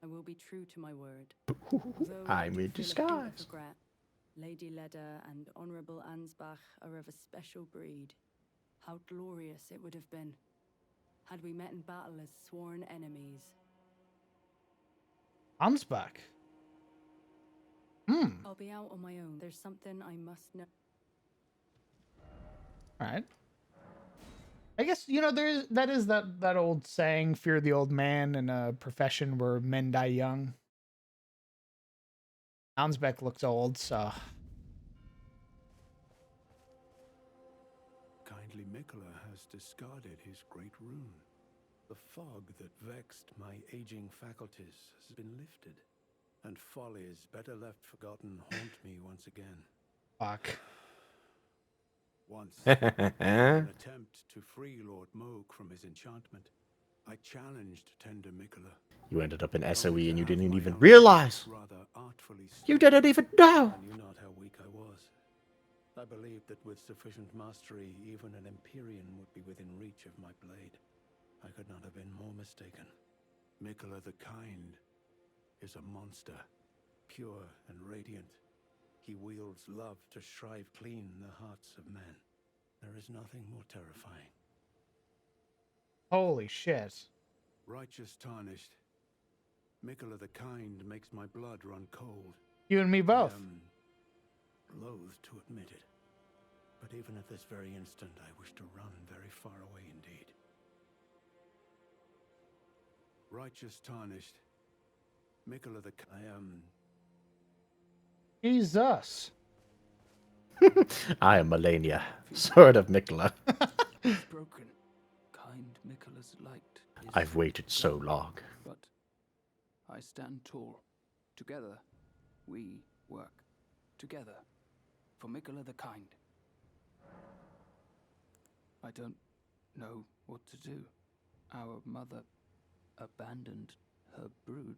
I will be true to my word. I'm in Although I do feel a bit of disguise. regret, Lady Leda and Honorable Ansbach are of a special breed. How glorious it would have been had we met in battle as sworn enemies. Ansbach. I'll be out on my own. There's something I must know. All right. I guess that is that old saying, "Fear the old man," in a profession where men die young. Ansbach looks old, so. Kindly Evidently, Mikola has discarded his great rune. The fog that vexed my aging faculties has been lifted, and follies better left forgotten haunt me once again. Fuck. Once, in an attempt to free Lord Moog from his enchantment, I challenged tender Mikola. You ended up in SOE only to and you have didn't my even own realize. rather artfully You didn't even know. I knew not how weak I was. I believed that with sufficient mastery, even an Empyrean would be within reach of my blade. I could not have been more mistaken. Mikola the Kind is a monster, pure and radiant. He wields love to shrive clean the hearts of men. There is nothing more terrifying. Holy shit. Righteous tarnished. Mikola the Kind makes my blood run cold. You and me both. I am loath to admit it, but even at this very instant, I wish to run very far away indeed. Righteous tarnished. Mikola the I am. Jesus. I am Melania, sword of Mikola. Broken. Kind Mikola's light is I've waited so long. But I stand tall. Together, we work. Together, for Mikola the Kind. I don't know what to do. Our mother abandoned her brood.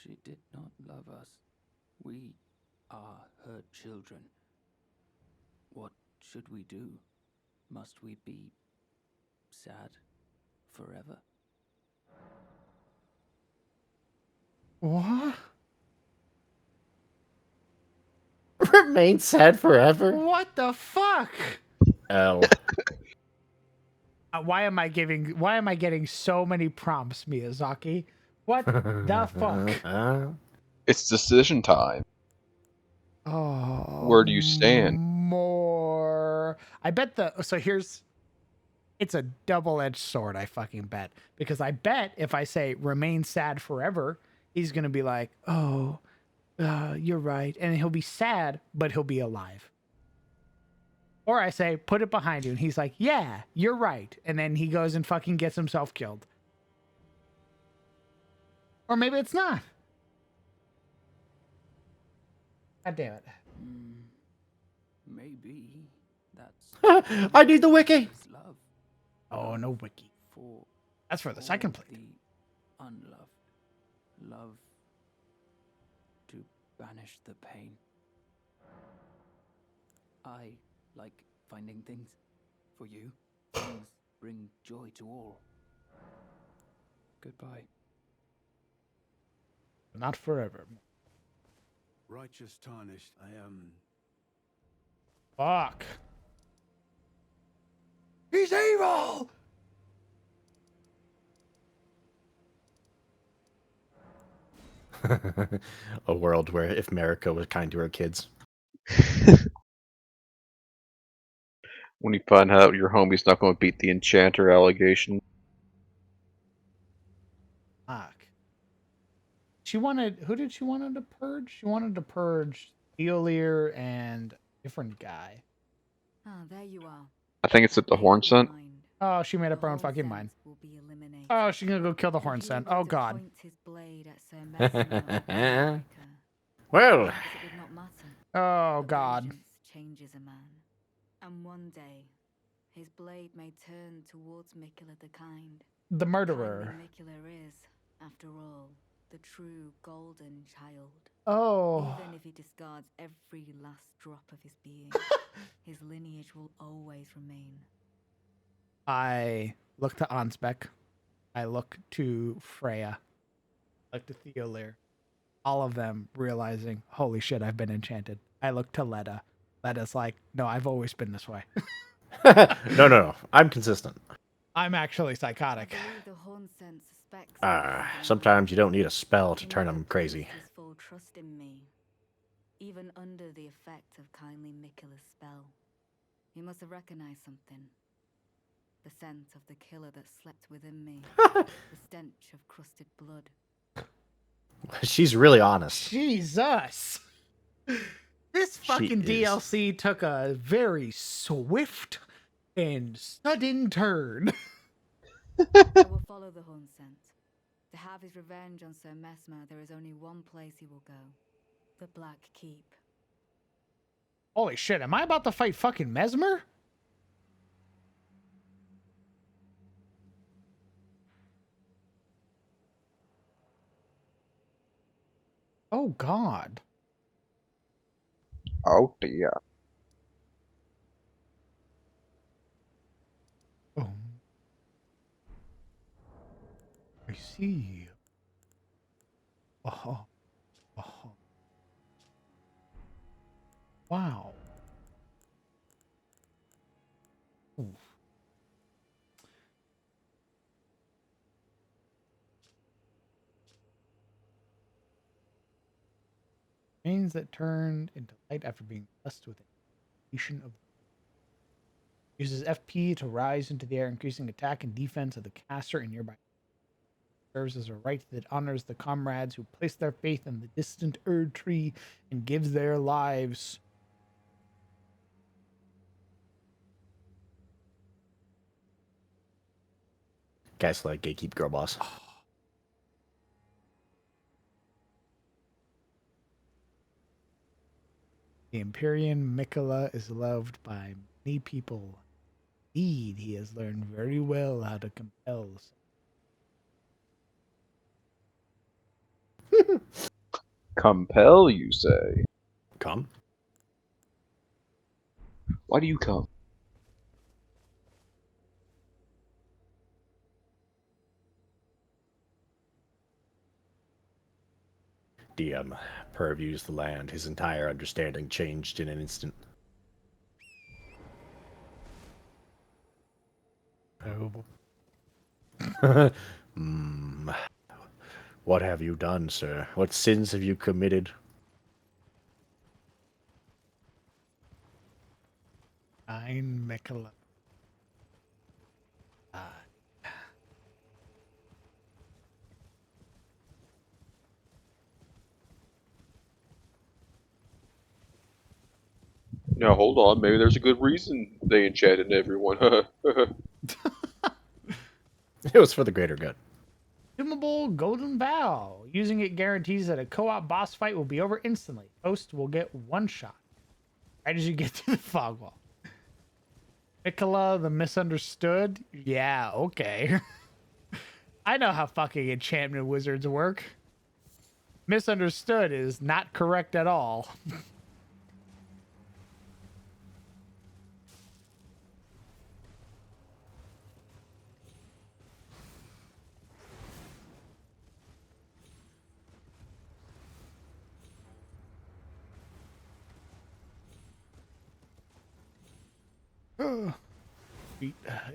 She did not love us. We are her children. What should we do? Must we be sad forever? What? Remain sad forever? What the fuck? Oh. Why am I getting so many prompts, Miyazaki? What the fuck? It's decision time. Oh. Where do you stand? More. I bet it's a double-edged sword, I fucking bet. Because I bet if I say remain sad forever, he's going to be like, oh, you're right. And he'll be sad, but he'll be alive. Or I say, put it behind you. And he's like, yeah, you're right. And then he goes and fucking gets himself killed. Or maybe it's not. God damn it. Maybe that's. I need the wiki. Love. Oh, no wiki. That's for the second plate. The unloved. Love to banish the pain. I like finding things for you. Things bring joy to all. Goodbye. Not forever. Righteous tarnished. I am. Fuck. He's evil! A world where if America was kind to her kids. When you find out your homie's not going to beat the enchanter allegation. Fuck. Who did she wanted to purge? She wanted to purge Theolir and a different guy. Ah, there you are. I think it's at the Horn Scent. Oh, she made up her own fucking mind. Oh, she's gonna go kill the Horn Scent. Oh god. Well. Oh god. Changes a man. And one day, his blade may turn towards Mikola the Kind. The murderer. Mikola is, after all, the true golden child. Oh. Even if he discards every last drop of his being, his lineage will always remain. I look to Ansbeck. I look to Freya. I look to Theolir. All of them realizing, holy shit, I've been enchanted. I look to Leda. Leda's like, no, I've always been this way. No. I'm consistent. I'm actually psychotic. Sometimes you don't need a spell to turn them crazy. Full trust in me, even under the effect of kindly Mikola's spell. You must have recognized something. The scent of the killer that slept within me. The stench of crusted blood. She's really honest. Jesus. This fucking DLC took a very swift And sudden turn. I will follow the horn scent. To have his revenge on Sir Mesmer, there is only one place he will go. The Black Keep. Holy shit, am I about to fight fucking Mesmer? Oh god. Oh dear. Oh. I see. Oh. Oh. Wow. Oof. Remains that turned into light after being blessed with an of uses FP to rise into the air, increasing attack and defense of the caster and nearby. Serves as a rite that honors the comrades who place their faith in the distant Erdtree and gives their lives. Guys like gatekeep girl boss. The Empyrean Mikola is loved by many people. Indeed, he has learned very well how to compel. Compel, you say? Come. Why do you come? DM purviews the land. His entire understanding changed in an instant. What have you done, sir? What sins have you committed? Ein Mikola. Now hold on, maybe there's a good reason they enchanted everyone. It was for the greater good. Consumable Golden Vow. Using it guarantees that a co-op boss fight will be over instantly. Host will get one shot. Right as you get to the fog wall. Mikola the Misunderstood? Yeah, okay. I know how fucking enchantment wizards work. Misunderstood is not correct at all.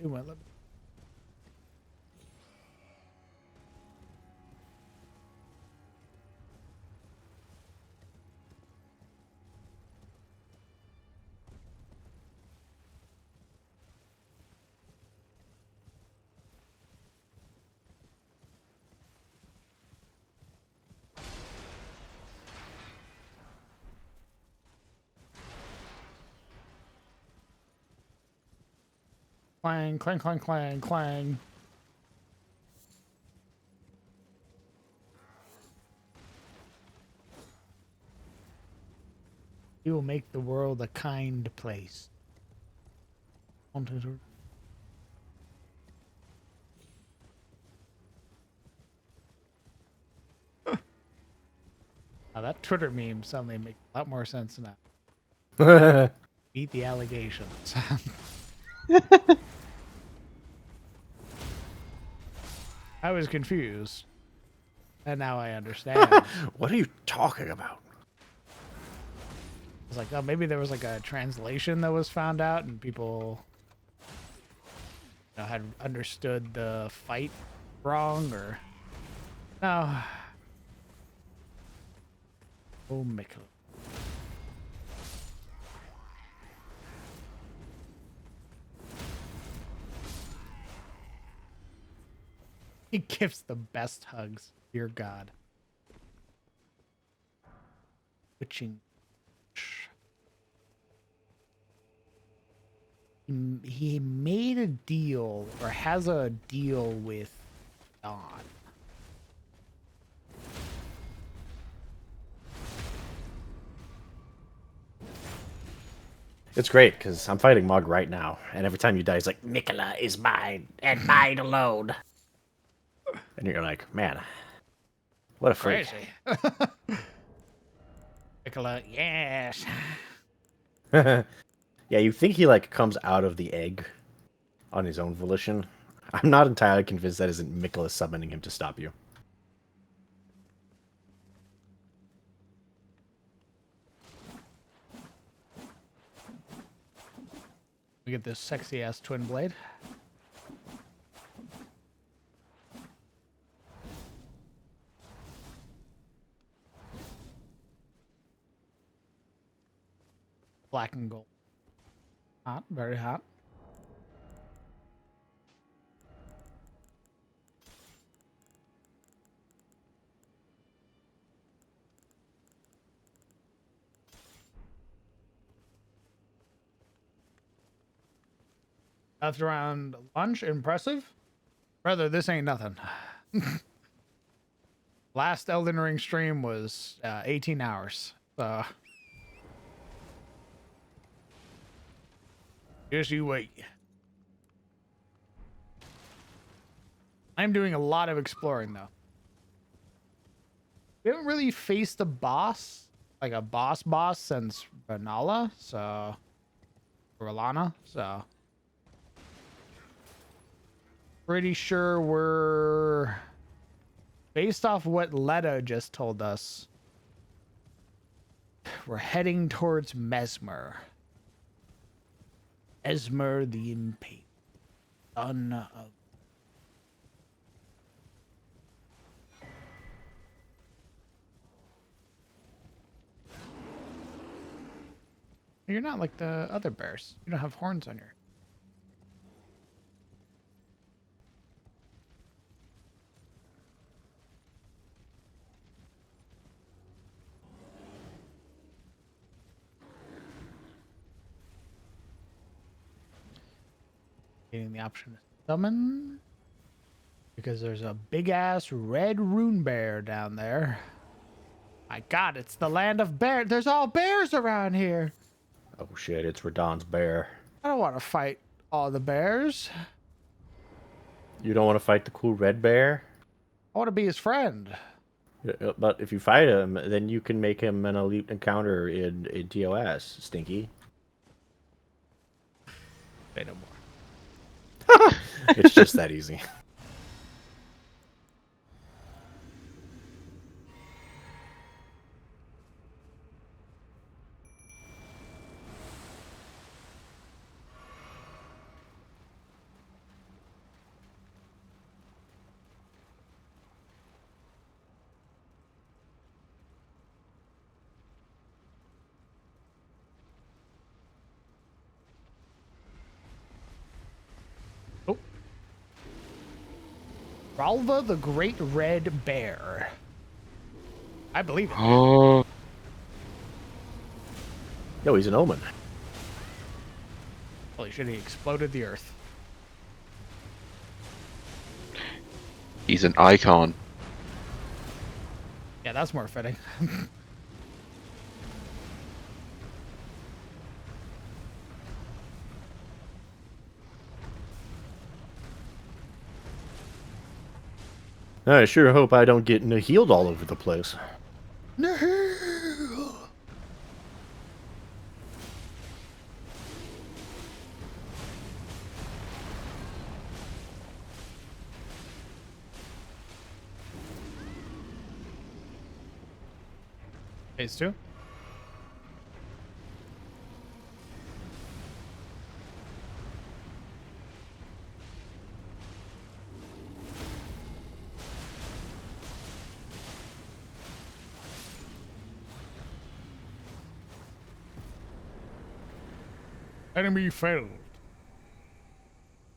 It won't let me. Clang, clang, clang, clang, clang. He will make the world a kind place. Now that Twitter meme suddenly makes a lot more sense now. Beat the allegations. I was confused. And now I understand. What are you talking about? I was like, oh, maybe there was like a translation that was found out and people had understood the fight wrong or... No. Oh, Mikola. He gives the best hugs. Dear God. Witching. he made a deal or has a deal with Don. It's great because I'm fighting Mog right now, and every time you die, he's like, "Nicola is mine and mine alone." And you're like, man, what a freak. Crazy. Nicola, yes. Yeah, you think he like comes out of the egg on his own volition. I'm not entirely convinced that isn't Nicola summoning him to stop you. We get this sexy ass twin blade. Black and gold. Hot, very hot. After around lunch, impressive. Brother, this ain't nothing. Last Elden Ring stream was 18 hours. So just you wait. I'm doing a lot of exploring though. We haven't really faced a boss, like a boss since Renala, so Relana, so pretty sure we're based off what Letta just told us. We're heading towards Mesmer. Mesmer the Impatient, son of. You're not like the other bears. You don't have horns on your. Getting the option to summon. Because there's a big ass red rune bear down there. My god, it's the land of bear. There's all bears around here. Oh shit, it's Radon's bear. I don't want to fight all the bears. You don't want to fight the cool red bear? I want to be his friend. But if you fight him, then you can make him an elite encounter in TOS, Stinky. Say no more. It's just that easy. Ralva the Great Red Bear. I believe it. Oh. Yo, he's an omen. Holy shit, he exploded the earth. He's an icon. Yeah, that's more fitting. I sure hope I don't get healed all over the place. No. Phase 2. Enemy felled.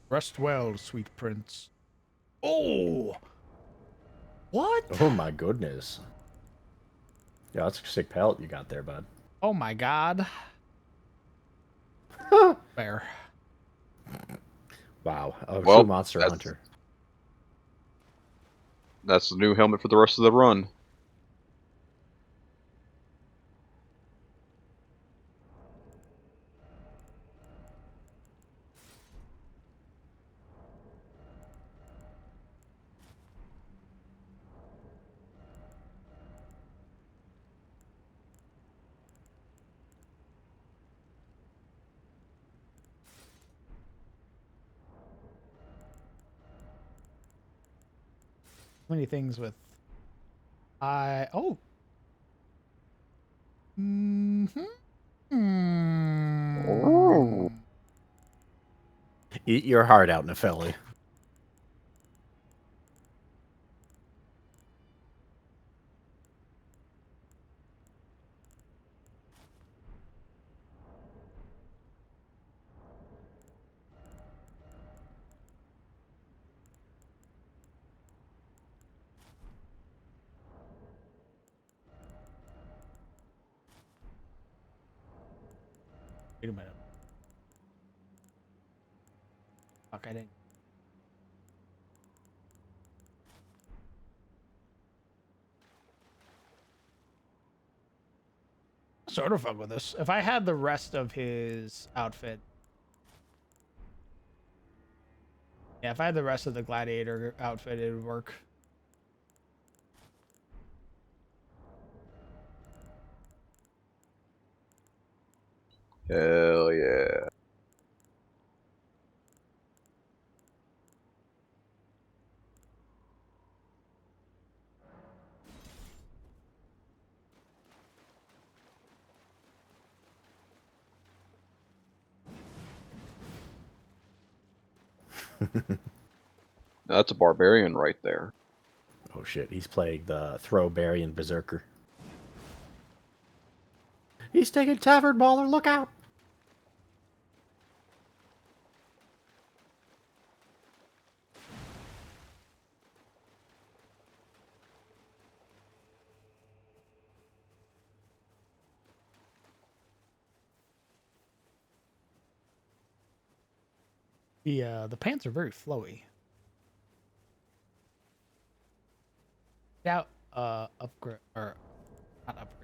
Rest well, sweet prince. Oh! What? Oh my goodness. Yeah, that's a sick pelt you got there, bud. Oh my god. Bear. Wow, a Well, true monster that's- hunter. That's the new helmet for the rest of the run. Many things with oh. Mm-hmm. Oh. Eat your heart out, Nefeli. Wait a minute. Fuck, I didn't. Sort of fuck with this. If I had the rest of his outfit. Yeah, if I had the rest of the gladiator outfit, it would work. Hell yeah. That's a barbarian right there. Oh shit, he's playing the Throwbarian Berserker. He's taking Tavern Baller, look out! The pants are very flowy. Now, upgrade or not upgrade.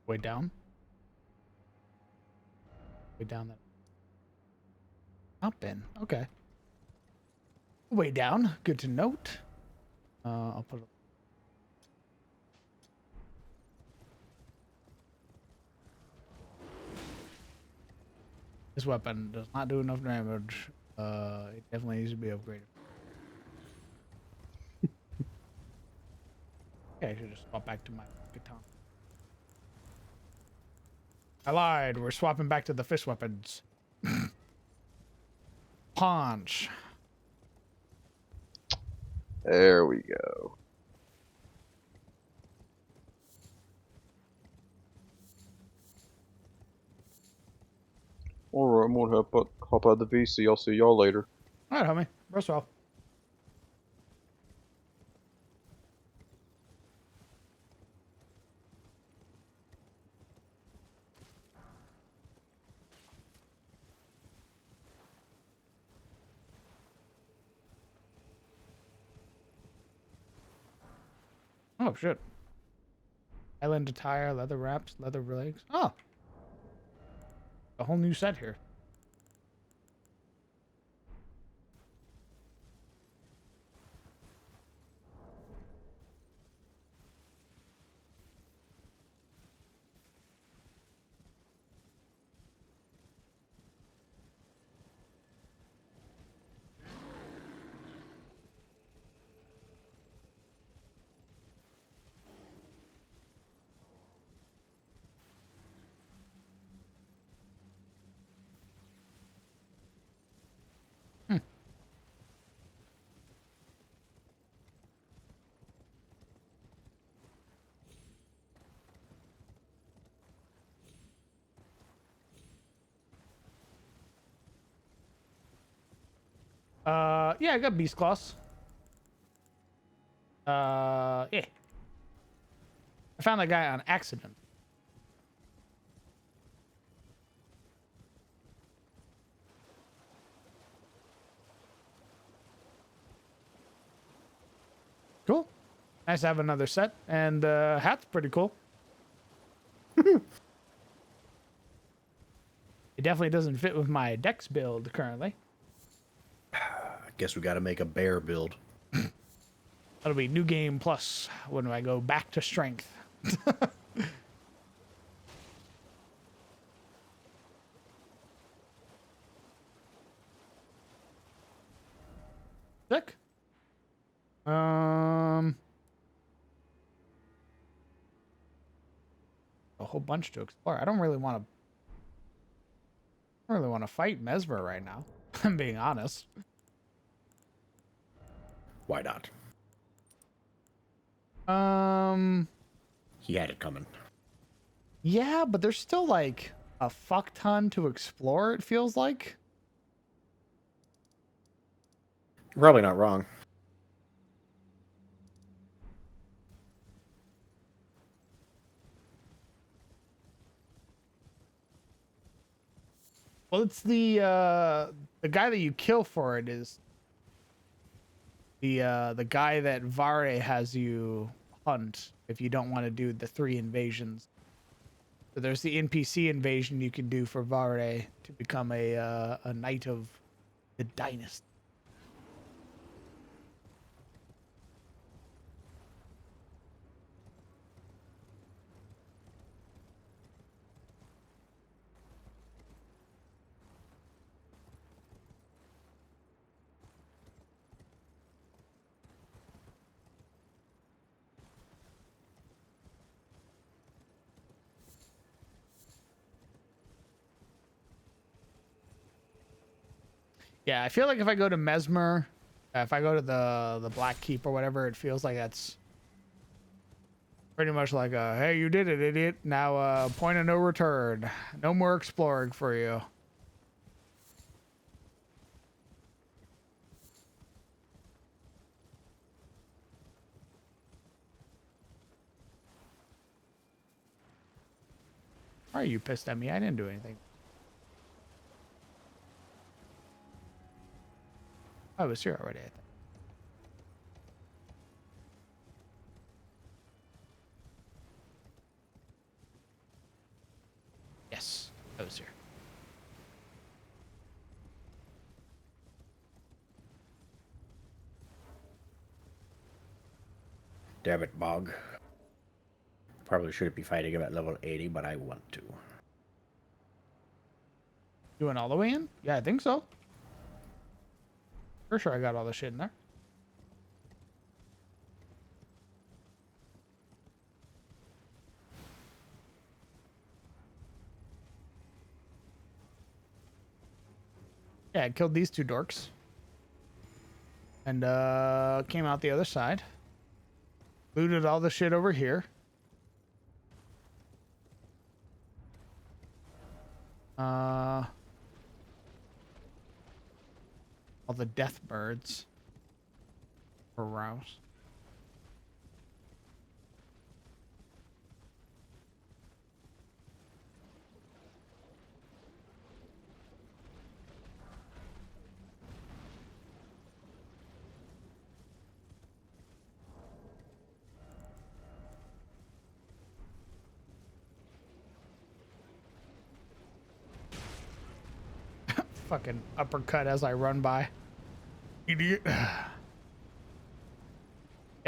Way down. Way down that. Up in. Okay. Way down. Good to note. I'll put. This weapon does not do enough damage. It definitely needs to be upgraded. Okay, I should just swap back to my katana. I lied. We're swapping back to the fish weapons. Punch. There we go. Alright, I'm gonna hop out of the VC. I'll see y'all later. Alright, homie. Rest off. Oh shit. Island attire, leather wraps, leather legs. Oh. A whole new set here. Yeah, I got beast claws. Yeah. I found that guy on accident. Cool. Nice to have another set, and hat's pretty cool. It definitely doesn't fit with my dex build currently. I guess we got to make a bear build. That'll be new game plus when I go back to strength. Sick. A whole bunch to explore. I don't really want to fight Mesmer right now. I'm being honest. Why not? He had it coming. Yeah, but there's still like a fuck ton to explore, it feels like. You're probably not wrong. Well, it's the guy that you kill for it is the guy that Vare has you hunt if you don't want to do the 3 invasions. So there's the NPC invasion you can do for Vare to become a knight of the dynasty. Yeah, I feel like if I go to Mesmer, if I go to the Black Keep or whatever, it feels like that's pretty much like a, hey, you did it, idiot. Now, point of no return. No more exploring for you. Why are you pissed at me? I didn't do anything. I was here already, I think. Yes, I was here. Damn it, Bog. Probably shouldn't be fighting him at level 80, but I want to. You went all the way in? Yeah, I think so. For sure I got all the shit in there. Yeah, I killed these 2 dorks. And came out the other side. Looted all the shit over here. All the death birds were roused. fucking uppercut as I run by. Idiot. I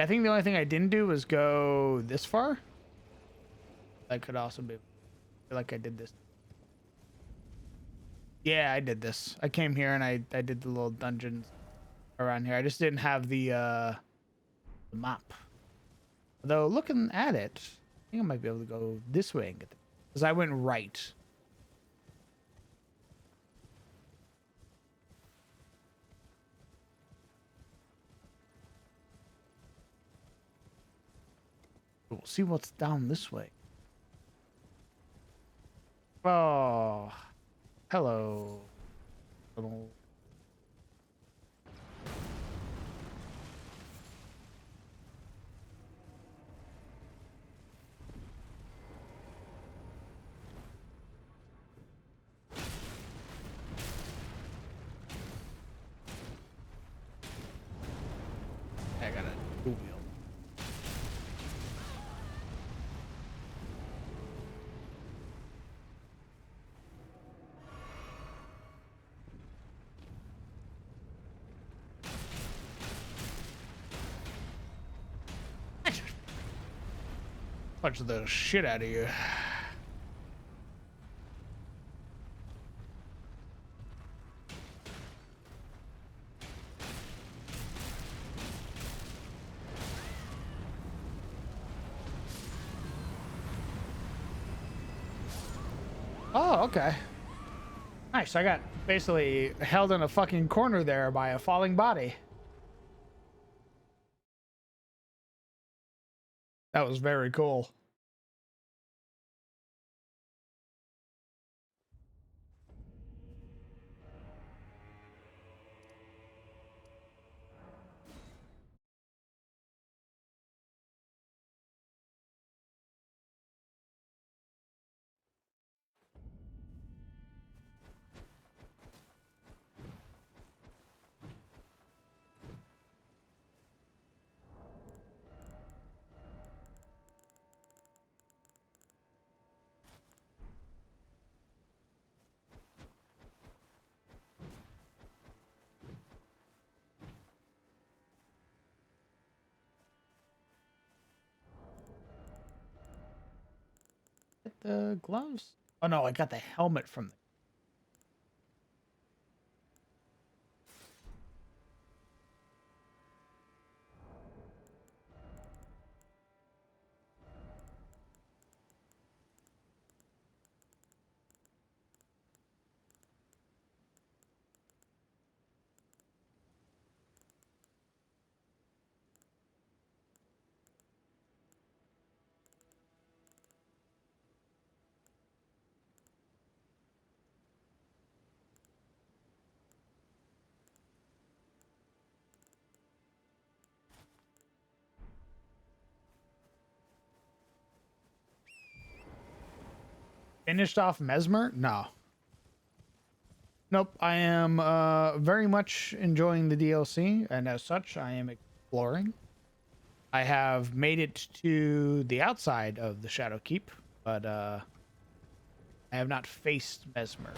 think the only thing I didn't do was go this far. That could also be. I feel like I did this. Yeah, I did this. I came here and I did the little dungeons around here. I just didn't have the map. Although looking at it, I think I might be able to go this way and get the, because I went right. We'll see what's down this way. Oh, hello. Little... I got a two wheel. Punch the shit out of you. Oh, okay. Nice. I got basically held in a fucking corner there by a falling body. That was very cool. Get the gloves. Oh no, I got the helmet from the... Finished off Mesmer? No. Nope. I am very much enjoying the DLC, and as such, I am exploring. I have made it to the outside of the Shadow Keep, but I have not faced Mesmer.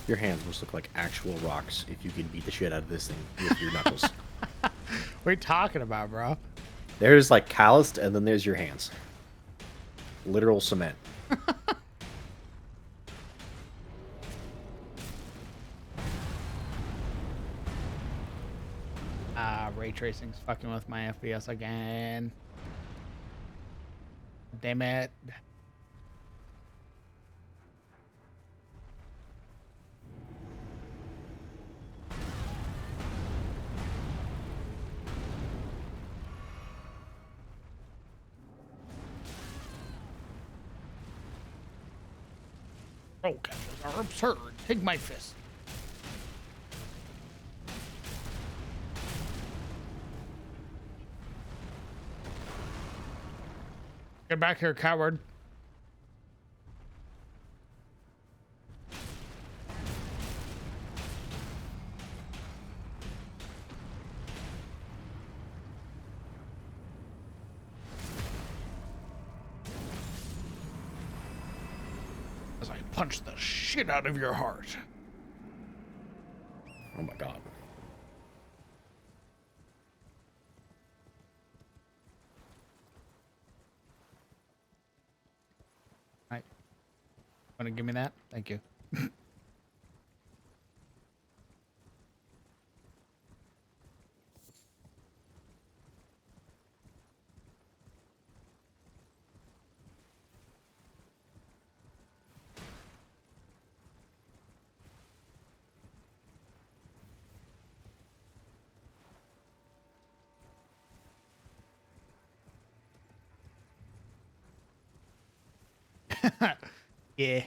Your hands must look like actual rocks if you can beat the shit out of this thing with your knuckles. What are you talking about, bro? There's like calloused, and then there's your hands. Literal cement. ray tracing's fucking with my FPS again. Damn it. Oh, captures are absurd. Take my fist. Get back here, coward. As I punch the shit out of your heart. Oh my god. Right. Want to give me that? Thank you. Yeah.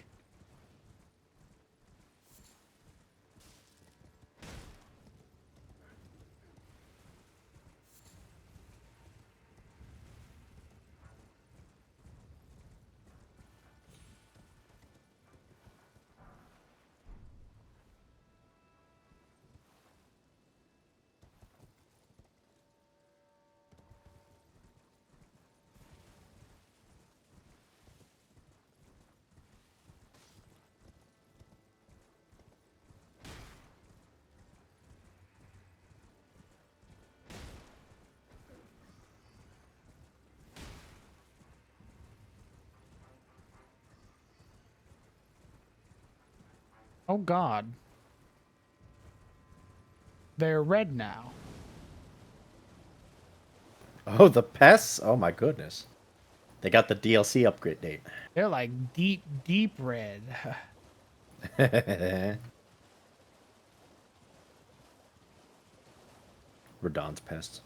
Oh god. They're red now. Oh, the pests? Oh my goodness. They got the DLC upgrade date. They're like deep, deep red. Radon's pests.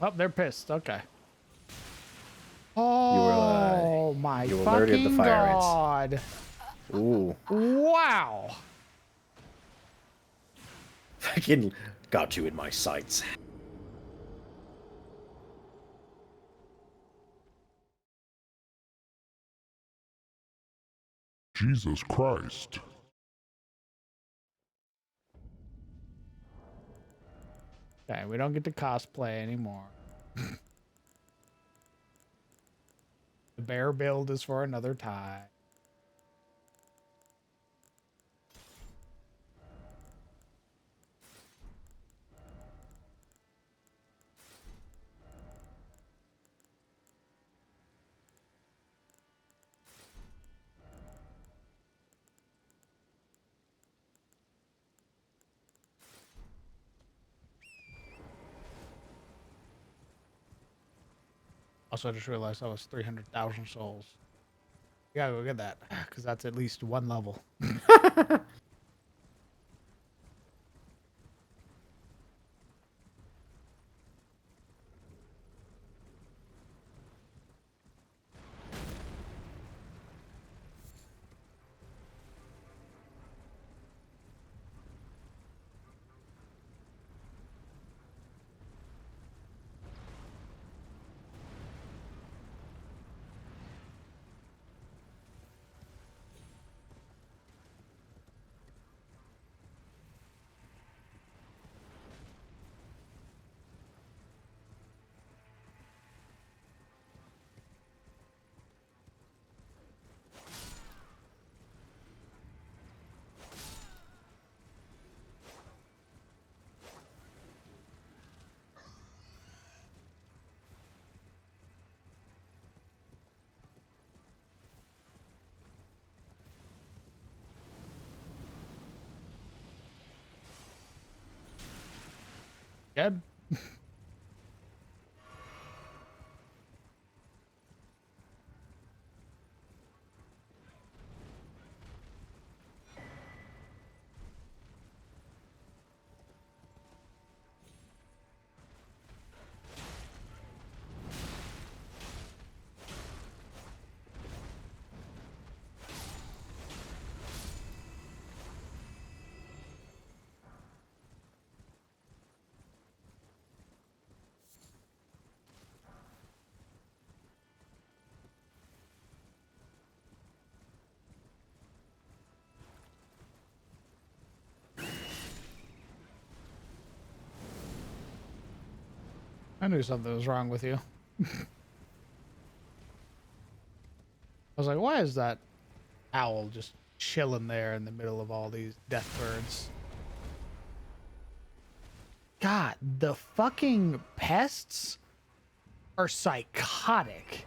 Oh, they're pissed. Okay. You Oh my you alerted the fucking fire god. ants. Ooh. Wow. Fucking got you in my sights. Jesus Christ. Okay, we don't get to cosplay anymore. The bear build is for another time. Also, I just realized that was 300,000 souls. You gotta go get that, because that's at least one level. Good. I knew something was wrong with you. I was like, why is that owl just chilling there in the middle of all these death birds? God, the fucking pests are psychotic.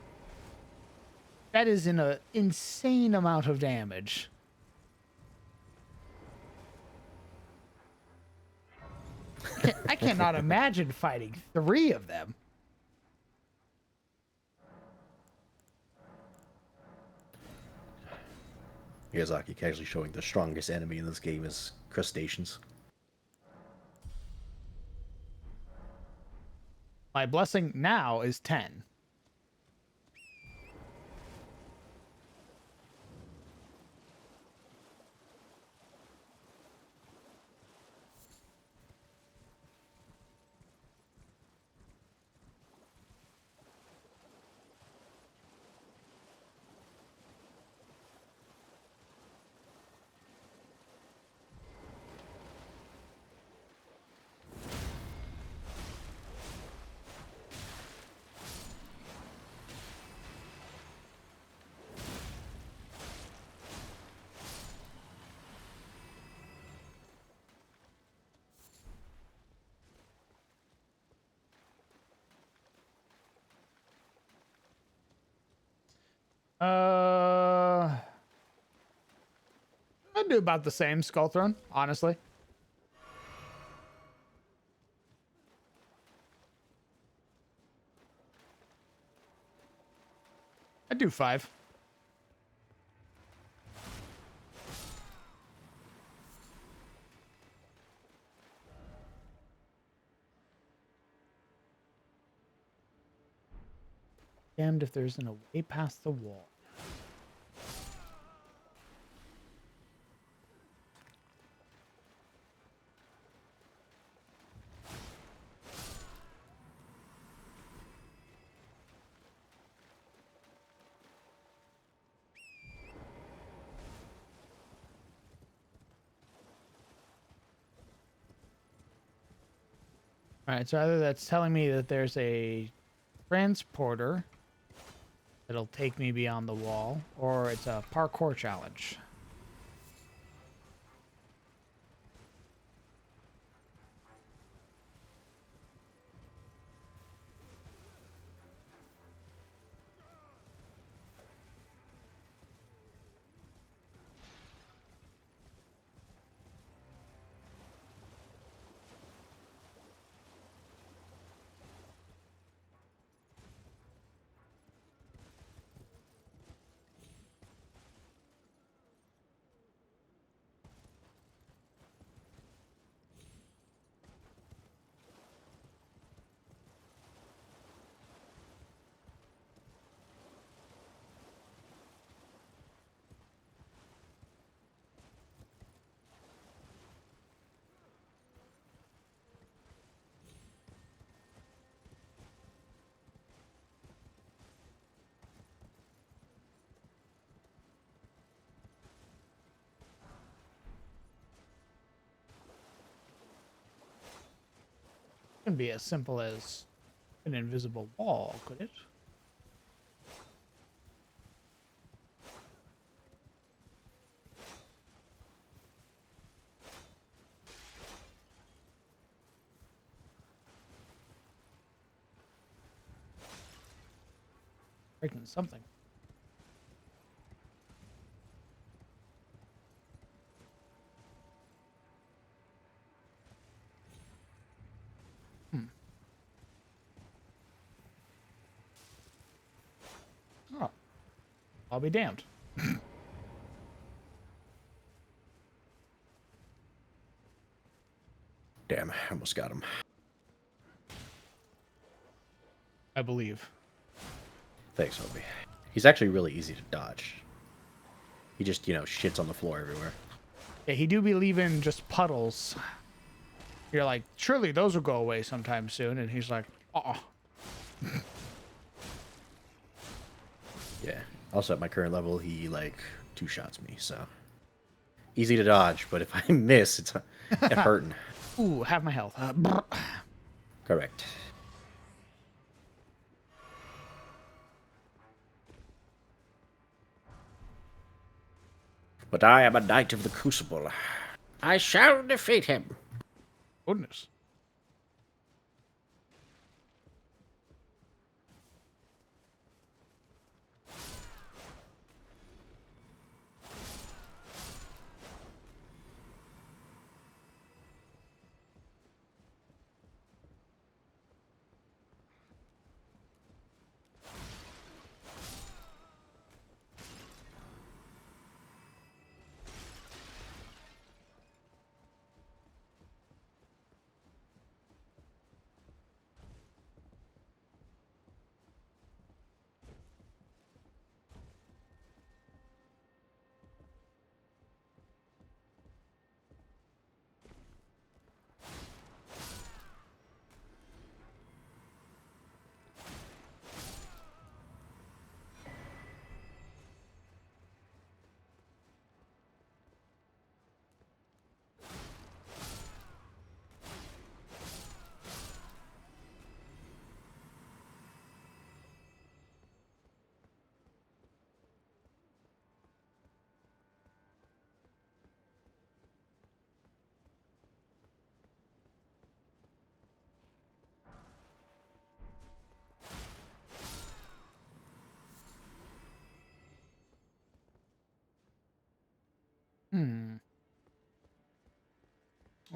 That is an insane amount of damage. I cannot imagine fighting 3 of them. Miyazaki casually showing the strongest enemy in this game is crustaceans. My blessing now is 10. I'd do about the same Skull Throne, honestly. I'd do 5. Damned if there isn't a way past the wall. All right, so either that's telling me that there's a transporter that'll take me beyond the wall, or it's a parkour challenge. Couldn't be as simple as an invisible wall, could it? Breaking something. I'll be damned. Damn, I almost got him. I believe. Thanks, Obi. He's actually really easy to dodge. He just, shits on the floor everywhere. Yeah, he do be leaving just puddles. You're like, surely those will go away sometime soon. And he's like, Yeah. Also, at my current level, he, two-shots me, so... Easy to dodge, but if I miss, it's hurting. Ooh, have my health. Correct. But I am a knight of the Crucible. I shall defeat him. Goodness.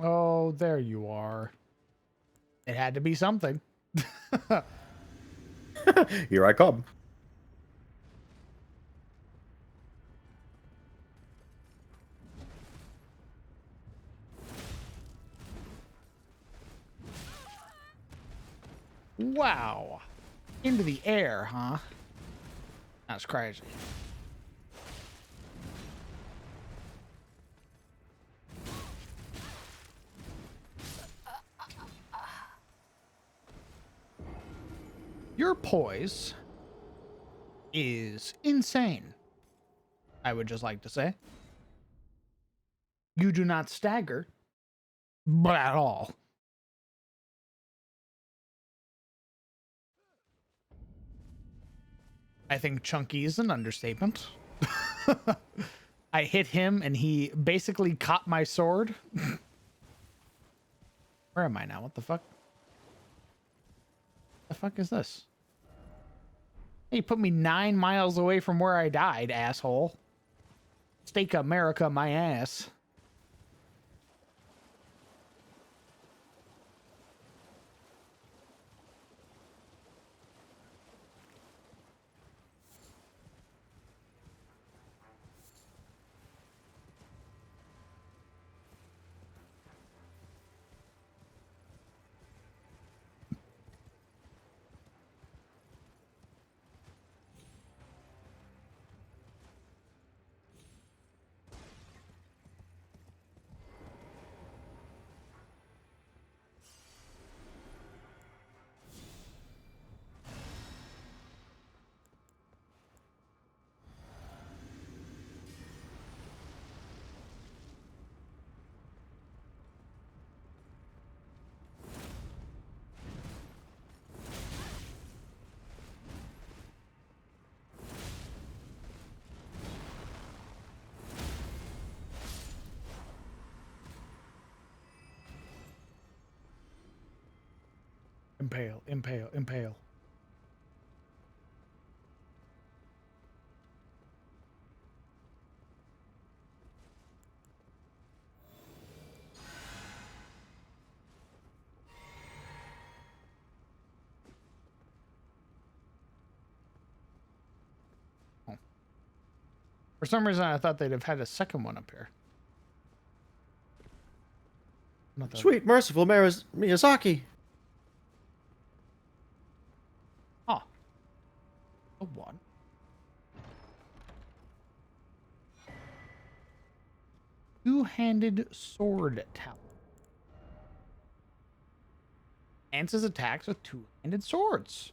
Oh, there you are. It had to be something. Here I come. Wow. Into the air, huh? That's crazy. Your poise is insane, I would just like to say. You do not stagger, but at all. I think chunky is an understatement. I hit him and he basically caught my sword. Where am I now? What the fuck? The fuck is this? Hey, you put me 9 miles away from where I died, asshole. Stake America my ass. Impale, impale, impale. For some reason, I thought they'd have had a second one up here. Not that- Sweet, merciful Miyazaki. Oh. A one. Two-handed sword talent. Answers attacks with two-handed swords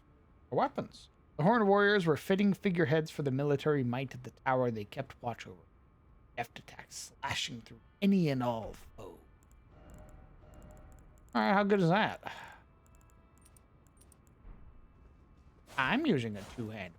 or weapons. The Horned Warriors were fitting figureheads for the military might of the tower they kept watch over. Deft attacks slashing through any and all foe. Alright, how good is that? I'm using a two-hand.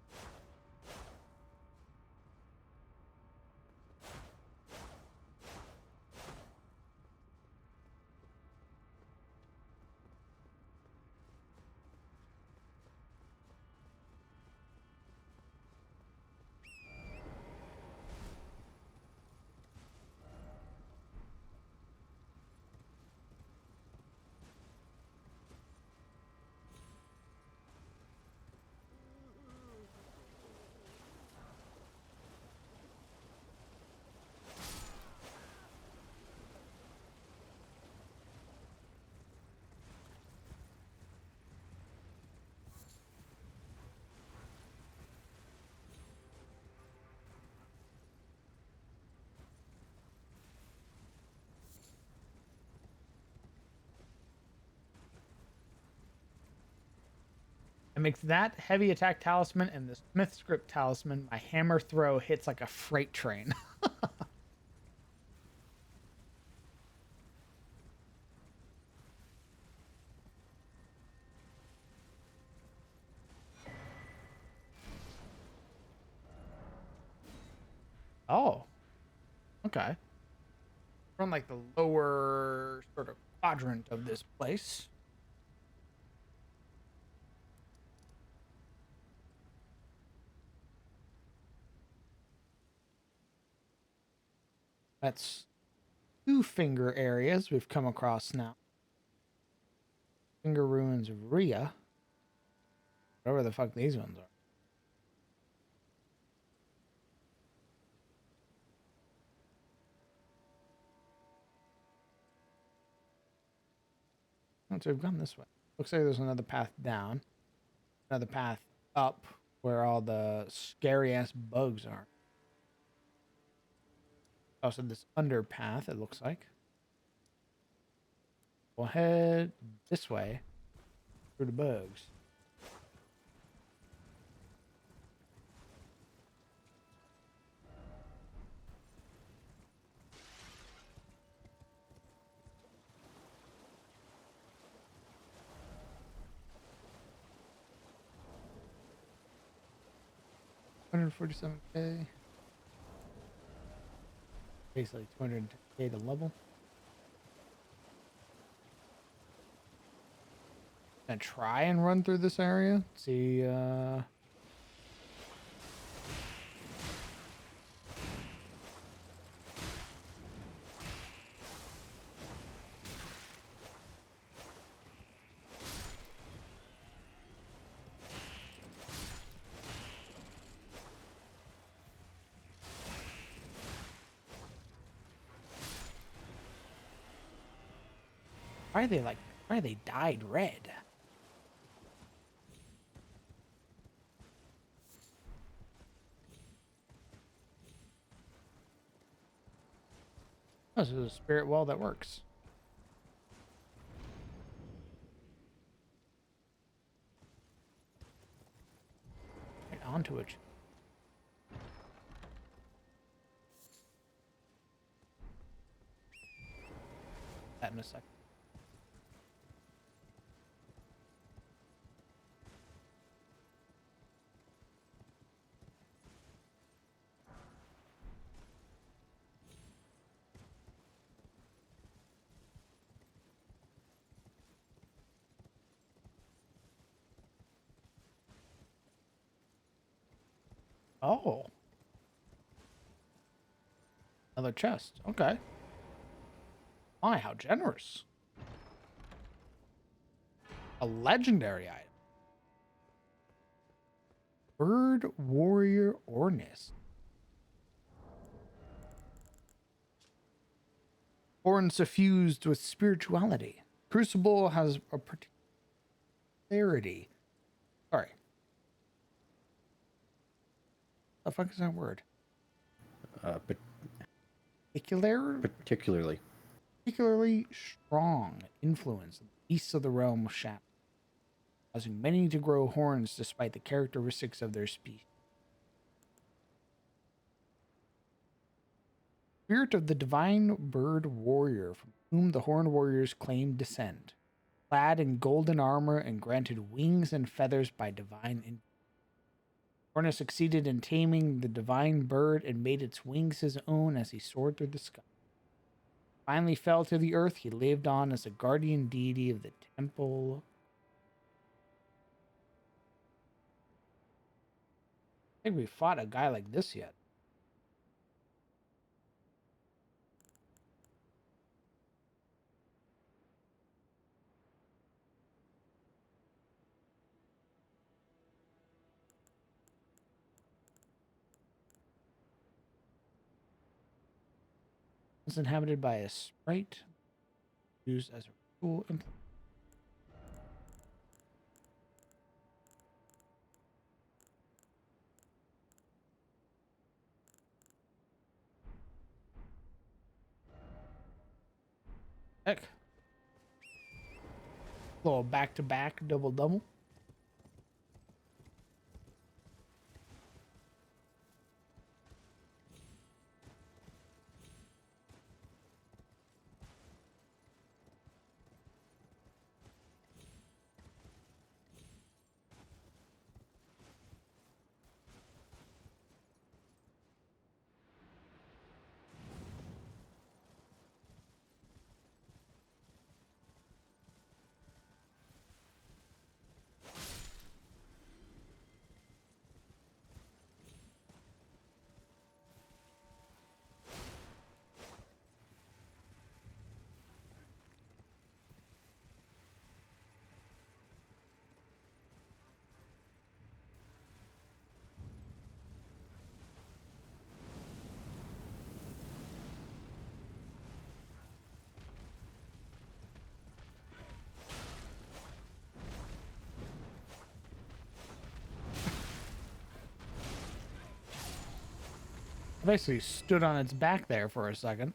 It makes that heavy attack talisman and the smith script talisman. My hammer throw hits like a freight train. Oh. Okay. From like the lower sort of quadrant of this place. That's two finger areas we've come across now. Finger ruins of Rhea. Whatever the fuck these ones are. So we've gone this way. Looks like there's another path down. Another path up where all the scary ass bugs are. Also this underpath, it looks like. We'll head this way through the bugs. $147K. Basically 200K to level. Gonna try and run through this area. See, why are they dyed red? Oh, this is a spirit well that works. Right onto it. That in a second. Oh. Another chest. Okay. My, how generous. A legendary item. Bird Warrior Ornis. Horns suffused with spirituality. Crucible has a particularity. Sorry. The fuck is that word? But Particularly strong influence in the beasts of the realm shadow, causing many to grow horns despite the characteristics of their species. Spirit of the divine bird warrior, from whom the horned warriors claim descent, clad in golden armor and granted wings and feathers by divine influence. Horna succeeded in taming the divine bird and made its wings his own as he soared through the sky. Finally fell to the earth, he lived on as a guardian deity of the temple. I think we fought a guy like this yet. It's inhabited by a sprite used as a ritual implement. Heck. Little back-to-back double-double. I basically stood on its back there for a second.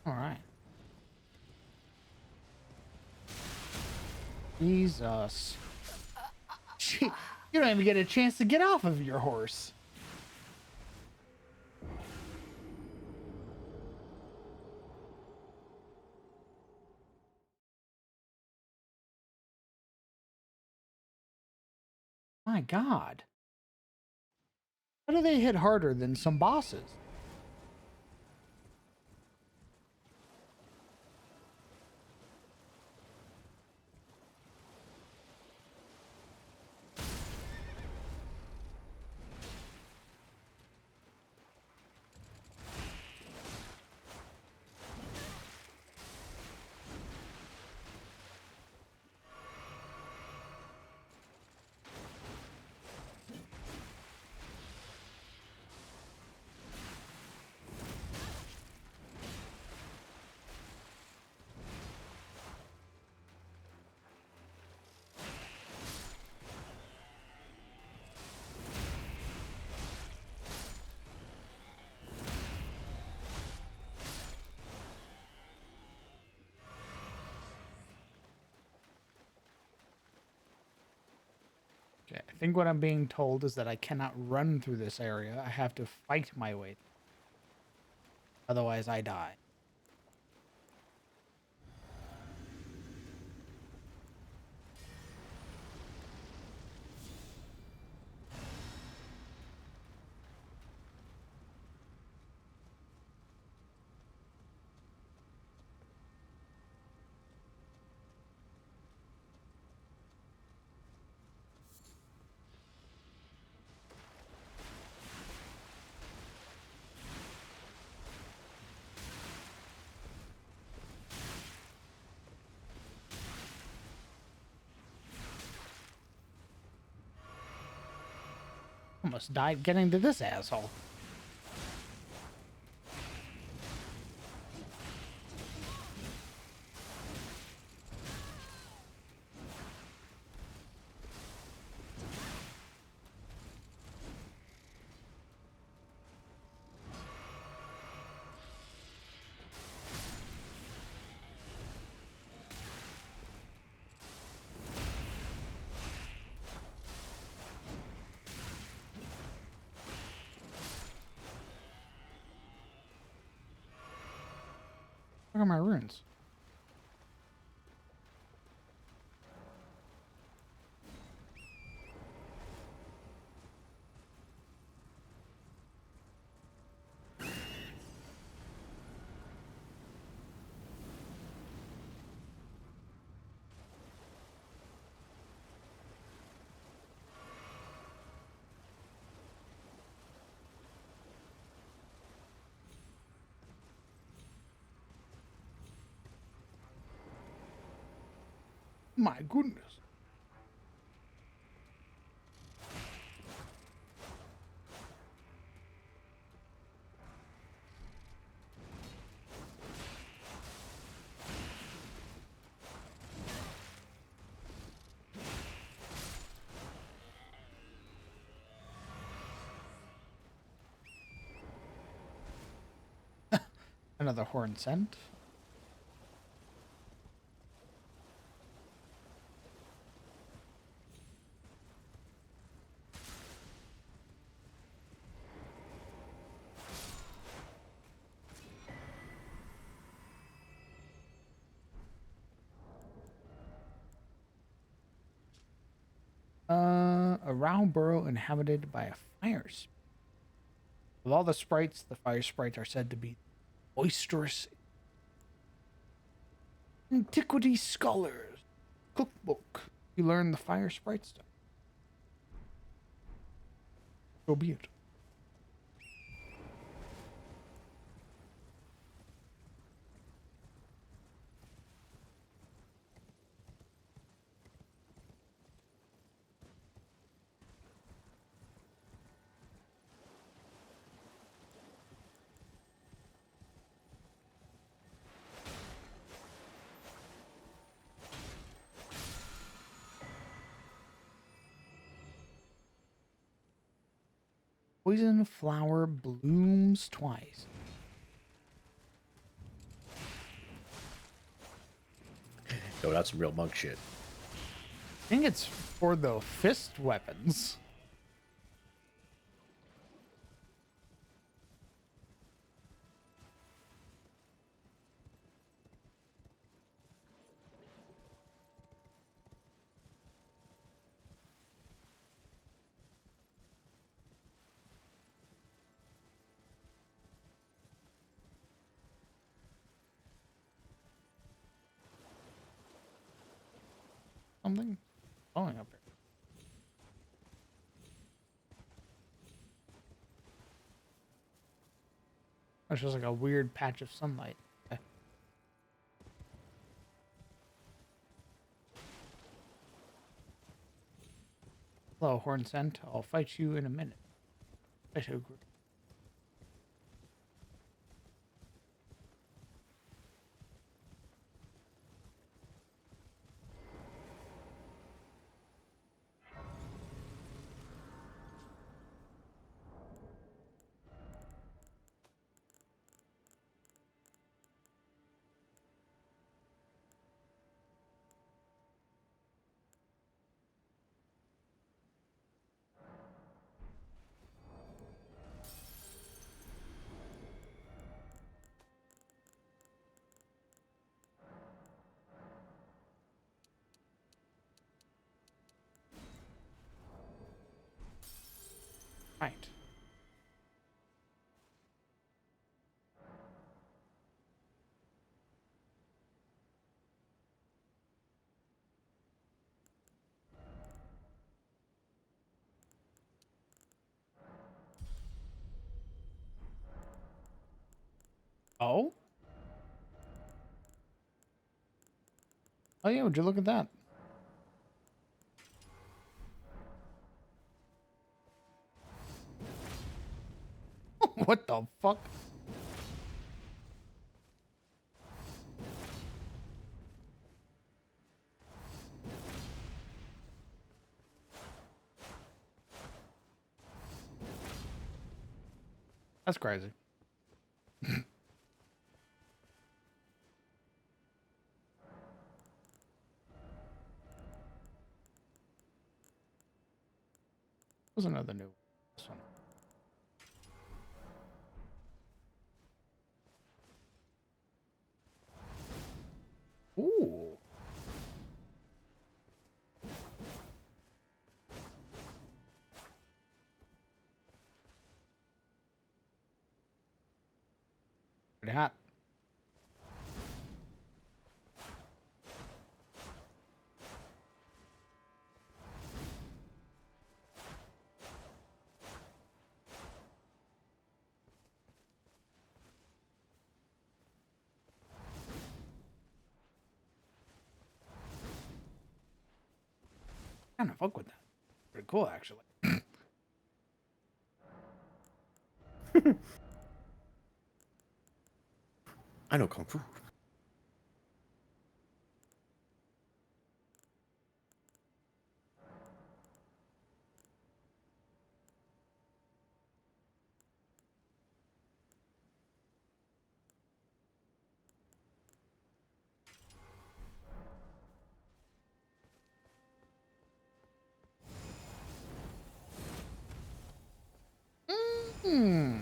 All right. Jesus. Gee, you don't even get a chance to get off of your horse. My God. How do they hit harder than some bosses? Okay, I think what I'm being told is that I cannot run through this area. I have to fight my way. Otherwise, I die. almost died getting to this asshole. Look at my runes. My goodness. Another horn scent. A round burrow inhabited by a fire spirit. Of all the sprites, the fire sprites are said to be boisterous. Antiquity Scholars Cookbook. You learn the fire sprite stuff. So be it. Poison flower blooms twice. Yo, that's some real monk shit. I think it's for the fist weapons. Something falling up there. It's just like a weird patch of sunlight. Okay. Hello, Horn Scent. I'll fight you in a minute. I shall agree. Right. Oh? Oh yeah, would you look at that? What the fuck? That's crazy. There's another new one. This one. Ooh. Pretty hot. Kind of fuck with that. Pretty cool, actually. I know Kung Fu. Hmm.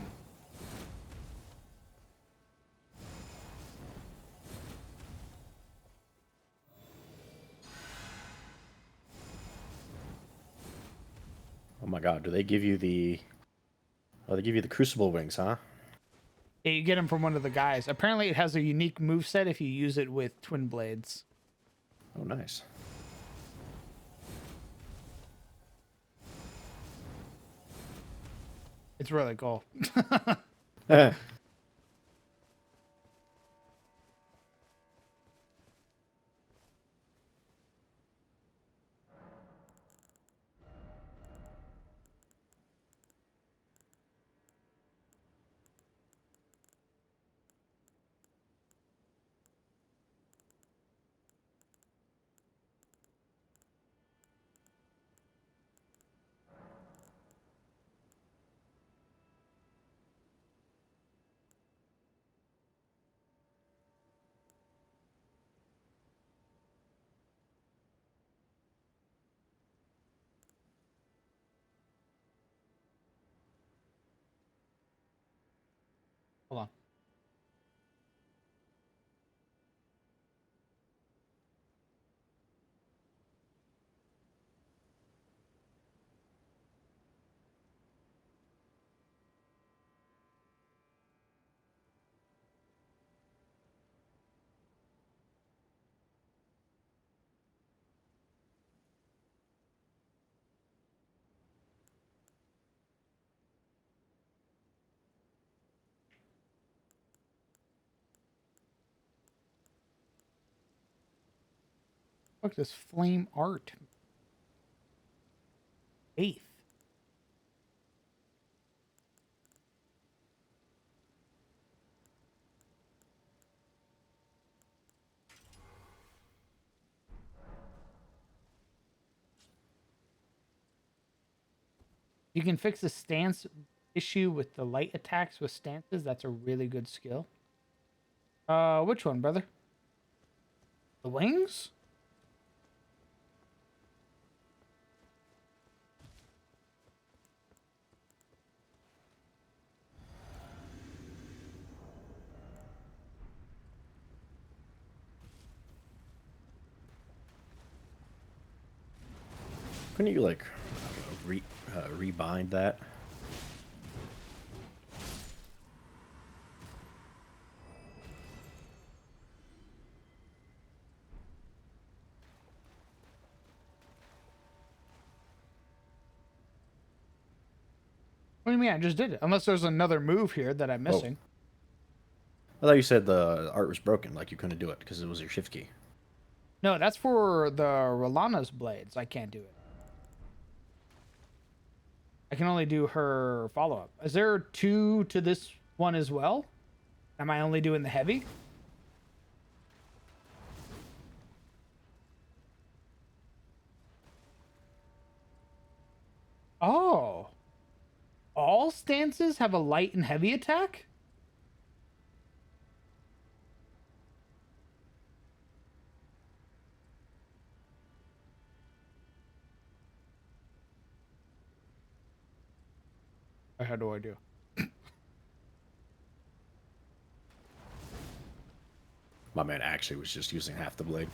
Oh my god, do they give you the... Oh, they give you the Crucible wings, huh? Yeah, you get them from one of the guys. Apparently, it has a unique moveset if you use it with twin blades. Oh, nice. It's really cool. Hold on. Look, this flame art. Eighth. You can fix the stance issue with the light attacks with stances. That's a really good skill. Which one, brother? The wings? Couldn't you, like, rebind that? What do you mean? I just did it. Unless there's another move here that I'm missing. I thought you said the art was broken, like you couldn't do it because it was your shift key. No, that's for the Rolana's blades. I can't do it. I can only do her follow-up. Is there 2 to this one as well? Am I only doing the heavy? Oh. All stances have a light and heavy attack? Or how do I do? My man actually was just using half the blade.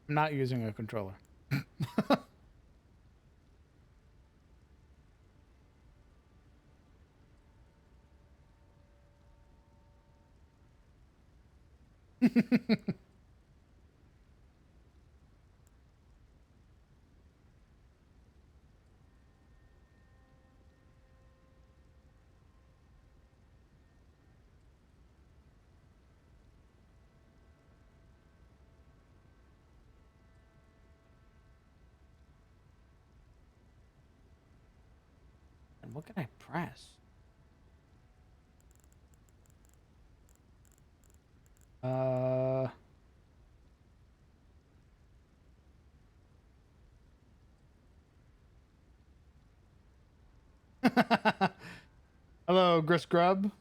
I'm not using a controller. And what can I press? Hello, Gris Grub.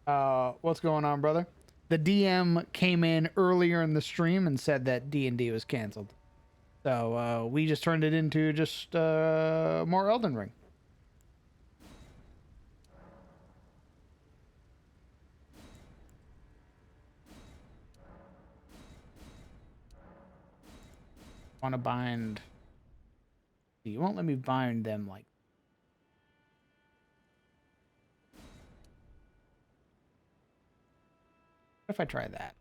What's going on, brother? The DM came in earlier in the stream and said that D&D was canceled. So we just turned it into just more Elden Ring. Want to bind? You won't let me bind them like. What if I try that?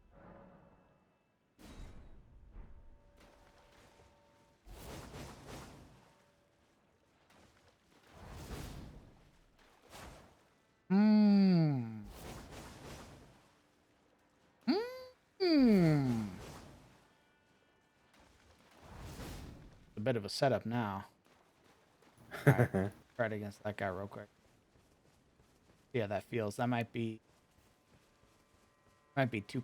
A bit of a setup now. Right. Try it against that guy real quick. Yeah, that feels. That might be too.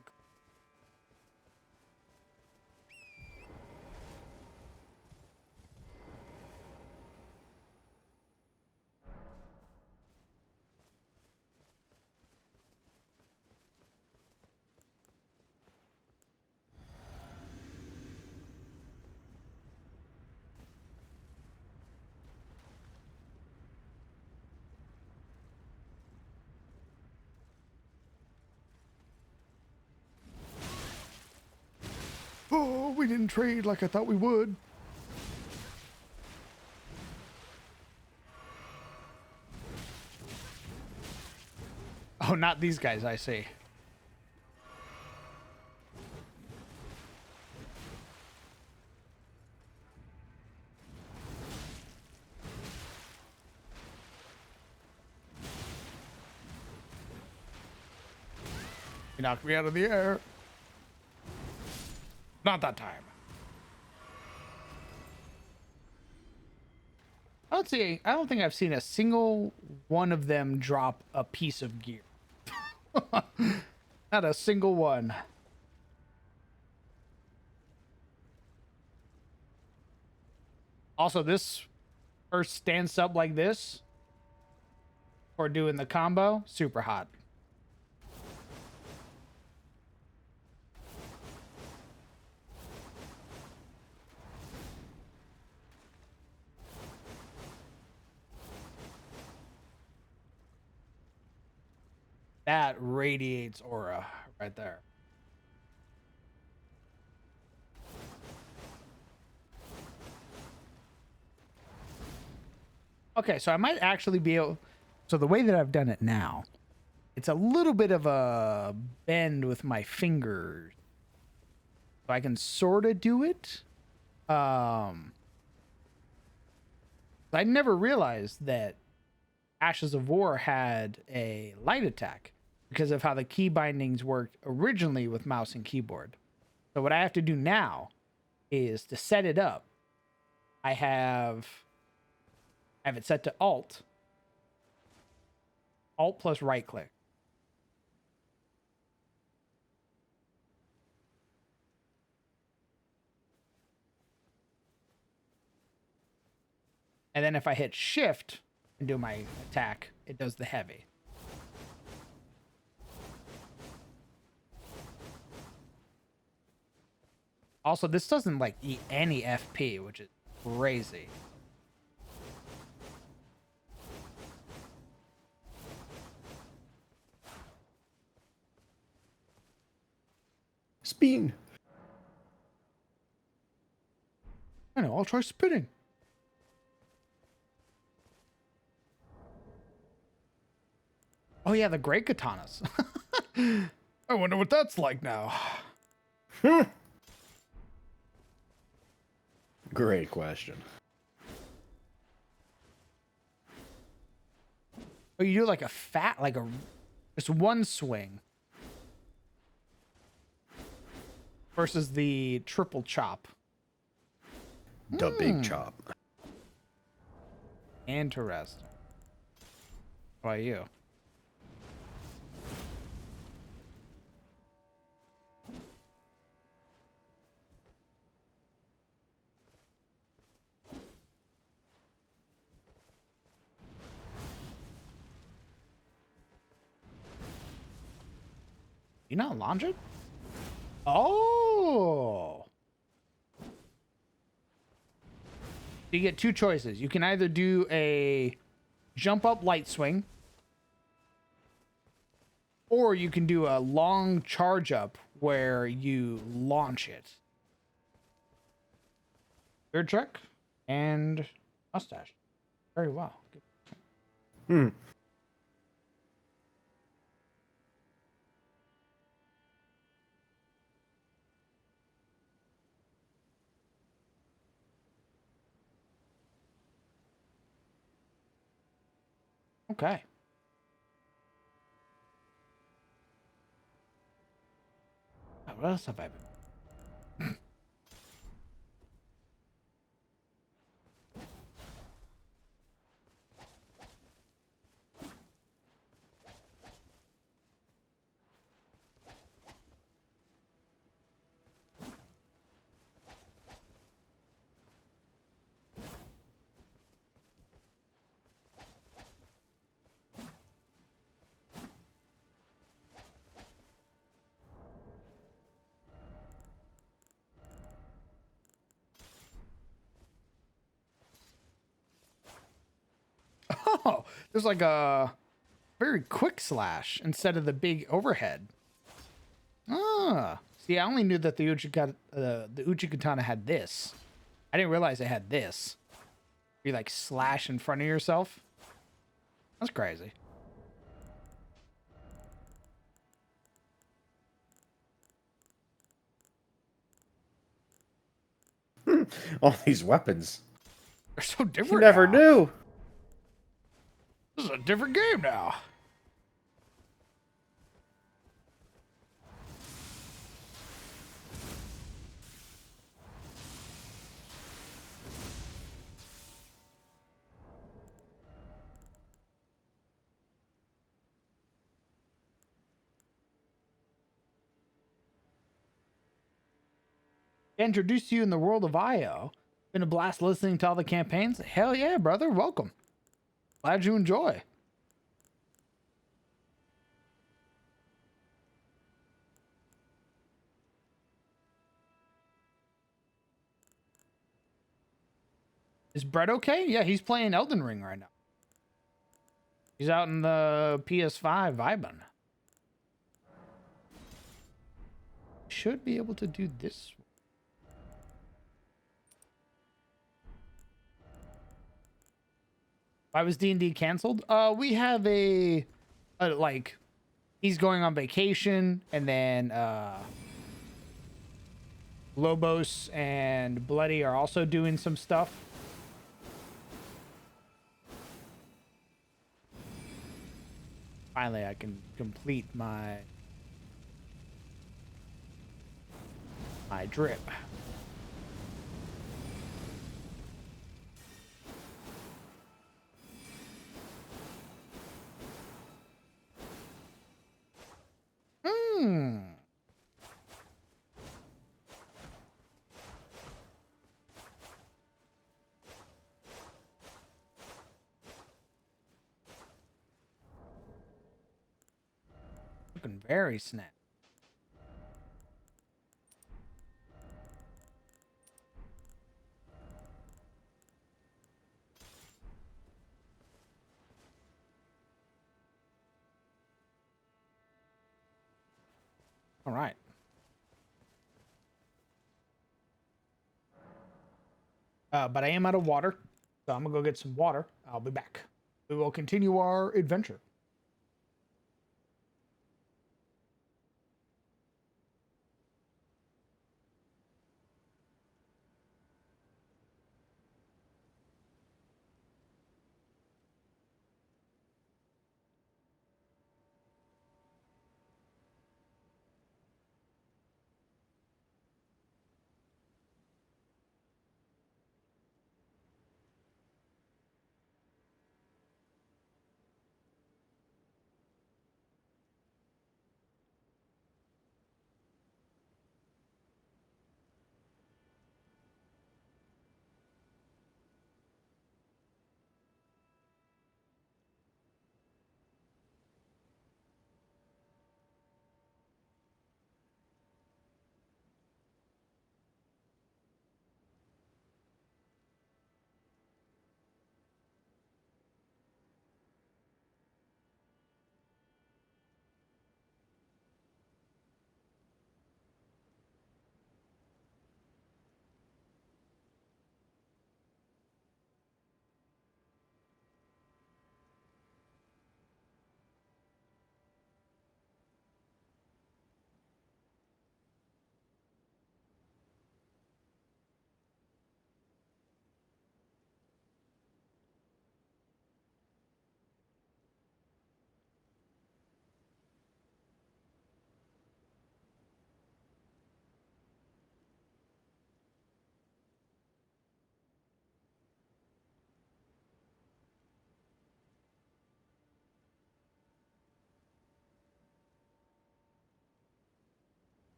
Oh, we didn't trade like I thought we would. Oh, not these guys, I see. You knocked me out of the air. Not that time. I don't think I've seen a single one of them drop a piece of gear. Not a single one. Also, this first stance up like this for doing the combo, super hot. That radiates aura right there. Okay, so I might actually be able. So the way that I've done it now, it's a little bit of a bend with my fingers. So I can sort of do it. I never realized that Ashes of War had a light attack because of how the key bindings worked originally with mouse and keyboard. So what I have to do now is to set it up. I have it set to Alt plus right click. And then if I hit Shift and do my attack, it does the heavy. Also, this doesn't like eat any FP, which is crazy. Spin. I know, I'll try spinning. Oh yeah, the great katanas. I wonder what that's like now. Great question. Oh, you do like just one swing versus the triple chop. The big chop. Interesting. How about you? You not launch it? Oh. You get two choices. You can either do a jump up light swing, or you can do a long charge up where you launch it. Beard check and mustache. Very well. Hmm. Okay. What else have I been? Oh, there's like a very quick slash instead of the big overhead. Ah, see, I only knew that the Uchikatana had this. I didn't realize it had this. You like slash in front of yourself. That's crazy. All these weapons. They're so different. You never now. knew. This is a different game now. Introduce you in the world of IO. Been a blast listening to all the campaigns. Hell yeah, brother. Welcome. Glad you enjoy. Is Brett okay? Yeah, he's playing Elden Ring right now. He's out in the PS5 vibing. Should be able to do this. Why was D&D canceled? We have a like he's going on vacation, and then Lobos and Bloody are also doing some stuff. Finally, I can complete my drip. Looking very snap. All right. But I am out of water, so I'm gonna go get some water. I'll be back. We will continue our adventure.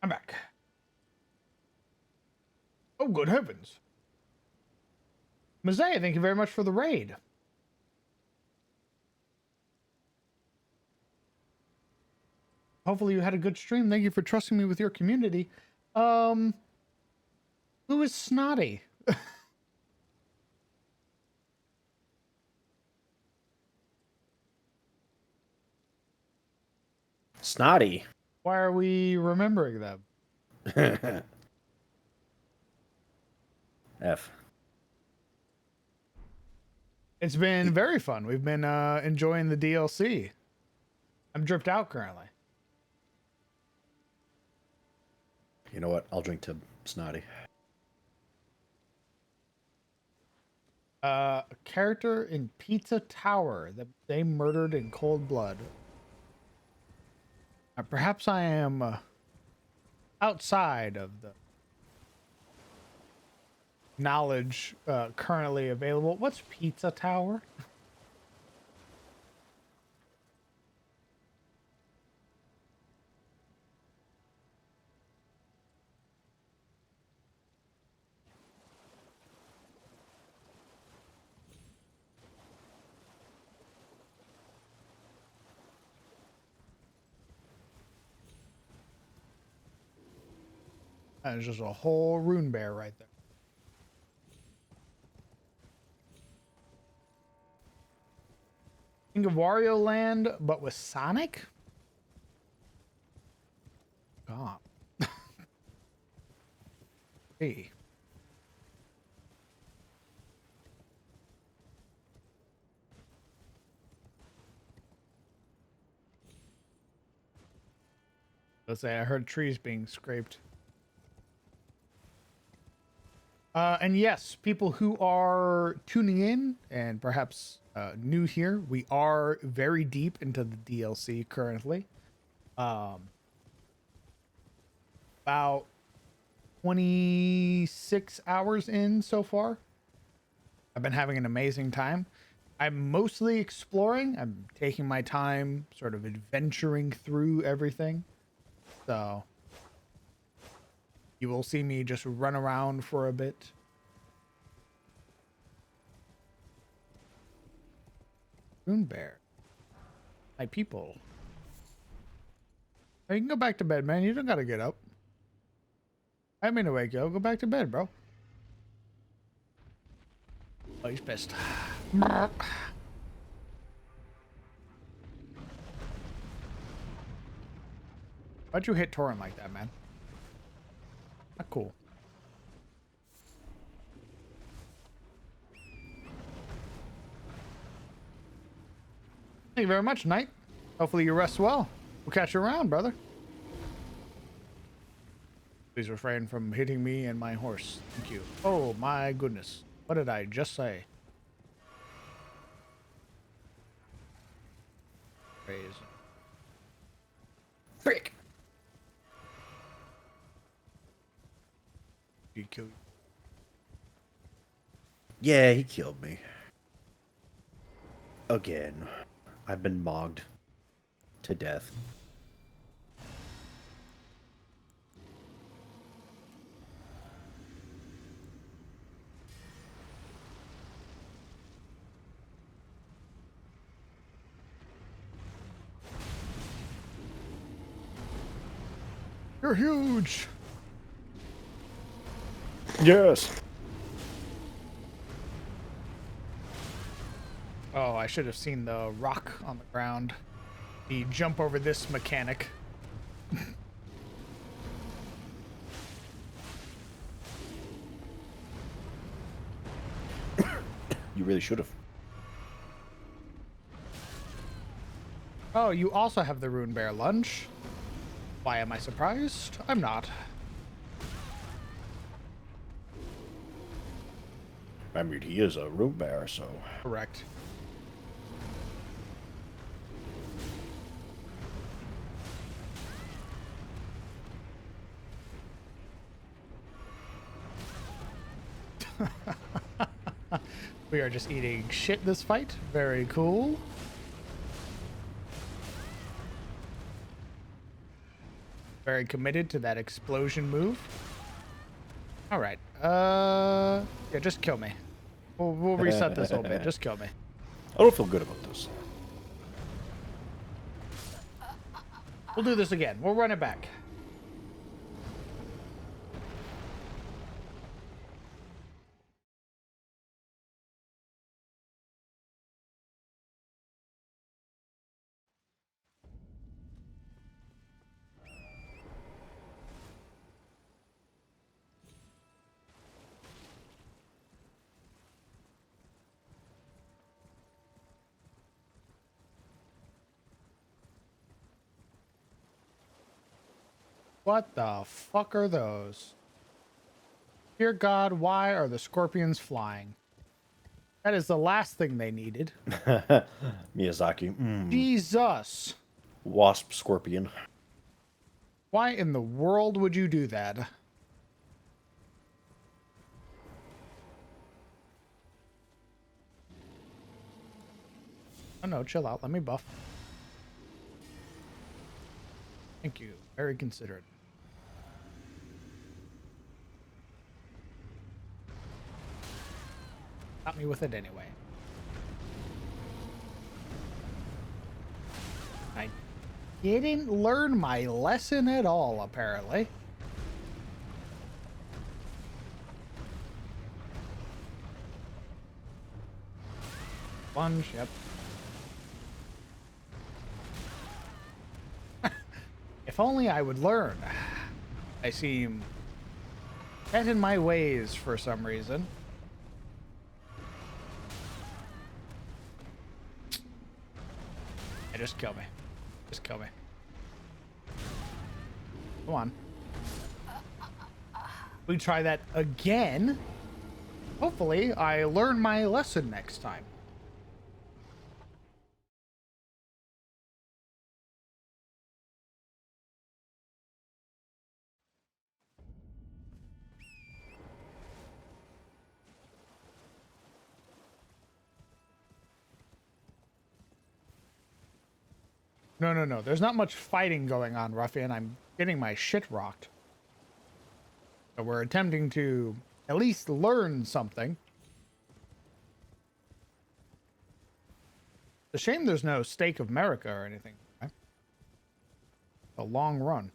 I'm back. Oh, good heavens. Mazay, thank you very much for the raid. Hopefully you had a good stream. Thank you for trusting me with your community. Who is Snotty? Snotty. Why are we remembering them? F. It's been very fun. We've been enjoying the DLC. I'm dripped out currently. You know what? I'll drink to Snotty. A character in Pizza Tower that they murdered in cold blood. Perhaps I am outside of the knowledge currently available. What's Pizza Tower? There's just a whole rune bear right there. Think of Wario Land, but with Sonic? God. Hey. Let's say I heard trees being scraped. And yes, people who are tuning in and perhaps new here, we are very deep into the DLC currently. About 26 hours in so far. I've been having an amazing time. I'm mostly exploring. I'm taking my time sort of adventuring through everything. So you will see me just run around for a bit. Rune Bear. My people. Hey, you can go back to bed, man. You don't gotta get up. I mean to wake you up. Go back to bed, bro. Oh, he's pissed. Why'd you hit Torin like that, man? Not cool. Thank you very much, Knight. Hopefully you rest well. We'll catch you around, brother. Please refrain from hitting me and my horse. Thank you. Oh my goodness. What did I just say? Praise. Frick. He killed you. Yeah, he killed me. Again. I've been mogged to death. You're huge. Yes. Oh, I should have seen the rock on the ground. The jump over this mechanic. You really should have. Oh, you also have the Rune Bear lunge. Why am I surprised? I'm not. I mean, he is a root bear, so. Correct. We are just eating shit this fight. Very cool. very committed to that explosion move. All right. Yeah, just kill me. We'll reset this whole bit. Just kill me. I don't feel good about this. We'll do this again. We'll run it back. What the fuck are those? Dear God, why are the scorpions flying? That is the last thing they needed. Miyazaki. Jesus. Wasp scorpion. Why in the world would you do that? Oh no, chill out. Let me buff. Thank you. Very considerate. Got me with it anyway. I didn't learn my lesson at all, apparently. Lunge, yep. If only I would learn. I seem set in my ways for some reason. Yeah, just kill me. Just kill me. Come on. We try that again. Hopefully, I learn my lesson next time. No, no, no. There's not much fighting going on, Ruffian. I'm getting my shit rocked. So we're attempting to at least learn something. It's a shame there's no Stake of America or anything. Right? A long run.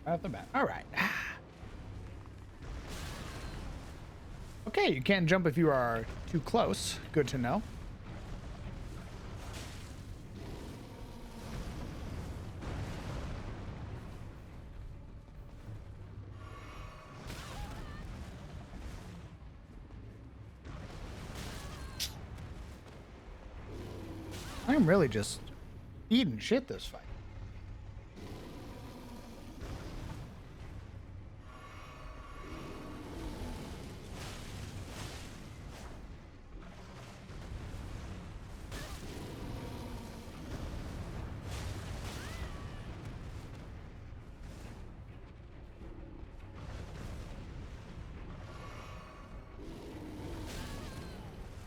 At the back. All right. Okay, you can't jump if you are too close. Good to know. I'm really just eating shit this fight.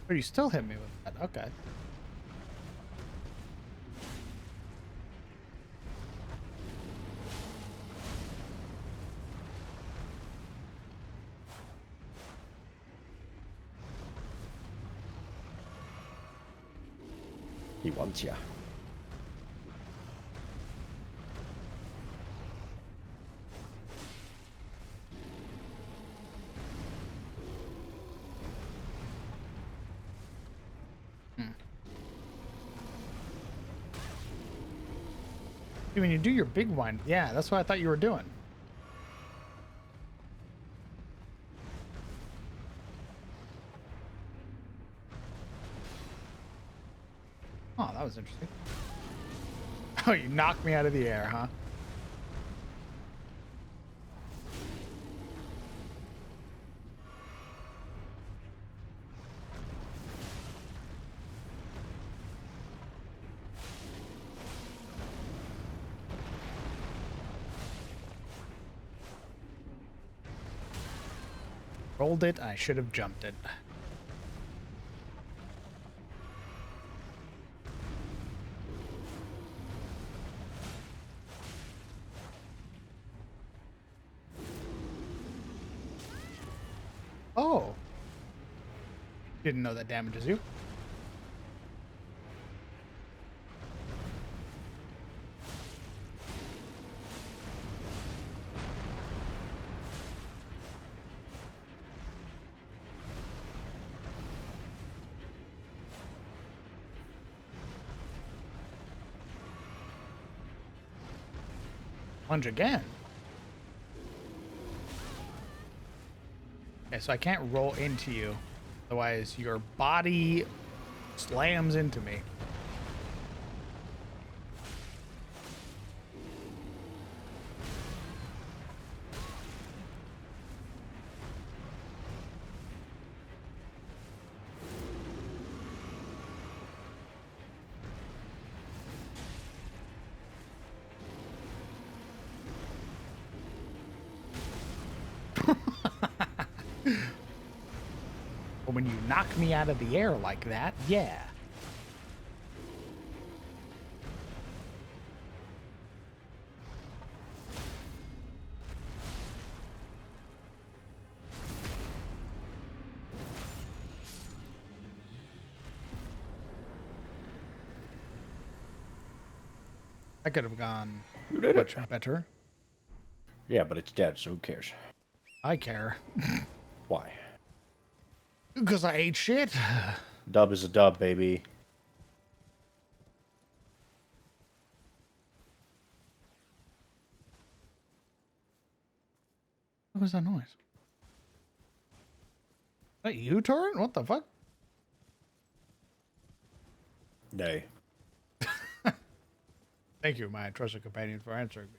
But you still hit me with that. Okay. He wants ya. When you do your big one, yeah, that's what I thought you were doing. Oh, that was interesting. Oh, you knocked me out of the air, huh? rolled it. I should have jumped it. Oh. Didn't know that damages you. Lunge again. Okay, so I can't roll into you. Otherwise, your body slams into me. But when you knock me out of the air like that, yeah. I could have gone much better. Yeah, but it's dead, so who cares? I care. Why? Because I ate shit. Dub is a dub, baby. What was that noise? Is that you, Torrent? What the fuck? Nay. Thank you, my trusted companion, for answering me.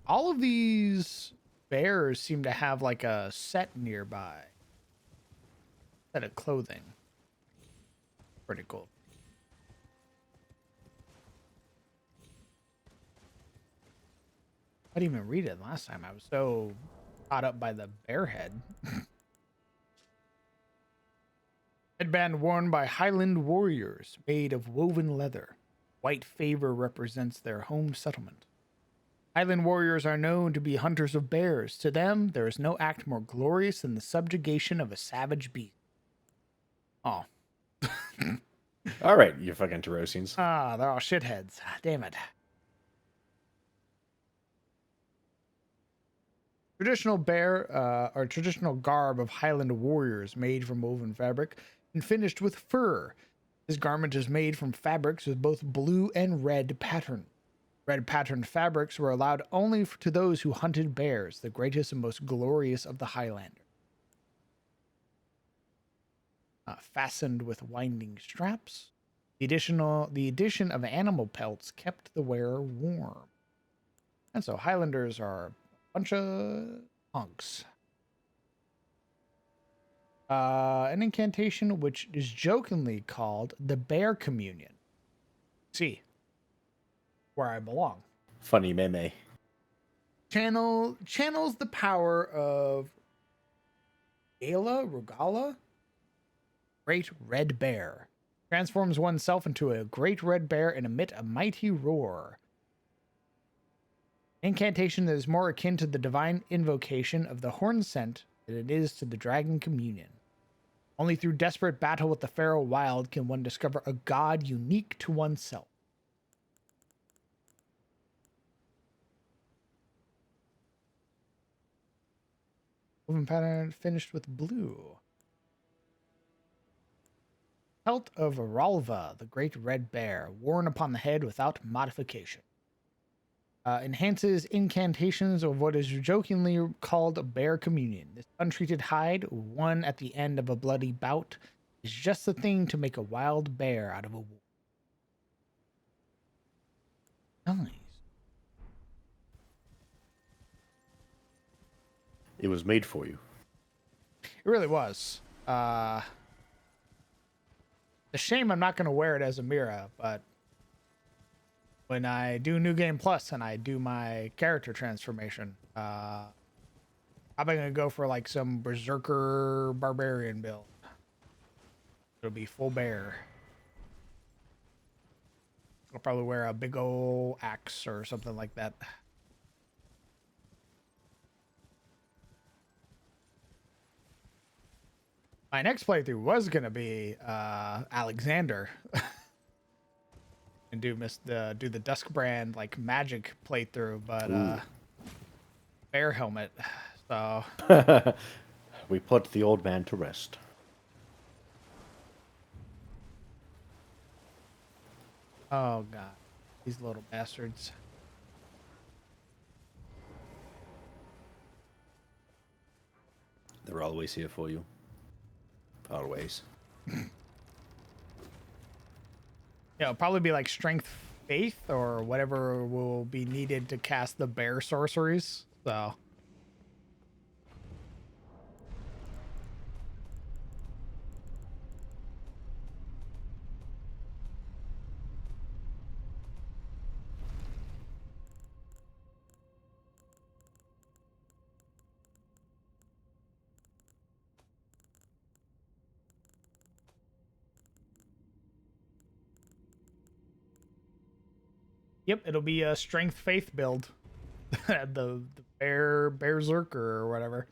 All of these bears seem to have like a set nearby. Set of clothing. Pretty cool. I didn't even read it last time. I was so caught up by the bear head. Headband worn by Highland warriors, made of woven leather. White favor represents their home settlement. Highland warriors are known to be hunters of bears. To them, there is no act more glorious than the subjugation of a savage beast. Oh. All right, you fucking Terosians. Ah, they're all shitheads. Damn it. Traditional bear, or traditional garb of Highland warriors made from woven fabric and finished with fur. This garment is made from fabrics with both blue and red pattern. Red patterned fabrics were allowed only to those who hunted bears, the greatest and most glorious of the Highlander. Fastened with winding straps. The addition of animal pelts kept the wearer warm. And so Highlanders are a bunch of punks. An incantation which is jokingly called the Bear Communion. See, where I belong. Funny meme. Channels the power of Rugala, Great Red Bear. Transforms oneself into a great red bear and emit a mighty roar. Incantation that is more akin to the divine invocation of the horn scent than it is to the dragon communion. Only through desperate battle with the feral wild can one discover a god unique to oneself. Woven pattern finished with blue. Pelt of Ralva, the great red bear, worn upon the head without modification. Enhances incantations of what is jokingly called bear communion. This untreated hide, won at the end of a bloody bout, is just the thing to make a wild bear out of a wolf. Nice. It was made for you. It really was. The shame I'm not going to wear it as Amira, but when I do New Game Plus and I do my character transformation, probably going to go for like some Berserker Barbarian build. It'll be full bear. I'll probably wear a big old axe or something like that. My next playthrough was gonna be Alexander, and do the Duskbrand like magic playthrough, but bear helmet. So we put the old man to rest. oh god, these little bastards. They're always here for you. Always. Yeah, it'll probably be like strength, faith, or whatever will be needed to cast the bear sorceries. So. Yep, it'll be a strength faith build. the berserker or whatever.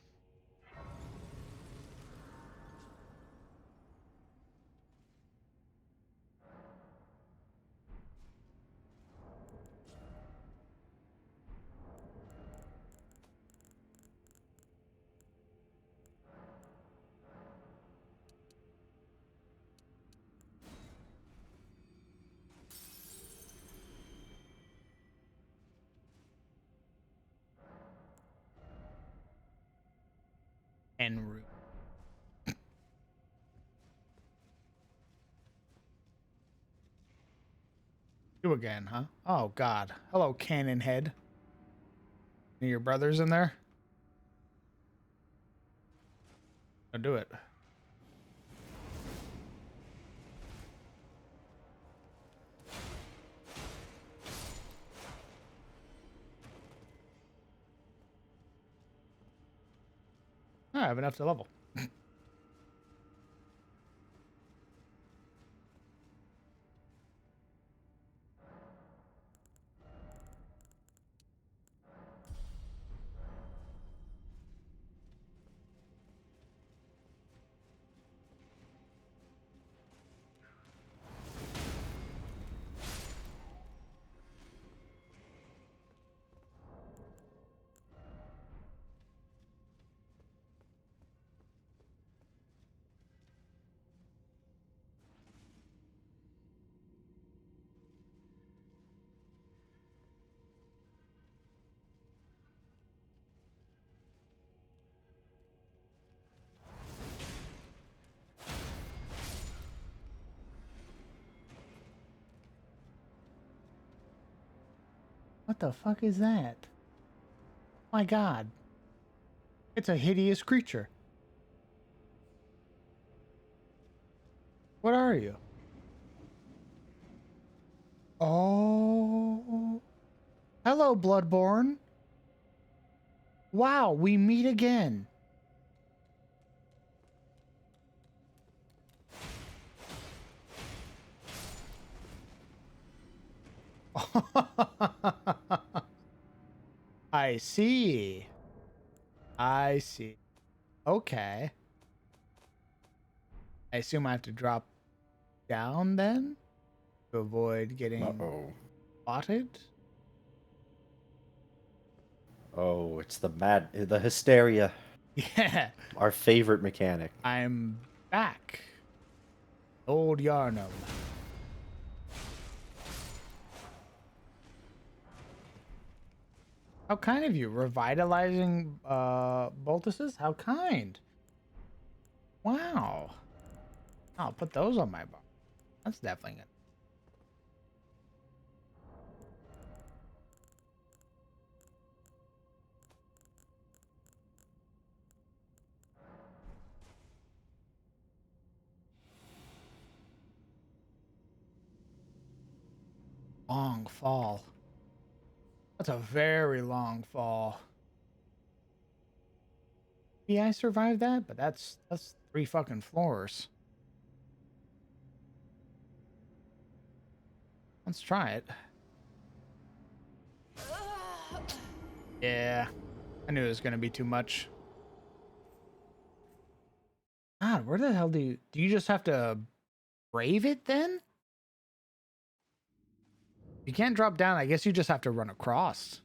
En route. You again, huh? Oh god. Hello, cannon head. Any of your brothers in there? I'll do it. I have enough to level. What the fuck is that? My god. It's a hideous creature. What are you? Oh. Hello, Bloodborne. Wow, we meet again. I see. I see. Okay. I assume I have to drop down then to avoid getting spotted. Oh, it's the hysteria. Yeah. Our favorite mechanic. I'm back. Old Yarnum. How kind of you, revitalizing Boltuses? How kind. Wow. I'll put those on my bar. That's definitely good. long fall. That's a very long fall. Yeah, I survived that, but that's 3 fucking floors. Let's try it. Yeah, I knew it was gonna be too much. God, where the hell do you just have to brave it then? You can't drop down. I guess you just have to run across.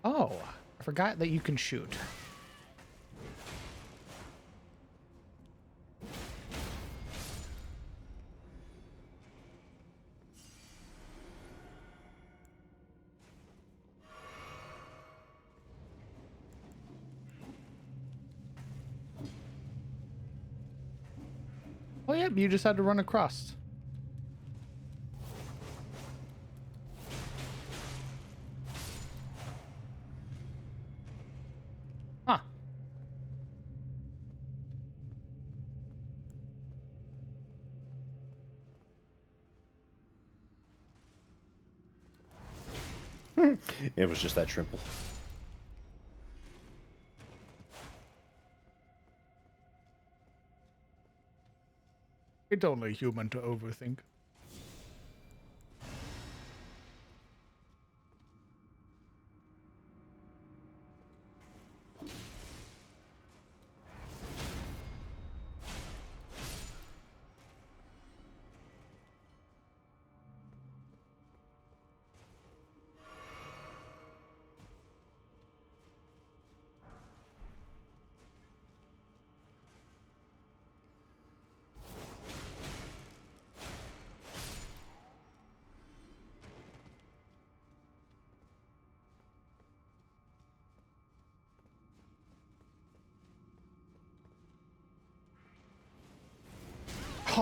Oh, I forgot that you can shoot. Oh, yeah, you just had to run across. Huh. It was just that simple. It's only human to overthink.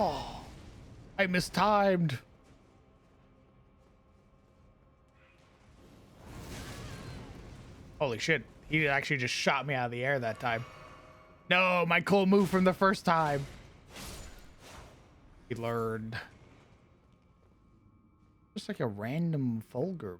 Oh, I mistimed. Holy shit. He actually just shot me out of the air that time. No, my cool move from the first time. He learned. Just like a random Fulgur.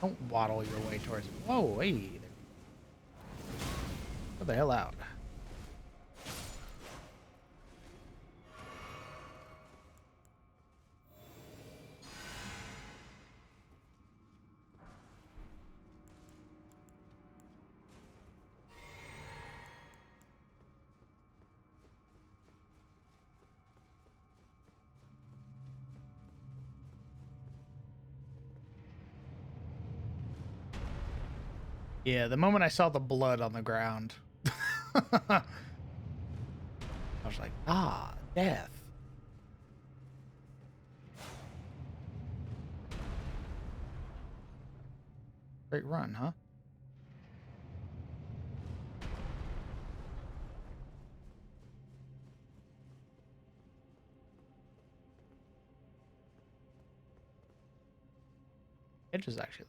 Don't waddle your way towards. Whoa, wait. Get the hell out. Yeah, the moment I saw the blood on the ground, I was like, ah, death. Great run, huh? It is actually.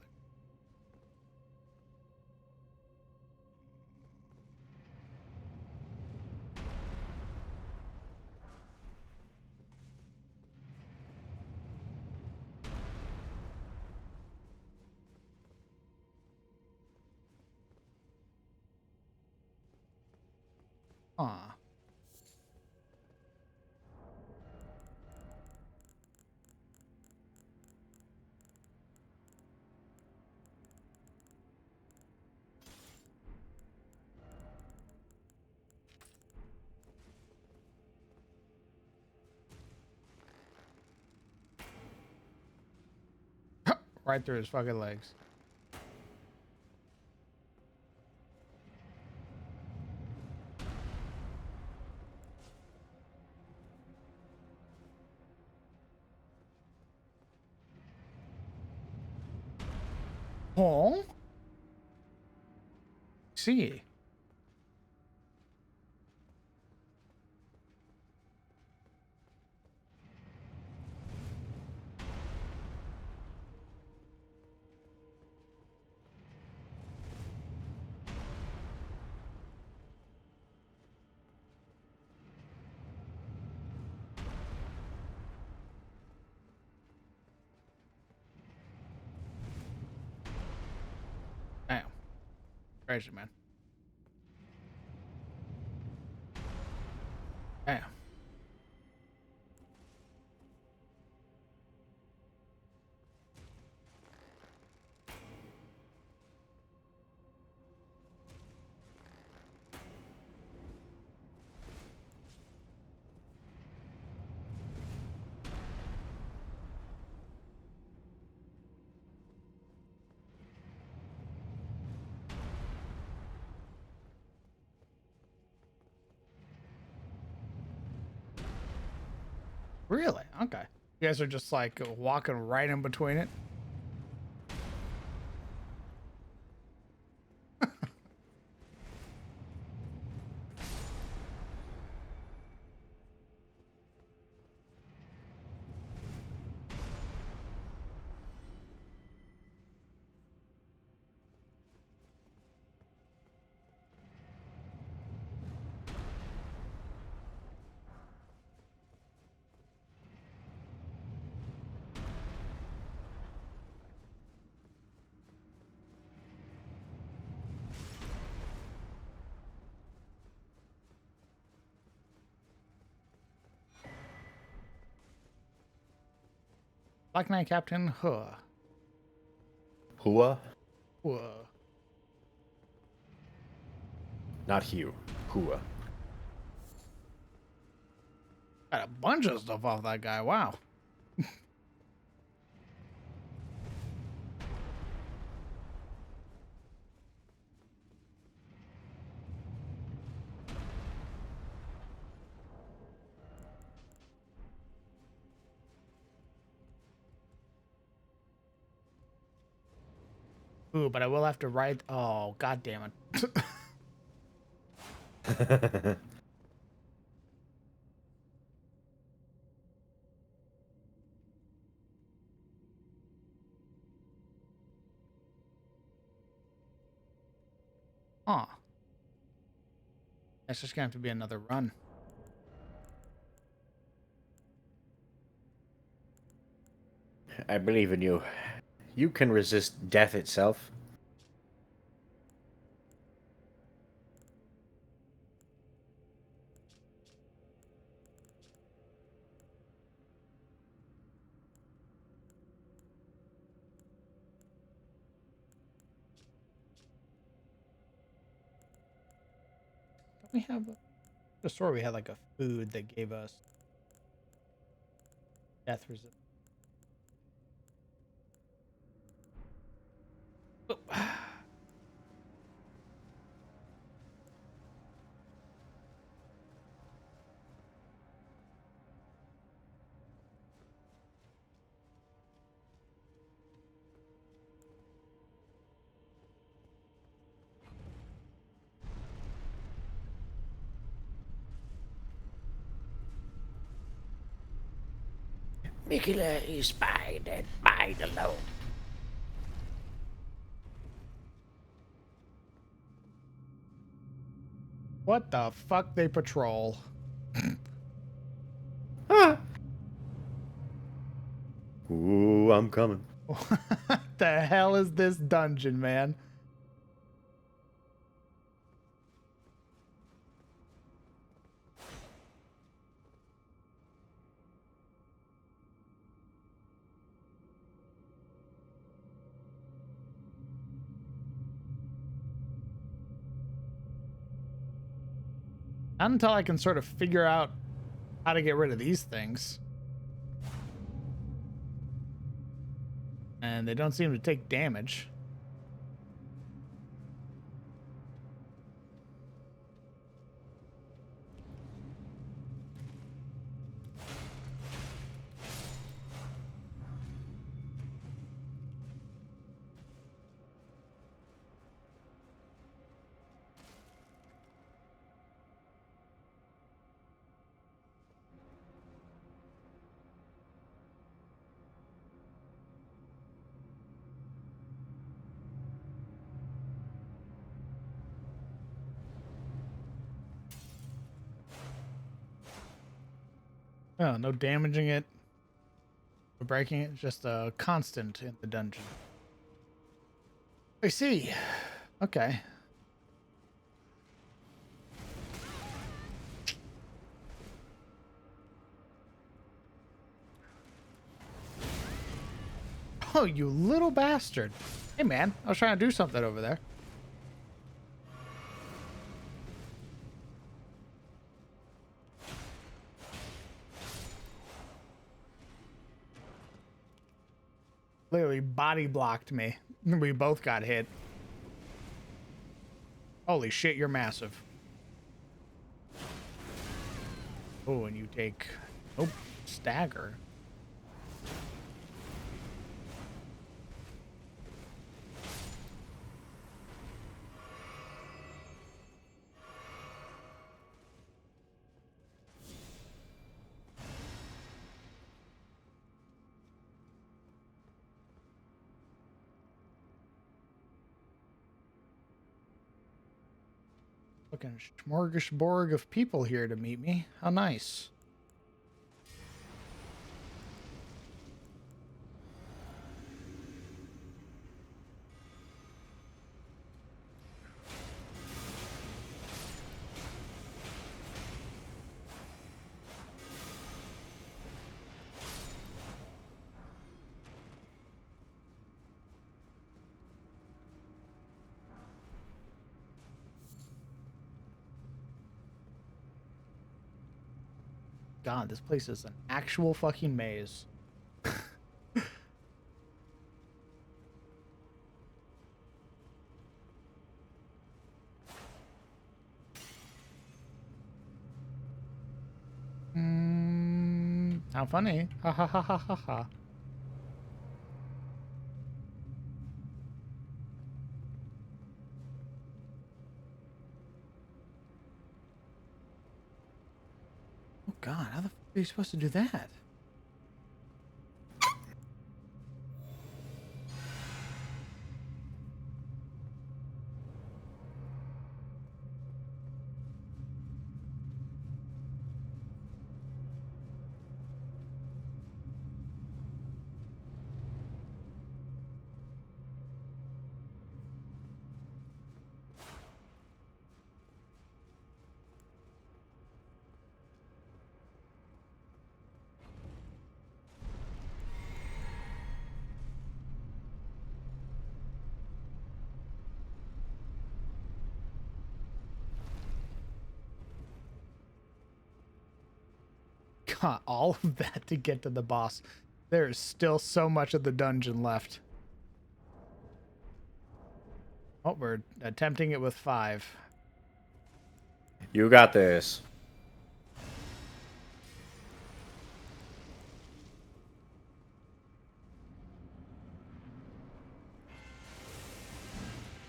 Aw. Right through his fucking legs. Oh. See. Damn. Crazy, man. Damn. Really? Okay. You guys are just like walking right in between it. Black Knight Captain Huh. Hua? Huh. Not Hugh. Hua. Got a bunch of stuff off that guy. Wow. Ooh, but I will have to ride. Oh, god damn it. Huh. That's just gonna have to be another run. I believe in you. You can resist death itself. Don't we have a store? We had like a food that gave us death resist. Mikula is mine and mine alone. What the fuck they patrol? Ooh, I'm coming. What the hell is this dungeon, man? Not until I can sort of figure out how to get rid of these things. And they don't seem to take damage. Oh, no damaging it. No breaking it. Just a constant in the dungeon. I see. Okay. Oh, you little bastard. Hey, man. I was trying to do something over there. Literally body blocked me. We both got hit. Holy shit, you're massive. Oh, and you take... Oh, stagger. Fucking smorgasbord of people here to meet me. How nice. God, this place is an actual fucking maze. How funny. Ha ha ha ha ha ha. Oh God, how the fuck are you supposed to do that? God, all of that to get to the boss. There is still so much of the dungeon left. Oh, we're attempting it with 5. You got this.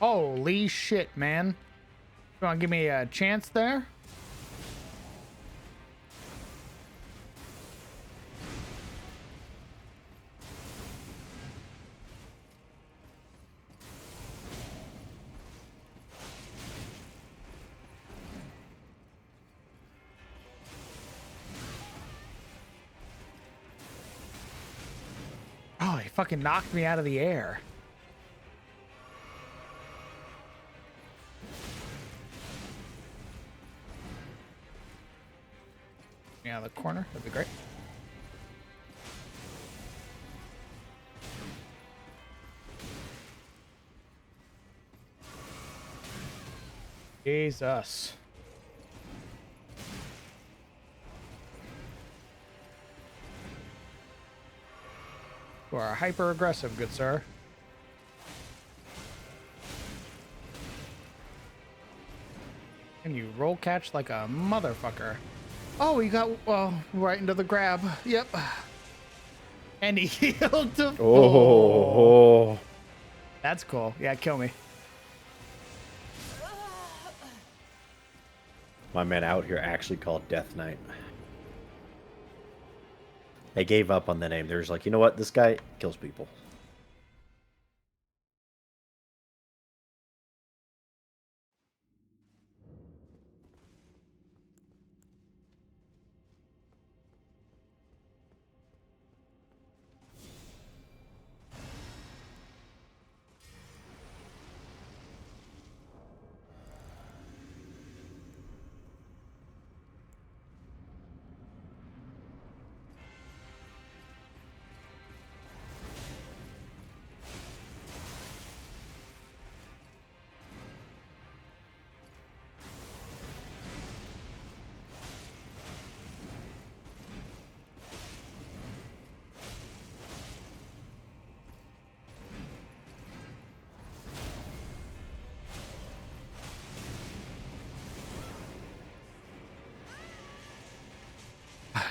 Holy shit, man. You want to give me a chance there? Oh, he fucking knocked me out of the air. Yeah, the corner. That'd be great. Jesus. You are hyper aggressive, good sir. And you roll catch like a motherfucker. Oh, he got right into the grab. Yep. And he healed to full. Oh. That's cool. Yeah, kill me. My man out here actually called Death Knight. They gave up on the name. They're just like, you know what? This guy kills people.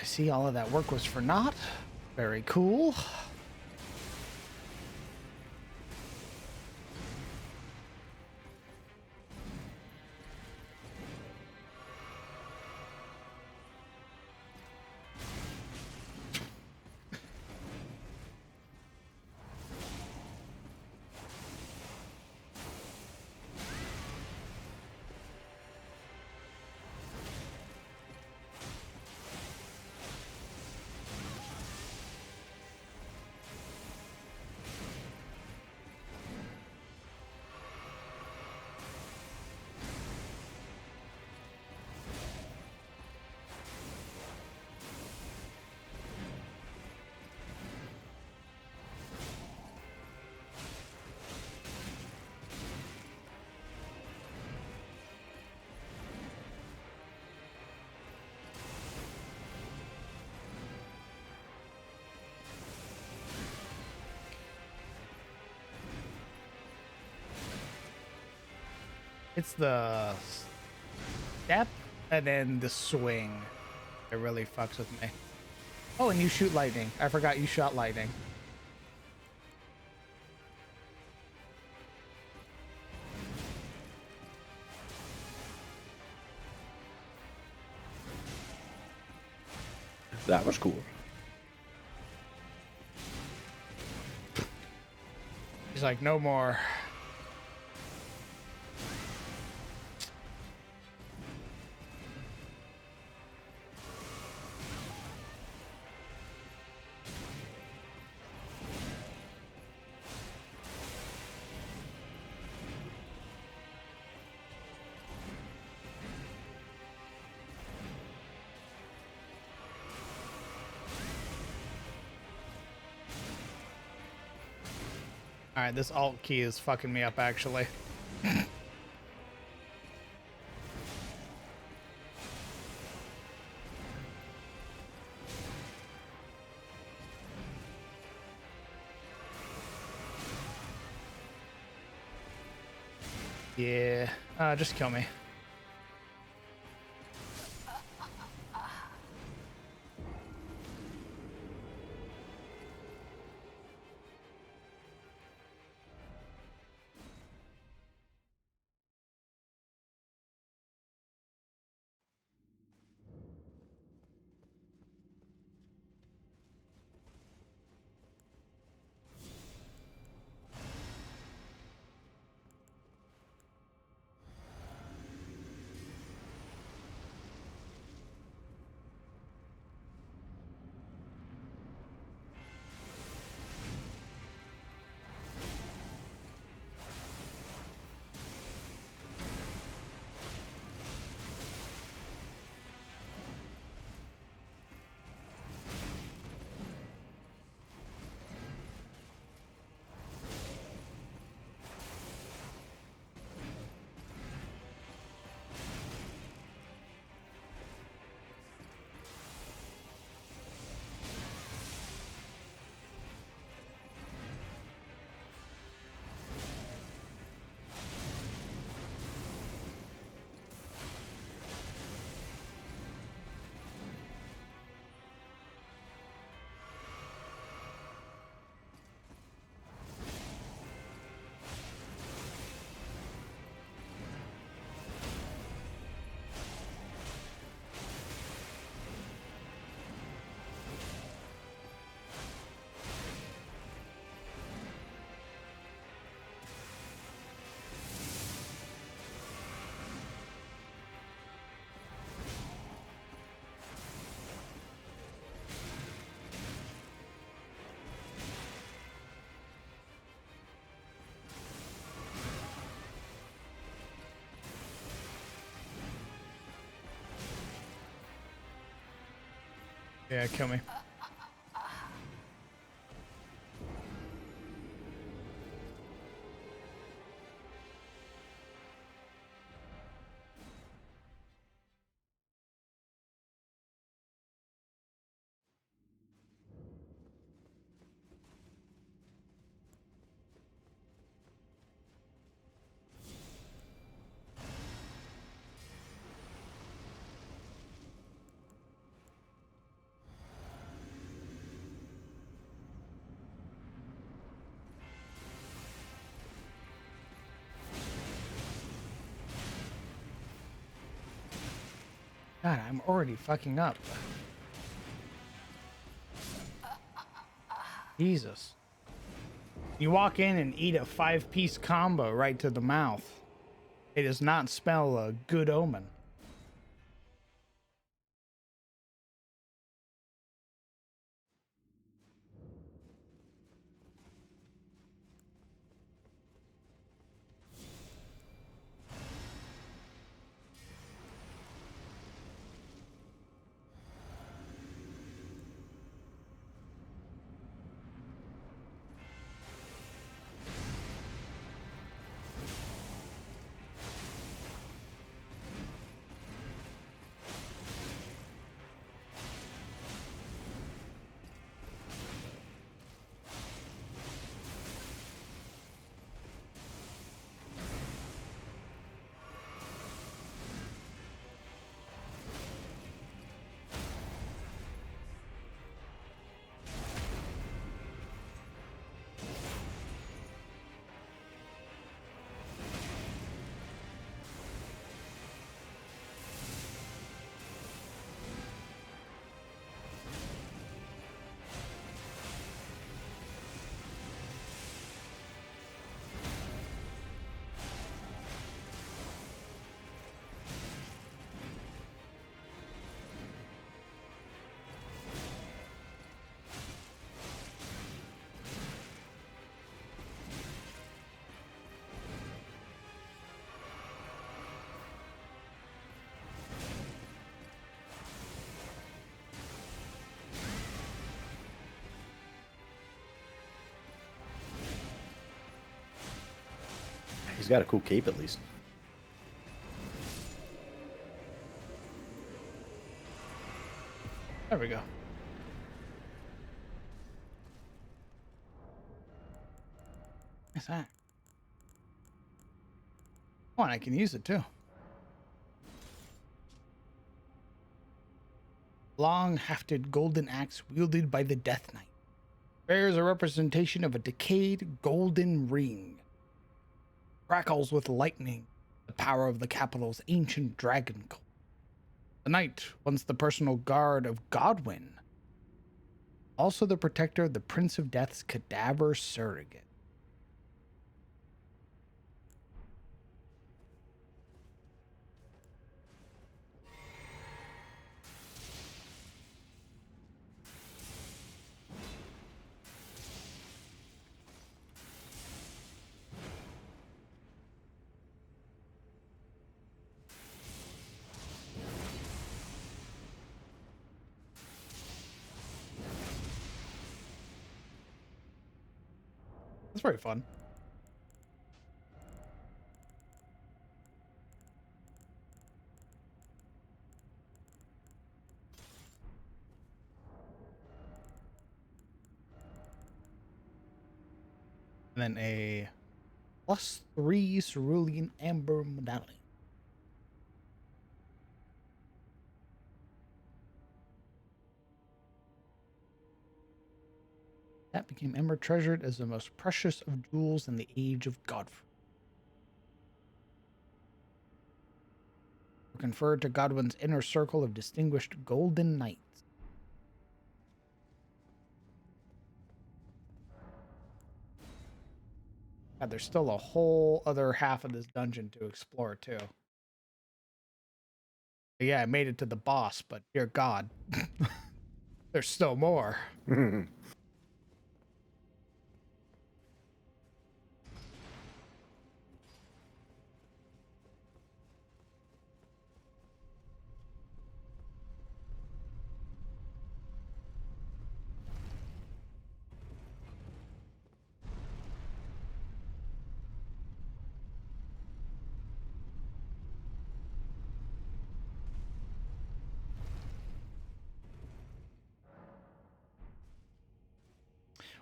see all of that work was for naught. Very cool. It's the step and then the swing that really fucks with me. Oh, and you shoot lightning. I forgot you shot lightning. That was cool. He's like, no more. Alright, this alt key is fucking me up, actually. Yeah, just kill me. Yeah, kill me. God, I'm already fucking up. Jesus. You walk in and eat a 5-piece combo right to the mouth. It does not spell a good omen. He's got a cool cape at least. There we go. What's that? Oh, and I can use it too. Long-hafted golden axe wielded by the Death Knight. Bears a representation of a decayed golden ring. Crackles with lightning, the power of the capital's ancient dragon cult. The knight, once the personal guard of Godwyn, also the protector of the Prince of Death's cadaver surrogate. That's very fun. And then a +3 cerulean amber medallion. That became ever treasured as the most precious of jewels in the age of Godfrey. Conferred to Godwyn's inner circle of distinguished golden knights. God, there's still a whole other half of this dungeon to explore too. Yeah, I made it to the boss, but dear God, there's still more.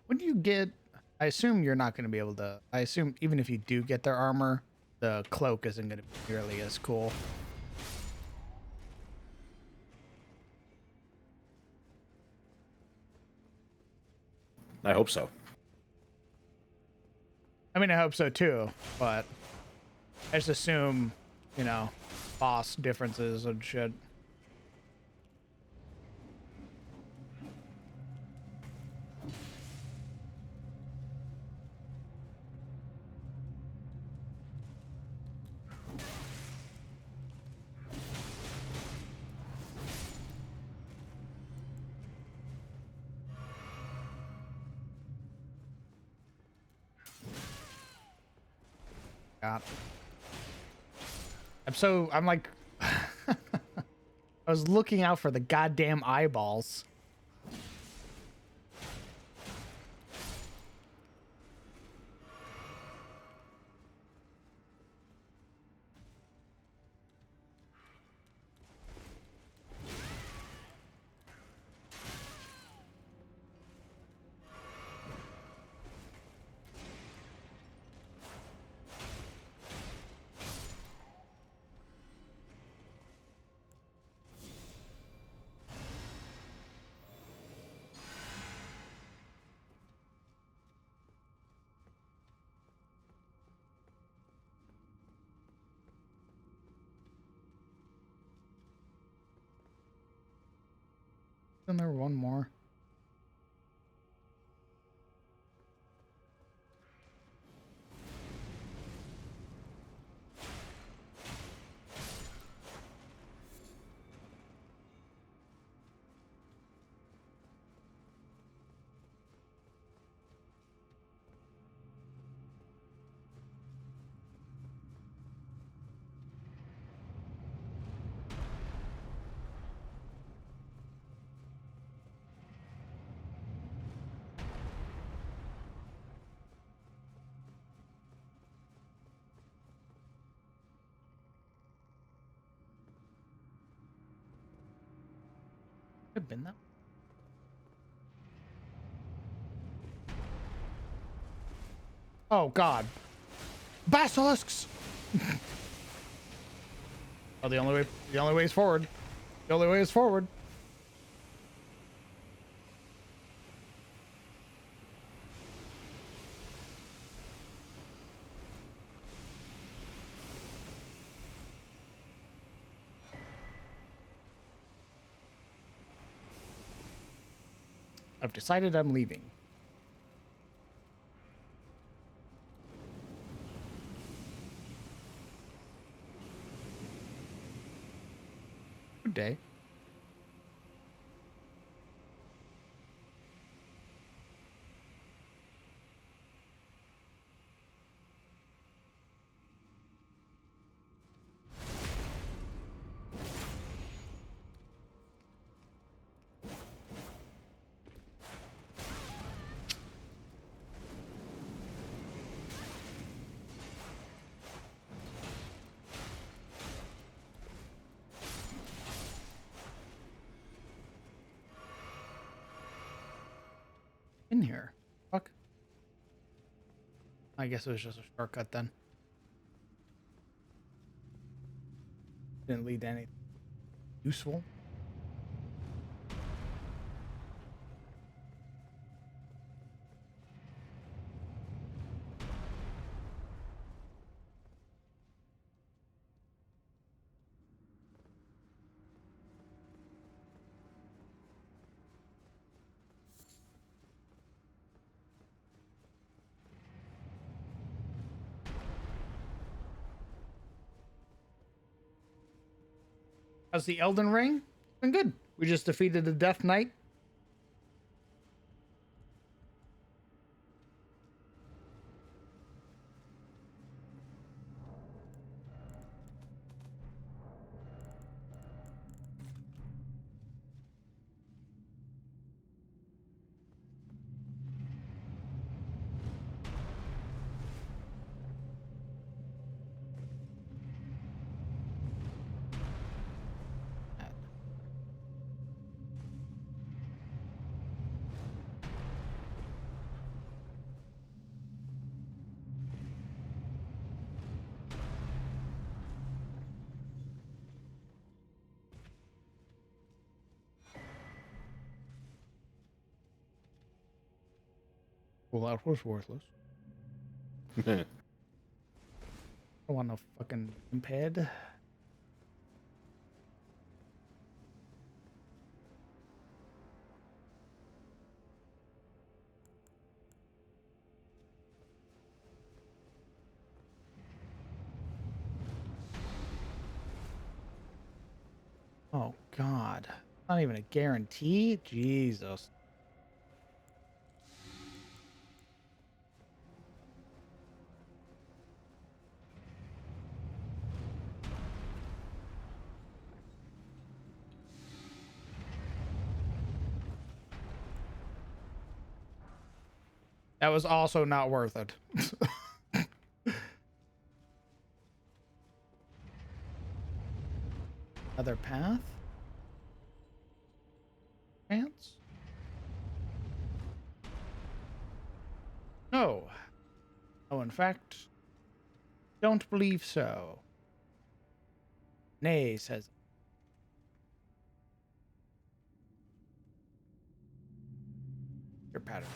When do you get? I assume you're not going to be able to. I assume even if you do get their armor, the cloak isn't going to be nearly as cool. I hope so. I mean, I hope so too, but I just assume, you know, boss differences and shit. forgot. I'm like, I was looking out for the goddamn eyeballs. Isn't there one more? Could have been that. Oh God, basilisks! Oh, the only way is forward. The only way is forward. I've decided I'm leaving. Good day. In here. Fuck. I guess it was just a shortcut then. Didn't lead to anything useful. How's the Elden Ring? Been good. We just defeated the Death Knight. Well, that was worthless. I don't want no fucking imped. Oh God. Not even a guarantee? Jesus. That was also not worth it. Other path? Chance? No. Oh, in fact, don't believe so. Nay, says. Your pattern.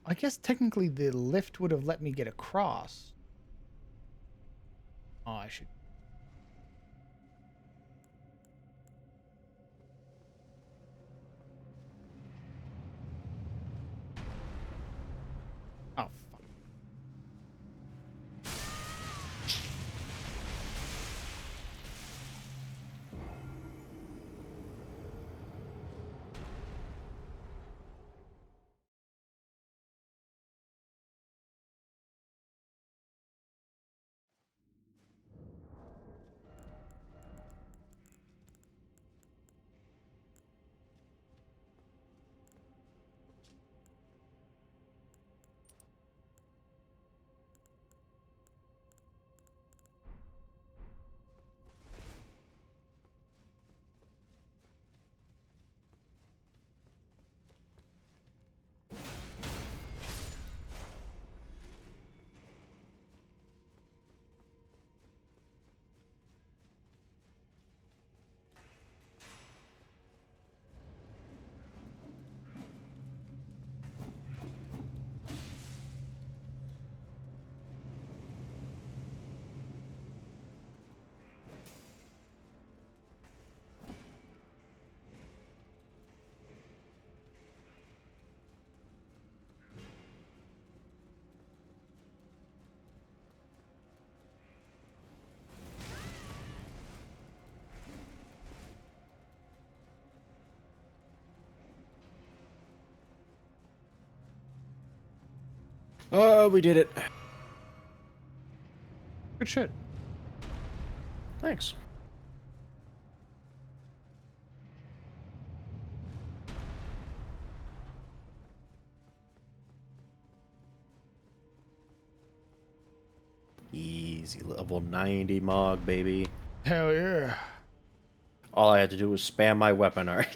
I guess technically the lift would have let me get across. Oh, I should. Oh, fuck. Oh, we did it. Good shit. Thanks. Easy level 90 Mog, baby. Hell yeah. All I had to do was spam my weapon art.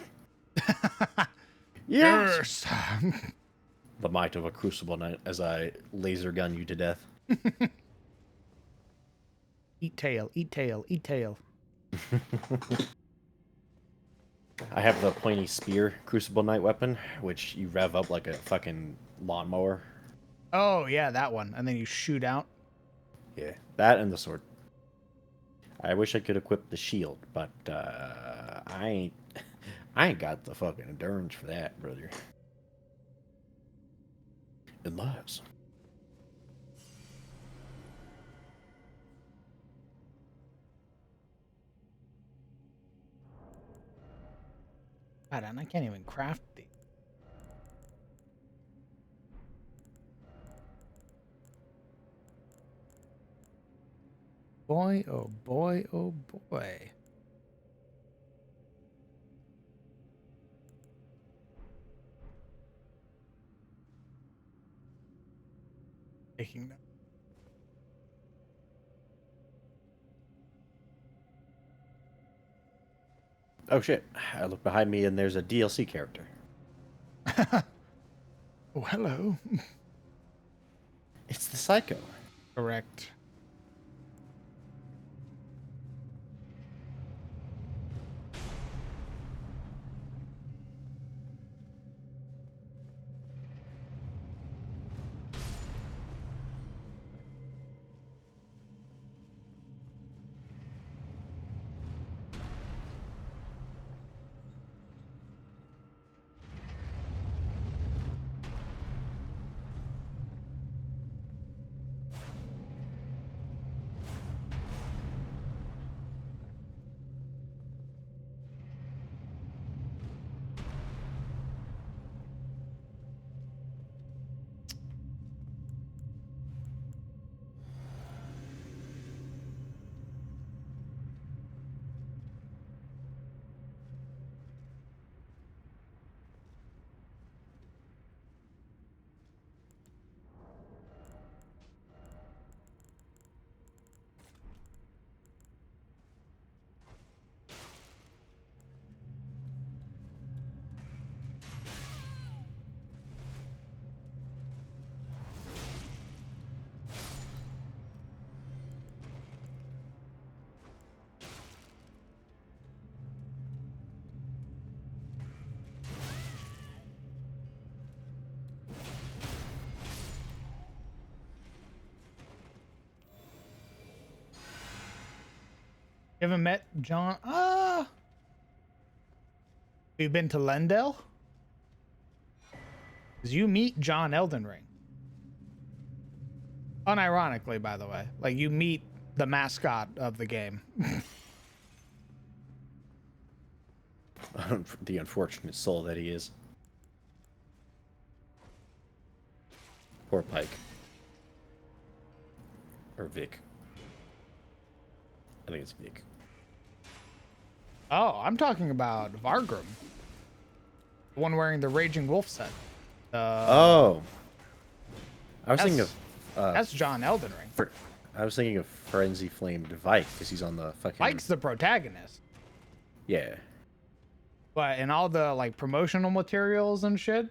Yes. The might of a Crucible Knight as I laser gun you to death. Eat tail, eat tail, eat tail. I have the pointy spear Crucible Knight weapon, which you rev up like a fucking lawnmower. Oh, yeah, that one. And then you shoot out. Yeah, that and the sword. I wish I could equip the shield, but I ain't got the fucking endurance for that, brother. Unless. God, and I can't even craft these. Boy, oh boy, oh boy. Taking notes. Oh shit, I look behind me and there's a DLC character. Oh, hello. It's the Psycho. Correct. You haven't met John? You've been to Lendell? Because you meet John Elden Ring. Unironically, by the way. Like, you meet the mascot of the game. The unfortunate soul that he is. Poor Pike. Or Vic. I think it's Vic. Oh, I'm talking about Vargrim. The one wearing the Raging Wolf set. Oh. I was thinking of... that's John Elden Ring. I was thinking of Frenzy Flamed Vike, because he's on the fucking... Vike's the protagonist. Yeah. But in all the, like, promotional materials and shit,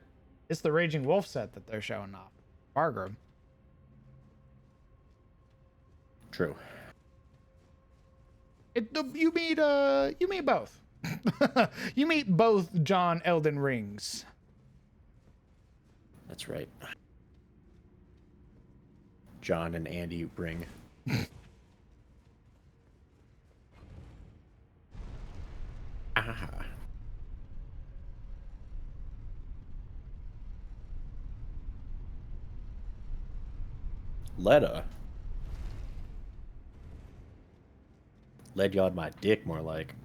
it's the Raging Wolf set that they're showing off. Vargrim. True. You meet both. You meet both John Elden Rings. That's right. John and Andy Ring. Ah. Letta. Led you on my dick, more like.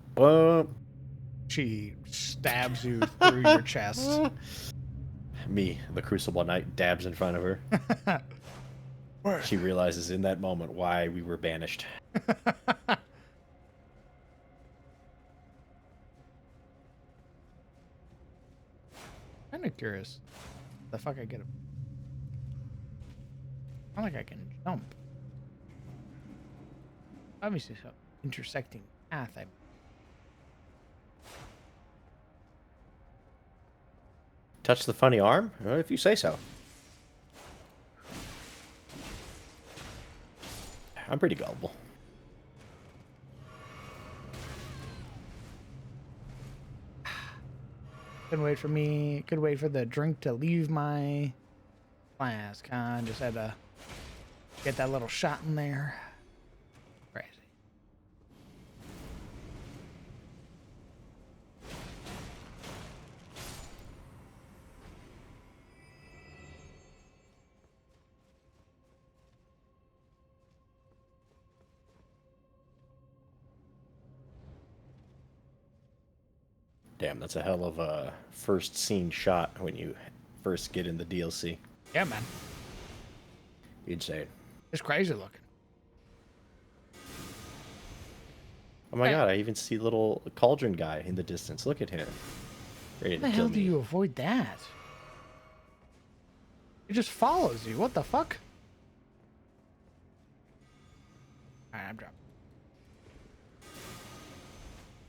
She stabs you through your chest. Me, the Crucible Knight, dabs in front of her. She realizes in that moment why we were banished. Kind of curious. The fuck I get it? Not like I can jump. Obviously, some intersecting path. Touch the funny arm? Well, if you say so. I'm pretty gullible. Couldn't wait for me. Could wait for the drink to leave my flask. Just had to get that little shot in there. Crazy. Damn, that's a hell of a first scene shot when you first get in the DLC. Yeah, man. Insane. It's crazy looking. Oh my god, I even see little cauldron guy in the distance. Look at him. Ready How to the kill hell do me. you avoid that? It just follows you. What the fuck? Alright, I'm dropping.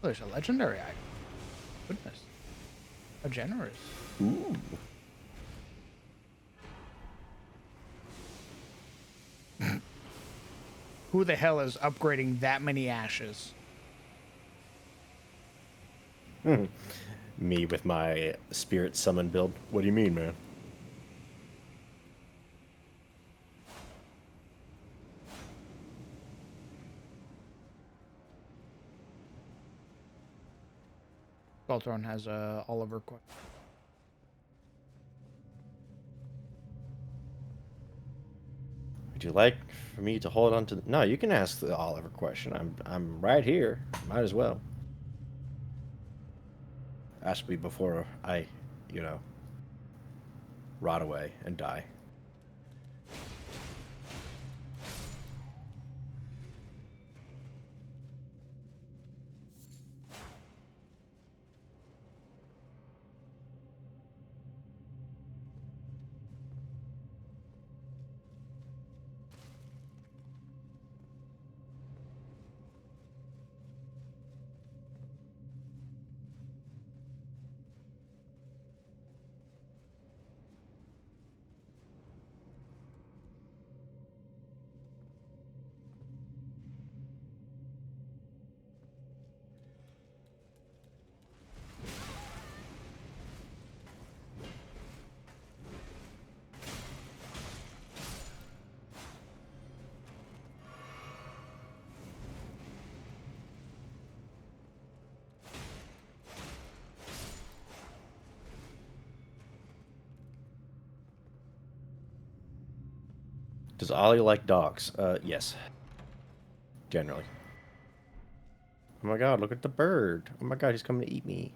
Oh, there's a legendary item. Goodness. How generous. Ooh. Who the hell is upgrading that many ashes? Me with my spirit summon build. What do you mean, man? Baltron has a Oliver question. Would you like for me to hold on to? No, you can ask the Oliver question. I'm right here. Might as well. Ask me before I, rot away and die. Does Ollie like dogs? Yes. Generally. Oh my god, look at the bird. Oh my god, he's coming to eat me.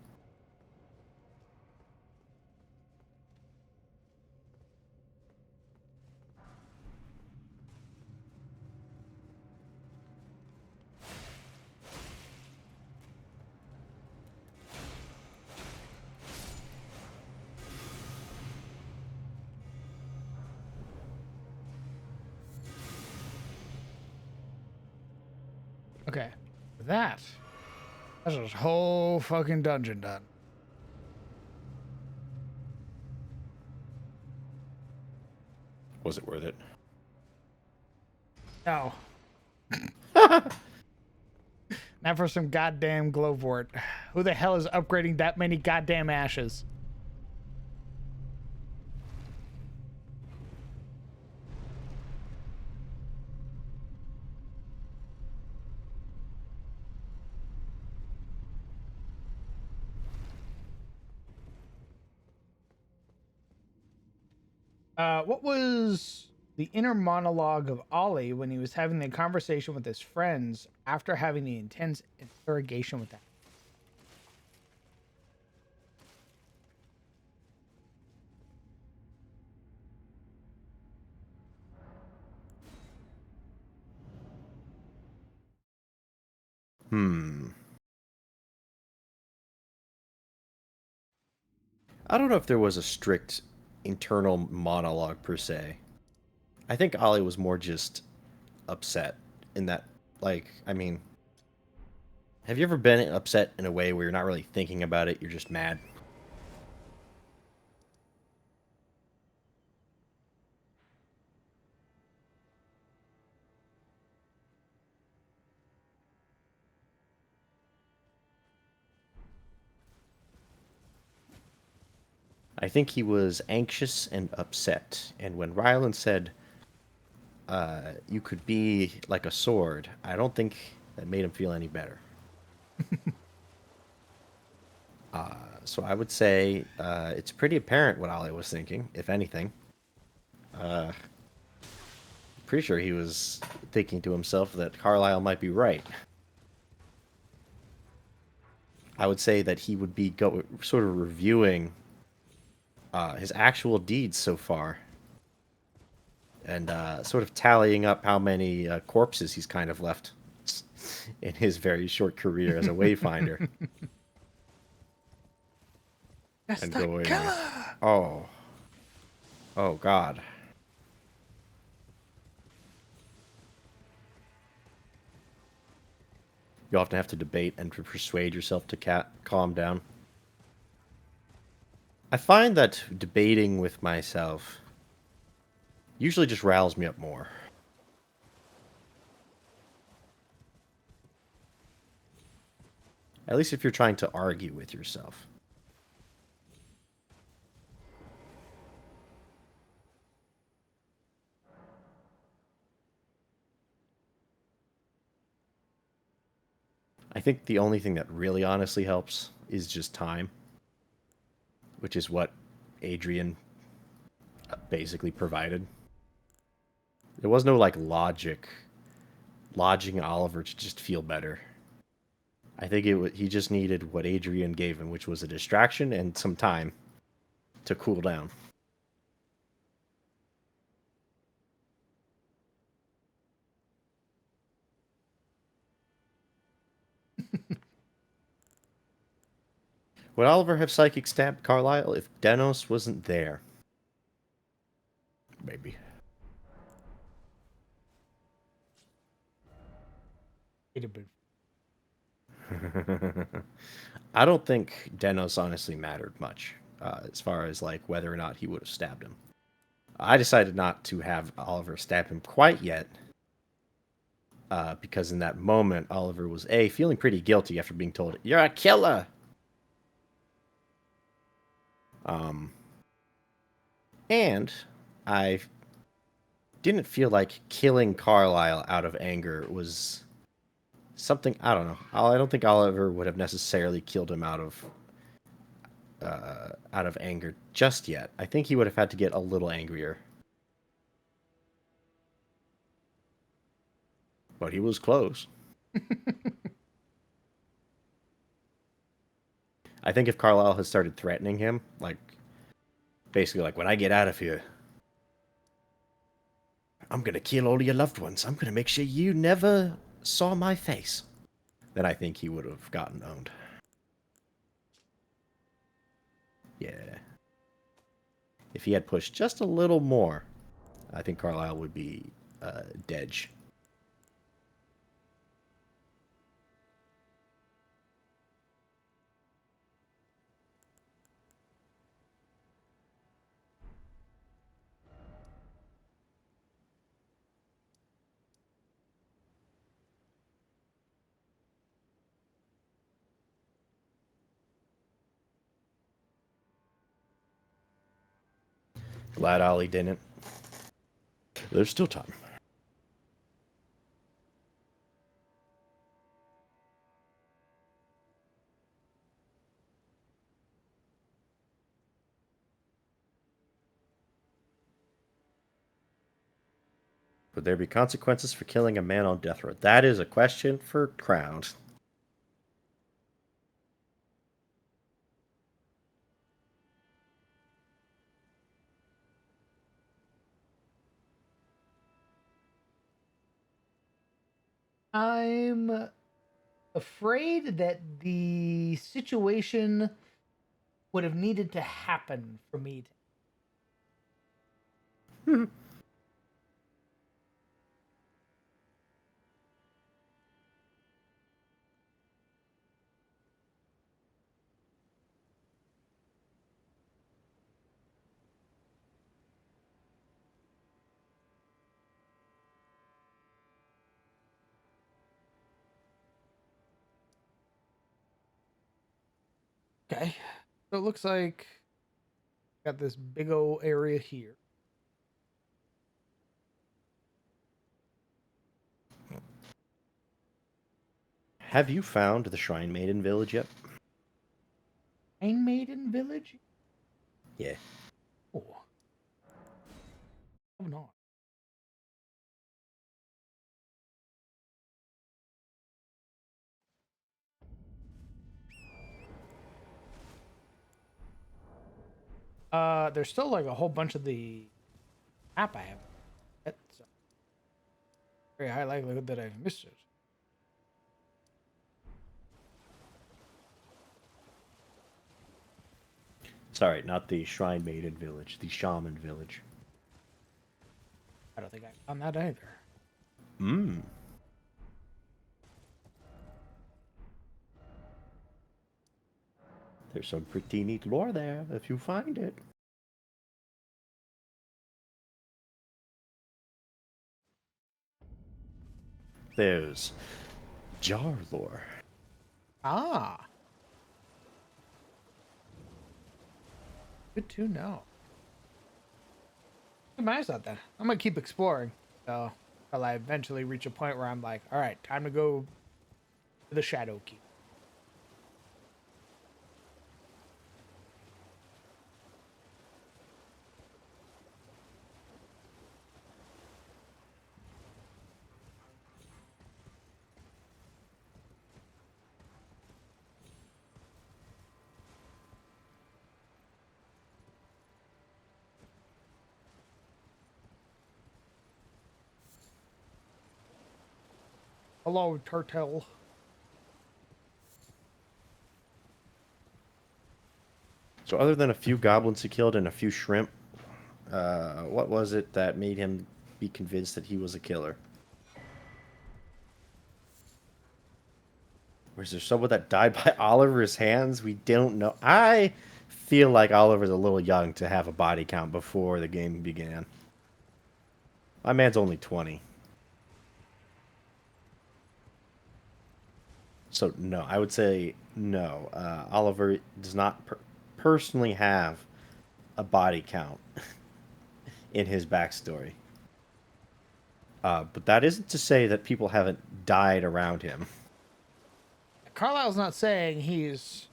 Okay. That's this whole fucking dungeon done. Was it worth it? No. Not for some goddamn glowport. Who the hell is upgrading that many goddamn ashes? What was the inner monologue of Ollie when he was having the conversation with his friends after having the intense interrogation with them? I don't know if there was a strict internal monologue per se. I think Ollie was more just upset in that, like, I mean, have you ever been upset in a way where you're not really thinking about it, you're just mad? I think he was anxious and upset, and when Rylan said, you could be like a sword, I don't think that made him feel any better. So I would say it's pretty apparent what Ollie was thinking, if anything. Pretty sure he was thinking to himself that Carlisle might be right. I would say that he would be sort of reviewing his actual deeds so far. And sort of tallying up how many corpses he's kind of left in his very short career as a wayfinder. That's And the going, killer! oh God. You often have to debate and to persuade yourself to calm down. I find that debating with myself usually just riles me up more. At least if you're trying to argue with yourself. I think the only thing that really honestly helps is just time, which is what Adrian basically provided. There was no like lodging Oliver to just feel better. I think he just needed what Adrian gave him, which was a distraction and some time to cool down. Would Oliver have psychic stabbed Carlisle if Denos wasn't there? Maybe. I don't think Denos honestly mattered much as far as like whether or not he would have stabbed him. I decided not to have Oliver stab him quite yet because in that moment Oliver was feeling pretty guilty after being told you're a killer. And I didn't feel like killing Carlisle out of anger was something, I don't know. I don't think Oliver would have necessarily killed him out of anger just yet. I think he would have had to get a little angrier. But he was close. I think if Carlisle has started threatening him, like, basically, like, when I get out of here, I'm gonna kill all your loved ones. I'm gonna make sure you never saw my face. Then I think he would have gotten owned. Yeah. If he had pushed just a little more, I think Carlisle would be Dedge. Glad Ollie didn't. There's still time. Would there be consequences for killing a man on death row? That is a question for Crowns. I'm afraid that the situation would have needed to happen for me to. Okay. So it looks like got this big old area here. Have you found the Shrine Maiden village yet? Shrine Maiden village? Yeah. Oh. Oh no. There's still like a whole bunch of the map I haven't yet, so very high likelihood that I've missed it. Sorry, not the Shrine Maiden village, the Shaman village. I don't think I've done that either. Hmm. There's some pretty neat lore there if you find it. There's jar lore. Ah. Good to know. Keep my eyes out then. I'm gonna keep exploring. So until I eventually reach a point where I'm like, all right, time to go to the Shadow Keep. Hello, turtle. So other than a few goblins he killed and a few shrimp, what was it that made him be convinced that he was a killer? Or is there someone that died by Oliver's hands? We don't know. I feel like Oliver's a little young to have a body count before the game began. My man's only 20. So, no, I would say no. Oliver does not personally have a body count in his backstory. But that isn't to say that people haven't died around him. Carlisle's not saying he's,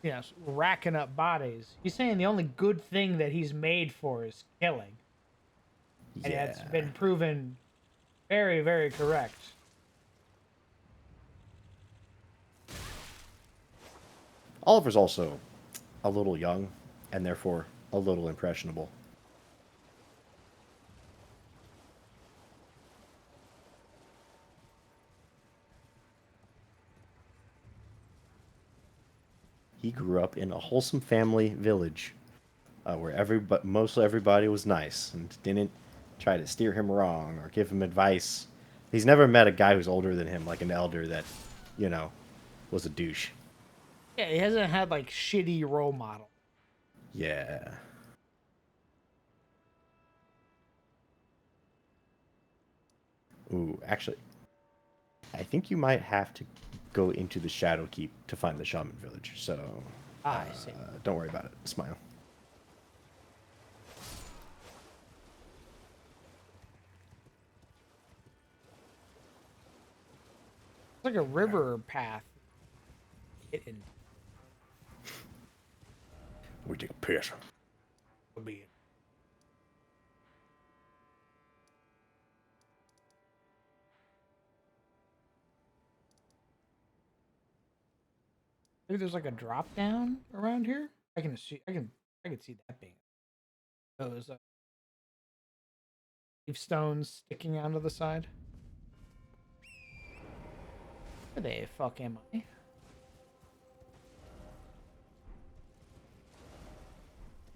you know, racking up bodies. He's saying the only good thing that he's made for is killing. And Yeah. it's been proven Very, very correct. Oliver's also a little young, and therefore a little impressionable. He grew up in a wholesome family village where mostly everybody was nice and didn't try to steer him wrong or give him advice. He's never met a guy who's older than him, like an elder that, was a douche. Yeah, he hasn't had like shitty role model. Yeah. Ooh, actually, I think you might have to go into the Shadow Keep to find the Shaman Village. So, I see. Don't worry about it. Smile. It's like a river path. We take a piss. Maybe there's like a drop down around here. I can see that being those leaf stones sticking out of the side. Where the fuck am I?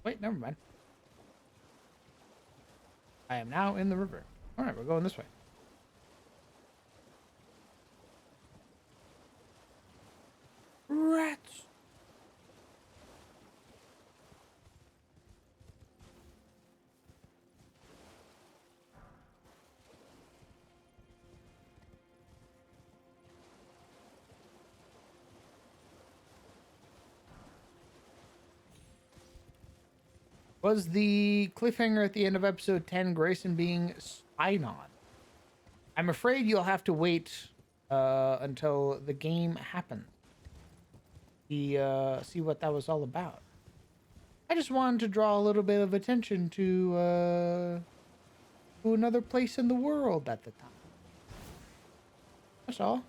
Wait, never mind. I am now in the river. All right, we're going this way. Rats. Was the cliffhanger at the end of episode 10 Grayson being spied on? I'm afraid you'll have to wait until the game happens. See what that was all about. I just wanted to draw a little bit of attention to another place in the world at the time. That's all.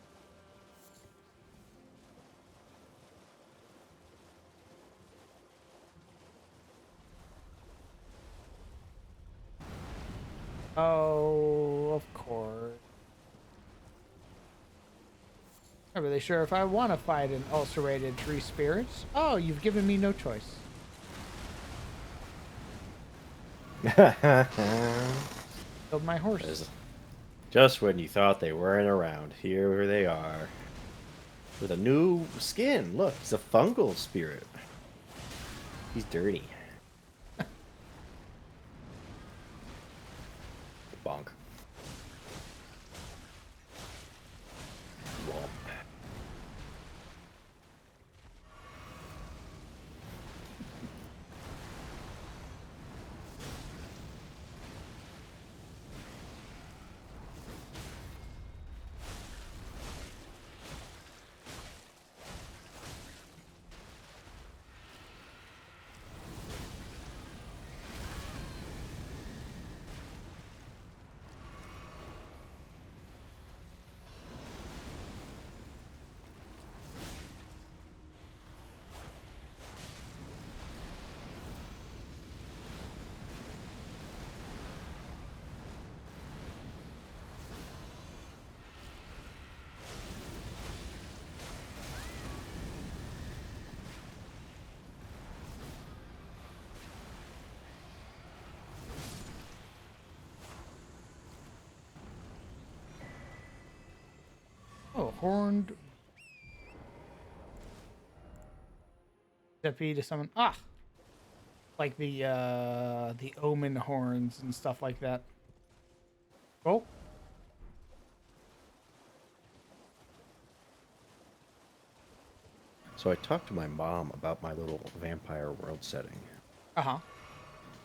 Oh, of course. Not really sure if I want to fight an ulcerated tree spirits. Oh, you've given me no choice. Killed my horse. Just when you thought they weren't around, here they are. With a new skin. Look, he's a fungal spirit. He's dirty. Bonk. Womp. Oh, horned. Recipe to summon. Ah! Like the omen horns and stuff like that. Oh. So I talked to my mom about my little vampire world setting. Uh-huh.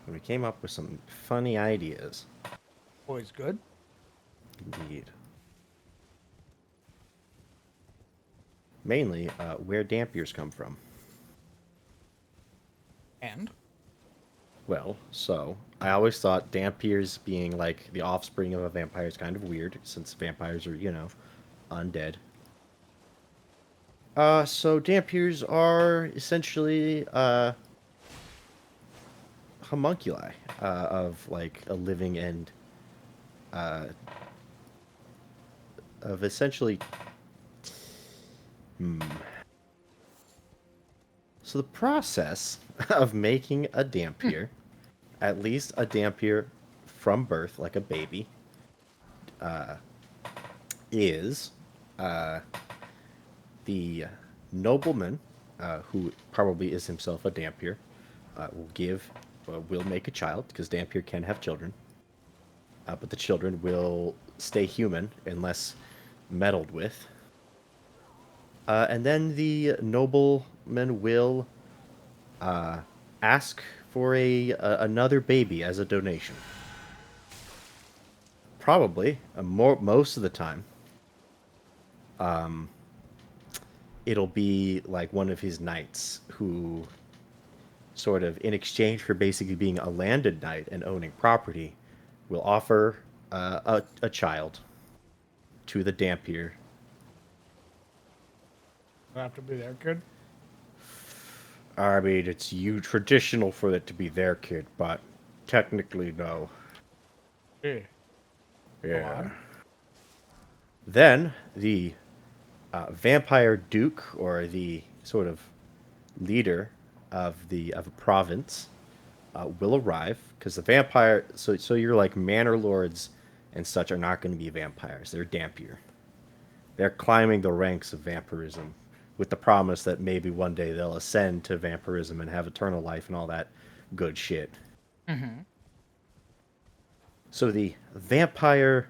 And we came up with some funny ideas. Always good. Indeed. Mainly, where Dampiers come from. And? Well, so I always thought Dampiers being like the offspring of a vampire is kind of weird, since vampires are, undead. So Dampiers are essentially homunculi of like a living end of essentially. So the process of making a Dampier, at least a Dampier from birth, like a baby, is the nobleman, who probably is himself a Dampier, will make a child, because Dampier can have children, but the children will stay human unless meddled with. And then the nobleman will ask for another baby as a donation. Probably, most of the time, it'll be like one of his knights who, sort of in exchange for basically being a landed knight and owning property, will offer a child to the Dampier. I have to be their kid. I mean, it's traditional for it to be their kid, but technically, no. Yeah. Yeah. Then the vampire duke, or the sort of leader of a province, will arrive, because the vampire. So you're like manor lords and such are not going to be vampires. They're Dampier. They're climbing the ranks of vampirism, with the promise that maybe one day they'll ascend to vampirism and have eternal life and all that good shit. Mm-hmm. So the vampire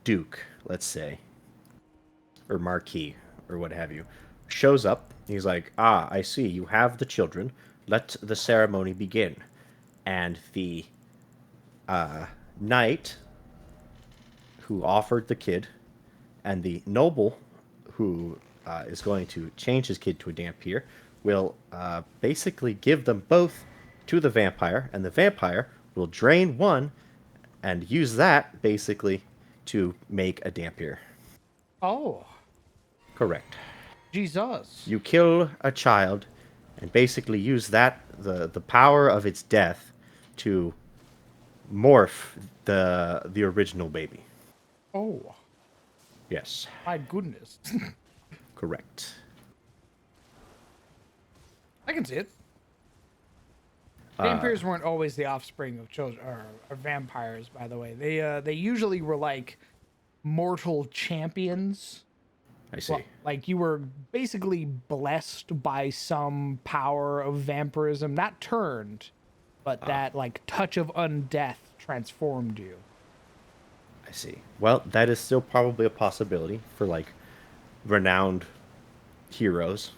duke, let's say, or marquis, or what have you, shows up. He's like, I see, you have the children. Let the ceremony begin. And the knight who offered the kid, and the noble who is going to change his kid to a Dampier, will basically give them both to the vampire, and the vampire will drain one and use that basically to make a Dampier. Oh. Correct. Jesus. You kill a child and basically use that, the power of its death, to morph the original baby. Oh. Yes. My goodness. Correct. I can see it. Dampiers weren't always the offspring of children or vampires, by the way. They usually were like mortal champions. I see. Well, like you were basically blessed by some power of vampirism, not turned, but that like touch of undeath transformed you. I see. Well, that is still probably a possibility for like renowned heroes.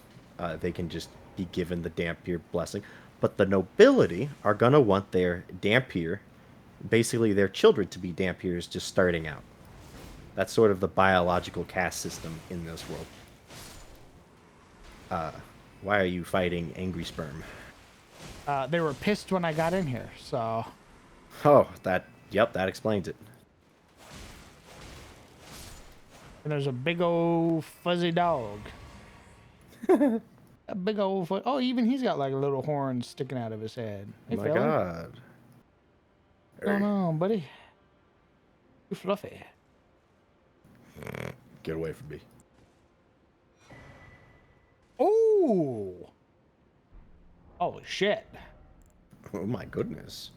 They can just be given the Dampier blessing. But the nobility are going to want their Dampier, basically their children, to be Dampiers just starting out. That's sort of the biological caste system in this world. Why are you fighting angry sperm? They were pissed when I got in here, so... Oh, that explains it. And there's a big old fuzzy dog. A big old oh, even he's got like a little horn sticking out of his head. Hey, oh my fella. god. What's going on, buddy? You fluffy. Get away from me. Oh! Oh, shit. Oh my goodness.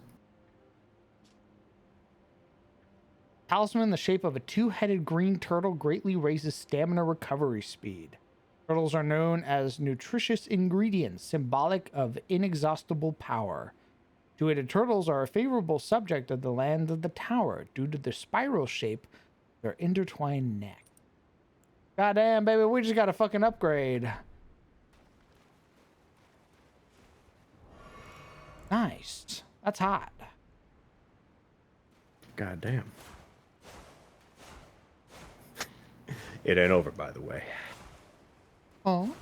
Talisman in the shape of a two-headed green turtle greatly raises stamina recovery speed. Turtles are known as nutritious ingredients, symbolic of inexhaustible power. Two-headed turtles are a favorable subject of the land of the tower due to their spiral shape of their intertwined neck. Goddamn, baby, we just got a fucking upgrade. Nice. That's hot. Goddamn. It ain't over, by the way. Oh.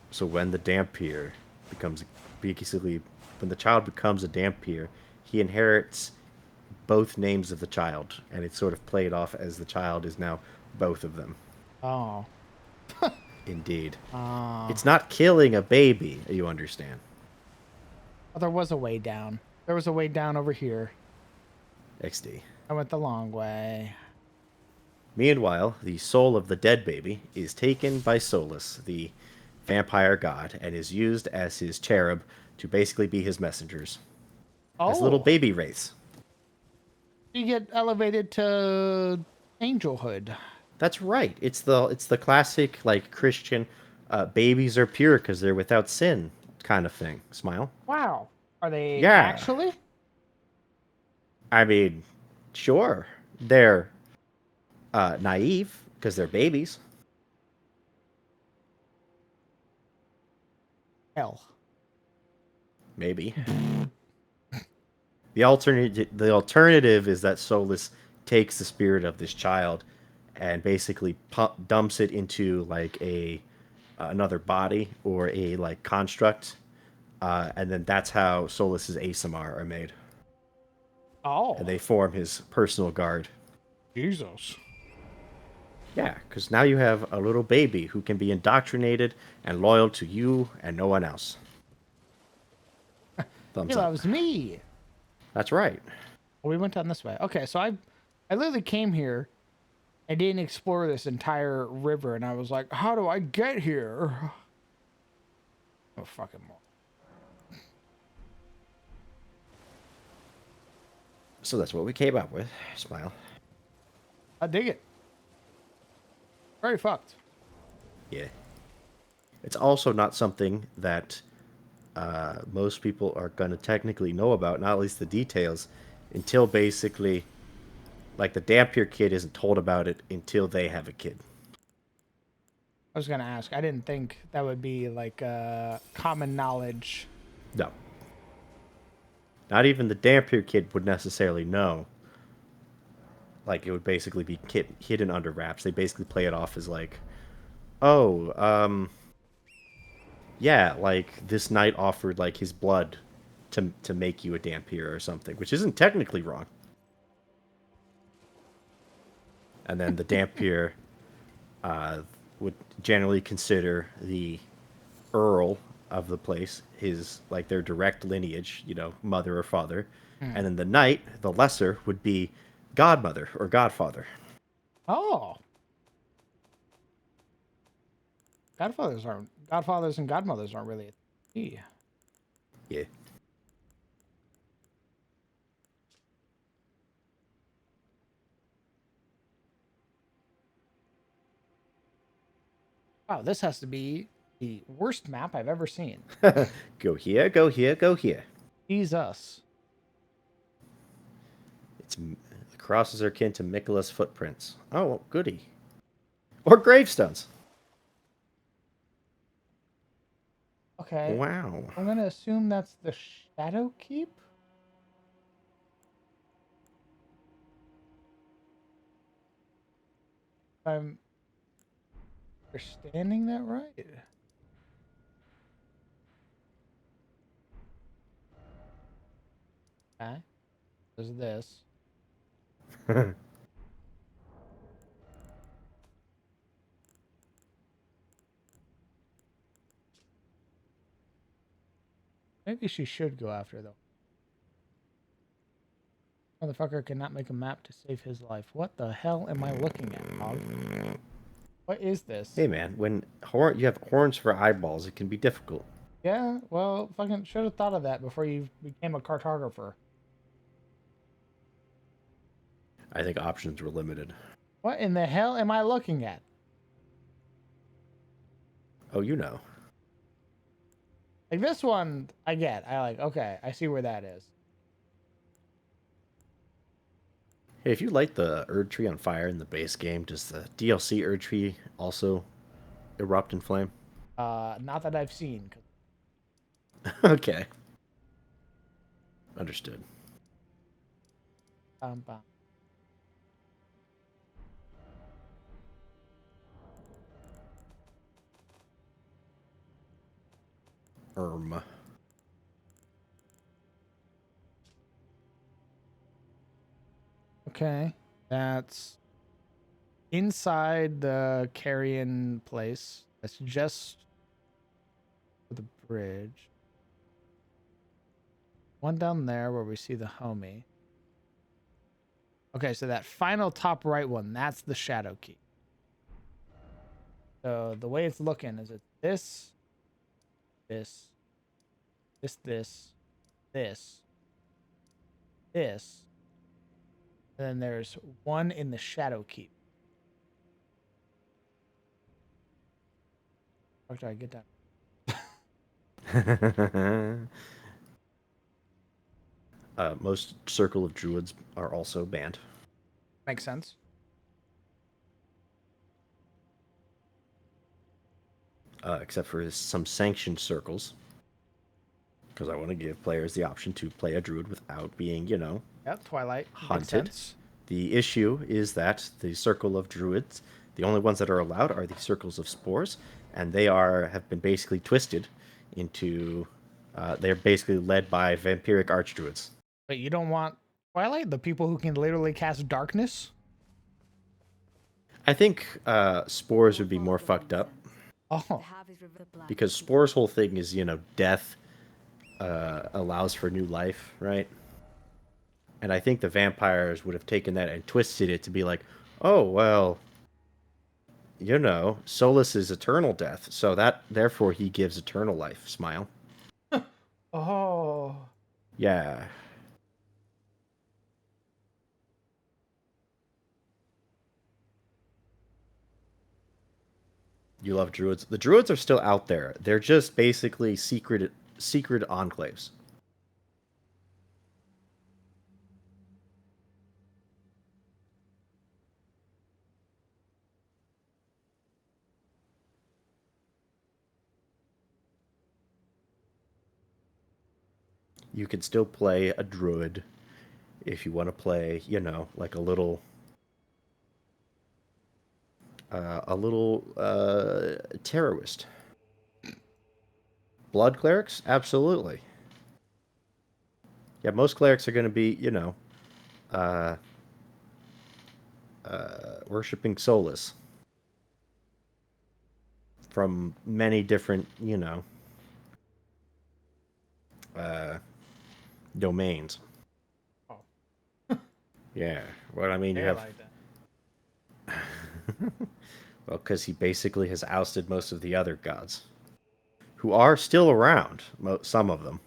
So when the Dampier becomes basically when the child becomes a Dampier, he inherits both names of the child, and it's sort of played off as the child is now both of them. Oh. Indeed. Oh. It's not killing a baby, you understand. Well, there was a way down. There was a way down over here. XD. I went the long way. Meanwhile, the soul of the dead baby is taken by Solus, the vampire god, and is used as his cherub to basically be his messengers. As little Oh. baby wraiths. You get elevated to angelhood. That's right. It's the classic like Christian babies are pure because they're without sin kind of thing. Smile. Wow. Are they Yeah. actually? I mean, sure. They're naive because they're babies. Hell. Maybe. The alternative is that Solus takes the spirit of this child and basically dumps it into like a another body or a like construct, and then that's how Solus's ASMR are made. Oh. And they form his personal guard. Jesus. Yeah, because now you have a little baby who can be indoctrinated and loyal to you and no one else. Thumbs He up. loves me. That's right. Well, we went down this way. Okay, so I literally came here and didn't explore this entire river, and I was like, how do I get here? Oh, fucking more. So that's what we came up with. Smile. I dig it. Very fucked. Yeah. It's also not something that most people are going to technically know about, not at least the details, until basically, like, the Dampier kid isn't told about it until they have a kid. I was going to ask. I didn't think that would be, like, common knowledge. No. Not even the Dampier kid would necessarily know. Like, it would basically be hidden under wraps. They basically play it off as, like, oh, yeah, like, this knight offered, like, his blood to make you a Dampier or something, which isn't technically wrong. And then the Dampier would generally consider the Earl of the place his, like, their direct lineage, you know, mother or father. And then the knight, the lesser, would be godmother or godfather. Oh. Godfathers and godmothers aren't really a thing. Yeah. Wow, this has to be the worst map I've ever seen. Go here, go here, go here. Jesus. The crosses are akin to Michaela's footprints. Oh, goody. Or gravestones. Okay. Wow. I'm going to assume that's the Shadow Keep? I'm understanding that right? Okay. There's this. Maybe she should go after though. Motherfucker cannot make a map to save his life. What the hell am I looking at, dog? What is this? Hey man, when you have horns for eyeballs, it can be difficult. Yeah, well, fucking should have thought of that before you became a cartographer. I think options were limited. What in the hell am I looking at? Oh, you know. Like this one, I get. I like, okay, I see where that is. Hey, if you light the Erdtree on fire in the base game, does the DLC Erdtree also erupt in flame? Not that I've seen. Okay. Understood. Bum. Okay. That's inside the carrion place. That's just for the bridge. One down there where we see the homie. Okay, so that final top right one, that's the shadow key. So the way it's looking is it's this, this, this, and then there's one in the shadow keep. How do I get that? Most Circle of Druids are also banned. Makes sense. Except for some sanctioned circles. Because I want to give players the option to play a druid without being, Yep, Twilight. hunted. The issue is that the Circle of Druids, the only ones that are allowed are the Circles of Spores, and they have been basically twisted into. They're basically led by vampiric archdruids. But you don't want Twilight? The people who can literally cast darkness? I think Spores would be more fucked up. Oh. Because Spore's whole thing is, death allows for new life, right? And I think the vampires would have taken that and twisted it to be like, oh, well, Solus is eternal death, so therefore he gives eternal life. Smile. Oh. Yeah. You love druids. The druids are still out there. They're just basically secret enclaves. You can still play a druid if you want to play, like a little terrorist. Blood clerics? Absolutely. Yeah, most clerics are going to be, worshipping Solus from many different, domains. Oh. Yeah. Well, I mean, you have. Like that. Well, because he basically has ousted most of the other gods, who are still around, some of them,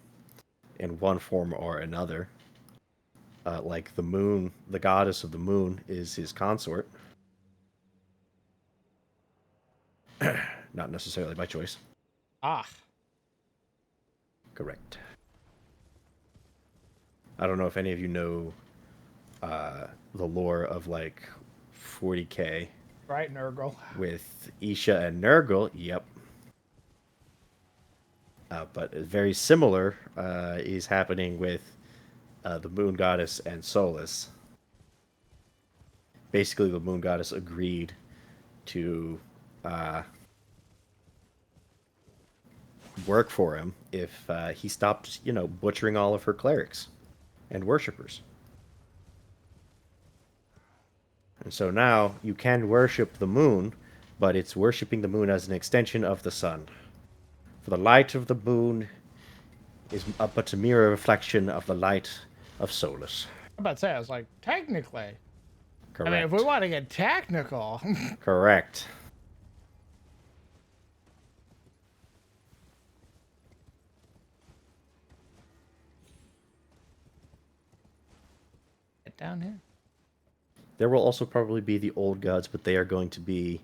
in one form or another. Like the moon, the goddess of the moon is his consort. Not necessarily by choice. Ah. Correct. I don't know if any of you know the lore of like 40k. Right, Nurgle. With Isha and Nurgle, yep. But very similar is happening with the moon goddess and Solus. Basically, the moon goddess agreed to work for him if he stopped, butchering all of her clerics and worshippers. And so now you can worship the moon, but it's worshipping the moon as an extension of the sun. For the light of the moon is but a mere reflection of the light of Solus. I'm about to say, I was like, technically. Correct. I mean, if we want to get technical. Correct. Get down here. There will also probably be the old gods, but they are going to be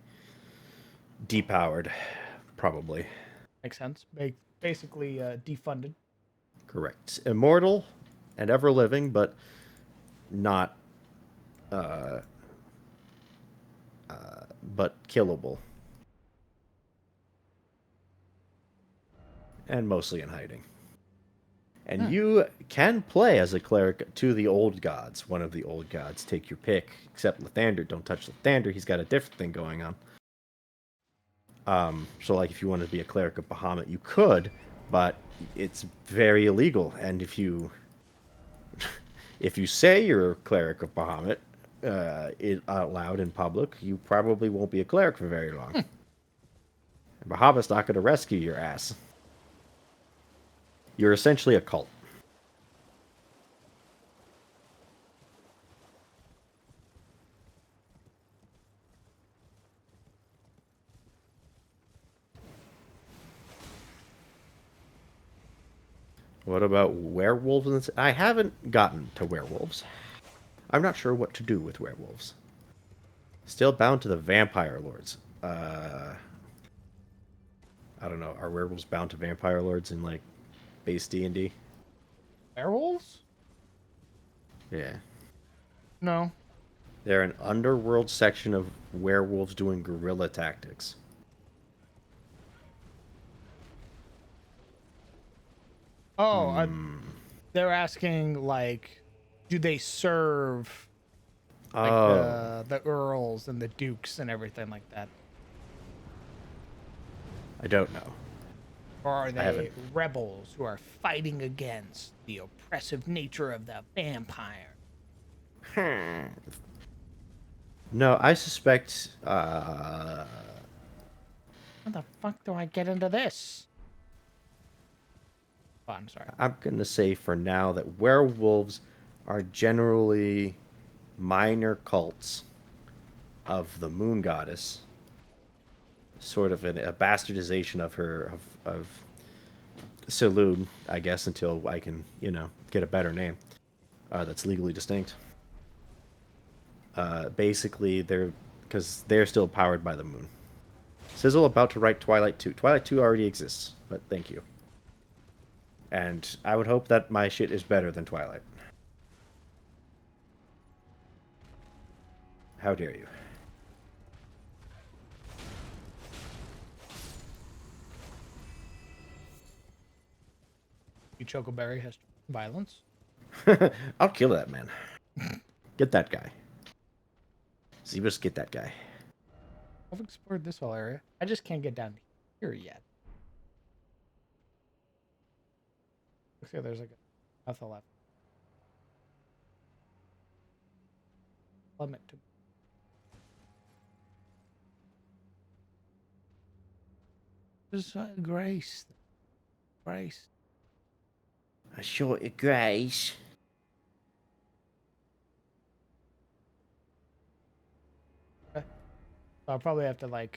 depowered, probably. Makes sense. Basically defunded. Correct. Immortal and ever living, but not but killable. And mostly in hiding. And you can play as a cleric to the old gods, one of the old gods. Take your pick, except Lathander. Don't touch Lathander. He's got a different thing going on. So, like, if you wanted to be a cleric of Bahamut, you could, but it's very illegal. And if you say you're a cleric of Bahamut, it out loud in public, you probably won't be a cleric for very long. Bahamut's not going to rescue your ass. You're essentially a cult. What about werewolves? I haven't gotten to werewolves. I'm not sure what to do with werewolves. Still bound to the vampire lords. I don't know. Are werewolves bound to vampire lords in like base D&D? Werewolves? Yeah. No. They're an underworld section of werewolves doing guerrilla tactics. Oh, they're asking like, do they serve like the earls and the dukes and everything like that, I don't know. or are they haven't. rebels who are fighting against the oppressive nature of the vampire? No, I suspect. How the fuck do I get into this? Oh, I'm sorry. I'm gonna say for now that werewolves are generally minor cults of the moon goddess, sort of a bastardization of her of Saloon, I guess, until I can get a better name that's legally distinct. Basically, because they're still powered by the moon. Sizzle about to write Twilight 2. Twilight 2 already exists, but thank you. And I would hope that my shit is better than Twilight. How dare you? Chocoberry has violence. I'll kill that man. Get that guy. Zebus, get that guy. I've explored this whole area. I just can't get down here yet. Looks like there's like a nothing left. Limit to. Just Grace. Grace. A short of grace. I'll probably have to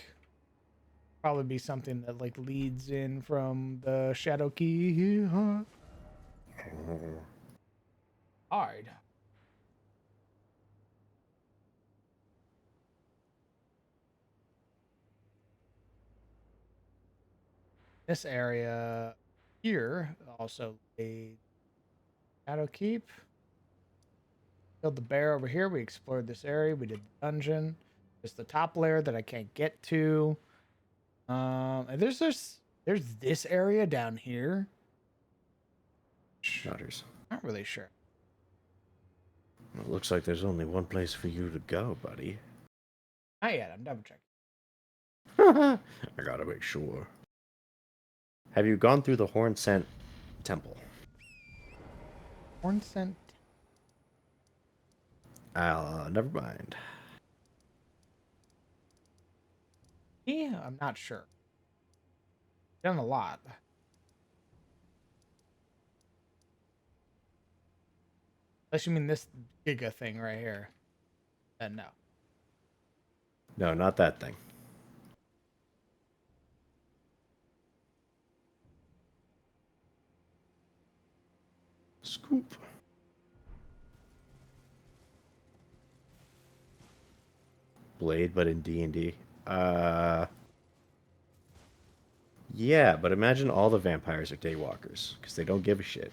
probably be something that leads in from the Shadow Key. Huh? Hard. This area here also a Shadow Keep. Killed the bear over here. We explored this area. We did the dungeon. There's the top layer that I can't get to. And there's this area down here. Shutters. Not really sure. It looks like there's only one place for you to go, buddy. Not yet. I'm double checking. I gotta make sure. Have you gone through the Horn Scent Temple? Horn Scent. Never mind. Yeah, I'm not sure. Done a lot. Unless you mean this Giga thing right here. Then no. No, not that thing. Scoop. Blade, but in D&D. Yeah, but imagine all the vampires are daywalkers, because they don't give a shit.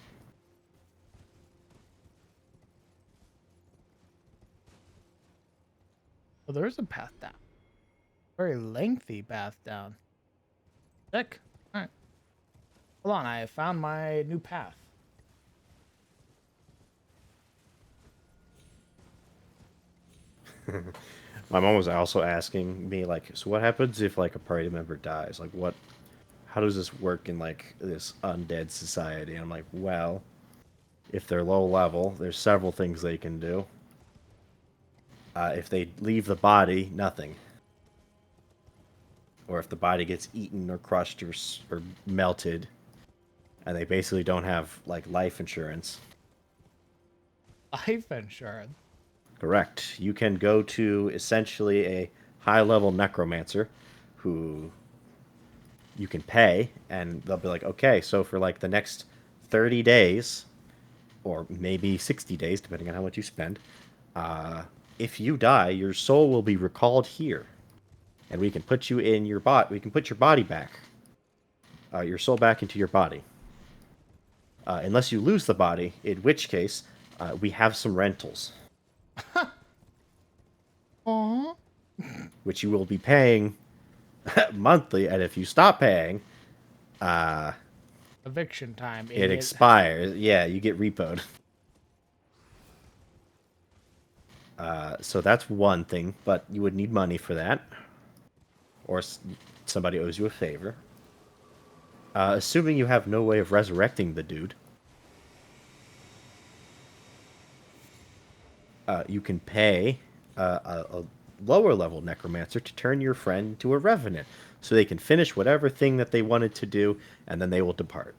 Well, there's a path down. Very lengthy path down. Sick. Alright. Hold on, I have found my new path. My mom was also asking me, so what happens if, a party member dies? How does this work in, this undead society? And I'm like, well, if they're low level, there's several things they can do. If they leave the body, nothing. Or if the body gets eaten or crushed or melted, and they basically don't have like life insurance. Life insurance. Correct. You can go to essentially a high-level necromancer who you can pay, and they'll be like, okay, so for like the next 30 days, or maybe 60 days, depending on how much you spend, if you die, your soul will be recalled here. And we can put you in your body. We can put your body back. Your soul back into your body. Unless you lose the body, in which case, we have some rentals. Aww. Which you will be paying monthly, and if you stop paying, Eviction time. it expires. Yeah, you get repoed. So that's one thing, but you would need money for that. Or somebody owes you a favor. Assuming you have no way of resurrecting the dude, you can pay a lower level necromancer to turn your friend into a revenant, so they can finish whatever thing that they wanted to do, and then they will depart.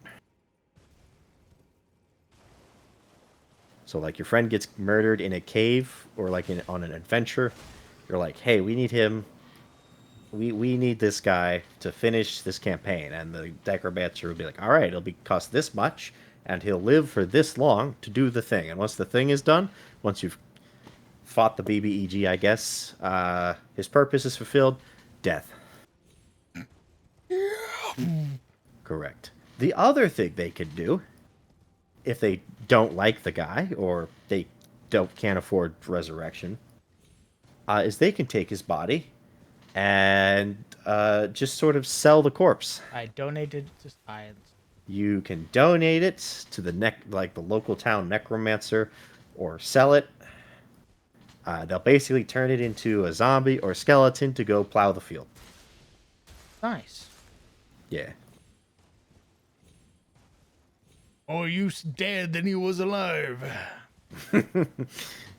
So, like, your friend gets murdered in a cave, or like on an adventure. You're like, hey, we need him. We need this guy to finish this campaign, and the necromancer will be like, all right, it'll cost this much, and he'll live for this long to do the thing. And once the thing is done, once you've fought the BBEG, I guess, his purpose is fulfilled. Death. Correct. The other thing they could do, if they don't like the guy or they can't afford resurrection, is they can take his body and just sort of sell the corpse. I donated to science. You can donate it to the local town necromancer, or sell it. They'll basically turn it into a zombie or skeleton to go plow the field. Nice. Yeah. More use dead than he was alive.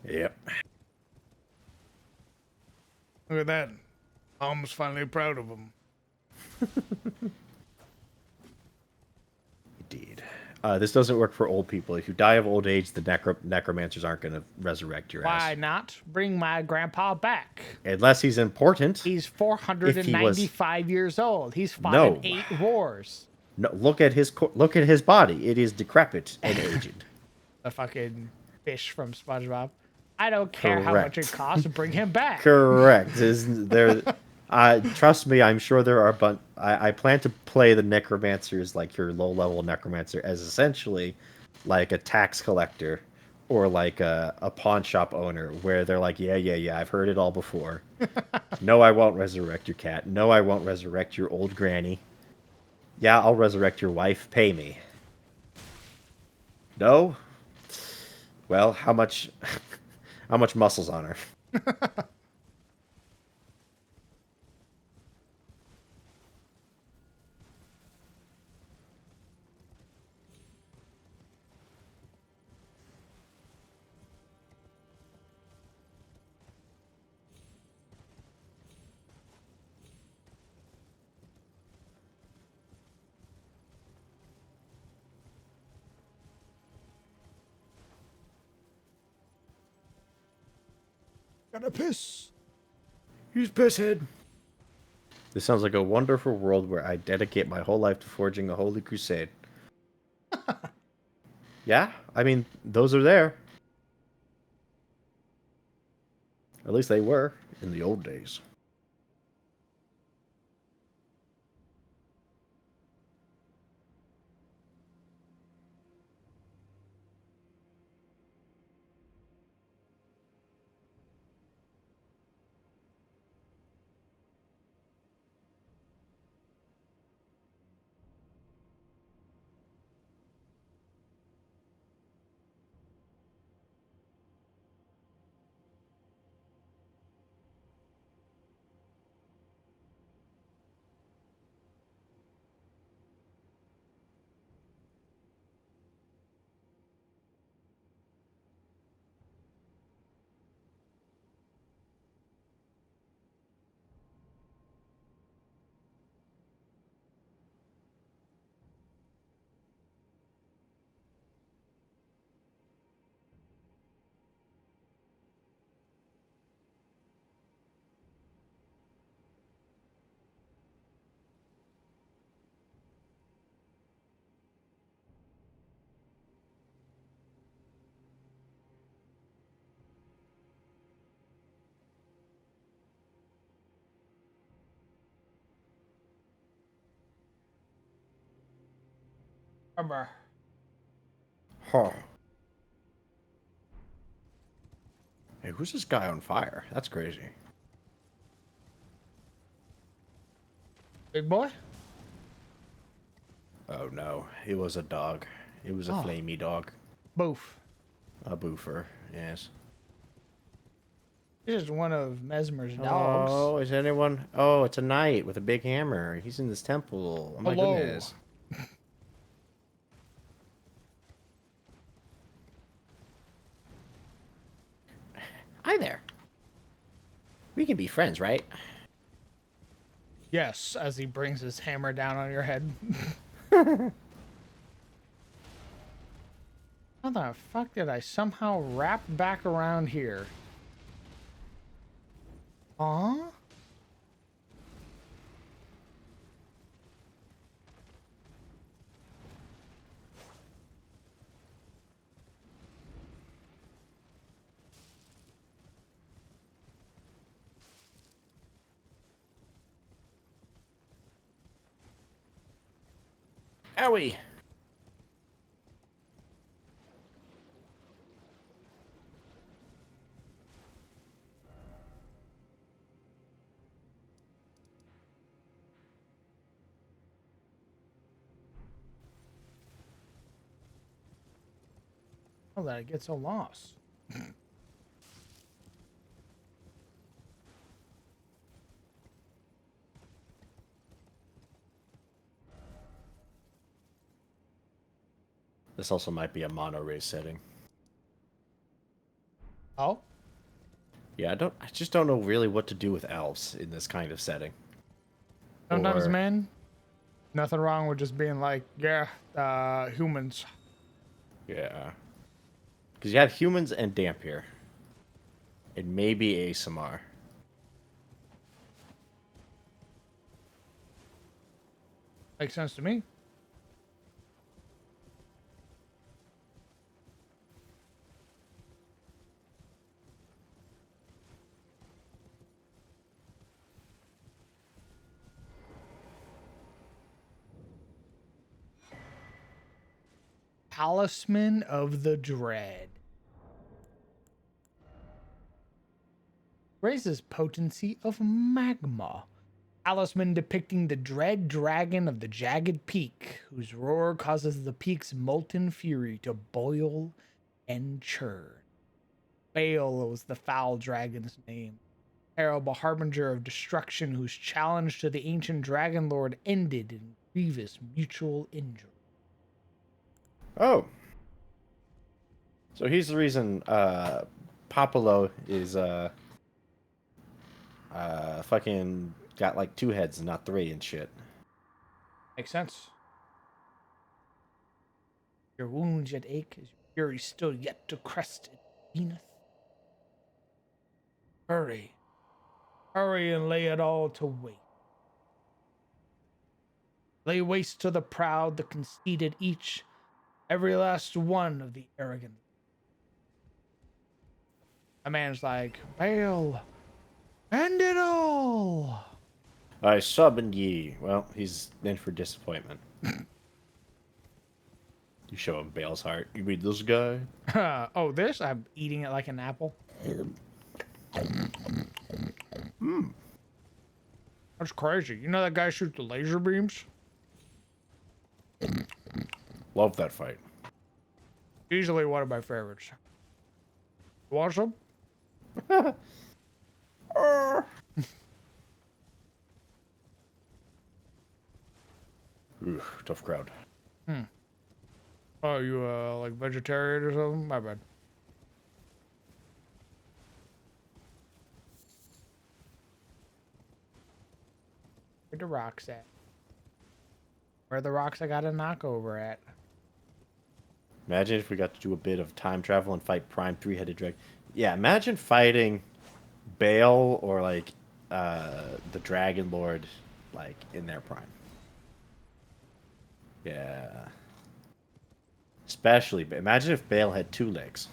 Yep. Look at that. Mom's finally proud of him. Indeed. This doesn't work for old people. If you die of old age, the necromancers aren't going to resurrect your ass. Why not bring my grandpa back? Unless he's important. He's 495 years old. He's fought in 8 wars. No, look at his body. It is decrepit and aged. The fucking fish from SpongeBob. I don't care how much it costs to bring him back. Correct. Trust me, I'm sure there are. I plan to play the necromancers, like your low-level necromancer, as essentially like a tax collector or like a pawn shop owner, where they're like, yeah, I've heard it all before. No, I won't resurrect your cat. No, I won't resurrect your old granny. Yeah, I'll resurrect your wife. Pay me. No? Well, how much muscle's on her? Gotta piss. He's pisshead. This sounds like a wonderful world where I dedicate my whole life to forging the Holy Crusade. Yeah, I mean, those are there. At least they were in the old days. Remember. Huh. Hey, who's this guy on fire? That's crazy. Big boy? Oh no, it was a dog. It was a Oh. flamey dog. Boof. A boofer, yes. This is one of Mesmer's dogs. Oh, is anyone? Oh, it's a knight with a big hammer. He's in this temple. Oh my Hello. goodness. Hi there. We can be friends, right? Yes, as he brings his hammer down on your head. How the fuck did I somehow wrap back around here? Huh? Owie. How did I get so lost? This also might be a mono race setting. Oh? Yeah, I just don't know really what to do with elves in this kind of setting. Sometimes, Or- man, nothing wrong with just being like, yeah, humans. Yeah. Because you have humans and Dampier. And maybe ASMR. Makes sense to me. Talisman of the Dread. Raises potency of magma. Talisman depicting the dread dragon of the jagged peak, whose roar causes the peak's molten fury to boil and churn. Baal was the foul dragon's name, terrible harbinger of destruction, whose challenge to the ancient dragon lord ended in grievous mutual injury. Oh. So here's the reason Popolo is fucking got like 2 heads and not 3 and shit. Makes sense. Your wounds yet ache, as your fury still yet to crest it beaneth. Hurry. Hurry and lay it all to waste. Lay waste to the proud, the conceited, each, every last one of the arrogant. A man's like, Baal, end it all. I summoned ye. Well, he's in for disappointment. You show him Bale's heart. You mean this guy? Oh, this? I'm eating it like an apple. That's crazy. You know that guy shoots the laser beams? Love that fight. Easily one of my favorites. You want some? Ooh, tough crowd. Oh, you like vegetarian or something? My bad. Where the rocks at? Where are the rocks I got to knock over at? Imagine if we got to do a bit of time travel and fight Prime 3-headed dragon. Yeah, imagine fighting Baal or like the Dragon Lord like in their prime. Yeah. Especially, imagine if Baal had 2 legs.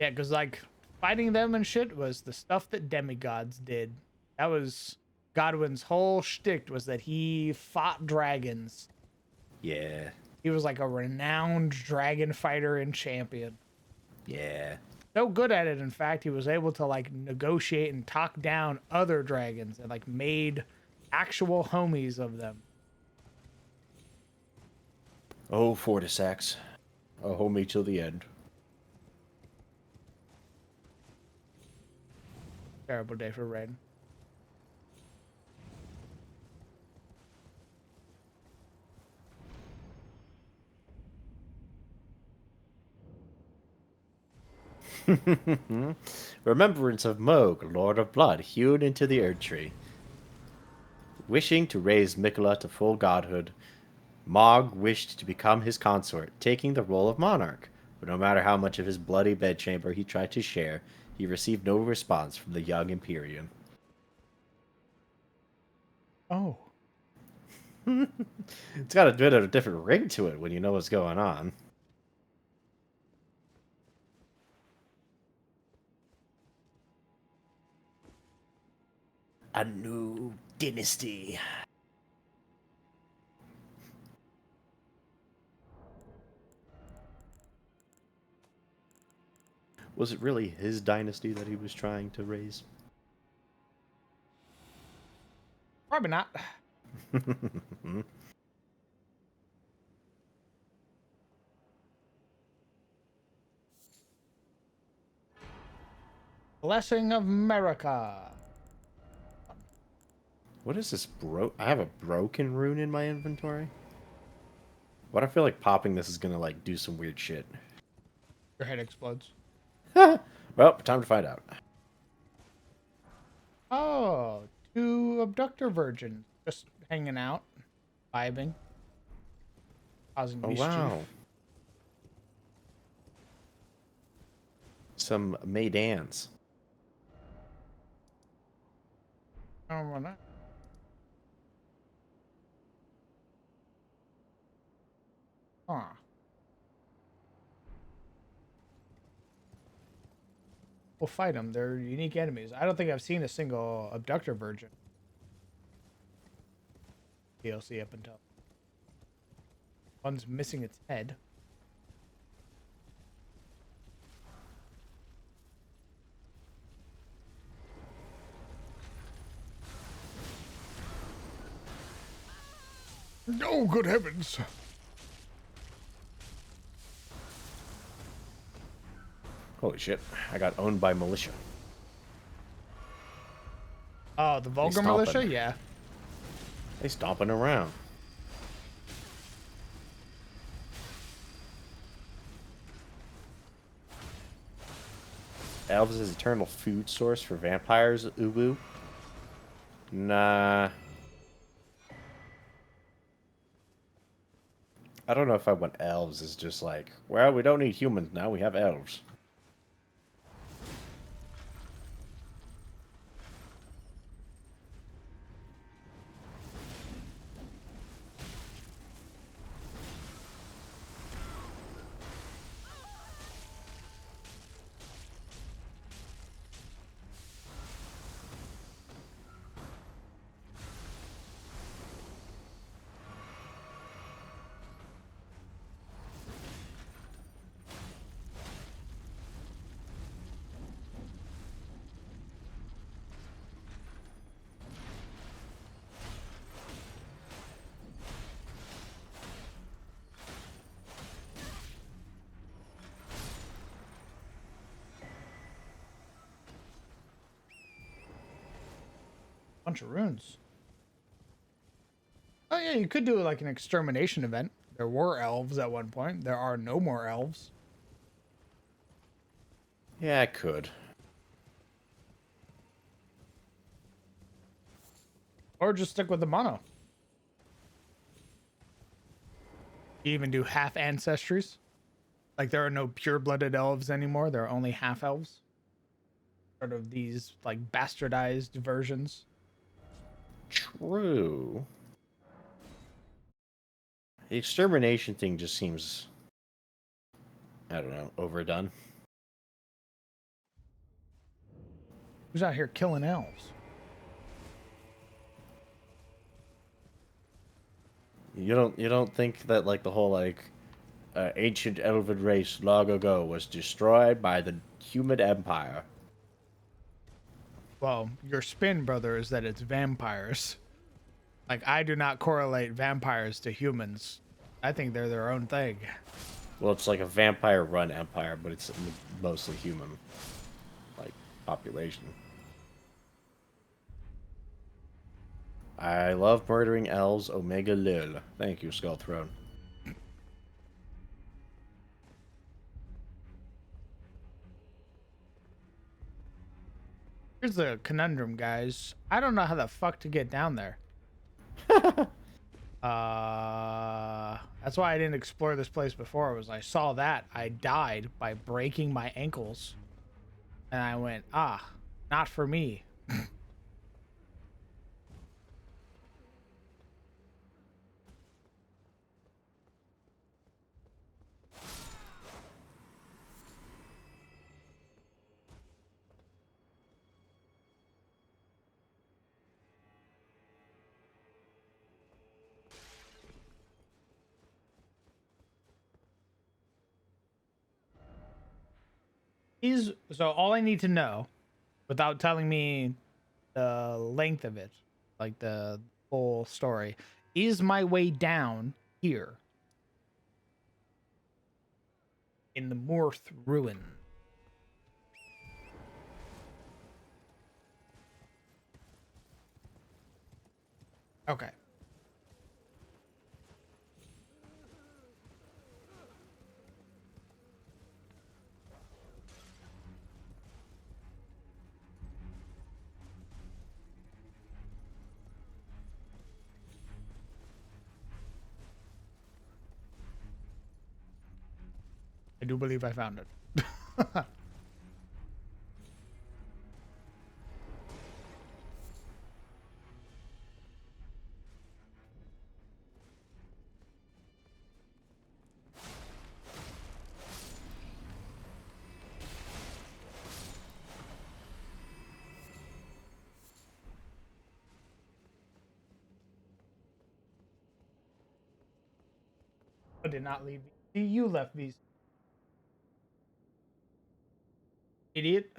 Yeah, because like fighting them and shit was the stuff that demigods did. That was Godwin's whole shtick, was that he fought dragons. Yeah. He was like a renowned dragon fighter and champion. Yeah. So good at it, in fact, he was able to like negotiate and talk down other dragons and like made actual homies of them. Oh, Fortisax. Oh, hold me till the end. Terrible day for Raiden. Remembrance of Moog, Lord of Blood, hewn into the Erdtree. Wishing to raise Mikola to full godhood, Mog wished to become his consort, taking the role of monarch. But no matter how much of his bloody bedchamber he tried to share, he received no response from the young Empyrean. Oh. It's got a bit of a different ring to it when you know what's going on. A new dynasty. Was it really his dynasty that he was trying to raise? Probably not. Blessing of America. What is this I have a broken rune in my inventory? What I feel like popping this is gonna like do some weird shit. Your head explodes. Well, time to find out. Oh, two abductor virgins just hanging out, vibing, causing Oh mischief. wow. Some maidans. Oh, well, that. Huh. We'll fight them. They're unique enemies. I don't think I've seen a single abductor virgin DLC up until. One's missing its head. Oh, good heavens. Holy shit. I got owned by militia. Oh, the vulgar militia? Yeah. They stomping around. Elves is eternal food source for vampires, Ubu. Nah. I don't know if I want elves as just like, well, we don't need humans now, we have elves. Bunch of runes. Oh yeah, you could do like an extermination event. There were elves at one point. There are no more elves. Yeah, I could. Or just stick with the mono. You even do half ancestries. Like there are no pure-blooded elves anymore. There are only half elves. Sort of these like bastardized versions. True. The extermination thing just seems, I don't know, overdone. Who's out here killing elves? You don't think that like the whole like ancient elven race long ago was destroyed by the human empire? Well, your spin, brother, is that it's vampires. Like, I do not correlate vampires to humans. I think they're their own thing. Well, it's like a vampire-run empire, but it's mostly human, like, population. I love murdering elves, Omega Lil. Thank you, Skull Throne. Here's the conundrum, guys. I don't know how the fuck to get down there. That's why I didn't explore this place before. Was I saw that I died by breaking my ankles, and I went, not for me. So all I need to know, without telling me the length of it, like the whole story, is my way down here in the Morth ruin. Okay. I do believe I found it. I did not leave. You left these. Idiot.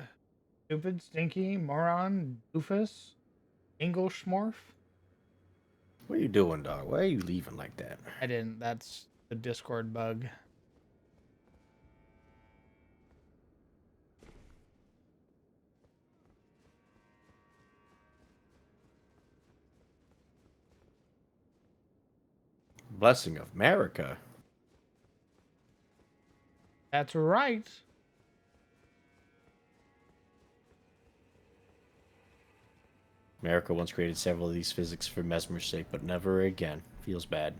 Stupid, stinky, moron, doofus, Engelschmorf. What are you doing, dog? Why are you leaving like that? I didn't. That's the Discord bug. Blessing of America. That's right. America once created several of these physics for Mesmer's sake, but never again. Feels bad.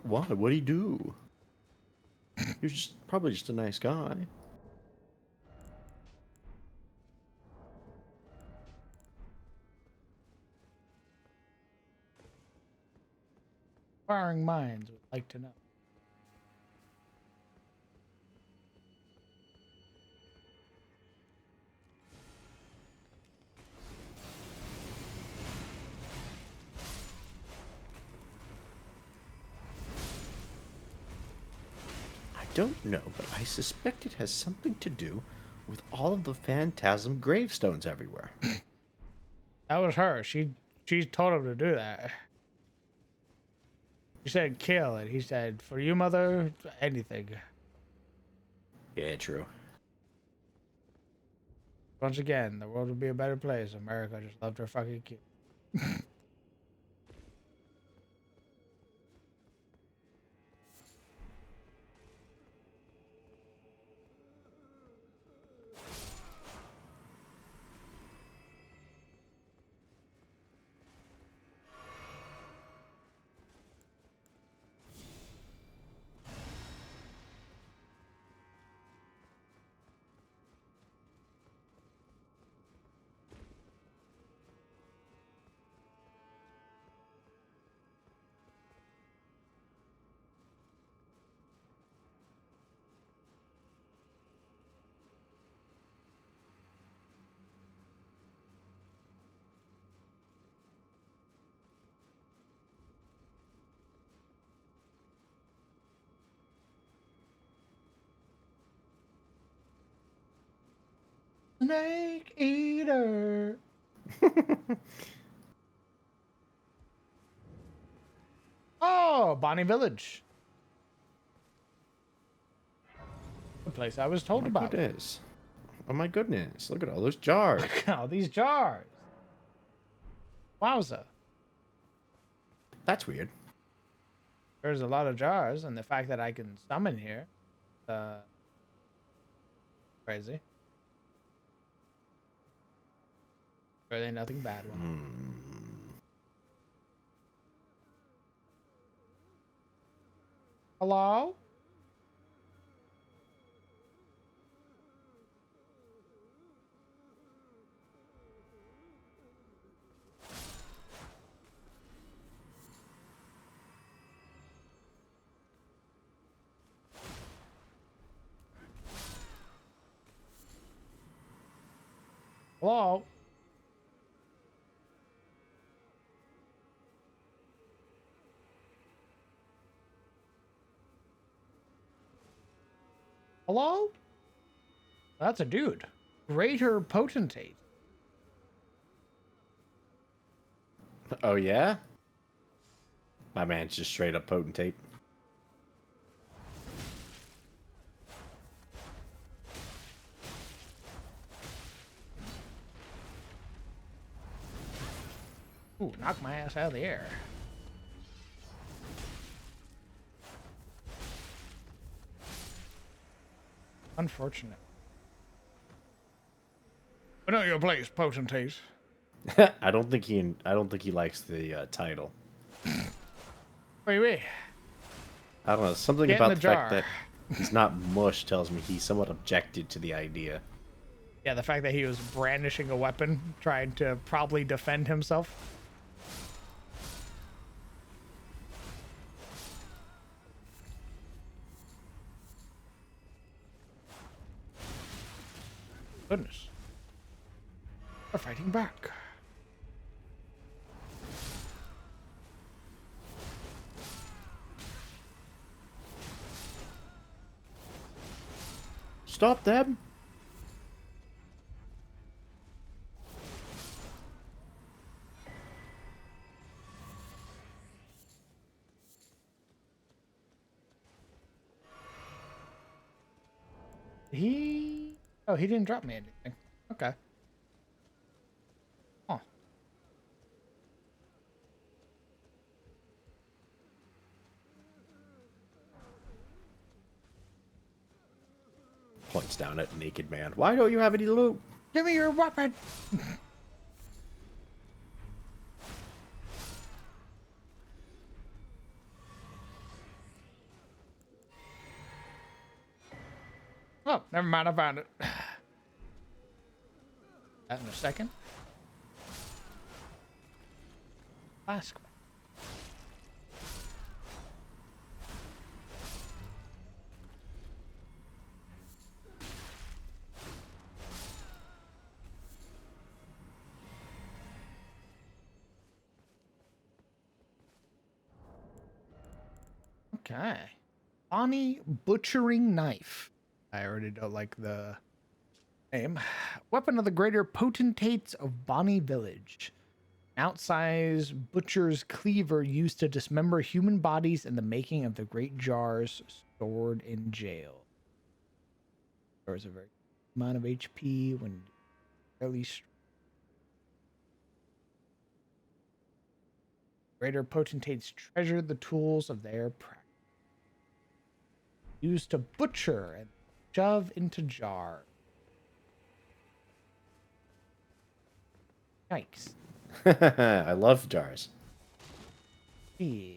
Why? What'd he do? You're probably just a nice guy. Inquiring minds would like to know. I don't know, but I suspect it has something to do with all of the phantasm gravestones everywhere. That was her. She told him to do that. She said kill it. He said, for you, mother, anything. Yeah, true. Once again, the world would be a better place. America just loved her fucking kid. Snake eater. Oh, Bonnie Village. The place I was Oh told my about. goodness. Oh my goodness. Look at all those jars. Look at all these jars. Wowza. That's weird. There's a lot of jars, and the fact that I can summon here, crazy. Really nothing bad one. Hello? Hello? Hello? That's a dude. Greater potentate. Oh, yeah? My man's just straight up potentate. Ooh, knock my ass out of the air. Unfortunate. I know your place, potentate. I don't think he likes the title. Wait. I don't know. Something Get in about the the fact jar. that he's not mush tells me he somewhat objected to the idea. Yeah, the fact that he was brandishing a weapon, trying to probably defend himself. Goodness. We're fighting back. Stop them! Oh, he didn't drop me anything. Okay. Huh. Points down at naked man. Why don't you have any loot? Give me your weapon. Oh, never mind. I found it. That in a second. Flask. Okay. Bonnie Butchering Knife. I already don't like the name. Weapon of the Greater Potentates of Bonnie Village. An outsized butcher's cleaver used to dismember human bodies in the making of the great jars stored in jail. There's a very amount of HP when fairly strong. Greater potentates treasured the tools of their practice. Used to butcher and shove into jar. Yikes. I love jars. Yeah.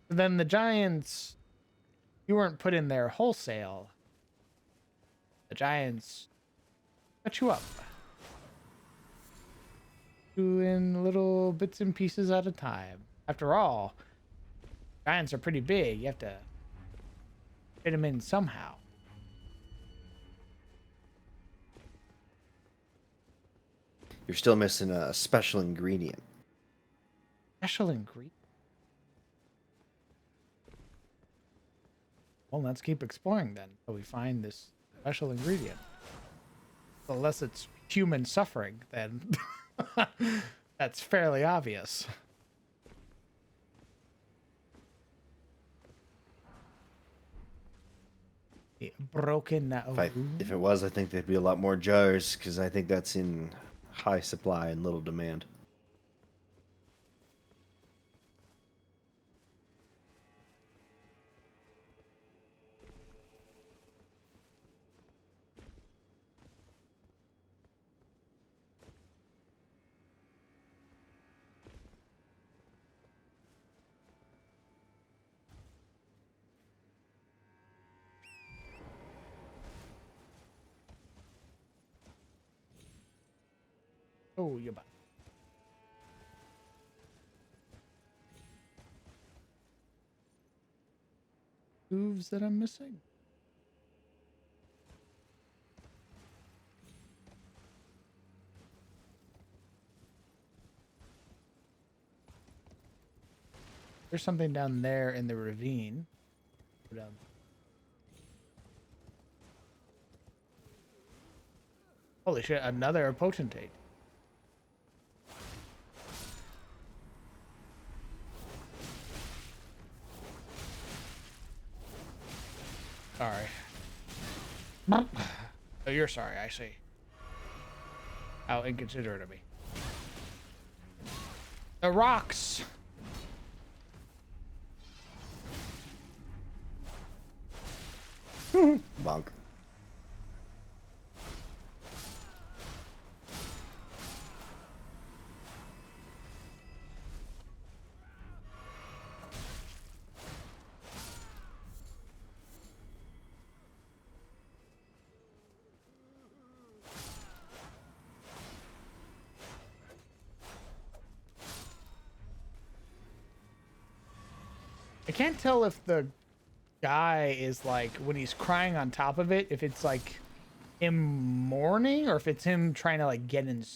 Then the giants, you weren't put in there wholesale. The giants cut you up. In little bits and pieces at a time. After all, giants are pretty big. You have to fit them in somehow. You're still missing a special ingredient. Special ingredient? Well, let's keep exploring then until we find this special ingredient. Unless it's human suffering, then that's fairly obvious. Broken If it was, I think there'd be a lot more jars, because I think that's in high supply and little demand. Oh, you're back. Hooves that I'm missing. There's something down there in the ravine. Go down. Holy shit, another potentate. Sorry. Oh, you're sorry, I see. How inconsiderate of me. The rocks! Bonk. I can't tell if the guy is like, when he's crying on top of it, if it's like him mourning or if it's him trying to like get inside.